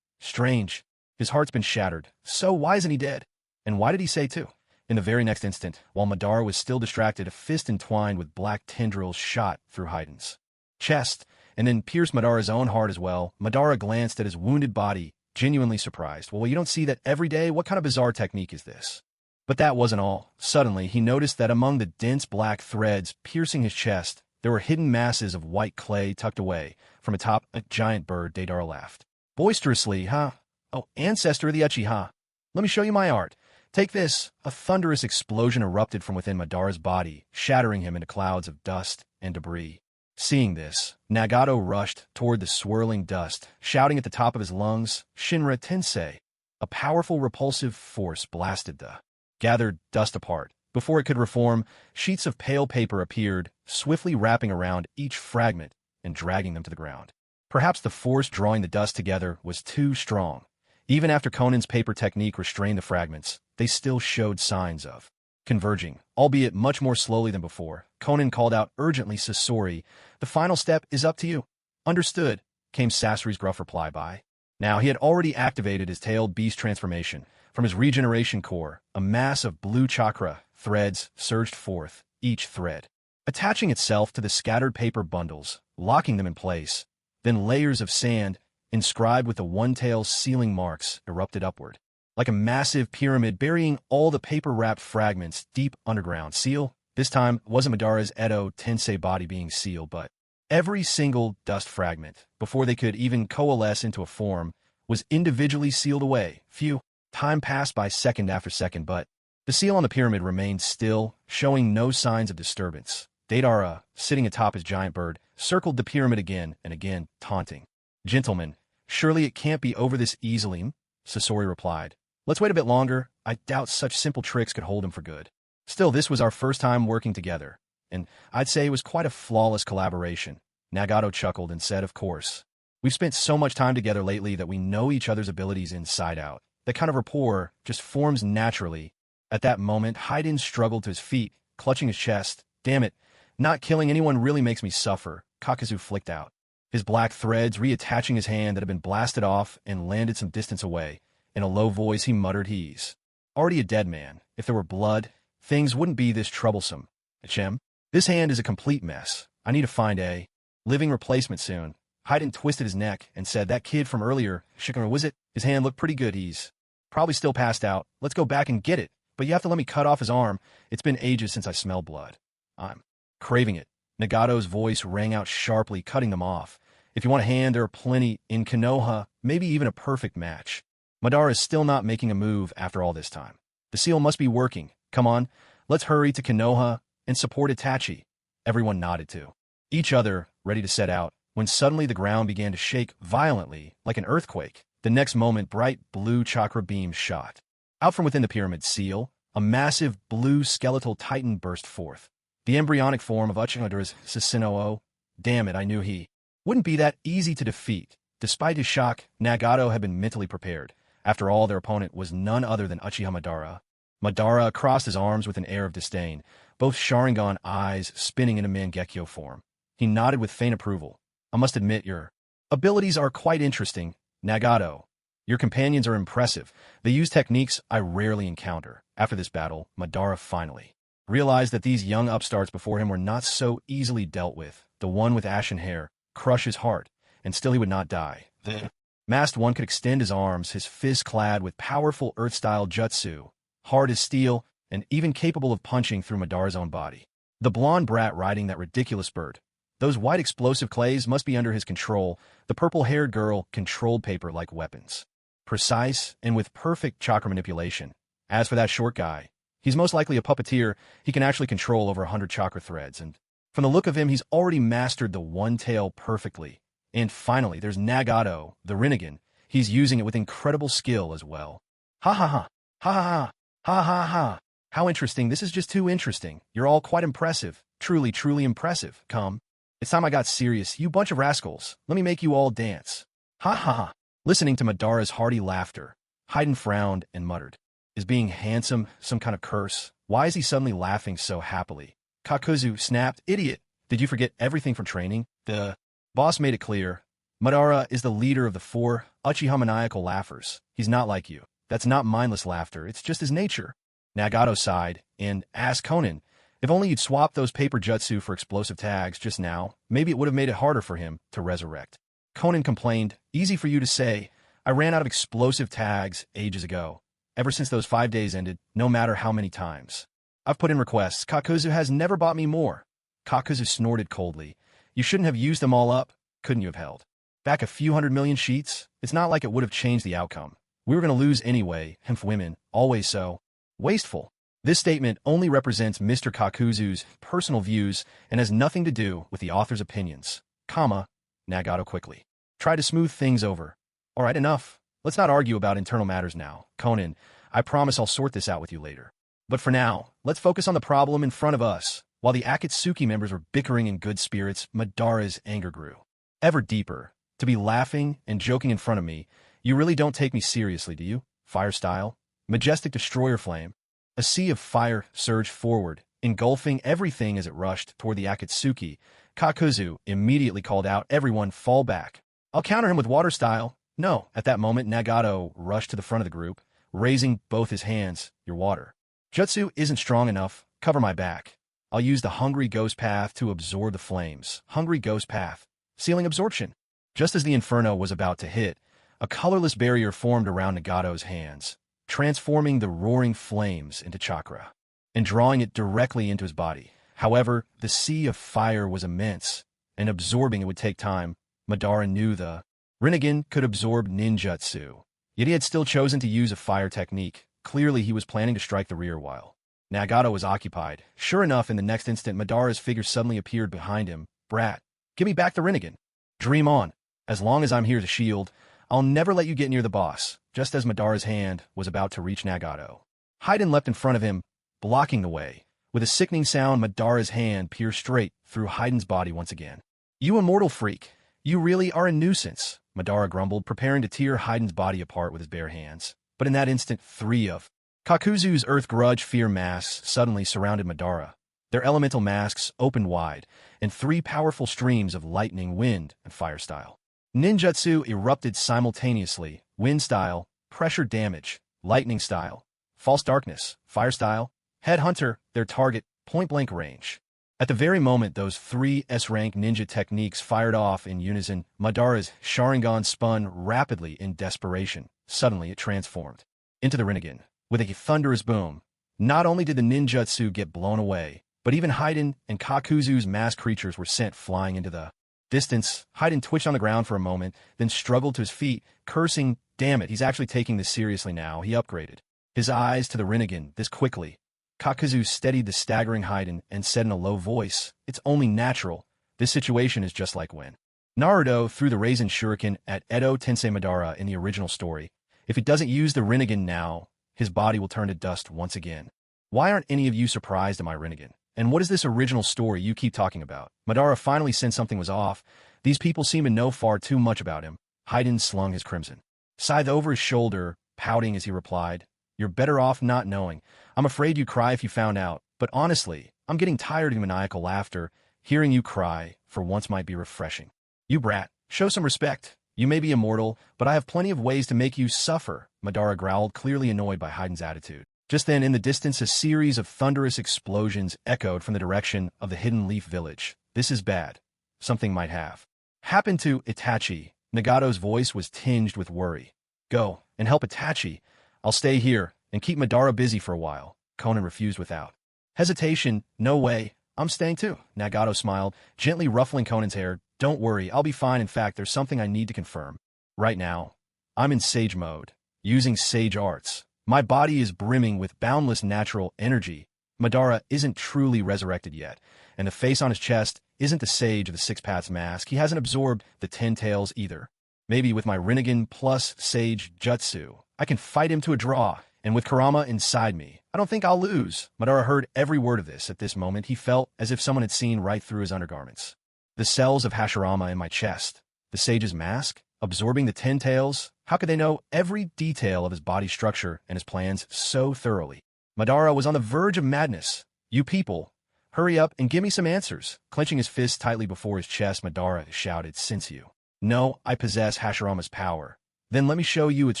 A: Strange. His heart's been shattered. So why isn't he dead? And why did he say too? In the very next instant, while Madara was still distracted, a fist entwined with black tendrils shot through Haiden's chest, and then pierced Madara's own heart as well. Madara glanced at his wounded body, genuinely surprised. "Well, you don't see that every day? What kind of bizarre technique is this?" But that wasn't all. Suddenly, he noticed that among the dense black threads piercing his chest, there were hidden masses of white clay tucked away from atop a giant bird. Deidara laughed boisterously. "Huh? Oh, ancestor of the Uchiha. Let me show you my art. Take this." A thunderous explosion erupted from within Madara's body, shattering him into clouds of dust and debris. Seeing this, Nagato rushed toward the swirling dust, shouting at the top of his lungs, "Shinra Tensei!" A powerful repulsive force blasted the gathered dust apart. Before it could reform, sheets of pale paper appeared, swiftly wrapping around each fragment and dragging them to the ground. Perhaps the force drawing the dust together was too strong. Even after Konan's paper technique restrained the fragments, they still showed signs of converging, albeit much more slowly than before. Konan called out urgently, "Sasori, the final step is up to you." "Understood," came Sasori's gruff reply. Now he had already activated his tailed beast transformation. From his regeneration core, a mass of blue chakra threads surged forth, each thread attaching itself to the scattered paper bundles, locking them in place. Then layers of sand, inscribed with the one-tail sealing marks, erupted upward, like a massive pyramid burying all the paper-wrapped fragments deep underground. Seal? This time, wasn't Madara's Edo Tensei body being sealed, but every single dust fragment, before they could even coalesce into a form, was individually sealed away. Phew. Time passed by second after second, but the seal on the pyramid remained still, showing no signs of disturbance. Deidara, sitting atop his giant bird, circled the pyramid again and again, taunting. "Gentlemen, surely it can't be over this easily," Sasori replied. Let's wait a bit longer. I doubt such simple tricks could hold him for good. Still, this was our first time working together, and I'd say it was quite a flawless collaboration. Nagato chuckled and said, of course. We've spent so much time together lately that we know each other's abilities inside out. That kind of rapport just forms naturally. At that moment, Haiden struggled to his feet, clutching his chest. Damn it, not killing anyone really makes me suffer, Kakuzu flicked out, his black threads reattaching his hand that had been blasted off and landed some distance away. In a low voice, he muttered, he's already a dead man. If there were blood, things wouldn't be this troublesome. Achem, this hand is a complete mess. I need to find a living replacement soon. Haiden twisted his neck and said, that kid from earlier, Shikara, was it? His hand looked pretty good. He's probably still passed out. Let's go back and get it. But you have to let me cut off his arm. It's been ages since I smelled blood. I'm craving it. Nagato's voice rang out sharply, cutting them off. If you want a hand, there are plenty in Konoha, maybe even a perfect match. Madara is still not making a move after all this time. The seal must be working. Come on, let's hurry to Konoha and support Itachi. Everyone nodded to each other, ready to set out, when suddenly the ground began to shake violently, like an earthquake. The next moment, bright blue chakra beams shot out from within the pyramid seal. A massive blue skeletal titan burst forth, the embryonic form of Uchiha's Susanoo. Damn it, I knew he wouldn't be that easy to defeat. Despite his shock, Nagato had been mentally prepared. After all, their opponent was none other than Uchiha Madara. Madara crossed his arms with an air of disdain, both Sharingan eyes spinning in a Mangekyo form. He nodded with faint approval. I must admit, your abilities are quite interesting, Nagato. Your companions are impressive. They use techniques I rarely encounter. After this battle, Madara finally realized that these young upstarts before him were not so easily dealt with. The one with ashen hair crushed his heart, and still he would not die. The masked one could extend his arms, his fists clad with powerful earth-style jutsu, hard as steel, and even capable of punching through Madara's own body. The blonde brat riding that ridiculous bird. Those white explosive clays must be under his control. The purple-haired girl controlled paper like weapons. Precise and with perfect chakra manipulation. As for that short guy, he's most likely a puppeteer. He can actually control over 100 chakra threads, and from the look of him, he's already mastered the one tail perfectly. And finally, there's Nagato, the Rinnegan. He's using it with incredible skill as well. Ha ha ha, ha ha ha, ha ha ha. How interesting. This is just too interesting. You're all quite impressive. Truly, truly impressive. Come. It's time I got serious. You bunch of rascals. Let me make you all dance. Ha ha ha. Listening to Madara's hearty laughter, Haiden frowned and muttered, is being handsome some kind of curse? Why is he suddenly laughing so happily? Kakuzu snapped, idiot. Did you forget everything from training? The boss made it clear. Madara is the leader of the 4 Uchiha maniacal laughers. He's not like you. That's not mindless laughter. It's just his nature. Nagato sighed and asked Konan, if only you'd swapped those paper jutsu for explosive tags just now, maybe it would have made it harder for him to resurrect. Konan complained, easy for you to say. I ran out of explosive tags ages ago. Ever since those 5 days ended, no matter how many times I've put in requests, Kakuzu has never bought me more. Kakuzu snorted coldly. You shouldn't have used them all up. Couldn't you have held back a few 100 million sheets? It's not like it would have changed the outcome. We were going to lose anyway, hemph women, always so wasteful. This statement only represents Mr. Kakuzu's personal views and has nothing to do with the author's opinions. Nagato quickly tried to smooth things over. All right, enough. Let's not argue about internal matters now. Konan, I promise I'll sort this out with you later. But for now, let's focus on the problem in front of us. While the Akatsuki members were bickering in good spirits, Madara's anger grew ever deeper. To be laughing and joking in front of me, you really don't take me seriously, do you? Fire style? Majestic destroyer flame. A sea of fire surged forward, engulfing everything as it rushed toward the Akatsuki. Kakuzu immediately called out, everyone fall back. I'll counter him with water style. No, at that moment, Nagato rushed to the front of the group, raising both his hands. Your water jutsu isn't strong enough. Cover my back. I'll use the Hungry Ghost Path to absorb the flames. Hungry Ghost Path. Sealing absorption. Just as the inferno was about to hit, a colorless barrier formed around Nagato's hands, transforming the roaring flames into chakra and drawing it directly into his body. However, the sea of fire was immense, and absorbing it would take time. Madara knew the Rinnegan could absorb ninjutsu, yet he had still chosen to use a fire technique. Clearly, he was planning to strike the rear while Nagato was occupied. Sure enough, in the next instant, Madara's figure suddenly appeared behind him. Brat, give me back the Rinnegan. Dream on. As long as I'm here to shield, I'll never let you get near the boss. Just as Madara's hand was about to reach Nagato, Haiden leapt in front of him, blocking the way. With a sickening sound, Madara's hand pierced straight through Haiden's body once again. You immortal freak! You really are a nuisance, Madara grumbled, preparing to tear Haiden's body apart with his bare hands. But in that instant, three of Kakuzu's Earth Grudge Fear masks suddenly surrounded Madara. Their elemental masks opened wide, and three powerful streams of lightning, wind, and fire style ninjutsu erupted simultaneously: wind style, pressure damage; lightning style, false darkness; fire style, headhunter, their target, point-blank range. At the very moment those three S-rank ninja techniques fired off in unison, Madara's Sharingan spun rapidly in desperation. Suddenly it transformed into the Rinnegan. With a thunderous boom, not only did the ninjutsu get blown away, but even Haiden and Kakuzu's masked creatures were sent flying into the distance. Haiden twitched on the ground for a moment, then struggled to his feet, cursing, "Damn it, he's actually taking this seriously now." He upgraded his eyes to the Rinnegan this quickly. Kakuzu steadied the staggering Haiden and said in a low voice, "It's only natural. This situation is just like when Naruto threw the Raisin Shuriken at Edo Tensei Madara in the original story. If he doesn't use the Rinnegan now, his body will turn to dust once again. Why aren't any of you surprised at my Rinnegan? And what is this original story you keep talking about?" Madara finally sensed something was off. These people seem to know far too much about him. Haiden slung his crimson scythe over his shoulder, pouting as he replied, "You're better off not knowing. I'm afraid you'd cry if you found out. But honestly, I'm getting tired of your maniacal laughter. Hearing you cry for once might be refreshing. You brat, show some respect. You may be immortal, but I have plenty of ways to make you suffer," Madara growled, clearly annoyed by Haiden's attitude. Just then, in the distance, a series of thunderous explosions echoed from the direction of the Hidden Leaf Village. "This is bad. Something might have happened to Itachi." Nagato's voice was tinged with worry. "Go and help Itachi. I'll stay here and keep Madara busy for a while." Konan refused without hesitation. "No way. I'm staying too." Nagato smiled, gently ruffling Konan's hair. "Don't worry, I'll be fine. In fact, there's something I need to confirm. Right now, I'm in sage mode, using sage arts. My body is brimming with boundless natural energy. Madara isn't truly resurrected yet, and the face on his chest isn't the sage of the Six Paths mask. He hasn't absorbed the 10 tails either. Maybe with my Rinnegan plus sage jutsu, I can fight him to a draw, and with Kurama inside me, I don't think I'll lose." Madara heard every word of this. At this moment, he felt as if someone had seen right through his undergarments. The cells of Hashirama in my chest, the sage's mask, absorbing the 10 tails. How could they know every detail of his body structure and his plans so thoroughly? Madara was on the verge of madness. "You people, hurry up and give me some answers." Clenching his fists tightly before his chest, Madara shouted, "Since you know I possess Hashirama's power, then let me show you its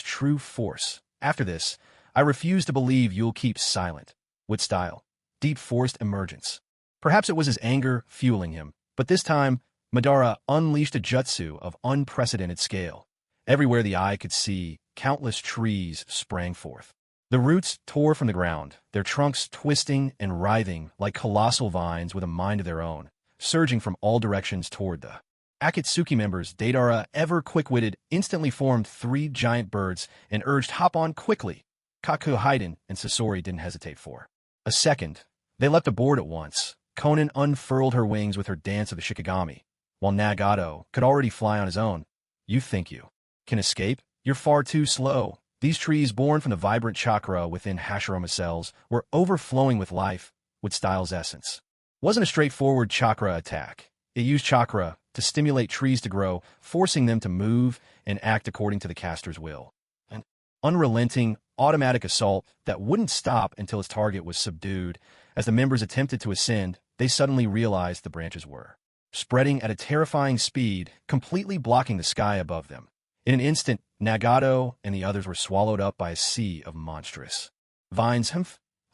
A: true force. After this, I refuse to believe you'll keep silent." With style, deep forced emergence. Perhaps it was his anger fueling him, but this time, Madara unleashed a jutsu of unprecedented scale. Everywhere the eye could see, countless trees sprang forth. The roots tore from the ground, their trunks twisting and writhing like colossal vines with a mind of their own, surging from all directions toward the Akatsuki members. Deidara, ever quick-witted, instantly formed 3 giant birds and urged, "Hop on quickly." Kaku, Haiden, and Sasori didn't hesitate for a second. They leapt aboard at once. Konan unfurled her wings with her dance of the Shikigami, while Nagato could already fly on his own. "You think you can escape? You're far too slow." These trees, born from the vibrant chakra within Hashirama's cells, were overflowing with life, with style's essence. It wasn't a straightforward chakra attack. It used chakra to stimulate trees to grow, forcing them to move and act according to the caster's will. An unrelenting, automatic assault that wouldn't stop until its target was subdued. As the members attempted to ascend, they suddenly realized the branches were spreading at a terrifying speed, completely blocking the sky above them. In an instant, Nagato and the others were swallowed up by a sea of monstrous vines.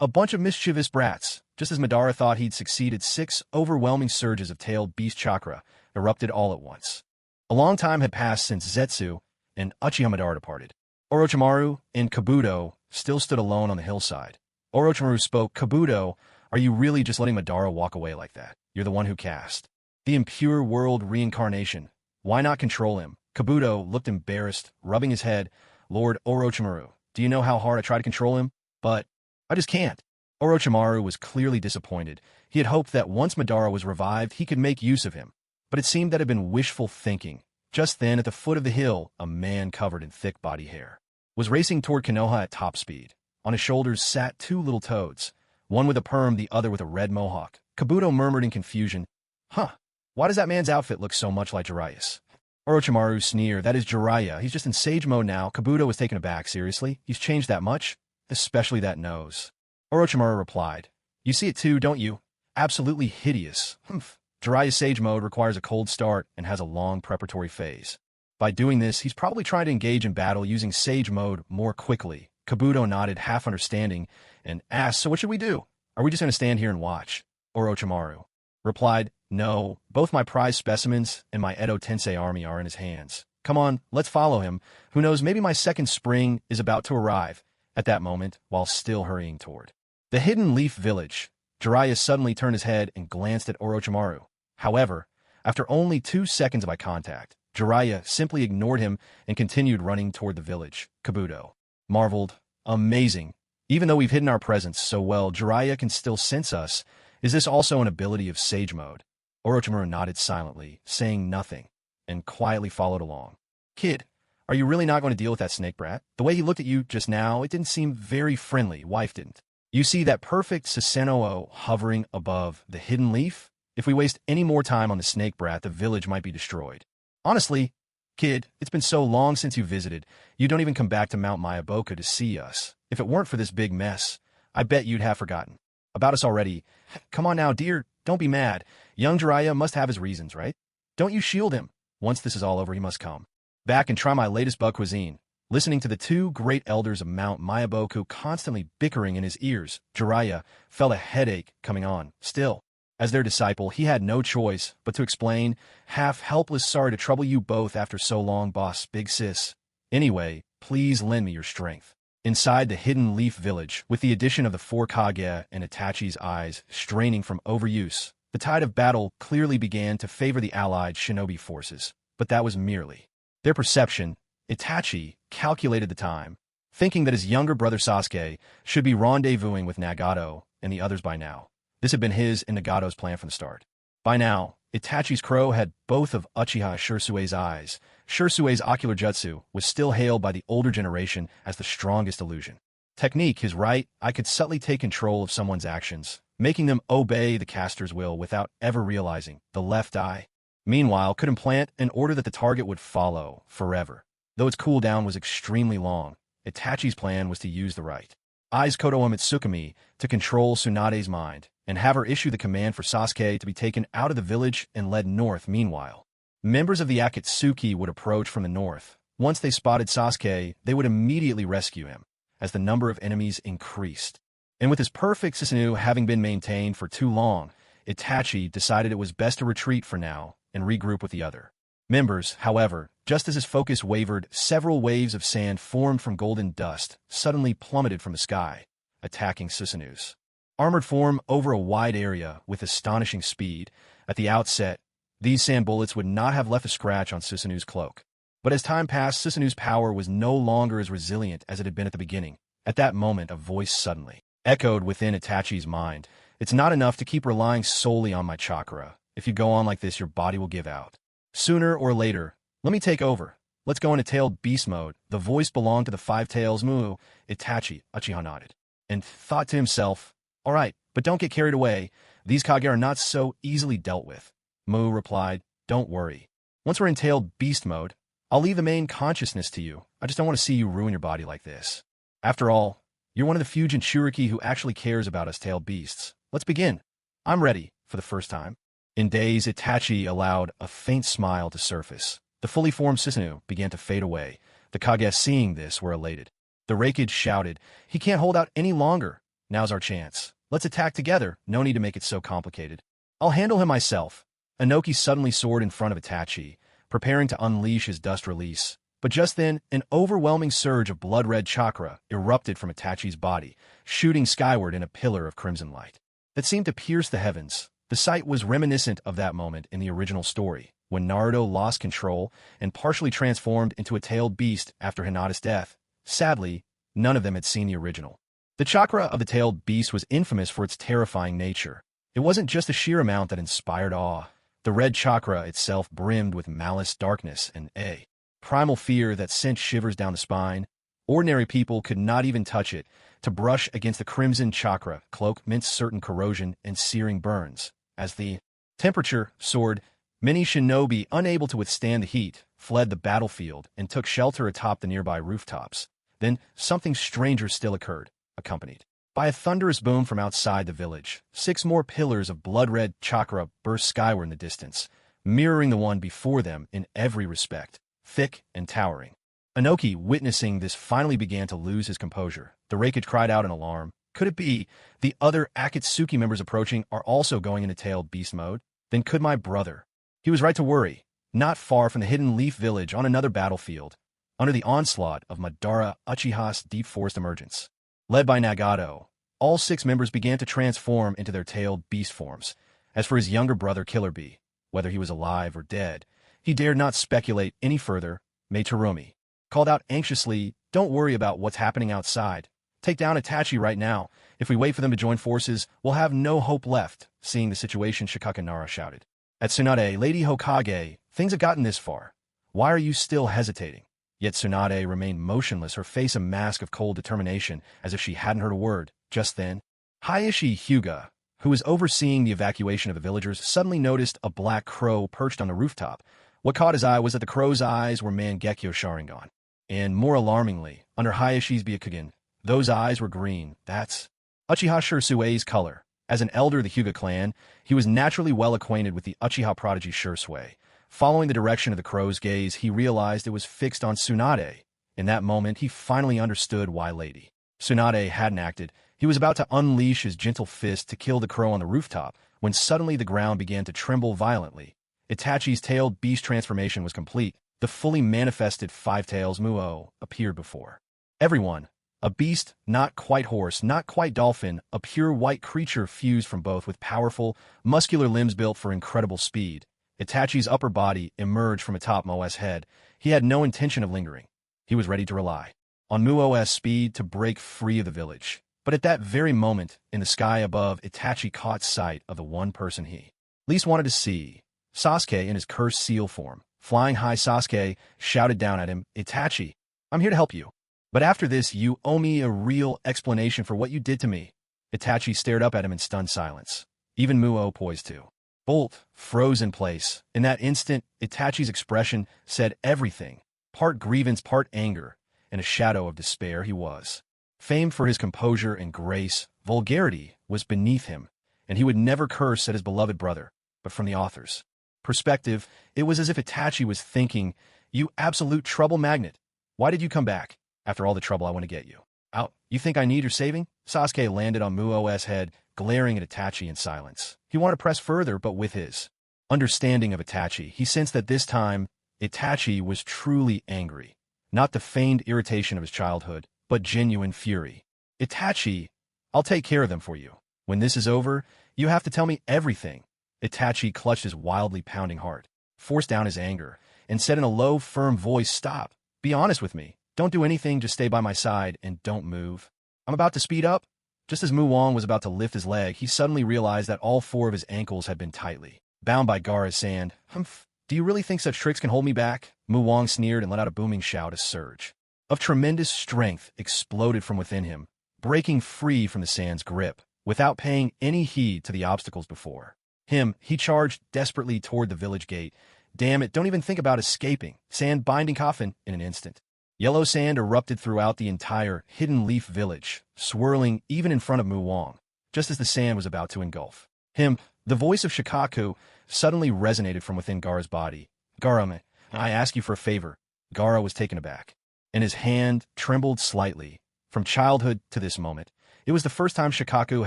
A: A bunch of mischievous brats. Just as Madara thought he'd succeeded, 6 overwhelming surges of tailed beast chakra erupted all at once. A long time had passed since Zetsu and Uchiha Madara departed. Orochimaru and Kabuto still stood alone on the hillside. Orochimaru spoke. "Kabuto, are you really just letting Madara walk away like that? You're the one who cast the impure world reincarnation. Why not control him?" Kabuto looked embarrassed, rubbing his head. "Lord Orochimaru, do you know how hard I try to control him? But I just can't." Orochimaru was clearly disappointed. He had hoped that once Madara was revived, he could make use of him. But it seemed that had been wishful thinking. Just then, at the foot of the hill, a man covered in thick body hair was racing toward Konoha at top speed. On his shoulders sat two little toads, one with a perm, the other with a red mohawk. Kabuto murmured in confusion, "Huh, why does that man's outfit look so much like Jiraiya's?" Orochimaru sneered, "That is Jiraiya. He's just in sage mode now." Kabuto was taken aback. "Seriously? He's changed that much? Especially that nose." Orochimaru replied, "You see it too, don't you? Absolutely hideous. Humph. Jiraiya's sage mode requires a cold start and has a long preparatory phase. By doing this, he's probably trying to engage in battle using sage mode more quickly." Kabuto nodded, half understanding, and asked, "So what should we do? Are we just going to stand here and watch?" Orochimaru replied, "No, both my prize specimens and my Edo Tensei army are in his hands. Come on, let's follow him. Who knows, maybe my second spring is about to arrive." At that moment, while still hurrying toward the Hidden Leaf Village, Jiraiya suddenly turned his head and glanced at Orochimaru. However, after only 2 seconds of eye contact, Jiraiya simply ignored him and continued running toward the village. Kabuto marveled, "Amazing. Even though we've hidden our presence so well, Jiraiya can still sense us. Is this also an ability of sage mode?" Orochimaru nodded silently, saying nothing, and quietly followed along. "Kid, are you really not going to deal with that snake brat? The way he looked at you just now, it didn't seem very friendly. Wife didn't. You see that perfect Susanoo hovering above the hidden leaf? If we waste any more time on the snake brat, the village might be destroyed. Honestly, kid, it's been so long since you visited, you don't even come back to Mount Mayaboka to see us. If it weren't for this big mess, I bet you'd have forgotten about us already. Come on now, dear, don't be mad. Young Jiraiya must have his reasons, right? Don't you shield him. Once this is all over, he must come back and try my latest bug cuisine." Listening to the two great elders of Mount Mayaboku constantly bickering in his ears, Jiraiya felt a headache coming on. Still, as their disciple, he had no choice but to explain, half helpless, "Sorry to trouble you both after so long, boss, big sis. Anyway, please lend me your strength." Inside the Hidden Leaf Village, with the addition of the 4 Kage and Itachi's eyes straining from overuse, the tide of battle clearly began to favor the allied shinobi forces. But that was merely their perception. Itachi calculated the time, thinking that his younger brother Sasuke should be rendezvousing with Nagato and the others by now. This had been his and Nagato's plan from the start. By now, Itachi's crow had both of Uchiha Shursue's eyes. Shursue's ocular jutsu was still hailed by the older generation as the strongest illusion technique. His right eye could subtly take control of someone's actions, making them obey the caster's will without ever realizing. The left eye, meanwhile, could implant an order that the target would follow forever. Though its cooldown was extremely long, Itachi's plan was to use the right eye's Kodoha Mitsukami to control Tsunade's mind and have her issue the command for Sasuke to be taken out of the village and led north. Meanwhile, members of the Akatsuki would approach from the north. Once they spotted Sasuke, they would immediately rescue him, as the number of enemies increased. And with his perfect Susanoo having been maintained for too long, Itachi decided it was best to retreat for now and regroup with the other members. However, just as his focus wavered, several waves of sand formed from golden dust suddenly plummeted from the sky, attacking Susanoo's armored form over a wide area with astonishing speed. At the outset, these sand bullets would not have left a scratch on Susanoo's cloak. But as time passed, Susanoo's power was no longer as resilient as it had been at the beginning. At that moment, a voice suddenly echoed within Itachi's mind. "It's not enough to keep relying solely on my chakra. If you go on like this, your body will give out. Sooner or later, let me take over. Let's go into tailed beast mode." The voice belonged to the 5 tails Mu. Itachi, Uchiha nodded, and thought to himself, "All right, but don't get carried away. These Kage are not so easily dealt with." Mu replied, "Don't worry. Once we're in tailed beast mode, I'll leave the main consciousness to you. I just don't want to see you ruin your body like this. After all, you're one of the few Jinchuriki who actually cares about us tailed beasts. Let's begin. I'm ready." For the first time in days, Itachi allowed a faint smile to surface. The fully formed Susanoo began to fade away. The Kage, seeing this, were elated. The Raikage shouted, "He can't hold out any longer. Now's our chance. Let's attack together. No need to make it so complicated. I'll handle him myself." Inoki suddenly soared in front of Itachi, preparing to unleash his dust release. But just then, an overwhelming surge of blood-red chakra erupted from Itachi's body, shooting skyward in a pillar of crimson light that seemed to pierce the heavens. The sight was reminiscent of that moment in the original story, when Naruto lost control and partially transformed into a tailed beast after Hinata's death. Sadly, none of them had seen the original. The chakra of the tailed beast was infamous for its terrifying nature. It wasn't just the sheer amount that inspired awe. The red chakra itself brimmed with malice, darkness, and a primal fear that sent shivers down the spine. Ordinary people could not even touch it. To brush against the crimson chakra cloak meant certain corrosion and searing burns. As the temperature soared, many shinobi, unable to withstand the heat, fled the battlefield and took shelter atop the nearby rooftops. Then something stranger still occurred, accompanied by a thunderous boom from outside the village. 6 more pillars of blood-red chakra burst skyward in the distance, mirroring the one before them in every respect, thick and towering. Inoki, witnessing this, finally began to lose his composure. The Reikage cried out in alarm. Could it be the other Akatsuki members approaching are also going into tailed beast mode? Then could my brother? He was right to worry. Not far from the hidden leaf village on another battlefield, under the onslaught of Madara Uchiha's deep forest emergence. Led by Nagato, all 6 members began to transform into their tailed beast forms. As for his younger brother Killer Bee, whether he was alive or dead, he dared not speculate any further. Meitarumi called out anxiously, "Don't worry about what's happening outside. Take down Itachi right now. If we wait for them to join forces, we'll have no hope left." Seeing the situation, Shikaka Nara shouted. At Tsunade, Lady Hokage, things have gotten this far. Why are you still hesitating? Yet Tsunade remained motionless, her face a mask of cold determination, as if she hadn't heard a word. Just then, Hayashi Hyuga, who was overseeing the evacuation of the villagers, suddenly noticed a black crow perched on the rooftop. What caught his eye was that the crow's eyes were Mangekyo Sharingan. And more alarmingly, under Hayashi's Byakugan, those eyes were green. That's Uchiha Shirsue's color. As an elder of the Hyuga clan, he was naturally well acquainted with the Uchiha prodigy Shirsue. Following the direction of the crow's gaze, he realized it was fixed on Tsunade. In that moment, he finally understood why Lady Tsunade hadn't acted. He was about to unleash his gentle fist to kill the crow on the rooftop, when suddenly the ground began to tremble violently. Itachi's tailed beast transformation was complete. The fully manifested 5 tails Muo appeared before everyone. A beast, not quite horse, not quite dolphin, a pure white creature fused from both with powerful, muscular limbs built for incredible speed. Itachi's upper body emerged from atop Muo's head. He had no intention of lingering. He was ready to rely on Muo's speed to break free of the village. But at that very moment, in the sky above, Itachi caught sight of the one person he least wanted to see. Sasuke in his cursed seal form. Flying high, Sasuke shouted down at him, "Itachi, I'm here to help you. But after this, you owe me a real explanation for what you did to me." Itachi stared up at him in stunned silence. Even Muo, poised to bolt, froze in place. In that instant, Itachi's expression said everything. Part grievance, part anger, and a shadow of despair. He was famed for his composure and grace. Vulgarity was beneath him, and he would never curse at his beloved brother. But from the author's perspective, it was as if Itachi was thinking, "You absolute trouble magnet. Why did you come back? After all the trouble I want to get you out, you think I need your saving?" Sasuke landed on Muo's head, glaring at Itachi in silence. He wanted to press further, but with his understanding of Itachi, he sensed that this time, Itachi was truly angry. Not the feigned irritation of his childhood, but genuine fury. "Itachi, I'll take care of them for you. When this is over, you have to tell me everything." Itachi clutched his wildly pounding heart, forced down his anger, and said in a low, firm voice, "Stop. Be honest with me. Don't do anything, just stay by my side, and don't move." "I'm about to speed up." Just as Mu Wang was about to lift his leg, he suddenly realized that all 4 of his ankles had been tightly bound by Gaara's sand. "Humph, do you really think such tricks can hold me back?" Mu Wang sneered and let out a booming shout. A surge of tremendous strength exploded from within him, breaking free from the sand's grip. Without paying any heed to the obstacles before him, he charged desperately toward the village gate. "Damn it, don't even think about escaping." Sand binding coffin in an instant. Yellow sand erupted throughout the entire Hidden Leaf village, swirling even in front of Mu Wang, just as the sand was about to engulf him. The voice of Shikaku suddenly resonated from within Gaara's body. "Gaara, I ask you for a favor." Gaara was taken aback, and his hand trembled slightly. From childhood to this moment, it was the first time Shikaku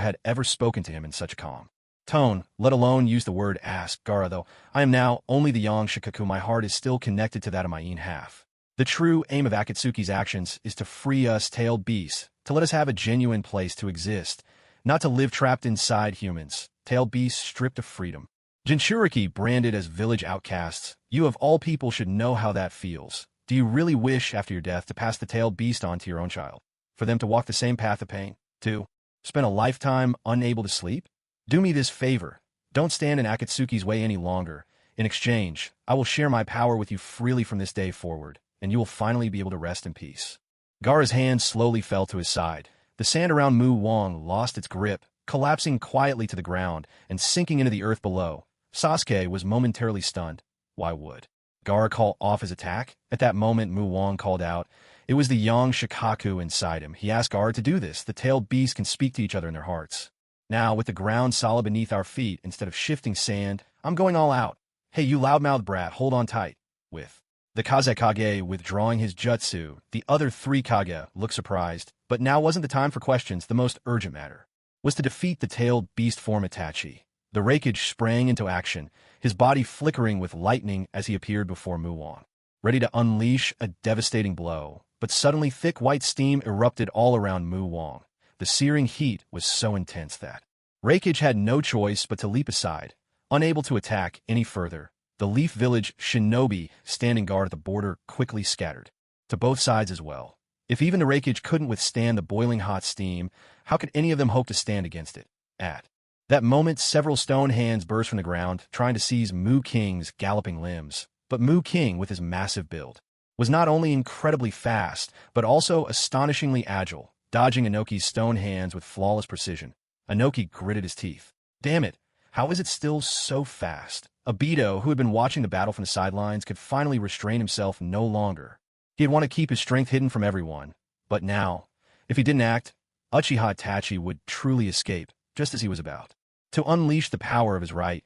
A: had ever spoken to him in such a calm tone, let alone used the word ask. "Gaara, though I am now only the young Shikaku, my heart is still connected to that of my own half. The true aim of Akatsuki's actions is to free us tailed beasts, to let us have a genuine place to exist, not to live trapped inside humans, tailed beasts stripped of freedom. Jinchuriki branded as village outcasts, you of all people should know how that feels. Do you really wish, after your death, to pass the tailed beast on to your own child? For them to walk the same path of pain? To spend a lifetime unable to sleep? Do me this favor. Don't stand in Akatsuki's way any longer. In exchange, I will share my power with you freely from this day forward, and you will finally be able to rest in peace. Gaara's hand slowly fell to his side. The sand around Mu Wang lost its grip, collapsing quietly to the ground and sinking into the earth below. Sasuke was momentarily stunned. Why would Gaara call off his attack? At that moment, Mu Wang called out. It was the young Shikaku inside him. He asked Gaara to do this. The tailed beasts can speak to each other in their hearts. Now, with the ground solid beneath our feet, instead of shifting sand, I'm going all out. Hey, you loudmouth brat, hold on tight. With the Kage withdrawing his jutsu, the other three Kage looked surprised, but now wasn't the time for questions. The most urgent matter was to defeat the tailed beast form Itachi. The Raikage sprang into action, his body flickering with lightning as he appeared before Mu Wang, ready to unleash a devastating blow. But suddenly thick white steam erupted all around Mu Wang. The searing heat was so intense that Raikage had no choice but to leap aside, unable to attack any further. The Leaf Village shinobi standing guard at the border quickly scattered to both sides as well. If even the Raikage couldn't withstand the boiling hot steam, how could any of them hope to stand against it? At that moment, several stone hands burst from the ground, trying to seize Mu King's galloping limbs. But Mu King, with his massive build, was not only incredibly fast, but also astonishingly agile, dodging Inoki's stone hands with flawless precision. Inoki gritted his teeth. Damn it, how is it still so fast? Obito, who had been watching the battle from the sidelines, could finally restrain himself no longer. He had wanted to keep his strength hidden from everyone. But now, if he didn't act, Uchiha Itachi would truly escape, just as he was about to unleash the power of his right.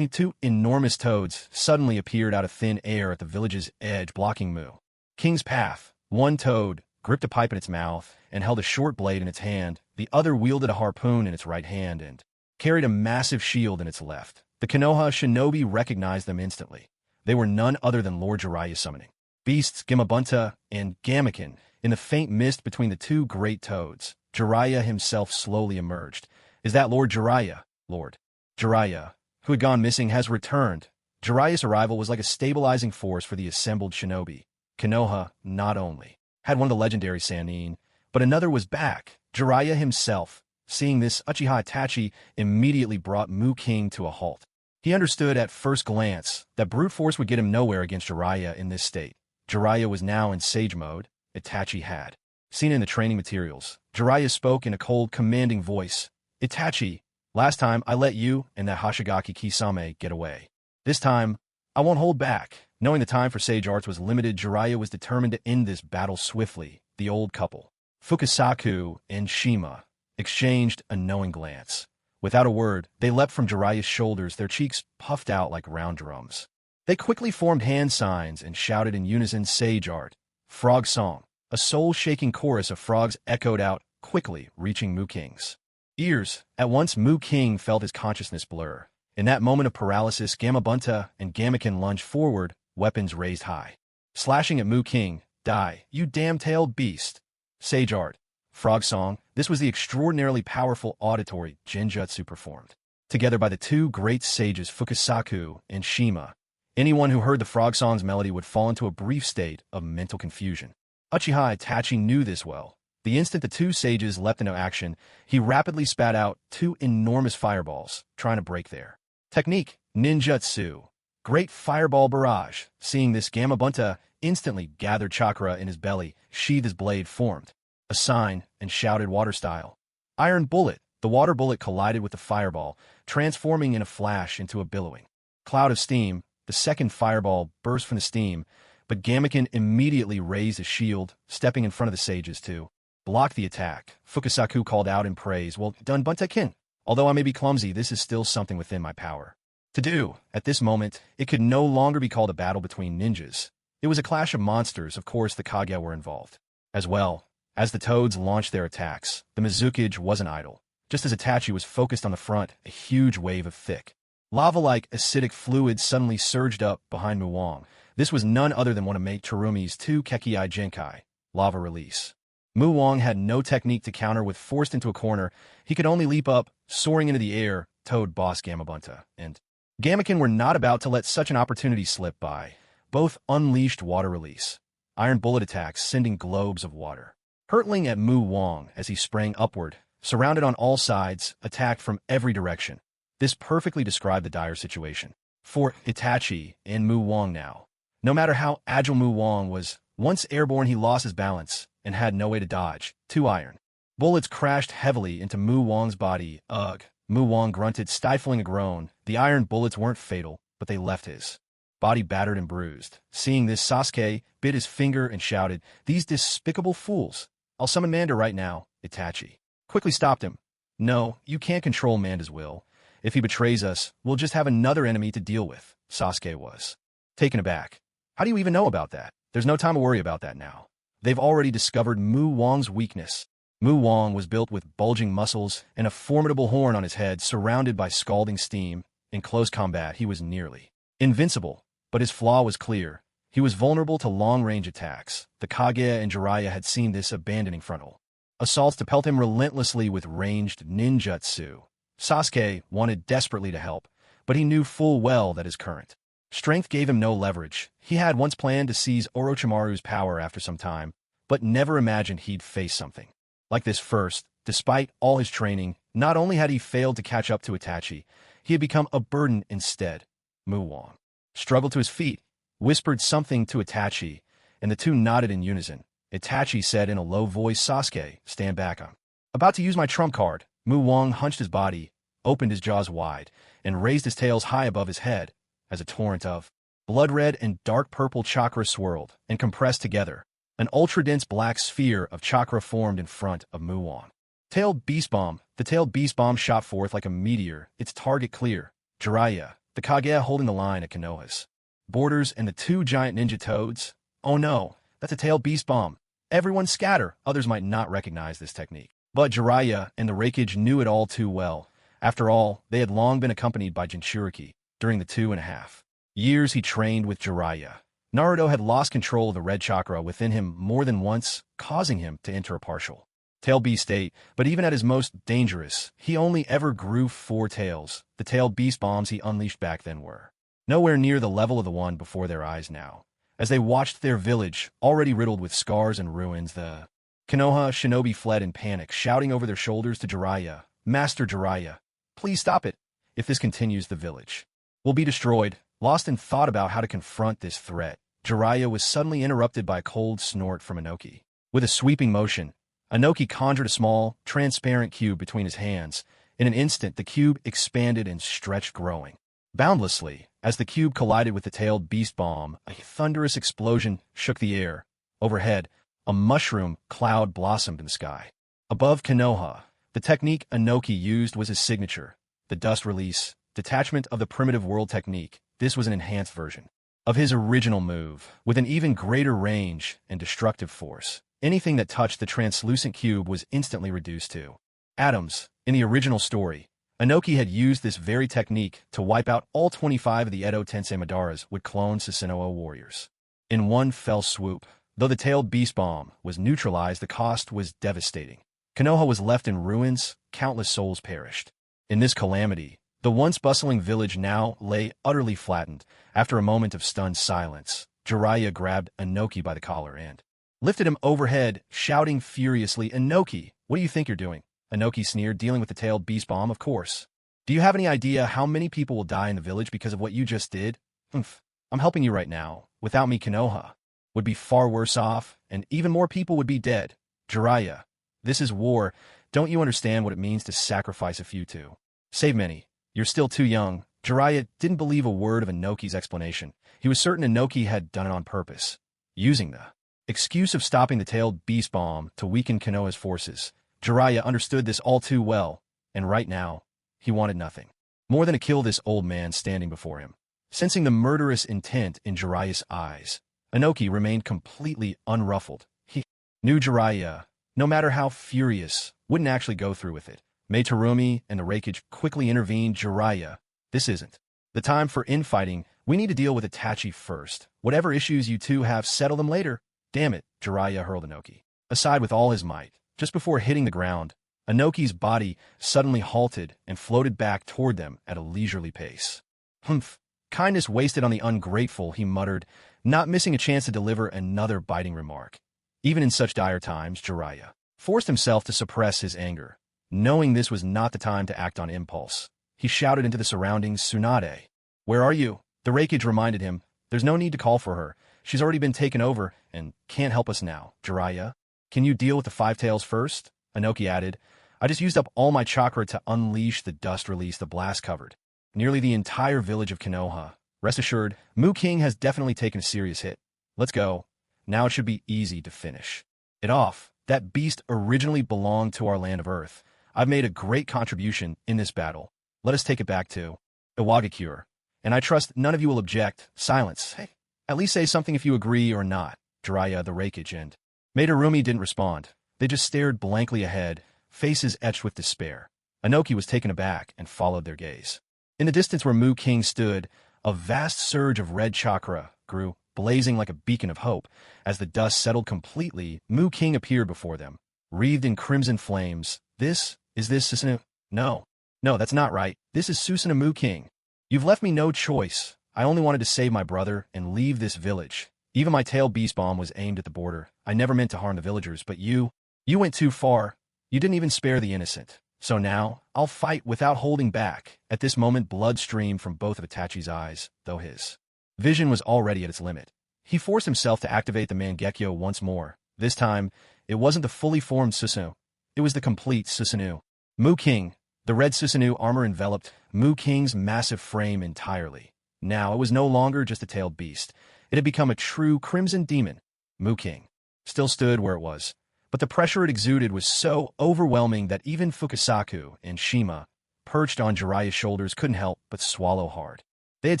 A: Two enormous toads suddenly appeared out of thin air at the village's edge, blocking Mu King's path. One toad gripped a pipe in its mouth and held a short blade in its hand. The other wielded a harpoon in its right hand and carried a massive shield in its left. The Konoha shinobi recognized them instantly. They were none other than Lord Jiraiya summoning beasts Gamabunta and Gamaken. In the faint mist between the two great toads, Jiraiya himself slowly emerged. Is that Lord Jiraiya? Lord Jiraiya, who had gone missing, has returned. Jiraiya's arrival was like a stabilizing force for the assembled shinobi. Konoha not only had one of the legendary Sannin, but another was back, Jiraiya himself. Seeing this, Uchiha Itachi immediately brought Mu King to a halt. He understood at first glance that brute force would get him nowhere against Jiraiya in this state. Jiraiya was now in sage mode. Itachi had seen in the training materials. Jiraiya spoke in a cold, commanding voice. Itachi, last time I let you and that Hashigaki Kisame get away. This time, I won't hold back. Knowing the time for sage arts was limited, Jiraiya was determined to end this battle swiftly. The old couple, Fukasaku and Shima, exchanged a knowing glance. Without a word, they leapt from Jiraiya's shoulders, their cheeks puffed out like round drums. They quickly formed hand signs and shouted in unison, Sage Art, Frog Song. A soul-shaking chorus of frogs echoed out, quickly reaching Mu King's ears. At once, Mu King felt his consciousness blur. In that moment of paralysis, Gamabunta and Gamaken lunged forward, weapons raised high, slashing at Mu King. Die, you damn-tailed beast! Sage Art, Frog Song. This was the extraordinarily powerful auditory Jinjutsu performed together by the two great sages Fukasaku and Shima. Anyone who heard the Frog Song's melody would fall into a brief state of mental confusion. Uchiha Itachi knew this well. The instant the two sages leapt into action, he rapidly spat out two enormous fireballs, trying to break their technique, ninjutsu. Great fireball barrage. Seeing this, Gamabunta instantly gathered chakra in his belly, sheathed his blade, formed a sign, and shouted water style. Iron bullet. The water bullet collided with the fireball, transforming in a flash into a billowing cloud of steam. The second fireball burst from the steam, but Gamaken immediately raised his shield, stepping in front of the sages to block the attack. Fukasaku called out in praise. Well done, Bunta-kin. Although I may be clumsy, this is still something within my power to do. At this moment, it could no longer be called a battle between ninjas. It was a clash of monsters. Of course, the Kage were involved as well. As the toads launched their attacks, the Mizukage wasn't idle. Just as Itachi was focused on the front, a huge wave of thick, lava-like acidic fluid suddenly surged up behind Mu Wang. This was none other than one of Mate Terumi's two Kekkai Genkai, lava release. Mu Wang had no technique to counter. With forced into a corner, he could only leap up, soaring into the air. Toad boss Gamabunta and Gamaken were not about to let such an opportunity slip by. Both unleashed water release, iron bullet attacks sending globes of water hurtling at Mu Wang as he sprang upward, surrounded on all sides, attacked from every direction. This perfectly described the dire situation for Itachi and Mu Wang now. No matter how agile Mu Wang was, once airborne he lost his balance and had no way to dodge. 2 iron. Bullets crashed heavily into Mu Wang's body. Ugh. Mu Wang grunted, stifling a groan. The iron bullets weren't fatal, but they left his body battered and bruised. Seeing this, Sasuke bit his finger and shouted, "These despicable fools! I'll summon Manda right now." Itachi quickly stopped him. "No, you can't control Manda's will. If he betrays us, we'll just have another enemy to deal with." Sasuke was taken aback. "How do you even know about that?" "There's no time to worry about that now. They've already discovered Mu Wang's weakness." Mu Wang was built with bulging muscles and a formidable horn on his head surrounded by scalding steam. In close combat, he was nearly invincible, but his flaw was clear. He was vulnerable to long-range attacks. The Kage and Jiraiya had seen this, abandoning frontal assaults to pelt him relentlessly with ranged ninjutsu. Sasuke wanted desperately to help, but he knew full well that his current strength gave him no leverage. He had once planned to seize Orochimaru's power after some time, but never imagined he'd face something like this first. Despite all his training, not only had he failed to catch up to Itachi, he had become a burden instead. Mu Wang struggled to his feet, whispered something to Itachi, and the two nodded in unison. Itachi said in a low voice, "Sasuke, stand back. I'm about to use my trump card." Mu Wang hunched his body, opened his jaws wide, and raised his tails high above his head as a torrent of blood-red and dark purple chakra swirled and compressed together. An ultra-dense black sphere of chakra formed in front of Mu Wang. Tailed Beast Bomb. The tailed Beast Bomb shot forth like a meteor, its target clear. Jiraiya, the Kage holding the line at Konoha's borders, and the 2 giant ninja toads. "Oh no, that's a tailed Beast Bomb. Everyone scatter." Others might not recognize this technique, but Jiraiya and the Raikage knew it all too well. After all, they had long been accompanied by Jinchuriki. During the 2.5 years he trained with Jiraiya, Naruto had lost control of the red chakra within him more than once, causing him to enter a partial tail beast state. But even at his most dangerous, he only ever grew 4 tails. The tailed beast bombs he unleashed back then were nowhere near the level of the one before their eyes now. As they watched their village, already riddled with scars and ruins, the Konoha shinobi fled in panic, shouting over their shoulders to Jiraiya, "Master Jiraiya, please stop it. If this continues, the village will be destroyed." Lost in thought about how to confront this threat, Jiraiya was suddenly interrupted by a cold snort from Inoki. With a sweeping motion, Inoki conjured a small, transparent cube between his hands. In an instant, the cube expanded and stretched, growing boundlessly. As the cube collided with the tailed beast bomb, a thunderous explosion shook the air. Overhead, a mushroom cloud blossomed in the sky. Above Konoha, the technique Inoki used was his signature, the dust release, detachment of the primitive world technique. This was an enhanced version of his original move, with an even greater range and destructive force. Anything that touched the translucent cube was instantly reduced to atoms. In the original story, Inoki had used this very technique to wipe out all 25 of the Edo Tensei Madaras with clone Susanoo warriors in one fell swoop. Though the tailed beast bomb was neutralized, the cost was devastating. Konoha was left in ruins, countless souls perished. In this calamity, the once bustling village now lay utterly flattened. After a moment of stunned silence, Jiraiya grabbed Inoki by the collar and lifted him overhead, shouting furiously, "Inoki, what do you think you're doing?" Inoki sneered, "Dealing with the tailed beast bomb, of course. Do you have any idea how many people will die in the village because of what you just did?" "Humph, I'm helping you right now. Without me, Konoha would be far worse off, and even more people would be dead." "Jiraiya, this is war. Don't you understand what it means to sacrifice a few to save many? You're still too young." Jiraiya didn't believe a word of Inoki's explanation. He was certain Inoki had done it on purpose, using the excuse of stopping the tailed beast bomb to weaken Konoha's forces. Jiraiya understood this all too well, and right now, he wanted nothing more than to kill this old man standing before him. Sensing the murderous intent in Jiraiya's eyes, Inoki remained completely unruffled. He knew Jiraiya, no matter how furious, wouldn't actually go through with it. Meitarumi and the Raikage quickly intervened. "Jiraiya, this isn't the time for infighting. We need to deal with Itachi first. Whatever issues you two have, settle them later." "Damn it," Jiraiya hurled Inoki aside with all his might. Just before hitting the ground, Inoki's body suddenly halted and floated back toward them at a leisurely pace. "Humph, kindness wasted on the ungrateful," he muttered, not missing a chance to deliver another biting remark. Even in such dire times, Jiraiya forced himself to suppress his anger. Knowing this was not the time to act on impulse, he shouted into the surroundings, "Tsunade, Where are you? The Reikage reminded him. There's no need to call for her. She's already been taken over and can't help us now. Jiraiya, can you deal with the Five Tails first? Inoki added. I just used up all my chakra to unleash the dust release the blast covered. Nearly the entire village of Konoha. Rest assured, Mu King has definitely taken a serious hit. Let's go. Now it should be easy to finish it off. That beast originally belonged to our land of Earth. I've made a great contribution in this battle. Let us take it back to Iwagakure. And I trust none of you will object. Silence. Hey, at least say something if you agree or not. Jiraiya, the Reikage, and Madarumi didn't respond. They just stared blankly ahead, faces etched with despair. Inoki was taken aback and followed their gaze. In the distance where Mu King stood, a vast surge of red chakra grew, blazing like a beacon of hope. As the dust settled completely, Mu King appeared before them, wreathed in crimson flames. Is this Susanoo? No, that's not right. This is Susanoo Mu King. You've left me no choice. I only wanted to save my brother and leave this village. Even my tail beast bomb was aimed at the border. I never meant to harm the villagers, but you went too far. You didn't even spare the innocent. So now, I'll fight without holding back. At this moment, blood streamed from both of Itachi's eyes, though his vision was already at its limit. He forced himself to activate the Mangekyo once more. This time, it wasn't the fully formed Susanoo. It was the complete Susanoo. Mu King. The red Susanoo armor enveloped Mu King's massive frame entirely. Now it was no longer just a tailed beast. It had become a true crimson demon. Mu King still stood where it was, but the pressure it exuded was so overwhelming that even Fukasaku and Shima, perched on Jiraiya's shoulders, couldn't help but swallow hard. They had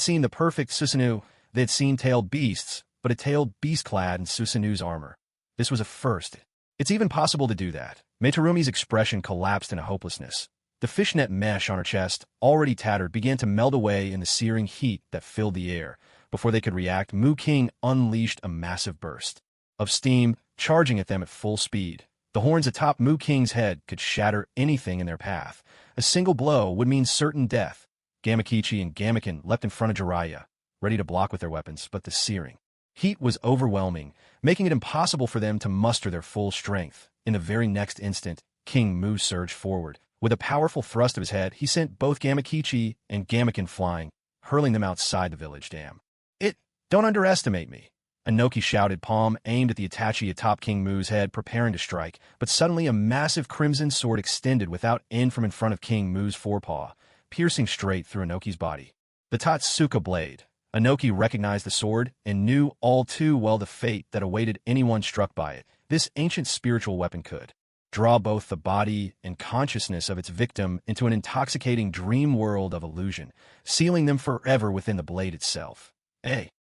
A: seen the perfect Susanoo. They had seen tailed beasts, but a tailed beast clad in Susanoo's armor. This was a first. It's even possible to do that. Maitarumi's expression collapsed into hopelessness. The fishnet mesh on her chest, already tattered, began to melt away in the searing heat that filled the air. Before they could react, Mu King unleashed a massive burst of steam, charging at them at full speed. The horns atop Mu King's head could shatter anything in their path. A single blow would mean certain death. Gamakichi and Gamaken leapt in front of Jiraiya, ready to block with their weapons, but the searing heat was overwhelming, making it impossible for them to muster their full strength. In the very next instant, King Mu surged forward. With a powerful thrust of his head, he sent both Gamakichi and Gamaken flying, hurling them outside the village dam. Don't underestimate me. Inoki shouted, palm aimed at the Itachi atop King Mu's head, preparing to strike, but suddenly a massive crimson sword extended without end from in front of King Mu's forepaw, piercing straight through Inoki's body. The Tatsuka blade. Inoki recognized the sword and knew all too well the fate that awaited anyone struck by it. This ancient spiritual weapon could draw both the body and consciousness of its victim into an intoxicating dream world of illusion, sealing them forever within the blade itself.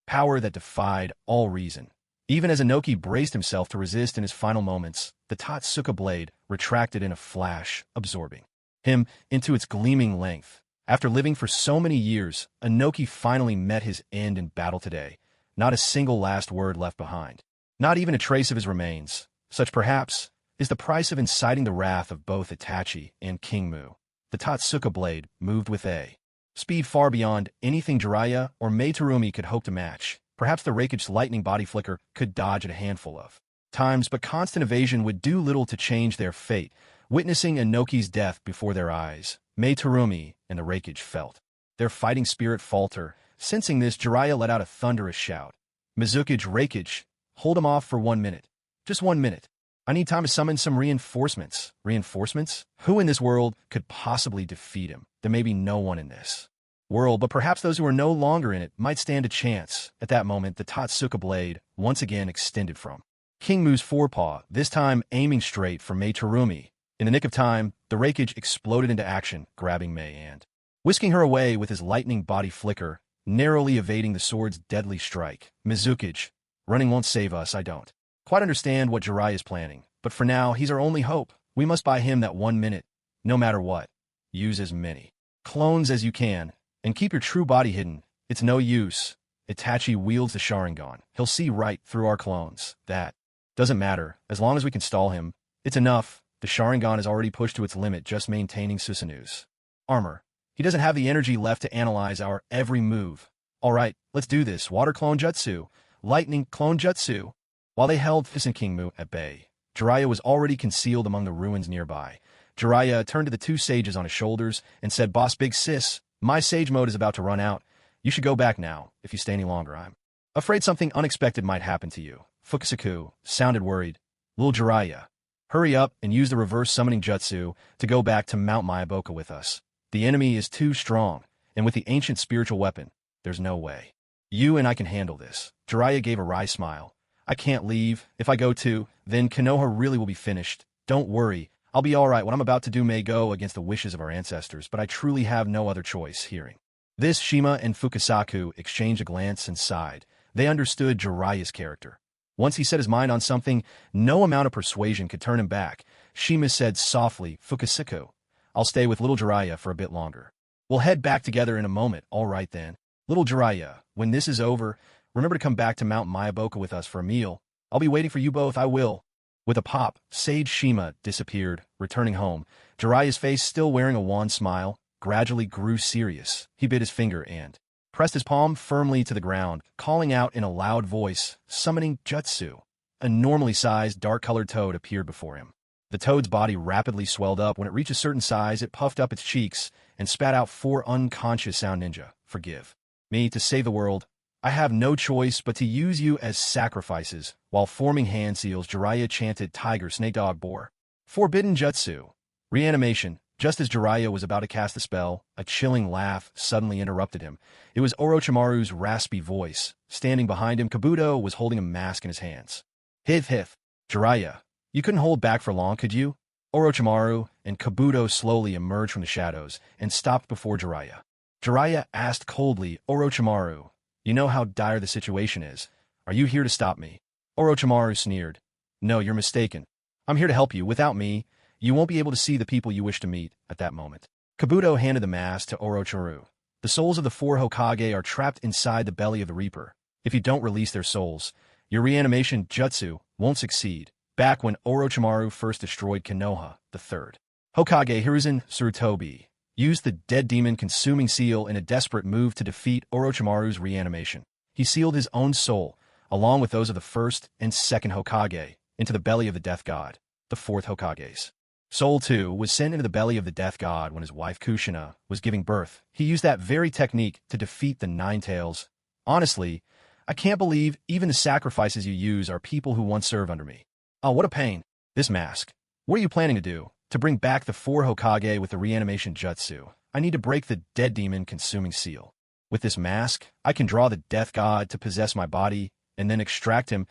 A: Power that defied all reason. Even as Inoki braced himself to resist in his final moments, the Tatsuka blade retracted in a flash, absorbing him into its gleaming length. After living for so many years, Inoki finally met his end in battle today. Not a single last word left behind. Not even a trace of his remains. Such, perhaps, is the price of inciting the wrath of both Itachi and King Mu. The Tatsuka blade moved with a speed far beyond anything Jiraiya or Madarumi could hope to match. Perhaps the Reikage's lightning body flicker could dodge it a handful of times, but constant evasion would do little to change their fate. Witnessing Inoki's death before their eyes, Madarumi and the Reikage felt their fighting spirit falter. Sensing this, Jiraiya let out a thunderous shout. Mizukage, Reikage, hold him off for 1 minute. Just 1 minute. I need time to summon some reinforcements. Reinforcements? Who in this world could possibly defeat him? There may be no one in this world, but perhaps those who are no longer in it might stand a chance. At that moment, the Tatsuka blade once again extended from King Mu's forepaw, this time aiming straight for Madarumi. In the nick of time, the Reikage exploded into action, grabbing Mei and whisking her away with his lightning body flicker, narrowly evading the sword's deadly strike. Mizukage, running won't save us. I don't quite understand what Jiraiya is planning, but for now, he's our only hope. We must buy him that 1 minute, no matter what. Use as many clones as you can, and keep your true body hidden. It's no use. Itachi wields the Sharingan. He'll see right through our clones. That doesn't matter. As long as we can stall him, it's enough. The Sharingan is already pushed to its limit, just maintaining Susanoo's armor. He doesn't have the energy left to analyze our every move. All right, let's do this. Water clone jutsu. Lightning clone jutsu. While they held Fist and King Mu at bay, Jiraiya was already concealed among the ruins nearby. Jiraiya turned to the two sages on his shoulders and said, Boss Big Sis, my sage mode is about to run out. You should go back now. If you stay any longer, I'm afraid something unexpected might happen to you. Fukasaku sounded worried. Little Jiraiya, hurry up and use the reverse summoning jutsu to go back to Mount Myaboka with us. The enemy is too strong, and with the ancient spiritual weapon, there's no way. You and I can handle this. Jiraiya gave a wry smile. I can't leave. If I go too, then Konoha really will be finished. Don't worry. I'll be all right. What I'm about to do may go against the wishes of our ancestors, but I truly have no other choice. Hearing this, Shima and Fukasaku exchanged a glance and sighed. They understood Jiraiya's character. Once he set his mind on something, no amount of persuasion could turn him back. Shima said softly, Fukasaku, I'll stay with little Jiraiya for a bit longer. We'll head back together in a moment. All right then. Little Jiraiya, when this is over, remember to come back to Mount Myaboka with us for a meal. I'll be waiting for you both. I will. With a pop, Sage Shima disappeared, returning home. Jiraiya's face, still wearing a wan smile, gradually grew serious. He bit his finger and pressed his palm firmly to the ground, calling out in a loud voice, summoning Jutsu. A normally sized, dark-colored toad appeared before him. The toad's body rapidly swelled up. When it reached a certain size, it puffed up its cheeks and spat out 4 unconscious sound ninja. Forgive me to save the world. I have no choice but to use you as sacrifices. While forming hand seals, Jiraiya chanted Tiger, Snake, Dog, Boar. Forbidden Jutsu. Reanimation. Just as Jiraiya was about to cast the spell, a chilling laugh suddenly interrupted him. It was Orochimaru's raspy voice. Standing behind him, Kabuto was holding a mask in his hands. Hith hith. Jiraiya, you couldn't hold back for long, could you? Orochimaru and Kabuto slowly emerged from the shadows and stopped before Jiraiya. Jiraiya asked coldly, Orochimaru, you know how dire the situation is. Are you here to stop me? Orochimaru sneered. No, you're mistaken. I'm here to help you. Without me, you won't be able to see the people you wish to meet at that moment. Kabuto handed the mask to Orochimaru. The souls of the 4 Hokage are trapped inside the belly of the Reaper. If you don't release their souls, your reanimation jutsu won't succeed. Back when Orochimaru first destroyed Konoha, the 3rd Hokage Hiruzen Tsurutobi used the dead demon consuming seal in a desperate move to defeat Orochimaru's reanimation. He sealed his own soul, along with those of the 1st and 2nd Hokage, into the belly of the Death God, the 4th Hokage's. Soul 2 was sent into the belly of the Death God when his wife Kushina was giving birth. He used that very technique to defeat the Nine Tails. Honestly, I can't believe even the sacrifices you use are people who once served under me. Oh, what a pain. This mask. What are you planning to do? To bring back the 4 Hokage with the reanimation jutsu, I need to break the dead demon consuming seal. With this mask, I can draw the Death God to possess my body and then extract him.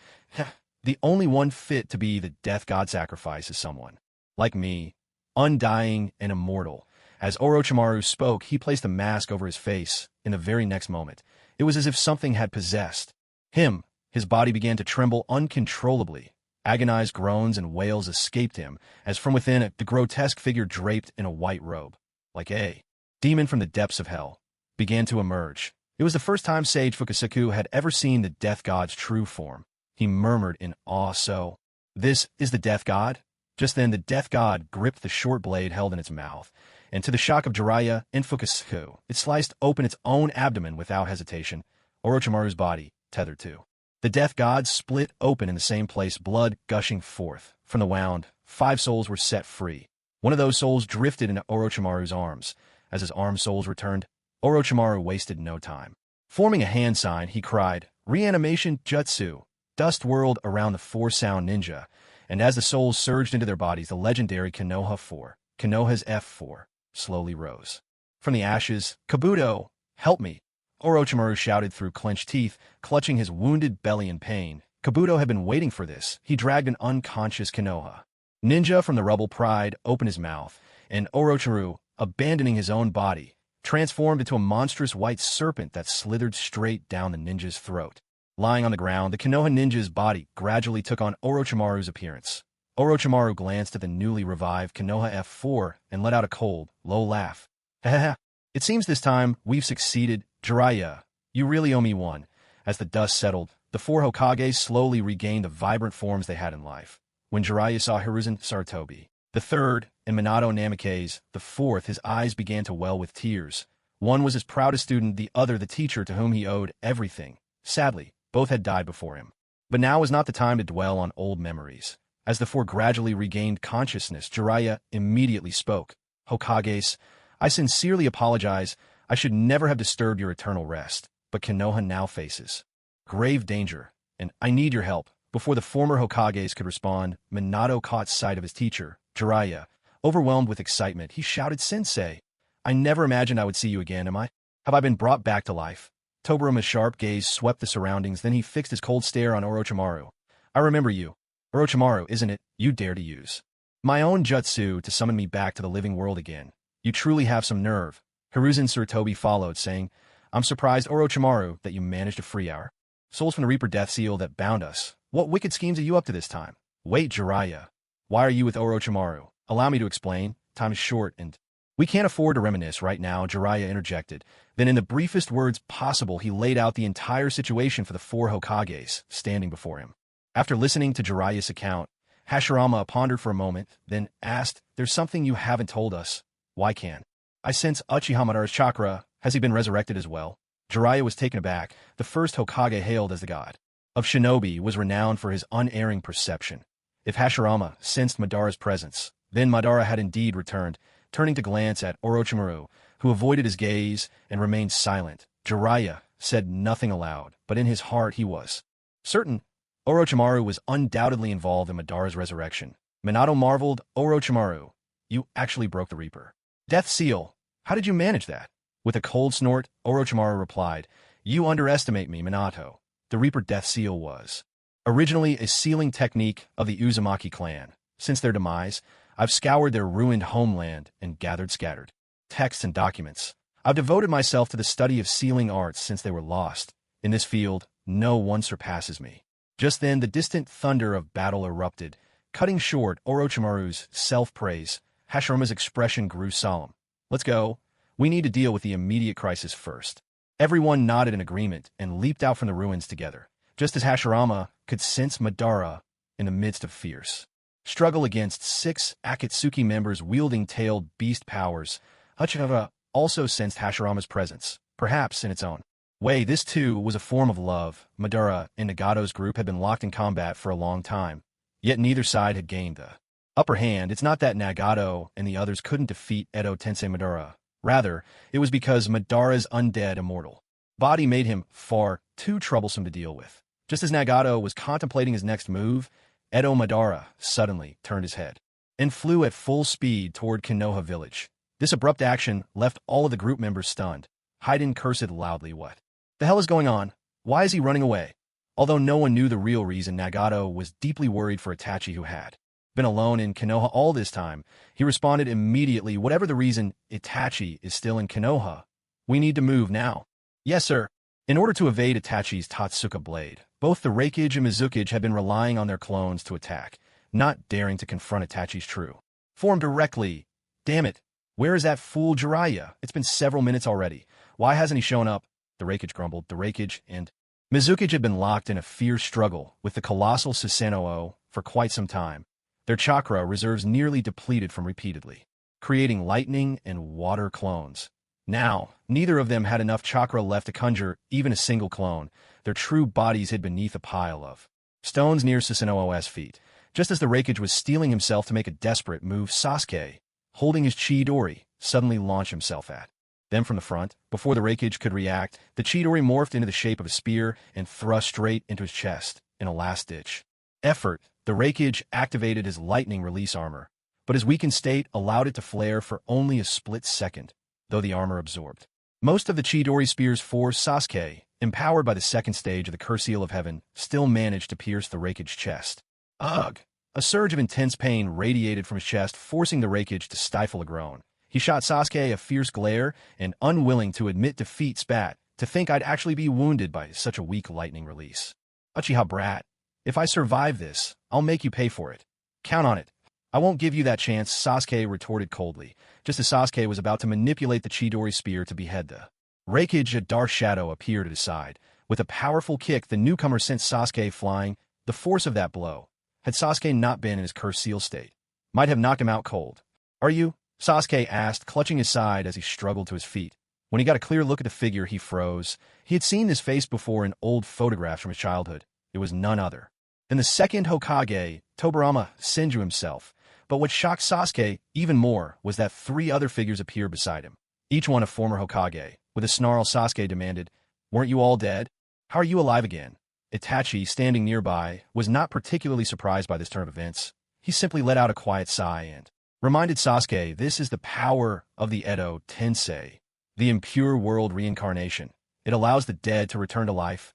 A: The only one fit to be the Death God sacrifice is someone like me, undying and immortal. As Orochimaru spoke, he placed the mask over his face. In the very next moment, it was as if something had possessed him. His body began to tremble uncontrollably. Agonized groans and wails escaped him, as from within it, the grotesque figure draped in a white robe, like a demon from the depths of hell, began to emerge. It was the first time Sage Fukasaku had ever seen the Death God's true form. He murmured in awe, so, this is the Death God? Just then, the Death God gripped the short blade held in its mouth, and to the shock of Jiraiya and Fukasaku, it sliced open its own abdomen without hesitation. Orochimaru's body, tethered to the Death God, split open in the same place, blood gushing forth. From the wound, 5 souls were set free. One of those souls drifted into Orochimaru's arms. As his arm souls returned, Orochimaru wasted no time. Forming a hand sign, he cried, Reanimation Jutsu, dust whirled around the 4 sound ninja, and as the souls surged into their bodies, the legendary Konoha's F4, slowly rose. From the ashes, Kabuto, help me! Orochimaru shouted through clenched teeth, clutching his wounded belly in pain. Kabuto had been waiting for this. He dragged an unconscious Konoha ninja from the rubble, pried open his mouth, and Orochimaru, abandoning his own body, transformed into a monstrous white serpent that slithered straight down the ninja's throat. Lying on the ground, the Konoha ninja's body gradually took on Orochimaru's appearance. Orochimaru glanced at the newly revived Konoha F4 and let out a cold, low laugh. Haha, it seems this time we've succeeded. Jiraiya, you really owe me one. As the dust settled, the 4 Hokage slowly regained the vibrant forms they had in life. When Jiraiya saw Hiruzen Sarutobi, the 3rd, and Minato Namikaze, the 4th, his eyes began to well with tears. One was his proudest student, the other the teacher to whom he owed everything. Sadly, both had died before him. But now was not the time to dwell on old memories. As the 4 gradually regained consciousness, Jiraiya immediately spoke. Hokages, I sincerely apologize. I should never have disturbed your eternal rest, but Konoha now faces grave danger, and I need your help. Before the former Hokages could respond, Minato caught sight of his teacher, Jiraiya. Overwhelmed with excitement, he shouted, "Sensei! I never imagined I would see you again, am I? Have I been brought back to life?" Tobira's sharp gaze swept the surroundings, then he fixed his cold stare on Orochimaru. "I remember you. Orochimaru, isn't it? You dare to use my own jutsu to summon me back to the living world again. You truly have some nerve." Hiruzen Sarutobi followed, saying, "I'm surprised, Orochimaru, that you managed to free our souls from the Reaper death seal that bound us. What wicked schemes are you up to this time?" "Wait, Jiraiya. Why are you with Orochimaru? Allow me to explain. Time is short, and we can't afford to reminisce right now," Jiraiya interjected. Then in the briefest words possible, he laid out the entire situation for the four Hokages standing before him. After listening to Jiraiya's account, Hashirama pondered for a moment, then asked, "There's something you haven't told us. Why can't I sense Uchiha Madara's chakra? Has he been resurrected as well?" Jiraiya was taken aback. The first Hokage, hailed as the god of shinobi, was renowned for his unerring perception. If Hashirama sensed Madara's presence, then Madara had indeed returned. Turning to glance at Orochimaru, who avoided his gaze and remained silent, Jiraiya said nothing aloud, but in his heart he was certain Orochimaru was undoubtedly involved in Madara's resurrection. Minato marveled, "Orochimaru, you actually broke the Reaper death seal. How did you manage that?" With a cold snort, Orochimaru replied, "You underestimate me, Minato. The Reaper death seal was originally a sealing technique of the Uzumaki clan. Since their demise, I've scoured their ruined homeland and gathered scattered texts and documents. I've devoted myself to the study of sealing arts since they were lost. In this field, no one surpasses me." Just then, the distant thunder of battle erupted, cutting short Orochimaru's self-praise. Hashirama's expression grew solemn. "Let's go. We need to deal with the immediate crisis first." Everyone nodded in agreement and leaped out from the ruins together, just as Hashirama could sense Madara in the midst of fierce struggle against 6 Akatsuki members wielding tailed beast powers. Uchiha also sensed Hashirama's presence, perhaps in its own way. This too was a form of love. Madara and Nagato's group had been locked in combat for a long time, yet neither side had gained the upper hand. It's not that Nagato and the others couldn't defeat Edo Tensei Madara. Rather, it was because Madara's undead immortal body made him far too troublesome to deal with. Just as Nagato was contemplating his next move, Edo Madara suddenly turned his head and flew at full speed toward Konoha village. This abrupt action left all of the group members stunned. Haiden cursed loudly. "What the hell is going on? Why is he running away?" Although no one knew the real reason, Nagato was deeply worried for Itachi, who had been alone in Konoha all this time. He responded immediately, "Whatever the reason, Itachi is still in Konoha. We need to move now." "Yes, sir." In order to evade Itachi's Tatsuka blade, both the Reikage and Mizukage had been relying on their clones to attack, not daring to confront Itachi's true form directly. "Damn it. Where is that fool Jiraiya? It's been several minutes already. Why hasn't he shown up?" The Reikage grumbled. The Reikage and Mizukage had been locked in a fierce struggle with the colossal Susanoo for quite some time, their chakra reserves nearly depleted from repeatedly creating lightning and water clones. Now, neither of them had enough chakra left to conjure even a single clone. Their true bodies hid beneath a pile of stones near Susanoo's feet. Just as the Reikage was steeling himself to make a desperate move, Sasuke, holding his Chidori, suddenly launched himself at them from the front. Before the Reikage could react, the Chidori morphed into the shape of a spear and thrust straight into his chest. In a last-ditch effort, the Reikage activated his lightning release armor, but his weakened state allowed it to flare for only a split second, though the armor absorbed most of the Chidori spear's force. Sasuke, empowered by the second stage of the Curse Seal of Heaven, still managed to pierce the Reikage's chest. Ugh! A surge of intense pain radiated from his chest, forcing the Reikage to stifle a groan. He shot Sasuke a fierce glare and, unwilling to admit defeat, spat, "To think I'd actually be wounded by such a weak lightning release. Uchiha brat, if I survive this, I'll make you pay for it. Count on it." "I won't give you that chance," Sasuke retorted coldly, just as Sasuke was about to manipulate the Chidori spear to behead the Reikage. A dark shadow appeared at his side. With a powerful kick, the newcomer sent Sasuke flying. The force of that blow, had Sasuke not been in his cursed seal state, might have knocked him out cold. "Are you?" Sasuke asked, clutching his side as he struggled to his feet. When he got a clear look at the figure, he froze. He had seen this face before in old photographs from his childhood. It was none other than the second Hokage, Tobirama Senju himself. But what shocked Sasuke even more was that 3 other figures appeared beside him. each one a former Hokage. With a snarl, Sasuke demanded, "Weren't you all dead? How are you alive again?" Itachi, standing nearby, was not particularly surprised by this turn of events. He simply let out a quiet sigh and reminded Sasuke this is the power of the Edo Tensei, the impure world reincarnation. It allows the dead to return to life.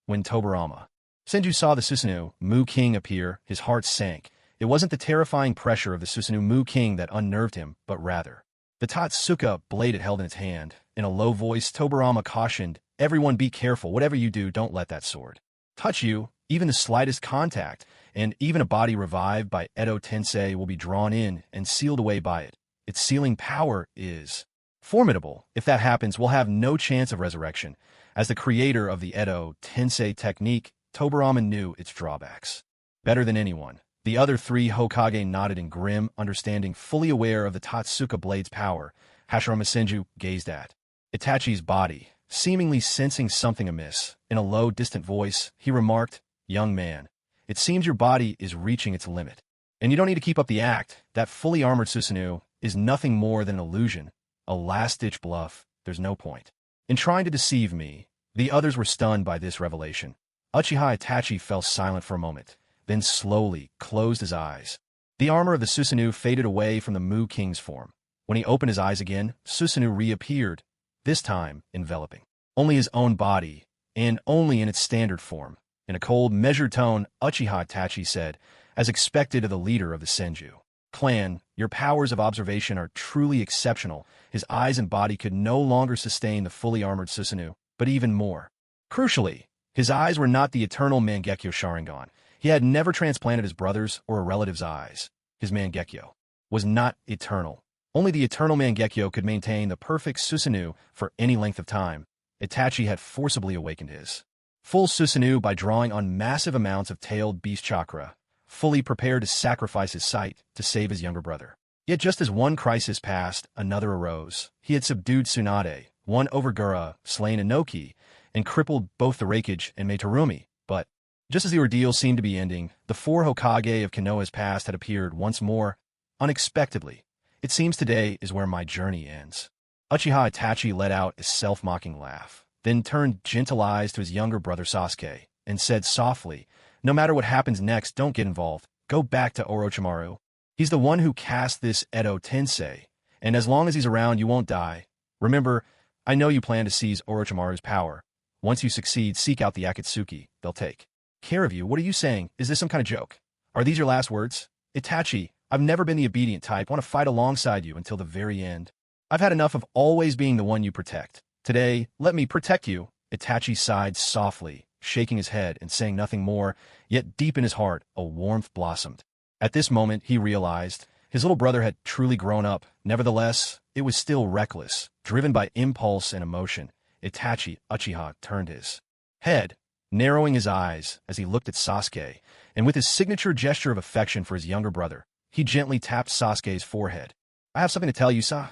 A: When Tobirama Senju saw the Susanoo Mu King appear, his heart sank. It wasn't the terrifying pressure of the Susanoo Mu King that unnerved him, but rather the Tatsuka blade it held in its hand. In a low voice, Tobirama cautioned, "Everyone be careful. Whatever you do, don't let that sword touch you. Even the slightest contact, and even a body revived by Edo Tensei will be drawn in and sealed away by it. Its sealing power is formidable. If that happens, we'll have no chance of resurrection." As the creator of the Edo Tensei technique, Tobirama knew its drawbacks better than anyone. The other three Hokage nodded in grim understanding, fully aware of the Tatsuka blade's power. Hashirama Senju gazed at Itachi's body, seemingly sensing something amiss. In a low, distant voice, he remarked, "Young man, it seems your body is reaching its limit. And you don't need to keep up the act. That fully armored Susanoo is nothing more than an illusion, a last-ditch bluff. There's no point in trying to deceive me." The others were stunned by this revelation. Uchiha Itachi fell silent for a moment, then slowly closed his eyes. The armor of the Susanoo faded away from the Mu King's form. When he opened his eyes again, Susanoo reappeared, this time enveloping only his own body, and only in its standard form. In a cold, measured tone, Uchiha Itachi said, as expected of the leader of the Senju clan, "Your powers of observation are truly exceptional." His eyes and body could no longer sustain the fully armored Susanoo, but even more crucially, his eyes were not the eternal Mangekyo Sharingan. He had never transplanted his brother's or a relative's eyes. His Mangekyo was not eternal. Only the eternal Mangekyo could maintain the perfect Susanoo for any length of time. Itachi had forcibly awakened his full Susanoo by drawing on massive amounts of tailed beast chakra, fully prepared to sacrifice his sight to save his younger brother. Yet just as one crisis passed, another arose. He had subdued Tsunade, won over Gaara, slain Inoki, and crippled both the Raikage and Meitorumi. But just as the ordeal seemed to be ending, the four Hokage of Konoha's past had appeared once more, unexpectedly. "It seems today is where my journey ends." Uchiha Itachi let out a self-mocking laugh, then turned gentle eyes to his younger brother Sasuke, and said softly, "No matter what happens next, don't get involved. Go back to Orochimaru. He's the one who cast this Edo Tensei, and as long as he's around, you won't die. Remember, I know you plan to seize Orochimaru's power. Once you succeed, seek out the Akatsuki. They'll take care of you." "What are you saying? Is this some kind of joke? Are these your last words?" "Itachi, I've never been the obedient type. I want to fight alongside you until the very end. I've had enough of always being the one you protect. Today, let me protect you." Itachi sighed softly, shaking his head and saying nothing more, yet deep in his heart, a warmth blossomed. At this moment, he realized his little brother had truly grown up. Nevertheless, it was still reckless, driven by impulse and emotion. Uchiha turned his head, narrowing his eyes as he looked at Sasuke, and with his signature gesture of affection for his younger brother, he gently tapped Sasuke's forehead. "I have something to tell you, Suk.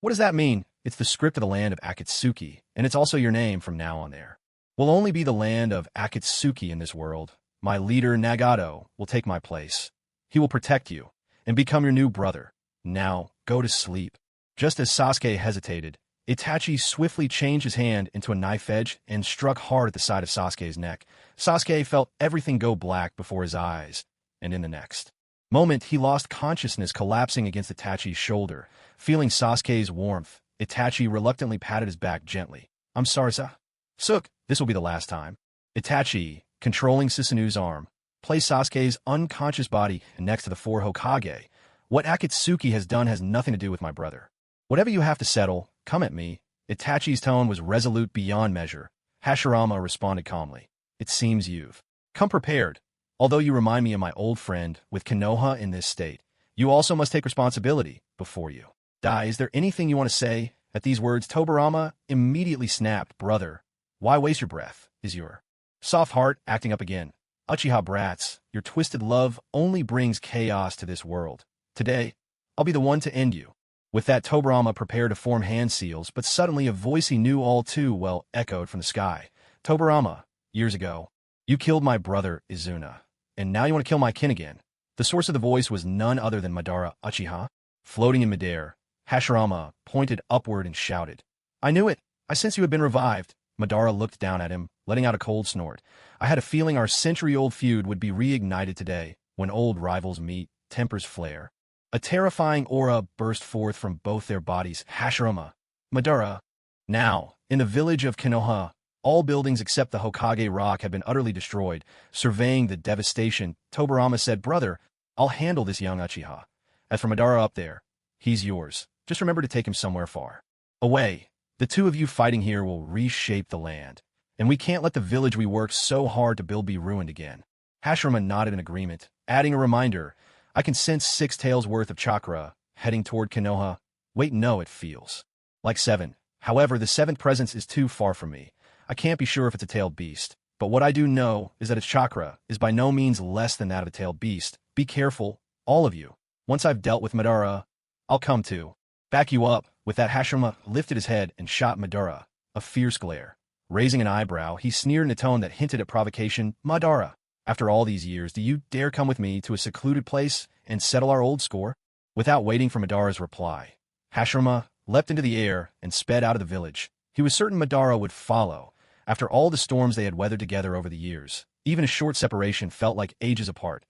A: What does that mean?" "It's the script of the land of Akatsuki, and it's also your name from now on there. Will only be the land of Akatsuki in this world. My leader, Nagato, will take my place. He will protect you and become your new brother. Now, go to sleep." Just as Sasuke hesitated, Itachi swiftly changed his hand into a knife edge and struck hard at the side of Sasuke's neck. Sasuke felt everything go black before his eyes, and in the next moment he lost consciousness, collapsing against Itachi's shoulder. Feeling Sasuke's warmth, Itachi reluctantly patted his back gently. "I'm sorry, Suk. This will be the last time." Itachi, controlling Susanoo's arm, placed Sasuke's unconscious body next to the four Hokage. "What Akatsuki has done has nothing to do with my brother. Whatever you have to settle, come at me." Itachi's tone was resolute beyond measure. Hashirama responded calmly. "It seems you've come prepared. Although you remind me of my old friend, with Konoha in this state, you also must take responsibility before you die. Is there anything you want to say?" At these words, Tobirama immediately snapped, "Brother, why waste your breath? Is your soft heart acting up again? Uchiha brats, your twisted love only brings chaos to this world. Today, I'll be the one to end you." With that, Tobirama prepared to form hand seals, but suddenly a voice he knew all too well echoed from the sky. "Tobirama, years ago, you killed my brother Izuna, and now you want to kill my kin again." The source of the voice was none other than Madara Uchiha. Floating in midair, Hashirama pointed upward and shouted. I knew it. I sense you had been revived. Madara looked down at him, letting out a cold snort. I had a feeling our century-old feud would be reignited today. When old rivals meet, tempers flare. A terrifying aura burst forth from both their bodies. Hashirama, Madara. Now, in the village of Konoha, all buildings except the Hokage rock had been utterly destroyed. Surveying the devastation, Tobirama said, Brother, I'll handle this young Uchiha. As for Madara up there, he's yours. Just remember to take him somewhere far away. The two of you fighting here will reshape the land, and we can't let the village we worked so hard to build be ruined again. Hashirama nodded in agreement, adding a reminder, I can sense 6 tails worth of chakra heading toward Konoha. Wait, no, it feels like 7. However, the 7th presence is too far from me. I can't be sure if it's a tailed beast, but what I do know is that its chakra is by no means less than that of a tailed beast. Be careful, all of you. Once I've dealt with Madara, I'll come to back you up. With that, Hashirama lifted his head and shot Madara a fierce glare. Raising an eyebrow, he sneered in a tone that hinted at provocation. Madara, after all these years, do you dare come with me to a secluded place and settle our old score? Without waiting for Madara's reply, Hashirama leapt into the air and sped out of the village. He was certain Madara would follow. After all the storms they had weathered together over the years, even a short separation felt like ages apart.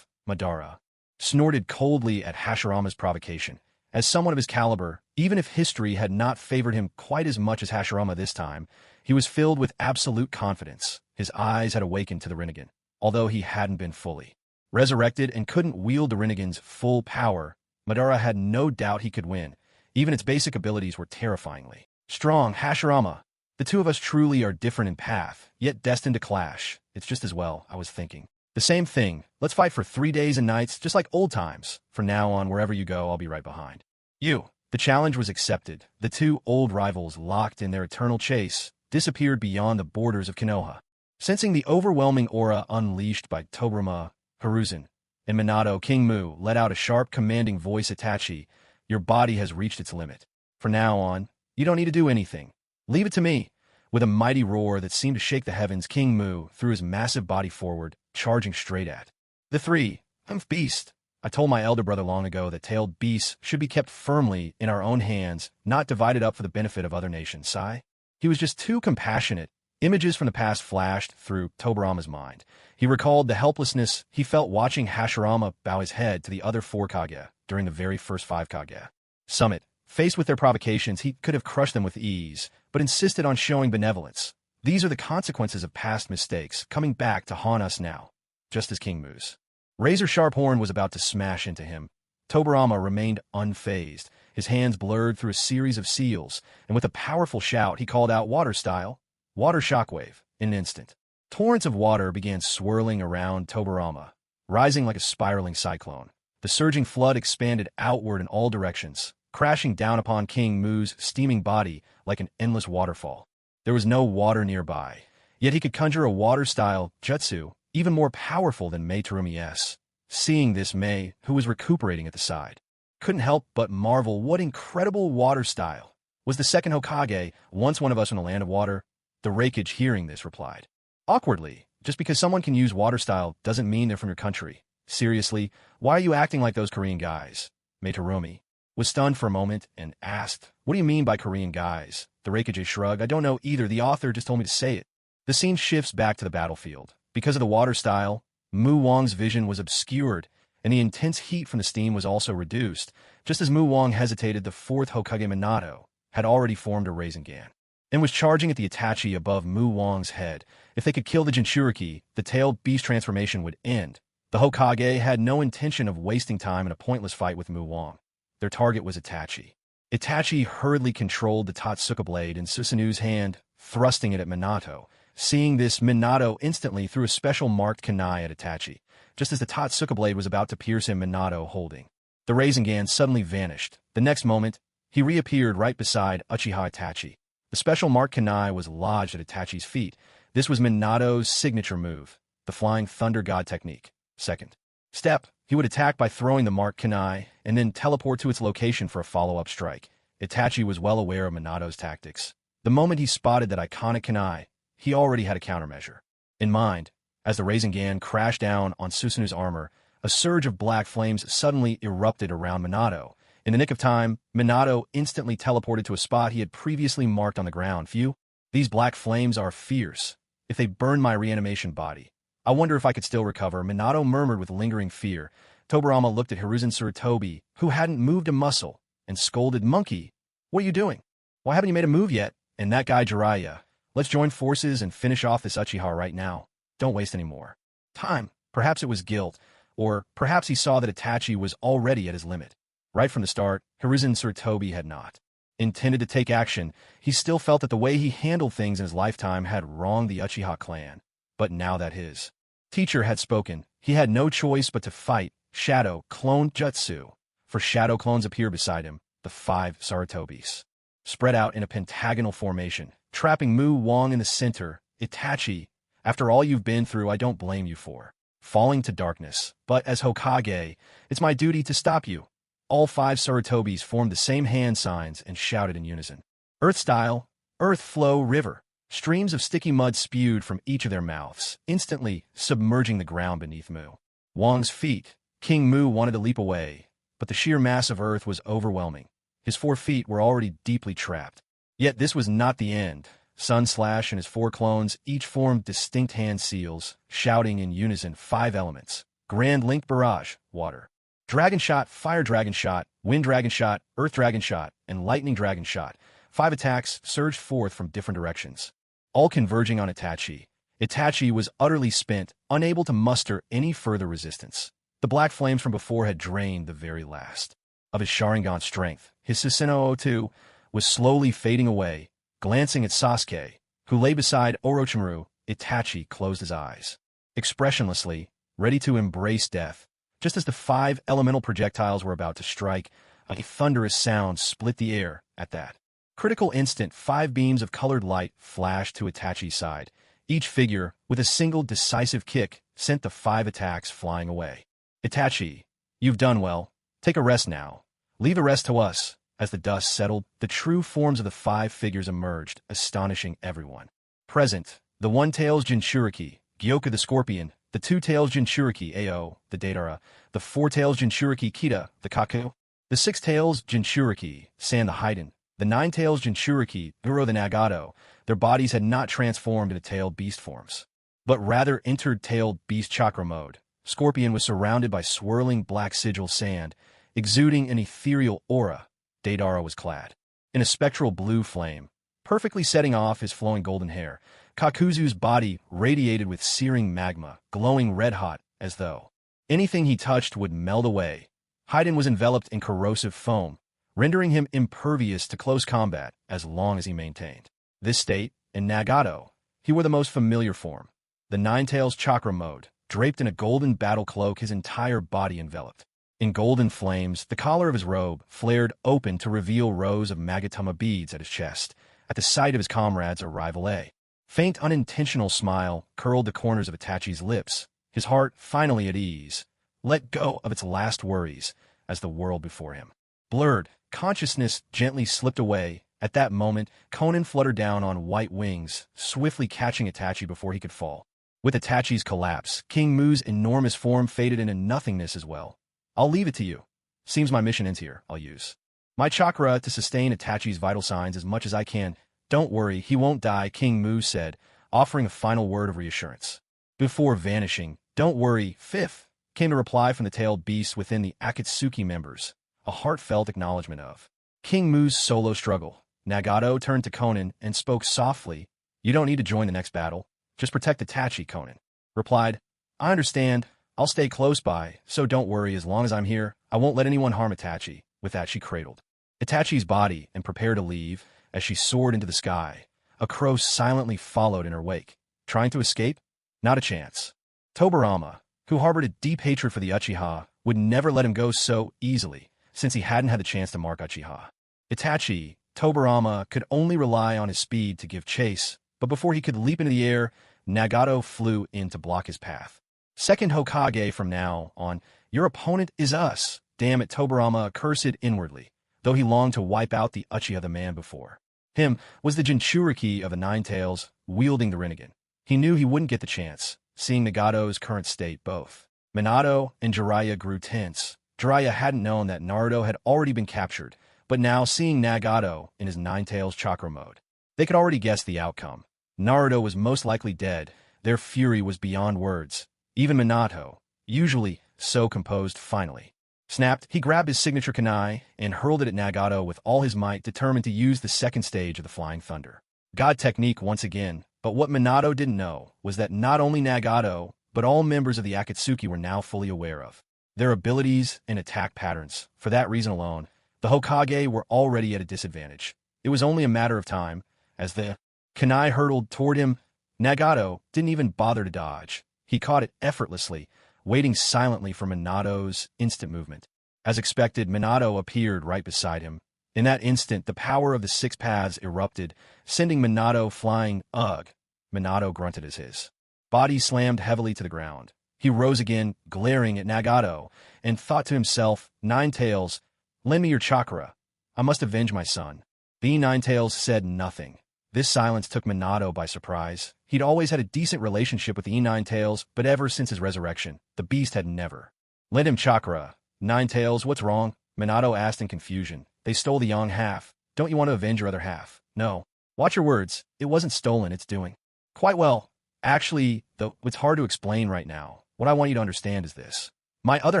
A: Madara snorted coldly at Hashirama's provocation. As someone of his caliber, even if history had not favored him quite as much as Hashirama this time, he was filled with absolute confidence. His eyes had awakened to the Rinnegan, although he hadn't been fully resurrected and couldn't wield the Rinnegan's full power. Madara had no doubt he could win. Even its basic abilities were terrifyingly strong. Hashirama, the two of us truly are different in path, yet destined to clash. It's just as well, I was thinking. The same thing. Let's fight for 3 days and nights, just like old times. From now on, wherever you go, I'll be right behind you. The challenge was accepted. The two old rivals, locked in their eternal chase, disappeared beyond the borders of Konoha. Sensing the overwhelming aura unleashed by Tobirama, Hiruzen, and Minato, King Mu let out a sharp, commanding voice. Itachi, your body has reached its limit. From now on, you don't need to do anything. Leave it to me. With a mighty roar that seemed to shake the heavens, King Mu threw his massive body forward, charging straight at the three. Beast. I told my elder brother long ago that tailed beasts should be kept firmly in our own hands, not divided up for the benefit of other nations. Sigh. He was just too compassionate. Images from the past flashed through Tobirama's mind. He recalled the helplessness he felt watching Hashirama bow his head to the other 4 Kage during the very first 5 Kage summit. Faced with their provocations, he could have crushed them with ease, but insisted on showing benevolence. These are the consequences of past mistakes, coming back to haunt us now. Just as King Mu's razor-sharp horn was about to smash into him, Tobirama remained unfazed. His hands blurred through a series of seals, and with a powerful shout, he called out, water style, water shockwave. In an instant, torrents of water began swirling around Tobirama, rising like a spiraling cyclone. The surging flood expanded outward in all directions, crashing down upon King Mu's steaming body like an endless waterfall. There was no water nearby, yet he could conjure a water-style jutsu, even more powerful than Mei Terumi's. Seeing this, Mei, who was recuperating at the side, couldn't help but marvel what incredible water style. Was the second Hokage once one of us in the land of water? The Raikage, hearing this, replied awkwardly, just because someone can use water style doesn't mean they're from your country. Seriously, why are you acting like those Korean guys? Mei Terumi was stunned for a moment and asked, what do you mean by Korean guys? The Raikage shrugged, I don't know either, the author just told me to say it. The scene shifts back to the battlefield. Because of the water style, Mu Wang's vision was obscured, and the intense heat from the steam was also reduced. Just as Mu Wang hesitated, the 4th Hokage Minato had already formed a Rasengan and was charging at the Itachi above Mu Wang's head. If they could kill the Jinchuriki, the tailed beast transformation would end. The Hokage had no intention of wasting time in a pointless fight with Mu Wang. Their target was Itachi. Itachi hurriedly controlled the Totsuka blade in Susanu's hand, thrusting it at Minato. Seeing this, Minato instantly threw a special marked kunai at Itachi. Just as the Totsuka blade was about to pierce him, Minato, holding the Rasengan, suddenly vanished. The next moment, he reappeared right beside Uchiha Itachi. The special marked kunai was lodged at Itachi's feet. This was Minato's signature move, the Flying Thunder God technique. Second step, he would attack by throwing the marked kunai and then teleport to its location for a follow-up strike. Itachi was well aware of Minato's tactics. The moment he spotted that iconic kunai, he already had a countermeasure in mind. As the Rasengan crashed down on Susanu's armor, a surge of black flames suddenly erupted around Minato. In the nick of time, Minato instantly teleported to a spot he had previously marked on the ground. Phew, these black flames are fierce. If they burn my reanimation body, I wonder if I could still recover, Minato murmured with lingering fear. Tobirama looked at Hiruzen Sarutobi, who hadn't moved a muscle, and scolded, "Monkey, what are you doing? Why haven't you made a move yet? And that guy Jiraiya. Let's join forces and finish off this Uchiha right now. Don't waste any more time." Perhaps it was guilt, or perhaps he saw that Itachi was already at his limit. Right from the start, Hiruzen Sarutobi had not intended to take action. He still felt that the way he handled things in his lifetime had wronged the Uchiha clan. But now that his teacher had spoken, he had no choice but to fight. Shadow Clone Jutsu. For shadow clones appear beside him, the 5 Sarutobis, spread out in a pentagonal formation, trapping Mu Wang in the center. Itachi, after all you've been through, I don't blame you for falling to darkness, but as Hokage, it's my duty to stop you. All 5 Sarutobis formed the same hand signs and shouted in unison. Earth style, earth flow river. Streams of sticky mud spewed from each of their mouths, instantly submerging the ground beneath Mu Wang's feet. King Mu wanted to leap away, but the sheer mass of earth was overwhelming. His 4 feet were already deeply trapped. Yet this was not the end. Sun Slash and his 4 clones each formed distinct hand seals, shouting in unison 5 elements. Grand Link Barrage, water. Dragon Shot, Fire Dragon Shot, Wind Dragon Shot, Earth Dragon Shot, and Lightning Dragon Shot. 5 attacks surged forth from different directions, all converging on Itachi. Itachi was utterly spent, unable to muster any further resistance. The black flames from before had drained the very last of his Sharingan strength. His Susanoo, too, was slowly fading away. Glancing at Sasuke, who lay beside Orochimaru, Itachi closed his eyes, expressionlessly, ready to embrace death. Just as the 5 elemental projectiles were about to strike, a thunderous sound split the air. At that critical instant, 5 beams of colored light flashed to Itachi's side. Each figure, with a single decisive kick, sent the 5 attacks flying away. Itachi, you've done well. Take a rest now. Leave the rest to us. As the dust settled, the true forms of the 5 figures emerged, astonishing everyone present. The 1-tails Jinchuriki, Gyoka the Scorpion, the 2-tails Jinchuriki Ao, the Deidara, the 4-tails Jinchuriki Kita, the Kaku, the 6-tails Jinchuriki San the Haiden, the 9-tails Jinchuriki Uro the Nagato. Their bodies had not transformed into tailed beast forms, but rather entered tailed beast chakra mode. Scorpion was surrounded by swirling black sigil sand, exuding an ethereal aura. Deidara was clad in a spectral blue flame, perfectly setting off his flowing golden hair. Kakuzu's body radiated with searing magma, glowing red-hot, as though anything he touched would melt away. Haiden was enveloped in corrosive foam, rendering him impervious to close combat as long as he maintained this state. In Nagato, he wore the most familiar form, the 9-tails chakra mode, draped in a golden battle cloak, his entire body enveloped in golden flames. The collar of his robe flared open to reveal rows of Magatama beads at his chest. At the sight of his comrades' arrival, a faint, unintentional smile curled the corners of Itachi's lips. His heart, finally at ease, let go of its last worries as the world before him blurred. Consciousness gently slipped away. At that moment, Konan fluttered down on white wings, swiftly catching Itachi before he could fall. With Itachi's collapse, King Mu's enormous form faded into nothingness as well. I'll leave it to you. Seems my mission ends here. I'll use my chakra to sustain Itachi's vital signs as much as I can. Don't worry, he won't die, King Mu said, offering a final word of reassurance. Before vanishing, don't worry, Fifth, came a reply from the tailed beast within the Akatsuki members, a heartfelt acknowledgement of King Mu's solo struggle. Nagato turned to Konan and spoke softly. You don't need to join the next battle. Just protect Itachi, Konan replied. I understand. I'll stay close by, so don't worry. As long as I'm here, I won't let anyone harm Itachi. With that, she cradled Itachi's body and prepared to leave. As she soared into the sky, a crow silently followed in her wake. Trying to escape? Not a chance. Tobirama, who harbored a deep hatred for the Uchiha, would never let him go so easily, since he hadn't had the chance to mark Uchiha. Itachi, Tobirama, could only rely on his speed to give chase, but before he could leap into the air, Nagato flew in to block his path. Second Hokage, from now on, your opponent is us. Damn it, Tobirama cursed inwardly, though he longed to wipe out the Uchiha the man before him was the Jinchuriki of the 9-tails, wielding the Rinnegan. He knew he wouldn't get the chance. Seeing Nagato's current state, both Minato and Jiraiya grew tense. Jiraiya hadn't known that Naruto had already been captured, but now seeing Nagato in his Nine-Tails chakra mode, they could already guess the outcome. Naruto was most likely dead. Their fury was beyond words. Even Minato, usually so composed, finally snapped. He grabbed his signature kunai and hurled it at Nagato with all his might, determined to use the second stage of the Flying Thunder. God technique once again, but what Minato didn't know was that not only Nagato, but all members of the Akatsuki were now fully aware of their abilities and attack patterns. For that reason alone, the Hokage were already at a disadvantage. It was only a matter of time. As the kunai hurtled toward him, Nagato didn't even bother to dodge. He caught it effortlessly, waiting silently for Minato's instant movement. As expected, Minato appeared right beside him. In that instant, the power of the six paths erupted, sending Minato flying. Ugh! Minato grunted as his body slammed heavily to the ground. He rose again, glaring at Nagato, and thought to himself, Nine-Tails, lend me your chakra. I must avenge my son. The Nine-Tails said nothing. This silence took Minato by surprise. He'd always had a decent relationship with the Nine-Tails, but ever since his resurrection, the beast had never lent him chakra. Nine-Tails, what's wrong? Minato asked in confusion. They stole the young half. Don't you want to avenge your other half? No. Watch your words. It wasn't stolen, it's doing quite well. Actually, though, it's hard to explain right now. What I want you to understand is this. My other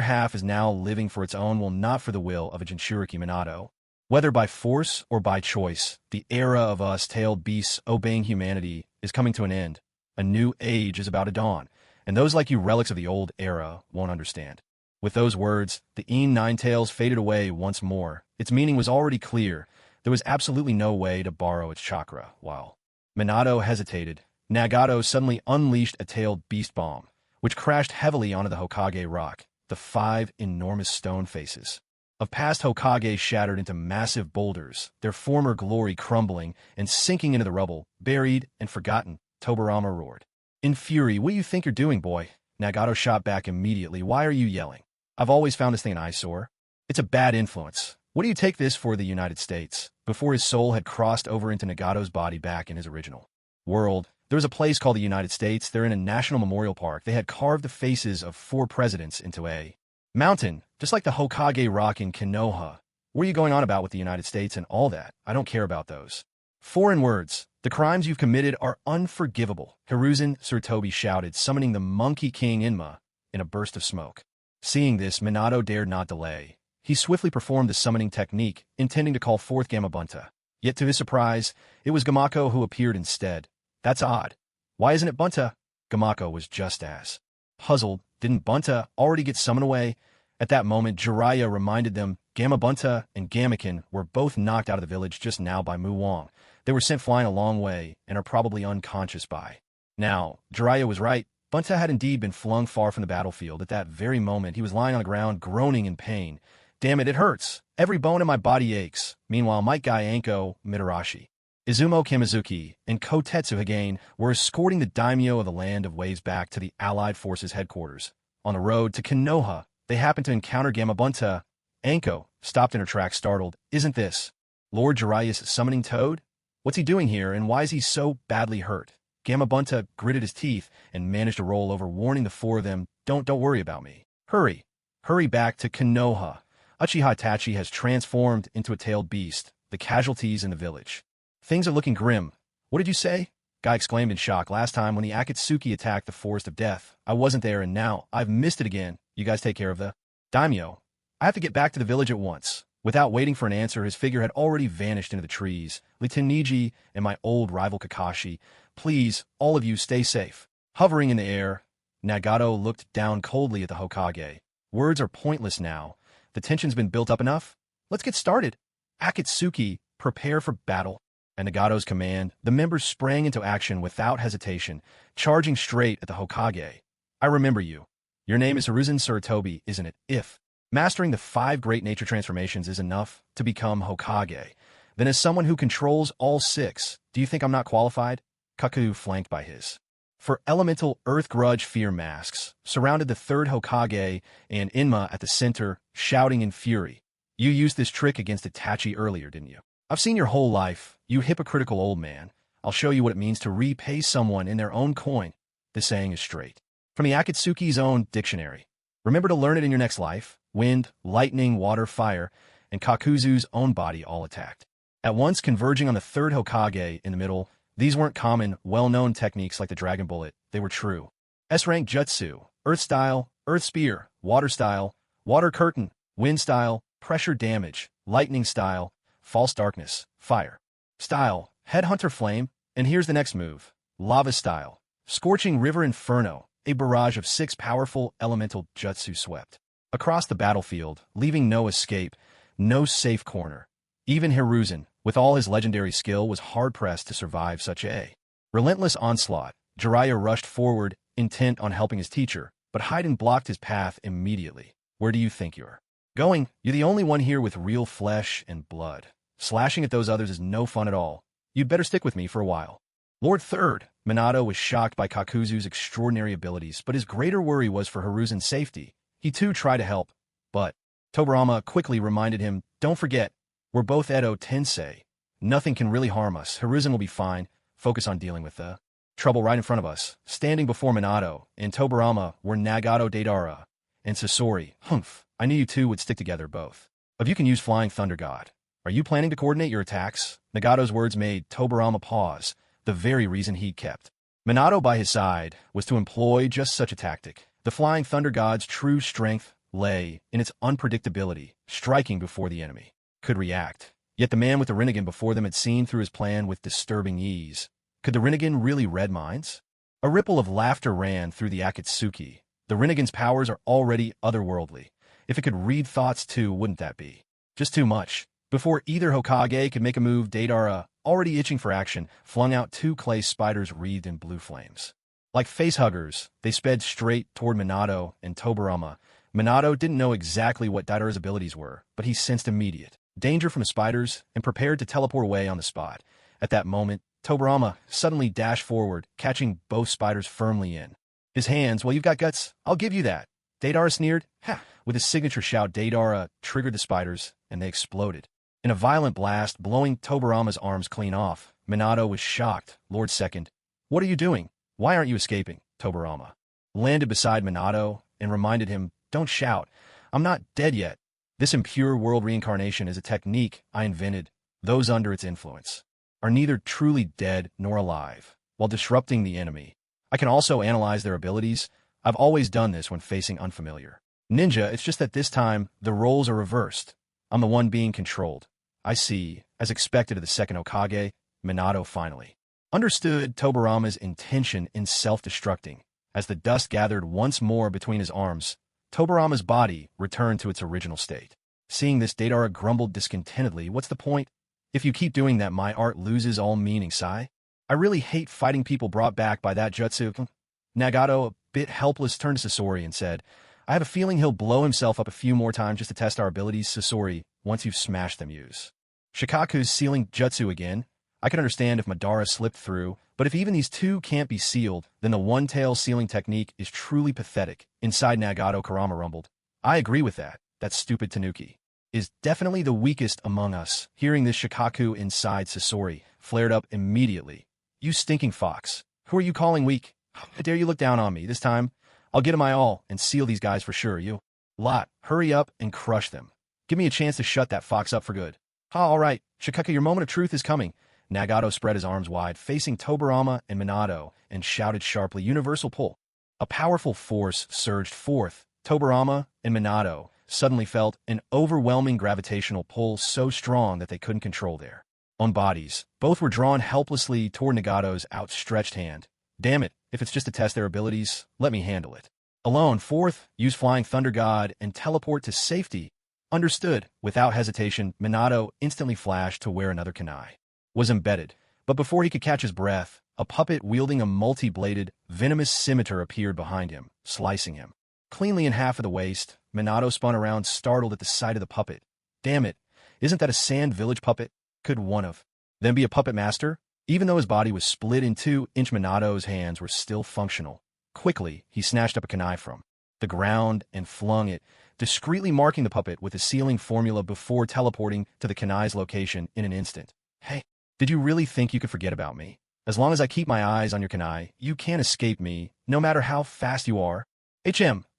A: half is now living for its own will, not for the will of a Jinchuriki. Minato. Whether by force or by choice, the era of us tailed beasts obeying humanity is coming to an end. A new age is about to dawn, and those like you relics of the old era won't understand. With those words, the Nine-Tails faded away once more. Its meaning was already clear. There was absolutely no way to borrow its chakra. While Minato hesitated, Nagato suddenly unleashed a tailed beast bomb, which crashed heavily onto the Hokage rock. The 5 enormous stone faces of past Hokage shattered into massive boulders, their former glory crumbling and sinking into the rubble. Buried and forgotten, Tobirama roared. In fury, what do you think you're doing, boy? Nagato shot back immediately. Why are you yelling? I've always found this thing an eyesore. It's a bad influence. What do you take this for? The United States? Before his soul had crossed over into Nagato's body back in his original world, there was a place called the United States. They're in a national memorial park. They had carved the faces of 4 presidents into a mountain, just like the Hokage rock in Konoha. What are you going on about with the United States and all that? I don't care about those foreign words. The crimes you've committed are unforgivable. Hiruzen Sarutobi shouted, summoning the Monkey King Inma in a burst of smoke. Seeing this, Minato dared not delay. He swiftly performed the summoning technique, intending to call forth Gamabunta. Yet to his surprise, it was Gamako who appeared instead. That's odd. Why isn't it Bunta? Gamako was just as puzzled. Didn't Bunta already get summoned away? At that moment, Jiraiya reminded them Gamabunta and Gamaken were both knocked out of the village just now by Mu Wang. They were sent flying a long way and are probably unconscious by now. Jiraiya was right. Bunta had indeed been flung far from the battlefield. At that very moment, he was lying on the ground, groaning in pain. Damn it, it hurts. Every bone in my body aches. Meanwhile, Might Guy Anko, Mitarashi, Izumo Kamizuki, and Kotetsu Hagane were escorting the daimyo of the Land of Waves back to the Allied Forces headquarters. On the road to Konoha, they happened to encounter Gamabunta. Anko stopped in her tracks, startled. Isn't this Lord Jiraiya's summoning toad? What's he doing here, and why is he so badly hurt? Gamabunta gritted his teeth and managed to roll over, warning the 4 of them, Don't worry about me. Hurry. Hurry back to Konoha. Uchiha Itachi has transformed into a tailed beast. The casualties in the village. Things are looking grim. What did you say? Guy exclaimed in shock. Last time when the Akatsuki attacked the Forest of Death, I wasn't there, and now I've missed it again. You guys take care of the daimyo. I have to get back to the village at once. Without waiting for an answer, his figure had already vanished into the trees. Lieutenant Niji and my old rival Kakashi, please, all of you stay safe. Hovering in the air, Nagato looked down coldly at the Hokage. Words are pointless now. The tension's been built up enough. Let's get started. Akatsuki, prepare for battle. At Nagato's command, the members sprang into action without hesitation, charging straight at the Hokage. I remember you. Your name is Hiruzen Sarutobi, isn't it? If mastering the 5 great nature transformations is enough to become Hokage, then as someone who controls all 6, do you think I'm not qualified? Kaku, flanked by his for elemental earth grudge fear masks, surrounded the 3rd Hokage and Inma at the center, shouting in fury. You used this trick against Itachi earlier, didn't you? I've seen your whole life, you hypocritical old man. I'll show you what it means to repay someone in their own coin. This saying is straight from the Akatsuki's own dictionary. Remember to learn it in your next life. wind, lightning, water, fire, and Kakuzu's own body all attacked. At once converging on the third Hokage in the middle, these weren't common, well-known techniques like the Dragon Bullet. They were true S-rank jutsu, Earth Style, Earth Spear, Water Style, Water Curtain, Wind Style, Pressure Damage, Lightning Style, False Darkness, Fire Style, Headhunter Flame, and here's the next move, Lava Style, Scorching River Inferno. A barrage of 6 powerful elemental jutsu swept across the battlefield, leaving no escape, no safe corner. Even Hiruzen, with all his legendary skill, was hard-pressed to survive such a relentless onslaught. Jiraiya rushed forward, intent on helping his teacher, but Haiden blocked his path immediately. Where do you think you're going? You're the only one here with real flesh and blood. Slashing at those others is no fun at all. You'd better stick with me for a while. Lord Third, Minato was shocked by Kakuzu's extraordinary abilities, but his greater worry was for Hiruzen's safety. He too tried to help, but Tobirama quickly reminded him, don't forget, we're both Edo Tensei. Nothing can really harm us. Hiruzen will be fine. Focus on dealing with the trouble right in front of us. Standing before Minato and Tobirama were Nagato Deidara and Sasori. Humph, I knew you two would stick together both. If you can use Flying Thunder God. Are you planning to coordinate your attacks? Nagato's words made Tobirama pause. The very reason he'd kept Minato by his side was to employ just such a tactic. The Flying Thunder God's true strength lay in its unpredictability, striking before the enemy could react. Yet the man with the Rinnegan before them had seen through his plan with disturbing ease. Could the Rinnegan really read minds? A ripple of laughter ran through the Akatsuki. The Rinnegan's powers are already otherworldly. If it could read thoughts too, wouldn't that be just too much? Before either Hokage could make a move, Deidara, already itching for action, flung out 2 clay spiders wreathed in blue flames. Like facehuggers, they sped straight toward Minato and Tobirama. Minato didn't know exactly what Deidara's abilities were, but he sensed immediate danger from the spiders and prepared to teleport away on the spot. At that moment, Tobirama suddenly dashed forward, catching both spiders firmly in his hands. Well, you've got guts. I'll give you that. Deidara sneered. Ha! With his signature shout, Deidara triggered the spiders, and they exploded in a violent blast, blowing Tobirama's arms clean off. Minato was shocked. Lord Second, what are you doing? Why aren't you escaping? Tobirama landed beside Minato and reminded him, don't shout. I'm not dead yet. This impure world reincarnation is a technique I invented. Those under its influence are neither truly dead nor alive. While disrupting the enemy, I can also analyze their abilities. I've always done this when facing unfamiliar ninja. It's just that this time the roles are reversed. I'm the one being controlled. I see. As expected of the second Hokage, Minato finally understood Tobirama's intention in self-destructing. As the dust gathered once more between his arms, Tobirama's body returned to its original state. Seeing this, Deidara grumbled discontentedly, what's the point? If you keep doing that, my art loses all meaning, Sai. I really hate fighting people brought back by that jutsu. Nagato, a bit helpless, turned to Sasori and said, I have a feeling he'll blow himself up a few more times just to test our abilities. Sasori, once you've smashed them, use Shikaku's sealing jutsu again. I can understand if Madara slipped through, but if even these two can't be sealed, then the one-tail sealing technique is truly pathetic. Inside Nagato, Kurama rumbled, I agree with that. That stupid Tanuki is definitely the weakest among us. Hearing this, Shikaku inside Sasori flared up immediately. You stinking fox. Who are you calling weak? How dare you look down on me? This time, I'll give it my all and seal these guys for sure. You lot, hurry up and crush them. Give me a chance to shut that fox up for good. All right, Shikaku, your moment of truth is coming. Nagato spread his arms wide, facing Tobirama and Minato, and shouted sharply, Universal Pull. A powerful force surged forth. Tobirama and Minato suddenly felt an overwhelming gravitational pull so strong that they couldn't control their own bodies. Both were drawn helplessly toward Nagato's outstretched hand. Damn it, if it's just to test their abilities, let me handle it. Alone, fourth, use Flying Thunder God and teleport to safety. Understood. Without hesitation, Minato instantly flashed to where another kunai was embedded. But before he could catch his breath, a puppet wielding a multi-bladed, venomous scimitar appeared behind him, slicing him cleanly in half at the waist. Minato spun around, startled at the sight of the puppet. Damn it, isn't that a Sand Village puppet? Could one of them be a puppet master? Even though his body was split in two, Minato's hands were still functional. Quickly, he snatched up a kunai from the ground and flung it, discreetly marking the puppet with a sealing formula before teleporting to the kunai's location in an instant. Hey, did you really think you could forget about me? As long as I keep my eyes on your kunai, you can't escape me, no matter how fast you are.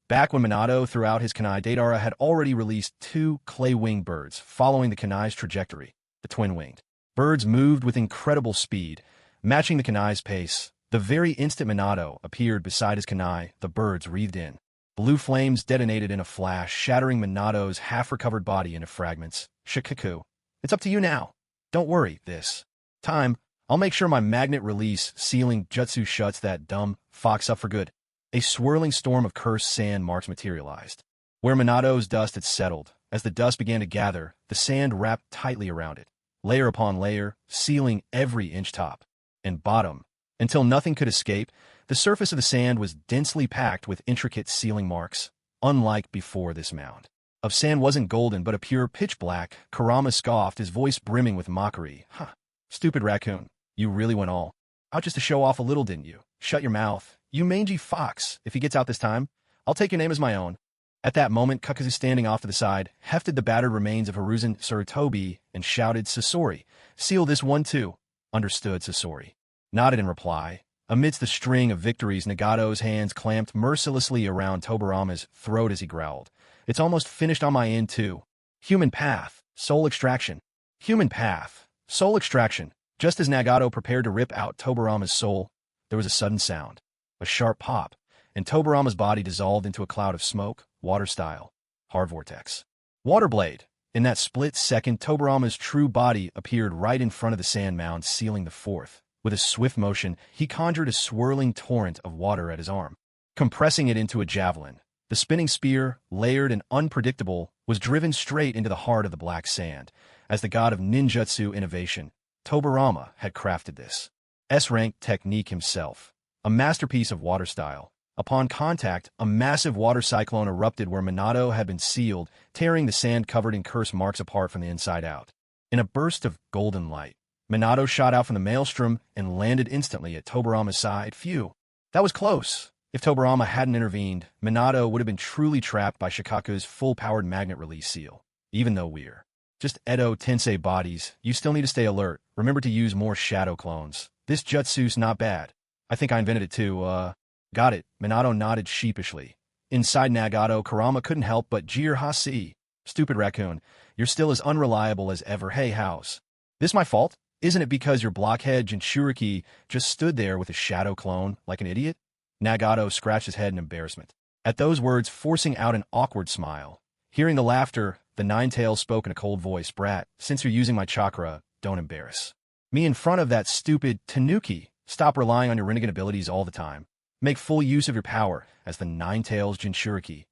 A: Back when Minato threw out his kunai, Deidara had already released 2 clay-winged birds, following the kunai's trajectory. The twin-winged birds moved with incredible speed, matching the kunai's pace. The very instant Minato appeared beside his kunai, the birds wreathed in. Blue flames detonated in a flash, shattering Minato's half-recovered body into fragments. Shikaku, it's up to you now. Don't worry, this time, I'll make sure my magnet release sealing jutsu shuts that dumb fox up for good. A swirling storm of cursed sand marks materialized. Where Minato's dust had settled, as the dust began to gather, the sand wrapped tightly around it, layer upon layer, sealing every inch top and bottom. Until nothing could escape, the surface of the sand was densely packed with intricate sealing marks. Unlike before, this mound of sand wasn't golden but a pure pitch black. Kurama scoffed, his voice brimming with mockery. Huh, stupid raccoon, you really went all out just to show off a little, didn't you? Shut your mouth, you mangy fox. If he gets out this time, I'll take your name as my own. At that moment, Kakazu, standing off to the side, hefted the battered remains of Hiruzen Sarutobi and shouted, Sasori, seal this one too. Understood, Sasori nodded in reply. Amidst the string of victories, Nagato's hands clamped mercilessly around Tobarama's throat as he growled. It's almost finished on my end, too. Human path, soul extraction. Human path, soul extraction. Just as Nagato prepared to rip out Tobarama's soul, there was a sudden sound, a sharp pop, and Tobarama's body dissolved into a cloud of smoke, water-style, hard vortex. Water blade. In that split second, Tobarama's true body appeared right in front of the sand mound, sealing the fourth. With a swift motion, he conjured a swirling torrent of water at his arm, compressing it into a javelin. The spinning spear, layered and unpredictable, was driven straight into the heart of the black sand. As the god of ninjutsu innovation, Tobarama had crafted this S-rank technique himself, a masterpiece of water style. Upon contact, a massive water cyclone erupted where Minato had been sealed, tearing the sand covered in curse marks apart from the inside out. In a burst of golden light, Minato shot out from the maelstrom and landed instantly at Tobarama's side. Phew, that was close. If Tobarama hadn't intervened, Minato would have been truly trapped by Shikaku's full-powered magnet release seal. Even though we're just Edo Tensei bodies, you still need to stay alert. Remember to use more shadow clones. This jutsu's not bad. I think I invented it too, Got it. Minato nodded sheepishly. Inside Nagato, Kurama couldn't help but jeer. Ha, see. Stupid raccoon, you're still as unreliable as ever. Hey, how's this my fault? Isn't it because your blockhead Jinchuriki just stood there with a shadow clone like an idiot? Nagato scratched his head in embarrassment. At those words, forcing out an awkward smile. Hearing the laughter, the Nine-Tails spoke in a cold voice. Brat, since you're using my chakra, don't embarrass me in front of that stupid Tanuki. Stop relying on your renegade abilities all the time. Make full use of your power as the Nine-Tails Jinchuriki.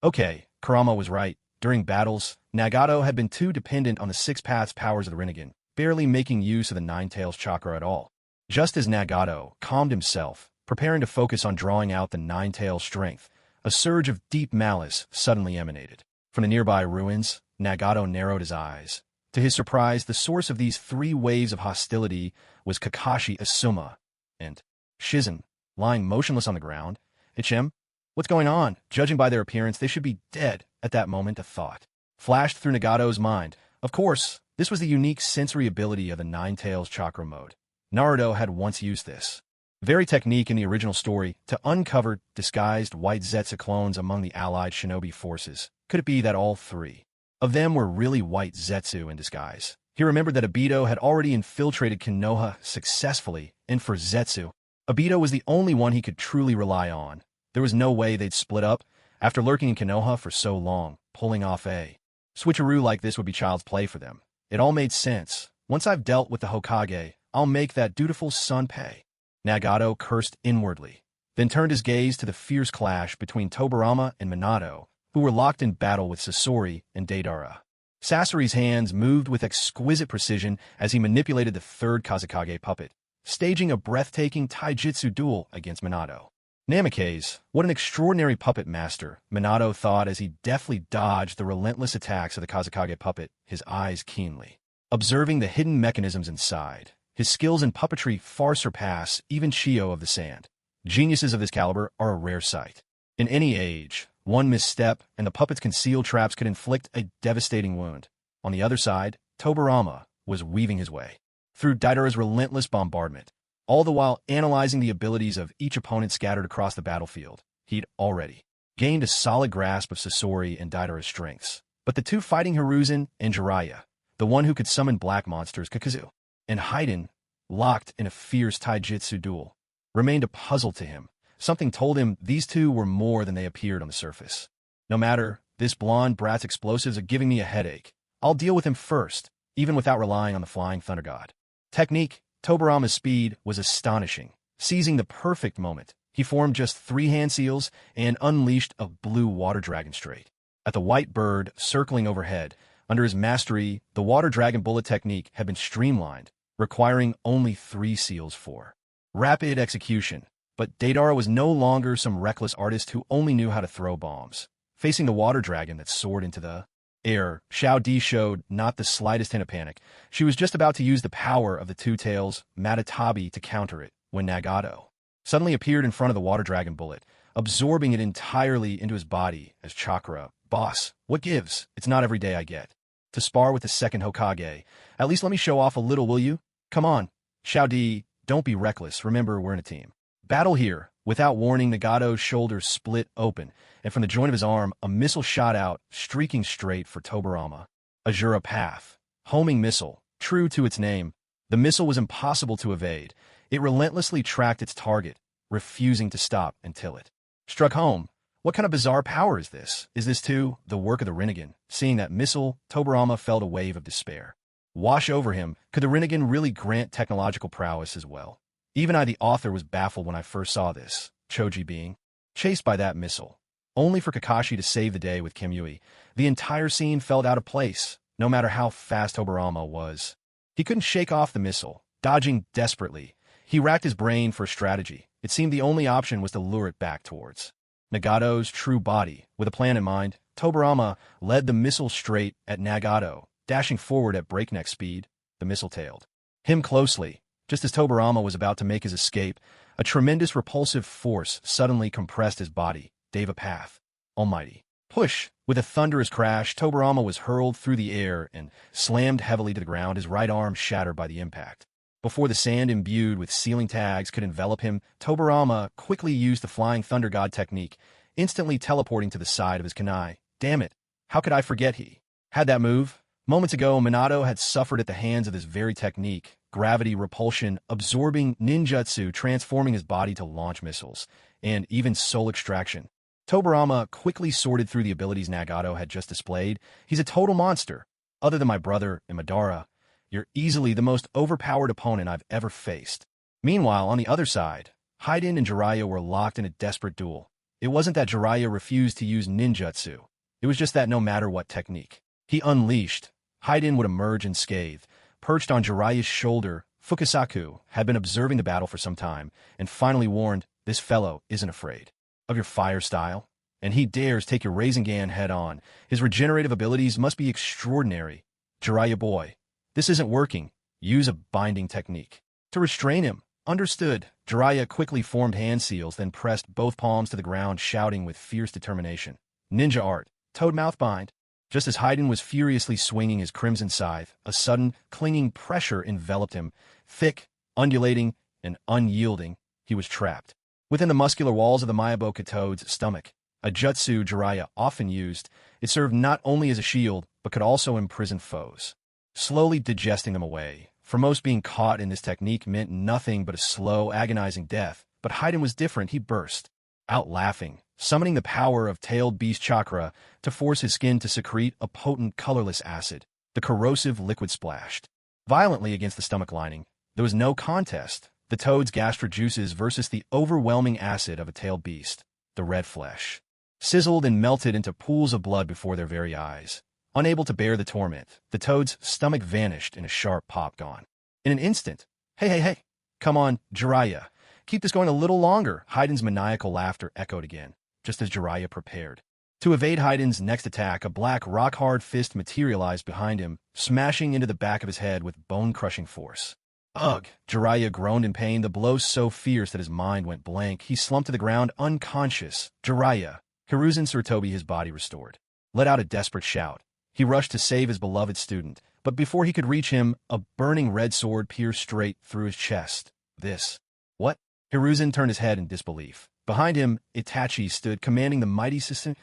A: Okay, Kurama was right. During battles, Nagato had been too dependent on the Six Paths powers of the renegade, barely making use of the Nine-Tails chakra at all. Just as Nagato calmed himself, preparing to focus on drawing out the Nine-Tails strength, a surge of deep malice suddenly emanated. From the nearby ruins, Nagato narrowed his eyes. To his surprise, the source of these 3 waves of hostility was Kakashi Asuma and Shizen, lying motionless on the ground. Ichem? What's going on? Judging by their appearance, they should be dead. At that moment, a thought flashed through Nagato's mind. Of course, this was the unique sensory ability of the Nine-Tails chakra mode. Naruto had once used this very technique in the original story to uncover disguised white Zetsu clones among the allied shinobi forces. Could it be that all 3 of them were really white Zetsu in disguise? He remembered that Obito had already infiltrated Konoha successfully, and for Zetsu, Obito was the only one he could truly rely on. There was no way they'd split up. After lurking in Konoha for so long, pulling off a switcheroo like this would be child's play for them. It all made sense. Once I've dealt with the Hokage, I'll make that dutiful son pay. Nagato cursed inwardly, then turned his gaze to the fierce clash between Tobarama and Minato, who were locked in battle with Sasori and Deidara. Sasori's hands moved with exquisite precision as he manipulated the 3rd Kazekage puppet, staging a breathtaking taijutsu duel against Minato. Namikaze, what an extraordinary puppet master, Minato thought as he deftly dodged the relentless attacks of the Kazekage puppet, his eyes keenly observing the hidden mechanisms inside. His skills in puppetry far surpass even Chiyo of the Sand. Geniuses of this caliber are a rare sight. In any age, one misstep and the puppet's concealed traps could inflict a devastating wound. On the other side, Tobarama was weaving his way through Deidara's relentless bombardment, all the while analyzing the abilities of each opponent scattered across the battlefield. He'd already gained a solid grasp of Sasori and Deidara's strengths. But the two fighting Hiruzen and Jiraiya, the one who could summon black monsters Kakazu, and Haiden, locked in a fierce taijutsu duel, remained a puzzle to him. Something told him these two were more than they appeared on the surface. No matter, this blonde brat's explosives are giving me a headache. I'll deal with him first, even without relying on the flying thunder god. Technique, Tobarama's speed was astonishing. Seizing the perfect moment, he formed just 3 hand seals and unleashed a blue water dragon straight at the white bird circling overhead. Under his mastery, the water dragon bullet technique had been streamlined, requiring only 3 seals for rapid execution. But Deidara was no longer some reckless artist who only knew how to throw bombs. Facing the water dragon that soared into the air, Xiao Di showed not the slightest hint of panic. She was just about to use the power of the two tails Matatabi to counter it, when Nagato suddenly appeared in front of the water dragon bullet, absorbing it entirely into his body as chakra. Boss, what gives? It's not every day I get to spar with the second Hokage. At least let me show off a little, will you? Come on. Xiao Di, don't be reckless. Remember, we're in a team. Battle here. Without warning, Nagato's shoulders split open, and from the joint of his arm, a missile shot out, streaking straight for Tobarama. Azura Path. Homing missile. True to its name, the missile was impossible to evade. It relentlessly tracked its target, refusing to stop until it struck home. What kind of bizarre power is this? Is this, too, the work of the Rinnegan? Seeing that missile, Tobarama felt a wave of despair wash over him. Could the Rinnegan really grant technological prowess as well? Even I, the author, was baffled when I first saw this, Choji being chased by that missile, only for Kakashi to save the day with Kimui. The entire scene felt out of place, no matter how fast Tobarama was. He couldn't shake off the missile, dodging desperately. He racked his brain for a strategy. It seemed the only option was to lure it back towards Nagato's true body. With a plan in mind, Tobarama led the missile straight at Nagato, dashing forward at breakneck speed. The missile tailed him closely. Just as Tobarama was about to make his escape, a tremendous repulsive force suddenly compressed his body. Deva Path. Almighty. Push! With a thunderous crash, Tobarama was hurled through the air and slammed heavily to the ground, his right arm shattered by the impact. Before the sand imbued with sealing tags could envelop him, Tobarama quickly used the Flying Thunder God technique, instantly teleporting to the side of his kunai. Damn it! How could I forget he had that move? Moments ago, Minato had suffered at the hands of this very technique. Gravity repulsion, absorbing ninjutsu, transforming his body to launch missiles, and even soul extraction. Tobarama quickly sorted through the abilities Nagato had just displayed. He's a total monster. Other than my brother and Madara, you're easily the most overpowered opponent I've ever faced. Meanwhile, on the other side, Haiden and Jiraiya were locked in a desperate duel. It wasn't that Jiraiya refused to use ninjutsu. It was just that no matter what technique he unleashed, Haiden would emerge unscathed. Perched on Jiraiya's shoulder, Fukasaku had been observing the battle for some time, and finally warned, this fellow isn't afraid of your fire style, and he dares take your Rasengan head-on. His regenerative abilities must be extraordinary. Jiraiya boy, this isn't working. Use a binding technique to restrain him. Understood. Jiraiya quickly formed hand seals, then pressed both palms to the ground, shouting with fierce determination. Ninja art. Toad mouth bind. Just as Haiden was furiously swinging his crimson scythe, a sudden, clinging pressure enveloped him. Thick, undulating, and unyielding, he was trapped within the muscular walls of the Mayaboka toad's stomach. A jutsu Jiraiya often used, it served not only as a shield, but could also imprison foes, slowly digesting them away. For most, being caught in this technique meant nothing but a slow, agonizing death. But Haiden was different. He burst out laughing, summoning the power of tailed beast chakra to force his skin to secrete a potent, colorless acid. The corrosive liquid splashed violently against the stomach lining. There was no contest. The toad's gastric juices versus the overwhelming acid of a tailed beast. The red flesh sizzled and melted into pools of blood before their very eyes. Unable to bear the torment, the toad's stomach vanished in a sharp pop. Gone in an instant. Hey. Come on, Jiraiya. Keep this going a little longer. Haiden's maniacal laughter echoed again, just as Jiraiya prepared to evade Haiden's next attack. A black, rock-hard fist materialized behind him, smashing into the back of his head with bone-crushing force. Ugh! Jiraiya groaned in pain, the blow so fierce that his mind went blank. He slumped to the ground, unconscious. Jiraiya. Hiruzen Sarutobi, his body restored, let out a desperate shout. He rushed to save his beloved student, but before he could reach him, a burning red sword pierced straight through his chest. This. What? Hiruzen turned his head in disbelief. Behind him, Itachi stood commanding the mighty system.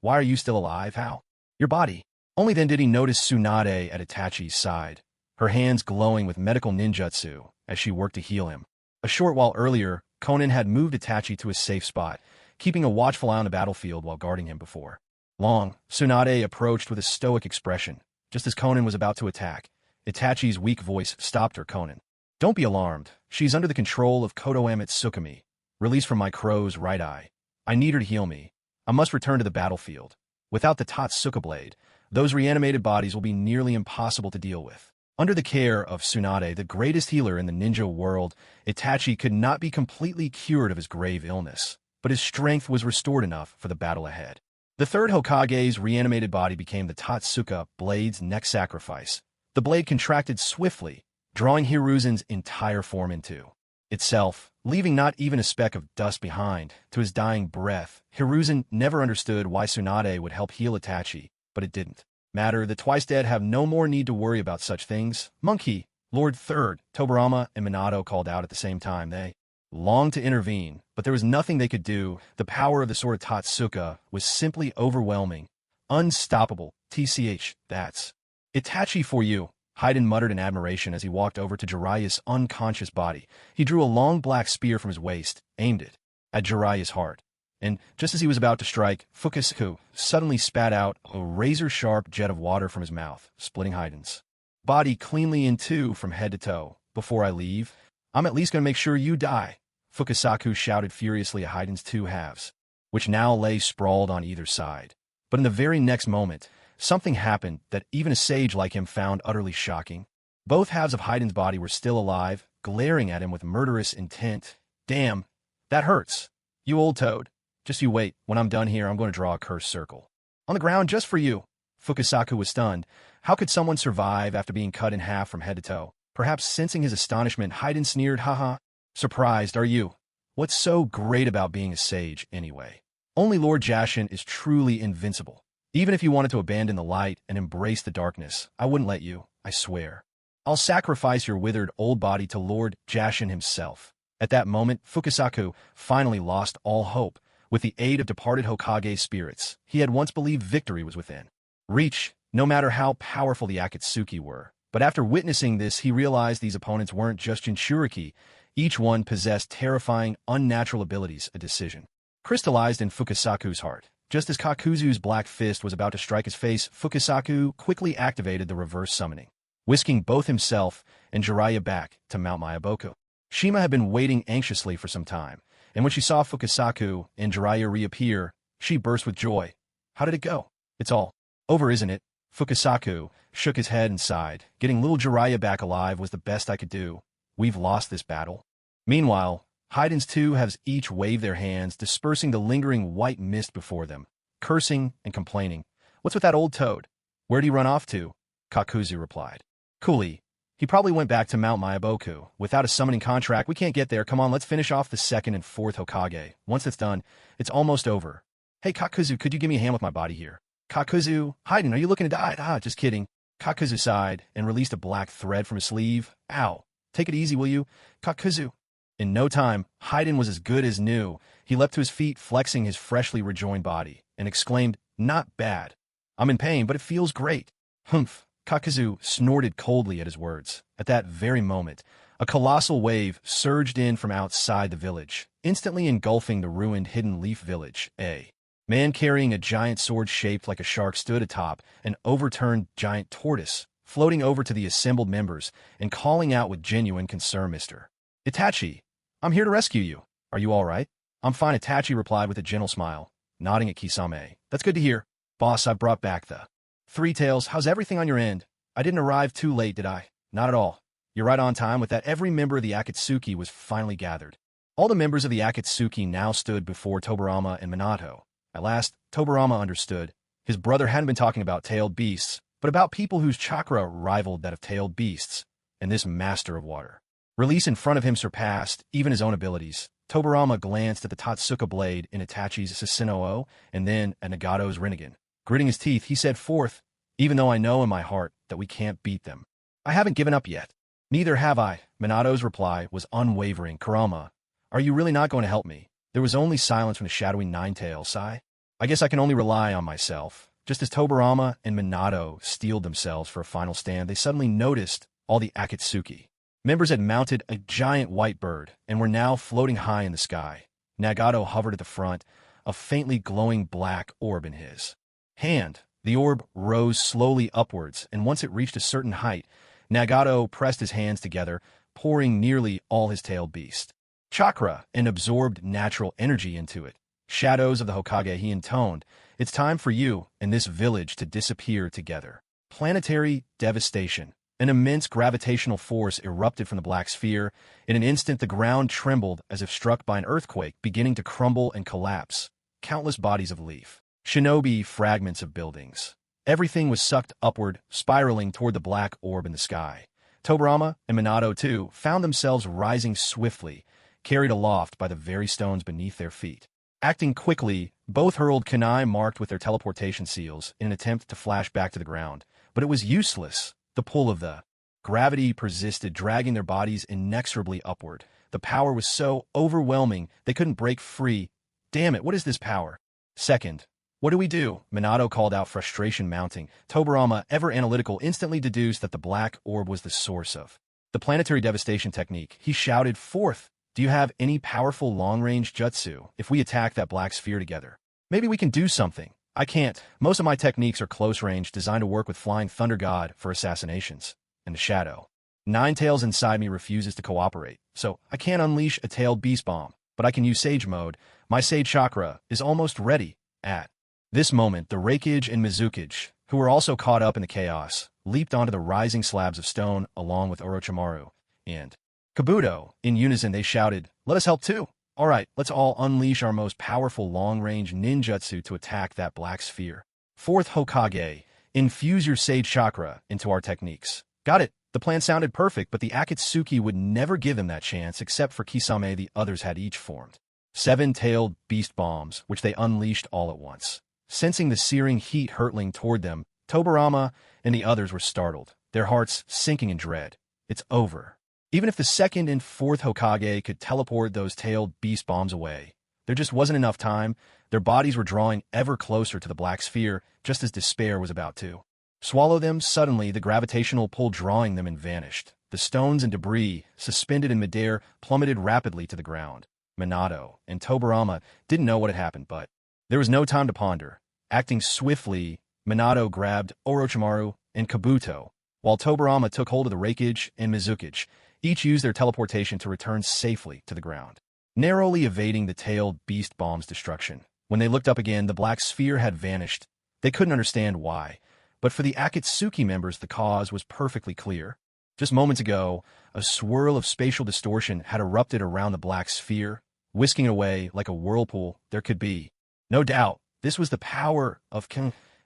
A: Why are you still alive? How? Your body. Only then did he notice Tsunade at Itachi's side, her hands glowing with medical ninjutsu as she worked to heal him. A short while earlier, Konan had moved Itachi to a safe spot, keeping a watchful eye on the battlefield while guarding him before long. Tsunade approached with a stoic expression. Just as Konan was about to attack, Itachi's weak voice stopped her. Konan, don't be alarmed. She's under the control of Kodo Tsukumi, released from my crow's right eye. I need her to heal me. I must return to the battlefield. Without the Totsuka blade, those reanimated bodies will be nearly impossible to deal with. Under the care of Tsunade, the greatest healer in the ninja world, Itachi could not be completely cured of his grave illness, but his strength was restored enough for the battle ahead. The third Hokage's reanimated body became the Totsuka blade's next sacrifice. The blade contracted swiftly, drawing Hiruzen's entire form into itself, leaving not even a speck of dust behind. To his dying breath, Hiruzen never understood why Tsunade would help heal Itachi, but it didn't matter. The twice dead have no more need to worry about such things. Monkey, Lord Third, Tobirama, and Minato called out at the same time. They longed to intervene, but there was nothing they could do. The power of the sword of Totsuka was simply overwhelming. Unstoppable. TCH, that's Itachi for you. Haiden muttered in admiration as he walked over to Jiraiya's unconscious body. He drew a long black spear from his waist, aimed it at Jiraiya's heart. And just as he was about to strike, Fukasaku suddenly spat out a razor-sharp jet of water from his mouth, splitting Haiden's body cleanly in two from head to toe. Before I leave, I'm at least going to make sure you die, Fukasaku shouted furiously at Haiden's two halves, which now lay sprawled on either side. But in the very next moment, something happened that even a sage like him found utterly shocking. Both halves of Haiden's body were still alive, glaring at him with murderous intent. Damn, that hurts. You old toad. Just you wait. When I'm done here, I'm going to draw a cursed circle on the ground just for you. Fukasaku was stunned. How could someone survive after being cut in half from head to toe? Perhaps sensing his astonishment, Haiden sneered, haha. Surprised, are you? What's so great about being a sage, anyway? Only Lord Jashin is truly invincible. Even if you wanted to abandon the light and embrace the darkness, I wouldn't let you, I swear. I'll sacrifice your withered old body to Lord Jashin himself. At that moment, Fukasaku finally lost all hope. With the aid of departed Hokage spirits, he had once believed victory was within reach, no matter how powerful the Akatsuki were. But after witnessing this, he realized these opponents weren't just Jinchuriki. Each one possessed terrifying, unnatural abilities. A decision crystallized in Fukasaku's heart. Just as Kakuzu's black fist was about to strike his face, Fukasaku quickly activated the reverse summoning, whisking both himself and Jiraiya back to Mount Myaboku. Shima had been waiting anxiously for some time, and when she saw Fukasaku and Jiraiya reappear, she burst with joy. How did it go? It's all over, isn't it? Fukasaku shook his head and sighed. Getting little Jiraiya back alive was the best I could do. We've lost this battle. Meanwhile, Haiden's two halves each waved their hands, dispersing the lingering white mist before them, cursing and complaining. What's with that old toad? Where'd he run off to? Kakuzu replied. Coolly. He probably went back to Mount Myaboku. Without a summoning contract, we can't get there. Come on, let's finish off the second and fourth Hokage. Once it's done, it's almost over. Hey, Kakuzu, could you give me a hand with my body here? Kakuzu, Haiden, are you looking to die? Ah, just kidding. Kakuzu sighed and released a black thread from his sleeve. Ow. Take it easy, will you? Kakuzu. In no time, Haiden was as good as new. He leapt to his feet, flexing his freshly rejoined body, and exclaimed, not bad. I'm in pain, but it feels great. Humph. Kakuzu snorted coldly at his words. At that very moment, a colossal wave surged in from outside the village, instantly engulfing the ruined Hidden Leaf village. A man carrying a giant sword shaped like a shark stood atop an overturned giant tortoise, floating over to the assembled members and calling out with genuine concern, Mr. Itachi, I'm here to rescue you. Are you all right? I'm fine, Itachi replied with a gentle smile, nodding at Kisame. That's good to hear. Boss, I brought back the Three Tails. How's everything on your end? I didn't arrive too late, did I? Not at all. You're right on time with that. Every member of the Akatsuki was finally gathered. All the members of the Akatsuki now stood before Tobirama and Minato. At last, Tobirama understood. His brother hadn't been talking about tailed beasts, but about people whose chakra rivaled that of tailed beasts, and this master of water. Release in front of him surpassed even his own abilities. Tobirama glanced at the Totsuka blade in Itachi's Susanoo and then at Nagato's Rinnegan. Gritting his teeth, he said forth, even though I know in my heart that we can't beat them. I haven't given up yet. Neither have I. Minato's reply was unwavering. Kurama, are you really not going to help me? There was only silence from the shadowy Nine-Tails. Sigh. I guess I can only rely on myself. Just as Tobirama and Minato steeled themselves for a final stand, they suddenly noticed all the Akatsuki members had mounted a giant white bird and were now floating high in the sky. Nagato hovered at the front, a faintly glowing black orb in his hand. The orb rose slowly upwards, and once it reached a certain height, Nagato pressed his hands together, pouring nearly all his tailed beast chakra and absorbed natural energy into it. Shadows of the Hokage, he intoned, it's time for you and this village to disappear together. Planetary devastation. An immense gravitational force erupted from the black sphere. In an instant, the ground trembled as if struck by an earthquake, beginning to crumble and collapse. Countless bodies of leaf, shinobi fragments of buildings. Everything was sucked upward, spiraling toward the black orb in the sky. Tobirama and Minato, too, found themselves rising swiftly, carried aloft by the very stones beneath their feet. Acting quickly, both hurled kunai marked with their teleportation seals in an attempt to flash back to the ground. But it was useless. The pull of the gravity persisted, dragging their bodies inexorably upward. The power was so overwhelming they couldn't break free. Damn it, what is this power? Second, what do we do? Minato called out, frustration mounting. Tobirama, ever analytical, instantly deduced that the black orb was the source of the planetary devastation technique. He shouted forth, do you have any powerful long-range jutsu? If we attack that black sphere together, maybe we can do something. I can't. Most of my techniques are close-range, designed to work with Flying Thunder God for assassinations. And the shadow Nine-Tails inside me refuses to cooperate, so I can't unleash a tailed beast bomb, but I can use Sage mode. My Sage chakra is almost ready. At this moment, the Raikage and Mizukage, who were also caught up in the chaos, leaped onto the rising slabs of stone along with Orochimaru and Kabuto. In unison, they shouted, let us help too. All right, let's all unleash our most powerful long-range ninjutsu to attack that black sphere. Fourth Hokage, infuse your Sage chakra into our techniques. Got it. The plan sounded perfect, but the Akatsuki would never give them that chance except for Kisame. The others had each formed 7-tailed beast bombs, which they unleashed all at once. Sensing the searing heat hurtling toward them, Tobirama and the others were startled, their hearts sinking in dread. It's over. Even if the second and fourth Hokage could teleport those tailed beast bombs away, there just wasn't enough time. Their bodies were drawing ever closer to the black sphere, just as despair was about to swallow them. Suddenly, the gravitational pull drawing them and vanished. The stones and debris, suspended in midair, plummeted rapidly to the ground. Minato and Tobirama didn't know what had happened, but there was no time to ponder. Acting swiftly, Minato grabbed Orochimaru and Kabuto, while Tobirama took hold of the Raikage and Mizukage. Each used their teleportation to return safely to the ground, narrowly evading the tailed beast bomb's destruction. When they looked up again, the black sphere had vanished. They couldn't understand why, but for the Akatsuki members, the cause was perfectly clear. Just moments ago, a swirl of spatial distortion had erupted around the black sphere, whisking it away like a whirlpool. There could be no doubt this was the power of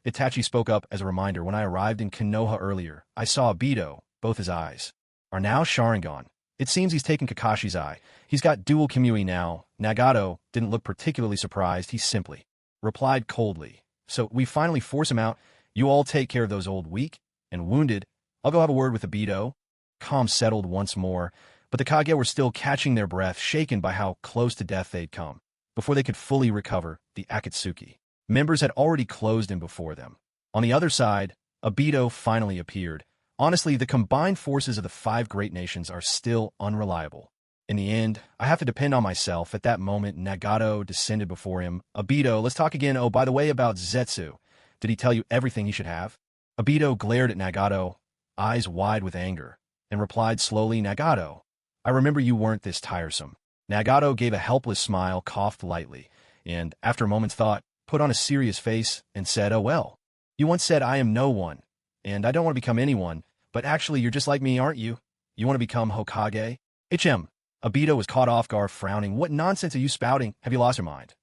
A: Itachi spoke up as a reminder. When I arrived in Konoha earlier, I saw Obito. Both his eyes are now Sharingan. It seems he's taken Kakashi's eye. He's got dual Kimui now. Nagato didn't look particularly surprised. He simply replied coldly, so we finally force him out. You all take care of those old weak and wounded. I'll go have a word with Obito. Calm settled once more, but the Kage were still catching their breath, shaken by how close to death they'd come. Before they could fully recover, the Akatsuki members had already closed in before them. On the other side, Obito finally appeared. Honestly, the combined forces of the 5 great nations are still unreliable. In the end, I have to depend on myself. At that moment, Nagato descended before him. Obito, let's talk again. Oh, by the way, about Zetsu. Did he tell you everything he should have? Obito glared at Nagato, eyes wide with anger, and replied slowly, Nagato, I remember you weren't this tiresome. Nagato gave a helpless smile, coughed lightly, and, after a moment's thought, put on a serious face and said, oh well. You once said I am no one, and I don't want to become anyone, but actually you're just like me, aren't you? You want to become Hokage? Obito was caught off guard, frowning. What nonsense are you spouting? Have you lost your mind?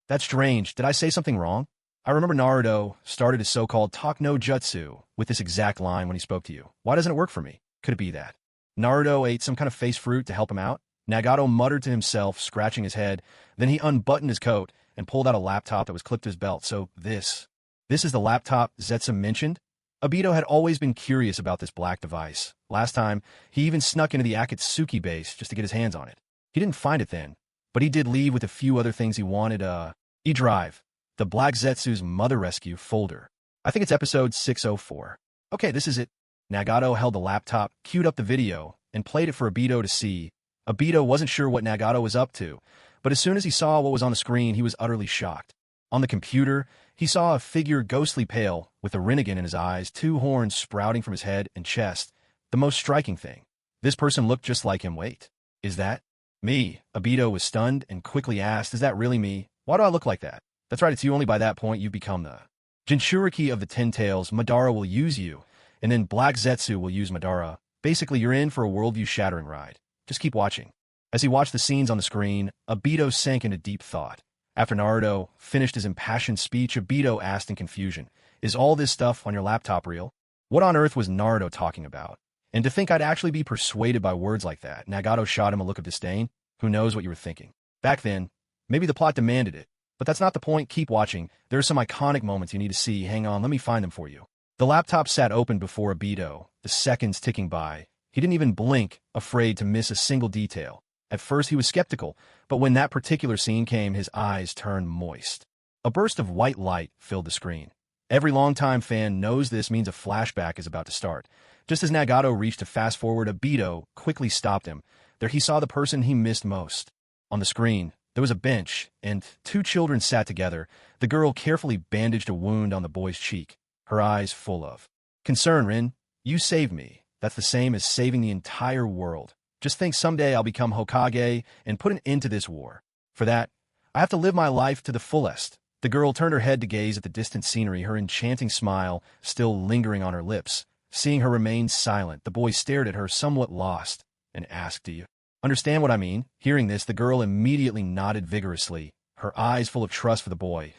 A: That's strange. Did I say something wrong? I remember Naruto started his so-called talk no jutsu with this exact line when he spoke to you. Why doesn't it work for me? Could it be that Naruto ate some kind of face fruit to help him out? Nagato muttered to himself, scratching his head. Then he unbuttoned his coat and pulled out a laptop that was clipped to his belt. So this is the laptop Zetsu mentioned? Obito had always been curious about this black device. Last time, he even snuck into the Akatsuki base just to get his hands on it. He didn't find it then, But he did leave with a few other things he wanted. E-Drive, the Black Zetsu's Mother Rescue folder. I think it's episode 604. Okay, this is it. Nagato held the laptop, queued up the video, and played it for Obito to see. Obito wasn't sure what Nagato was up to, but as soon as he saw what was on the screen, he was utterly shocked. On the computer, he saw a figure ghostly pale, with a Rinnegan in his eyes, 2 horns sprouting from his head and chest. The most striking thing. This person looked just like him. Wait, is that me? Obito was stunned and quickly asked, is that really me? Why do I look like that? That's right, it's you. Only by that point you become the Jinchuriki of the Ten Tails. Madara will use you, and then Black Zetsu will use Madara. Basically, you're in for a worldview-shattering ride. Just keep watching. As he watched the scenes on the screen, Obito sank into deep thought. After Naruto finished his impassioned speech, Obito asked in confusion, is all this stuff on your laptop real? What on earth was Naruto talking about? And to think I'd actually be persuaded by words like that. Nagato shot him a look of disdain. Who knows what you were thinking? Back then, maybe the plot demanded it. But that's not the point. Keep watching. There are some iconic moments you need to see. Hang on, let me find them for you. The laptop sat open before Obito, the seconds ticking by. He didn't even blink, afraid to miss a single detail. At first he was skeptical, but when that particular scene came, his eyes turned moist. A burst of white light filled the screen. Every longtime fan knows this means a flashback is about to start. Just as Nagato reached to fast forward, Obito quickly stopped him. There he saw the person he missed most. On the screen, there was a bench, and 2 children sat together. The girl carefully bandaged a wound on the boy's cheek, her eyes full of concern. Rin, you saved me. That's the same as saving the entire world. Just think someday I'll become Hokage and put an end to this war. For that, I have to live my life to the fullest. The girl turned her head to gaze at the distant scenery, her enchanting smile still lingering on her lips. Seeing her remain silent, the boy stared at her somewhat lost and asked, do you understand what I mean? Hearing this, the girl immediately nodded vigorously, her eyes full of trust for the boy.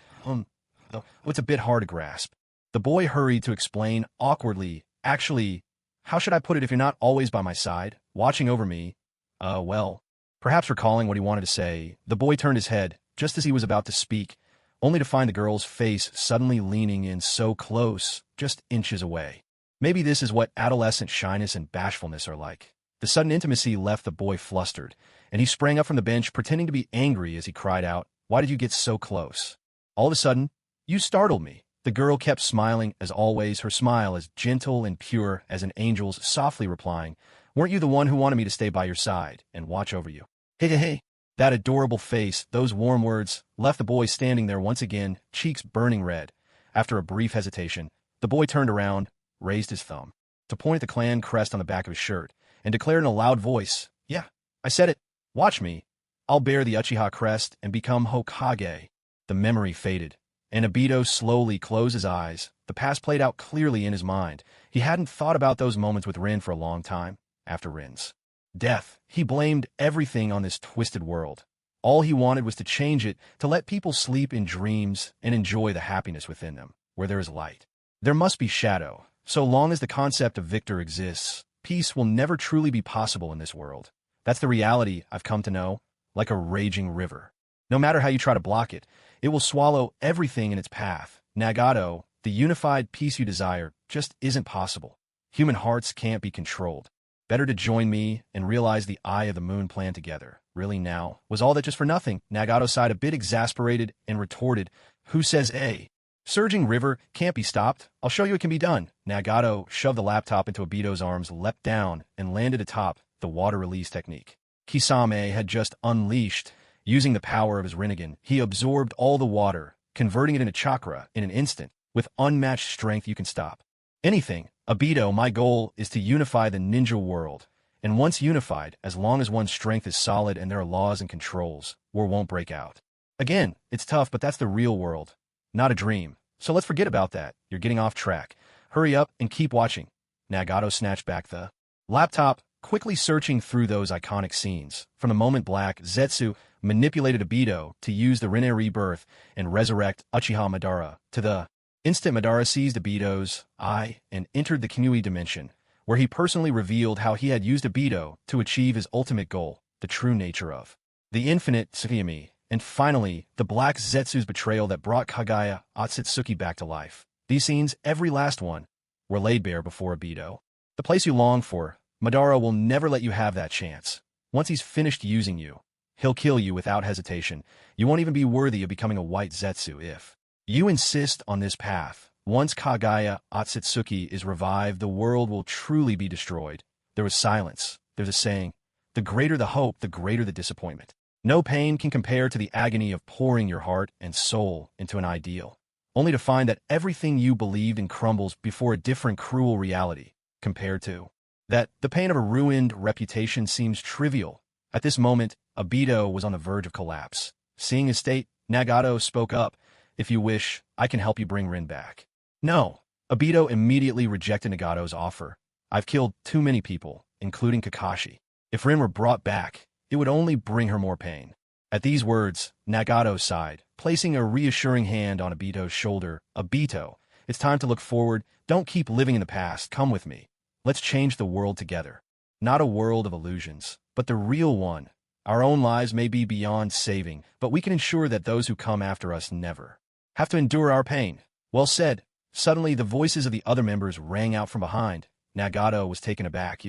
A: It's a bit hard to grasp. The boy hurried to explain awkwardly, actually, how should I put it, if you're not always by my side, watching over me? Well, perhaps recalling what he wanted to say, the boy turned his head just as he was about to speak, only to find the girl's face suddenly leaning in so close, just inches away. Maybe this is what adolescent shyness and bashfulness are like. The sudden intimacy left the boy flustered, and he sprang up from the bench, pretending to be angry as he cried out, why did you get so close? All of a sudden, you startled me. The girl kept smiling as always, her smile as gentle and pure as an angel's, softly replying, weren't you the one who wanted me to stay by your side and watch over you? Hey. That adorable face, those warm words, left the boy standing there once again, cheeks burning red. After a brief hesitation, the boy turned around, raised his thumb to point at the clan crest on the back of his shirt, and declared in a loud voice, yeah, I said it. Watch me. I'll bear the Uchiha crest and become Hokage. The memory faded, and Obito slowly closed his eyes. The past played out clearly in his mind. He hadn't thought about those moments with Rin for a long time. After Rin's death, he blamed everything on this twisted world. All he wanted was to change it, to let people sleep in dreams and enjoy the happiness within them. Where there is light, there must be shadow. So long as the concept of victor exists, peace will never truly be possible in this world. That's the reality I've come to know, like a raging river. No matter how you try to block it, it will swallow everything in its path. Nagato, the unified peace you desire, just isn't possible. Human hearts can't be controlled. Better to join me and realize the Eye of the Moon plan together. Really now? Was all that just for nothing? Nagato sighed, a bit exasperated, and retorted, who says a surging river can't be stopped? I'll show you it can be done. Nagato shoved the laptop into Obito's arms, leapt down, and landed atop the water release technique Kisame had just unleashed. Using the power of his Rinnegan, he absorbed all the water, converting it into chakra in an instant. With unmatched strength, you can stop anything. Obito, my goal is to unify the ninja world. And once unified, as long as one's strength is solid and there are laws and controls, war won't break out. Again, it's tough, but that's the real world, not a dream. So let's forget about that. You're getting off track. Hurry up and keep watching. Nagato snatched back the laptop, quickly searching through those iconic scenes. From the moment Black Zetsu manipulated Obito to use the Rinne rebirth and resurrect Uchiha Madara, to the instant Madara seized Obito's eye and entered the Kinui dimension, where he personally revealed how he had used Obito to achieve his ultimate goal, the true nature of the infinite Tsukiyami, and finally, the Black Zetsu's betrayal that brought Kage Akatsuki back to life. These scenes, every last one, were laid bare before Obito. The place you long for, Madara will never let you have that chance. Once he's finished using you, He'll kill you without hesitation. You won't even be worthy of becoming a white Zetsu if you insist on this path. Once Kage Akatsuki is revived, the world will truly be destroyed. There was silence. There's a saying, the greater the hope, the greater the disappointment. No pain can compare to the agony of pouring your heart and soul into an ideal, only to find that everything you believed in crumbles before a different cruel reality. Compared to that, the pain of a ruined reputation seems trivial. At this moment, Obito was on the verge of collapse. Seeing his state, Nagato spoke up. If you wish, I can help you bring Rin back. No. Obito immediately rejected Nagato's offer. I've killed too many people, including Kakashi. If Rin were brought back, it would only bring her more pain. At these words, Nagato sighed, placing a reassuring hand on Obito's shoulder. Obito, it's time to look forward. Don't keep living in the past. Come with me. Let's change the world together. Not a world of illusions, but the real one. Our own lives may be beyond saving, but we can ensure that those who come after us never have to endure our pain. Well said. Suddenly, the voices of the other members rang out from behind. Nagato was taken aback.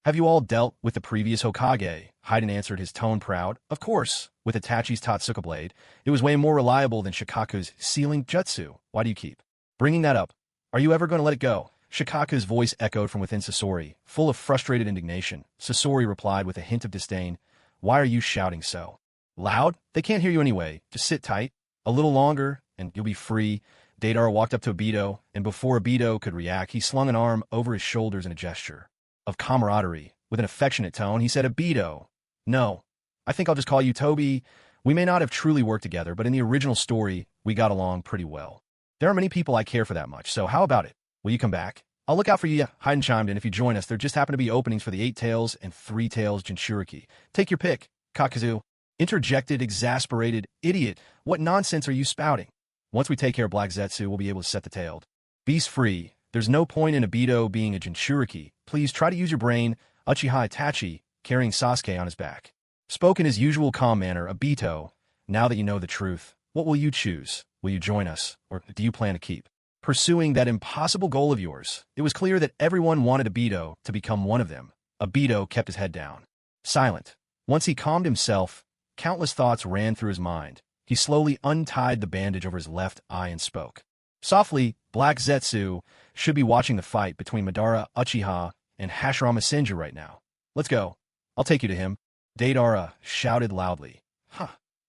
A: Have you all dealt with the previous Hokage? Haiden answered, his tone proud. Of course. With Itachi's Totsuka blade, it was way more reliable than Shikaku's sealing jutsu. Why do you keep bringing that up? Are you ever going to let it go? Shikaku's voice echoed from within Sasori, full of frustrated indignation. Sasori replied with a hint of disdain. Why are you shouting so loud? They can't hear you anyway. Just sit tight. A little longer, and you'll be free. Deidara walked up to Obito, and before Obito could react, he slung an arm over his shoulders in a gesture of camaraderie. With an affectionate tone, he said, Obito, no, I think I'll just call you Toby. We may not have truly worked together, but in the original story, we got along pretty well. There are many people I care for that much, so how about it? Will you come back? I'll look out for you. Haiden chimed in. If you join us, there just happen to be openings for the 8 Tails and 3 Tails Jinchuriki. Take your pick. Kakazu interjected, exasperated. Idiot, what nonsense are you spouting? Once we take care of Black Zetsu, we'll be able to set the tailed beast free. There's no point in Obito being a Jinchuriki. Please try to use your brain. Uchiha Itachi, carrying Sasuke on his back, spoke in his usual calm manner. Obito, now that you know the truth, what will you choose? Will you join us, or do you plan to keep pursuing that impossible goal of yours? It was clear that everyone wanted Obito to become one of them. Obito kept his head down, silent. Once he calmed himself, countless thoughts ran through his mind. He slowly untied the bandage over his left eye and spoke softly. Black Zetsu should be watching the fight between Madara Uchiha and Hashirama Senju right now. Let's go. I'll take you to him. Deidara shouted loudly. Huh.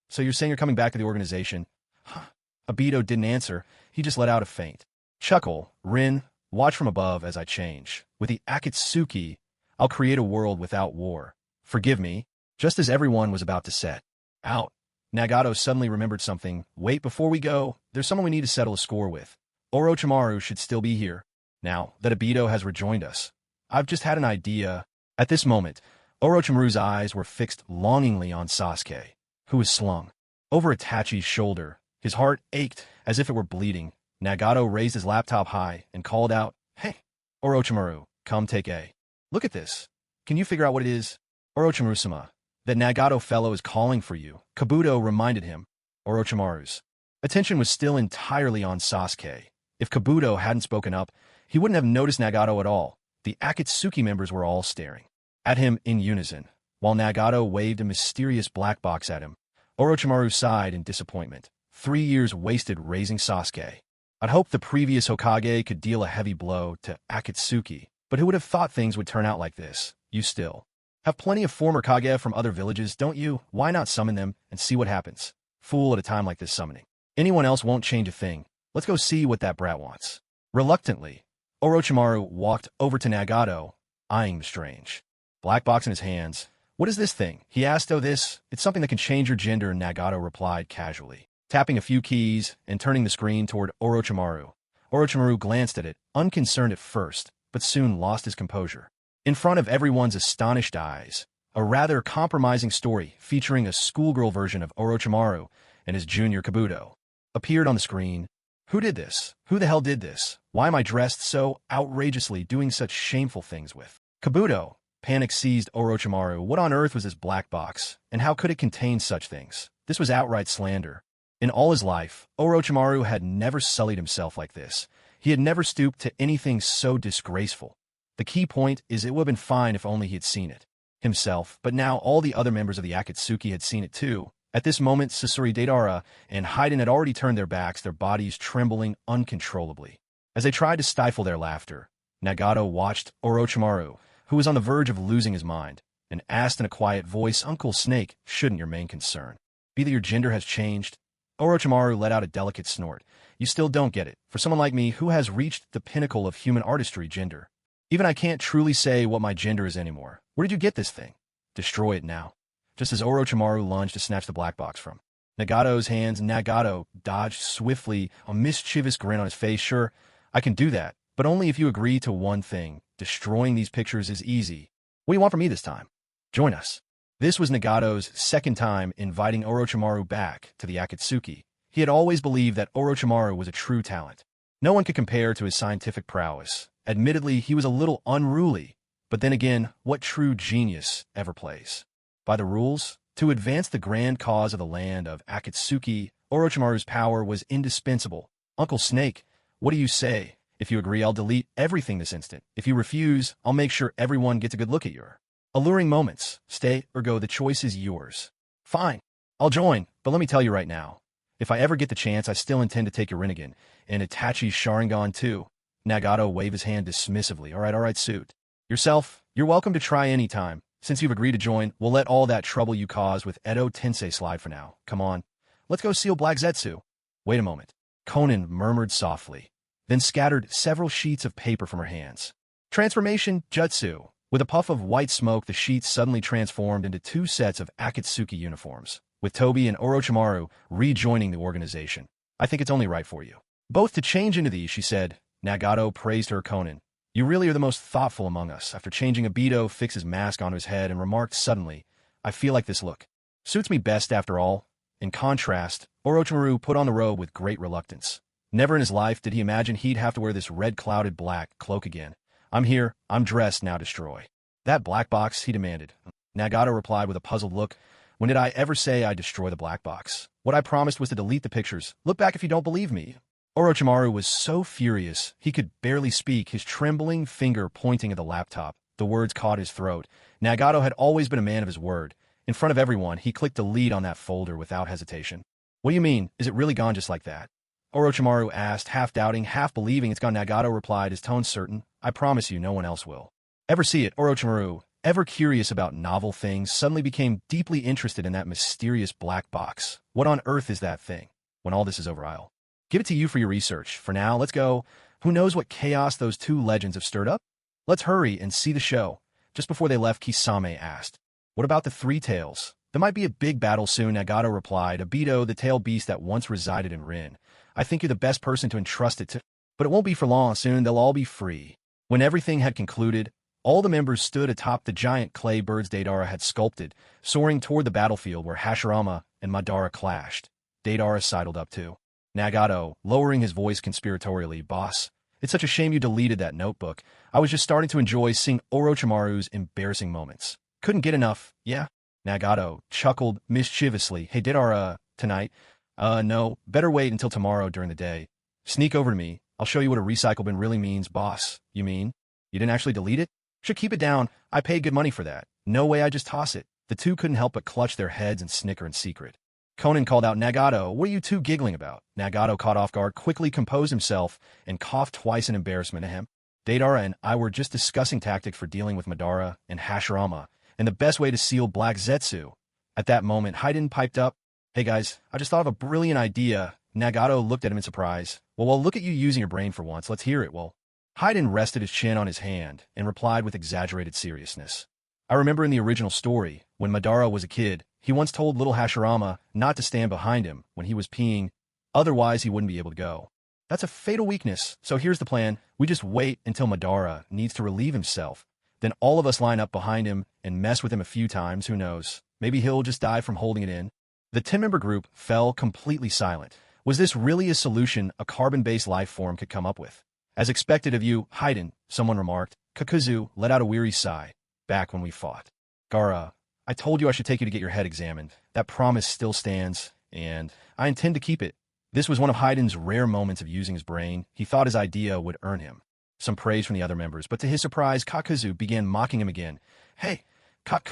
A: So you're saying you're coming back to the organization? Huh. Obito didn't answer. He just let out a faint chuckle. Rin, watch from above as I change. With the Akatsuki, I'll create a world without war. Forgive me. Just as everyone was about to set out, Nagato suddenly remembered something. Wait, before we go, there's someone we need to settle a score with. Orochimaru should still be here, now that Obito has rejoined us. I've just had an idea. At this moment, Orochimaru's eyes were fixed longingly on Sasuke, who was slung over Itachi's shoulder. His heart ached as if it were bleeding. Nagato raised his laptop high and called out, Hey, Orochimaru, come take a look at this. Can you figure out what it is? Orochimaru-sama, that Nagato fellow is calling for you, Kabuto reminded him. Orochimaru's attention was still entirely on Sasuke. If Kabuto hadn't spoken up, he wouldn't have noticed Nagato at all. The Akatsuki members were all staring at him in unison. While Nagato waved a mysterious black box at him, Orochimaru sighed in disappointment. 3 years wasted raising Sasuke. I'd hoped the previous Hokage could deal a heavy blow to Akatsuki, but who would have thought things would turn out like this? You still have plenty of former Kage from other villages, don't you? Why not summon them and see what happens? Fool at a time like this summoning anyone else won't change a thing. Let's go see what that brat wants. Reluctantly, Orochimaru walked over to Nagato, eyeing the strange black box in his hands. What is this thing? He asked. Oh, it's something that can change your gender, Nagato replied casually, tapping a few keys and turning the screen toward Orochimaru. Orochimaru glanced at it, unconcerned at first, but soon lost his composure. In front of everyone's astonished eyes, a rather compromising story featuring a schoolgirl version of Orochimaru and his junior Kabuto appeared on the screen. Who did this? Who the hell did this? Why am I dressed so outrageously, doing such shameful things with Kabuto? Panic seized Orochimaru. What on earth was this black box, and how could it contain such things? This was outright slander. In all his life, Orochimaru had never sullied himself like this. He had never stooped to anything so disgraceful. The key point is it would have been fine if only he had seen it. himself, but now all the other members of the Akatsuki had seen it too. At this moment, Sasori Deidara and Haiden had already turned their backs, their bodies trembling uncontrollably. As they tried to stifle their laughter, Nagato watched Orochimaru, who was on the verge of losing his mind, and asked in a quiet voice, "Uncle Snake, shouldn't your main concern be that your gender has changed?" Orochimaru let out a delicate snort. "You still don't get it. For someone like me who has reached the pinnacle of human artistry, gender. Even I can't truly say what my gender is anymore. Where did you get this thing? Destroy it now." Just as Orochimaru lunged to snatch the black box from Nagato's hands, Nagato dodged swiftly, a mischievous grin on his face. "Sure, I can do that, but only if you agree to one thing. Destroying these pictures is easy. What do you want from me this time? Join us." This was Nagato's second time inviting Orochimaru back to the Akatsuki. He had always believed that Orochimaru was a true talent. No one could compare to his scientific prowess. Admittedly, he was a little unruly, but then again, what true genius ever plays by the rules? To advance the grand cause of the land of Akatsuki, Orochimaru's power was indispensable. "Uncle Snake, what do you say? If you agree, I'll delete everything this instant. If you refuse, I'll make sure everyone gets a good look at your alluring moments. Stay or go, the choice is yours." "Fine, I'll join, but let me tell you right now, if I ever get the chance, I still intend to take your Rinnegan, and Itachi's Sharingan too." Nagato waved his hand dismissively. All right, suit yourself. You're welcome to try any time. Since you've agreed to join, we'll let all that trouble you caused with Edo Tensei slide for now. Come on, let's go seal Black Zetsu." "Wait a moment," Konan murmured softly, then scattered several sheets of paper from her hands. "Transformation Jutsu." With a puff of white smoke, the sheets suddenly transformed into two sets of Akatsuki uniforms, with Tobi and Orochimaru rejoining the organization. "I think it's only right for you both to change into these," she said. Nagato praised her. "Konan, you really are the most thoughtful among us." After changing, Obito fixed his mask onto his head and remarked suddenly, "I feel like this look suits me best after all." In contrast, Orochimaru put on the robe with great reluctance. Never in his life did he imagine he'd have to wear this red-clouded black cloak again. "I'm here, I'm dressed, now destroy that black box," he demanded. Nagato replied with a puzzled look. "When did I ever say I'd destroy the black box? What I promised was to delete the pictures. Look back if you don't believe me." Orochimaru was so furious he could barely speak, his trembling finger pointing at the laptop. The words caught his throat. Nagato had always been a man of his word. In front of everyone, he clicked delete on that folder without hesitation. "What do you mean? Is it really gone just like that?" Orochimaru asked, half doubting, half believing. "It's gone," Nagato replied, his tone certain. "I promise you no one else will ever see it." Orochimaru, ever curious about novel things, suddenly became deeply interested in that mysterious black box. "What on earth is that thing? When all this is over, I'll give it to you for your research. For now, let's go. Who knows what chaos those two legends have stirred up? Let's hurry and see the show." Just before they left, Kisame asked, "What about the Three Tails? There might be a big battle soon." Nagato replied, "Obito, the tail beast that once resided in Rin. I think you're the best person to entrust it to. But it won't be for long. Soon they'll all be free." When everything had concluded, all the members stood atop the giant clay birds Deidara had sculpted, soaring toward the battlefield where Hashirama and Madara clashed. Deidara sidled up too. Nagato, lowering his voice conspiratorially, "Boss, it's such a shame you deleted that notebook. I was just starting to enjoy seeing Orochimaru's embarrassing moments. Couldn't get enough, yeah?" Nagato chuckled mischievously. "Hey, Deidara, tonight? No, better wait until tomorrow during the day. Sneak over to me. I'll show you what a recycle bin really means." "Boss, you mean you didn't actually delete it?" "Should keep it down. I paid good money for that. No way I just toss it." The two couldn't help but clutch their heads and snicker in secret. Konan called out, "Nagato, what are you two giggling about?" Nagato, caught off guard, quickly composed himself and coughed twice in embarrassment. "Ahem. Deidara and I were just discussing tactics for dealing with Madara and Hashirama, and the best way to seal Black Zetsu." At that moment, Haiden piped up, "Hey guys, I just thought of a brilliant idea." Nagato looked at him in surprise. Well, look at you using your brain for once. Let's hear it." Well, Haiden rested his chin on his hand and replied with exaggerated seriousness. "I remember in the original story, when Madara was a kid, he once told little Hashirama not to stand behind him when he was peeing, otherwise he wouldn't be able to go. That's a fatal weakness, so here's the plan. We just wait until Madara needs to relieve himself. Then all of us line up behind him and mess with him a few times. Who knows? Maybe he'll just die from holding it in." The 10-member group fell completely silent. Was this really a solution a carbon-based life form could come up with? "As expected of you, Haiden," someone remarked. Kakuzu let out a weary sigh. "Back when we fought. Gaara, I told you I should take you to get your head examined. That promise still stands, and I intend to keep it." This was one of Haiden's rare moments of using his brain. He thought his idea would earn him some praise from the other members, but to his surprise, Kakuzu began mocking him again. "Hey,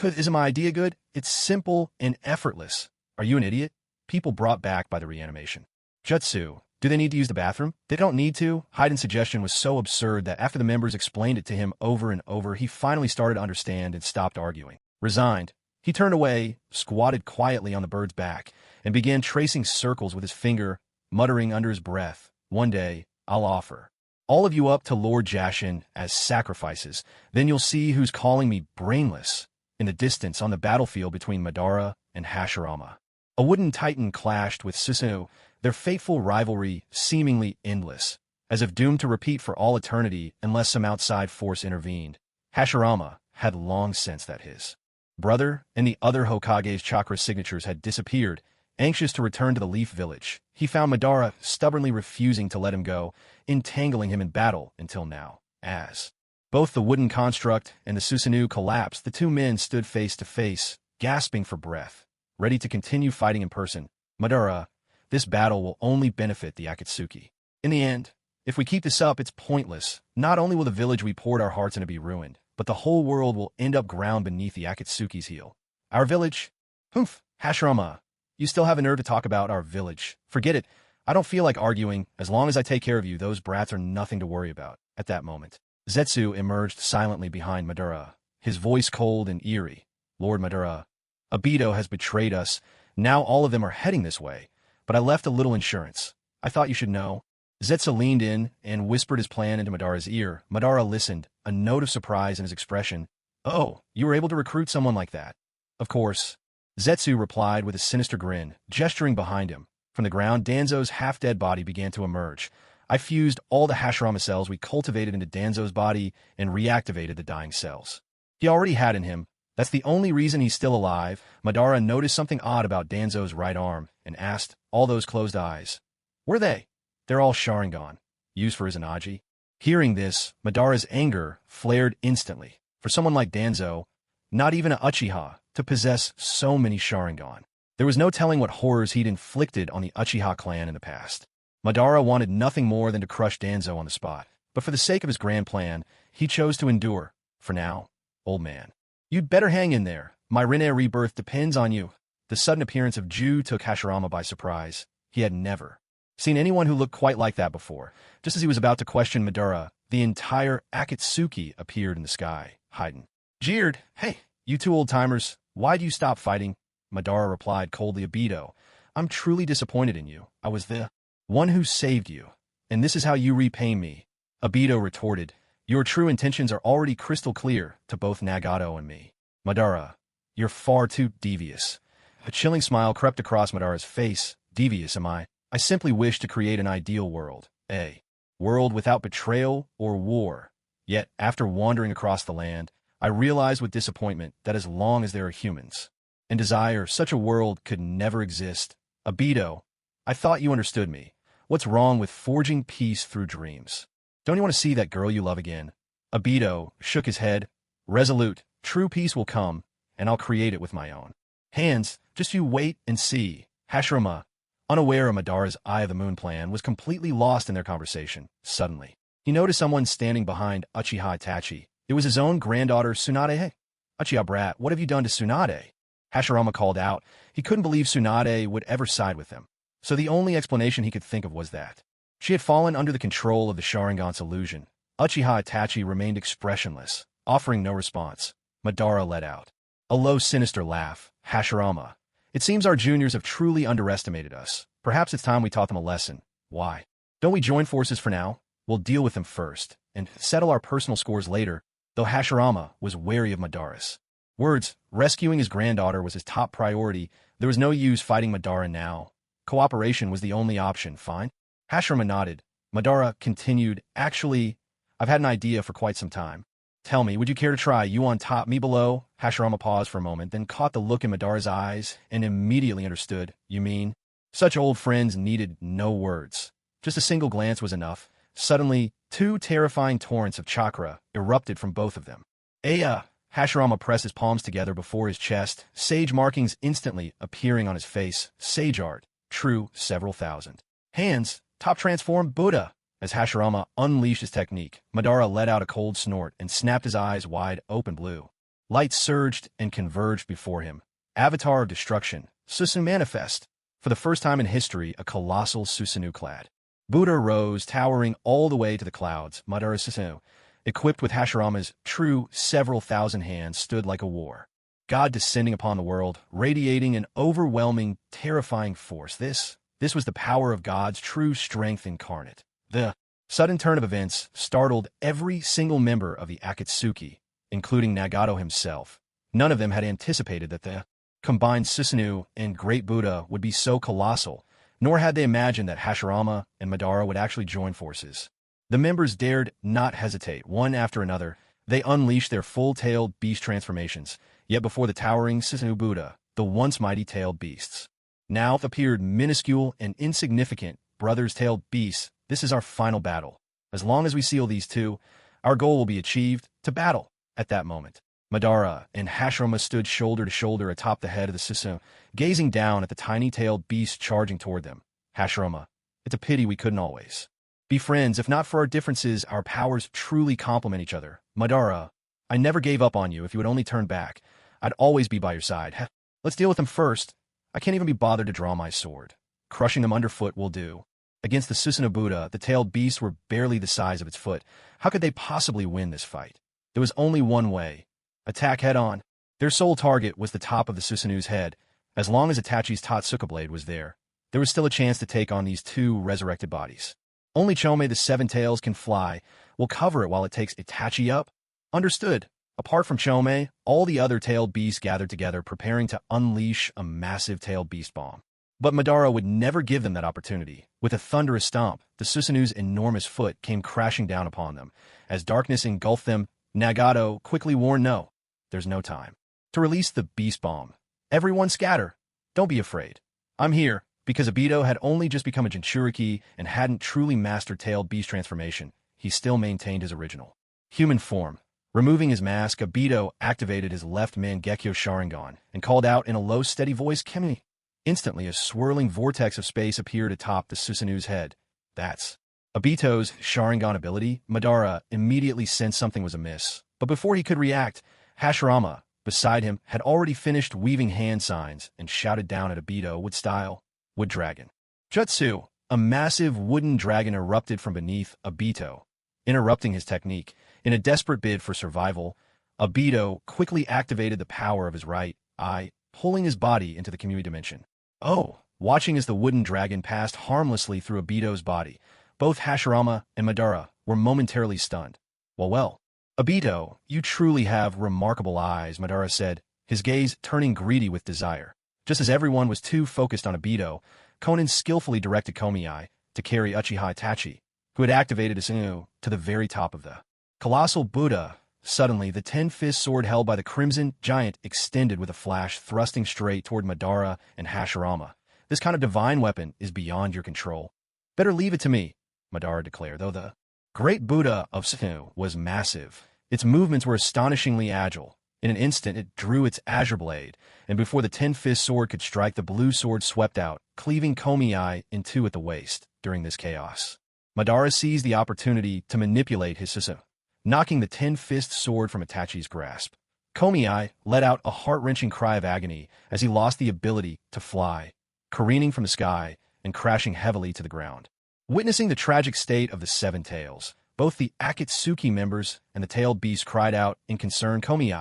A: Isn't my idea good? It's simple and effortless. Are you an idiot? People brought back by the reanimation. Jutsu. Do they need to use the bathroom? They don't need to. Hayden's suggestion was so absurd that after the members explained it to him over and over, he finally started to understand and stopped arguing. Resigned, he turned away, squatted quietly on the bird's back, and began tracing circles with his finger, muttering under his breath, "One day, I'll offer all of you up to Lord Jashin as sacrifices. Then you'll see who's calling me brainless." In the distance, on the battlefield between Madara and Hashirama, a wooden titan clashed with Susanoo, their fateful rivalry seemingly endless, as if doomed to repeat for all eternity unless some outside force intervened. Hashirama had long sensed that his brother and the other Hokage's chakra signatures had disappeared. Anxious to return to the Leaf Village, he found Madara stubbornly refusing to let him go, entangling him in battle until now. As both the wooden construct and the Susanoo collapsed, the two men stood face to face, gasping for breath, ready to continue fighting in person. Madara, this battle will only benefit the Akatsuki. In the end, if we keep this up, it's pointless. Not only will the village we poured our hearts into be ruined, but the whole world will end up ground beneath the Akatsuki's heel. Our village? Humph, Hashirama. You still have a nerve to talk about our village. Forget it. I don't feel like arguing. As long as I take care of you, those brats are nothing to worry about. At that moment, Zetsu emerged silently behind Madara, his voice cold and eerie. Lord Madara, Obito has betrayed us. Now all of them are heading this way. But I left a little insurance. I thought you should know. Zetsu leaned in and whispered his plan into Madara's ear. Madara listened, a note of surprise in his expression. Oh, you were able to recruit someone like that? Of course. Zetsu replied with a sinister grin, gesturing behind him. From the ground, Danzo's half-dead body began to emerge. I fused all the Hashirama cells we cultivated into Danzo's body and reactivated the dying cells he already had in him. That's the only reason he's still alive. Madara noticed something odd about Danzo's right arm and asked, all those closed eyes, were they? They're all Sharingan, used for his Izanagi. Hearing this, Madara's anger flared instantly. For someone like Danzo, not even an Uchiha, to possess so many Sharingan. There was no telling what horrors he'd inflicted on the Uchiha clan in the past. Madara wanted nothing more than to crush Danzo on the spot, but for the sake of his grand plan, he chose to endure. For now, old man, you'd better hang in there. My Rinne rebirth depends on you. The sudden appearance of Ju took Hashirama by surprise. He had never seen anyone who looked quite like that before. Just as he was about to question Madara, the entire Akatsuki appeared in the sky. Hayden jeered, "Hey, you two old-timers, why do you stop fighting?" Madara replied coldly, "Obito, I'm truly disappointed in you. I was the one who saved you, and this is how you repay me." Obito retorted, "Your true intentions are already crystal clear to both Nagato and me. Madara, you're far too devious." A chilling smile crept across Madara's face. "Devious, am I? I simply wish to create an ideal world. A world without betrayal or war. Yet, after wandering across the land, I realized with disappointment that as long as there are humans and desire, such a world could never exist. Obito, I thought you understood me. What's wrong with forging peace through dreams? Don't you want to see that girl you love again?" Obito shook his head. "Resolute, true peace will come, and I'll create it with my own hands. Just you wait and see." Hashirama, unaware of Madara's Eye of the Moon plan, was completely lost in their conversation. Suddenly, he noticed someone standing behind Uchiha Itachi. It was his own granddaughter, Tsunade. "Hey, Uchiha brat, what have you done to Tsunade?" Hashirama called out. He couldn't believe Tsunade would ever side with him, so the only explanation he could think of was that she had fallen under the control of the Sharingan's illusion. Uchiha Itachi remained expressionless, offering no response. Madara let out a low, sinister laugh. "Hashirama, it seems our juniors have truly underestimated us. Perhaps it's time we taught them a lesson. Why don't we join forces for now? We'll deal with them first, and settle our personal scores later." Though Hashirama was wary of Madara's words, rescuing his granddaughter was his top priority. There was no use fighting Madara now. Cooperation was the only option. "Fine." Hashirama nodded. Madara continued, "Actually, I've had an idea for quite some time. Tell me, would you care to try you on top, me below?" Hashirama paused for a moment, then caught the look in Madara's eyes and immediately understood. "You mean?" Such old friends needed no words. Just a single glance was enough. Suddenly, two terrifying torrents of chakra erupted from both of them. "Aya!" Hashirama pressed his palms together before his chest, sage markings instantly appearing on his face. Sage art. True, several thousand. Hands. Top transform Buddha. As Hashirama unleashed his technique, Madara let out a cold snort and snapped his eyes wide open blue. Light surged and converged before him. Avatar of destruction, Susanoo manifest. For the first time in history, a colossal Susanoo clad. Buddha rose, towering all the way to the clouds. Madara Susanoo, equipped with Hashirama's true several thousand hands, stood like a war god descending upon the world, radiating an overwhelming, terrifying force. This was the power of God's true strength incarnate. The sudden turn of events startled every single member of the Akatsuki, including Nagato himself. None of them had anticipated that the combined Susanoo and Great Buddha would be so colossal, nor had they imagined that Hashirama and Madara would actually join forces. The members dared not hesitate. One after another, they unleashed their full-tailed beast transformations, yet before the towering Susanoo Buddha, the once mighty-tailed beasts now appeared minuscule and insignificant. Brothers-tailed beasts, this is our final battle. As long as we seal these two, our goal will be achieved, to battle. At that moment, Madara and Hashirama stood shoulder to shoulder atop the head of the Susanoo, gazing down at the tiny-tailed beast charging toward them. Hashirama, it's a pity we couldn't always be friends. If not for our differences, our powers truly complement each other. Madara, I never gave up on you. If you would only turn back, I'd always be by your side. Let's deal with them first. I can't even be bothered to draw my sword. Crushing them underfoot will do. Against the Susanoo Buddha, the tailed beasts were barely the size of its foot. How could they possibly win this fight? There was only one way. Attack head-on. Their sole target was the top of the Susanoo's head. As long as Itachi's Totsuka blade was there was still a chance to take on these two resurrected bodies. Only Chome the Seven Tails can fly. We'll cover it while it takes Itachi up. Understood. Apart from Chome, all the other tailed beasts gathered together, preparing to unleash a massive tailed beast bomb. But Madara would never give them that opportunity. With a thunderous stomp, the Susanoo's enormous foot came crashing down upon them. As darkness engulfed them, Nagato quickly warned, no, there's no time to release the beast bomb. Everyone scatter. Don't be afraid. I'm here. Because Obito had only just become a Jinchuriki and hadn't truly mastered tailed beast transformation, he still maintained his original human form. Removing his mask, Obito activated his left Mangekyo Sharingan and called out in a low, steady voice, Kimi. Instantly, a swirling vortex of space appeared atop the Susanoo's head. That's Obito's Sharingan ability. Madara immediately sensed something was amiss. But before he could react, Hashirama, beside him, had already finished weaving hand signs and shouted down at Obito with style. Wood Dragon. Jutsu, a massive wooden dragon erupted from beneath Obito, interrupting his technique. In a desperate bid for survival, Obito quickly activated the power of his right eye, pulling his body into the community dimension. Oh, watching as the wooden dragon passed harmlessly through Obito's body, both Hashirama and Madara were momentarily stunned. Well, Obito, you truly have remarkable eyes, Madara said, his gaze turning greedy with desire. Just as everyone was too focused on Obito, Konan skillfully directed Komi to carry Uchiha Itachi, who had activated his Susanoo, to the very top of the colossal Buddha. Suddenly, the 10-fist sword held by the Crimson Giant extended with a flash, thrusting straight toward Madara and Hashirama. This kind of divine weapon is beyond your control. Better leave it to me, Madara declared, though the great Buddha of Susanoo was massive. Its movements were astonishingly agile. In an instant, it drew its azure blade, and before the 10-fist sword could strike, the blue sword swept out, cleaving Komi in two at the waist. During this chaos, Madara seized the opportunity to manipulate his Susanoo, knocking the 10-fist sword from Itachi's grasp. Komi let out a heart-wrenching cry of agony as he lost the ability to fly, careening from the sky and crashing heavily to the ground. Witnessing the tragic state of the Seven Tails, both the Akatsuki members and the tailed beast cried out in concern, Komi,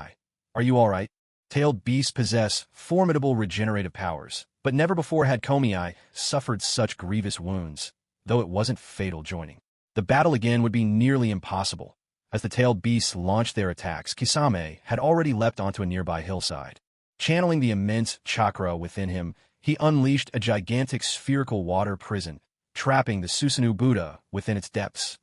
A: are you all right? Tailed beasts possess formidable regenerative powers, but never before had Komi suffered such grievous wounds, though it wasn't fatal. Joining the battle again would be nearly impossible. As the tailed beasts launched their attacks, Kisame had already leapt onto a nearby hillside. Channeling the immense chakra within him, he unleashed a gigantic spherical water prison, trapping the Susanoo Buddha within its depths.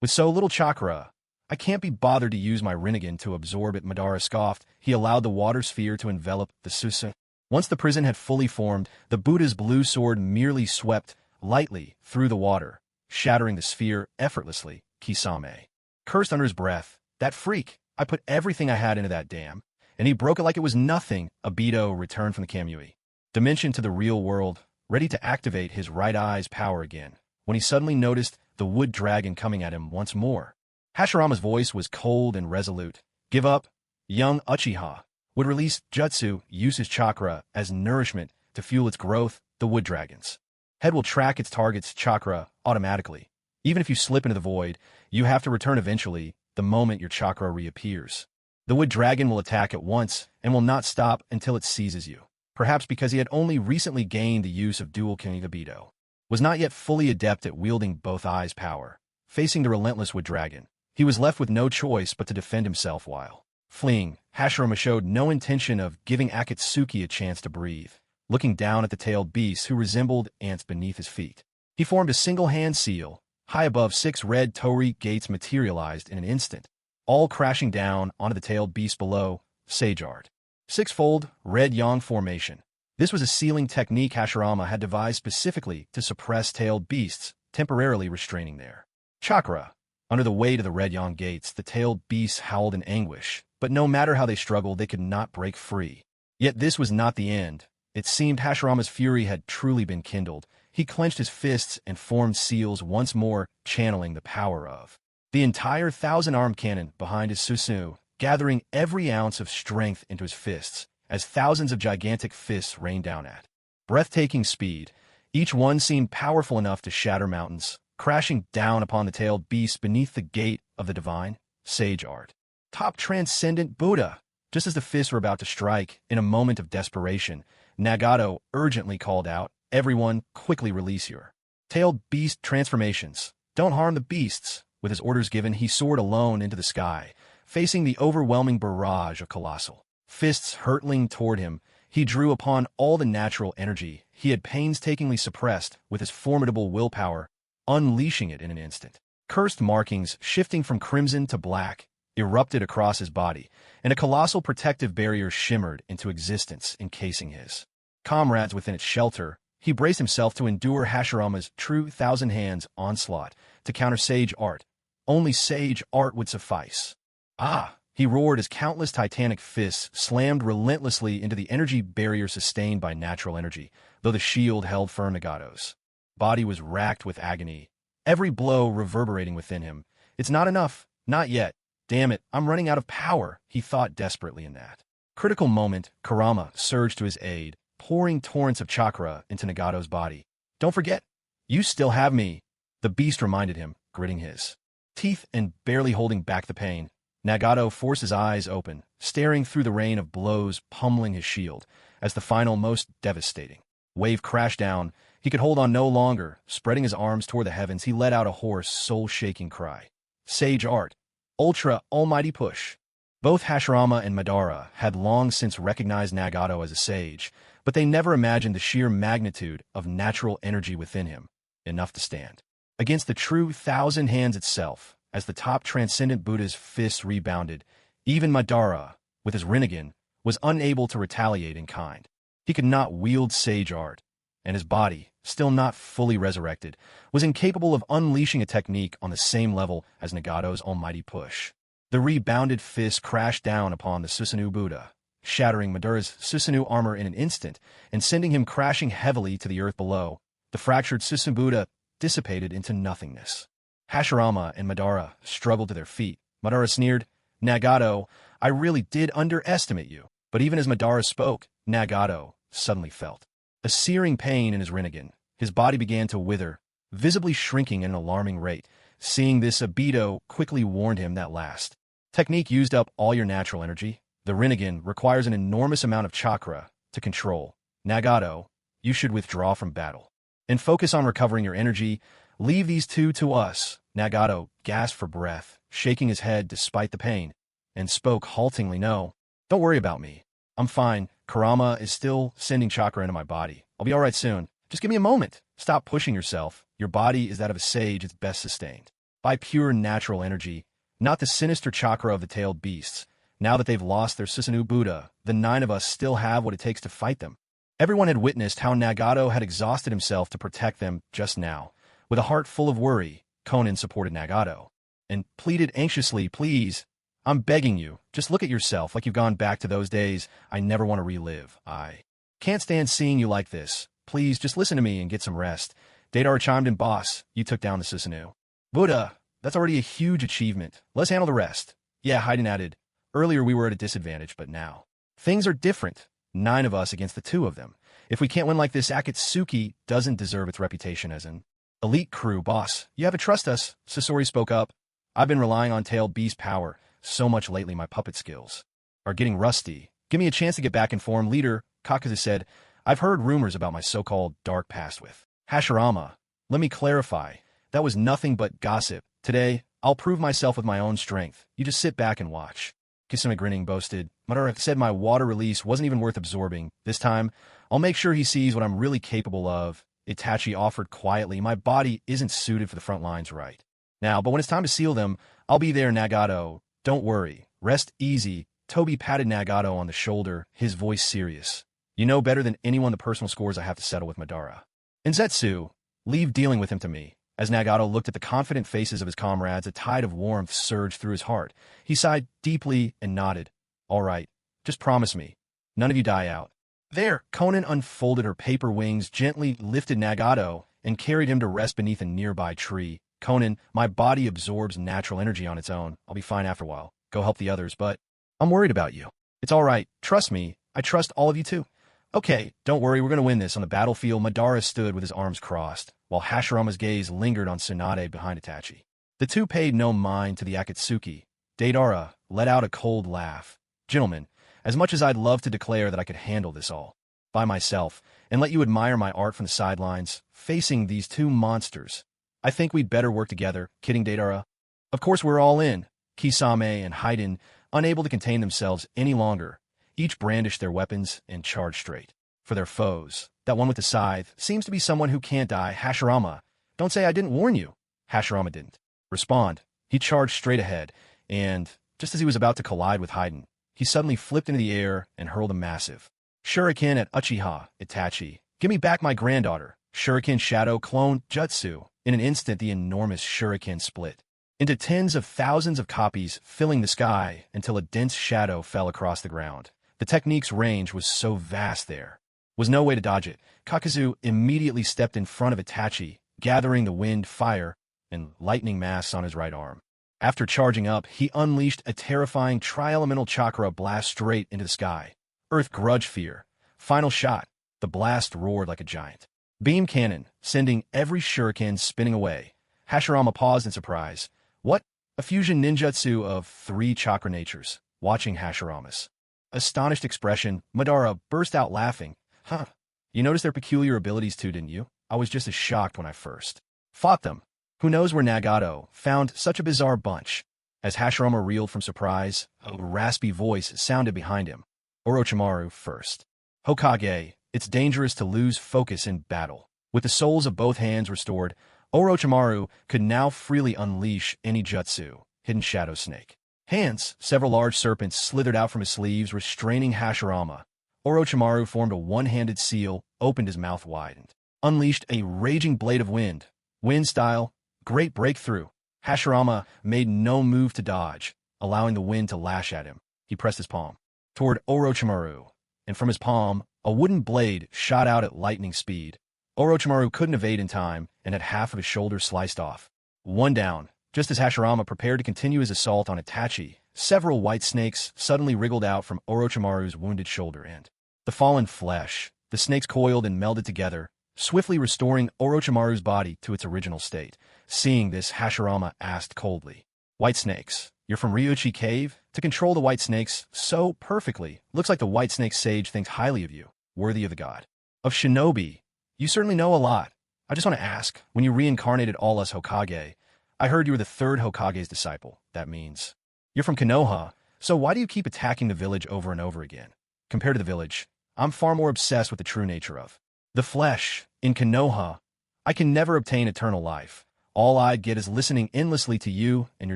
A: With so little chakra, I can't be bothered to use my Rinnegan to absorb it, Madara scoffed. He allowed the water sphere to envelop the Susanoo. Once the prison had fully formed, the Buddha's blue sword merely swept lightly through the water, shattering the sphere effortlessly. Kisame cursed under his breath. That freak! I put everything I had into that dam, and he broke it like it was nothing. Obito returned from the Kamui dimension to the real world, ready to activate his right eye's power again, when he suddenly noticed the wood dragon coming at him once more. Hashirama's voice was cold and resolute. Give up? Young Uchiha would release Jutsu, use his chakra as nourishment to fuel its growth. The wood dragon's head will track its target's chakra automatically. Even if you slip into the void, you have to return eventually the moment your chakra reappears. The wood dragon will attack at once and will not stop until it seizes you. Perhaps because he had only recently gained the use of dual King Obito, was not yet fully adept at wielding both eyes' power. Facing the relentless wood dragon, he was left with no choice but to defend himself while fleeing. Hashirama showed no intention of giving Akatsuki a chance to breathe. Looking down at the tailed beast who resembled ants beneath his feet, he formed a single-hand seal. High above, 6 red torii gates materialized in an instant, all crashing down onto the tailed beast below. Sage Art. 6-fold red yang formation. This was a sealing technique Hashirama had devised specifically to suppress tailed beasts, temporarily restraining their chakra. Under the weight of the red yang gates, the tailed beasts howled in anguish, but no matter how they struggled, they could not break free. Yet this was not the end. It seemed Hashirama's fury had truly been kindled. He clenched his fists and formed seals once more, channeling the power of the entire 1,000-armed cannon behind his Susanoo, gathering every ounce of strength into his fists, as thousands of gigantic fists rained down at breathtaking speed. Each one seemed powerful enough to shatter mountains, crashing down upon the tailed beast beneath the gate of the divine Sage Art. Top Transcendent Buddha! Just as the fists were about to strike, in a moment of desperation, Nagato urgently called out, "Everyone, quickly release your tailed beast transformations. Don't harm the beasts." With his orders given, he soared alone into the sky, facing the overwhelming barrage of colossal fists hurtling toward him. He drew upon all the natural energy he had painstakingly suppressed with his formidable willpower, unleashing it in an instant. Cursed markings, shifting from crimson to black, erupted across his body, and a colossal protective barrier shimmered into existence, encasing his comrades within its shelter. He braced himself to endure Hashirama's true 1,000 hands onslaught to counter Sage Art. Only Sage Art would suffice. Ah! He roared as countless titanic fists slammed relentlessly into the energy barrier sustained by natural energy, though the shield held firm. Nagato's body was racked with agony, every blow reverberating within him. It's not enough. Not yet. Damn it, I'm running out of power, he thought desperately in that critical moment. Kurama surged to his aid, pouring torrents of chakra into Nagato's body. "Don't forget, you still have me," the beast reminded him, gritting his teeth and barely holding back the pain. Nagato forced his eyes open, staring through the rain of blows pummeling his shield. As the final, most devastating wave crashed down, he could hold on no longer. Spreading his arms toward the heavens, he let out a hoarse, soul-shaking cry. Sage Art. Ultra Almighty Push. Both Hashirama and Madara had long since recognized Nagato as a sage, but they never imagined the sheer magnitude of natural energy within him, enough to stand against the true 1,000 hands itself. As the top Transcendent Buddha's fists rebounded, even Madara, with his Rinnegan, was unable to retaliate in kind. He could not wield Sage Art, and his body, still not fully resurrected, was incapable of unleashing a technique on the same level as Nagato's almighty push. The rebounded fist crashed down upon the Susanoo Buddha, shattering Madara's Susanoo armor in an instant and sending him crashing heavily to the earth below. The fractured Susanoo Buddha dissipated into nothingness. Hashirama and Madara struggled to their feet. Madara sneered, "Nagato, I really did underestimate you." But even as Madara spoke, Nagato suddenly felt a searing pain in his Rinnegan. His body began to wither, visibly shrinking at an alarming rate. Seeing this, Obito quickly warned him that last technique used up all your natural energy. The Rinnegan requires an enormous amount of chakra to control. Nagato, you should withdraw from battle and focus on recovering your energy. Leave these two to us. Nagato gasped for breath, shaking his head despite the pain, and spoke haltingly. "No, don't worry about me. I'm fine. Kurama is still sending chakra into my body. I'll be all right soon. Just give me a moment. Stop pushing yourself. Your body is that of a sage. It's best sustained by pure natural energy, not the sinister chakra of the tailed beasts. Now that they've lost their Susanoo Buddha, the 9 of us still have what it takes to fight them." Everyone had witnessed how Nagato had exhausted himself to protect them just now. With a heart full of worry, Konan supported Nagato and pleaded anxiously, "Please, I'm begging you, just look at yourself like you've gone back to those days I never want to relive. I can't stand seeing you like this. Please, just listen to me and get some rest." Deidara chimed in, "Boss, you took down the Susanoo Buddha. That's already a huge achievement. Let's handle the rest." "Yeah," Haiden added, Earlier we were at a disadvantage, but now things are different. 9 of us against the 2 of them. If we can't win like this, Akatsuki doesn't deserve its reputation as an elite crew. Boss, you have to trust us, Sasori spoke up. I've been relying on Tail B's power so much lately my puppet skills are getting rusty. Give me a chance to get back in form, leader, Kakazu said. I've heard rumors about my so-called dark past with Hashirama. Let me clarify. That was nothing but gossip. Today, I'll prove myself with my own strength. You just sit back and watch. Kisame grinning boasted. Madara said my water release wasn't even worth absorbing. This time, I'll make sure he sees what I'm really capable of. Itachi offered quietly. My body isn't suited for the front lines right now, but when it's time to seal them, I'll be there, Nagato. Don't worry. Rest easy. Toby patted Nagato on the shoulder, his voice serious. You know better than anyone the personal scores I have to settle with Madara. And Zetsu, leave dealing with him to me. As Nagato looked at the confident faces of his comrades, a tide of warmth surged through his heart. He sighed deeply and nodded. All right, just promise me. None of you die out. There, Konan unfolded her paper wings, gently lifted Nagato, and carried him to rest beneath a nearby tree. Konan, my body absorbs natural energy on its own. I'll be fine after a while. Go help the others, but I'm worried about you. It's all right. Trust me. I trust all of you too. Okay, don't worry. We're going to win this. On the battlefield, Madara stood with his arms crossed, while Hashirama's gaze lingered on Tsunade behind Itachi. The 2 paid no mind to the Akatsuki. Deidara let out a cold laugh. Gentlemen, as much as I'd love to declare that I could handle this all by myself and let you admire my art from the sidelines, facing these 2 monsters, I think we'd better work together. Kidding, Deidara? Of course we're all in. Kisame and Haiden, unable to contain themselves any longer, each brandished their weapons and charged straight for their foes. That one with the scythe seems to be someone who can't die. Hashirama, don't say I didn't warn you. Hashirama didn't respond. He charged straight ahead, and just as he was about to collide with Haiden, he suddenly flipped into the air and hurled a massive shuriken at Uchiha Itachi. Give me back my granddaughter. Shuriken Shadow Clone Jutsu. In an instant, the enormous shuriken split into tens of thousands of copies, filling the sky until a dense shadow fell across the ground. The technique's range was so vast there was no way to dodge it. Kakazu immediately stepped in front of Itachi, gathering the wind, fire, and lightning masks on his right arm. After charging up, he unleashed a terrifying tri-elemental chakra blast straight into the sky. Earth grudge fear. Final shot. The blast roared like a giant beam cannon, sending every shuriken spinning away. Hashirama paused in surprise. What? A fusion ninjutsu of 3 chakra natures. Watching Hashirama's astonished expression, Madara burst out laughing. Huh. You noticed their peculiar abilities too, didn't you? I was just as shocked when I first fought them. Who knows where Nagato found such a bizarre bunch? As Hashirama reeled from surprise, a raspy voice sounded behind him. Orochimaru first. Hokage, it's dangerous to lose focus in battle. With the souls of both hands restored, Orochimaru could now freely unleash any jutsu. Hidden Shadow Snake. Hands, several large serpents slithered out from his sleeves, restraining Hashirama. Orochimaru formed a one-handed seal, opened his mouth wide, and unleashed a raging blade of wind. Wind style, great breakthrough. Hashirama made no move to dodge, allowing the wind to lash at him. He pressed his palm toward Orochimaru, and from his palm, a wooden blade shot out at lightning speed. Orochimaru couldn't evade in time and had half of his shoulder sliced off. One down. Just as Hashirama prepared to continue his assault on Itachi, several white snakes suddenly wriggled out from Orochimaru's wounded shoulder and the fallen flesh. The snakes coiled and melded together, swiftly restoring Orochimaru's body to its original state. Seeing this, Hashirama asked coldly, White snakes, you're from Ryuchi Cave? To control the white snakes so perfectly, looks like the white snake sage thinks highly of you, worthy of the god of shinobi. You certainly know a lot. I just want to ask, when you reincarnated all us Hokage, I heard you were the 3rd Hokage's disciple. That means you're from Konoha, so why do you keep attacking the village over and over again? Compared to the village, I'm far more obsessed with the true nature of the flesh. In Konoha, I can never obtain eternal life. All I'd get is listening endlessly to you and your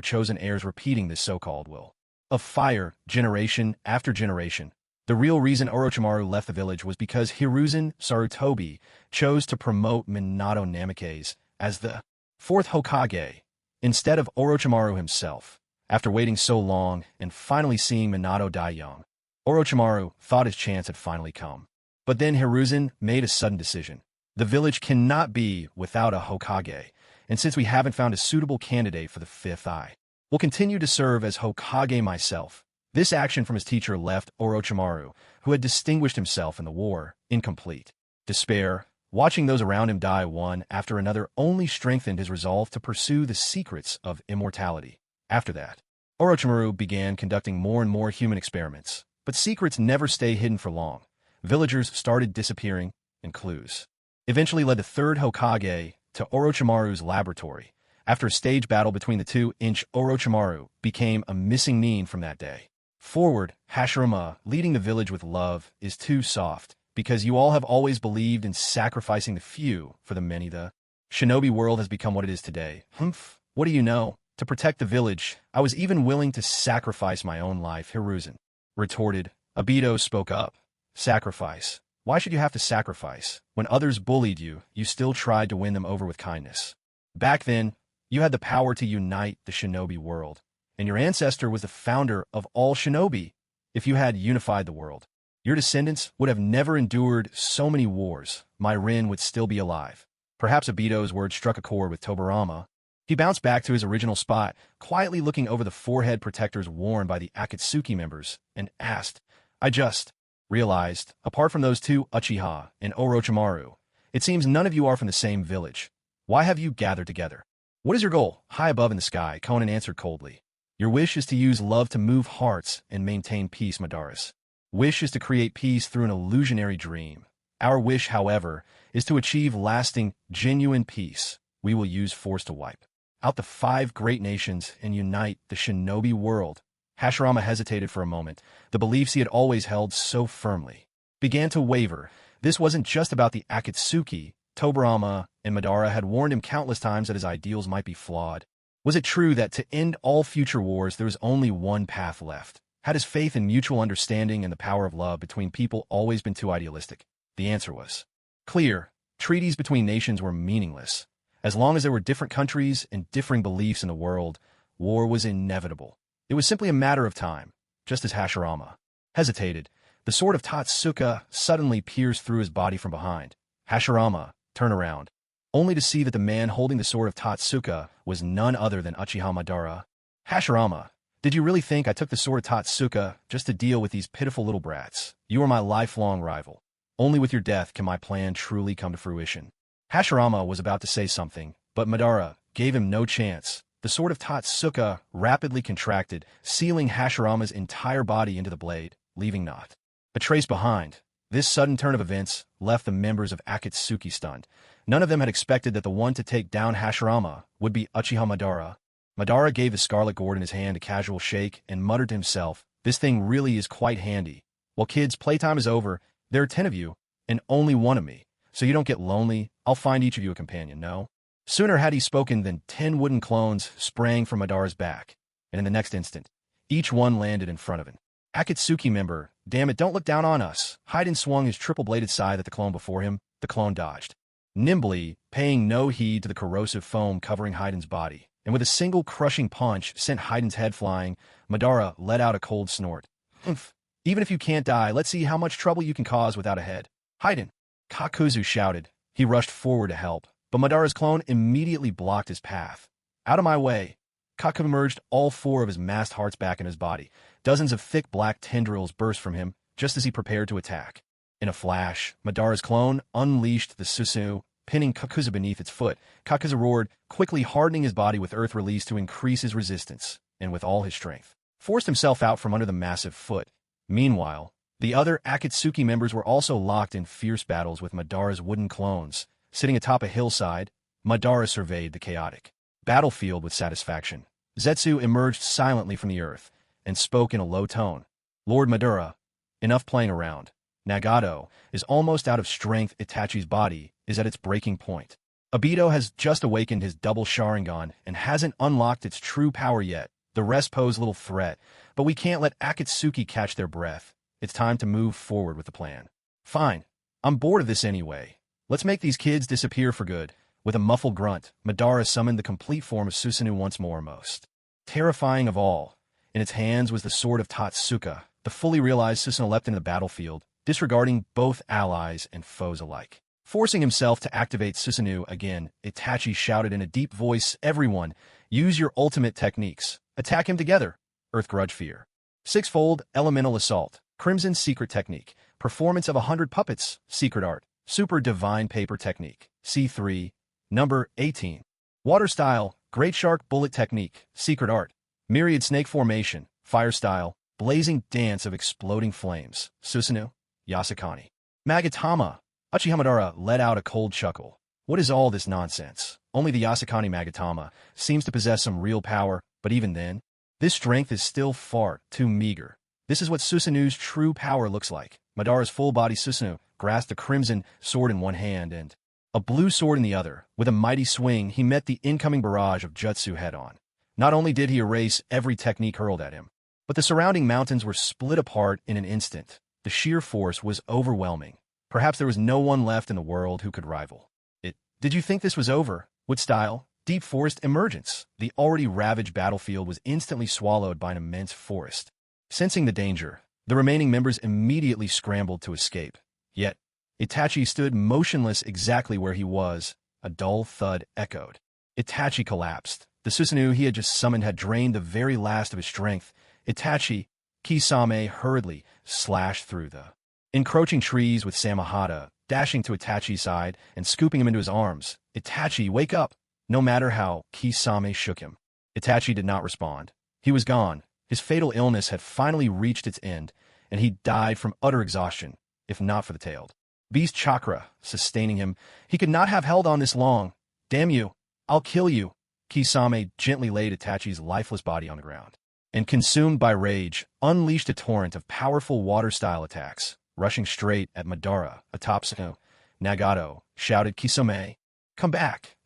A: chosen heirs repeating this so-called will of fire, generation after generation. The real reason Orochimaru left the village was because Hiruzen Sarutobi chose to promote Minato Namikaze as the 4th Hokage instead of Orochimaru himself. After waiting so long and finally seeing Minato die young, Orochimaru thought his chance had finally come. But then Hiruzen made a sudden decision. The village cannot be without a Hokage, and since we haven't found a suitable candidate for the 5th eye, will continue to serve as Hokage myself. This action from his teacher left Orochimaru, who had distinguished himself in the war, incomplete. Despair, watching those around him die one after another, only strengthened his resolve to pursue the secrets of immortality. After that, Orochimaru began conducting more and more human experiments, but secrets never stay hidden for long. Villagers started disappearing, and clues eventually led the third Hokage to Orochimaru's laboratory. After a stage battle between the two, Orochimaru became a missing nin from that day. Forward, Hashirama, leading the village with love, is too soft, because you all have always believed in sacrificing the few for the many. The shinobi world has become what it is today. Humph, what do you know? To protect the village, I was even willing to sacrifice my own life, Hiruzen retorted. Obito spoke up. Sacrifice? Why should you have to sacrifice? When others bullied you, you still tried to win them over with kindness. Back then, you had the power to unite the shinobi world, and your ancestor was the founder of all shinobi. If you had unified the world, your descendants would have never endured so many wars. My Rin would still be alive. Perhaps Obito's words struck a chord with Tobirama. He bounced back to his original spot, quietly looking over the forehead protectors worn by the Akatsuki members, and asked, I just realized, apart from those two, Uchiha and Orochimaru, it seems none of you are from the same village. Why have you gathered together? What is your goal? High above in the sky, Konan answered coldly. Your wish is to use love to move hearts and maintain peace, Madara's wish is to create peace through an illusionary dream. Our wish, however, is to achieve lasting, genuine peace. We will use force to wipe out the 5 great nations and unite the shinobi world. Hashirama hesitated for a moment. The beliefs he had always held so firmly began to waver. This wasn't just about the Akatsuki. Tobirama and Madara had warned him countless times that his ideals might be flawed. Was it true that to end all future wars there was only one path left? Had his faith in mutual understanding and the power of love between people always been too idealistic? The answer was clear. Treaties between nations were meaningless. As long as there were different countries and differing beliefs in the world, war was inevitable. It was simply a matter of time. Just as Hashirama hesitated, the sword of Totsuka suddenly pierced through his body from behind. Hashirama turned around, only to see that the man holding the sword of Totsuka was none other than Uchiha Madara. Hashirama, did you really think I took the sword of Totsuka just to deal with these pitiful little brats? You are my lifelong rival. Only with your death can my plan truly come to fruition. Hashirama was about to say something, but Madara gave him no chance. The sword of Totsuka rapidly contracted, sealing Hashirama's entire body into the blade, leaving not a trace behind. This sudden turn of events left the members of Akatsuki stunned. None of them had expected that the one to take down Hashirama would be Uchiha Madara. Madara gave his scarlet gourd in his hand a casual shake and muttered to himself, this thing really is quite handy. Well, kids, playtime is over. There are 10 of you, and only one of me. So you don't get lonely, I'll find each of you a companion, no? Sooner had he spoken than 10 wooden clones sprang from Madara's back, and in the next instant, each one landed in front of him. Akatsuki member, damn it, don't look down on us. Haiden swung his triple-bladed scythe at the clone before him. The clone dodged, nimbly, paying no heed to the corrosive foam covering Haiden's body, and with a single crushing punch sent Haiden's head flying. Madara let out a cold snort. Humph. Even if you can't die, let's see how much trouble you can cause without a head. Haiden! Kakuzu shouted. He rushed forward to help, but Madara's clone immediately blocked his path. Out of my way! Kaku merged all 4 of his massed hearts back in his body. Dozens of thick black tendrils burst from him just as he prepared to attack. In a flash, Madara's clone unleashed the Susu, pinning Kakuzu beneath its foot. Kakuzu roared, quickly hardening his body with earth release to increase his resistance, and with all his strength, forced himself out from under the massive foot. Meanwhile, the other Akatsuki members were also locked in fierce battles with Madara's wooden clones. Sitting atop a hillside, Madara surveyed the chaotic battlefield with satisfaction. Zetsu emerged silently from the earth and spoke in a low tone. Lord Madara, enough playing around. Nagato is almost out of strength. Itachi's body is at its breaking point. Obito has just awakened his double Sharingan and hasn't unlocked its true power yet. The rest pose little threat, but we can't let Akatsuki catch their breath. It's time to move forward with the plan. Fine. I'm bored of this anyway. Let's make these kids disappear for good. With a muffled grunt, Madara summoned the complete form of Susanoo once more. Most terrifying of all, in its hands was the sword of Totsuka. The fully realized Susanoo leapt into the battlefield, disregarding both allies and foes alike. Forcing himself to activate Susanoo again, Itachi shouted in a deep voice, everyone, use your ultimate techniques. Attack him together. Earth Grudge Fear Sixfold Elemental Assault, Crimson Secret Technique, Performance of 100 Puppets, Secret Art, Super Divine Paper Technique, C3, Number 18. Water Style, Great Shark Bullet Technique, Secret Art, Myriad Snake Formation, Fire Style, Blazing Dance of Exploding Flames, Susanoo, Yasukani. Magatama. Uchiha Madara let out a cold chuckle. What is all this nonsense? Only the Yasukani Magatama seems to possess some real power, but even then, this strength is still far too meager. This is what Susanoo's true power looks like. Madara's full-body Susanoo grasped a crimson sword in one hand and a blue sword in the other. With a mighty swing, he met the incoming barrage of Jutsu head-on. Not only did he erase every technique hurled at him, but the surrounding mountains were split apart in an instant. The sheer force was overwhelming. Perhaps there was no one left in the world who could rival it. Did you think this was over? With style, deep forest emergence, the already ravaged battlefield was instantly swallowed by an immense forest. Sensing the danger, the remaining members immediately scrambled to escape. Yet, Itachi stood motionless exactly where he was. A dull thud echoed. Itachi collapsed. The Susanoo he had just summoned had drained the very last of his strength. Itachi, Kisame hurriedly slashed through the encroaching trees with Samahata, dashing to Itachi's side and scooping him into his arms. Itachi, wake up! No matter how Kisame shook him, Itachi did not respond. He was gone. His fatal illness had finally reached its end, and he died from utter exhaustion, if not for the tailed beast chakra sustaining him. He could not have held on this long. Damn you! I'll kill you! Kisame gently laid Itachi's lifeless body on the ground, and consumed by rage, unleashed a torrent of powerful water-style attacks, rushing straight at Madara atop Susanoo. Nagato, shouted Kisame. Come back!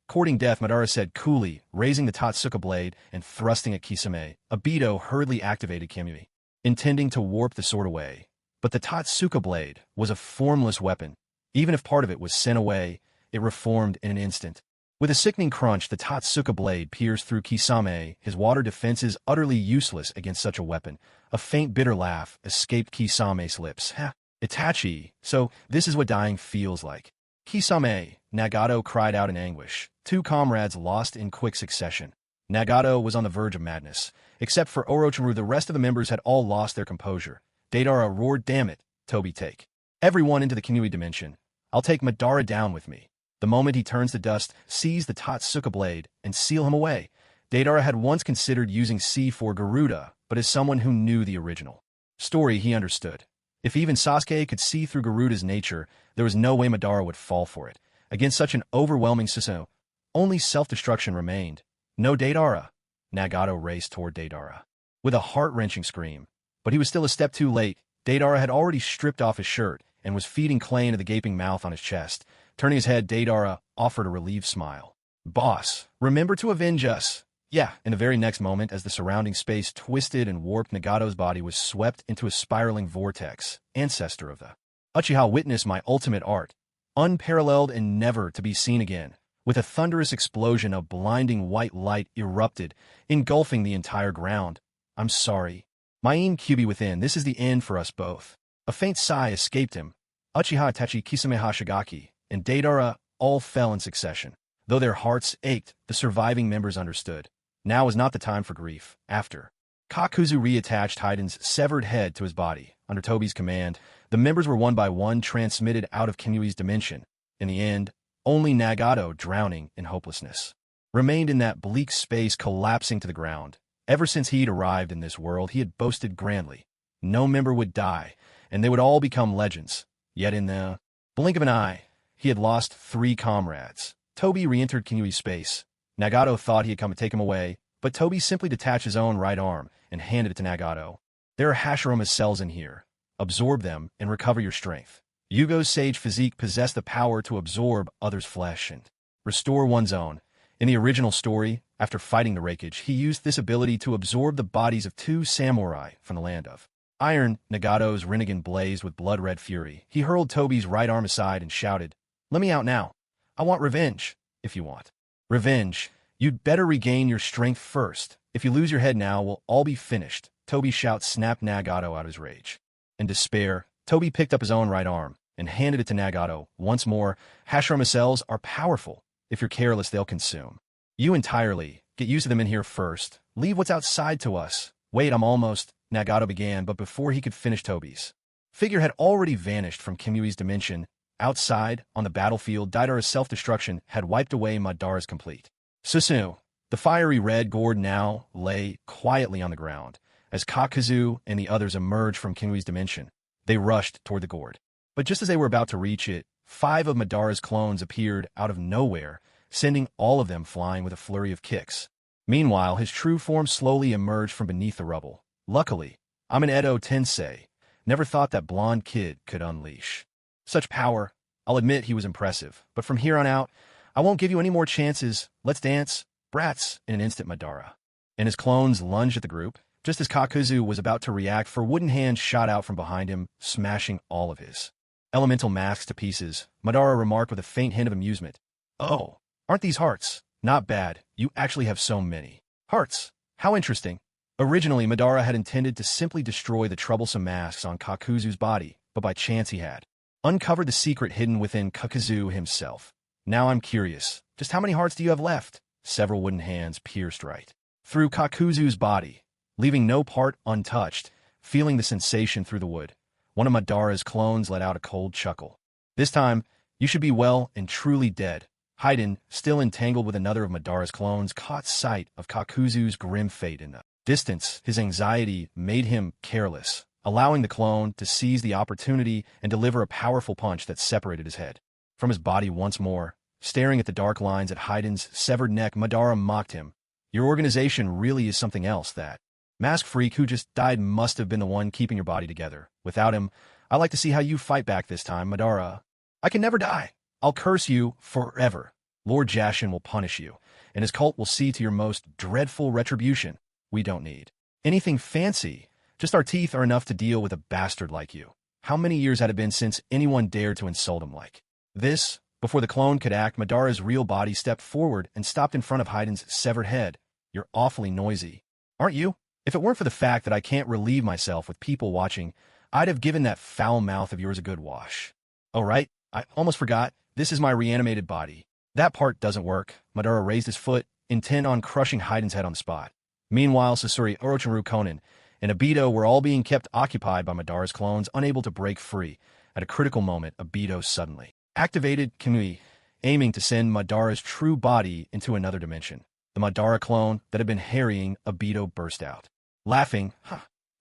A: Courting death, Madara said coolly, raising the Totsuka blade and thrusting at Kisame. Obito hurriedly activated Kamui, intending to warp the sword away. But the Totsuka blade was a formless weapon. Even if part of it was sent away, it reformed in an instant. With a sickening crunch, the Totsuka blade pierced through Kisame, his water defenses utterly useless against such a weapon. A faint bitter laugh escaped Kisame's lips. Ha! Itachi, so this is what dying feels like. Kisame, Nagato cried out in anguish. Two comrades lost in quick succession. Nagato was on the verge of madness. Except for Orochimaru, the rest of the members had all lost their composure. Deidara roared, damn it, Toby, take everyone into the Kamui dimension. I'll take Madara down with me. The moment he turns to dust, seize the Totsuka blade and seal him away. Deidara had once considered using C4 Garuda, but as someone who knew the original story, he understood. If even Sasuke could see through Garuda's nature, there was no way Madara would fall for it. Against such an overwhelming Susanoo, only self-destruction remained. No Deidara. Nagato raced toward Deidara with a heart-wrenching scream. But he was still a step too late. Deidara had already stripped off his shirt and was feeding clay into the gaping mouth on his chest. Turning his head, Deidara offered a relieved smile. Boss, remember to avenge us. Yeah, in the very next moment, as the surrounding space twisted and warped, Nagato's body was swept into a spiraling vortex. Ancestor of the Uchiha, witnessed my ultimate art, unparalleled and never to be seen again. With a thunderous explosion of blinding white light erupted, engulfing the entire ground. I'm sorry. Main Kyubi within, this is the end for us both. A faint sigh escaped him. Uchiha Itachi, Kisame Hashigaki, and Deidara all fell in succession. Though their hearts ached, the surviving members understood. Now was not the time for grief. After Kakuzu reattached Haiden's severed head to his body, under Toby's command, the members were one by one transmitted out of Kinui's dimension. In the end, only Nagato, drowning in hopelessness, remained in that bleak space, collapsing to the ground. Ever since he'd arrived in this world, he had boasted grandly. No member would die, and they would all become legends. Yet in the blink of an eye, he had lost 3 comrades. Toby re-entered Kinui's space. Nagato thought he had come to take him away, but Toby simply detached his own right arm and handed it to Nagato. There are Hashirama's cells in here. Absorb them and recover your strength. Yugo's sage physique possessed the power to absorb others' flesh and restore one's own. In the original story, after fighting the Raikage, he used this ability to absorb the bodies of 2 samurai from the land of iron. Nagato's Rinnegan blazed with blood-red fury. He hurled Toby's right arm aside and shouted, "Let me out now. I want revenge. If you want revenge, you'd better regain your strength first. If you lose your head now, we'll all be finished." Toby's shout snapped Nagato out of his rage. In despair, Toby picked up his own right arm and handed it to Nagato. Once more, Hashirama cells are powerful. If you're careless, they'll consume you entirely. Get used to them in here first. Leave what's outside to us. Wait, I'm almost, Nagato began, but before he could finish, Tobi's figure had already vanished from Kimui's dimension. Outside, on the battlefield, Deidara's self-destruction had wiped away Madara's complete. Susu, the fiery red gourd, now lay quietly on the ground. As Kakuzu and the others emerged from Kimui's dimension, they rushed toward the gourd. But just as they were about to reach it, 5 of Madara's clones appeared out of nowhere, sending all of them flying with a flurry of kicks. Meanwhile, his true form slowly emerged from beneath the rubble. Luckily, I'm an Edo Tensei. Never thought that blonde kid could unleash such power. I'll admit he was impressive, but from here on out, I won't give you any more chances. Let's dance, brats. In an instant, Madara and his clones lunged at the group. Just as Kakuzu was about to react, 4 wooden hands shot out from behind him, smashing all of his elemental masks to pieces. Madara remarked with a faint hint of amusement. Oh, aren't these hearts? Not bad. You actually have so many hearts. How interesting. Originally, Madara had intended to simply destroy the troublesome masks on Kakuzu's body, but by chance he had uncovered the secret hidden within Kakuzu himself. Now I'm curious, just how many hearts do you have left? Several wooden hands pierced right through Kakuzu's body, leaving no part untouched. Feeling the sensation through the wood, one of Madara's clones let out a cold chuckle. This time, you should be well and truly dead. Haiden, still entangled with another of Madara's clones, caught sight of Kakuzu's grim fate in the distance. His anxiety made him careless, allowing the clone to seize the opportunity and deliver a powerful punch that separated his head from his body once more. Staring at the dark lines at Haiden's severed neck, Madara mocked him. Your organization really is something else. That mask freak who just died must have been the one keeping your body together. Without him, I'd like to see how you fight back this time, Madara. I can never die. I'll curse you forever. Lord Jashin will punish you, and his cult will see to your most dreadful retribution. We don't need anything fancy. Just our teeth are enough to deal with a bastard like you. How many years had it been since anyone dared to insult him like this? Before the clone could act, Madara's real body stepped forward and stopped in front of Haiden's severed head. You're awfully noisy, aren't you? If it weren't for the fact that I can't relieve myself with people watching, I'd have given that foul mouth of yours a good wash. Oh, right, I almost forgot. This is my reanimated body. That part doesn't work. Madara raised his foot, intent on crushing Haiden's head on the spot. Meanwhile, Sasori, Orochimaru, Konan, and Obito were all being kept occupied by Madara's clones, unable to break free. At a critical moment, Obito suddenly activated Kimui, aiming to send Madara's true body into another dimension. The Madara clone that had been harrying Obito burst out, laughing.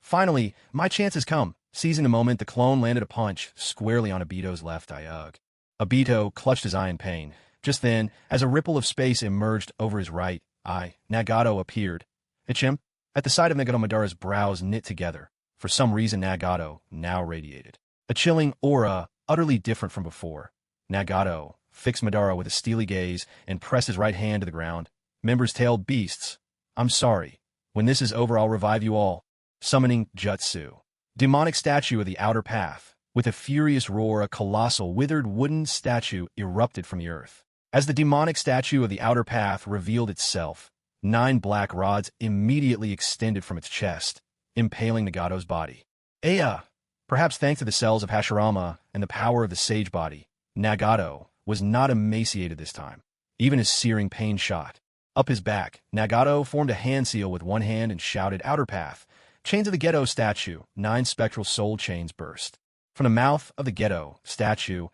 A: Finally, my chance has come. Seizing the moment, the clone landed a punch squarely on Obito's left eye. Ugh. Obito clutched his eye in pain. Just then, as a ripple of space emerged over his right eye, Nagato appeared. Ichim, at the sight of Nagato, Madara's brows knit together. For some reason, Nagato now radiated a chilling aura, utterly different from before. Nagato fixed Madara with a steely gaze and pressed his right hand to the ground. Members-tailed beasts, I'm sorry. When this is over, I'll revive you all. Summoning Jutsu. Demonic statue of the outer path. With a furious roar, a colossal, withered wooden statue erupted from the earth. As the demonic statue of the outer path revealed itself, 9 black rods immediately extended from its chest, impaling Nagato's body. Perhaps thanks to the cells of Hashirama and the power of the sage body, Nagato was not emaciated this time. Even his searing pain shot up his back. Nagato formed a hand seal with one hand and shouted, Outer path. Chains of the Ghetto statue. 9 spectral soul chains burst from the mouth of the Ghetto statue,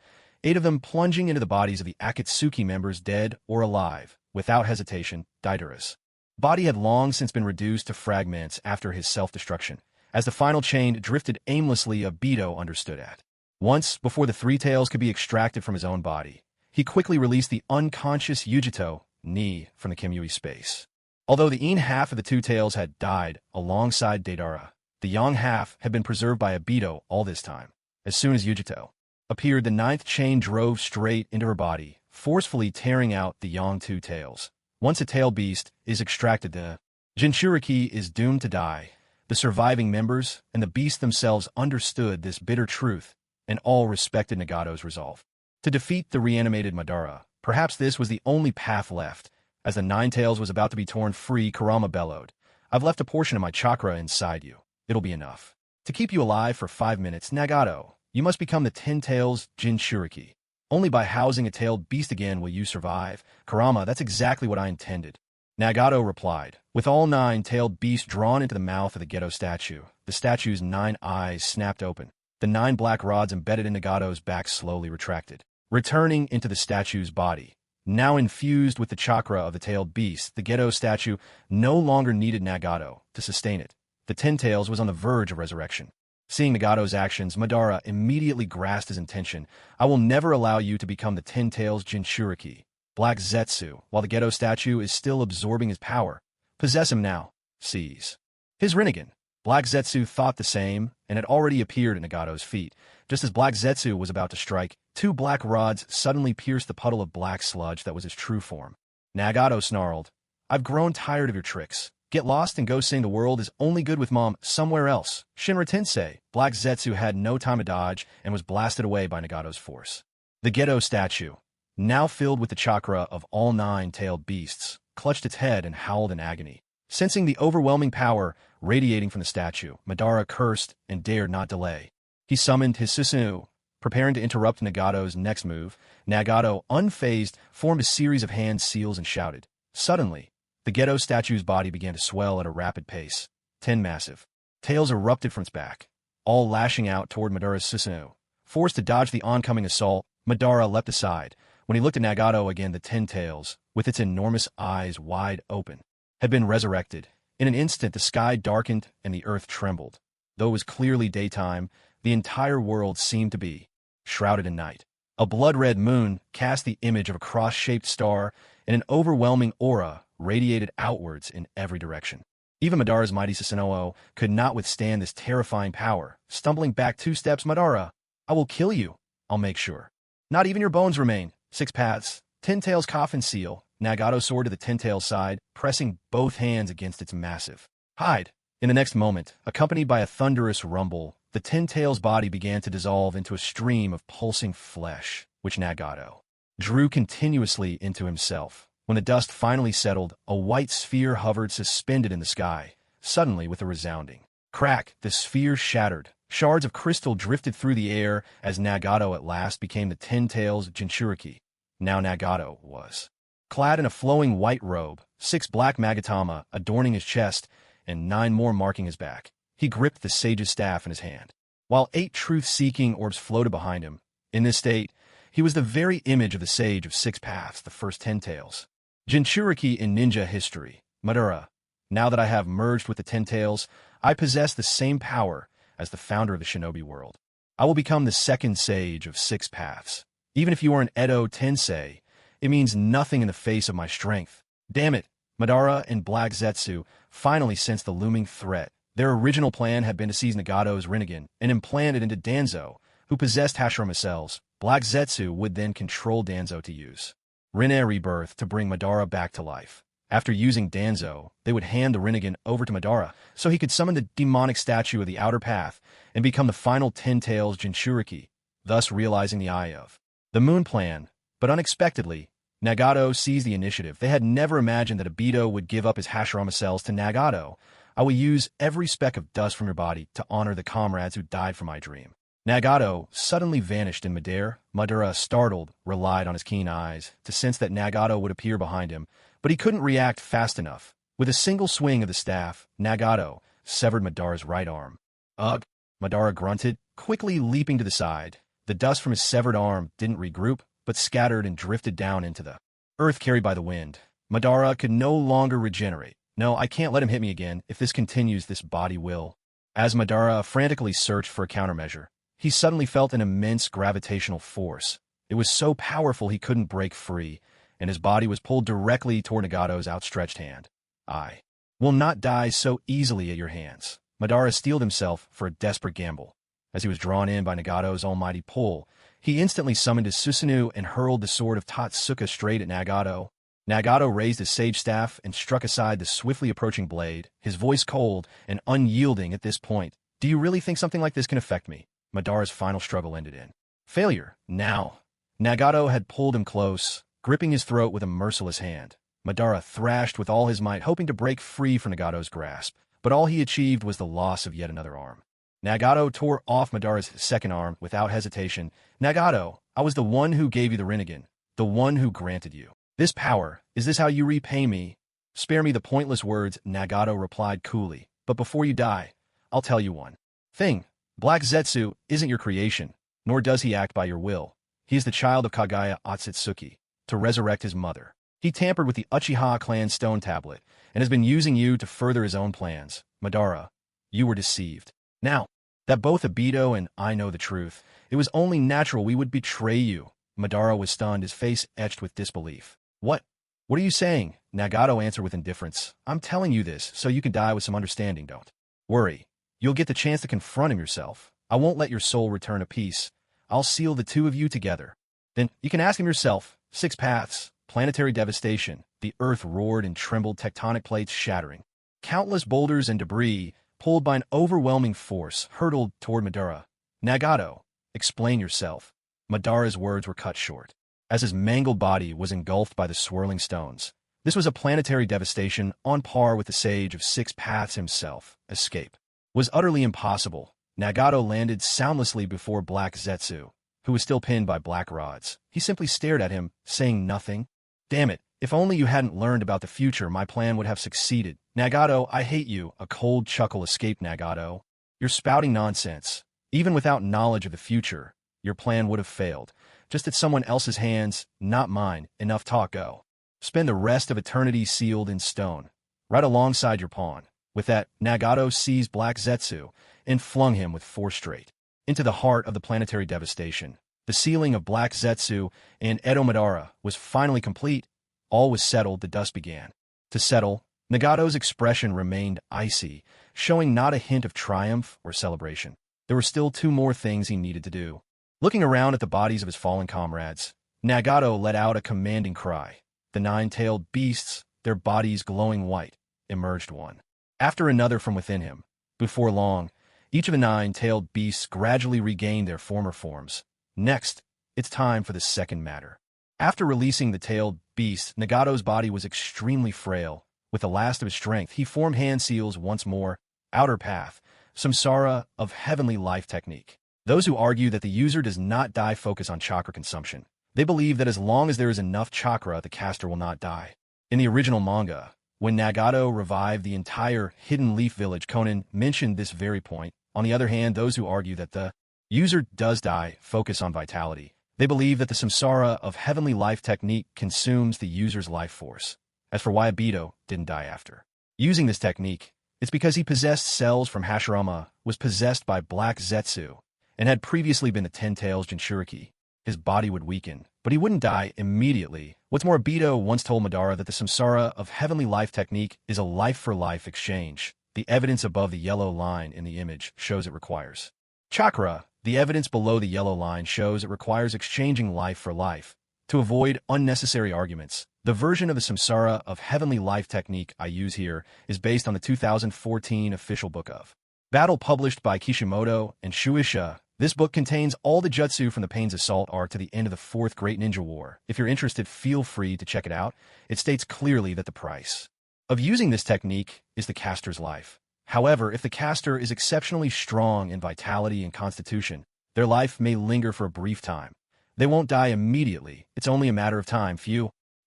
A: 8 of them plunging into the bodies of the Akatsuki members, dead or alive. Without hesitation, Deidara's body had long since been reduced to fragments after his self-destruction. As the final chain drifted aimlessly, Obito understood at once, before the 3 tails could be extracted from his own body, he quickly released the unconscious Yugito knee from the Kimui space. Although the yin half of the 2 tails had died alongside Deidara, the yang half had been preserved by Obito all this time. As soon as Yugito appeared, the 9th chain drove straight into her body, forcefully tearing out the yang 2 tails. Once a tail beast is extracted, the Jinchuriki is doomed to die. The surviving members and the beasts themselves understood this bitter truth, and all respected Nagato's resolve to defeat the reanimated Madara. Perhaps this was the only path left. As the 9 tails was about to be torn free, Kurama bellowed, I've left a portion of my chakra inside you. It'll be enough to keep you alive for 5 minutes. Nagato, you must become the 10 tails Jinchuriki. Only by housing a tailed beast again will you survive. Kurama, that's exactly what I intended. Nagato replied. With all 9 tailed beasts drawn into the mouth of the Gedo statue, the statue's 9 eyes snapped open. The 9 black rods embedded in Nagato's back slowly retracted, returning into the statue's body. Now infused with the chakra of the tailed beast, the Gedo statue no longer needed Nagato to sustain it. The 10 tails was on the verge of resurrection. Seeing Nagato's actions, Madara immediately grasped his intention. I will never allow you to become the 10 tails Jinchuriki, Black Zetsu, while the Gedo statue is still absorbing his power. Possess him now. Seize his Rinnegan. Black Zetsu thought the same, and had already appeared at Nagato's feet. Just as Black Zetsu was about to strike, 2 black rods suddenly pierced the puddle of black sludge that was his true form. Nagato snarled, I've grown tired of your tricks. Get lost and go sing the world is only good with mom somewhere else. Shinra Tensei. Black Zetsu had no time to dodge and was blasted away by Nagato's force. The Gedo statue, now filled with the chakra of all 9 tailed beasts, clutched its head and howled in agony. Sensing the overwhelming power radiating from the statue, Madara cursed and dared not delay. He summoned his Susanoo, preparing to interrupt Nagato's next move. Nagato, unfazed, formed a series of hand seals and shouted. Suddenly, the Gedo statue's body began to swell at a rapid pace. 10 massive tails erupted from its back, all lashing out toward Madara's Susanoo. Forced to dodge the oncoming assault, Madara leapt aside. When he looked at Nagato again, the 10 tails, with its enormous eyes wide open, had been resurrected. In an instant, the sky darkened and the earth trembled. Though it was clearly daytime, the entire world seemed to be shrouded in night. A blood-red moon cast the image of a cross-shaped star, and an overwhelming aura radiated outwards in every direction. Even Madara's mighty Susanoo could not withstand this terrifying power. Stumbling back 2 steps, Madara, I will kill you. I'll make sure. Not even your bones remain. 6 paths. 10 tails coffin seal. Nagato soared to the 10 tails side, pressing both hands against its massive hide. In the next moment, accompanied by a thunderous rumble, the 10 tails body began to dissolve into a stream of pulsing flesh, which Nagato drew continuously into himself. When the dust finally settled, a white sphere hovered suspended in the sky. Suddenly, with a resounding crack, the sphere shattered. Shards of crystal drifted through the air as Nagato at last became the 10 tails Jinchuriki. Now Nagato was clad in a flowing white robe, 6 black magatama adorning his chest, and 9 more marking his back. He gripped the sage's staff in his hand, while 8 truth-seeking orbs floated behind him. In this state, he was the very image of the sage of 6 paths, the first 10 tails. Jinchuriki in ninja history. Madara, now that I have merged with the 10 tails, I possess the same power as the founder of the shinobi world. I will become the second sage of 6 paths. Even if you are an Edo Tensei, it means nothing in the face of my strength. Damn it! Madara and Black Zetsu finally sensed the looming threat. Their original plan had been to seize Nagato's Rinnegan and implant it into Danzo, who possessed Hashirama cells. Black Zetsu would then control Danzo to use Rinne Rebirth to bring Madara back to life. After using Danzo, they would hand the Rinnegan over to Madara so he could summon the demonic statue of the Outer Path and become the final 10 tails Jinchuriki, thus realizing the Eye of the Moon plan. But unexpectedly, Nagato seized the initiative. They had never imagined that Obito would give up his Hashirama cells to Nagato. I will use every speck of dust from your body to honor the comrades who died for my dream. Nagato suddenly vanished in midair. Madara, startled, relied on his keen eyes to sense that Nagato would appear behind him, but he couldn't react fast enough. With a single swing of the staff, Nagato severed Madara's right arm. Ugh! Madara grunted, quickly leaping to the side. The dust from his severed arm didn't regroup, but scattered and drifted down into the earth carried by the wind. Madara could no longer regenerate. No, I can't let him hit me again. If this continues, this body will. As Madara frantically searched for a countermeasure, he suddenly felt an immense gravitational force. It was so powerful he couldn't break free, and his body was pulled directly toward Nagato's outstretched hand. I will not die so easily at your hands. Madara steeled himself for a desperate gamble. As he was drawn in by Nagato's almighty pull, he instantly summoned his Susanoo and hurled the sword of Totsuka straight at Nagato. Nagato raised his sage staff and struck aside the swiftly approaching blade, his voice cold and unyielding at this point. Do you really think something like this can affect me? Madara's final struggle ended in failure. Now, Nagato had pulled him close, gripping his throat with a merciless hand. Madara thrashed with all his might, hoping to break free from Nagato's grasp, but all he achieved was the loss of yet another arm. Nagato tore off Madara's second arm without hesitation. Nagato, I was the one who gave you the Rinnegan, the one who granted you this power. Is this how you repay me? Spare me the pointless words, Nagato replied coolly. But before you die, I'll tell you one thing. Black Zetsu isn't your creation, nor does he act by your will. He is the child of Kage Akatsuki, to resurrect his mother. He tampered with the Uchiha clan stone tablet, and has been using you to further his own plans. Madara, you were deceived. Now that both Obito and I know the truth, it was only natural we would betray you. Madara was stunned, his face etched with disbelief. What? What are you saying? Nagato answered with indifference. I'm telling you this so you can die with some understanding. Don't worry. You'll get the chance to confront him yourself. I won't let your soul return a piece. I'll seal the two of you together. Then you can ask him yourself. 6 paths. Planetary devastation. The earth roared and trembled, tectonic plates shattering. Countless boulders and debris, pulled by an overwhelming force, hurtled toward Madara. Nagato, explain yourself. Madara's words were cut short, as his mangled body was engulfed by the swirling stones. This was a planetary devastation on par with the Sage of 6 Paths himself. Escape was utterly impossible. Nagato landed soundlessly before Black Zetsu, who was still pinned by black rods. He simply stared at him, saying nothing. Damn it, if only you hadn't learned about the future, my plan would have succeeded. Nagato, I hate you. A cold chuckle escaped Nagato. You're spouting nonsense. Even without knowledge of the future, your plan would have failed. Just at someone else's hands, not mine. Enough talk, go. Spend the rest of eternity sealed in stone, right alongside your pawn. With that, Nagato seized Black Zetsu and flung him with force straight into the heart of the planetary devastation. The sealing of Black Zetsu and Edo Madara was finally complete. All was settled, the dust began to settle. Nagato's expression remained icy, showing not a hint of triumph or celebration. There were still 2 more things he needed to do. Looking around at the bodies of his fallen comrades, Nagato let out a commanding cry. The 9-tailed beasts, their bodies glowing white, emerged one after another from within him. Before long, each of the 9-tailed beasts gradually regained their former forms. Next, it's time for the second matter. After releasing the tailed beast, Nagato's body was extremely frail. With the last of his strength, he formed hand seals once more. Outer path, samsara of heavenly life technique. Those who argue that the user does not die focus on chakra consumption. They believe that as long as there is enough chakra, the caster will not die. In the original manga, when Nagato revived the entire Hidden Leaf Village, Konan mentioned this very point. On the other hand, those who argue that the user does die focus on vitality. They believe that the samsara of heavenly life technique consumes the user's life force. As for why Obito didn't die after using this technique, it's because he possessed cells from Hashirama, was possessed by Black Zetsu, and had previously been the 10 Tails Jinchuriki. His body would weaken, but he wouldn't die immediately. What's more, Obito once told Madara that the samsara of heavenly life technique is a life-for-life exchange. The evidence above the yellow line in the image shows it requires chakra. The evidence below the yellow line shows it requires exchanging life for life. To avoid unnecessary arguments, the version of the samsara of heavenly life technique I use here is based on the 2014 official book of battle published by Kishimoto and Shueisha. This book contains all the jutsu from the Pain's Assault arc to the end of the 4th Great Ninja War. If you're interested, feel free to check it out. It states clearly that the price of using this technique is the caster's life. However, if the caster is exceptionally strong in vitality and constitution, their life may linger for a brief time. They won't die immediately. It's only a matter of time.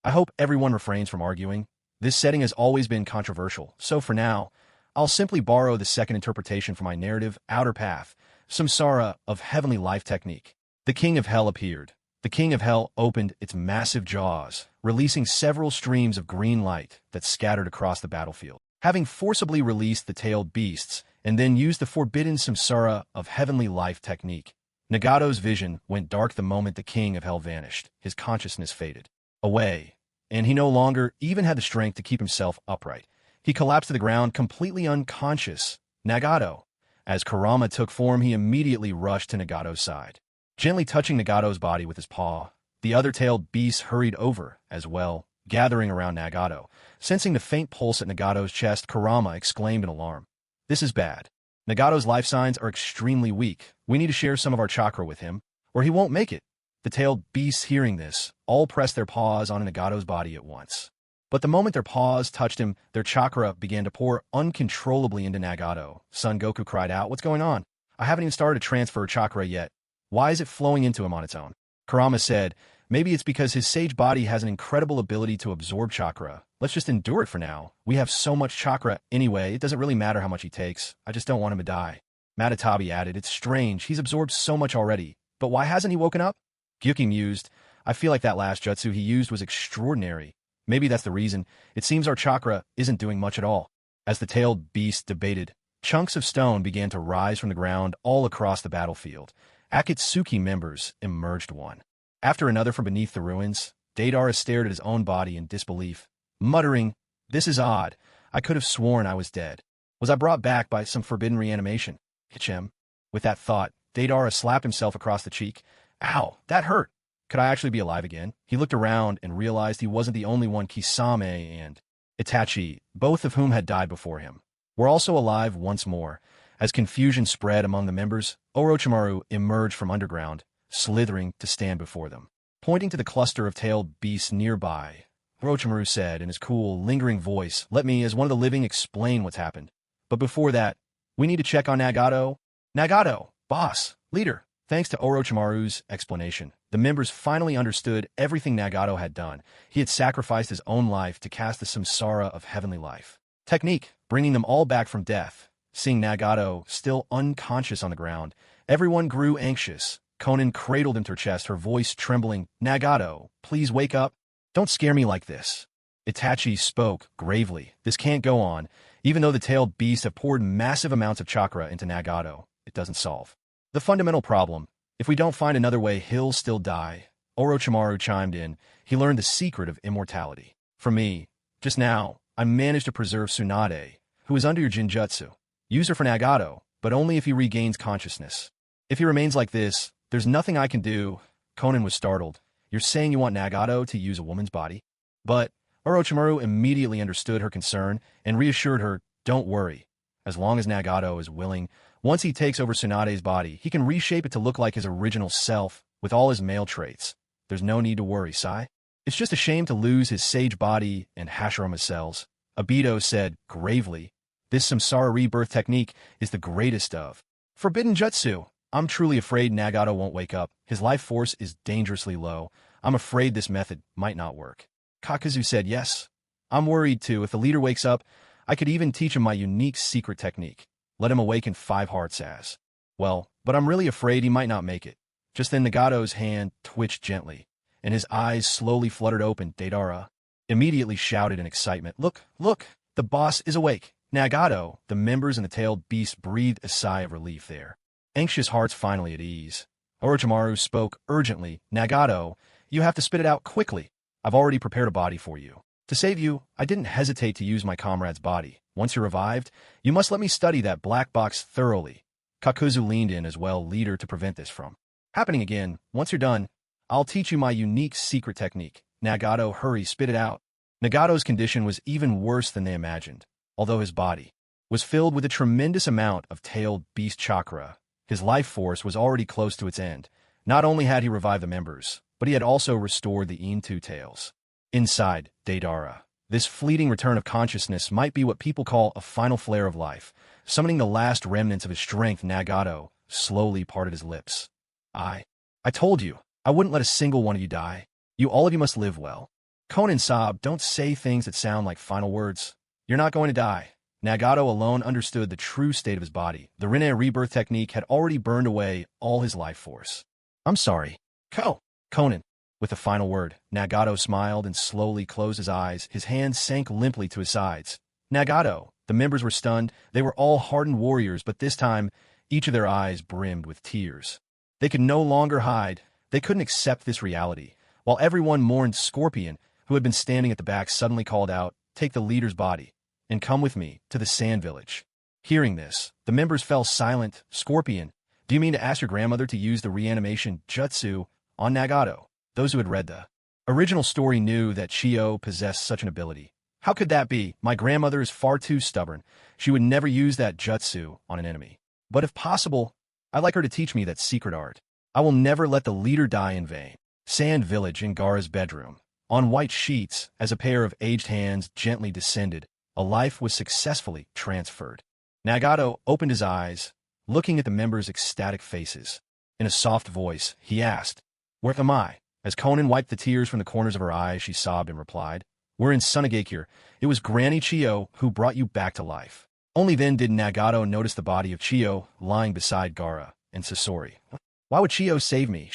A: I hope everyone refrains from arguing. This setting has always been controversial, so for now, I'll simply borrow the second interpretation for my narrative. Outer path, samsara of heavenly life technique. The King of Hell appeared. The King of Hell opened its massive jaws, releasing several streams of green light that scattered across the battlefield. Having forcibly released the tailed beasts, and then used the forbidden samsara of heavenly life technique, Nagato's vision went dark the moment the King of Hell vanished. His consciousness faded away, and he no longer even had the strength to keep himself upright. He collapsed to the ground, completely unconscious. Nagato. As Kurama took form, he immediately rushed to Nagato's side, gently touching Nagato's body with his paw. The other tailed beasts hurried over as well, gathering around Nagato. Sensing the faint pulse at Nagato's chest, Kurama exclaimed in alarm. This is bad. Nagato's life signs are extremely weak. We need to share some of our chakra with him, or he won't make it. The tailed beasts, hearing this, all pressed their paws on Nagato's body at once. But the moment their paws touched him, their chakra began to pour uncontrollably into Nagato. Son Goku cried out, "What's going on? I haven't even started to transfer chakra yet. Why is it flowing into him on its own?" Kurama said, Maybe it's because his sage body has an incredible ability to absorb chakra. Let's just endure it for now. We have so much chakra anyway, it doesn't really matter how much he takes. I just don't want him to die. Matatabi added, it's strange, he's absorbed so much already. But why hasn't he woken up? Gyuki mused, I feel like that last jutsu he used was extraordinary. Maybe that's the reason. It seems our chakra isn't doing much at all. As the tailed beast debated, chunks of stone began to rise from the ground all across the battlefield. Akatsuki members emerged one after another from beneath the ruins. Deidara stared at his own body in disbelief, muttering, this is odd. I could have sworn I was dead. Was I brought back by some forbidden reanimation? Hichem. With that thought, Deidara slapped himself across the cheek. Ow, that hurt. Could I actually be alive again? He looked around and realized he wasn't the only one. Kisame and Itachi, both of whom had died before him, were also alive once more. As confusion spread among the members, Orochimaru emerged from underground, slithering to stand before them. Pointing to the cluster of tailed beasts nearby, Orochimaru said in his cool, lingering voice, let me, as one of the living, explain what's happened. But before that, we need to check on Nagato. Nagato, boss, leader. Thanks to Orochimaru's explanation, the members finally understood everything Nagato had done. He had sacrificed his own life to cast the samsara of heavenly life. Technique, bringing them all back from death. Seeing Nagato still unconscious on the ground, everyone grew anxious. Konan cradled him to her chest, her voice trembling. Nagato, please wake up. Don't scare me like this. Itachi spoke gravely. This can't go on. Even though the tailed beasts have poured massive amounts of chakra into Nagato, it doesn't solve the fundamental problem. If we don't find another way, he'll still die. Orochimaru chimed in. He learned the secret of immortality. For me, just now, I managed to preserve Tsunade, who is under your Jinjutsu. Use her for Nagato, but only if he regains consciousness. If he remains like this, there's nothing I can do. Konan was startled. You're saying you want Nagato to use a woman's body? But Orochimaru immediately understood her concern and reassured her, don't worry. As long as Nagato is willing, once he takes over Tsunade's body, he can reshape it to look like his original self with all his male traits. There's no need to worry, Sai. It's just a shame to lose his sage body and Hashirama cells. Obito said gravely, this samsara rebirth technique is the greatest of forbidden jutsu. I'm truly afraid Nagato won't wake up. His life force is dangerously low. I'm afraid this method might not work. Kakazu said yes. I'm worried too. If the leader wakes up, I could even teach him my unique secret technique. Let him awaken 5 hearts as well, but I'm really afraid he might not make it. Just then Nagato's hand twitched gently, and his eyes slowly fluttered open. Deidara immediately shouted in excitement, look, the boss is awake. Nagato, the members and the tailed beast breathed a sigh of relief there. Anxious hearts finally at ease. Orochimaru spoke urgently, Nagato, you have to spit it out quickly. I've already prepared a body for you. To save you, I didn't hesitate to use my comrade's body. Once you're revived, you must let me study that black box thoroughly. Kakuzu leaned in as well, leader, to prevent this from happening again. Once you're done, I'll teach you my unique secret technique. Nagato, hurry, spit it out. Nagato's condition was even worse than they imagined. Although his body was filled with a tremendous amount of tailed beast chakra, his life force was already close to its end. Not only had he revived the members, but he had also restored the Intu tails. Inside Deidara, this fleeting return of consciousness might be what people call a final flare of life. Summoning the last remnants of his strength, Nagato slowly parted his lips. I told you, I wouldn't let a single one of you die. All of you must live well. Konan sobbed, don't say things that sound like final words. You're not going to die. Nagato alone understood the true state of his body. The Rinne rebirth technique had already burned away all his life force. I'm sorry. Konan. With the final word, Nagato smiled and slowly closed his eyes. His hands sank limply to his sides. Nagato. The members were stunned. They were all hardened warriors, but this time, each of their eyes brimmed with tears. They could no longer hide. They couldn't accept this reality. While everyone mourned, Scorpion, who had been standing at the back, suddenly called out, take the leader's body and come with me to the sand village. Hearing this, the members fell silent. Scorpion, do you mean to ask your grandmother to use the reanimation jutsu on Nagato? Those who had read the original story knew that Chiyo possessed such an ability. How could that be? My grandmother is far too stubborn. She would never use that jutsu on an enemy. But if possible, I'd like her to teach me that secret art. I will never let the leader die in vain. Sand village in Gaara's bedroom. On white sheets, as a pair of aged hands gently descended, a life was successfully transferred. Nagato opened his eyes, looking at the members' ecstatic faces. In a soft voice, he asked, where am I? As Konan wiped the tears from the corners of her eyes, she sobbed and replied, "We're in Sunagakure. It was Granny Chiyo who brought you back to life." Only then did Nagato notice the body of Chiyo lying beside Gaara and Sasori. "Why would Chiyo save me?"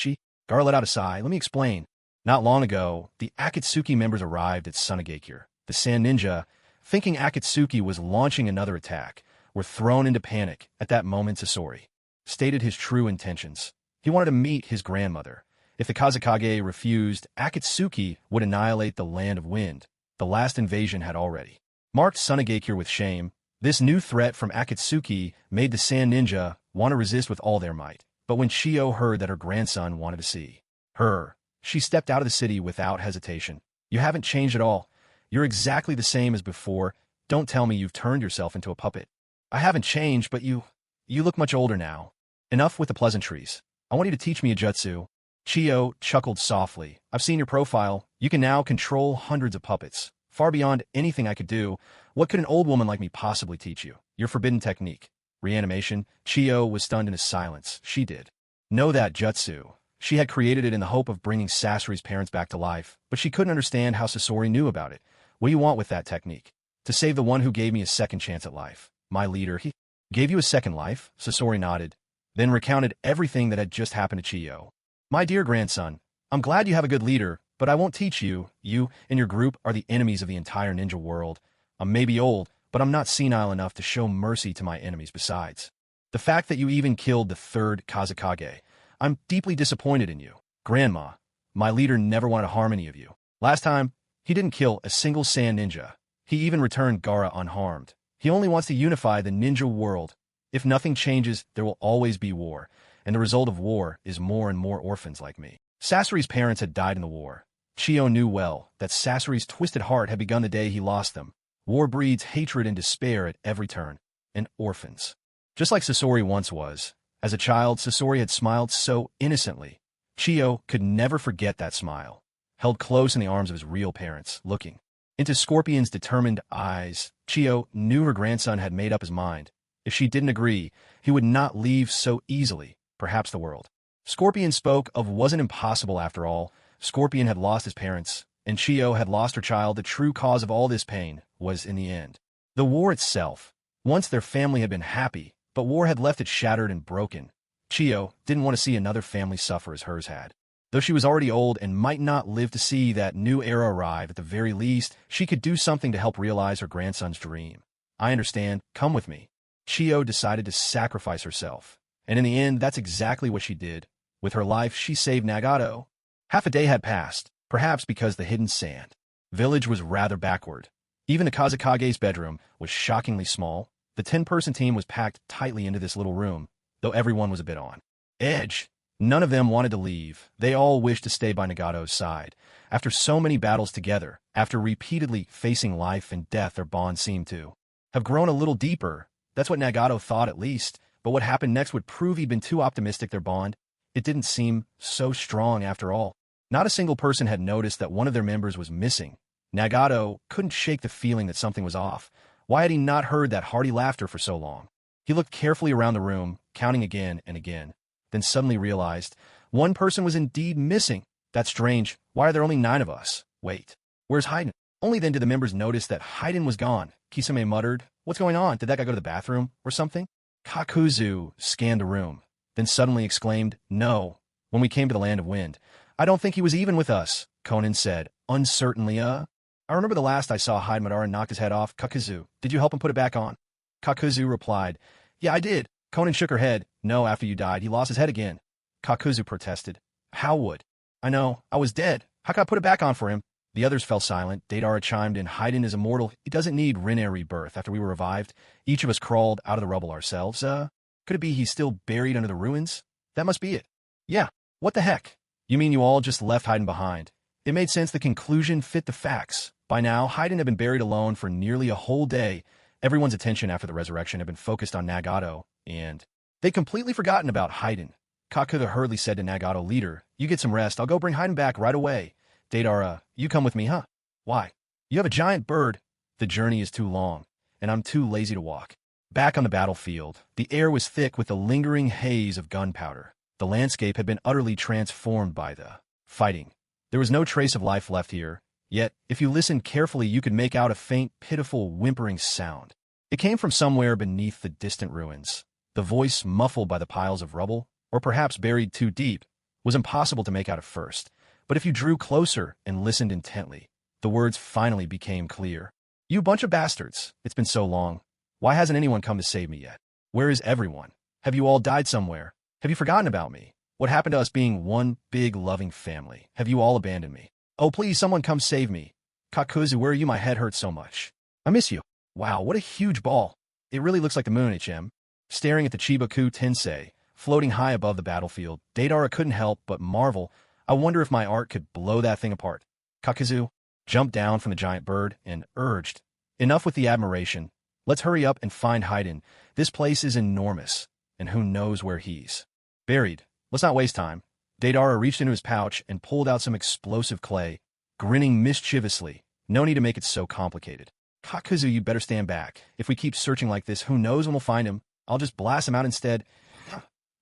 A: Gaara let out a sigh. "Let me explain. Not long ago, the Akatsuki members arrived at Sunagakure. The Sand Ninja, thinking Akatsuki was launching another attack, were thrown into panic. At that moment, Sasori stated his true intentions. He wanted to meet his grandmother. If the Kage refused, Akatsuki would annihilate the Land of Wind. The last invasion had already marked Sunagakure with shame. This new threat from Akatsuki made the Sand Ninja want to resist with all their might. But when Chiyo heard that her grandson wanted to see her, she stepped out of the city without hesitation. "You haven't changed at all. You're exactly the same as before. Don't tell me you've turned yourself into a puppet." "I haven't changed, but you look much older now." "Enough with the pleasantries. I want you to teach me a jutsu." Chiyo chuckled softly. "I've seen your profile. You can now control hundreds of puppets. Far beyond anything I could do. What could an old woman like me possibly teach you? Your forbidden technique. Reanimation." Chiyo was stunned into silence. She did know that jutsu. She had created it in the hope of bringing Sasori's parents back to life, but she couldn't understand how Sasori knew about it. "What do you want with that technique?" "To save the one who gave me a second chance at life. My leader, he gave you a second life?" Sasori nodded, then recounted everything that had just happened to Chiyo. "My dear grandson, I'm glad you have a good leader, but I won't teach you. You and your group are the enemies of the entire ninja world. I may be old, but I'm not senile enough to show mercy to my enemies. Besides, the fact that you even killed the third Kage, I'm deeply disappointed in you. Grandma, my leader never wanted to harm any of you. Last time, he didn't kill a single Sand Ninja. He even returned Gaara unharmed. He only wants to unify the ninja world. If nothing changes, there will always be war, and the result of war is more and more orphans like me." Sasori's parents had died in the war. Chiyo knew well that Sasori's twisted heart had begun the day he lost them. War breeds hatred and despair at every turn, and orphans. Just like Sasori once was. As a child, Sasori had smiled so innocently. Chiyo could never forget that smile. Held close in the arms of his real parents, looking into Scorpion's determined eyes, Chiyo knew her grandson had made up his mind. If she didn't agree, he would not leave so easily. Perhaps the world Scorpion spoke of wasn't impossible after all. Scorpion had lost his parents, and Chiyo had lost her child. The true cause of all this pain was, in the end, the war itself. Once their family had been happy, but war had left it shattered and broken. Chiyo didn't want to see another family suffer as hers had. Though she was already old and might not live to see that new era arrive, at the very least, she could do something to help realize her grandson's dream. "I understand. Come with me." Chiyo decided to sacrifice herself. And in the end, that's exactly what she did. With her life, she saved Nagato. Half a day had passed, perhaps because the hidden sand village was rather backward. Even the Kazekage's bedroom was shockingly small. The 10-person team was packed tightly into this little room, though everyone was a bit on edge. None of them wanted to leave. They all wished to stay by Nagato's side. After so many battles together, after repeatedly facing life and death, their bond seemed to have grown a little deeper. That's what Nagato thought, at least. But what happened next would prove he'd been too optimistic. Their bond, it didn't seem so strong after all. Not a single person had noticed that one of their members was missing. Nagato couldn't shake the feeling that something was off. Why had he not heard that hearty laughter for so long? He looked carefully around the room, counting again and again, then suddenly realized one person was indeed missing. That's strange. Why are there only 9 of us? Wait, where's Haiden? Only then did the members notice that Haiden was gone. Kisame muttered, "What's going on? Did that guy go to the bathroom or something?" Kakuzu scanned the room, then suddenly exclaimed, "No. When we came to the Land of Wind, I don't think he was even with us," Konan said, uncertainly. I remember the last I saw Haiden Madara knocked his head off. Kakuzu, did you help him put it back on?" Kakuzu replied, "Yeah, I did." Konan shook her head. "No, after you died, he lost his head again." Kakuzu protested. "How would?" "I know, I was dead. How could I put it back on for him?" The others fell silent. Deidara chimed in, "Haiden is immortal. He doesn't need Rinne rebirth. After we were revived, each of us crawled out of the rubble ourselves. Could it be he's still buried under the ruins? That must be it." "Yeah, what the heck? You mean you all just left Haiden behind?" It made sense. The conclusion fit the facts. By now, Haiden had been buried alone for nearly a whole day. Everyone's attention after the resurrection had been focused on Nagato, and they'd completely forgotten about Haiden. Kakuzu hurriedly said to Nagato, "Leader, you get some rest. I'll go bring Haiden back right away." Deidara, "You come with me, huh?" "Why?" "You have a giant bird." "The journey is too long, and I'm too lazy to walk." Back on the battlefield, the air was thick with the lingering haze of gunpowder. The landscape had been utterly transformed by the fighting. There was no trace of life left here, yet, if you listened carefully you could make out a faint, pitiful, whimpering sound. It came from somewhere beneath the distant ruins. The voice, muffled by the piles of rubble, or perhaps buried too deep, was impossible to make out at first. But if you drew closer and listened intently, the words finally became clear. "You bunch of bastards! It's been so long. Why hasn't anyone come to save me yet? Where is everyone? Have you all died somewhere? Have you forgotten about me? What happened to us being one big loving family? Have you all abandoned me? Oh please, someone come save me. Kakuzu, where are you? My head hurts so much. I miss you." Wow, what a huge ball. It really looks like the moon, HM. Staring at the Chibaku Tensei, floating high above the battlefield, Deidara couldn't help but marvel. "I wonder if my art could blow that thing apart." Kakuzu jumped down from the giant bird and urged, "Enough with the admiration. Let's hurry up and find Haiden. This place is enormous, and who knows where he's buried. Let's not waste time." Deidara reached into his pouch and pulled out some explosive clay, grinning mischievously. "No need to make it so complicated. Kakuzu, you better stand back. If we keep searching like this, who knows when we'll find him? I'll just blast him out instead."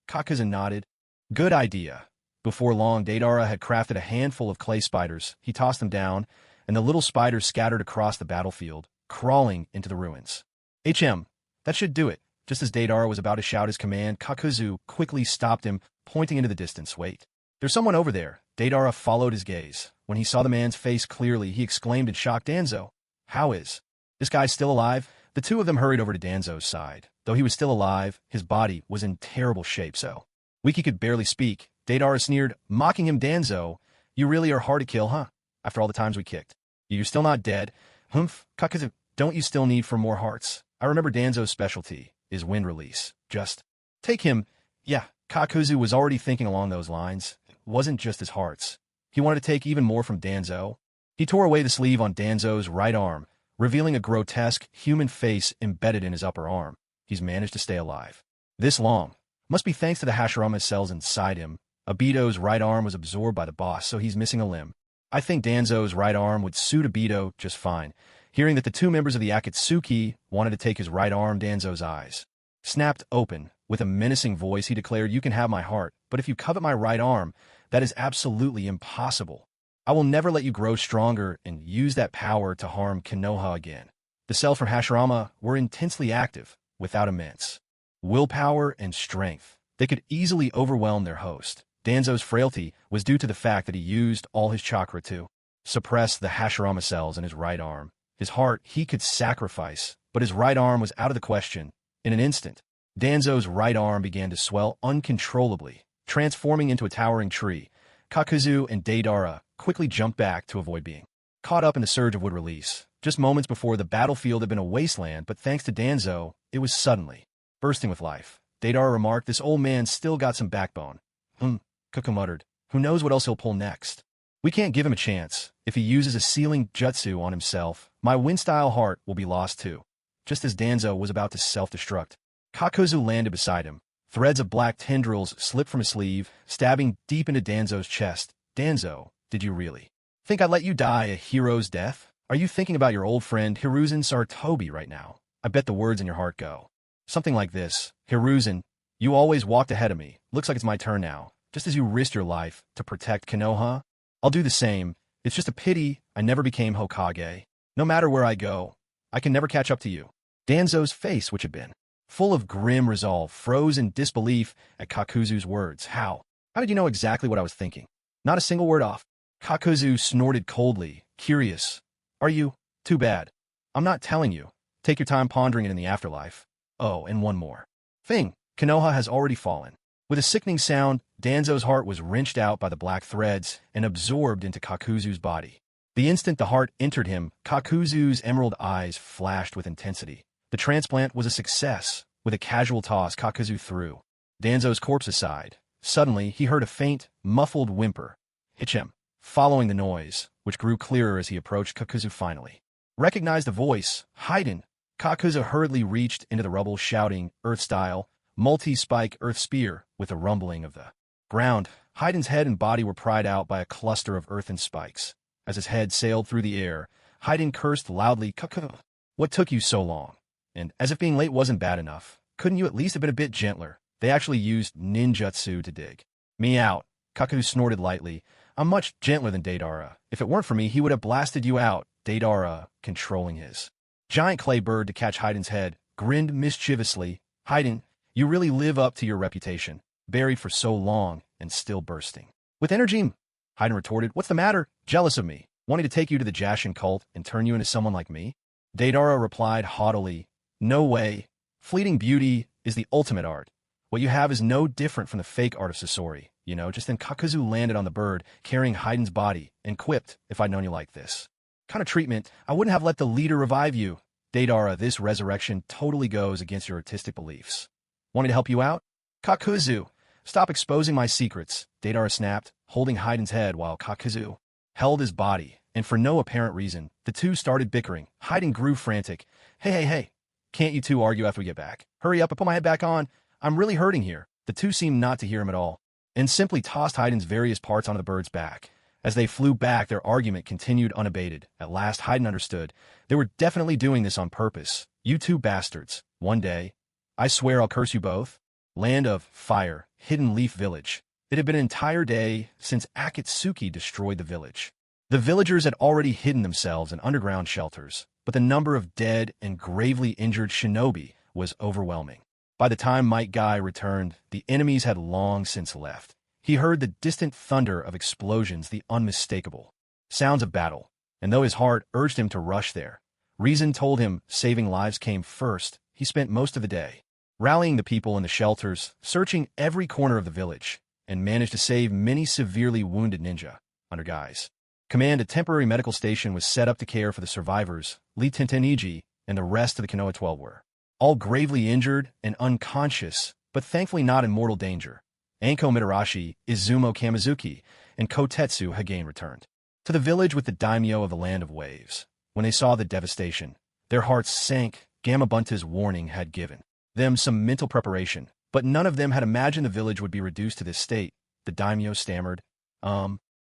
A: Kakuzu nodded. "Good idea." Before long, Deidara had crafted a handful of clay spiders. He tossed them down, and the little spiders scattered across the battlefield, crawling into the ruins. "HM, that should do it." Just as Deidara was about to shout his command, Kakuzu quickly stopped him, pointing into the distance. "Wait. There's someone over there." Deidara followed his gaze. When he saw the man's face clearly, he exclaimed in shock, "Danzo, how is this guy still alive?" The two of them hurried over to Danzo's side. Though he was still alive, his body was in terrible shape, so weak he could barely speak. Deidara sneered, mocking him. "Danzo, you really are hard to kill, huh? After all the times we kicked. You're still not dead." "Humph, Kakuzu, don't you still need for more hearts? I remember Danzo's specialty is wind release. Just take him." Yeah, Kakuzu was already thinking along those lines. It wasn't just his hearts. He wanted to take even more from Danzo. He tore away the sleeve on Danzo's right arm, revealing a grotesque human face embedded in his upper arm. He's managed to stay alive this long. Must be thanks to the Hashirama cells inside him. Obito's right arm was absorbed by the boss, so he's missing a limb. I think Danzo's right arm would suit Obito just fine. Hearing that the two members of the Akatsuki wanted to take his right arm, Danzo's eyes snapped open. With a menacing voice, he declared, "You can have my heart, but if you covet my right arm, that is absolutely impossible. I will never let you grow stronger and use that power to harm Konoha again." The cells from Hashirama were intensely active, without immense willpower and strength. They could easily overwhelm their host. Danzo's frailty was due to the fact that he used all his chakra to suppress the Hashirama cells in his right arm. His heart he could sacrifice, but his right arm was out of the question. In an instant, Danzo's right arm began to swell uncontrollably, transforming into a towering tree. Kakuzu and Deidara quickly jumped back to avoid being caught up in the surge of wood release. Just moments before, the battlefield had been a wasteland, but thanks to Danzo, it was suddenly bursting with life. Deidara remarked, "This old man still got some backbone." Kuku muttered. "Who knows what else he'll pull next? We can't give him a chance. If he uses a sealing jutsu on himself, my wind-style heart will be lost too." Just as Danzo was about to self-destruct, Kakuzu landed beside him. Threads of black tendrils slipped from his sleeve, stabbing deep into Danzo's chest. "Danzo, did you really think I'd let you die a hero's death? Are you thinking about your old friend Hiruzen Sartobi right now? I bet the words in your heart go something like this. Hiruzen, you always walked ahead of me. Looks like it's my turn now. Just as you risked your life to protect Konoha, I'll do the same. It's just a pity I never became Hokage. No matter where I go, I can never catch up to you." Danzo's face, which had been full of grim resolve, froze in disbelief at Kakuzu's words. How did you know exactly what I was thinking? Not a single word off." Kakuzu snorted coldly, curious. "Are you? Too bad. I'm not telling you. Take your time pondering it in the afterlife. Oh, and one more thing. Konoha has already fallen." With a sickening sound, Danzo's heart was wrenched out by the black threads and absorbed into Kakuzu's body. The instant the heart entered him, Kakuzu's emerald eyes flashed with intensity. The transplant was a success. With a casual toss, Kakuzu threw Danzo's corpse aside. Suddenly, he heard a faint, muffled whimper. "HM." Following the noise, which grew clearer as he approached, Kakuzu finally recognized the voice. "Haiden." Kakuzu hurriedly reached into the rubble, shouting, Earth-style, multi-spike earth spear. With a rumbling of the ground, Haiden's head and body were pried out by a cluster of earthen spikes. As his head sailed through the air, Haiden cursed loudly, "Kakuzu, what took you so long? And as if being late wasn't bad enough, couldn't you at least have been a bit gentler? They actually used ninjutsu to dig me out." Kakuzu snorted lightly. I'm much gentler than Deidara. If it weren't for me, he would have blasted you out. Deidara, controlling his giant clay bird to catch Heiden's head, grinned mischievously. Heiden, you really live up to your reputation. Buried for so long and still bursting with energy. Heiden retorted, what's the matter? Jealous of me? Wanting to take you to the Jashin cult and turn you into someone like me? Deidara replied haughtily, no way. Fleeting beauty is the ultimate art. What you have is no different from the fake art of Sasori. Just then Kakuzu landed on the bird, carrying Heiden's body, and quipped, if I'd known you like this kind of treatment, I wouldn't have let the leader revive you. Deidara, this resurrection totally goes against your artistic beliefs. Want me to help you out? Kakuzu, stop exposing my secrets, Deidara snapped, holding Heiden's head while Kakuzu held his body, and for no apparent reason, the two started bickering. Heiden grew frantic. Hey, can't you two argue after we get back? Hurry up and put my head back on. I'm really hurting here. The two seemed not to hear him at all, and simply tossed Heiden's various parts onto the bird's back. As they flew back, their argument continued unabated. At last, Heiden understood. They were definitely doing this on purpose. You two bastards. One day, I swear I'll curse you both. Land of Fire, Hidden Leaf Village. It had been an entire day since Akatsuki destroyed the village. The villagers had already hidden themselves in underground shelters, but the number of dead and gravely injured shinobi was overwhelming. By the time Might Guy returned, the enemies had long since left. He heard the distant thunder of explosions, the unmistakable sounds of battle, and though his heart urged him to rush there, reason told him saving lives came first. He spent most of the day rallying the people in the shelters, searching every corner of the village, and managed to save many severely wounded ninja. Under Guy's command, a temporary medical station was set up to care for the survivors. Lee Tenteniji and the rest of the Konoha 12 were all gravely injured and unconscious, but thankfully not in mortal danger. Anko Mitarashi, Izumo Kamizuki, and Kotetsu Hagane returned to the village with the daimyo of the Land of Waves. When they saw the devastation, their hearts sank. Gamabunta's warning had given them some mental preparation, but none of them had imagined the village would be reduced to this state. The daimyo stammered,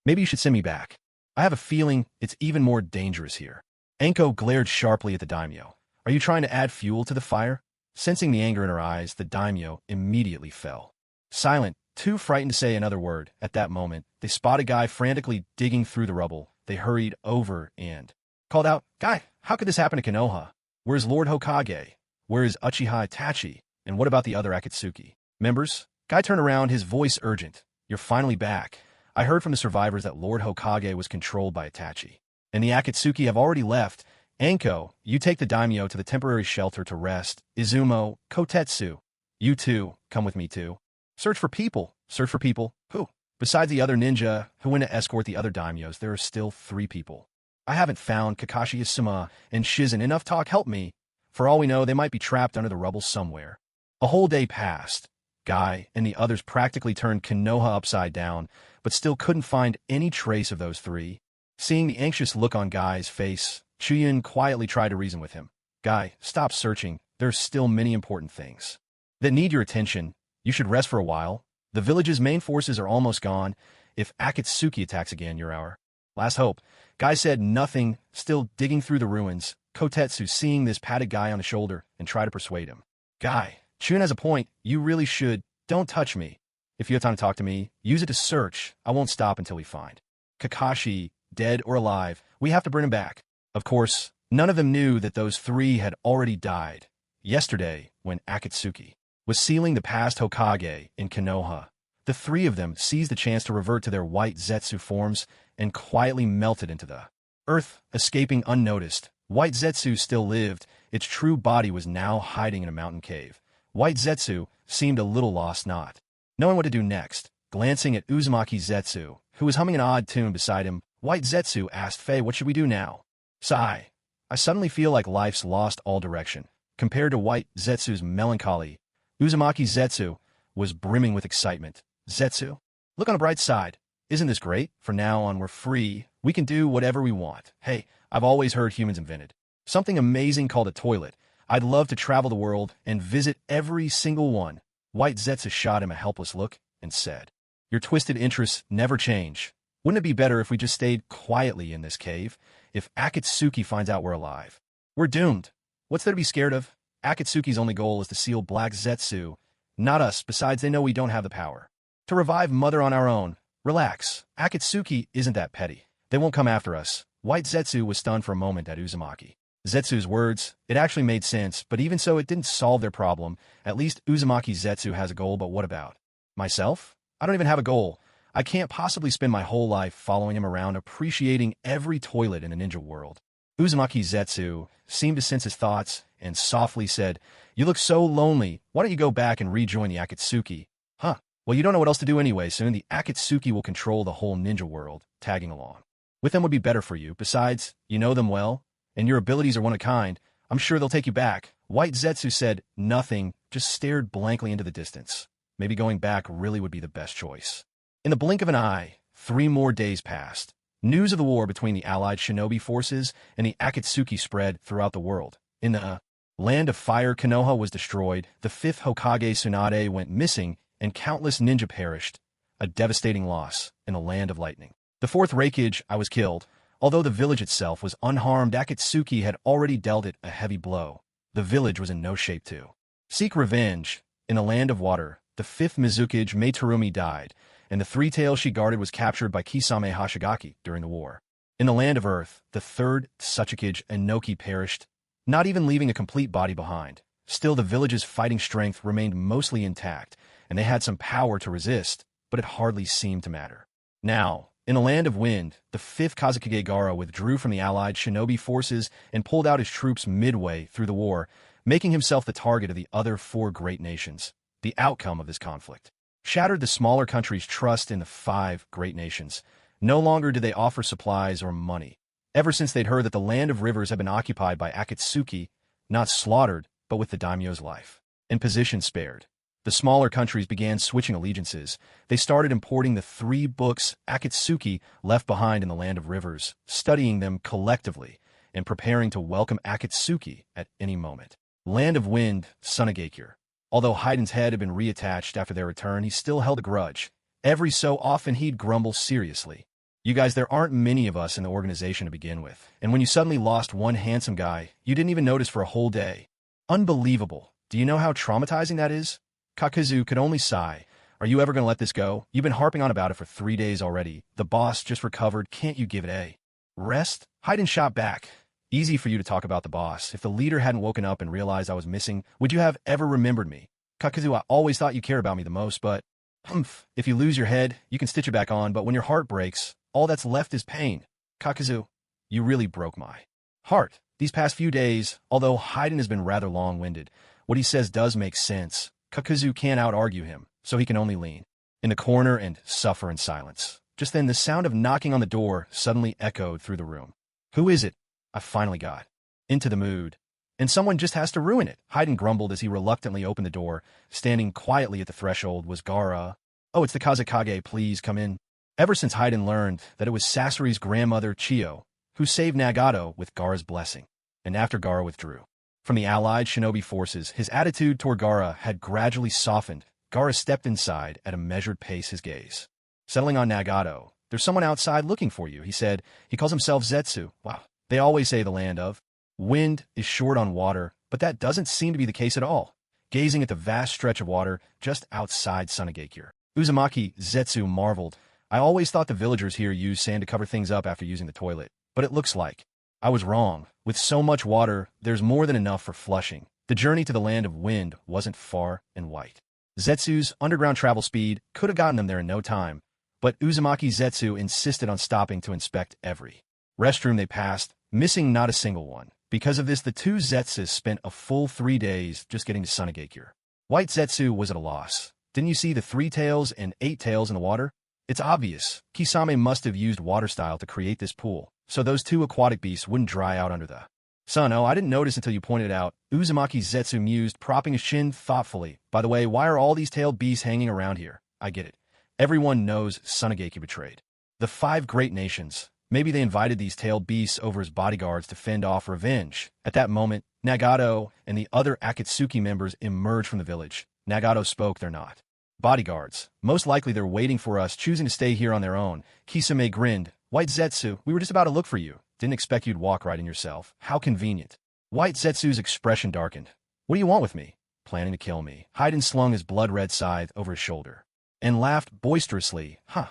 A: maybe you should send me back. I have a feeling it's even more dangerous here. Anko glared sharply at the daimyo. Are you trying to add fuel to the fire? Sensing the anger in her eyes, the daimyo immediately fell silent, too frightened to say another word. At that moment, they spotted Guy frantically digging through the rubble. They hurried over and called out, Guy, how could this happen to Konoha? Where's Lord Hokage? Where is Uchiha Itachi? And what about the other Akatsuki members? Guy turned around, his voice urgent. You're finally back. I heard from the survivors that Lord Hokage was controlled by Itachi, and the Akatsuki have already left. Anko, you take the daimyo to the temporary shelter to rest. Izumo, Kotetsu, you two, come with me too. Search for people. Search for people. Who? Besides the other ninja who went to escort the other daimyos, there are still 3 people. I haven't found Kakashi Isuma and Shizen. Enough talk, help me. For all we know, they might be trapped under the rubble somewhere. A whole day passed. Guy and the others practically turned Konoha upside down, but still couldn't find any trace of those 3. Seeing the anxious look on Guy's face, Chuyin quietly tried to reason with him. Guy, stop searching. There's still many important things that need your attention. You should rest for a while. The village's main forces are almost gone. If Akatsuki attacks again, you're our last hope. Guy said nothing, still digging through the ruins. Kotetsu, seeing this, patted Guy on the shoulder and tried to persuade him. Guy, Chun has a point. You really should. Don't touch me. If you have time to talk to me, use it to search. I won't stop until we find Kakashi, dead or alive. We have to bring him back. Of course, none of them knew that those 3 had already died. Yesterday, when Akatsuki was sealing the past Hokage in Konoha, the 3 of them seized the chance to revert to their white Zetsu forms and quietly melted into the earth, escaping unnoticed. White Zetsu still lived. Its true body was now hiding in a mountain cave. White Zetsu seemed a little lost, not knowing what to do next. Glancing at Uzumaki Zetsu, who was humming an odd tune beside him, White Zetsu asked Faye, what should we do now? Sigh. I suddenly feel like life's lost all direction. Compared to White Zetsu's melancholy, Uzumaki Zetsu was brimming with excitement. Zetsu, look on the bright side. Isn't this great? From now on, we're free. We can do whatever we want. Hey, I've always heard humans invented something amazing called a toilet. I'd love to travel the world and visit every single one. White Zetsu shot him a helpless look and said, your twisted interests never change. Wouldn't it be better if we just stayed quietly in this cave? If Akatsuki finds out we're alive, we're doomed. What's there to be scared of? Akatsuki's only goal is to seal Black Zetsu, not us. Besides, they know we don't have the power to revive Mother on our own. Relax. Akatsuki isn't that petty. They won't come after us. White Zetsu was stunned for a moment at Uzumaki. Zetsu's words, it actually made sense, but even so it didn't solve their problem. At least Uzumaki Zetsu has a goal, but what about myself? I don't even have a goal. I can't possibly spend my whole life following him around, appreciating every toilet in a ninja world. Uzumaki Zetsu seemed to sense his thoughts and softly said, "You look so lonely. Why don't you go back and rejoin the Akatsuki?" Huh. Well, you don't know what else to do anyway. Soon the Akatsuki will control the whole ninja world, tagging along. With them would be better for you. Besides, you know them well, and your abilities are one of a kind. I'm sure they'll take you back. White Zetsu said nothing, just stared blankly into the distance. Maybe going back really would be the best choice. In the blink of an eye, 3 more days passed. News of the war between the allied shinobi forces and the Akatsuki spread throughout the world. In the land of fire, Konoha was destroyed, the 5th Hokage Tsunade went missing, and countless ninja perished. A devastating loss in the land of lightning. The 4th Reikage, I was killed. Although the village itself was unharmed, Akatsuki had already dealt it a heavy blow. The village was in no shape to seek revenge. In the land of water, the 5th Mizukage Meitarumi died, and the 3 tails she guarded was captured by Kisame Hashigaki during the war. In the land of earth, the 3rd Tsuchikage Inoki perished, not even leaving a complete body behind. Still, the village's fighting strength remained mostly intact, and they had some power to resist, but it hardly seemed to matter. Now, in the land of wind, the 5th Kazekage Gaara withdrew from the allied shinobi forces and pulled out his troops midway through the war, making himself the target of the other 4 great nations. The outcome of this conflict shattered the smaller countries' trust in the 5 great nations. No longer did they offer supplies or money. Ever since they'd heard that the land of rivers had been occupied by Akatsuki, not slaughtered, but with the daimyo's life and position spared, the smaller countries began switching allegiances. They started importing the 3 books Akatsuki left behind in the land of rivers, studying them collectively, and preparing to welcome Akatsuki at any moment. Land of Wind, Sunagakure. Although Heiden's head had been reattached after their return, he still held a grudge. Every so often he'd grumble seriously. "You guys, there aren't many of us in the organization to begin with, and when you suddenly lost one handsome guy, you didn't even notice for a whole day. Unbelievable. Do you know how traumatizing that is?" Kakazu could only sigh. "Are you ever going to let this go? You've been harping on about it for 3 days already. The boss just recovered. Can't you give it a rest?" Haiden shot back. "Easy for you to talk about the boss. If the leader hadn't woken up and realized I was missing, would you have ever remembered me? Kakazu, I always thought you cared about me the most, but humph, if you lose your head, you can stitch it back on, but when your heart breaks, all that's left is pain. Kakazu, you really broke my heart." These past few days, although Haiden has been rather long-winded, what he says does make sense. Kakazu can't out-argue him, so he can only lean in the corner and suffer in silence. Just then, the sound of knocking on the door suddenly echoed through the room. "Who is it?" I finally got into the mood. "And someone just has to ruin it," Haiden grumbled as he reluctantly opened the door. Standing quietly at the threshold was Gaara. "Oh, it's the Kazekage, please come in." Ever since Haiden learned that it was Sasori's grandmother, Chiyo, who saved Nagato with Gaara's blessing, and after Gaara withdrew from the allied shinobi forces, his attitude toward Gaara had gradually softened. Gaara stepped inside at a measured pace, his gaze settling on Nagato. "There's someone outside looking for you," he said. "He calls himself Zetsu. Wow. They always say the land of wind is short on water, but that doesn't seem to be the case at all." Gazing at the vast stretch of water just outside Sunagakure, Uzumaki Zetsu marveled. "I always thought the villagers here used sand to cover things up after using the toilet, but it looks like I was wrong. With so much water, there's more than enough for flushing." The journey to the land of wind wasn't far and white. Zetsu's underground travel speed could have gotten them there in no time, but Uzumaki Zetsu insisted on stopping to inspect every restroom they passed, missing not a single one. Because of this, the 2 Zetsus spent a full 3 days just getting to Sunagakure. White Zetsu was at a loss. "Didn't you see the 3 tails and 8 tails in the water? It's obvious. Kisame must have used water style to create this pool, so those 2 aquatic beasts wouldn't dry out under the sun." "Oh, I didn't notice until you pointed it out," Uzumaki Zetsu mused, propping his chin thoughtfully. "By the way, why are all these tailed beasts hanging around here? I get it. Everyone knows Sunagakure betrayed the 5 great nations. Maybe they invited these tailed beasts over as bodyguards to fend off revenge." At that moment, Nagato and the other Akatsuki members emerged from the village. Nagato spoke. "They're not bodyguards. Most likely they're waiting for us, choosing to stay here on their own." Kisame grinned. "White Zetsu, we were just about to look for you. Didn't expect you'd walk right in yourself. How convenient." White Zetsu's expression darkened. "What do you want with me?" "Planning to kill me." Haiden slung his blood-red scythe over his shoulder and laughed boisterously. "Huh.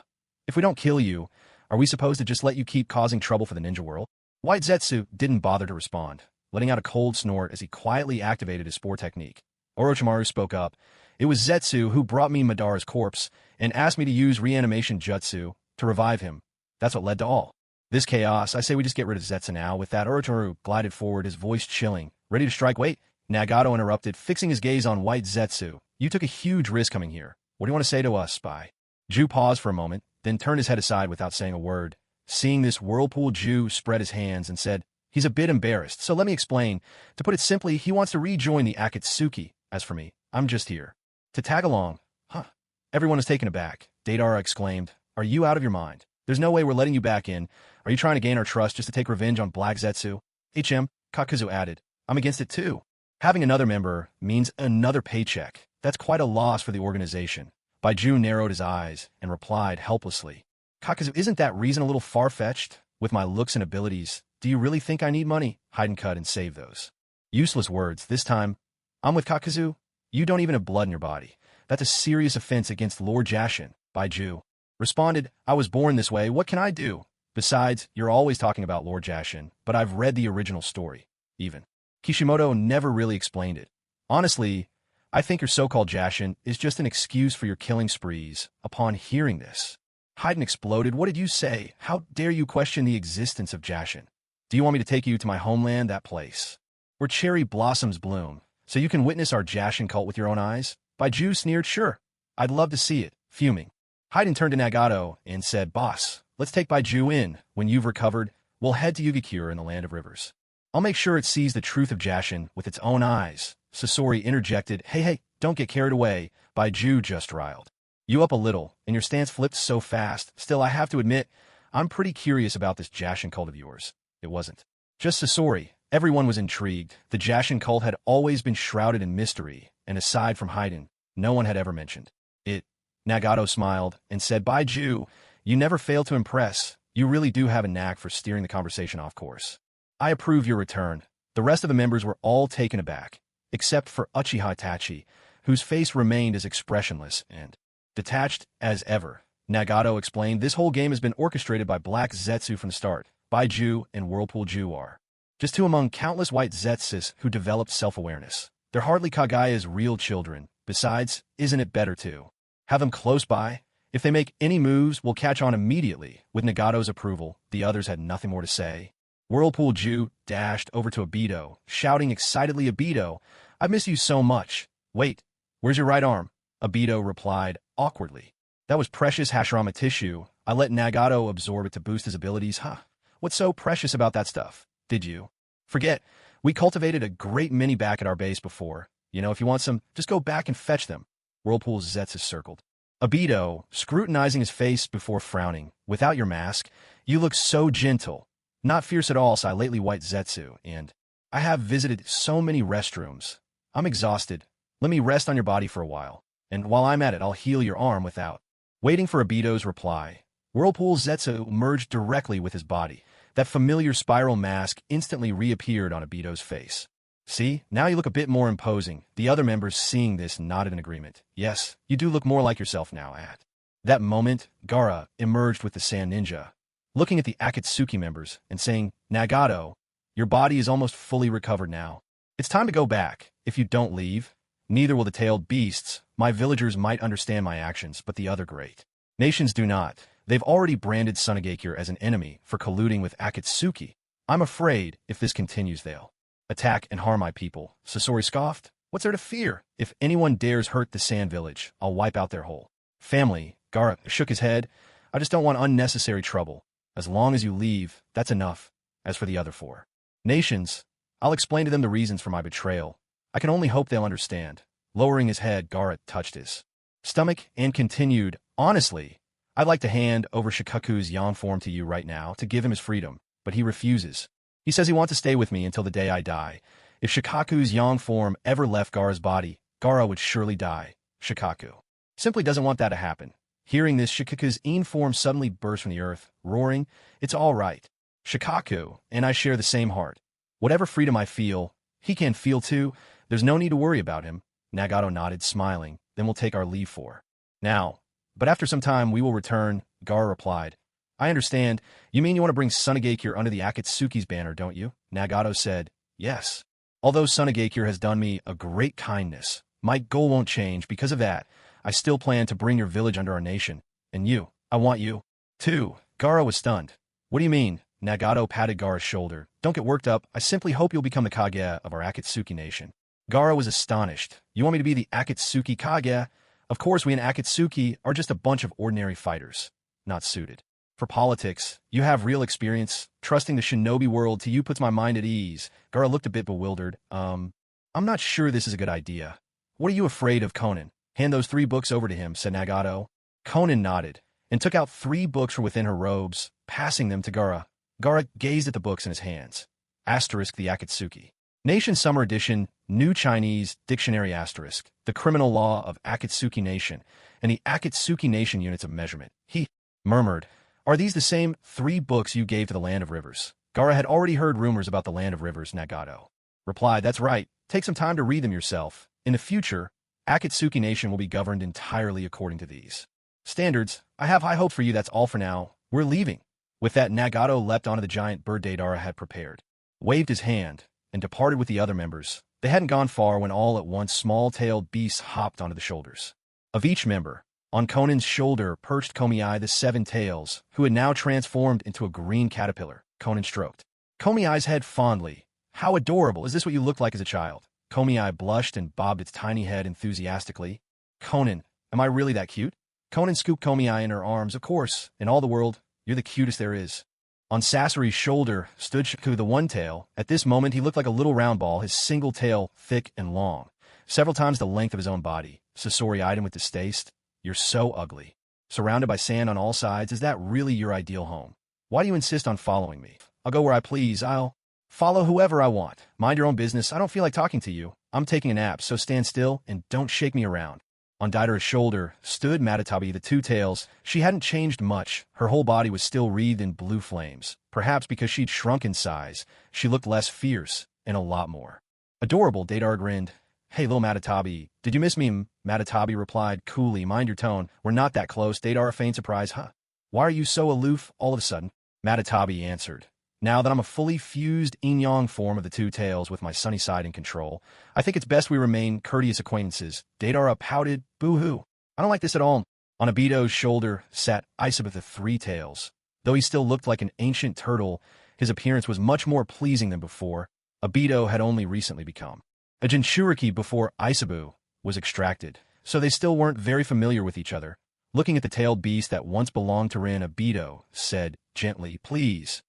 A: If we don't kill you, are we supposed to just let you keep causing trouble for the ninja world? White Zetsu didn't bother to respond, letting out a cold snort as he quietly activated his spore technique. Orochimaru spoke up. It was Zetsu who brought me Madara's corpse and asked me to use reanimation jutsu to revive him. That's what led to all this chaos. I say we just get rid of Zetsu now. With that, Orochimaru glided forward, his voice chilling, ready to strike. Wait, Nagato interrupted, fixing his gaze on White Zetsu. You took a huge risk coming here. What do you want to say to us, spy? Ju paused for a moment, then turned his head aside without saying a word. Seeing this whirlpool, Ju spread his hands and said, he's a bit embarrassed, so let me explain. To put it simply, he wants to rejoin the Akatsuki. As for me, I'm just here to tag along. Huh. Everyone is taken aback. Deidara exclaimed, are you out of your mind? There's no way we're letting you back in. Are you trying to gain our trust just to take revenge on Black Zetsu? Kakuzu added, I'm against it too. Having another member means another paycheck. That's quite a loss for the organization. Baiju narrowed his eyes and replied helplessly, Kakuzu, isn't that reason a little far-fetched? With my looks and abilities, do you really think I need money? Hide and cut and save those useless words. This time, I'm with Kakuzu. You don't even have blood in your body. That's a serious offense against Lord Jashin. Baiju responded, I was born this way. What can I do? Besides, you're always talking about Lord Jashin, but I've read the original story. Even Kishimoto never really explained it. Honestly, I think your so-called Jashin is just an excuse for your killing sprees. Upon hearing this, Haiden exploded. What did you say? How dare you question the existence of Jashin? Do you want me to take you to my homeland, that place where cherry blossoms bloom, so you can witness our Jashin cult with your own eyes? Baiju sneered, sure, I'd love to see it. Fuming, Haiden turned to Nagato and said, boss, let's take Baiju in. When you've recovered, we'll head to Yugito in the Land of Rivers. I'll make sure it sees the truth of Jashin with its own eyes. Sasori interjected, hey, don't get carried away. Baiju just riled you up a little, and your stance flipped so fast. Still, I have to admit, I'm pretty curious about this Jashin cult of yours. It wasn't just Sasori. Everyone was intrigued. The Jashin cult had always been shrouded in mystery, and aside from Haiden, no one had ever mentioned it. Nagato smiled and said, Baiju, you never fail to impress. You really do have a knack for steering the conversation off course. I approve your return. The rest of the members were all taken aback, except for Uchiha Itachi, whose face remained as expressionless and detached as ever. Nagato explained, this whole game has been orchestrated by Black Zetsu from the start. Baiju and Whirlpool Ju are just two among countless white Zetsus who developed self-awareness. They're hardly Kagaya's real children. Besides, isn't it better to have them close by? If they make any moves, we'll catch on immediately. With Nagato's approval, the others had nothing more to say. Whirlpool Ju dashed over to Obito, shouting excitedly, Obito, I miss you so much. Wait, where's your right arm? Obito replied, awkwardly. That was precious Hashirama tissue. I let Nagato absorb it to boost his abilities. Huh, what's so precious about that stuff? Did you forget? We cultivated a great many back at our base before. You know, if you want some, just go back and fetch them. Whirlpool's Zetsu circled Obito, scrutinizing his face before frowning. Without your mask, you look so gentle. Not fierce at all, sighed lately white Zetsu, and I have visited so many restrooms. I'm exhausted. Let me rest on your body for a while, and while I'm at it, I'll heal your arm without waiting for Obito's reply. Whirlpool Zetsu merged directly with his body. That familiar spiral mask instantly reappeared on Obito's face. See, now you look a bit more imposing. The other members, seeing this, nodded in agreement. Yes, you do look more like yourself now. At that moment, Gaara emerged with the Sand Ninja, looking at the Akatsuki members and saying, Nagato, your body is almost fully recovered now. It's time to go back. If you don't leave, neither will the tailed beasts. My villagers might understand my actions, but the other great nations do not. They've already branded Sunagakure as an enemy for colluding with Akatsuki. I'm afraid, if this continues, they'll attack and harm my people. Sasori scoffed. What's there to fear? If anyone dares hurt the Sand Village, I'll wipe out their whole family. Gaara shook his head. I just don't want unnecessary trouble. As long as you leave, that's enough. As for the other four nations, I'll explain to them the reasons for my betrayal. I can only hope they'll understand. Lowering his head, Gaara touched his stomach and continued, honestly, I'd like to hand over Shikaku's yang form to you right now to give him his freedom, but he refuses. He says he wants to stay with me until the day I die. If Shikaku's yang form ever left Gaara's body, Gaara would surely die. Shikaku simply doesn't want that to happen. Hearing this, Shikaku's yin form suddenly burst from the earth, roaring, it's all right. Shikaku and I share the same heart. Whatever freedom I feel, he can feel too. There's no need to worry about him. Nagato nodded, smiling. Then we'll take our leave for now. But after some time we will return, Gaara replied. I understand. You mean you want to bring Sunagakure under the Akatsuki's banner, don't you? Nagato said. Yes. Although Sunagakure has done me a great kindness, my goal won't change. Because of that, I still plan to bring your village under our nation. And you, I want you, too. Gaara was stunned. What do you mean? Nagato patted Gaara's shoulder. Don't get worked up. I simply hope you'll become the Kage of our Akatsuki nation. Gaara was astonished. You want me to be the Akatsuki Kage? Of course, we in Akatsuki are just a bunch of ordinary fighters, not suited for politics. You have real experience. Trusting the shinobi world to you puts my mind at ease. Gaara looked a bit bewildered. I'm not sure this is a good idea. What are you afraid of, Konan? Hand those 3 books over to him, said Nagato. Konan nodded and took out 3 books from within her robes, passing them to Gaara. Gaara gazed at the books in his hands. Asterisk the Akatsuki. Nation Summer Edition, New Chinese Dictionary Asterisk, the Criminal Law of Akatsuki Nation, and the Akatsuki Nation Units of Measurement. He murmured, Are these the same 3 books you gave to the Land of Rivers? Gaara had already heard rumors about the Land of Rivers, Nagato replied. That's right. Take some time to read them yourself. In the future, Akatsuki Nation will be governed entirely according to these standards. I have high hope for you. That's all for now. We're leaving. With that, Nagato leapt onto the giant bird Deidara had prepared, waved his hand, and departed with the other members. They hadn't gone far when all at once small-tailed beasts hopped onto the shoulders of each member. On Konan's shoulder perched Komi-ai the 7 tails, who had now transformed into a green caterpillar. Konan stroked Komi-ai's head fondly. How adorable. Is this what you looked like as a child? Komi-ai blushed and bobbed its tiny head enthusiastically. Konan, am I really that cute? Konan scooped Komi-ai in her arms. Of course, in all the world, you're the cutest there is. On Sasori's shoulder stood Shaku the One-Tail. At this moment, he looked like a little round ball, his single tail thick and long, several times the length of his own body. Sasori eyed him with distaste. You're so ugly. Surrounded by sand on all sides, is that really your ideal home? Why do you insist on following me? I'll go where I please. I'll follow whoever I want. Mind your own business. I don't feel like talking to you. I'm taking a nap, so stand still and don't shake me around. On Deidara's shoulder stood Matatabi the 2 tails. She hadn't changed much. Her whole body was still wreathed in blue flames. Perhaps because she'd shrunk in size, she looked less fierce and a lot more adorable. Deidara grinned. Hey, little Matatabi, did you miss me? Matatabi replied coolly. Mind your tone. We're not that close. Deidara feigned surprise. Huh? Why are you so aloof all of a sudden? Matatabi answered. Now that I'm a fully fused yin-yang form of the 2 tails with my sunny side in control, I think it's best we remain courteous acquaintances. Deidara pouted. Boo-hoo. I don't like this at all. On Obito's shoulder sat Isabeth the 3 tails. Though he still looked like an ancient turtle, his appearance was much more pleasing than before. Obito had only recently become a Jinchuriki before Isabu was extracted, so they still weren't very familiar with each other. Looking at the tailed beast that once belonged to Rin, Obito said gently, Please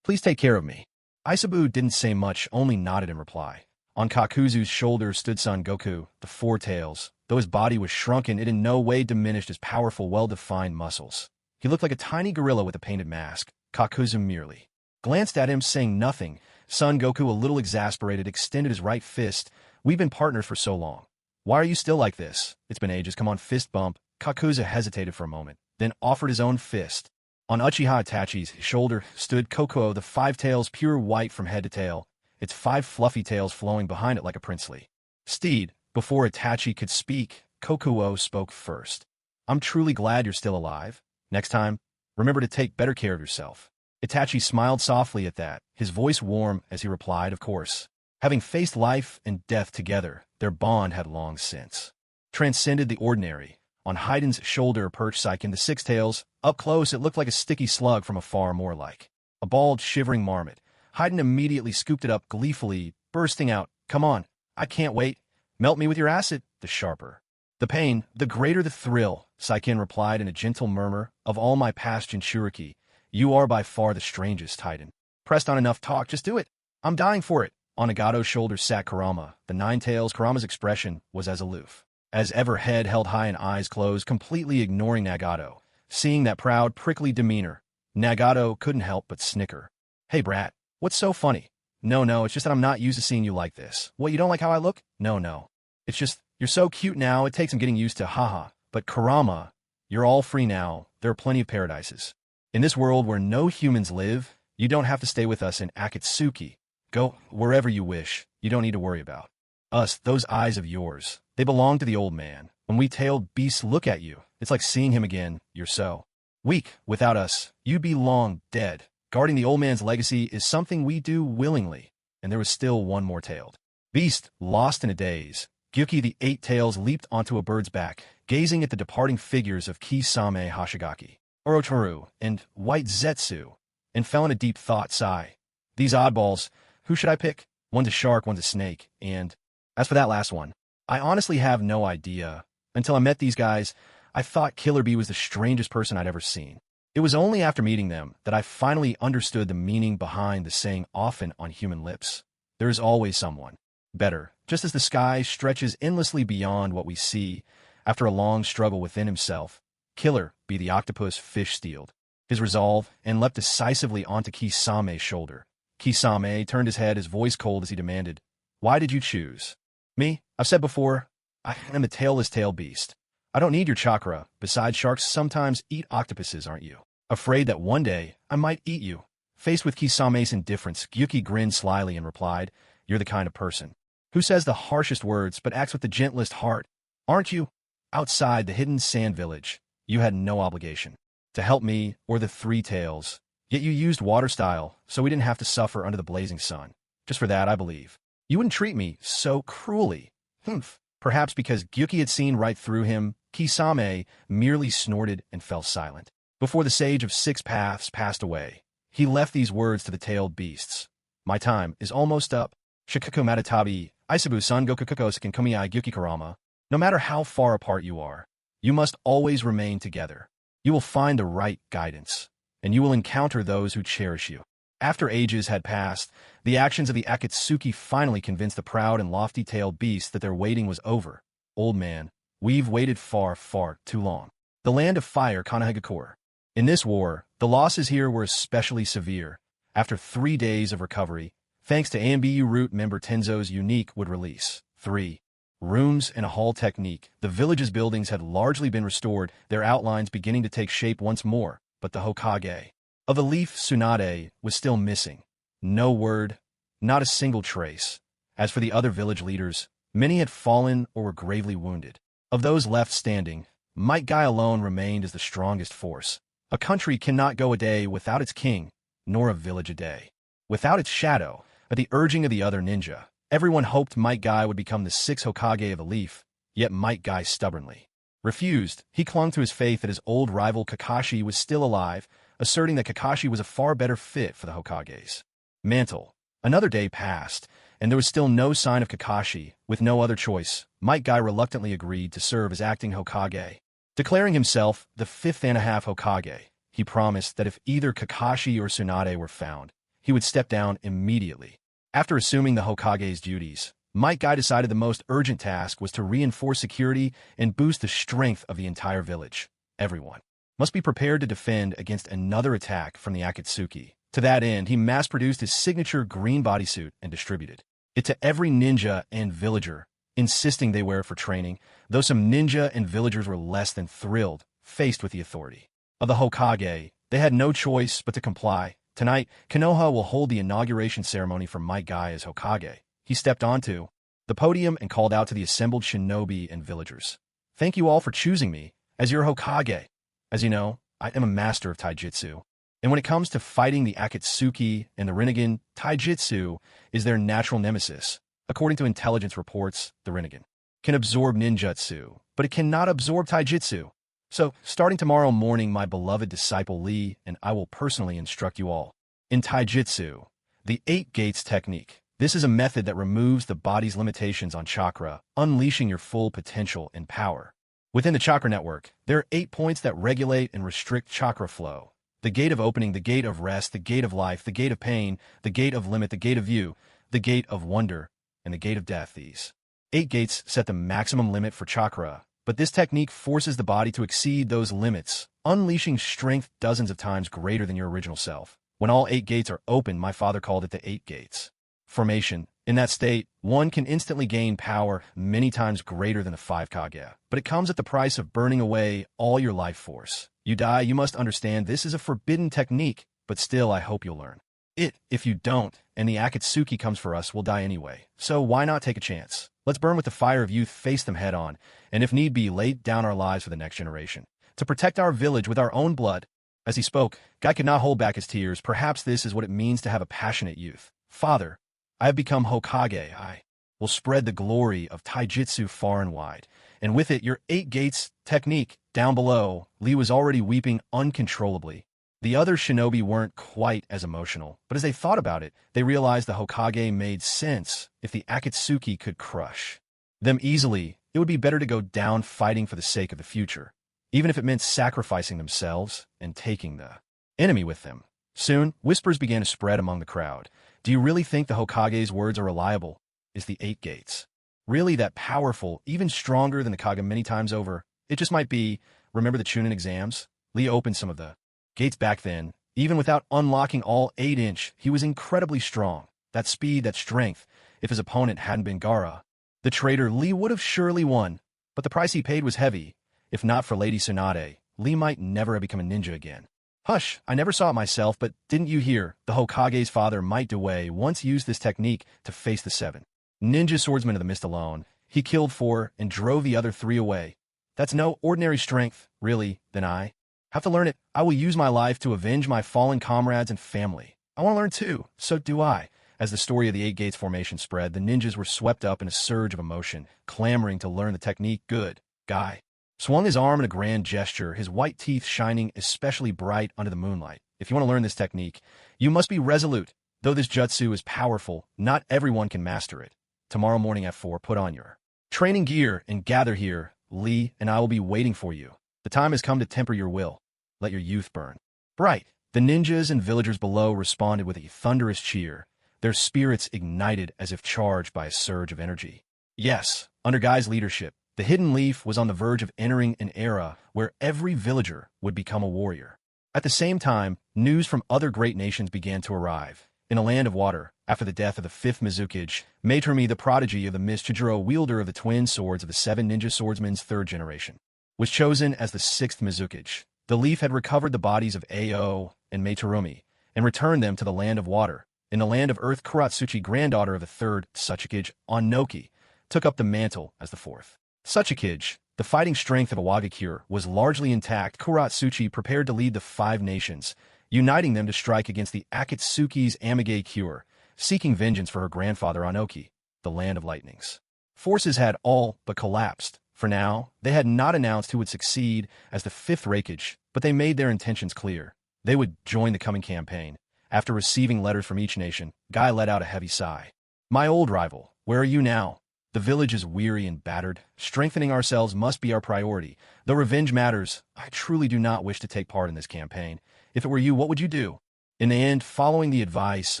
A: take care of me. Isabu didn't say much, only nodded in reply. On Kakuzu's shoulder stood Son Goku, the 4 tails. Though his body was shrunken, it in no way diminished his powerful, well-defined muscles. He looked like a tiny gorilla with a painted mask. Kakuzu merely glanced at him, saying nothing. Son Goku, a little exasperated, extended his right fist. We've been partners for so long. Why are you still like this? It's been ages. Come on, fist bump. Kakuzu hesitated for a moment, then offered his own fist. On Uchiha Itachi's shoulder stood Kokuo, the 5 tails, pure white from head to tail, its 5 fluffy tails flowing behind it like a princely steed. Before Itachi could speak, Kokuo spoke first. I'm truly glad you're still alive. Next time, remember to take better care of yourself. Itachi smiled softly at that, his voice warm as he replied, Of course. Having faced life and death together, their bond had long since transcended the ordinary. On Haiden's shoulder perched Saiken the 6 tails. Up close, it looked like a sticky slug, from afar more like a bald, shivering marmot. Haiden immediately scooped it up gleefully, bursting out, Come on, I can't wait. Melt me with your acid. The sharper the pain, the greater the thrill, Saiken replied in a gentle murmur. Of all my past Jinchuriki, you are by far the strangest, Haiden. Pressed on enough talk, just do it. I'm dying for it. On Nagato's shoulder sat Kurama, the 9 tails. Kurama's expression was as aloof as ever, head held high and eyes closed, completely ignoring Nagato. Seeing that proud, prickly demeanor, Nagato couldn't help but snicker. Hey, brat, what's so funny? No, it's just that I'm not used to seeing you like this. What, you don't like how I look? No. It's just, you're so cute now, it takes some getting used to, haha. But Kurama, you're all free now. There are plenty of paradises. In this world where no humans live, you don't have to stay with us in Akatsuki. Go wherever you wish. You don't need to worry about us. Those eyes of yours, they belong to the old man. When we tailed beasts look at you, It's like seeing him again. You're so weak. Without us, you'd be long dead. Guarding the old man's legacy is something we do willingly. And there was still one more tailed beast, lost in a daze. Gyuki the Eight Tails leaped onto a bird's back, gazing at the departing figures of Kisame Hashigaki, Orochimaru, and White Zetsu, and fell in a deep thought sigh. These oddballs, who should I pick? One's a shark, one's a snake, and as for that last one, I honestly have no idea. Until I met these guys, I thought Killer Bee was the strangest person I'd ever seen. It was only after meeting them that I finally understood the meaning behind the saying often on human lips. There is always someone better, just as the sky stretches endlessly beyond what we see. After a long struggle within himself, Killer Bee the octopus fish steeled his resolve and leapt decisively onto Kisame's shoulder. Kisame turned his head, his voice cold as he demanded, "Why did you choose me? I've said before, I am a tailless tail beast. I don't need your chakra. Besides, sharks sometimes eat octopuses, aren't you? Afraid that one day I might eat you?" Faced with Kisame's indifference, Gyuki grinned slyly and replied, "You're the kind of person who says the harshest words but acts with the gentlest heart, aren't you? Outside the hidden sand village, you had no obligation to help me or the Three Tails. Yet you used water style, so we didn't have to suffer under the blazing sun. Just for that, I believe you wouldn't treat me so cruelly." Humph. Perhaps because Gyuki had seen right through him, Kisame merely snorted and fell silent. Before the sage of six paths passed away, he left these words to the tailed beasts. "My time is almost up. Shikaku Matatabi, Isabu Sun Gokukukosakin Komiai Gyuki Karama. No matter how far apart you are, you must always remain together. You will find the right guidance, and you will encounter those who cherish you." After ages had passed, the actions of the Akatsuki finally convinced the proud and lofty-tailed beasts that their waiting was over. "Old man, we've waited far, far too long." The land of fire, Konoha. In this war, the losses here were especially severe. After 3 days of recovery, thanks to AMBU Root member Tenzo's unique wood release, 3 rooms and a hall technique, the village's buildings had largely been restored, their outlines beginning to take shape once more, but the Hokage of the leaf Tsunade was still missing. No word, not a single trace. As for the other village leaders, many had fallen or were gravely wounded. Of those left standing, Might Guy alone remained as the strongest force. A country cannot go a day without its king, nor a village a day without its shadow. At the urging of the other ninja, everyone hoped Might Guy would become the 6th Hokage of the leaf, yet Might Guy stubbornly refused. He clung to his faith that his old rival Kakashi was still alive, asserting that Kakashi was a far better fit for the Hokage's mantle. Another day passed, and there was still no sign of Kakashi. With no other choice, Might Guy reluctantly agreed to serve as acting Hokage. Declaring himself the 5th and a half Hokage, he promised that if either Kakashi or Tsunade were found, he would step down immediately. After assuming the Hokage's duties, Might Guy decided the most urgent task was to reinforce security and boost the strength of the entire village. Everyone must be prepared to defend against another attack from the Akatsuki. To that end, he mass-produced his signature green bodysuit and distributed it to every ninja and villager, insisting they wear it for training, though some ninja and villagers were less than thrilled, faced with the authority of the Hokage. They had no choice but to comply. Tonight, Konoha will hold the inauguration ceremony for Might Guy as Hokage. He stepped onto the podium and called out to the assembled shinobi and villagers. "Thank you all for choosing me as your Hokage. As you know, I am a master of taijutsu. And when it comes to fighting the Akatsuki and the Rinnegan, taijutsu is their natural nemesis. According to intelligence reports, the Rinnegan can absorb ninjutsu, but it cannot absorb taijutsu. So, starting tomorrow morning, my beloved disciple Lee and I will personally instruct you all in taijutsu, the 8 gates technique. This is a method that removes the body's limitations on chakra, unleashing your full potential and power. Within the chakra network, there are 8 points that regulate and restrict chakra flow. The gate of opening, the gate of rest, the gate of life, the gate of pain, the gate of limit, the gate of view, the gate of wonder, and the gate of death. These 8 gates set the maximum limit for chakra, but this technique forces the body to exceed those limits, unleashing strength dozens of times greater than your original self. When all 8 gates are open, my father called it the 8 gates formation. In that state, one can instantly gain power many times greater than the 5 Kage, but it comes at the price of burning away all your life force. You die, you must understand this is a forbidden technique, but still I hope you'll learn it. If you don't, and the Akatsuki comes for us, we'll die anyway. So why not take a chance? Let's burn with the fire of youth, face them head on, and if need be, lay down our lives for the next generation. to protect our village with our own blood." As he spoke, Guy could not hold back his tears. Perhaps this is what it means to have a passionate youth. "Father, I have become Hokage. I will spread the glory of taijutsu far and wide, and with it your 8 gates technique." Down below, Lee was already weeping uncontrollably. The other shinobi weren't quite as emotional, but as they thought about it, they realized the Hokage made sense. If the Akatsuki could crush them easily, it would be better to go down fighting for the sake of the future, even if it meant sacrificing themselves and taking the enemy with them. Soon, whispers began to spread among the crowd. "Do you really think the Hokage's words are reliable? Is the 8 gates really that powerful, even stronger than the Kage many times over? It just might be. Remember the Chunin exams? Lee opened some of the gates back then. Even without unlocking all 8-inch, he was incredibly strong. That speed, that strength. If his opponent hadn't been Gaara, the traitor, Lee would have surely won. But the price he paid was heavy. If not for Lady Tsunade, Lee might never have become a ninja again." "Hush, I never saw it myself, but didn't you hear? The Hokage's father, Might Dewey, once used this technique to face the 7 ninja swordsmen of the mist alone. He killed 4 and drove the other 3 away. That's no ordinary strength, really. Then I have to learn it. I will use my life to avenge my fallen comrades and family. I want to learn too. So do I." As the story of the 8 gates formation spread, the ninjas were swept up in a surge of emotion, clamoring to learn the technique. "Good." Guy swung his arm in a grand gesture, his white teeth shining especially bright under the moonlight. "If you want to learn this technique, you must be resolute. Though this jutsu is powerful, not everyone can master it. Tomorrow morning at 4, put on your training gear and gather here. Lee and I will be waiting for you. The time has come to temper your will. Let your youth burn bright." The ninjas and villagers below responded with a thunderous cheer, their spirits ignited as if charged by a surge of energy. Yes, under Guy's leadership, the Hidden Leaf was on the verge of entering an era where every villager would become a warrior. At the same time, news from other great nations began to arrive. In a land of water, after the death of the 5th Mizukage, Matermi, the prodigy of the Mist Chijiro, wielder of the twin swords of the 7 ninja swordsmen's 3rd generation, was chosen as the 6th Mizukage. The Leaf had recovered the bodies of Ao and Materumi and returned them to the land of water. In the land of earth, Kuratsuchi, granddaughter of the 3rd Tsuchikage, Onnoki, took up the mantle as the 4th Tsuchikage. The fighting strength of Awagakure was largely intact. Kuratsuchi prepared to lead the 5 nations, uniting them to strike against the Akatsuki's Amage Cure, seeking vengeance for her grandfather Onnoki, the Land of Lightnings. Forces had all but collapsed. For now, they had not announced who would succeed as the 5th Reikage, but they made their intentions clear. They would join the coming campaign. After receiving letters from each nation, Guy let out a heavy sigh. "My old rival, where are you now? The village is weary and battered. Strengthening ourselves must be our priority. Though revenge matters, I truly do not wish to take part in this campaign. If it were you, what would you do?" In the end, following the advice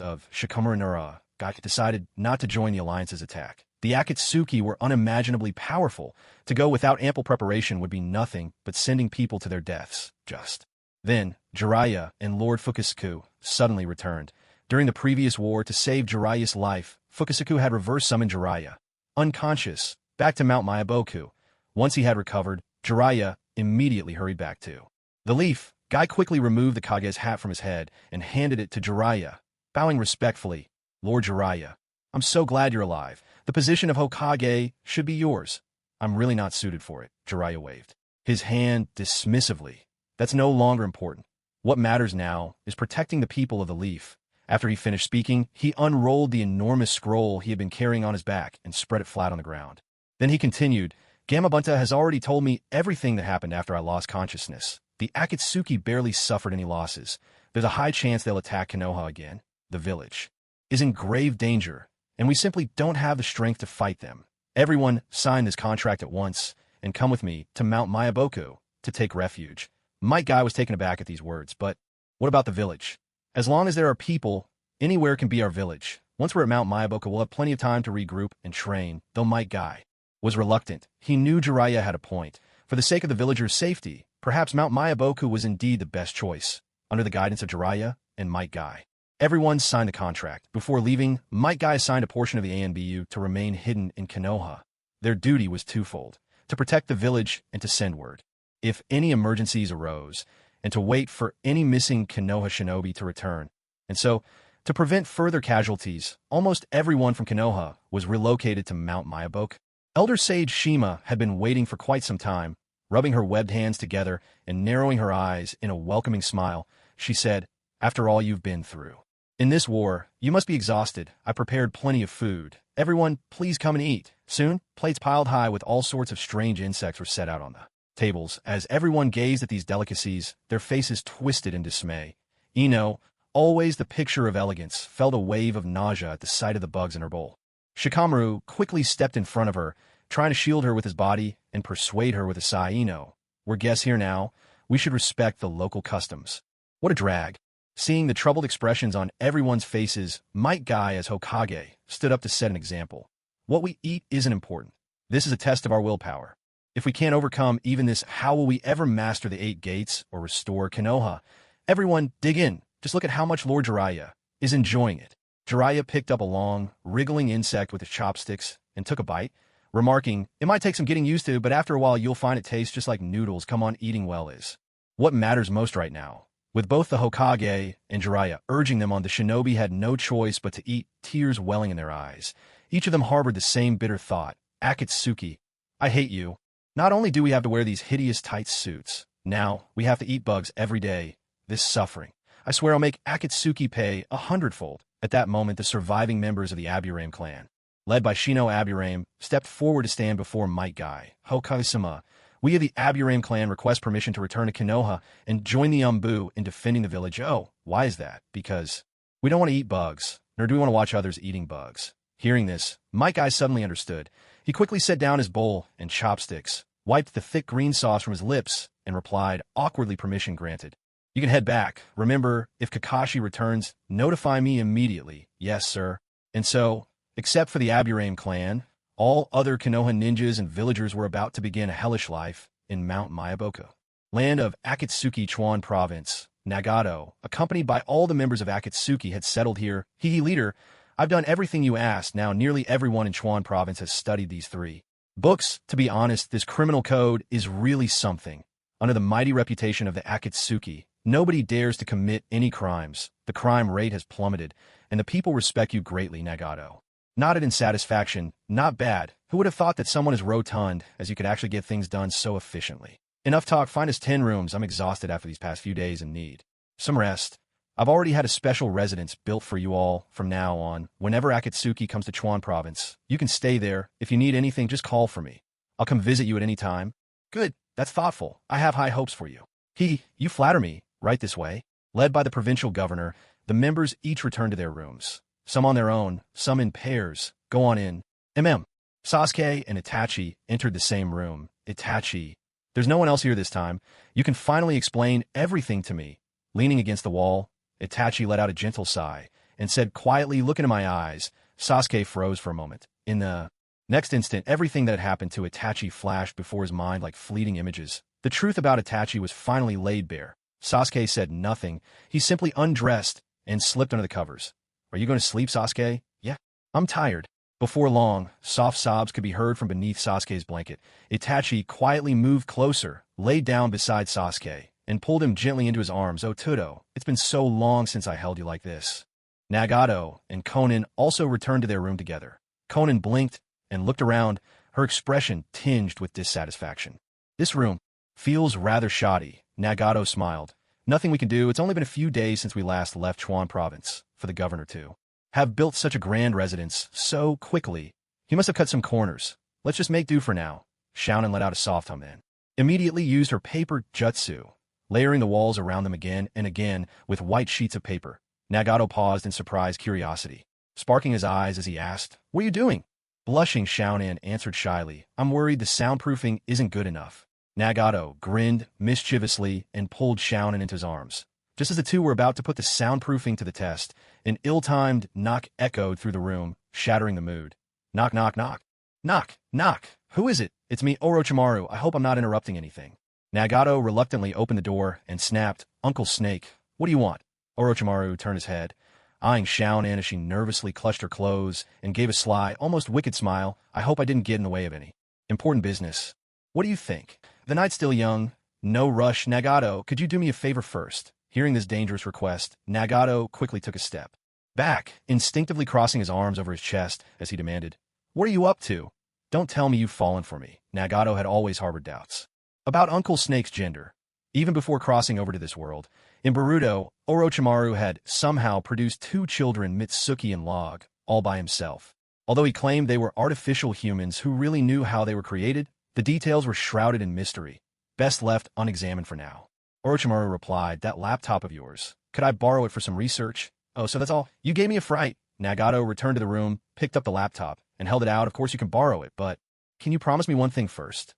A: of Shikamaru Nura, Guy decided not to join the Alliance's attack. The Akatsuki were unimaginably powerful. To go without ample preparation would be nothing but sending people to their deaths. Just then, Jiraiya and Lord Fukusaku suddenly returned. During the previous war, to save Jiraiya's life, Fukusaku had reverse summoned Jiraiya, unconscious, back to Mount Myaboku. Once he had recovered, Jiraiya immediately hurried back to the Leaf. Guy quickly removed the Kage's hat from his head and handed it to Jiraiya, bowing respectfully. "Lord Jiraiya, I'm so glad you're alive. The position of Hokage should be yours." "I'm really not suited for it," Jiraiya waved his hand dismissively. "That's no longer important. What matters now is protecting the people of the Leaf." After he finished speaking, he unrolled the enormous scroll he had been carrying on his back and spread it flat on the ground. Then he continued, "Gamabunta has already told me everything that happened after I lost consciousness. The Akatsuki barely suffered any losses. There's a high chance they'll attack Konoha again. The village is in grave danger, and we simply don't have the strength to fight them. Everyone sign this contract at once and come with me to Mount Myaboku to take refuge." Might Guy was taken aback at these words, but what about the village? "As long as there are people, anywhere can be our village. Once we're at Mount Myaboku, we'll have plenty of time to regroup and train." Though Might Guy was reluctant, he knew Jiraiya had a point. For the sake of the villagers' safety, perhaps Mount Myaboku was indeed the best choice. Under the guidance of Jiraiya and Might Guy, everyone signed the contract. Before leaving, Might Guy assigned a portion of the ANBU to remain hidden in Konoha. Their duty was twofold: to protect the village and to send word if any emergencies arose, and to wait for any missing Konoha shinobi to return. And so, to prevent further casualties, almost everyone from Konoha was relocated to Mount Myaboku. Elder Sage Shima had been waiting for quite some time, Rubbing her webbed hands together and narrowing her eyes in a welcoming smile, she said, "After all you've been through. In this war, you must be exhausted. I prepared plenty of food. Everyone, please come and eat." Soon, plates piled high with all sorts of strange insects were set out on the tables. As everyone gazed at these delicacies, their faces twisted in dismay. Ino, always the picture of elegance, felt a wave of nausea at the sight of the bugs in her bowl. Shikamaru quickly stepped in front of her, trying to shield her with his body and persuade her with a sigh. "Ino, we're guests here now. We should respect the local customs." What a drag. Seeing the troubled expressions on everyone's faces, Might Guy as Hokage stood up to set an example. What we eat isn't important. This is a test of our willpower. If we can't overcome even this, how will we ever master the 8 gates or restore Konoha? Everyone, dig in. Just look at how much Lord Jiraiya is enjoying it. Jiraiya picked up a long, wriggling insect with his chopsticks and took a bite, remarking, "It might take some getting used to, but after a while you'll find it tastes just like noodles. Come on, eating well is what matters most right now." With both the Hokage and Jiraiya urging them on, the shinobi had no choice but to eat, tears welling in their eyes. Each of them harbored the same bitter thought. "Akatsuki, I hate you. Not only do we have to wear these hideous tight suits, now we have to eat bugs every day. This suffering. I swear I'll make Akatsuki pay 100-fold. At that moment, the surviving members of the Aburame clan, led by Shino Aburame, stepped forward to stand before Might Guy. "Hokage-sama, we of the Aburame clan request permission to return to Konoha and join the Umbu in defending the village." "Oh, why is that?" "Because we don't want to eat bugs, nor do we want to watch others eating bugs." Hearing this, Might Guy suddenly understood. He quickly set down his bowl and chopsticks, wiped the thick green sauce from his lips, and replied, awkwardly, "Permission granted. You can head back. Remember, if Kakashi returns, notify me immediately." "Yes, sir." And so, except for the Aburame clan, all other Konoha ninjas and villagers were about to begin a hellish life in Mount Myaboku, land of Akatsuki Chuan Province. Nagato, accompanied by all the members of Akatsuki, had settled here. Leader, I've done everything you asked. Now nearly everyone in Chuan Province has studied these 3 books. To be honest, this criminal code is really something. Under the mighty reputation of the Akatsuki, nobody dares to commit any crimes. The crime rate has plummeted, and the people respect you greatly. Nagato nodded in satisfaction. "Not bad. Who would have thought that someone as rotund as you could actually get things done so efficiently? Enough talk. Find us 10 rooms. I'm exhausted after these past few days and need some rest. I've already had a special residence built for you all. From now on, whenever Akatsuki comes to Chuan Province, you can stay there. If you need anything, just call for me. I'll come visit you at any time." "Good. That's thoughtful. I have high hopes for you." You flatter me. Right this way." Led by the provincial governor, the members each returned to their rooms. Some on their own, some in pairs. "Go on in." Sasuke and Itachi entered the same room. "Itachi, there's no one else here this time. You can finally explain everything to me." Leaning against the wall, Itachi let out a gentle sigh and said quietly, "Look into my eyes." Sasuke froze for a moment. In the next instant, everything that had happened to Itachi flashed before his mind like fleeting images. The truth about Itachi was finally laid bare. Sasuke said nothing. He simply undressed and slipped under the covers. "Are you going to sleep, Sasuke?" "Yeah, I'm tired." Before long, soft sobs could be heard from beneath Sasuke's blanket. Itachi quietly moved closer, laid down beside Sasuke, and pulled him gently into his arms. "Oh, Tudo, it's been so long since I held you like this." Nagato and Konan also returned to their room together. Konan blinked and looked around, her expression tinged with dissatisfaction. "This room feels rather shoddy." Nagato smiled. "Nothing we can do. It's only been a few days since we last left Chuan Province. For the governor to have built such a grand residence so quickly, he must have cut some corners. Let's just make do for now." Shounen let out a soft hum and immediately used her paper jutsu, layering the walls around them again and again with white sheets of paper. Nagato paused in surprised curiosity, sparking his eyes as he asked, "What are you doing?" Blushing, Shounen answered shyly, "I'm worried the soundproofing isn't good enough." Nagato grinned mischievously and pulled Shounen into his arms. Just as the two were about to put the soundproofing to the test, an ill-timed knock echoed through the room, shattering the mood. "Knock, knock, knock. Knock, knock. Who is it?" "It's me, Orochimaru. I hope I'm not interrupting anything." Nagato reluctantly opened the door and snapped, "Uncle Snake, what do you want?" Orochimaru turned his head, eyeing Shounen as she nervously clutched her clothes and gave a sly, almost wicked smile. "I hope I didn't get in the way of any important business. What do you think? The night's still young. No rush." "Nagato, could you do me a favor first?" Hearing this dangerous request, Nagato quickly took a step back, instinctively crossing his arms over his chest as he demanded, "What are you up to? Don't tell me you've fallen for me." Nagato had always harbored doubts About Uncle Snake's gender. Even before crossing over to this world, in Boruto, Orochimaru had somehow produced 2 children, Mitsuki and Log, all by himself. Although he claimed they were artificial humans who really knew how they were created, the details were shrouded in mystery, best left unexamined for now. Orochimaru replied, "That laptop of yours, could I borrow it for some research?" "Oh, so that's all? You gave me a fright." Nagato returned to the room, picked up the laptop, and held it out. "Of course you can borrow it, but can you promise me one thing first?"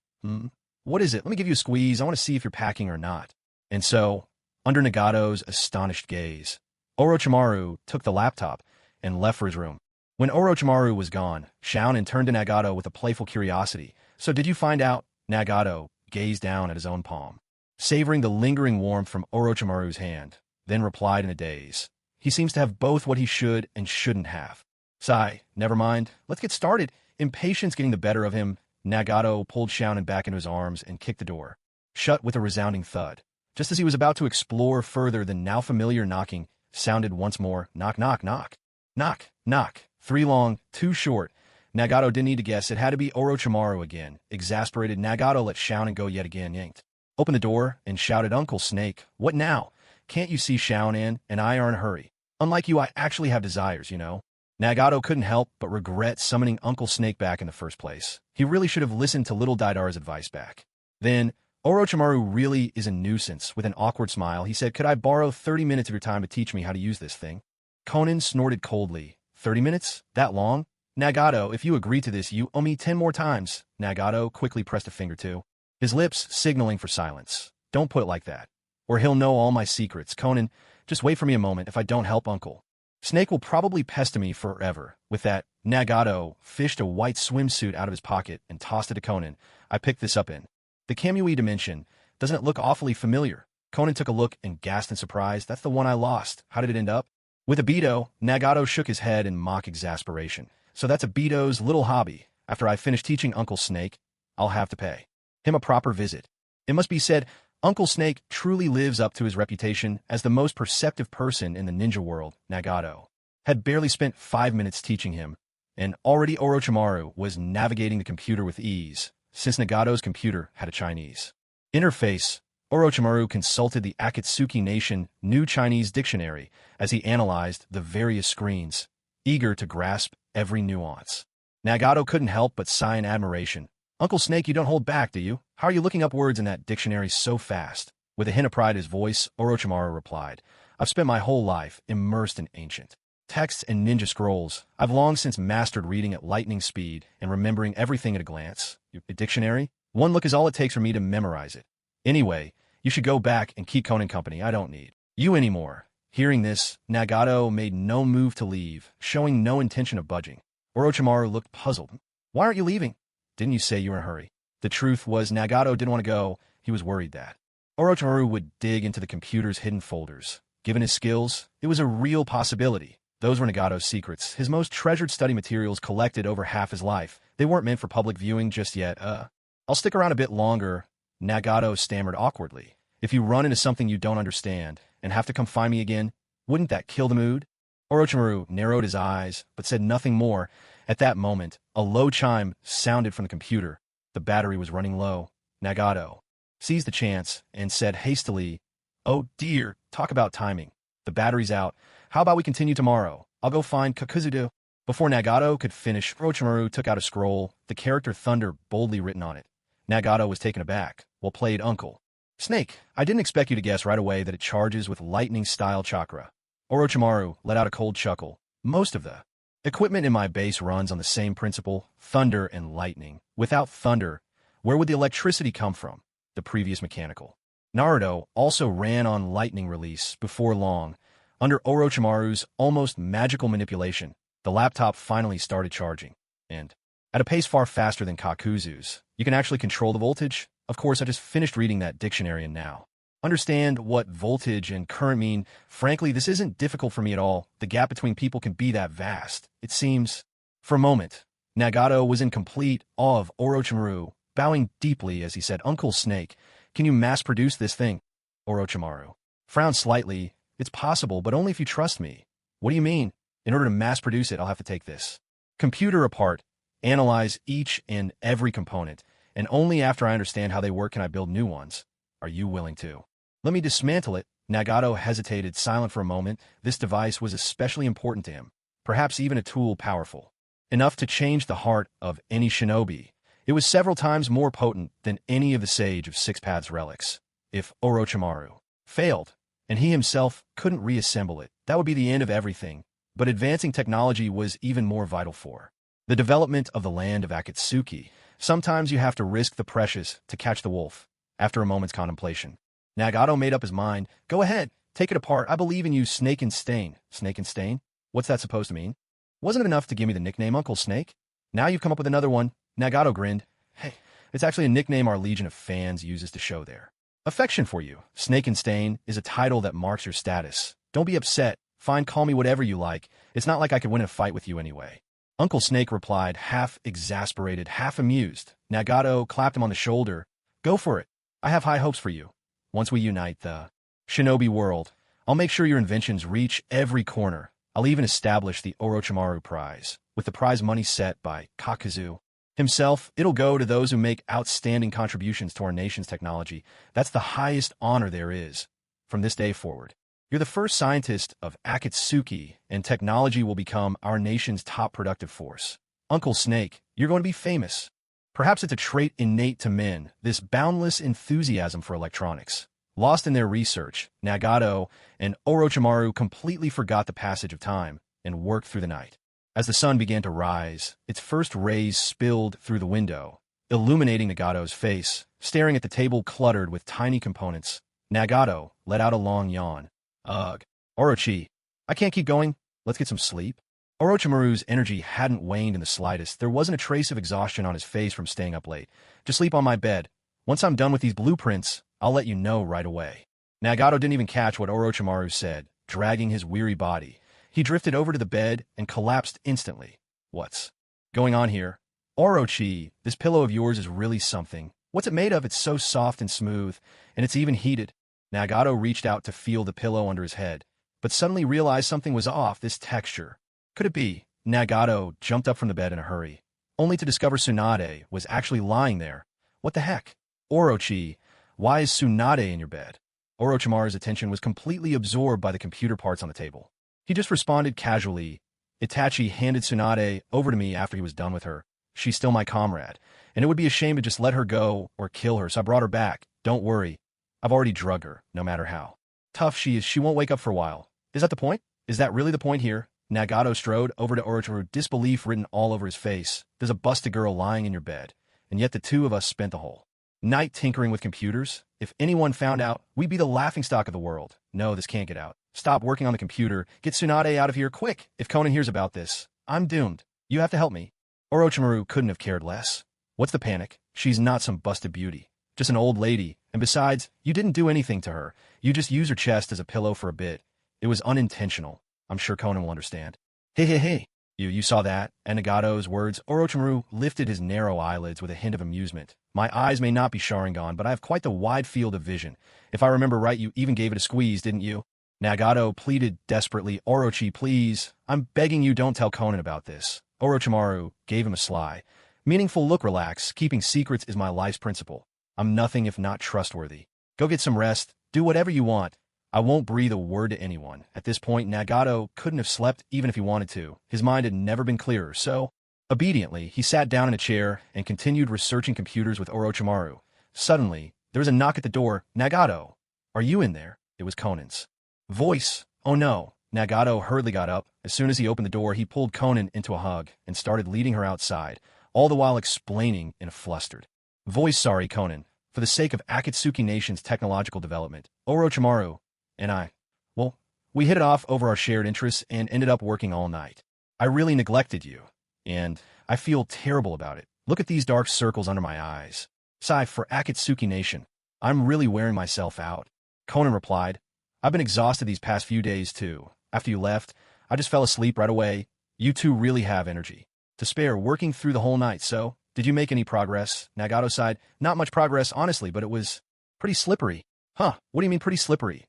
A: "What is it? Let me give you a squeeze. I want to see if you're packing or not." And so, under Nagato's astonished gaze, Orochimaru took the laptop and left for his room. When Orochimaru was gone, Shounen turned to Nagato with a playful curiosity. "So did you find out?" Nagato gazed down at his own palm, savoring the lingering warmth from Orochimaru's hand, then replied in a daze. "He seems to have both what he should and shouldn't have." Sigh, "Never mind. Let's get started." Impatience getting the better of him, Nagato pulled Shounen back into his arms and kicked the door shut with a resounding thud. Just as he was about to explore further, the now familiar knocking sounded once more. Knock, knock, knock. Knock, knock. 3 long, 2 short. Nagato didn't need to guess. It had to be Orochimaru again. Exasperated, Nagato let Shounen go yet again, yanked open the door, and shouted, "Uncle Snake, what now? Can't you see Shounen and I are in a hurry? Unlike you, I actually have desires, you know." Nagato couldn't help but regret summoning Uncle Snake back in the first place. He really should have listened to little Daidar's advice back then. Orochimaru really is a nuisance. With an awkward smile, he said, "Could I borrow 30 minutes of your time to teach me how to use this thing?" Konan snorted coldly. 30 minutes? That long? "Nagato, if you agree to this, you owe me 10 more times." Nagato quickly pressed a finger to his lips, signaling for silence. "Don't put it like that, or he'll know all my secrets." "Konan, just wait for me a moment. If I don't help Uncle Snake will probably pester me forever." With that, Nagato fished a white swimsuit out of his pocket and tossed it to Konan. "I picked this up in the Kamui dimension. Doesn't it look awfully familiar?" Konan took a look and gasped in surprise. "That's the one I lost. How did it end up?" "With Obito." Nagato shook his head in mock exasperation. "So that's Obito's little hobby. After I finish teaching Uncle Snake, I'll have to pay him a proper visit." It must be said, Uncle Snake truly lives up to his reputation as the most perceptive person in the ninja world. Nagato had barely spent 5 minutes teaching him, and already Orochimaru was navigating the computer with ease. Since Nagato's computer had a Chinese interface, Orochimaru consulted the Akatsuki Nation New Chinese Dictionary as he analyzed the various screens, eager to grasp every nuance. Nagato couldn't help but sigh in admiration. "Uncle Snake, you don't hold back, do you? How are you looking up words in that dictionary so fast?" With a hint of pride in his voice, Orochimaru replied, "I've spent my whole life immersed in ancient texts and ninja scrolls. I've long since mastered reading at lightning speed and remembering everything at a glance. A dictionary? One look is all it takes for me to memorize it. Anyway, you should go back and keep Konan company. I don't need you anymore." Hearing this, Nagato made no move to leave, showing no intention of budging. Orochimaru looked puzzled. "Why aren't you leaving? Didn't you say you were in a hurry?" The truth was Nagato didn't want to go. He was worried that Orochimaru would dig into the computer's hidden folders. Given his skills, it was a real possibility. Those were Nagato's secrets, his most treasured study materials collected over half his life. They weren't meant for public viewing just yet. I'll stick around a bit longer," Nagato stammered awkwardly. "If you run into something you don't understand and have to come find me again, wouldn't that kill the mood?" Orochimaru narrowed his eyes, but said nothing more. At that moment, a low chime sounded from the computer. The battery was running low. Nagato seized the chance and said hastily, "Oh dear, talk about timing. The battery's out. How about we continue tomorrow? I'll go find Kakuzudo." Before Nagato could finish, Orochimaru took out a scroll, the character Thunder boldly written on it. Nagato was taken aback. "Well played, Uncle Snake. I didn't expect you to guess right away that it charges with lightning-style chakra." Orochimaru let out a cold chuckle. "Most of the equipment in my base runs on the same principle, thunder and lightning. Without thunder, where would the electricity come from?" The previous mechanical Naruto also ran on lightning release. Before long, under Orochimaru's almost magical manipulation, the laptop finally started charging, and at a pace far faster than Kakuzu's. "You can actually control the voltage?" "Of course, I just finished reading that dictionary and now understand what voltage and current mean. Frankly, this isn't difficult for me at all. The gap between people can be that vast, it seems." For a moment, Nagato was in complete awe of Orochimaru, bowing deeply as he said, "Uncle Snake, can you mass-produce this thing?" Orochimaru frowned slightly. "It's possible, but only if you trust me." "What do you mean?" "In order to mass-produce it, I'll have to take this computer apart, analyze each and every component, and only after I understand how they work can I build new ones. Are you willing to? Let me dismantle it. Nagato hesitated, silent for a moment. This device was especially important to him, perhaps even a tool powerful enough to change the heart of any shinobi. It was several times more potent than any of the Sage of Six Paths relics. If Orochimaru failed, and he himself couldn't reassemble it, that would be the end of everything. But advancing technology was even more vital for the development of the land of Akatsuki. Sometimes you have to risk the precious to catch the wolf. After a moment's contemplation, Nagato made up his mind. Go ahead, take it apart. I believe in you, Snake and Stain. Snake and Stain? What's that supposed to mean? Wasn't it enough to give me the nickname Uncle Snake? Now you've come up with another one. Nagato grinned. Hey, it's actually a nickname our legion of fans uses to show their affection for you. Snake and Stain is a title that marks your status. Don't be upset. Fine, call me whatever you like. It's not like I could win a fight with you anyway. Uncle Snake replied, half exasperated, half amused. Nagato clapped him on the shoulder. Go for it. I have high hopes for you. Once we unite the shinobi world, I'll make sure your inventions reach every corner. I'll even establish the Orochimaru Prize, with the prize money set by Kakazu himself. It'll go to those who make outstanding contributions to our nation's technology. That's the highest honor there is. From this day forward, you're the first scientist of Akatsuki, and technology will become our nation's top productive force. Uncle Snake, you're going to be famous. Perhaps it's a trait innate to men, this boundless enthusiasm for electronics. Lost in their research, Nagato and Orochimaru completely forgot the passage of time and worked through the night. As the sun began to rise, its first rays spilled through the window, illuminating Nagato's face. Staring at the table cluttered with tiny components, Nagato let out a long yawn. Ugh. Orochi, I can't keep going. Let's get some sleep. Orochimaru's energy hadn't waned in the slightest. There wasn't a trace of exhaustion on his face from staying up late. Just sleep on my bed. Once I'm done with these blueprints, I'll let you know right away. Nagato didn't even catch what Orochimaru said, dragging his weary body. He drifted over to the bed and collapsed instantly. What's going on here? Orochi, this pillow of yours is really something. What's it made of? It's so soft and smooth, and it's even heated. Nagato reached out to feel the pillow under his head, but suddenly realized something was off. This texture. Could it be? Nagato jumped up from the bed in a hurry, only to discover Tsunade was actually lying there. What the heck? Orochi, why is Tsunade in your bed? Orochimaru's attention was completely absorbed by the computer parts on the table. He just responded casually. Itachi handed Tsunade over to me after he was done with her. She's still my comrade, and it would be a shame to just let her go or kill her, so I brought her back. Don't worry. I've already drugged her, no matter how tough she is. She won't wake up for a while. Is that the point? Is that really the point here? Nagato strode over to Orochimaru, disbelief written all over his face. There's a busted girl lying in your bed, and yet the two of us spent the whole night tinkering with computers. If anyone found out, we'd be the laughingstock of the world. No, this can't get out. Stop working on the computer. Get Tsunade out of here, quick. If Konan hears about this, I'm doomed. You have to help me. Orochimaru couldn't have cared less. What's the panic? She's not some busted beauty. Just an old lady. And besides, you didn't do anything to her. You just used her chest as a pillow for a bit. It was unintentional. I'm sure Konan will understand. Hey. You saw that? And Nagato's words, Orochimaru lifted his narrow eyelids with a hint of amusement. My eyes may not be Sharingan, but I have quite the wide field of vision. If I remember right, you even gave it a squeeze, didn't you? Nagato pleaded desperately. Orochi, please. I'm begging you, don't tell Konan about this. Orochimaru gave him a sly, meaningful look. Relax. Keeping secrets is my life's principle. I'm nothing if not trustworthy. Go get some rest. Do whatever you want. I won't breathe a word to anyone. At this point, Nagato couldn't have slept even if he wanted to. His mind had never been clearer, so obediently, he sat down in a chair and continued researching computers with Orochimaru. Suddenly, there was a knock at the door. Nagato, are you in there? It was Konan's voice. Oh no. Nagato hurriedly got up. As soon as he opened the door, he pulled Konan into a hug and started leading her outside, all the while explaining in a flustered voice. Sorry, Konan. For the sake of Akatsuki Nation's technological development, Orochimaru and I, well, we hit it off over our shared interests and ended up working all night. I really neglected you, and I feel terrible about it. Look at these dark circles under my eyes. Sigh, for Akatsuki Nation, I'm really wearing myself out. Konan replied, I've been exhausted these past few days too. After you left, I just fell asleep right away. You two really have energy to spare working through the whole night, so did you make any progress? Nagato sighed, not much progress, honestly, but it was pretty slippery. Huh, what do you mean pretty slippery?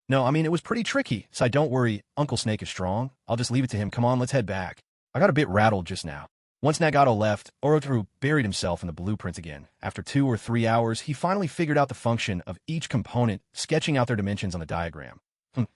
A: No, I mean, it was pretty tricky. So don't worry, Uncle Snake is strong. I'll just leave it to him. Come on, let's head back. I got a bit rattled just now. Once Nagato left, Orochimaru buried himself in the blueprint again. After 2 or 3 hours, he finally figured out the function of each component, sketching out their dimensions on a diagram.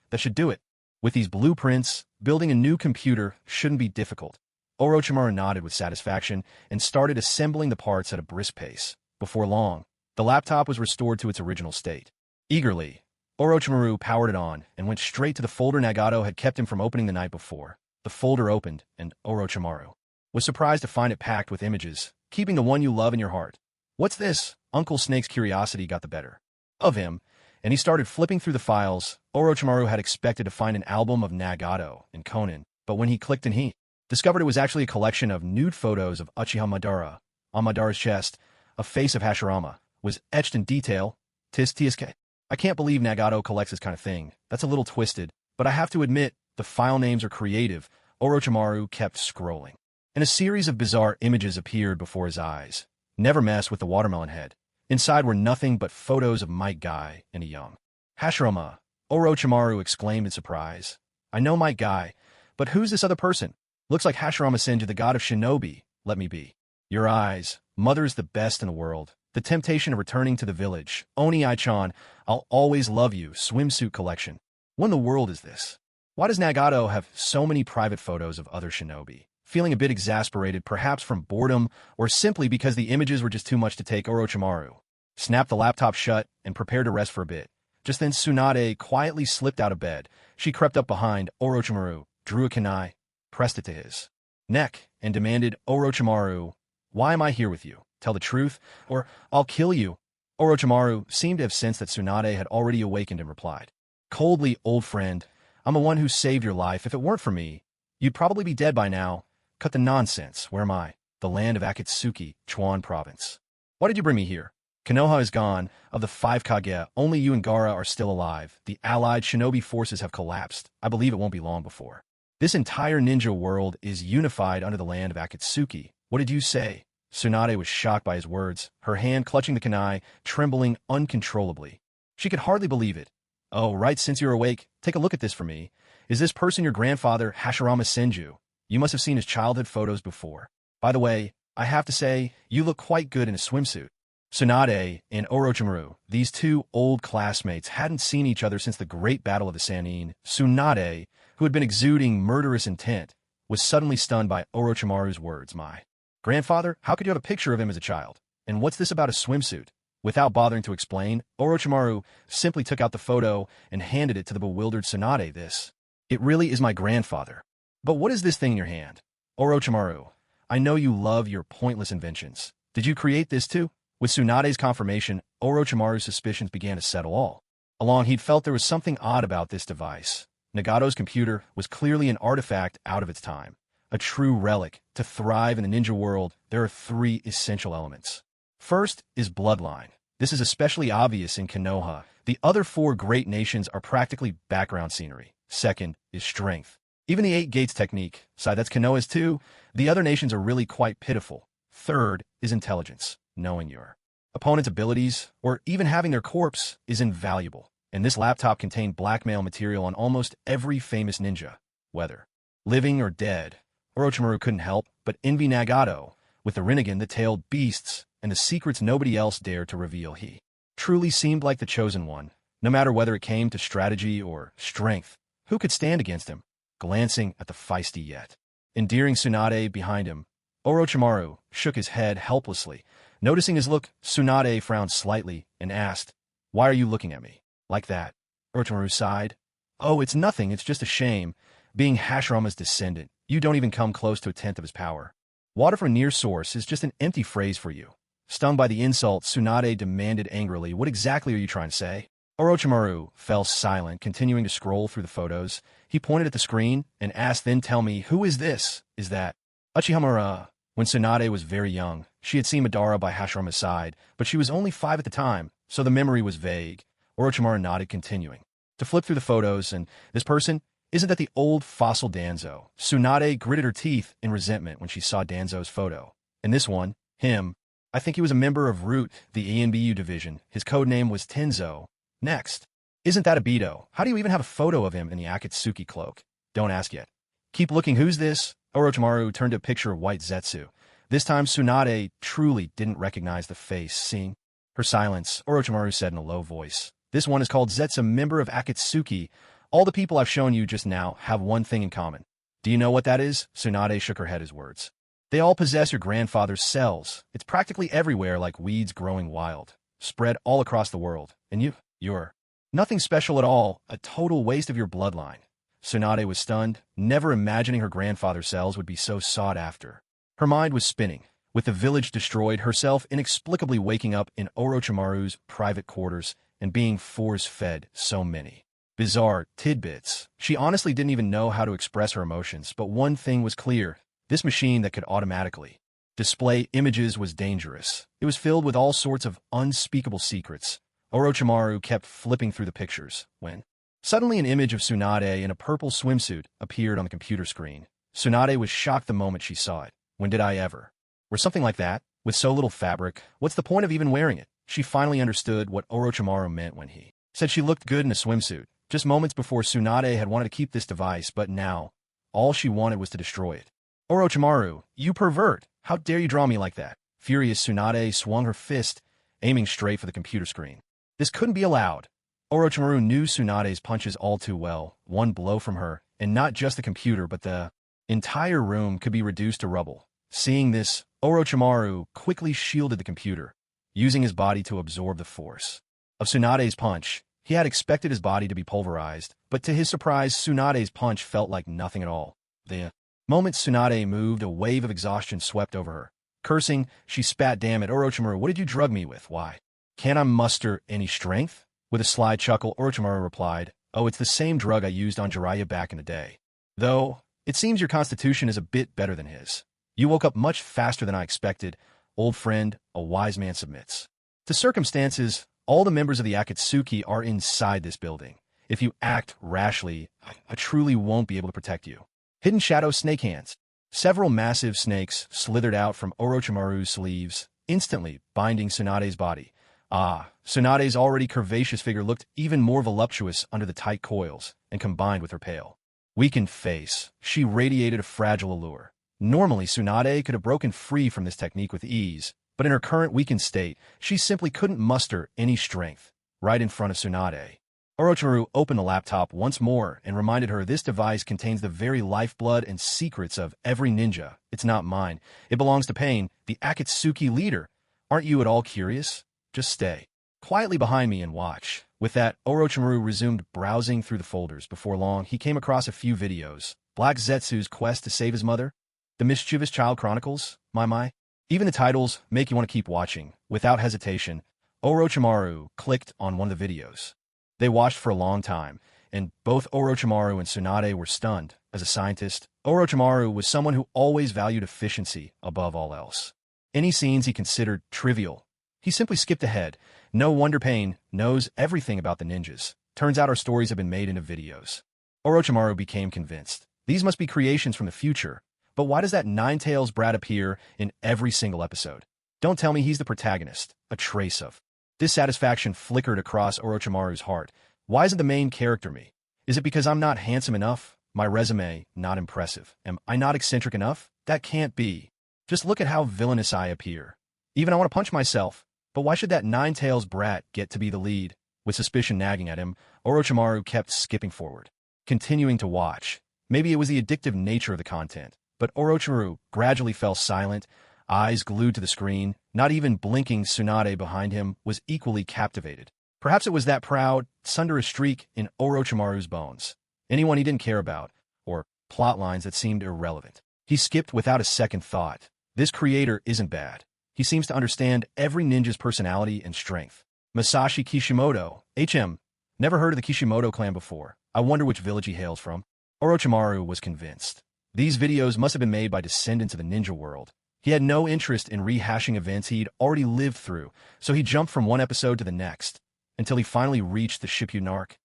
A: That should do it. With these blueprints, building a new computer shouldn't be difficult. Orochimaru nodded with satisfaction and started assembling the parts at a brisk pace. Before long, the laptop was restored to its original state. Eagerly, Orochimaru powered it on and went straight to the folder Nagato had kept him from opening the night before. The folder opened, and Orochimaru was surprised to find it packed with images, keeping the one you love in your heart. What's this? Uncle Snake's curiosity got the better of him, and he started flipping through the files. Orochimaru had expected to find an album of Nagato and Konan, but when he clicked in, he discovered it was actually a collection of nude photos of Uchiha Madara. On Madara's chest, a face of Hashirama was etched in detail. Tsk. I can't believe Nagato collects this kind of thing. That's a little twisted, but I have to admit, the file names are creative. Orochimaru kept scrolling, and a series of bizarre images appeared before his eyes. Never mess with the watermelon head. Inside were nothing but photos of Might Guy and a young Hashirama. Orochimaru exclaimed in surprise. I know Might Guy, but who's this other person? Looks like Hashirama Senju, the god of shinobi. Let me be. Your eyes. Mother's the best in the world. The temptation of returning to the village. Oni Ai-chan, I'll always love you. Swimsuit collection. What in the world is this? Why does Nagato have so many private photos of other shinobi? Feeling a bit exasperated, perhaps from boredom, or simply because the images were just too much to take, Orochimaru snapped the laptop shut and prepared to rest for a bit. Just then Tsunade quietly slipped out of bed. She crept up behind Orochimaru, drew a kunai, pressed it to his neck, and demanded, Orochimaru, why am I here with you? Tell the truth, or I'll kill you. Orochimaru seemed to have sensed that Tsunade had already awakened and replied coldly, old friend, I'm the one who saved your life. If it weren't for me, you'd probably be dead by now. Cut the nonsense. Where am I? The land of Akatsuki, Chuan province. Why did you bring me here? Konoha is gone. Of the 5 Kage, only you and Gaara are still alive. The allied shinobi forces have collapsed. I believe it won't be long before this entire ninja world is unified under the land of Akatsuki. What did you say? Tsunade was shocked by his words, her hand clutching the kunai, trembling uncontrollably. She could hardly believe it. Oh, right, since you're awake, take a look at this for me. Is this person your grandfather, Hashirama Senju? You must have seen his childhood photos before. By the way, I have to say, you look quite good in a swimsuit. Tsunade and Orochimaru, these two old classmates, hadn't seen each other since the Great Battle of the Sannin. Tsunade, who had been exuding murderous intent, was suddenly stunned by Orochimaru's words. My grandfather? How could you have a picture of him as a child? And what's this about a swimsuit? Without bothering to explain, Orochimaru simply took out the photo and handed it to the bewildered Tsunade. It really is my grandfather. But what is this thing in your hand? Orochimaru, I know you love your pointless inventions. Did you create this too? With Tsunade's confirmation, Orochimaru's suspicions began to settle all along. He'd felt there was something odd about this device. Nagato's computer was clearly an artifact out of its time, a true relic. To thrive in the ninja world, there are 3 essential elements. First is bloodline. This is especially obvious in Konoha. The other 4 great nations are practically background scenery. Second is strength. Even the 8 gates technique, that's Konoha's too. The other nations are really quite pitiful. Third is intelligence. Knowing your opponent's abilities, or even having their corpse, is invaluable. And this laptop contained blackmail material on almost every famous ninja, whether living or dead. Orochimaru couldn't help but envy Nagato, with the Rinnegan that tailed beasts, and the secrets nobody else dared to reveal. He truly seemed like the chosen one, no matter whether it came to strategy or strength. Who could stand against him? Glancing at the feisty yet endearing Tsunade behind him, Orochimaru shook his head helplessly. Noticing his look, Tsunade frowned slightly and asked, why are you looking at me like that? Orochimaru sighed. Oh, it's nothing. It's just a shame. Being Hashirama's descendant, you don't even come close to a tenth of his power. Water from a near source is just an empty phrase for you. Stung by the insult, Tsunade demanded angrily, what exactly are you trying to say? Orochimaru fell silent, continuing to scroll through the photos. He pointed at the screen and asked, then tell me, who is this? Is that Uchiha? When Tsunade was very young, she had seen Madara by Hashirama's side, but she was only 5 at the time, so the memory was vague. Orochimaru nodded, continuing to flip through the photos, and this person, isn't that the old fossil Danzo? Tsunade gritted her teeth in resentment when she saw Danzo's photo. And this one, him, I think he was a member of Root, the ANBU division. His code name was Tenzo. Next, isn't that Obito? How do you even have a photo of him in the Akatsuki cloak? Don't ask yet. Keep looking. Who's this? Orochimaru turned to a picture of white Zetsu. This time Tsunade truly didn't recognize the face. Seeing her silence, Orochimaru said in a low voice, "This one is called Zetsu, member of Akatsuki. All the people I've shown you just now have one thing in common. Do you know what that is?" Tsunade shook her head as words. "They all possess your grandfather's cells. It's practically everywhere like weeds growing wild, spread all across the world. And you're nothing special at all, a total waste of your bloodline." Tsunade was stunned, never imagining her grandfather's cells would be so sought after. Her mind was spinning. With the village destroyed, herself inexplicably waking up in Orochimaru's private quarters and being force-fed so many bizarre tidbits. She honestly didn't even know how to express her emotions, but one thing was clear. This machine that could automatically display images was dangerous. It was filled with all sorts of unspeakable secrets. Orochimaru kept flipping through the pictures when suddenly an image of Tsunade in a purple swimsuit appeared on the computer screen. Tsunade was shocked the moment she saw it. When did I ever wear something like that? With so little fabric, what's the point of even wearing it? She finally understood what Orochimaru meant when he said she looked good in a swimsuit. Just moments before, Tsunade had wanted to keep this device, but now all she wanted was to destroy it. "Orochimaru, you pervert! How dare you draw me like that?" Furious, Tsunade swung her fist, aiming straight for the computer screen. This couldn't be allowed. Orochimaru knew Tsunade's punches all too well. One blow from her, and not just the computer but the entire room could be reduced to rubble. Seeing this, Orochimaru quickly shielded the computer, using his body to absorb the force of Tsunade's punch. He had expected his body to be pulverized, but to his surprise, Tsunade's punch felt like nothing at all. The moment Tsunade moved, a wave of exhaustion swept over her. Cursing, she spat, "Damn it, Orochimaru, what did you drug me with? Why can't I muster any strength?" With a sly chuckle, Orochimaru replied, "Oh, it's the same drug I used on Jiraiya back in the day. Though, it seems your constitution is a bit better than his. You woke up much faster than I expected. Old friend, a wise man submits to circumstances. All the members of the Akatsuki are inside this building. If you act rashly, I truly won't be able to protect you." Hidden shadow snake hands. Several massive snakes slithered out from Orochimaru's sleeves, instantly binding Tsunade's body. Tsunade's already curvaceous figure looked even more voluptuous under the tight coils, and combined with her pale, weakened face, she radiated a fragile allure. Normally, Tsunade could have broken free from this technique with ease, but in her current weakened state, she simply couldn't muster any strength. Right in front of Tsunade, Orochimaru opened the laptop once more and reminded her this device contains the very lifeblood and secrets of every ninja. "It's not mine. It belongs to Pain, the Akatsuki leader. Aren't you at all curious? Just stay quietly behind me and watch." With that, Orochimaru resumed browsing through the folders. Before long, he came across a few videos. Black Zetsu's quest to save his mother, The Mischievous Child Chronicles, my. Even the titles make you want to keep watching. Without hesitation, Orochimaru clicked on one of the videos. They watched for a long time, and both Orochimaru and Tsunade were stunned. As a scientist, Orochimaru was someone who always valued efficiency above all else. Any scenes he considered trivial, he simply skipped ahead. No wonder Pain knows everything about the ninjas. Turns out our stories have been made into videos. Orochimaru became convinced. These must be creations from the future. But why does that Nine-Tails brat appear in every single episode? Don't tell me he's the protagonist. A trace of dissatisfaction flickered across Orochimaru's heart. Why isn't the main character me? Is it because I'm not handsome enough? My resume, not impressive. Am I not eccentric enough? That can't be. Just look at how villainous I appear. Even I want to punch myself. But why should that Nine-Tails brat get to be the lead? With suspicion nagging at him, Orochimaru kept skipping forward, continuing to watch. Maybe it was the addictive nature of the content. But Orochimaru gradually fell silent, eyes glued to the screen. Not even blinking, Tsunade behind him was equally captivated. Perhaps it was that proud, thunderous streak in Orochimaru's bones. Anyone he didn't care about, or plot lines that seemed irrelevant, he skipped without a second thought. This creator isn't bad. He seems to understand every ninja's personality and strength. Masashi Kishimoto, HM. Never heard of the Kishimoto clan before. I wonder which village he hails from. Orochimaru was convinced. These videos must have been made by descendants of the ninja world. He had no interest in rehashing events he'd already lived through, so he jumped from one episode to the next, until he finally reached the Shippuden arc.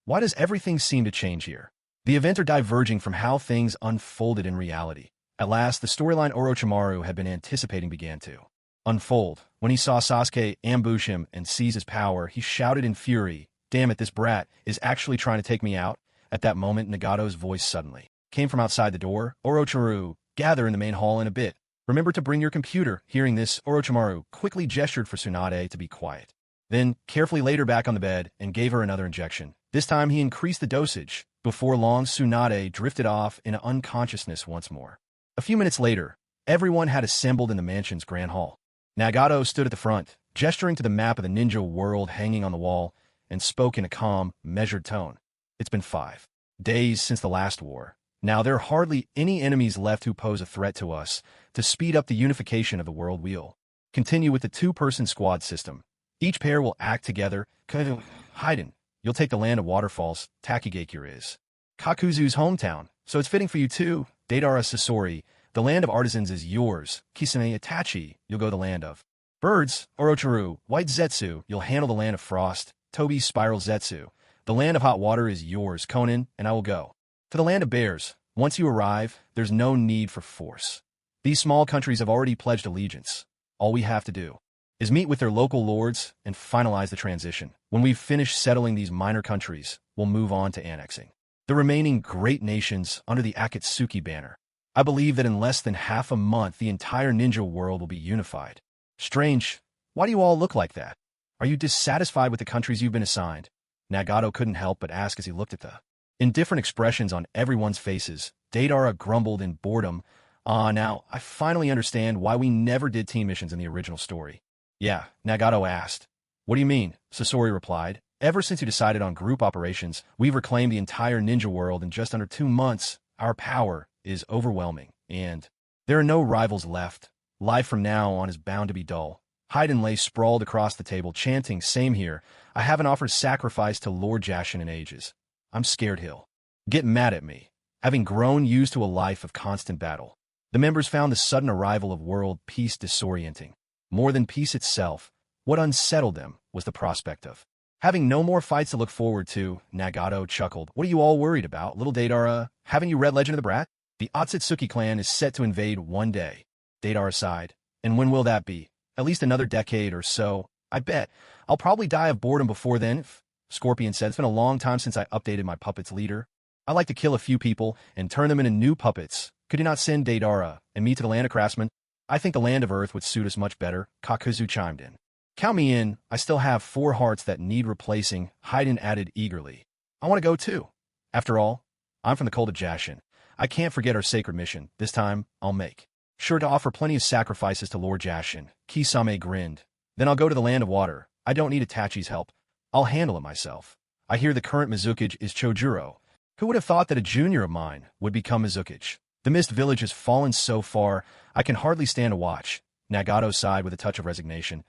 A: Why does everything seem to change here? The events are diverging from how things unfolded in reality. At last, the storyline Orochimaru had been anticipating began to unfold. When he saw Sasuke ambush him and seize his power, he shouted in fury, "Damn it, this brat is actually trying to take me out." At that moment, Nagato's voice suddenly came from outside the door. "Orochimaru, gather in the main hall in a bit. Remember to bring your computer. Hearing this, Orochimaru quickly gestured for Tsunade to be quiet. Then, carefully laid her back on the bed and gave her another injection. This time he increased the dosage. Before long, Tsunade drifted off into unconsciousness once more. A few minutes later, everyone had assembled in the mansion's grand hall. Nagato stood at the front, gesturing to the map of the ninja world hanging on the wall, and spoke in a calm, measured tone. It's been 5 days since the last war. Now there are hardly any enemies left who pose a threat to us. To speed up the unification of the world, we'll continue with the 2-person squad system. Each pair will act together. Haiden, you'll take the land of waterfalls. Takigakure is Kakuzu's hometown, so it's fitting for you too. Deidara Sasori, the land of artisans is yours. Kisame Itachi, you'll go the land of birds. Orochimaru, white Zetsu, you'll handle the land of frost. Tobi Spiral Zetsu, the land of hot water is yours. Konan, and I will go to the land of bears. Once you arrive, there's no need for force. These small countries have already pledged allegiance. All we have to do is meet with their local lords and finalize the transition. When we've finished settling these minor countries, we'll move on to annexing the remaining great nations under the Akatsuki banner. I believe that in less than half a month, the entire ninja world will be unified. Strange. Why do you all look like that? Are you dissatisfied with the countries you've been assigned? Nagato couldn't help but ask as he looked at the indifferent expressions on everyone's faces. Deidara grumbled in boredom. Now, I finally understand why we never did team missions in the original story. Yeah, Nagato asked. What do you mean? Sasori replied. Ever since you decided on group operations, we've reclaimed the entire ninja world in just under 2 months. Our power is overwhelming, and there are no rivals left. Life from now on is bound to be dull. Haiden lay sprawled across the table, chanting, same here. I haven't offered sacrifice to Lord Jashin in ages. I'm scared he'll get mad at me, having grown used to a life of constant battle. The members found the sudden arrival of world peace disorienting. More than peace itself, what unsettled them was the prospect of having no more fights to look forward to. Nagato chuckled. What are you all worried about, little Deidara? Haven't you read Legend of the Brat? The Akatsuki clan is set to invade one day. Deidara sighed. And when will that be? At least another decade or so. I bet. I'll probably die of boredom before then. Scorpion said, it's been a long time since I updated my puppets leader. I like to kill a few people and turn them into new puppets. Could you not send Deidara and me to the land of craftsmen? I think the land of earth would suit us much better. Kakuzu chimed in. Count me in. I still have 4 hearts that need replacing. Haiden added eagerly. I want to go too. After all, I'm from the cult of Jashin. I can't forget our sacred mission. This time, I'll make sure to offer plenty of sacrifices to Lord Jashin. Kisame grinned. Then I'll go to the land of water. I don't need Itachi's help. I'll handle it myself. I hear the current Mizukage is Chojuro. Who would have thought that a junior of mine would become Mizukage? The Mist Village has fallen so far, I can hardly stand to watch. Nagato sighed with a touch of resignation.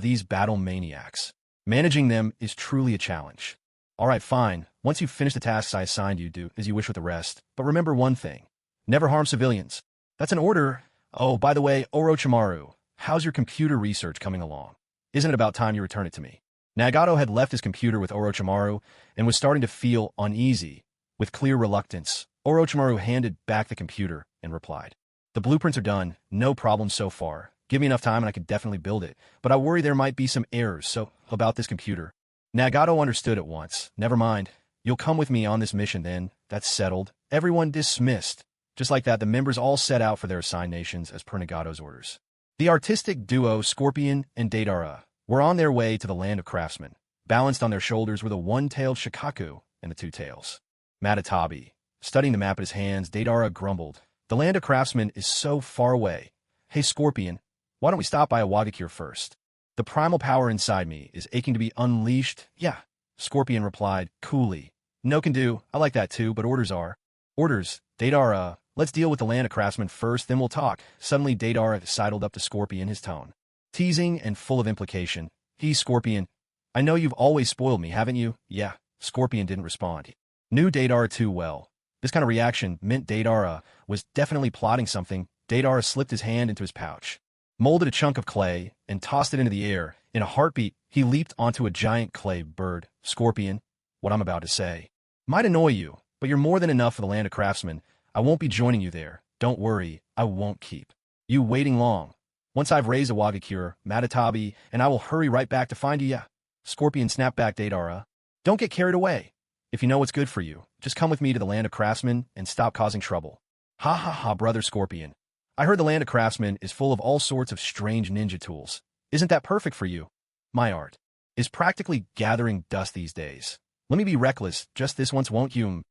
A: These battle maniacs. Managing them is truly a challenge. All right, fine. Once you've finished the tasks I assigned you, do as you wish with the rest. But remember one thing. Never harm civilians. That's an order. Oh, by the way, Orochimaru, how's your computer research coming along? Isn't it about time you return it to me? Nagato had left his computer with Orochimaru and was starting to feel uneasy. With clear reluctance, Orochimaru handed back the computer and replied. The blueprints are done. No problem so far. Give me enough time and I could definitely build it. But I worry there might be some errors, about this computer. Nagato understood at once. Never mind. You'll come with me on this mission then. That's settled. Everyone dismissed. Just like that, the members all set out for their assigned nations as per Nagato's orders. The artistic duo Scorpion and Deidara were on their way to the land of craftsmen. Balanced on their shoulders were the one-tailed Shikaku and the 2 tails. Matatabi. Studying the map in his hands, Deidara grumbled. The land of craftsmen is so far away. Hey, Scorpion, why don't we stop by Awagakure first? The primal power inside me is aching to be unleashed. Yeah, Scorpion replied, coolly. No can do. I like that too, but orders are. Orders. Deidara, let's deal with the land of craftsmen first, then we'll talk. Suddenly, Deidara sidled up to Scorpion, his tone teasing and full of implication. Scorpion, I know you've always spoiled me, haven't you? Yeah, Scorpion didn't respond. Knew Deidara too well. This kind of reaction meant Deidara was definitely plotting something. Deidara slipped his hand into his pouch, molded a chunk of clay, and tossed it into the air. In a heartbeat, he leaped onto a giant clay bird. Scorpion, what I'm about to say might annoy you, but you're more than enough for the land of craftsmen. I won't be joining you there. Don't worry, I won't keep you waiting long. Once I've raised Awagakure, Matatabi, and I will hurry right back to find you. Yeah. Scorpion snapped back Deidara. Don't get carried away. If you know what's good for you, just come with me to the land of craftsmen and stop causing trouble. Ha ha ha, brother Scorpion. I heard the land of craftsmen is full of all sorts of strange ninja tools. Isn't that perfect for you? My art is practically gathering dust these days. Let me be reckless, just this once, won't you?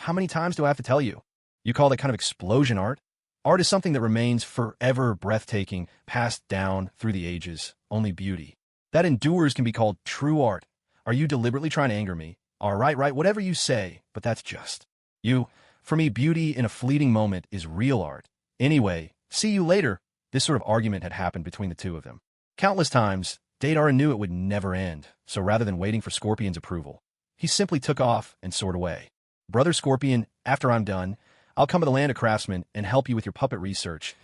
A: How many times do I have to tell you? You call that kind of explosion art? Art is something that remains forever breathtaking, passed down through the ages. Only beauty that endures can be called true art. Are you deliberately trying to anger me? All right, whatever you say, but that's just you. For me, beauty in a fleeting moment is real art. Anyway, see you later. This sort of argument had happened between the two of them countless times. Deidara knew it would never end, so rather than waiting for Scorpion's approval, he simply took off and soared away. Brother Scorpion, after I'm done, I'll come to the land of craftsmen and help you with your puppet research.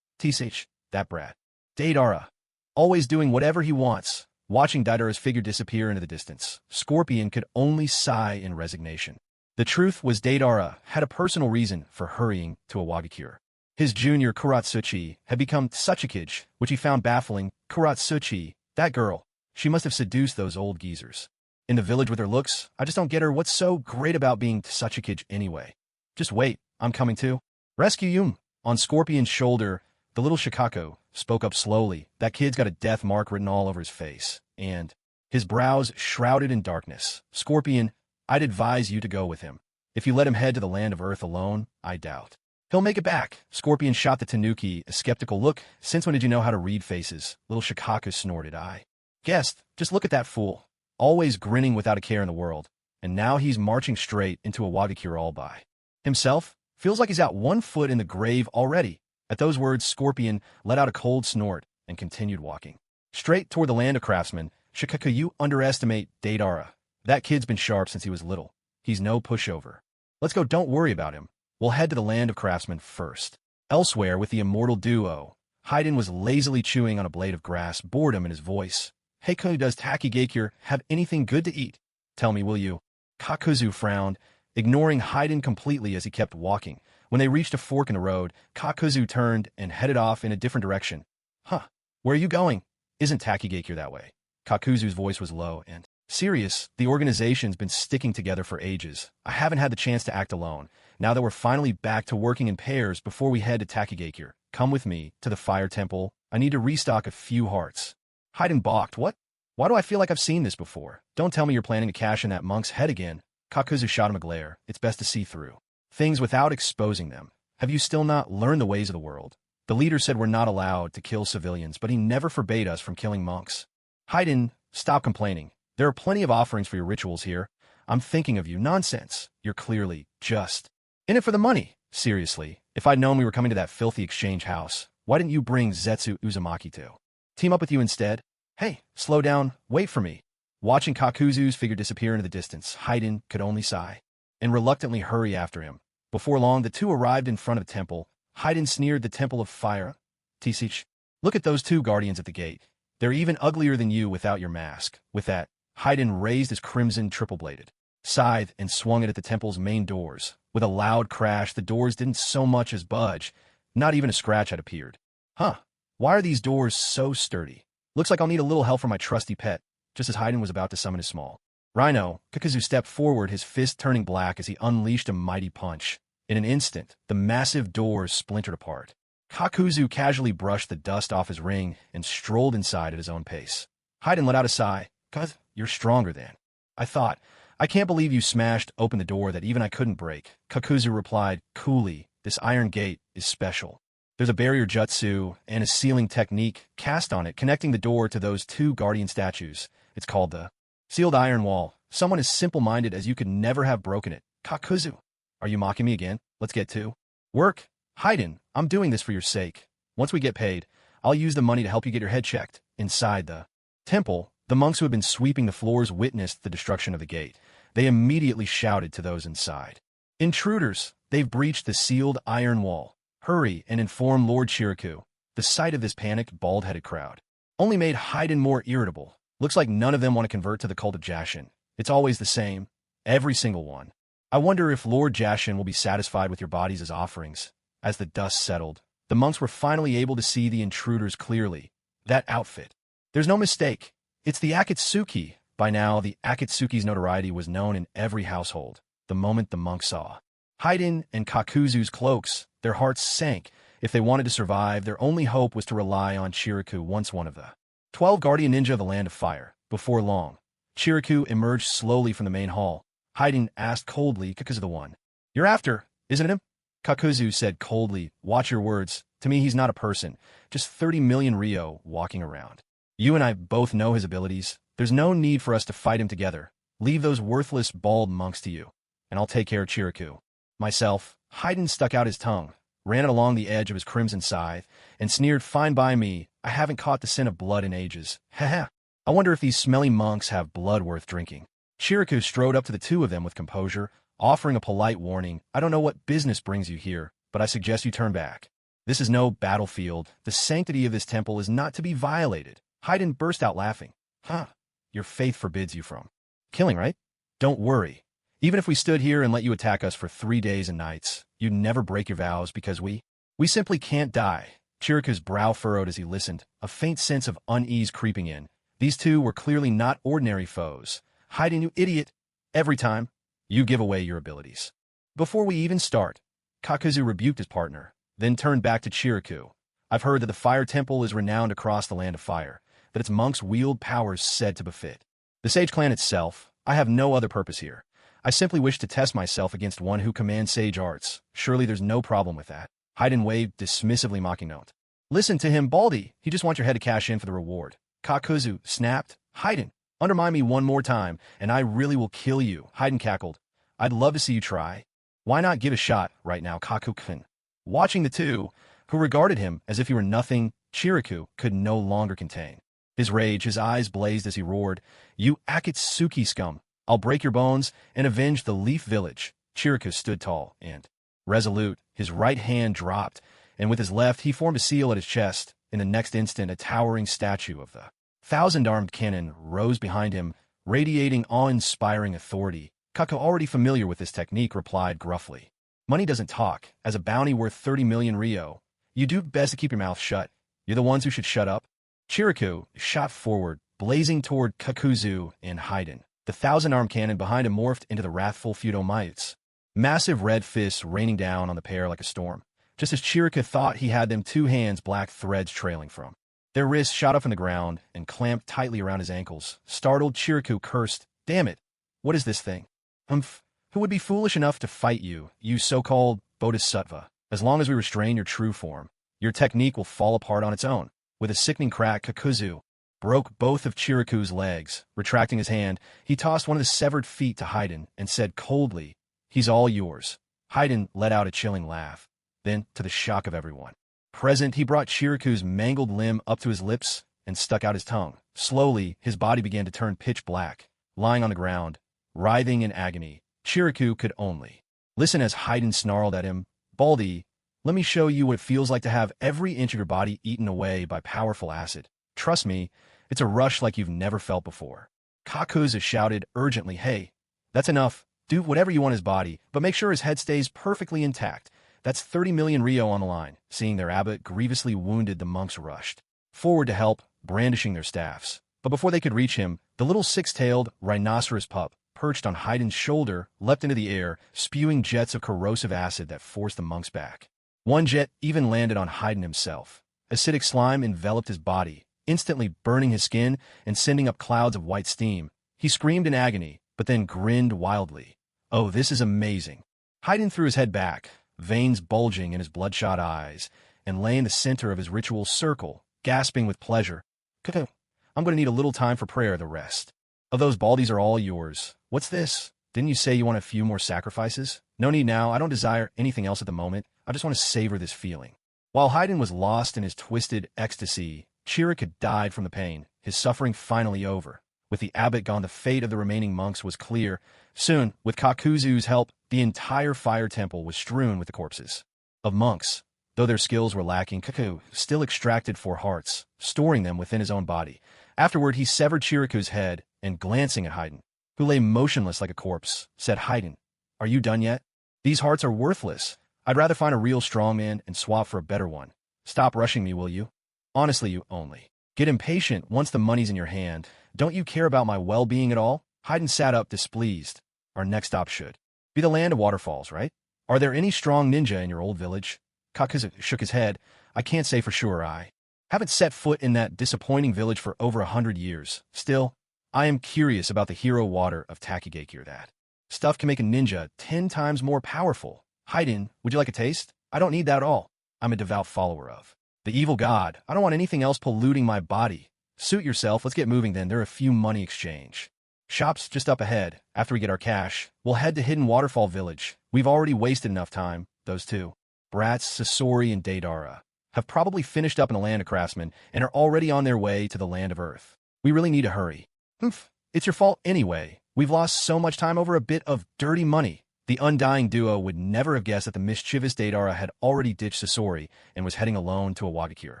A: Tsh, that brat. Deidara, always doing whatever he wants. Watching Deidara's figure disappear into the distance, Scorpion could only sigh in resignation. The truth was Deidara had a personal reason for hurrying to Iwagakure. His junior Kuratsuchi had become Tsukiji, which he found baffling. Kuratsuchi, that girl, she must have seduced those old geezers. In the village with her looks, I just don't get her. What's so great about being Tsukiji anyway? Just wait, I'm coming too. Rescue you. On Scorpion's shoulder, the little Shikako spoke up slowly. That kid's got a death mark written all over his face, and his brows shrouded in darkness. Scorpion, I'd advise you to go with him. If you let him head to the land of Earth alone, I doubt he'll make it back. Scorpion shot the Tanuki a skeptical look. Since when did you know how to read faces? Little Shikako snorted. I guessed. Just look at that fool. Always grinning without a care in the world. And now he's marching straight into Iwagakure all by himself. Feels like he's out 1 foot in the grave already. At those words, Scorpion let out a cold snort and continued walking straight toward the land of craftsmen. Shikako, you underestimate Deidara. That kid's been sharp since he was little. He's no pushover. Let's go, don't worry about him. We'll head to the land of craftsmen first. Elsewhere, with the immortal duo, Haiden was lazily chewing on a blade of grass, boredom in his voice. Hey, does Takigakure have anything good to eat? Tell me, will you? Kakuzu frowned, ignoring Haiden completely as he kept walking. When they reached a fork in the road, Kakuzu turned and headed off in a different direction. Huh, where are you going? Isn't Takigakure that way? Kakuzu's voice was low and serious. The organization's been sticking together for ages. I haven't had the chance to act alone. Now that we're finally back to working in pairs before we head to Takigakure, come with me to the fire temple. I need to restock a few hearts. Haiden balked. What? Why do I feel like I've seen this before? Don't tell me you're planning to cash in that monk's head again. Kakuzu shot him a glare. It's best to see through things without exposing them. Have you still not learned the ways of the world? The leader said we're not allowed to kill civilians, but he never forbade us from killing monks. Haiden, stop complaining. There are plenty of offerings for your rituals here. I'm thinking of you. Nonsense. You're clearly just in it for the money. Seriously, if I'd known we were coming to that filthy exchange house, why didn't you bring Zetsu Uzumaki to team up with you instead? Hey, slow down. Wait for me. Watching Kakuzu's figure disappear into the distance, Haiden could only sigh and reluctantly hurry after him. Before long, the two arrived in front of the temple. Haiden sneered. The Temple of Fire. Tsich, look at those two guardians at the gate. They're even uglier than you without your mask. With that, Haiden raised his crimson triple-bladed scythe and swung it at the temple's main doors. With a loud crash, the doors didn't so much as budge. Not even a scratch had appeared. Huh, why are these doors so sturdy? Looks like I'll need a little help from my trusty pet. Just as Haiden was about to summon his small rhino, Kakuzu stepped forward, his fist turning black as he unleashed a mighty punch. In an instant, the massive doors splintered apart. Kakuzu casually brushed the dust off his ring and strolled inside at his own pace. Haiden let out a sigh. "'Cause you're stronger than I thought. I can't believe you smashed open the door that even I couldn't break." Kakuzu replied coolly, "This iron gate is special. There's a barrier jutsu and a sealing technique cast on it, connecting the door to those two guardian statues. It's called the sealed iron wall. Someone as simple-minded as you could never have broken it." Kakuzu, are you mocking me again? Let's get to work. Haiden, I'm doing this for your sake. Once we get paid, I'll use the money to help you get your head checked. Inside the temple, the monks who had been sweeping the floors witnessed the destruction of the gate. They immediately shouted to those inside. "Intruders! They've breached the sealed iron wall. Hurry and inform Lord Chiriku." The sight of this panicked, bald-headed crowd only made Haiden more irritable. Looks like none of them want to convert to the cult of Jashin. It's always the same. Every single one. I wonder if Lord Jashin will be satisfied with your bodies as offerings. As the dust settled, the monks were finally able to see the intruders clearly. That outfit. There's no mistake. It's the Akatsuki. By now, the Akatsuki's notoriety was known in every household. The moment the monks saw Haiden and Kakuzu's cloaks, their hearts sank. If they wanted to survive, their only hope was to rely on Chiriku, once one of the 12 guardian ninja of the Land of Fire. Before long, Chiriku emerged slowly from the main hall. Haiden asked coldly, "Kakuzu the one you're after, isn't it him?" Kakuzu said coldly, "Watch your words. To me, he's not a person. Just 30 million Ryo walking around. You and I both know his abilities. There's no need for us to fight him together. Leave those worthless bald monks to you, and I'll take care of Chiriku myself." Haiden stuck out his tongue, ran it along the edge of his crimson scythe, and sneered, "Fine by me. I haven't caught the scent of blood in ages. Haha. I wonder if these smelly monks have blood worth drinking." Chiriku strode up to the two of them with composure, offering a polite warning. "I don't know what business brings you here, but I suggest you turn back. This is no battlefield. The sanctity of this temple is not to be violated." Haiden burst out laughing. "Huh. Your faith forbids you from killing, right? Don't worry. Even if we stood here and let you attack us for 3 days and nights, you'd never break your vows because we simply can't die." Chiriku's brow furrowed as he listened, a faint sense of unease creeping in. These two were clearly not ordinary foes. "Haiden, you idiot. Every time, you give away your abilities." Before we even start, Kakuzu rebuked his partner, then turned back to Chiriku. "I've heard that the Fire Temple is renowned across the Land of Fire, that its monks wield powers said to befit the Sage Clan itself. I have no other purpose here. I simply wish to test myself against one who commands sage arts. Surely there's no problem with that." Haiden waved dismissively, mocking note. "Listen to him, Baldy. He just wants your head to cash in for the reward." Kakuzu snapped. "Haiden, undermine me one more time, and I really will kill you." Haiden cackled. "I'd love to see you try. Why not give a shot right now, Kaku-kun?" Watching the two, who regarded him as if he were nothing, Chiriku could no longer contain his rage. His eyes blazed as he roared, "You Akatsuki scum! I'll break your bones and avenge the Leaf Village." Chiriku stood tall and resolute. His right hand dropped, and with his left he formed a seal at his chest. In the next instant, a towering statue of the thousand-armed cannon rose behind him, radiating awe-inspiring authority. Kaku, already familiar with this technique, replied gruffly, "Money doesn't talk. As a bounty worth 30 million Ryo, you do best to keep your mouth shut. You're the ones who should shut up." Chiriku shot forward, blazing toward Kakuzu and Haiden. The thousand-armed cannon behind him morphed into the wrathful Fudomites, massive red fists raining down on the pair like a storm. Just as Chiriku thought he had them, two hands, black threads trailing from their wrists, shot up from the ground and clamped tightly around his ankles. Startled, Chiriku cursed, "Damn it! What is this thing? Who would be foolish enough to fight you, you so-called bodhisattva? As long as we restrain your true form, your technique will fall apart on its own." With a sickening crack, Kakuzu broke both of Chiriku's legs. Retracting his hand, he tossed one of the severed feet to Haiden and said coldly, "He's all yours." Haiden let out a chilling laugh. Then, to the shock of everyone present, he brought Chiriku's mangled limb up to his lips and stuck out his tongue. Slowly, his body began to turn pitch black. Lying on the ground, writhing in agony, Chiriku could only listen as Haiden snarled at him, "Baldy, let me show you what it feels like to have every inch of your body eaten away by powerful acid. Trust me, it's a rush like you've never felt before." Kakuzu shouted urgently, "Hey, that's enough. Do whatever you want his body, but make sure his head stays perfectly intact. That's 30 million Ryo on the line." Seeing their abbot grievously wounded, the monks rushed forward to help, brandishing their staffs. But before they could reach him, the little six-tailed rhinoceros pup, perched on Haiden's shoulder, leapt into the air, spewing jets of corrosive acid that forced the monks back. One jet even landed on Haiden himself. Acidic slime enveloped his body, instantly burning his skin and sending up clouds of white steam. He screamed in agony, but then grinned wildly. "Oh, this is amazing." Haiden threw his head back, veins bulging in his bloodshot eyes, and lay in the center of his ritual circle, gasping with pleasure. "Kaku, I'm going to need a little time for prayer. The rest of those baldies are all yours." "What's this? Didn't you say you want a few more sacrifices?" "No need now. I don't desire anything else at the moment. I just want to savor this feeling." While Haiden was lost in his twisted ecstasy, Chiriku died from the pain, his suffering finally over. With the abbot gone, the fate of the remaining monks was clear. Soon, with Kakuzu's help, the entire fire temple was strewn with the corpses of monks. Though their skills were lacking, Kaku still extracted 4 hearts, storing them within his own body. Afterward, he severed Chiriku's head, and glancing at Haiden, who lay motionless like a corpse, said, "Haiden, are you done yet? These hearts are worthless. I'd rather find a real strong man and swap for a better one. Stop rushing me, will you? Honestly, you only get impatient once the money's in your hand. Don't you care about my well-being at all?" Haiden sat up, displeased. "Our next stop should be the Land of Waterfalls, right? Are there any strong ninja in your old village?" Kage shook his head. I can't say for sure. I haven't set foot in that disappointing village for over 100 years. Still, I am curious about the hero water of Takigakure. That stuff can make a ninja 10 times more powerful. Haiden, would you like a taste? I don't need that at all. I'm a devout follower of the evil god. I don't want anything else polluting my body. Suit yourself. Let's get moving then. There are a few money exchange shops just up ahead. After we get our cash, we'll head to Hidden Waterfall Village. We've already wasted enough time. Those two brats, Sasori and Deidara, have probably finished up in the land of craftsmen and are already on their way to the land of Earth. We really need to hurry. Oof, it's your fault anyway. We've lost so much time over a bit of dirty money. The undying duo would never have guessed that the mischievous Deidara had already ditched Sasori and was heading alone to Iwagakure.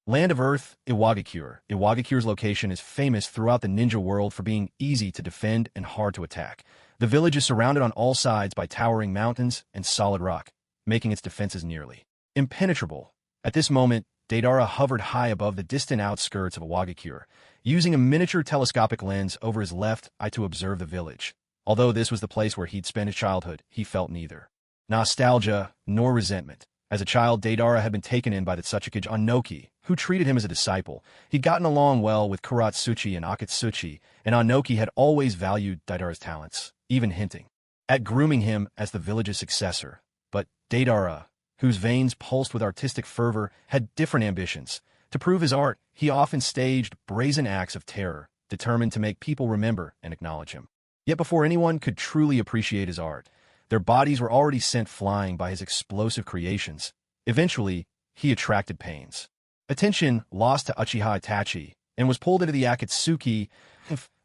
A: Land of Earth, Iwagakure. Iwagakure's location is famous throughout the ninja world for being easy to defend and hard to attack. The village is surrounded on all sides by towering mountains and solid rock, making its defenses nearly impenetrable. At this moment, Deidara hovered high above the distant outskirts of Iwagakure, using a miniature telescopic lens over his left eye to observe the village. Although this was the place where he'd spent his childhood, he felt neither nostalgia nor resentment. As a child, Deidara had been taken in by the Tsuchikage Onoki, who treated him as a disciple. He'd gotten along well with Kuratsuchi and Akatsuki, and Onoki had always valued Deidara's talents, even hinting at grooming him as the village's successor. But Deidara, whose veins pulsed with artistic fervor, had different ambitions. To prove his art, he often staged brazen acts of terror, determined to make people remember and acknowledge him. Yet before anyone could truly appreciate his art, their bodies were already sent flying by his explosive creations. Eventually, he attracted pains. Attention lost to Uchiha Itachi and was pulled into the Akatsuki.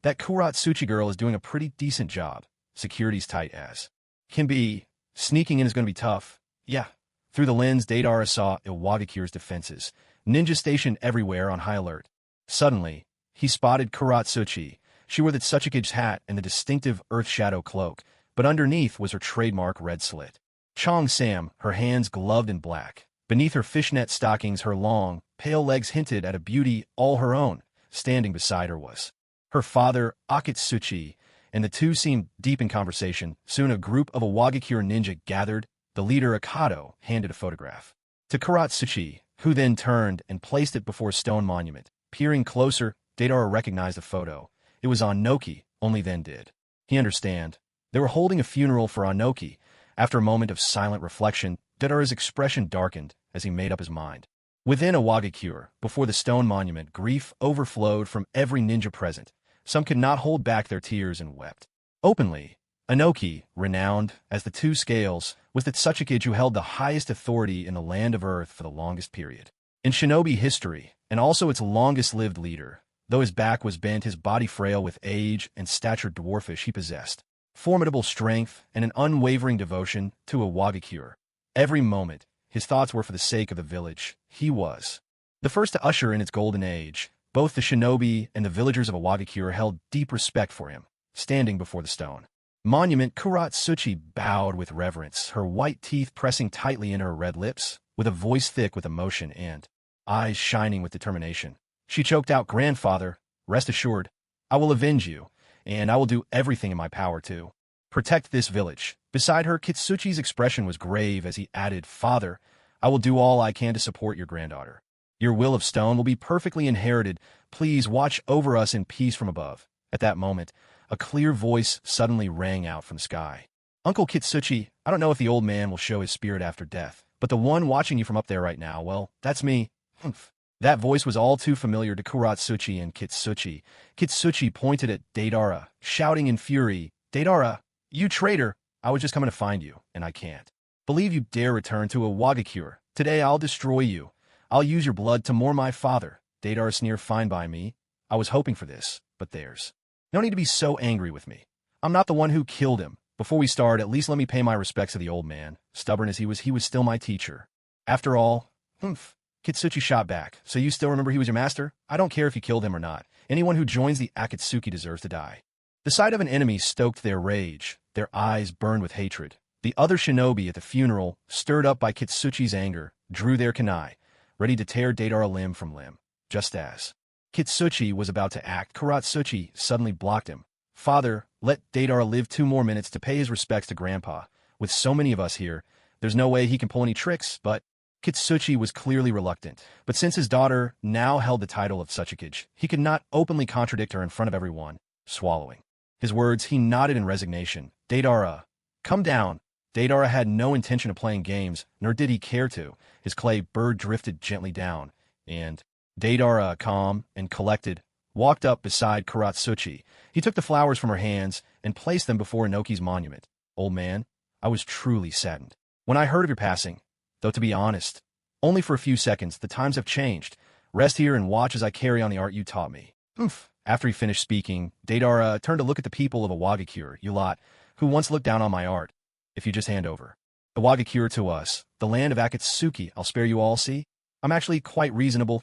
A: That Kuratsuchi girl is doing a pretty decent job. Security's tight as can be. Sneaking in is going to be tough. Yeah. Through the lens, Deidara saw Iwagakure's defenses, ninja stationed everywhere on high alert. Suddenly, he spotted Kuratsuchi. She wore the Tsuchikage's hat and the distinctive Earth Shadow cloak, but underneath was her trademark red slit. Chong Sam, her hands gloved in black. Beneath her fishnet stockings, her long, pale legs hinted at a beauty all her own. Standing beside her was her father, Akatsuki, and the two seemed deep in conversation. Soon a group of Iwagakure ninja gathered. The leader, Akado, handed a photograph to Kuratsuchi, who then turned and placed it before a stone monument. Peering closer, Deidara recognized the photo. It was Onoki, only then did he understand. They were holding a funeral for Onoki. After a moment of silent reflection, Deidara's expression darkened as he made up his mind. Within Iwagakure, before the stone monument, grief overflowed from every ninja present. Some could not hold back their tears and wept openly. Onoki, renowned as the Two Scales, was the Tsuchikage who held the highest authority in the land of Earth for the longest period in shinobi history, and also its longest-lived leader. Though his back was bent, his body frail with age and stature dwarfish, he possessed formidable strength and an unwavering devotion to Iwagakure. Every moment, his thoughts were for the sake of the village. He was the first to usher in its golden age. Both the shinobi and the villagers of Iwagakure held deep respect for him. Standing before the stone monument, Kuratsuchi bowed with reverence, her white teeth pressing tightly into her red lips. With a voice thick with emotion and eyes shining with determination, she choked out, "Grandfather, rest assured, I will avenge you, and I will do everything in my power to protect this village." Beside her, Kitsuchi's expression was grave as he added, "Father, I will do all I can to support your granddaughter. Your will of stone will be perfectly inherited. Please watch over us in peace from above." At that moment, a clear voice suddenly rang out from the sky. "Uncle Kitsuchi, I don't know if the old man will show his spirit after death, but the one watching you from up there right now, well, that's me." Humph. That voice was all too familiar to Kuratsuchi and Kitsuchi. Kitsuchi pointed at Deidara, shouting in fury, "Deidara, you traitor! I was just coming to find you, and I can't believe you dare return to Iwagakure. Today I'll destroy you. I'll use your blood to mourn my father." Deidara sneered, "Fine by me. I was hoping for this, but there's no need to be so angry with me. I'm not the one who killed him. Before we start, at least let me pay my respects to the old man. Stubborn as he was still my teacher. After all." Humph. Kitsuchi shot back. "So you still remember he was your master? I don't care if you killed him or not. Anyone who joins the Akatsuki deserves to die." The sight of an enemy stoked their rage. Their eyes burned with hatred. The other shinobi at the funeral, stirred up by Kitsuchi's anger, drew their kunai, ready to tear Deidara limb from limb. Just as Kitsuchi was about to act, Kuratsuchi suddenly blocked him. "Father, let Deidara live 2 more minutes to pay his respects to Grandpa. With so many of us here, there's no way he can pull any tricks, but..." Akatsuki was clearly reluctant, but since his daughter now held the title of Tsuchikage, he could not openly contradict her in front of everyone, swallowing his words. He nodded in resignation. Deidara, come down. Deidara had no intention of playing games, nor did he care to. His clay bird drifted gently down, and Deidara, calm and collected, walked up beside Akatsuki. He took the flowers from her hands and placed them before Inoki's monument. Old man, I was truly saddened when I heard of your passing, though to be honest, only for a few seconds. The times have changed. Rest here and watch as I carry on the art you taught me. Oomph. After he finished speaking, Deidara turned to look at the people of Iwagakure, you lot, who once looked down on my art. If you just hand over Iwagakure to us, the land of Akatsuki, I'll spare you all, see? I'm actually quite reasonable.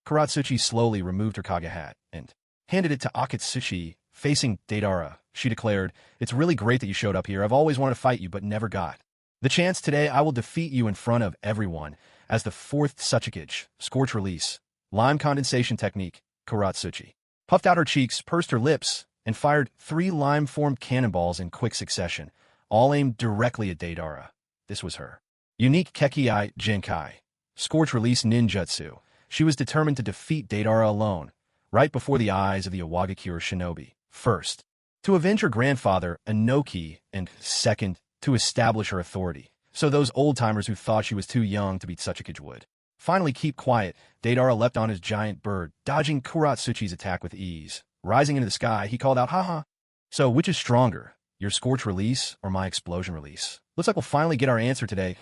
A: Akatsuki slowly removed her Kage hat and handed it to Akatsuki, facing Deidara. She declared, it's really great that you showed up here. I've always wanted to fight you, but never got the chance. Today, I will defeat you in front of everyone as the fourth Tsuchikage, scorch release, lime condensation technique. Akatsuki puffed out her cheeks, pursed her lips, and fired 3 lime-formed cannonballs in quick succession, all aimed directly at Deidara. This was her unique Kekei Jinkai, scorch release ninjutsu. She was determined to defeat Deidara alone, right before the eyes of the Iwagakure shinobi. First, to avenge her grandfather, Inoki, and second, to establish her authority, so those old-timers who thought she was too young to beat Tsuchikage would finally keep quiet. Deidara leapt on his giant bird, dodging Akatsuki's attack with ease. Rising into the sky, he called out, haha. So, which is stronger, your scorch release or my explosion release? Looks like we'll finally get our answer today.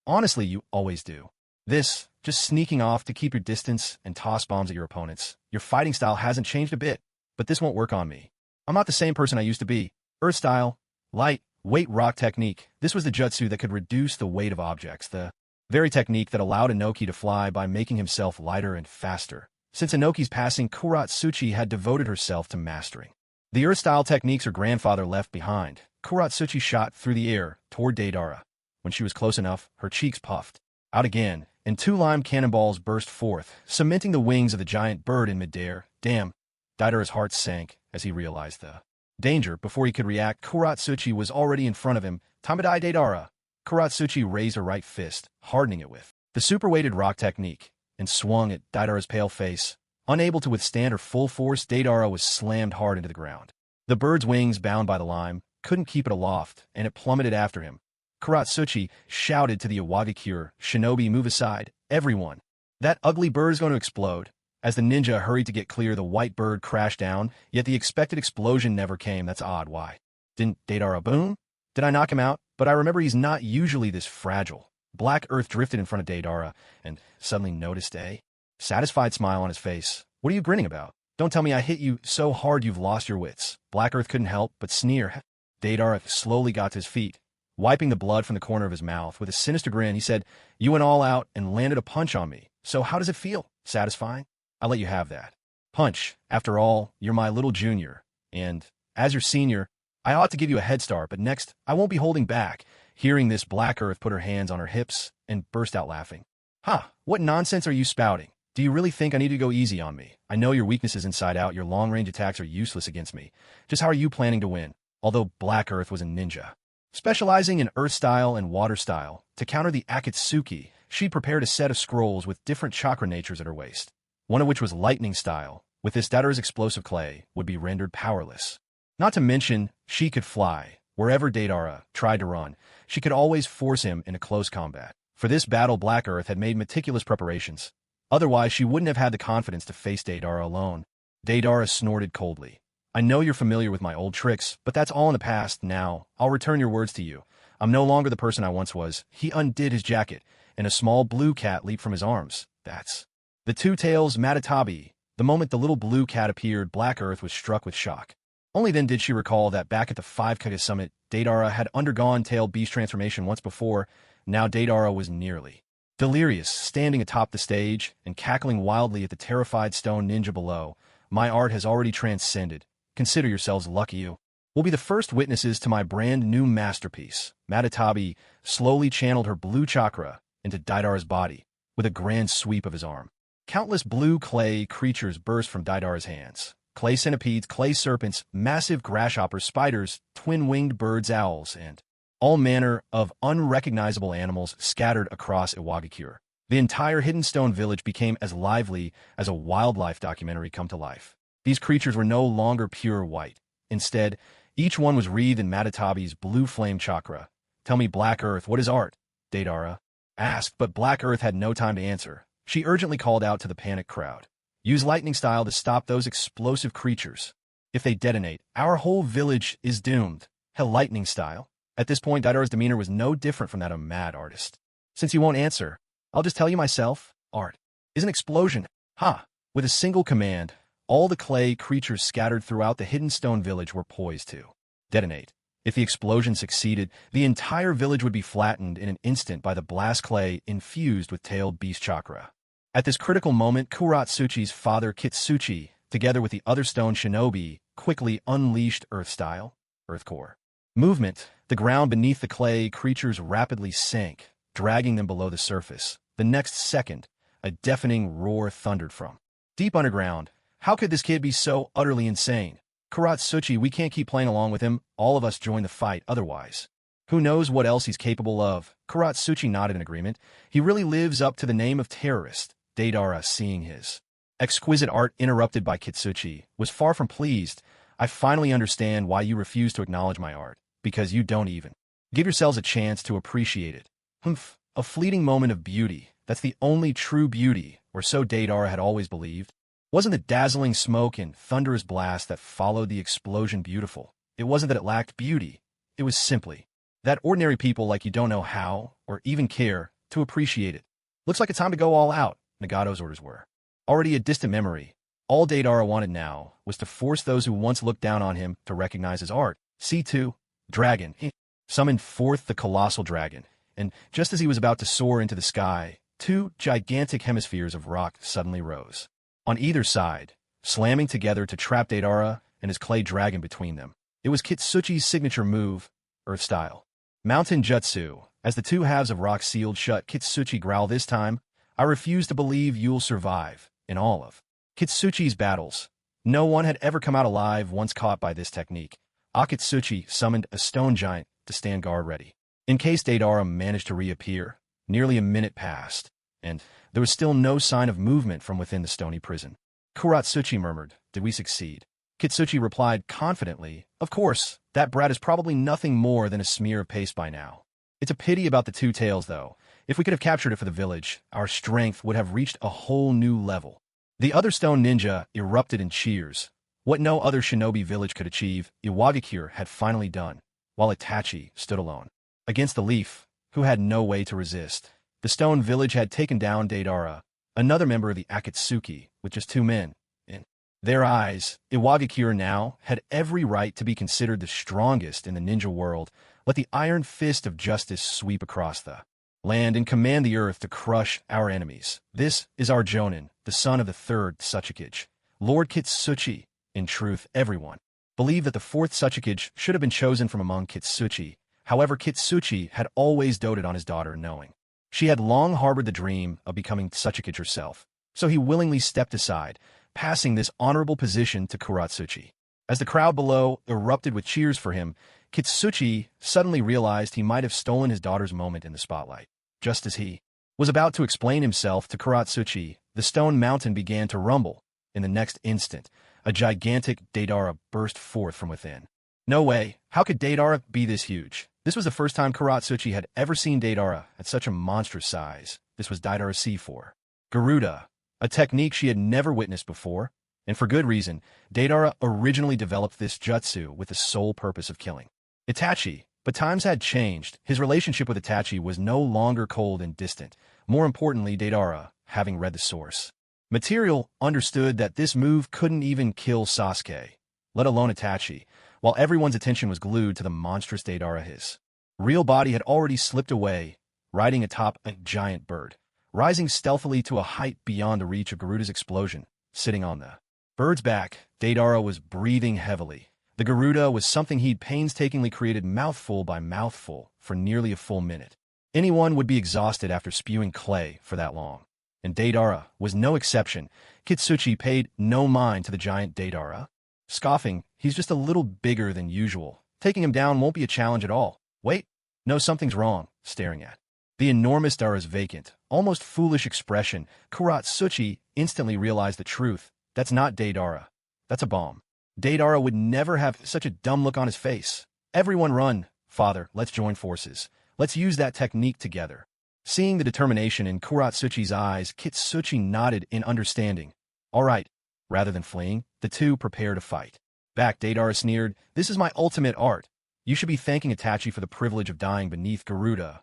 A: Honestly, you always do this, just sneaking off to keep your distance and toss bombs at your opponents. Your fighting style hasn't changed a bit, but this won't work on me. I'm not the same person I used to be. Earth style, light, weight rock technique. This was the jutsu that could reduce the weight of objects, the very technique that allowed Inoki to fly by making himself lighter and faster. Since Inoki's passing, Akatsuki had devoted herself to mastering the earth-style techniques her grandfather left behind. Akatsuki shot through the air toward Deidara. When she was close enough, her cheeks puffed out again, and 2 lime cannonballs burst forth, cementing the wings of the giant bird in midair. Damn! Deidara's heart sank as he realized the danger. Before he could react, Akatsuki was already in front of him. Time to die, Deidara! Akatsuki raised her right fist, hardening it with the super-weighted rock technique, and swung at Deidara's pale face. Unable to withstand her full force, Deidara was slammed hard into the ground. The bird's wings, bound by the lime, couldn't keep it aloft, and it plummeted after him. Akatsuki shouted to the Iwagakure shinobi, move aside, everyone. That ugly bird's going to explode. As the ninja hurried to get clear, the white bird crashed down, yet the expected explosion never came. That's odd. Why? Didn't Deidara boom? Did I knock him out? But I remember he's not usually this fragile. Black earth drifted in front of Deidara, and suddenly noticed a satisfied smile on his face. What are you grinning about? Don't tell me I hit you so hard you've lost your wits. Black earth couldn't help but sneer. Deidara slowly got to his feet. Wiping the blood from the corner of his mouth with a sinister grin, he said, you went all out and landed a punch on me. So how does it feel? Satisfying? I'll let you have that punch. After all, you're my little junior, and as your senior, I ought to give you a head start, but next, I won't be holding back. Hearing this, Black Earth put her hands on her hips and burst out laughing. Ha! What nonsense are you spouting? Do you really think I need to go easy on me? I know your weaknesses inside out. Your long-range attacks are useless against me. Just how are you planning to win? Although Black Earth was a ninja, specializing in earth style and water style, to counter the Akatsuki, she prepared a set of scrolls with different chakra natures at her waist, one of which was lightning style. With this, Deidara's explosive clay would be rendered powerless. Not to mention, she could fly. Wherever Deidara tried to run, she could always force him into close combat. For this battle, Black Earth had made meticulous preparations. Otherwise, she wouldn't have had the confidence to face Deidara alone. Deidara snorted coldly. I know you're familiar with my old tricks, but that's all in the past now. I'll return your words to you. I'm no longer the person I once was. He undid his jacket, and a small blue cat leaped from his arms. That's the Two Tails Matatabi. The moment the little blue cat appeared, Black Earth was struck with shock. Only then did she recall that back at the 5 Kage summit, Deidara had undergone tail beast transformation once before. Now Deidara was nearly delirious, standing atop the stage and cackling wildly at the terrified stone ninja below. My art has already transcended. Consider yourselves lucky. You will be the first witnesses to my brand new masterpiece. Matatabi slowly channeled her blue chakra into Deidara's body with a grand sweep of his arm. Countless blue clay creatures burst from Deidara's hands. Clay centipedes, clay serpents, massive grasshoppers, spiders, twin-winged birds, owls, and all manner of unrecognizable animals scattered across Iwagakure. The entire Hidden Stone village became as lively as a wildlife documentary come to life. These creatures were no longer pure white. Instead, each one was wreathed in Matatabi's blue flame chakra. "Tell me, Black Earth, what is art?" Deidara asked, but Black Earth had no time to answer. She urgently called out to the panicked crowd. "Use lightning style to stop those explosive creatures. If they detonate, our whole village is doomed." Hell, lightning style? At this point, Deidara's demeanor was no different from that of a mad artist. "Since you won't answer, I'll just tell you myself. Art is an explosion." Ha! With a single command, all the clay creatures scattered throughout the Hidden Stone village were poised to detonate. If the explosion succeeded, the entire village would be flattened in an instant by the blast clay infused with tailed beast chakra. At this critical moment, Kuratsuchi's father Kitsuchi, together with the other stone shinobi, quickly unleashed Earth-style, Earth Core movement. The ground beneath the clay creatures rapidly sank, dragging them below the surface. The next second, a deafening roar thundered from deep underground. How could this kid be so utterly insane? "Kuratsuchi, we can't keep playing along with him. All of us join the fight otherwise. Who knows what else he's capable of?" Kuratsuchi nodded in agreement. "He really lives up to the name of terrorist." Deidara, seeing his exquisite art interrupted by Kitsuchi, was far from pleased. "I finally understand why you refuse to acknowledge my art. Because you don't even give yourselves a chance to appreciate it." Humph, a fleeting moment of beauty. That's the only true beauty, or so Deidara had always believed. Wasn't the dazzling smoke and thunderous blast that followed the explosion beautiful? It wasn't that it lacked beauty. It was simply that ordinary people like you don't know how, or even care, to appreciate it. "Looks like it's time to go all out," Nagato's orders were already a distant memory. All Deidara wanted now was to force those who once looked down on him to recognize his art. C2, dragon. He summoned forth the colossal dragon, and just as he was about to soar into the sky, two gigantic hemispheres of rock suddenly rose on either side, slamming together to trap Deidara and his clay dragon between them. It was Kitsuchi's signature move, Earth-style Mountain Jutsu. As the two halves of rock sealed shut, Kitsuchi growled, "This time, I refuse to believe you'll survive." In all of Kitsuchi's battles, no one had ever come out alive once caught by this technique. Akatsuki summoned a stone giant to stand guard ready. In case Deidara managed to reappear, nearly a minute passed, and there was still no sign of movement from within the stony prison. Kuratsuchi murmured, "Did we succeed?" Kitsuchi replied confidently, "Of course, that brat is probably nothing more than a smear of paste by now. It's a pity about the two tails, though. If we could have captured it for the village, our strength would have reached a whole new level." The other stone ninja erupted in cheers. What no other shinobi village could achieve, Iwagakure had finally done, while Itachi stood alone against the leaf, who had no way to resist. The stone village had taken down Deidara, another member of the Akatsuki, with just two men. In their eyes, Iwagakure now had every right to be considered the strongest in the ninja world. Let the iron fist of justice sweep across the land and command the earth to crush our enemies. This is our Jonin, the son of the third Tsuchikage, Lord Kitsuchi. In truth, everyone believed that the fourth Tsuchikage should have been chosen from among Kitsuchi. However, Kitsuchi had always doted on his daughter, knowing she had long harbored the dream of becoming Tsuchikage herself. So he willingly stepped aside, passing this honorable position to Kuratsuchi. As the crowd below erupted with cheers for him, Kitsuchi suddenly realized he might have stolen his daughter's moment in the spotlight. Just as he was about to explain himself to Kuratsuchi, the stone mountain began to rumble. In the next instant, a gigantic Deidara burst forth from within. No way, how could Deidara be this huge? This was the first time Kuratsuchi had ever seen Deidara at such a monstrous size. This was Deidara C4 Garuda, a technique she had never witnessed before, and for good reason. Deidara originally developed this jutsu with the sole purpose of killing Itachi, but times had changed. His relationship with Itachi was no longer cold and distant. More importantly, Deidara, having read the source material, understood that this move couldn't even kill Sasuke, let alone Itachi. While everyone's attention was glued to the monstrous Deidara, his real body had already slipped away, riding atop a giant bird, rising stealthily to a height beyond the reach of Garuda's explosion. Sitting on the bird's back, Deidara was breathing heavily. The Garuda was something he'd painstakingly created mouthful by mouthful for nearly a full minute. Anyone would be exhausted after spewing clay for that long, and Deidara was no exception. Kitsuchi paid no mind to the giant Deidara, scoffing, "He's just a little bigger than usual. Taking him down won't be a challenge at all." "Wait, no, something's wrong." Staring at the enormous Deidara's vacant, almost foolish expression, Kuratsuchi instantly realized the truth. That's not Deidara. That's a bomb. Deidara would never have such a dumb look on his face. Everyone run, father, let's join forces. Let's use that technique together. Seeing the determination in Kuratsuchi's eyes, Kitsuchi nodded in understanding. All right. Rather than fleeing, the two prepare to fight. Back, Deidara sneered, this is my ultimate art. You should be thanking Itachi for the privilege of dying beneath Garuda.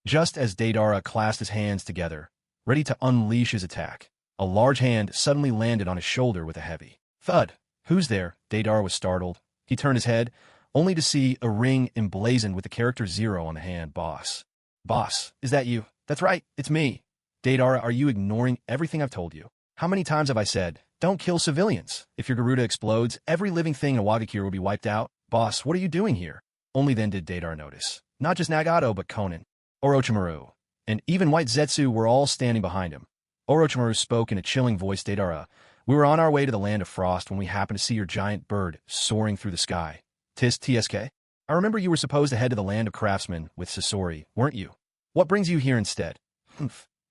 A: Just as Deidara clasped his hands together, ready to unleash his attack, a large hand suddenly landed on his shoulder with a heavy thud. Who's there? Deidara was startled. He turned his head, only to see a ring emblazoned with the character 0 on the hand. Boss. Boss, is that you? That's right, it's me. Deidara, are you ignoring everything I've told you? How many times have I said, don't kill civilians? If your Garuda explodes, every living thing in Wagakure will be wiped out. Boss, what are you doing here? Only then did Deidara notice. Not just Nagato, but Konan, Orochimaru, and even White Zetsu were all standing behind him. Orochimaru spoke in a chilling voice. Deidara, we were on our way to the land of frost when we happened to see your giant bird soaring through the sky. TSK? I remember you were supposed to head to the land of craftsmen with Sasori, weren't you? What brings you here instead?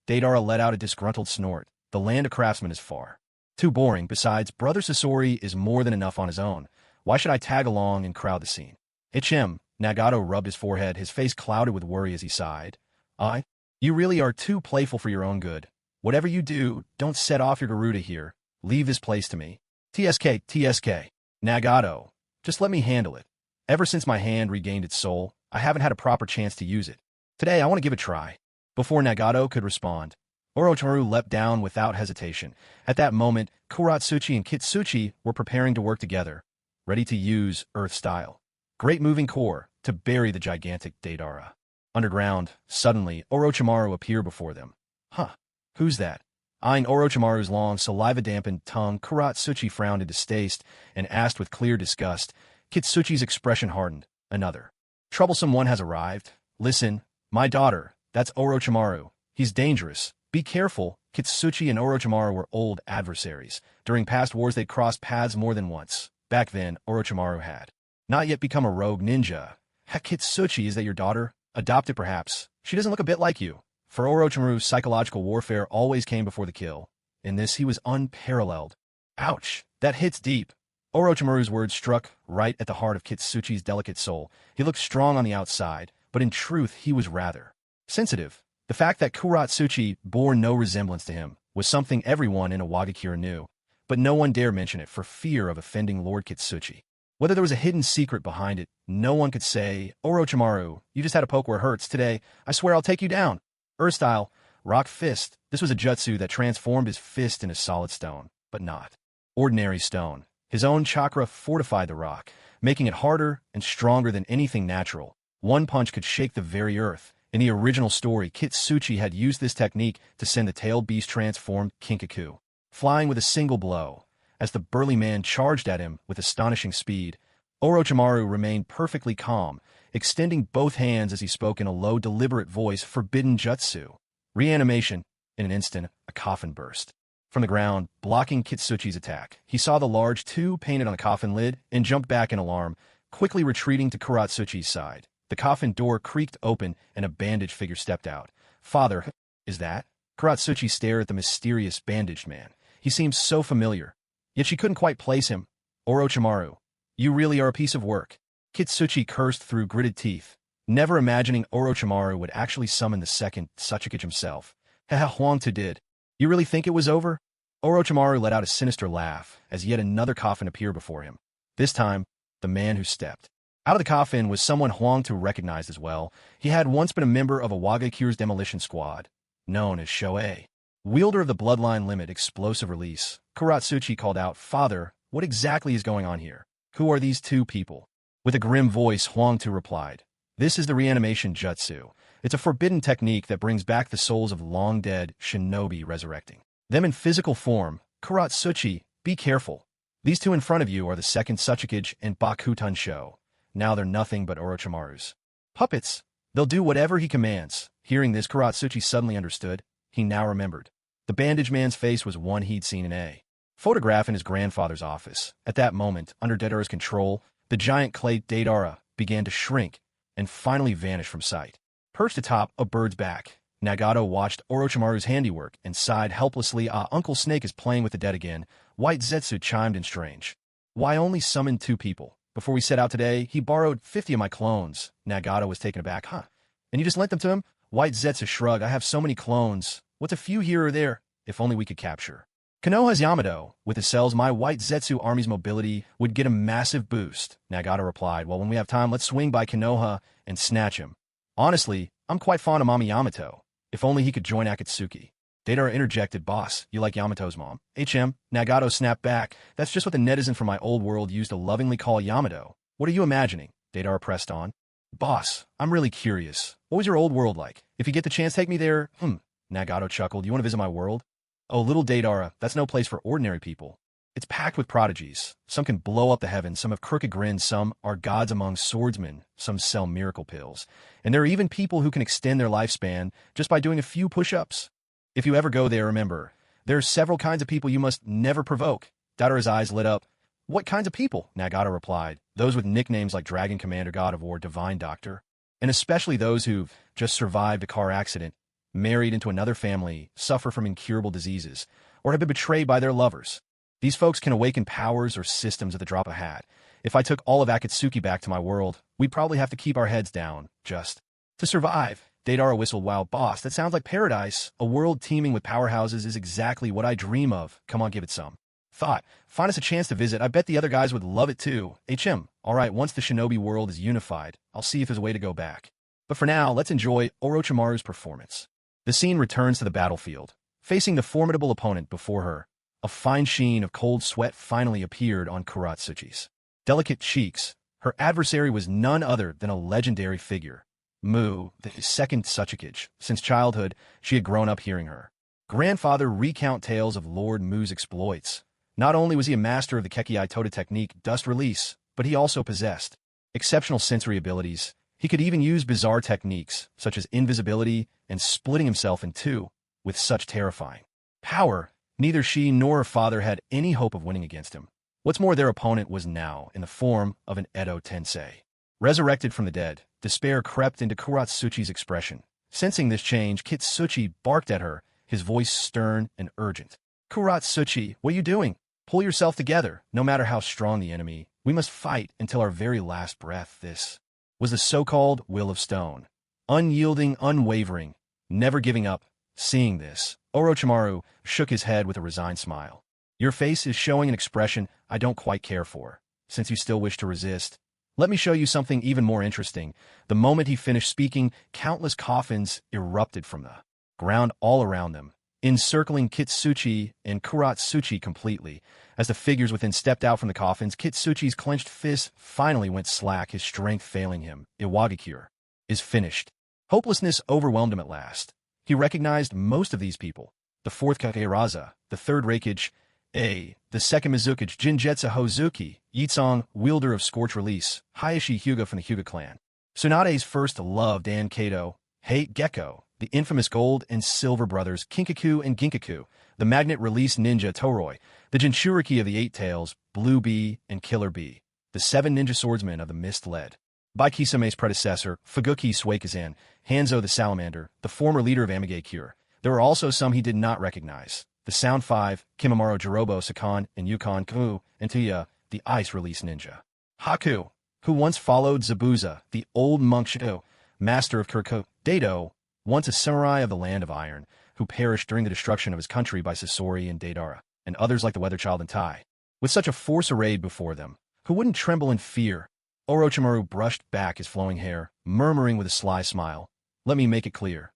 A: Deidara let out a disgruntled snort. The land of craftsmen is far too boring. Besides, Brother Sasori is more than enough on his own. Why should I tag along and crowd the scene? Ichem. Nagato rubbed his forehead, his face clouded with worry as he sighed. You really are too playful for your own good. Whatever you do, don't set off your Garuda here. Leave this place to me. TSK. Nagato. Just let me handle it. Ever since my hand regained its soul, I haven't had a proper chance to use it. Today, I want to give it a try. Before Nagato could respond, Orochimaru leapt down without hesitation. At that moment, Kuratsuchi and Kitsuchi were preparing to work together, ready to use Earth-style great moving core to bury the gigantic Deidara. Underground, suddenly, Orochimaru appeared before them. Who's that? Eyeing Orochimaru's long, saliva-dampened tongue, Kuratsuchi frowned in distaste and asked with clear disgust. Kitsuchi's expression hardened. Another troublesome one has arrived. Listen, my daughter, that's Orochimaru. He's dangerous. Be careful. Kitsuchi and Orochimaru were old adversaries. During past wars, they'd crossed paths more than once. Back then, Orochimaru had not yet become a rogue ninja. Kitsuchi, is that your daughter? Adopted, perhaps. She doesn't look a bit like you. For Orochimaru, psychological warfare always came before the kill. In this, he was unparalleled. Ouch, that hits deep. Orochimaru's words struck right at the heart of Kitsuchi's delicate soul. He looked strong on the outside, but in truth, he was rather sensitive. The fact that Kuratsuchi bore no resemblance to him was something everyone in Wagakure knew, but no one dare mention it for fear of offending Lord Kitsuchi. Whether there was a hidden secret behind it, no one could say. Orochimaru, you just had a poke where it hurts. Today, I swear I'll take you down. Earth-style, rock fist. This was a jutsu that transformed his fist into solid stone, but not ordinary stone. His own chakra fortified the rock, making it harder and stronger than anything natural. One punch could shake the very earth. In the original story, Kitsuchi had used this technique to send the tailed beast transformed Kinkaku flying with a single blow. As the burly man charged at him with astonishing speed, Orochimaru remained perfectly calm, extending both hands as he spoke in a low, deliberate voice. Forbidden jutsu. Reanimation. In an instant, a coffin burst from the ground, blocking Kitsuchi's attack. He saw the large 2 painted on the coffin lid and jumped back in alarm, quickly retreating to Kuratsuchi's side. The coffin door creaked open and a bandaged figure stepped out. Father, is that? Kuratsuchi stared at the mysterious bandaged man. He seemed so familiar, yet she couldn't quite place him. Orochimaru, you really are a piece of work. Kitsuchi cursed through gritted teeth, never imagining Orochimaru would actually summon the second Tsuchikage himself. Huangtu did. You really think it was over? Orochimaru let out a sinister laugh as yet another coffin appeared before him. This time, the man who stepped out of the coffin was someone Huangtu recognized as well. He had once been a member of a Wagakure's demolition squad, known as Shoei. Wielder of the bloodline limit explosive release, Kuratsuchi called out, Father, what exactly is going on here? Who are these two people? With a grim voice, Huangtu replied, This is the reanimation jutsu. It's a forbidden technique that brings back the souls of long-dead shinobi, resurrecting them in physical form. Kuratsuchi, be careful. These two in front of you are the second Tsuchikage and Bakutan Sho. Now they're nothing but Orochimaru's puppets. They'll do whatever he commands. Hearing this, Kuratsuchi suddenly understood. He now remembered. The bandaged man's face was one he'd seen in a photograph in his grandfather's office. At that moment, under Deidara's control, the giant clay Deidara began to shrink and finally vanish from sight. Perched atop a bird's back, Nagato watched Orochimaru's handiwork and sighed helplessly. Ah, Uncle Snake is playing with the dead again. White Zetsu chimed in strange. Why only summon 2 people? Before we set out today, he borrowed 50 of my clones. Nagato was taken aback. Huh? And you just lent them to him? White Zetsu shrugged. I have so many clones. What's a few here or there? If only we could capture. Konoha's Yamato. With his cells, my White Zetsu army's mobility would get a massive boost. Nagato replied, well, when we have time, let's swing by Konoha and snatch him. Honestly, I'm quite fond of Mommy Yamato. If only he could join Akatsuki. Deidara interjected, boss, you like Yamato's mom. Nagato snapped back. That's just what the netizen from my old world used to lovingly call Yamato. What are you imagining? Deidara pressed on. Boss, I'm really curious. What was your old world like? If you get the chance, take me there. Nagato chuckled. You want to visit my world? Oh, little Deidara, that's no place for ordinary people. It's packed with prodigies. Some can blow up the heavens, some have crooked grins, some are gods among swordsmen, some sell miracle pills. And there are even people who can extend their lifespan just by doing a few push-ups. If you ever go there, remember, there are several kinds of people you must never provoke. Deidara's eyes lit up. What kinds of people? Nagato replied. Those with nicknames like Dragon Commander, God of War, Divine Doctor. And especially those who've just survived a car accident, married into another family, suffer from incurable diseases, or have been betrayed by their lovers. These folks can awaken powers or systems at the drop of a hat. If I took all of Akatsuki back to my world, we'd probably have to keep our heads down, just to survive. Deidara whistled. Wow, boss, that sounds like paradise. A world teeming with powerhouses is exactly what I dream of. Come on, give it some thought. Find us a chance to visit. I bet the other guys would love it too. All right, once the shinobi world is unified, I'll see if there's a way to go back. But for now, let's enjoy Orochimaru's performance. The scene returns to the battlefield. Facing the formidable opponent before her, a fine sheen of cold sweat finally appeared on Kuratsuchi's delicate cheeks. Her adversary was none other than a legendary figure. Mu, the second Tsuchikage. Since childhood, she had grown up hearing her grandfather recount tales of Lord Mu's exploits. Not only was he a master of the Kekkai Toda technique, dust release, but he also possessed exceptional sensory abilities. He could even use bizarre techniques, such as invisibility and splitting himself in two, with such terrifying power. Neither she nor her father had any hope of winning against him. What's more, their opponent was now in the form of an Edo Tensei. Resurrected from the dead, despair crept into Kuratsuchi's expression. Sensing this change, Kitsuchi barked at her, his voice stern and urgent. Kuratsuchi, what are you doing? Pull yourself together. No matter how strong the enemy, we must fight until our very last breath. This was the so-called will of stone. Unyielding, unwavering, never giving up. Seeing this, Orochimaru shook his head with a resigned smile. Your face is showing an expression I don't quite care for. Since you still wish to resist, let me show you something even more interesting. The moment he finished speaking, countless coffins erupted from the ground all around them, encircling Kitsuchi and Kuratsuchi completely. As the figures within stepped out from the coffins, Kitsuchi's clenched fist finally went slack, his strength failing him. Iwagakure is finished. Hopelessness overwhelmed him at last. He recognized most of these people. The fourth Kakeraza, the third Reikage, the second Mizukage, Jinjetsu Hozuki, Yitsong, wielder of Scorch Release, Hayashi Hyuga from the Hyuga clan. Tsunade's first love, Dan Kato, Hate Gecko, the infamous Gold and Silver brothers, Kinkaku and Ginkaku, the Magnet Release Ninja Toroi, the Jinchuriki of the Eight Tails, Blue Bee and Killer Bee, the seven ninja swordsmen of the Mist led by Kisame's predecessor, Fuguki Suikazan, Hanzo the Salamander, the former leader of Amigakure. There were also some he did not recognize. The Sound Five, Kimimaro Jirobo Sakan and Yukon Ku, and Tuya, the Ice Release Ninja. Haku, who once followed Zabuza, the old monk Shido, master of Kurko. Dado, once a samurai of the Land of Iron, who perished during the destruction of his country by Sasori and Deidara, and others like the Weather Child and Tai. With such a force arrayed before them, who wouldn't tremble in fear? Orochimaru brushed back his flowing hair, murmuring with a sly smile, let me make it clear.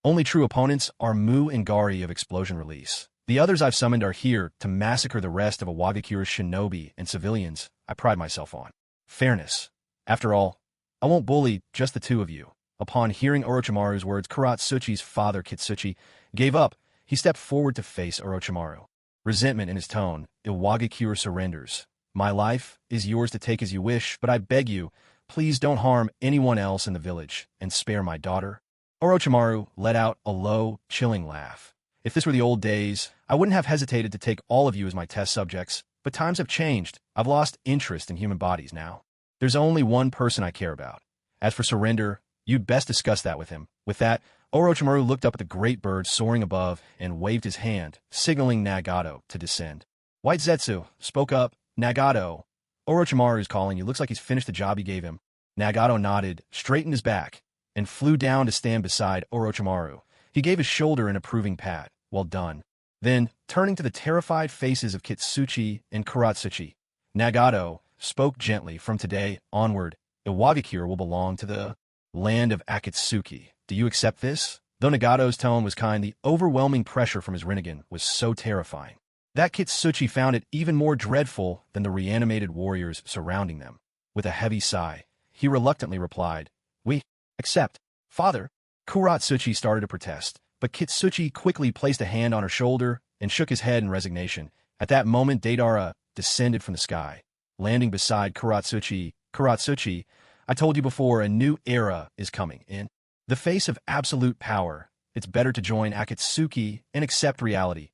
A: Only true opponents are Mu and Gari of Explosion Release. The others I've summoned are here to massacre the rest of Iwagakure's shinobi and civilians I pride myself on. Fairness. After all, I won't bully just the two of you. Upon hearing Orochimaru's words, Kuratsuchi's father Kitsuchi gave up. He stepped forward to face Orochimaru. Resentment in his tone, Iwagakure surrenders. My life is yours to take as you wish, but I beg you, please don't harm anyone else in the village and spare my daughter. Orochimaru let out a low, chilling laugh. If this were the old days, I wouldn't have hesitated to take all of you as my test subjects, but times have changed. I've lost interest in human bodies now. There's only one person I care about. As for surrender, you'd best discuss that with him. With that, Orochimaru looked up at the great bird soaring above and waved his hand, signaling Nagato to descend. White Zetsu, spoke up. Nagato. Orochimaru's calling you. Looks like he's finished the job you gave him. Nagato nodded, straightened his back, and flew down to stand beside Orochimaru. He gave his shoulder an approving pat. Well done. Then, turning to the terrified faces of Kitsuchi and Kuratsuchi, Nagato spoke gently. From today onward, Iwagakure will belong to the land of Akatsuki. Do you accept this? Though Nagato's tone was kind, the overwhelming pressure from his Rinnegan was so terrifying that Kitsuchi found it even more dreadful than the reanimated warriors surrounding them. With a heavy sigh, he reluctantly replied, "We accept, father." Kuratsuchi started to protest, but Kitsuchi quickly placed a hand on her shoulder and shook his head in resignation. At that moment, Deidara descended from the sky, landing beside Kuratsuchi. Kuratsuchi, I told you before, a new era is coming. In the face of absolute power, it's better to join Akatsuki and accept reality.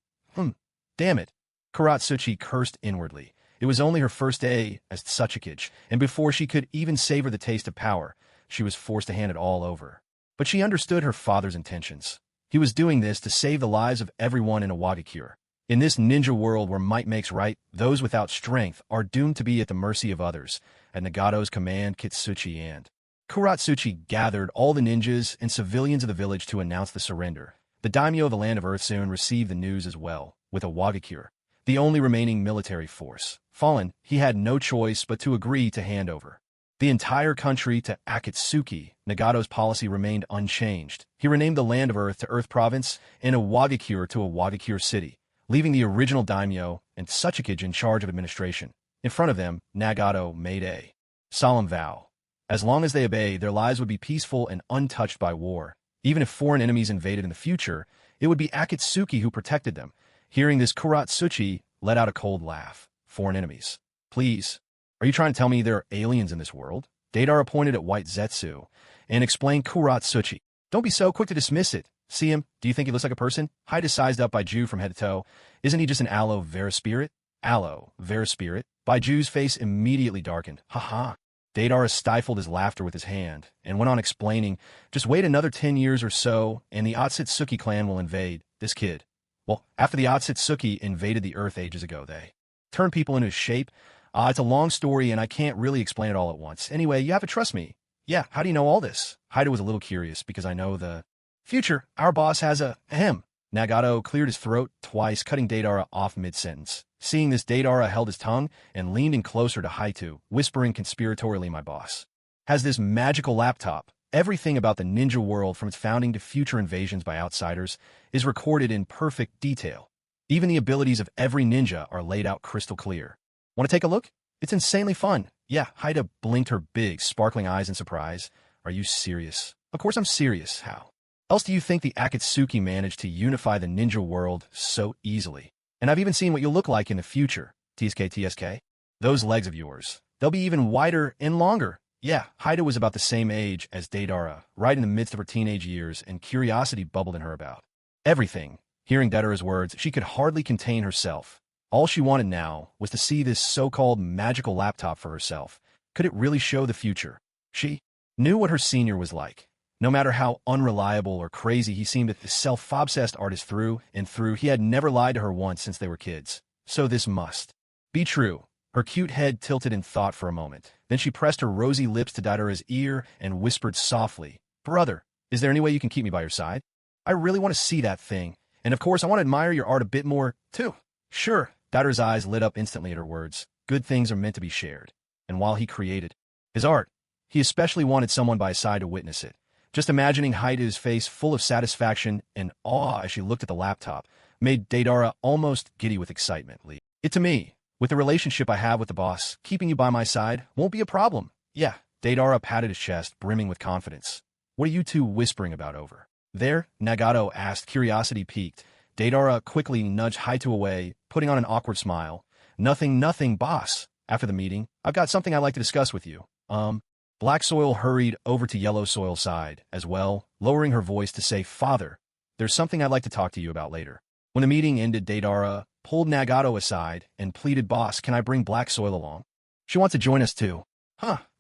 A: Damn it. Kuratsuchi cursed inwardly. It was only her first day as Tsukikage, and before she could even savor the taste of power, she was forced to hand it all over. But she understood her father's intentions. He was doing this to save the lives of everyone in Iwagakure. In this ninja world where might makes right, those without strength are doomed to be at the mercy of others. At Nagato's command, Kitsuchi and Kuratsuchi gathered all the ninjas and civilians of the village to announce the surrender. The daimyo of the Land of Earth soon received the news as well. With Iwagakure, the only remaining military force, fallen, he had no choice but to agree to hand over the entire country to Akatsuki. Nagato's policy remained unchanged. He renamed the Land of Earth to Earth Province and Iwagakure to Iwagakure City, leaving the original daimyo and Tsukikage in charge of administration. In front of them, Nagato made a solemn vow. As long as they obey, their lives would be peaceful and untouched by war. Even if foreign enemies invaded in the future, it would be Akatsuki who protected them. Hearing this, Kuratsuchi let out a cold laugh. Foreign enemies. Please, are you trying to tell me there are aliens in this world? Deidara pointed at White Zetsu and explained Kuratsuchi. Don't be so quick to dismiss it. See him? Do you think he looks like a person? Hyde is sized up by Ju from head to toe. Isn't he just an aloe vera spirit? Aloe vera spirit? Baiju's face immediately darkened. Ha. Deidara stifled his laughter with his hand and went on explaining, just wait another 10 years or so and the Otsutsuki clan will invade this kid. Well, after the Otsutsuki invaded the Earth ages ago, they turned people into shape. It's a long story and I can't really explain it all at once. Anyway, you have to trust me. Yeah, how do you know all this? Haida was a little curious because I know the future. Our boss has a ahem. Nagato cleared his throat twice, cutting Deidara off mid-sentence. Seeing this, Deidara held his tongue and leaned in closer to Haitu, whispering conspiratorially, my boss has this magical laptop. Everything about the ninja world from its founding to future invasions by outsiders is recorded in perfect detail. Even the abilities of every ninja are laid out crystal clear. Want to take a look? It's insanely fun. Yeah, Haida blinked her big, sparkling eyes in surprise. Are you serious? Of course I'm serious. How else do you think the Akatsuki managed to unify the ninja world so easily? And I've even seen what you'll look like in the future. TSK. Those legs of yours. They'll be even wider and longer. Yeah, Haida was about the same age as Deidara, right in the midst of her teenage years, and curiosity bubbled in her about everything. Hearing Deidara's words, she could hardly contain herself. All she wanted now was to see this so-called magical laptop for herself. Could it really show the future? She knew what her senior was like. No matter how unreliable or crazy he seemed, a self-obsessed artist through and through, he had never lied to her once since they were kids. So this must be true. Her cute head tilted in thought for a moment. Then she pressed her rosy lips to Deidara's ear and whispered softly, Brother, is there any way you can keep me by your side? I really want to see that thing. And of course, I want to admire your art a bit more, too. Sure. Deidara's eyes lit up instantly at her words. Good things are meant to be shared. And while he created his art, he especially wanted someone by his side to witness it. Just imagining Haida's face full of satisfaction and awe as she looked at the laptop made Deidara almost giddy with excitement. Leave it to me. With the relationship I have with the boss, keeping you by my side won't be a problem. Yeah, Deidara patted his chest, brimming with confidence. What are you two whispering about over there? Nagato asked, curiosity piqued. Deidara quickly nudged Haitu away, putting on an awkward smile. Nothing, boss. After the meeting, I've got something I'd like to discuss with you. Black Soil hurried over to Yellow Soil's side as well, lowering her voice to say, Father, there's something I'd like to talk to you about later. When the meeting ended, Deidara pulled Nagato aside and pleaded, Boss, can I bring Black Soil along? She wants to join us too.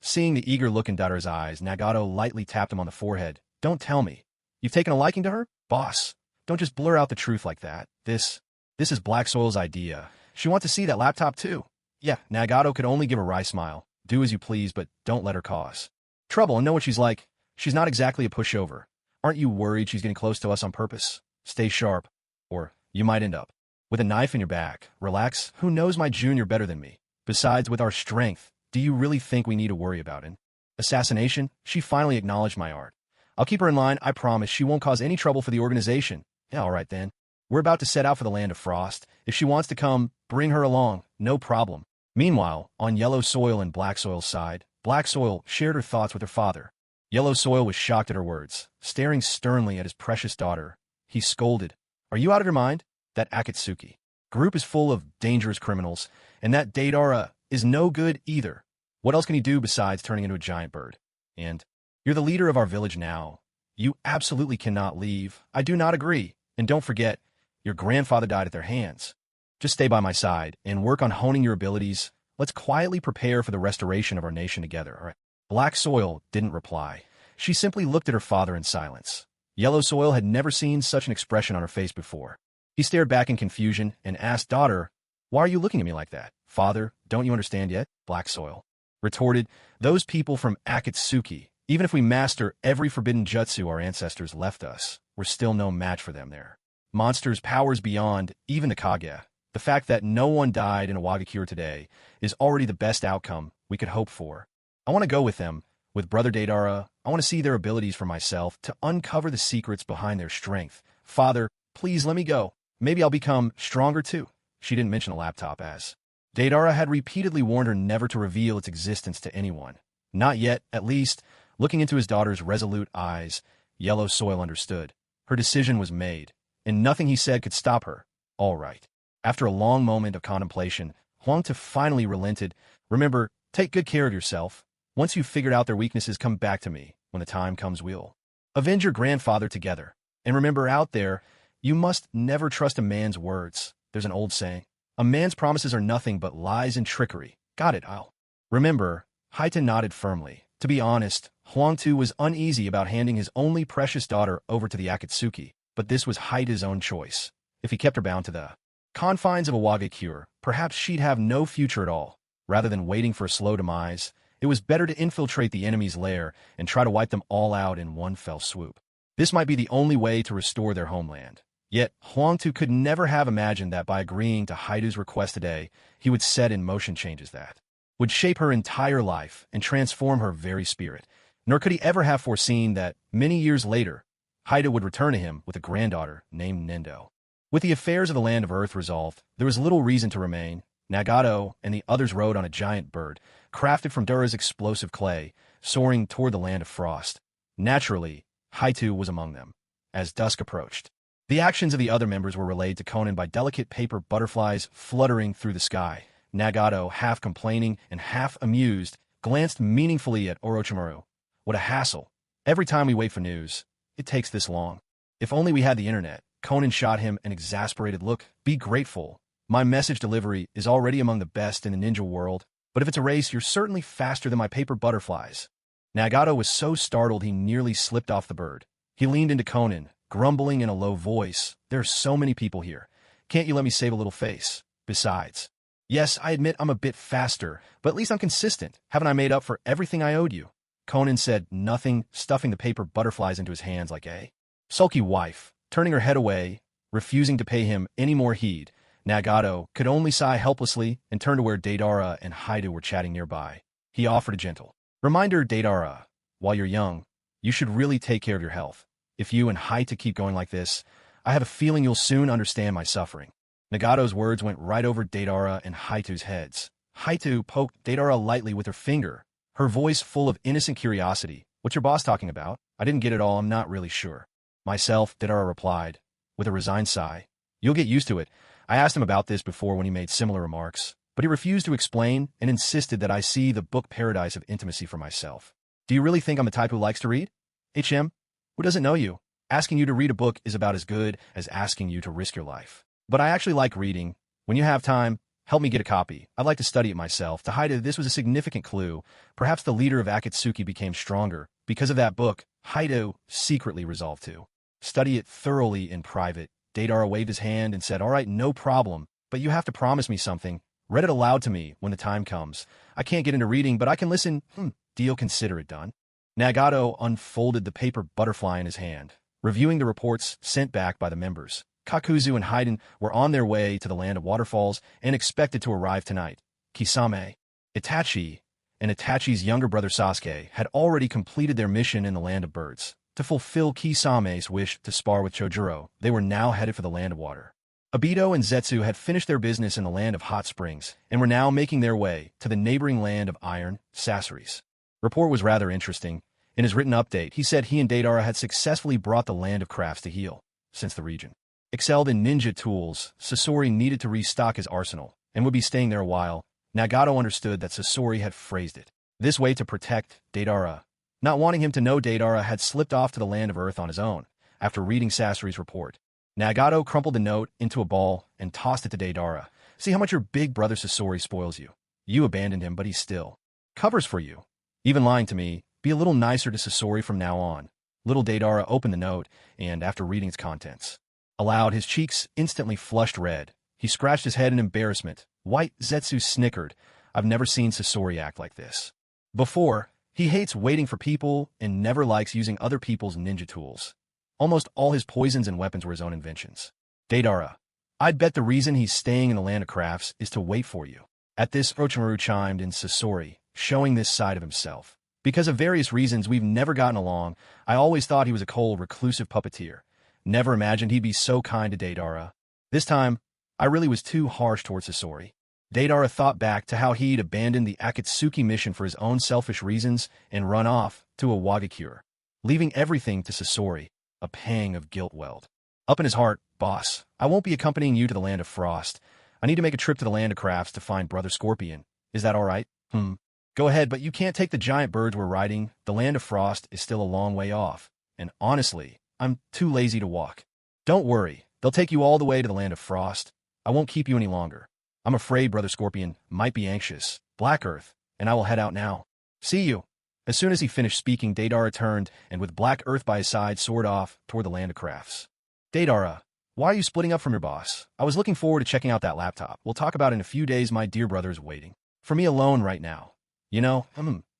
A: Seeing the eager look in Deidara's eyes, Nagato lightly tapped him on the forehead. Don't tell me. You've taken a liking to her? Boss, don't just blur out the truth like that. This is Black Soil's idea. She wants to see that laptop too. Yeah, Nagato could only give a wry smile. Do as you please, but don't let her cause trouble. And know what she's like. She's not exactly a pushover. Aren't you worried she's getting close to us on purpose? Stay sharp, or you might end up with a knife in your back. Relax. Who knows my junior better than me? Besides, with our strength, do you really think we need to worry about it? Assassination? She finally acknowledged my art. I'll keep her in line. I promise she won't cause any trouble for the organization. Yeah, all right then. We're about to set out for the land of frost. If she wants to come, bring her along. No problem. Meanwhile, on Yellow Soil and Black Soil's side, Black Soil shared her thoughts with her father. Yellow Soil was shocked at her words. Staring sternly at his precious daughter, he scolded, "Are you out of your mind? That Akatsuki group is full of dangerous criminals, and that Deidara is no good either. What else can he do besides turning into a giant bird? And you're the leader of our village now. You absolutely cannot leave. I do not agree. And don't forget, your grandfather died at their hands. Just stay by my side and work on honing your abilities. Let's quietly prepare for the restoration of our nation together, all right?" Black Soil didn't reply. She simply looked at her father in silence. Yellow Soil had never seen such an expression on her face before. He stared back in confusion and asked, "Daughter, why are you looking at me like that?" "Father, don't you understand yet?" Black Soil retorted. "Those people from Akatsuki, even if we master every forbidden jutsu our ancestors left us, we're still no match for them there. Monsters, powers beyond, even the Kage. The fact that no one died in a Wagakure today is already the best outcome we could hope for. I want to go with them, with Brother Deidara. I want to see their abilities for myself, to uncover the secrets behind their strength. Father, please let me go. Maybe I'll become stronger too." She didn't mention a laptop, as Deidara had repeatedly warned her never to reveal its existence to anyone. Not yet, at least. Looking into his daughter's resolute eyes, Yellow Soil understood. Her decision was made, and nothing he said could stop her. All right. After a long moment of contemplation, Huangtu finally relented. "Remember, take good care of yourself. Once you've figured out their weaknesses, come back to me. When the time comes, we'll avenge your grandfather together. And remember, out there, you must never trust a man's words. There's an old saying. A man's promises are nothing but lies and trickery. Got it, I'll remember." Haita nodded firmly. To be honest, Huangtu was uneasy about handing his only precious daughter over to the Akatsuki, but this was Haita's own choice. If he kept her bound to the confines of a Wagakure, perhaps she'd have no future at all. Rather than waiting for a slow demise, it was better to infiltrate the enemy's lair and try to wipe them all out in one fell swoop. This might be the only way to restore their homeland. Yet, Huangtu could never have imagined that by agreeing to Haita's request today, he would set in motion changes that would shape her entire life and transform her very spirit. Nor could he ever have foreseen that, many years later, Haita would return to him with a granddaughter named Nendo. With the affairs of the Land of Earth resolved, there was little reason to remain. Nagato and the others rode on a giant bird, crafted from Dura's explosive clay, soaring toward the Land of Frost. Naturally, Haita was among them. As dusk approached, the actions of the other members were relayed to Konan by delicate paper butterflies fluttering through the sky. Nagato, half complaining and half amused, glanced meaningfully at Orochimaru. "What a hassle. Every time we wait for news, it takes this long. If only we had the internet." Konan shot him an exasperated look. "Be grateful. My message delivery is already among the best in the ninja world, but if it's a race, you're certainly faster than my paper butterflies." Nagato was so startled he nearly slipped off the bird. He leaned into Konan, grumbling in a low voice. "There are so many people here. Can't you let me save a little face? Besides, yes, I admit I'm a bit faster, but at least I'm consistent. Haven't I made up for everything I owed you?" Konan said nothing, stuffing the paper butterflies into his hands like a sulky wife. Turning her head away, refusing to pay him any more heed, Nagato could only sigh helplessly and turn to where Deidara and Haita were chatting nearby. He offered a gentle reminder. "Deidara, while you're young, you should really take care of your health. If you and Haita keep going like this, I have a feeling you'll soon understand my suffering." Nagato's words went right over Deidara and Haita's heads. Haita poked Deidara lightly with her finger, her voice full of innocent curiosity. "What's your boss talking about? I didn't get it all. I'm not really sure." "Myself," Deidara replied, with a resigned sigh. "You'll get used to it. I asked him about this before when he made similar remarks, but he refused to explain and insisted that I see the book Paradise of Intimacy for myself." "Do you really think I'm the type who likes to read? HM, who doesn't know you? Asking you to read a book is about as good as asking you to risk your life. But I actually like reading. When you have time, help me get a copy. I'd like to study it myself." To Haita, this was a significant clue. Perhaps the leader of Akatsuki became stronger. Because of that book, Haita secretly resolved to Study it thoroughly in private. Deidara waved his hand and said, "All right, no problem, but you have to promise me something. Read it aloud to me when the time comes. I can't get into reading, but I can listen. Deal, consider it done." Nagato unfolded the paper butterfly in his hand, reviewing the reports sent back by the members. Kakuzu and Haiden were on their way to the land of waterfalls and expected to arrive tonight. Kisame, Itachi, and Itachi's younger brother Sasuke had already completed their mission in the land of birds. To fulfill Kisame's wish to spar with Chojuro, they were now headed for the land of water. Obito and Zetsu had finished their business in the land of hot springs and were now making their way to the neighboring land of iron, Sasaris. Report was rather interesting. In his written update, he said he and Deidara had successfully brought the land of crafts to heel. Since the region excelled in ninja tools, Sasori needed to restock his arsenal and would be staying there a while. Nagato understood that Sasori had phrased it this way to protect Deidara, not wanting him to know Deidara had slipped off to the land of Earth on his own. After reading Sasori's report, Nagato crumpled the note into a ball and tossed it to Deidara. "See how much your big brother Sasori spoils you. You abandoned him, but he still covers for you. Even lying to me, be a little nicer to Sasori from now on." Little Deidara opened the note, and after reading its contents aloud, his cheeks instantly flushed red. He scratched his head in embarrassment. White Zetsu snickered. "I've never seen Sasori act like this before. He hates waiting for people and never likes using other people's ninja tools. Almost all his poisons and weapons were his own inventions. Deidara, I'd bet the reason he's staying in the land of crafts is to wait for you." At this, Orochimaru chimed in. "Sasori, showing this side of himself. Because of various reasons we've never gotten along. I always thought he was a cold, reclusive puppeteer. Never imagined he'd be so kind to Deidara. This time, I really was too harsh towards Sasori." Deidara thought back to how he'd abandoned the Akatsuki mission for his own selfish reasons and run off to a Wagakure, leaving everything to Sasori. A pang of guilt welled up in his heart. "Boss, I won't be accompanying you to the land of frost. I need to make a trip to the land of crafts to find Brother Scorpion. Is that all right?" "Go ahead, but you can't take the giant birds we're riding. The land of frost is still a long way off, and honestly, I'm too lazy to walk." "Don't worry, they'll take you all the way to the land of frost. I won't keep you any longer. I'm afraid Brother Scorpion might be anxious. Black Earth, and I will head out now. See you." As soon as he finished speaking, Deidara turned and with Black Earth by his side soared off toward the land of crafts. "Deidara, why are you splitting up from your boss? I was looking forward to checking out that laptop. We'll talk about it in a few days. My dear brother is waiting for me alone right now. You know,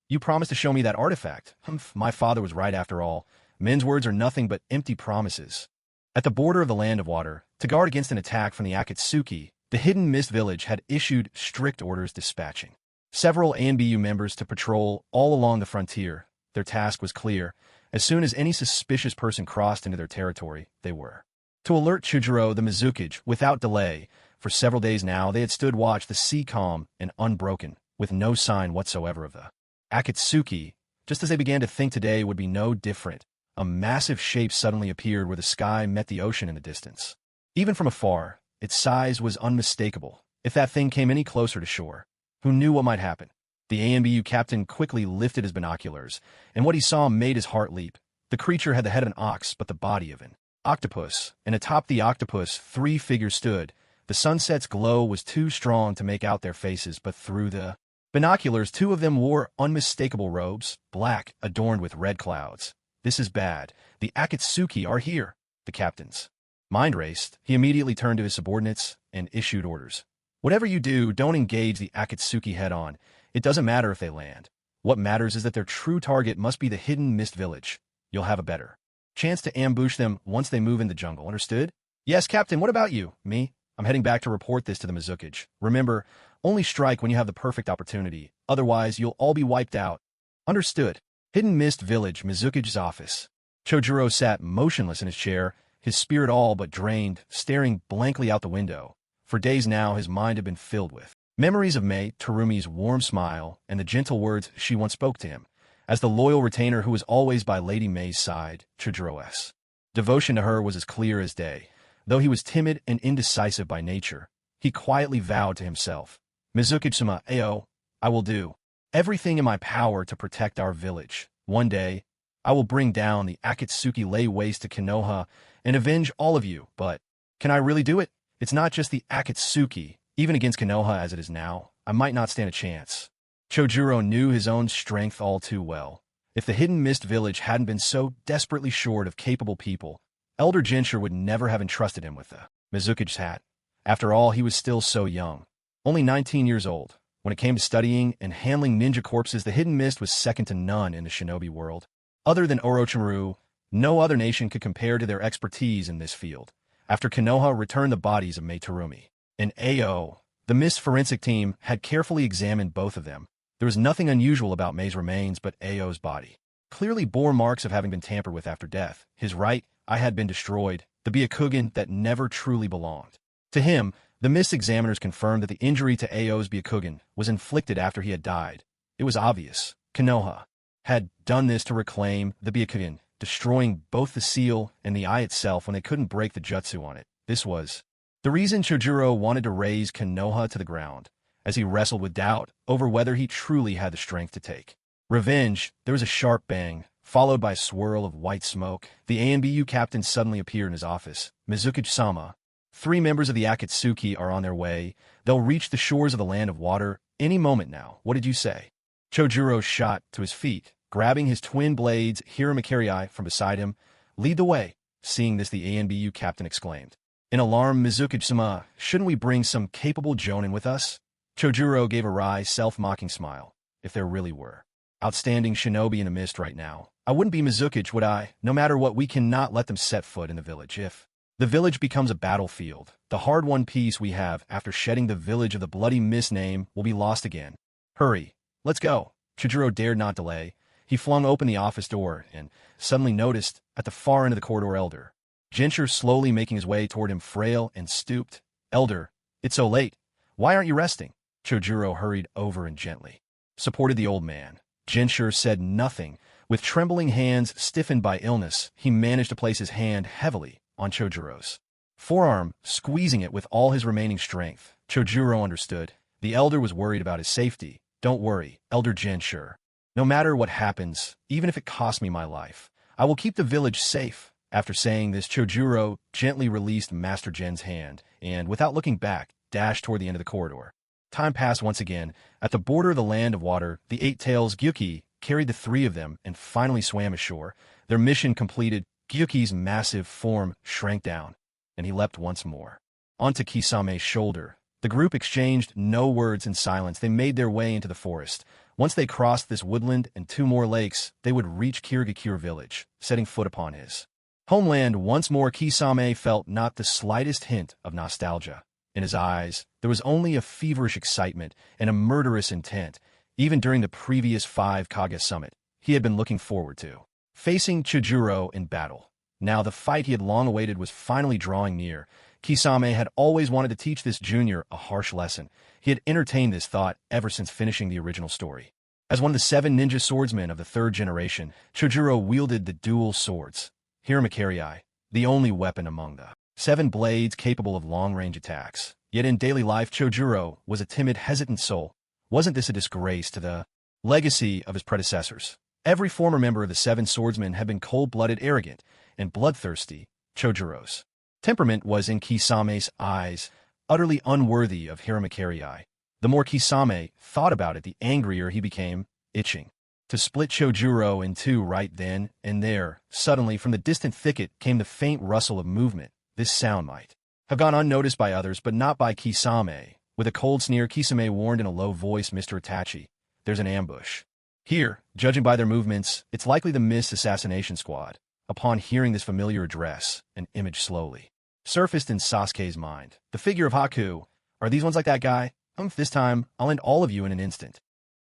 A: you promised to show me that artifact. My father was right after all. Men's words are nothing but empty promises." At the border of the land of water, to guard against an attack from the Akatsuki, the Hidden Mist Village had issued strict orders dispatching several ANBU members to patrol all along the frontier. Their task was clear. As soon as any suspicious person crossed into their territory, they were to alert Chujiro the Mizukage without delay. For several days now, they had stood watch, the sea calm and unbroken, with no sign whatsoever of the Akatsuki. Just as they began to think today would be no different, a massive shape suddenly appeared where the sky met the ocean in the distance. Even from afar, its size was unmistakable. If that thing came any closer to shore, who knew what might happen? The ANBU captain quickly lifted his binoculars, and what he saw made his heart leap. The creature had the head of an ox, but the body of an octopus, and atop the octopus, 3 figures stood. The sunset's glow was too strong to make out their faces, but through the binoculars, 2 of them wore unmistakable robes, black, adorned with red clouds. "This is bad. The Akatsuki are here." The captain's mind raced. He immediately turned to his subordinates and issued orders. "Whatever you do, don't engage the Akatsuki head-on. It doesn't matter if they land. What matters is that their true target must be the Hidden Mist Village. You'll have a better chance to ambush them once they move in the jungle. Understood?" "Yes, Captain. What about you?" "Me? I'm heading back to report this to the Mizukage. Remember, only strike when you have the perfect opportunity. Otherwise, you'll all be wiped out." "Understood." Hidden Mist Village, Mizukage's office. Chojuro sat motionless in his chair, his spirit all but drained, staring blankly out the window. For days now, his mind had been filled with memories of Mei Terumi's warm smile and the gentle words she once spoke to him. As the loyal retainer who was always by Lady Mei's side, Chojiro's devotion to her was as clear as day. Though he was timid and indecisive by nature, he quietly vowed to himself, "Mizukage-sama, Ao, I will do everything in my power to protect our village. One day, I will bring down the Akatsuki, lay waste to Konoha, and avenge all of you. But can I really do it? It's not just the Akatsuki. Even against Konoha as it is now, I might not stand a chance." Chojuro knew his own strength all too well. If the Hidden Mist Village hadn't been so desperately short of capable people, Elder Jinchuriki would never have entrusted him with the Mizuki's hat. After all, he was still so young. Only 19 years old. When it came to studying and handling ninja corpses, the Hidden Mist was second to none in the shinobi world. Other than Orochimaru, no other nation could compare to their expertise in this field. After Konoha returned the bodies of Mei Terumi and Ao, the Mist forensic team had carefully examined both of them. There was nothing unusual about Mei's remains but Ao's body. Clearly bore marks of having been tampered with after death. His right eye had been destroyed, the Byakugan that never truly belonged. To him, the Mist examiners confirmed that the injury to Ao's Byakugan was inflicted after he had died. It was obvious. Konoha had done this to reclaim the Byakugan, destroying both the seal and the eye itself when they couldn't break the Jutsu on it. This was the reason Chojuro wanted to raise Konoha to the ground, as he wrestled with doubt over whether he truly had the strength to take revenge. There was a sharp bang, followed by a swirl of white smoke. The ANBU captain suddenly appeared in his office. Mizuki-sama, 3 members of the Akatsuki are on their way. They'll reach the shores of the land of water any moment now. What did you say? Chojuro shot to his feet, grabbing his twin blades, Hiramakirai from beside him. Lead the way. Seeing this, the ANBU captain exclaimed. In alarm, Mizuki-sama, shouldn't we bring some capable jonin with us? Chojuro gave a wry, self-mocking smile. If there really were outstanding shinobi in the mist right now, I wouldn't be Mizuki, would I? No matter what, we cannot let them set foot in the village. If the village becomes a battlefield, the hard-won peace we have after shedding the village of the bloody mist name will be lost again. Hurry, let's go. Chojuro dared not delay. He flung open the office door and suddenly noticed, at the far end of the corridor, Elder Jinchuriki slowly making his way toward him, frail and stooped. Elder, it's so late. Why aren't you resting? Chojuro hurried over and gently supported the old man. Jinchuriki said nothing. With trembling hands stiffened by illness, he managed to place his hand heavily on Chojuro's forearm, squeezing it with all his remaining strength. Chojuro understood. The elder was worried about his safety. Don't worry, Elder Jinchuriki. No matter what happens, even if it costs me my life, I will keep the village safe. After saying this, Chojuro gently released Master Jin's hand and, without looking back, dashed toward the end of the corridor. Time passed once again. At the border of the land of water, the 8 tails Gyuki carried the 3 of them and finally swam ashore. Their mission completed, Gyuki's massive form shrank down, and he leapt once more onto Kisame's shoulder. The group exchanged no words in silence. They made their way into the forest. Once they crossed this woodland and 2 more lakes, they would reach Kirigakure village, setting foot upon his homeland. Once more, Kisame felt not the slightest hint of nostalgia. In his eyes, there was only a feverish excitement and a murderous intent. Even during the previous 5 Kage summit, he had been looking forward to facing Chojuro in battle. Now the fight he had long awaited was finally drawing near. Kisame had always wanted to teach this junior a harsh lesson. He had entertained this thought ever since finishing the original story. As one of the 7 ninja swordsmen of the 3rd generation, Chojuro wielded the dual swords, Hiramakirai, the only weapon among the 7 blades capable of long-range attacks. Yet in daily life, Chojuro was a timid, hesitant soul. Wasn't this a disgrace to the legacy of his predecessors? Every former member of the 7 swordsmen had been cold-blooded, arrogant, and bloodthirsty. Chojuro's temperament was, in Kisame's eyes, utterly unworthy of Hiramakirai. The more Kisame thought about it, the angrier he became, itching to split Chojuro in 2 right then and there. Suddenly, from the distant thicket came the faint rustle of movement. This sound might have gone unnoticed by others, but not by Kisame. With a cold sneer, Kisame warned in a low voice, Mr. Itachi, there's an ambush here. Judging by their movements, it's likely the Mist assassination squad. Upon hearing this familiar address, an image slowly surfaced in Sasuke's mind. The figure of Haku. Are these ones like that guy? This time, I'll end all of you in an instant.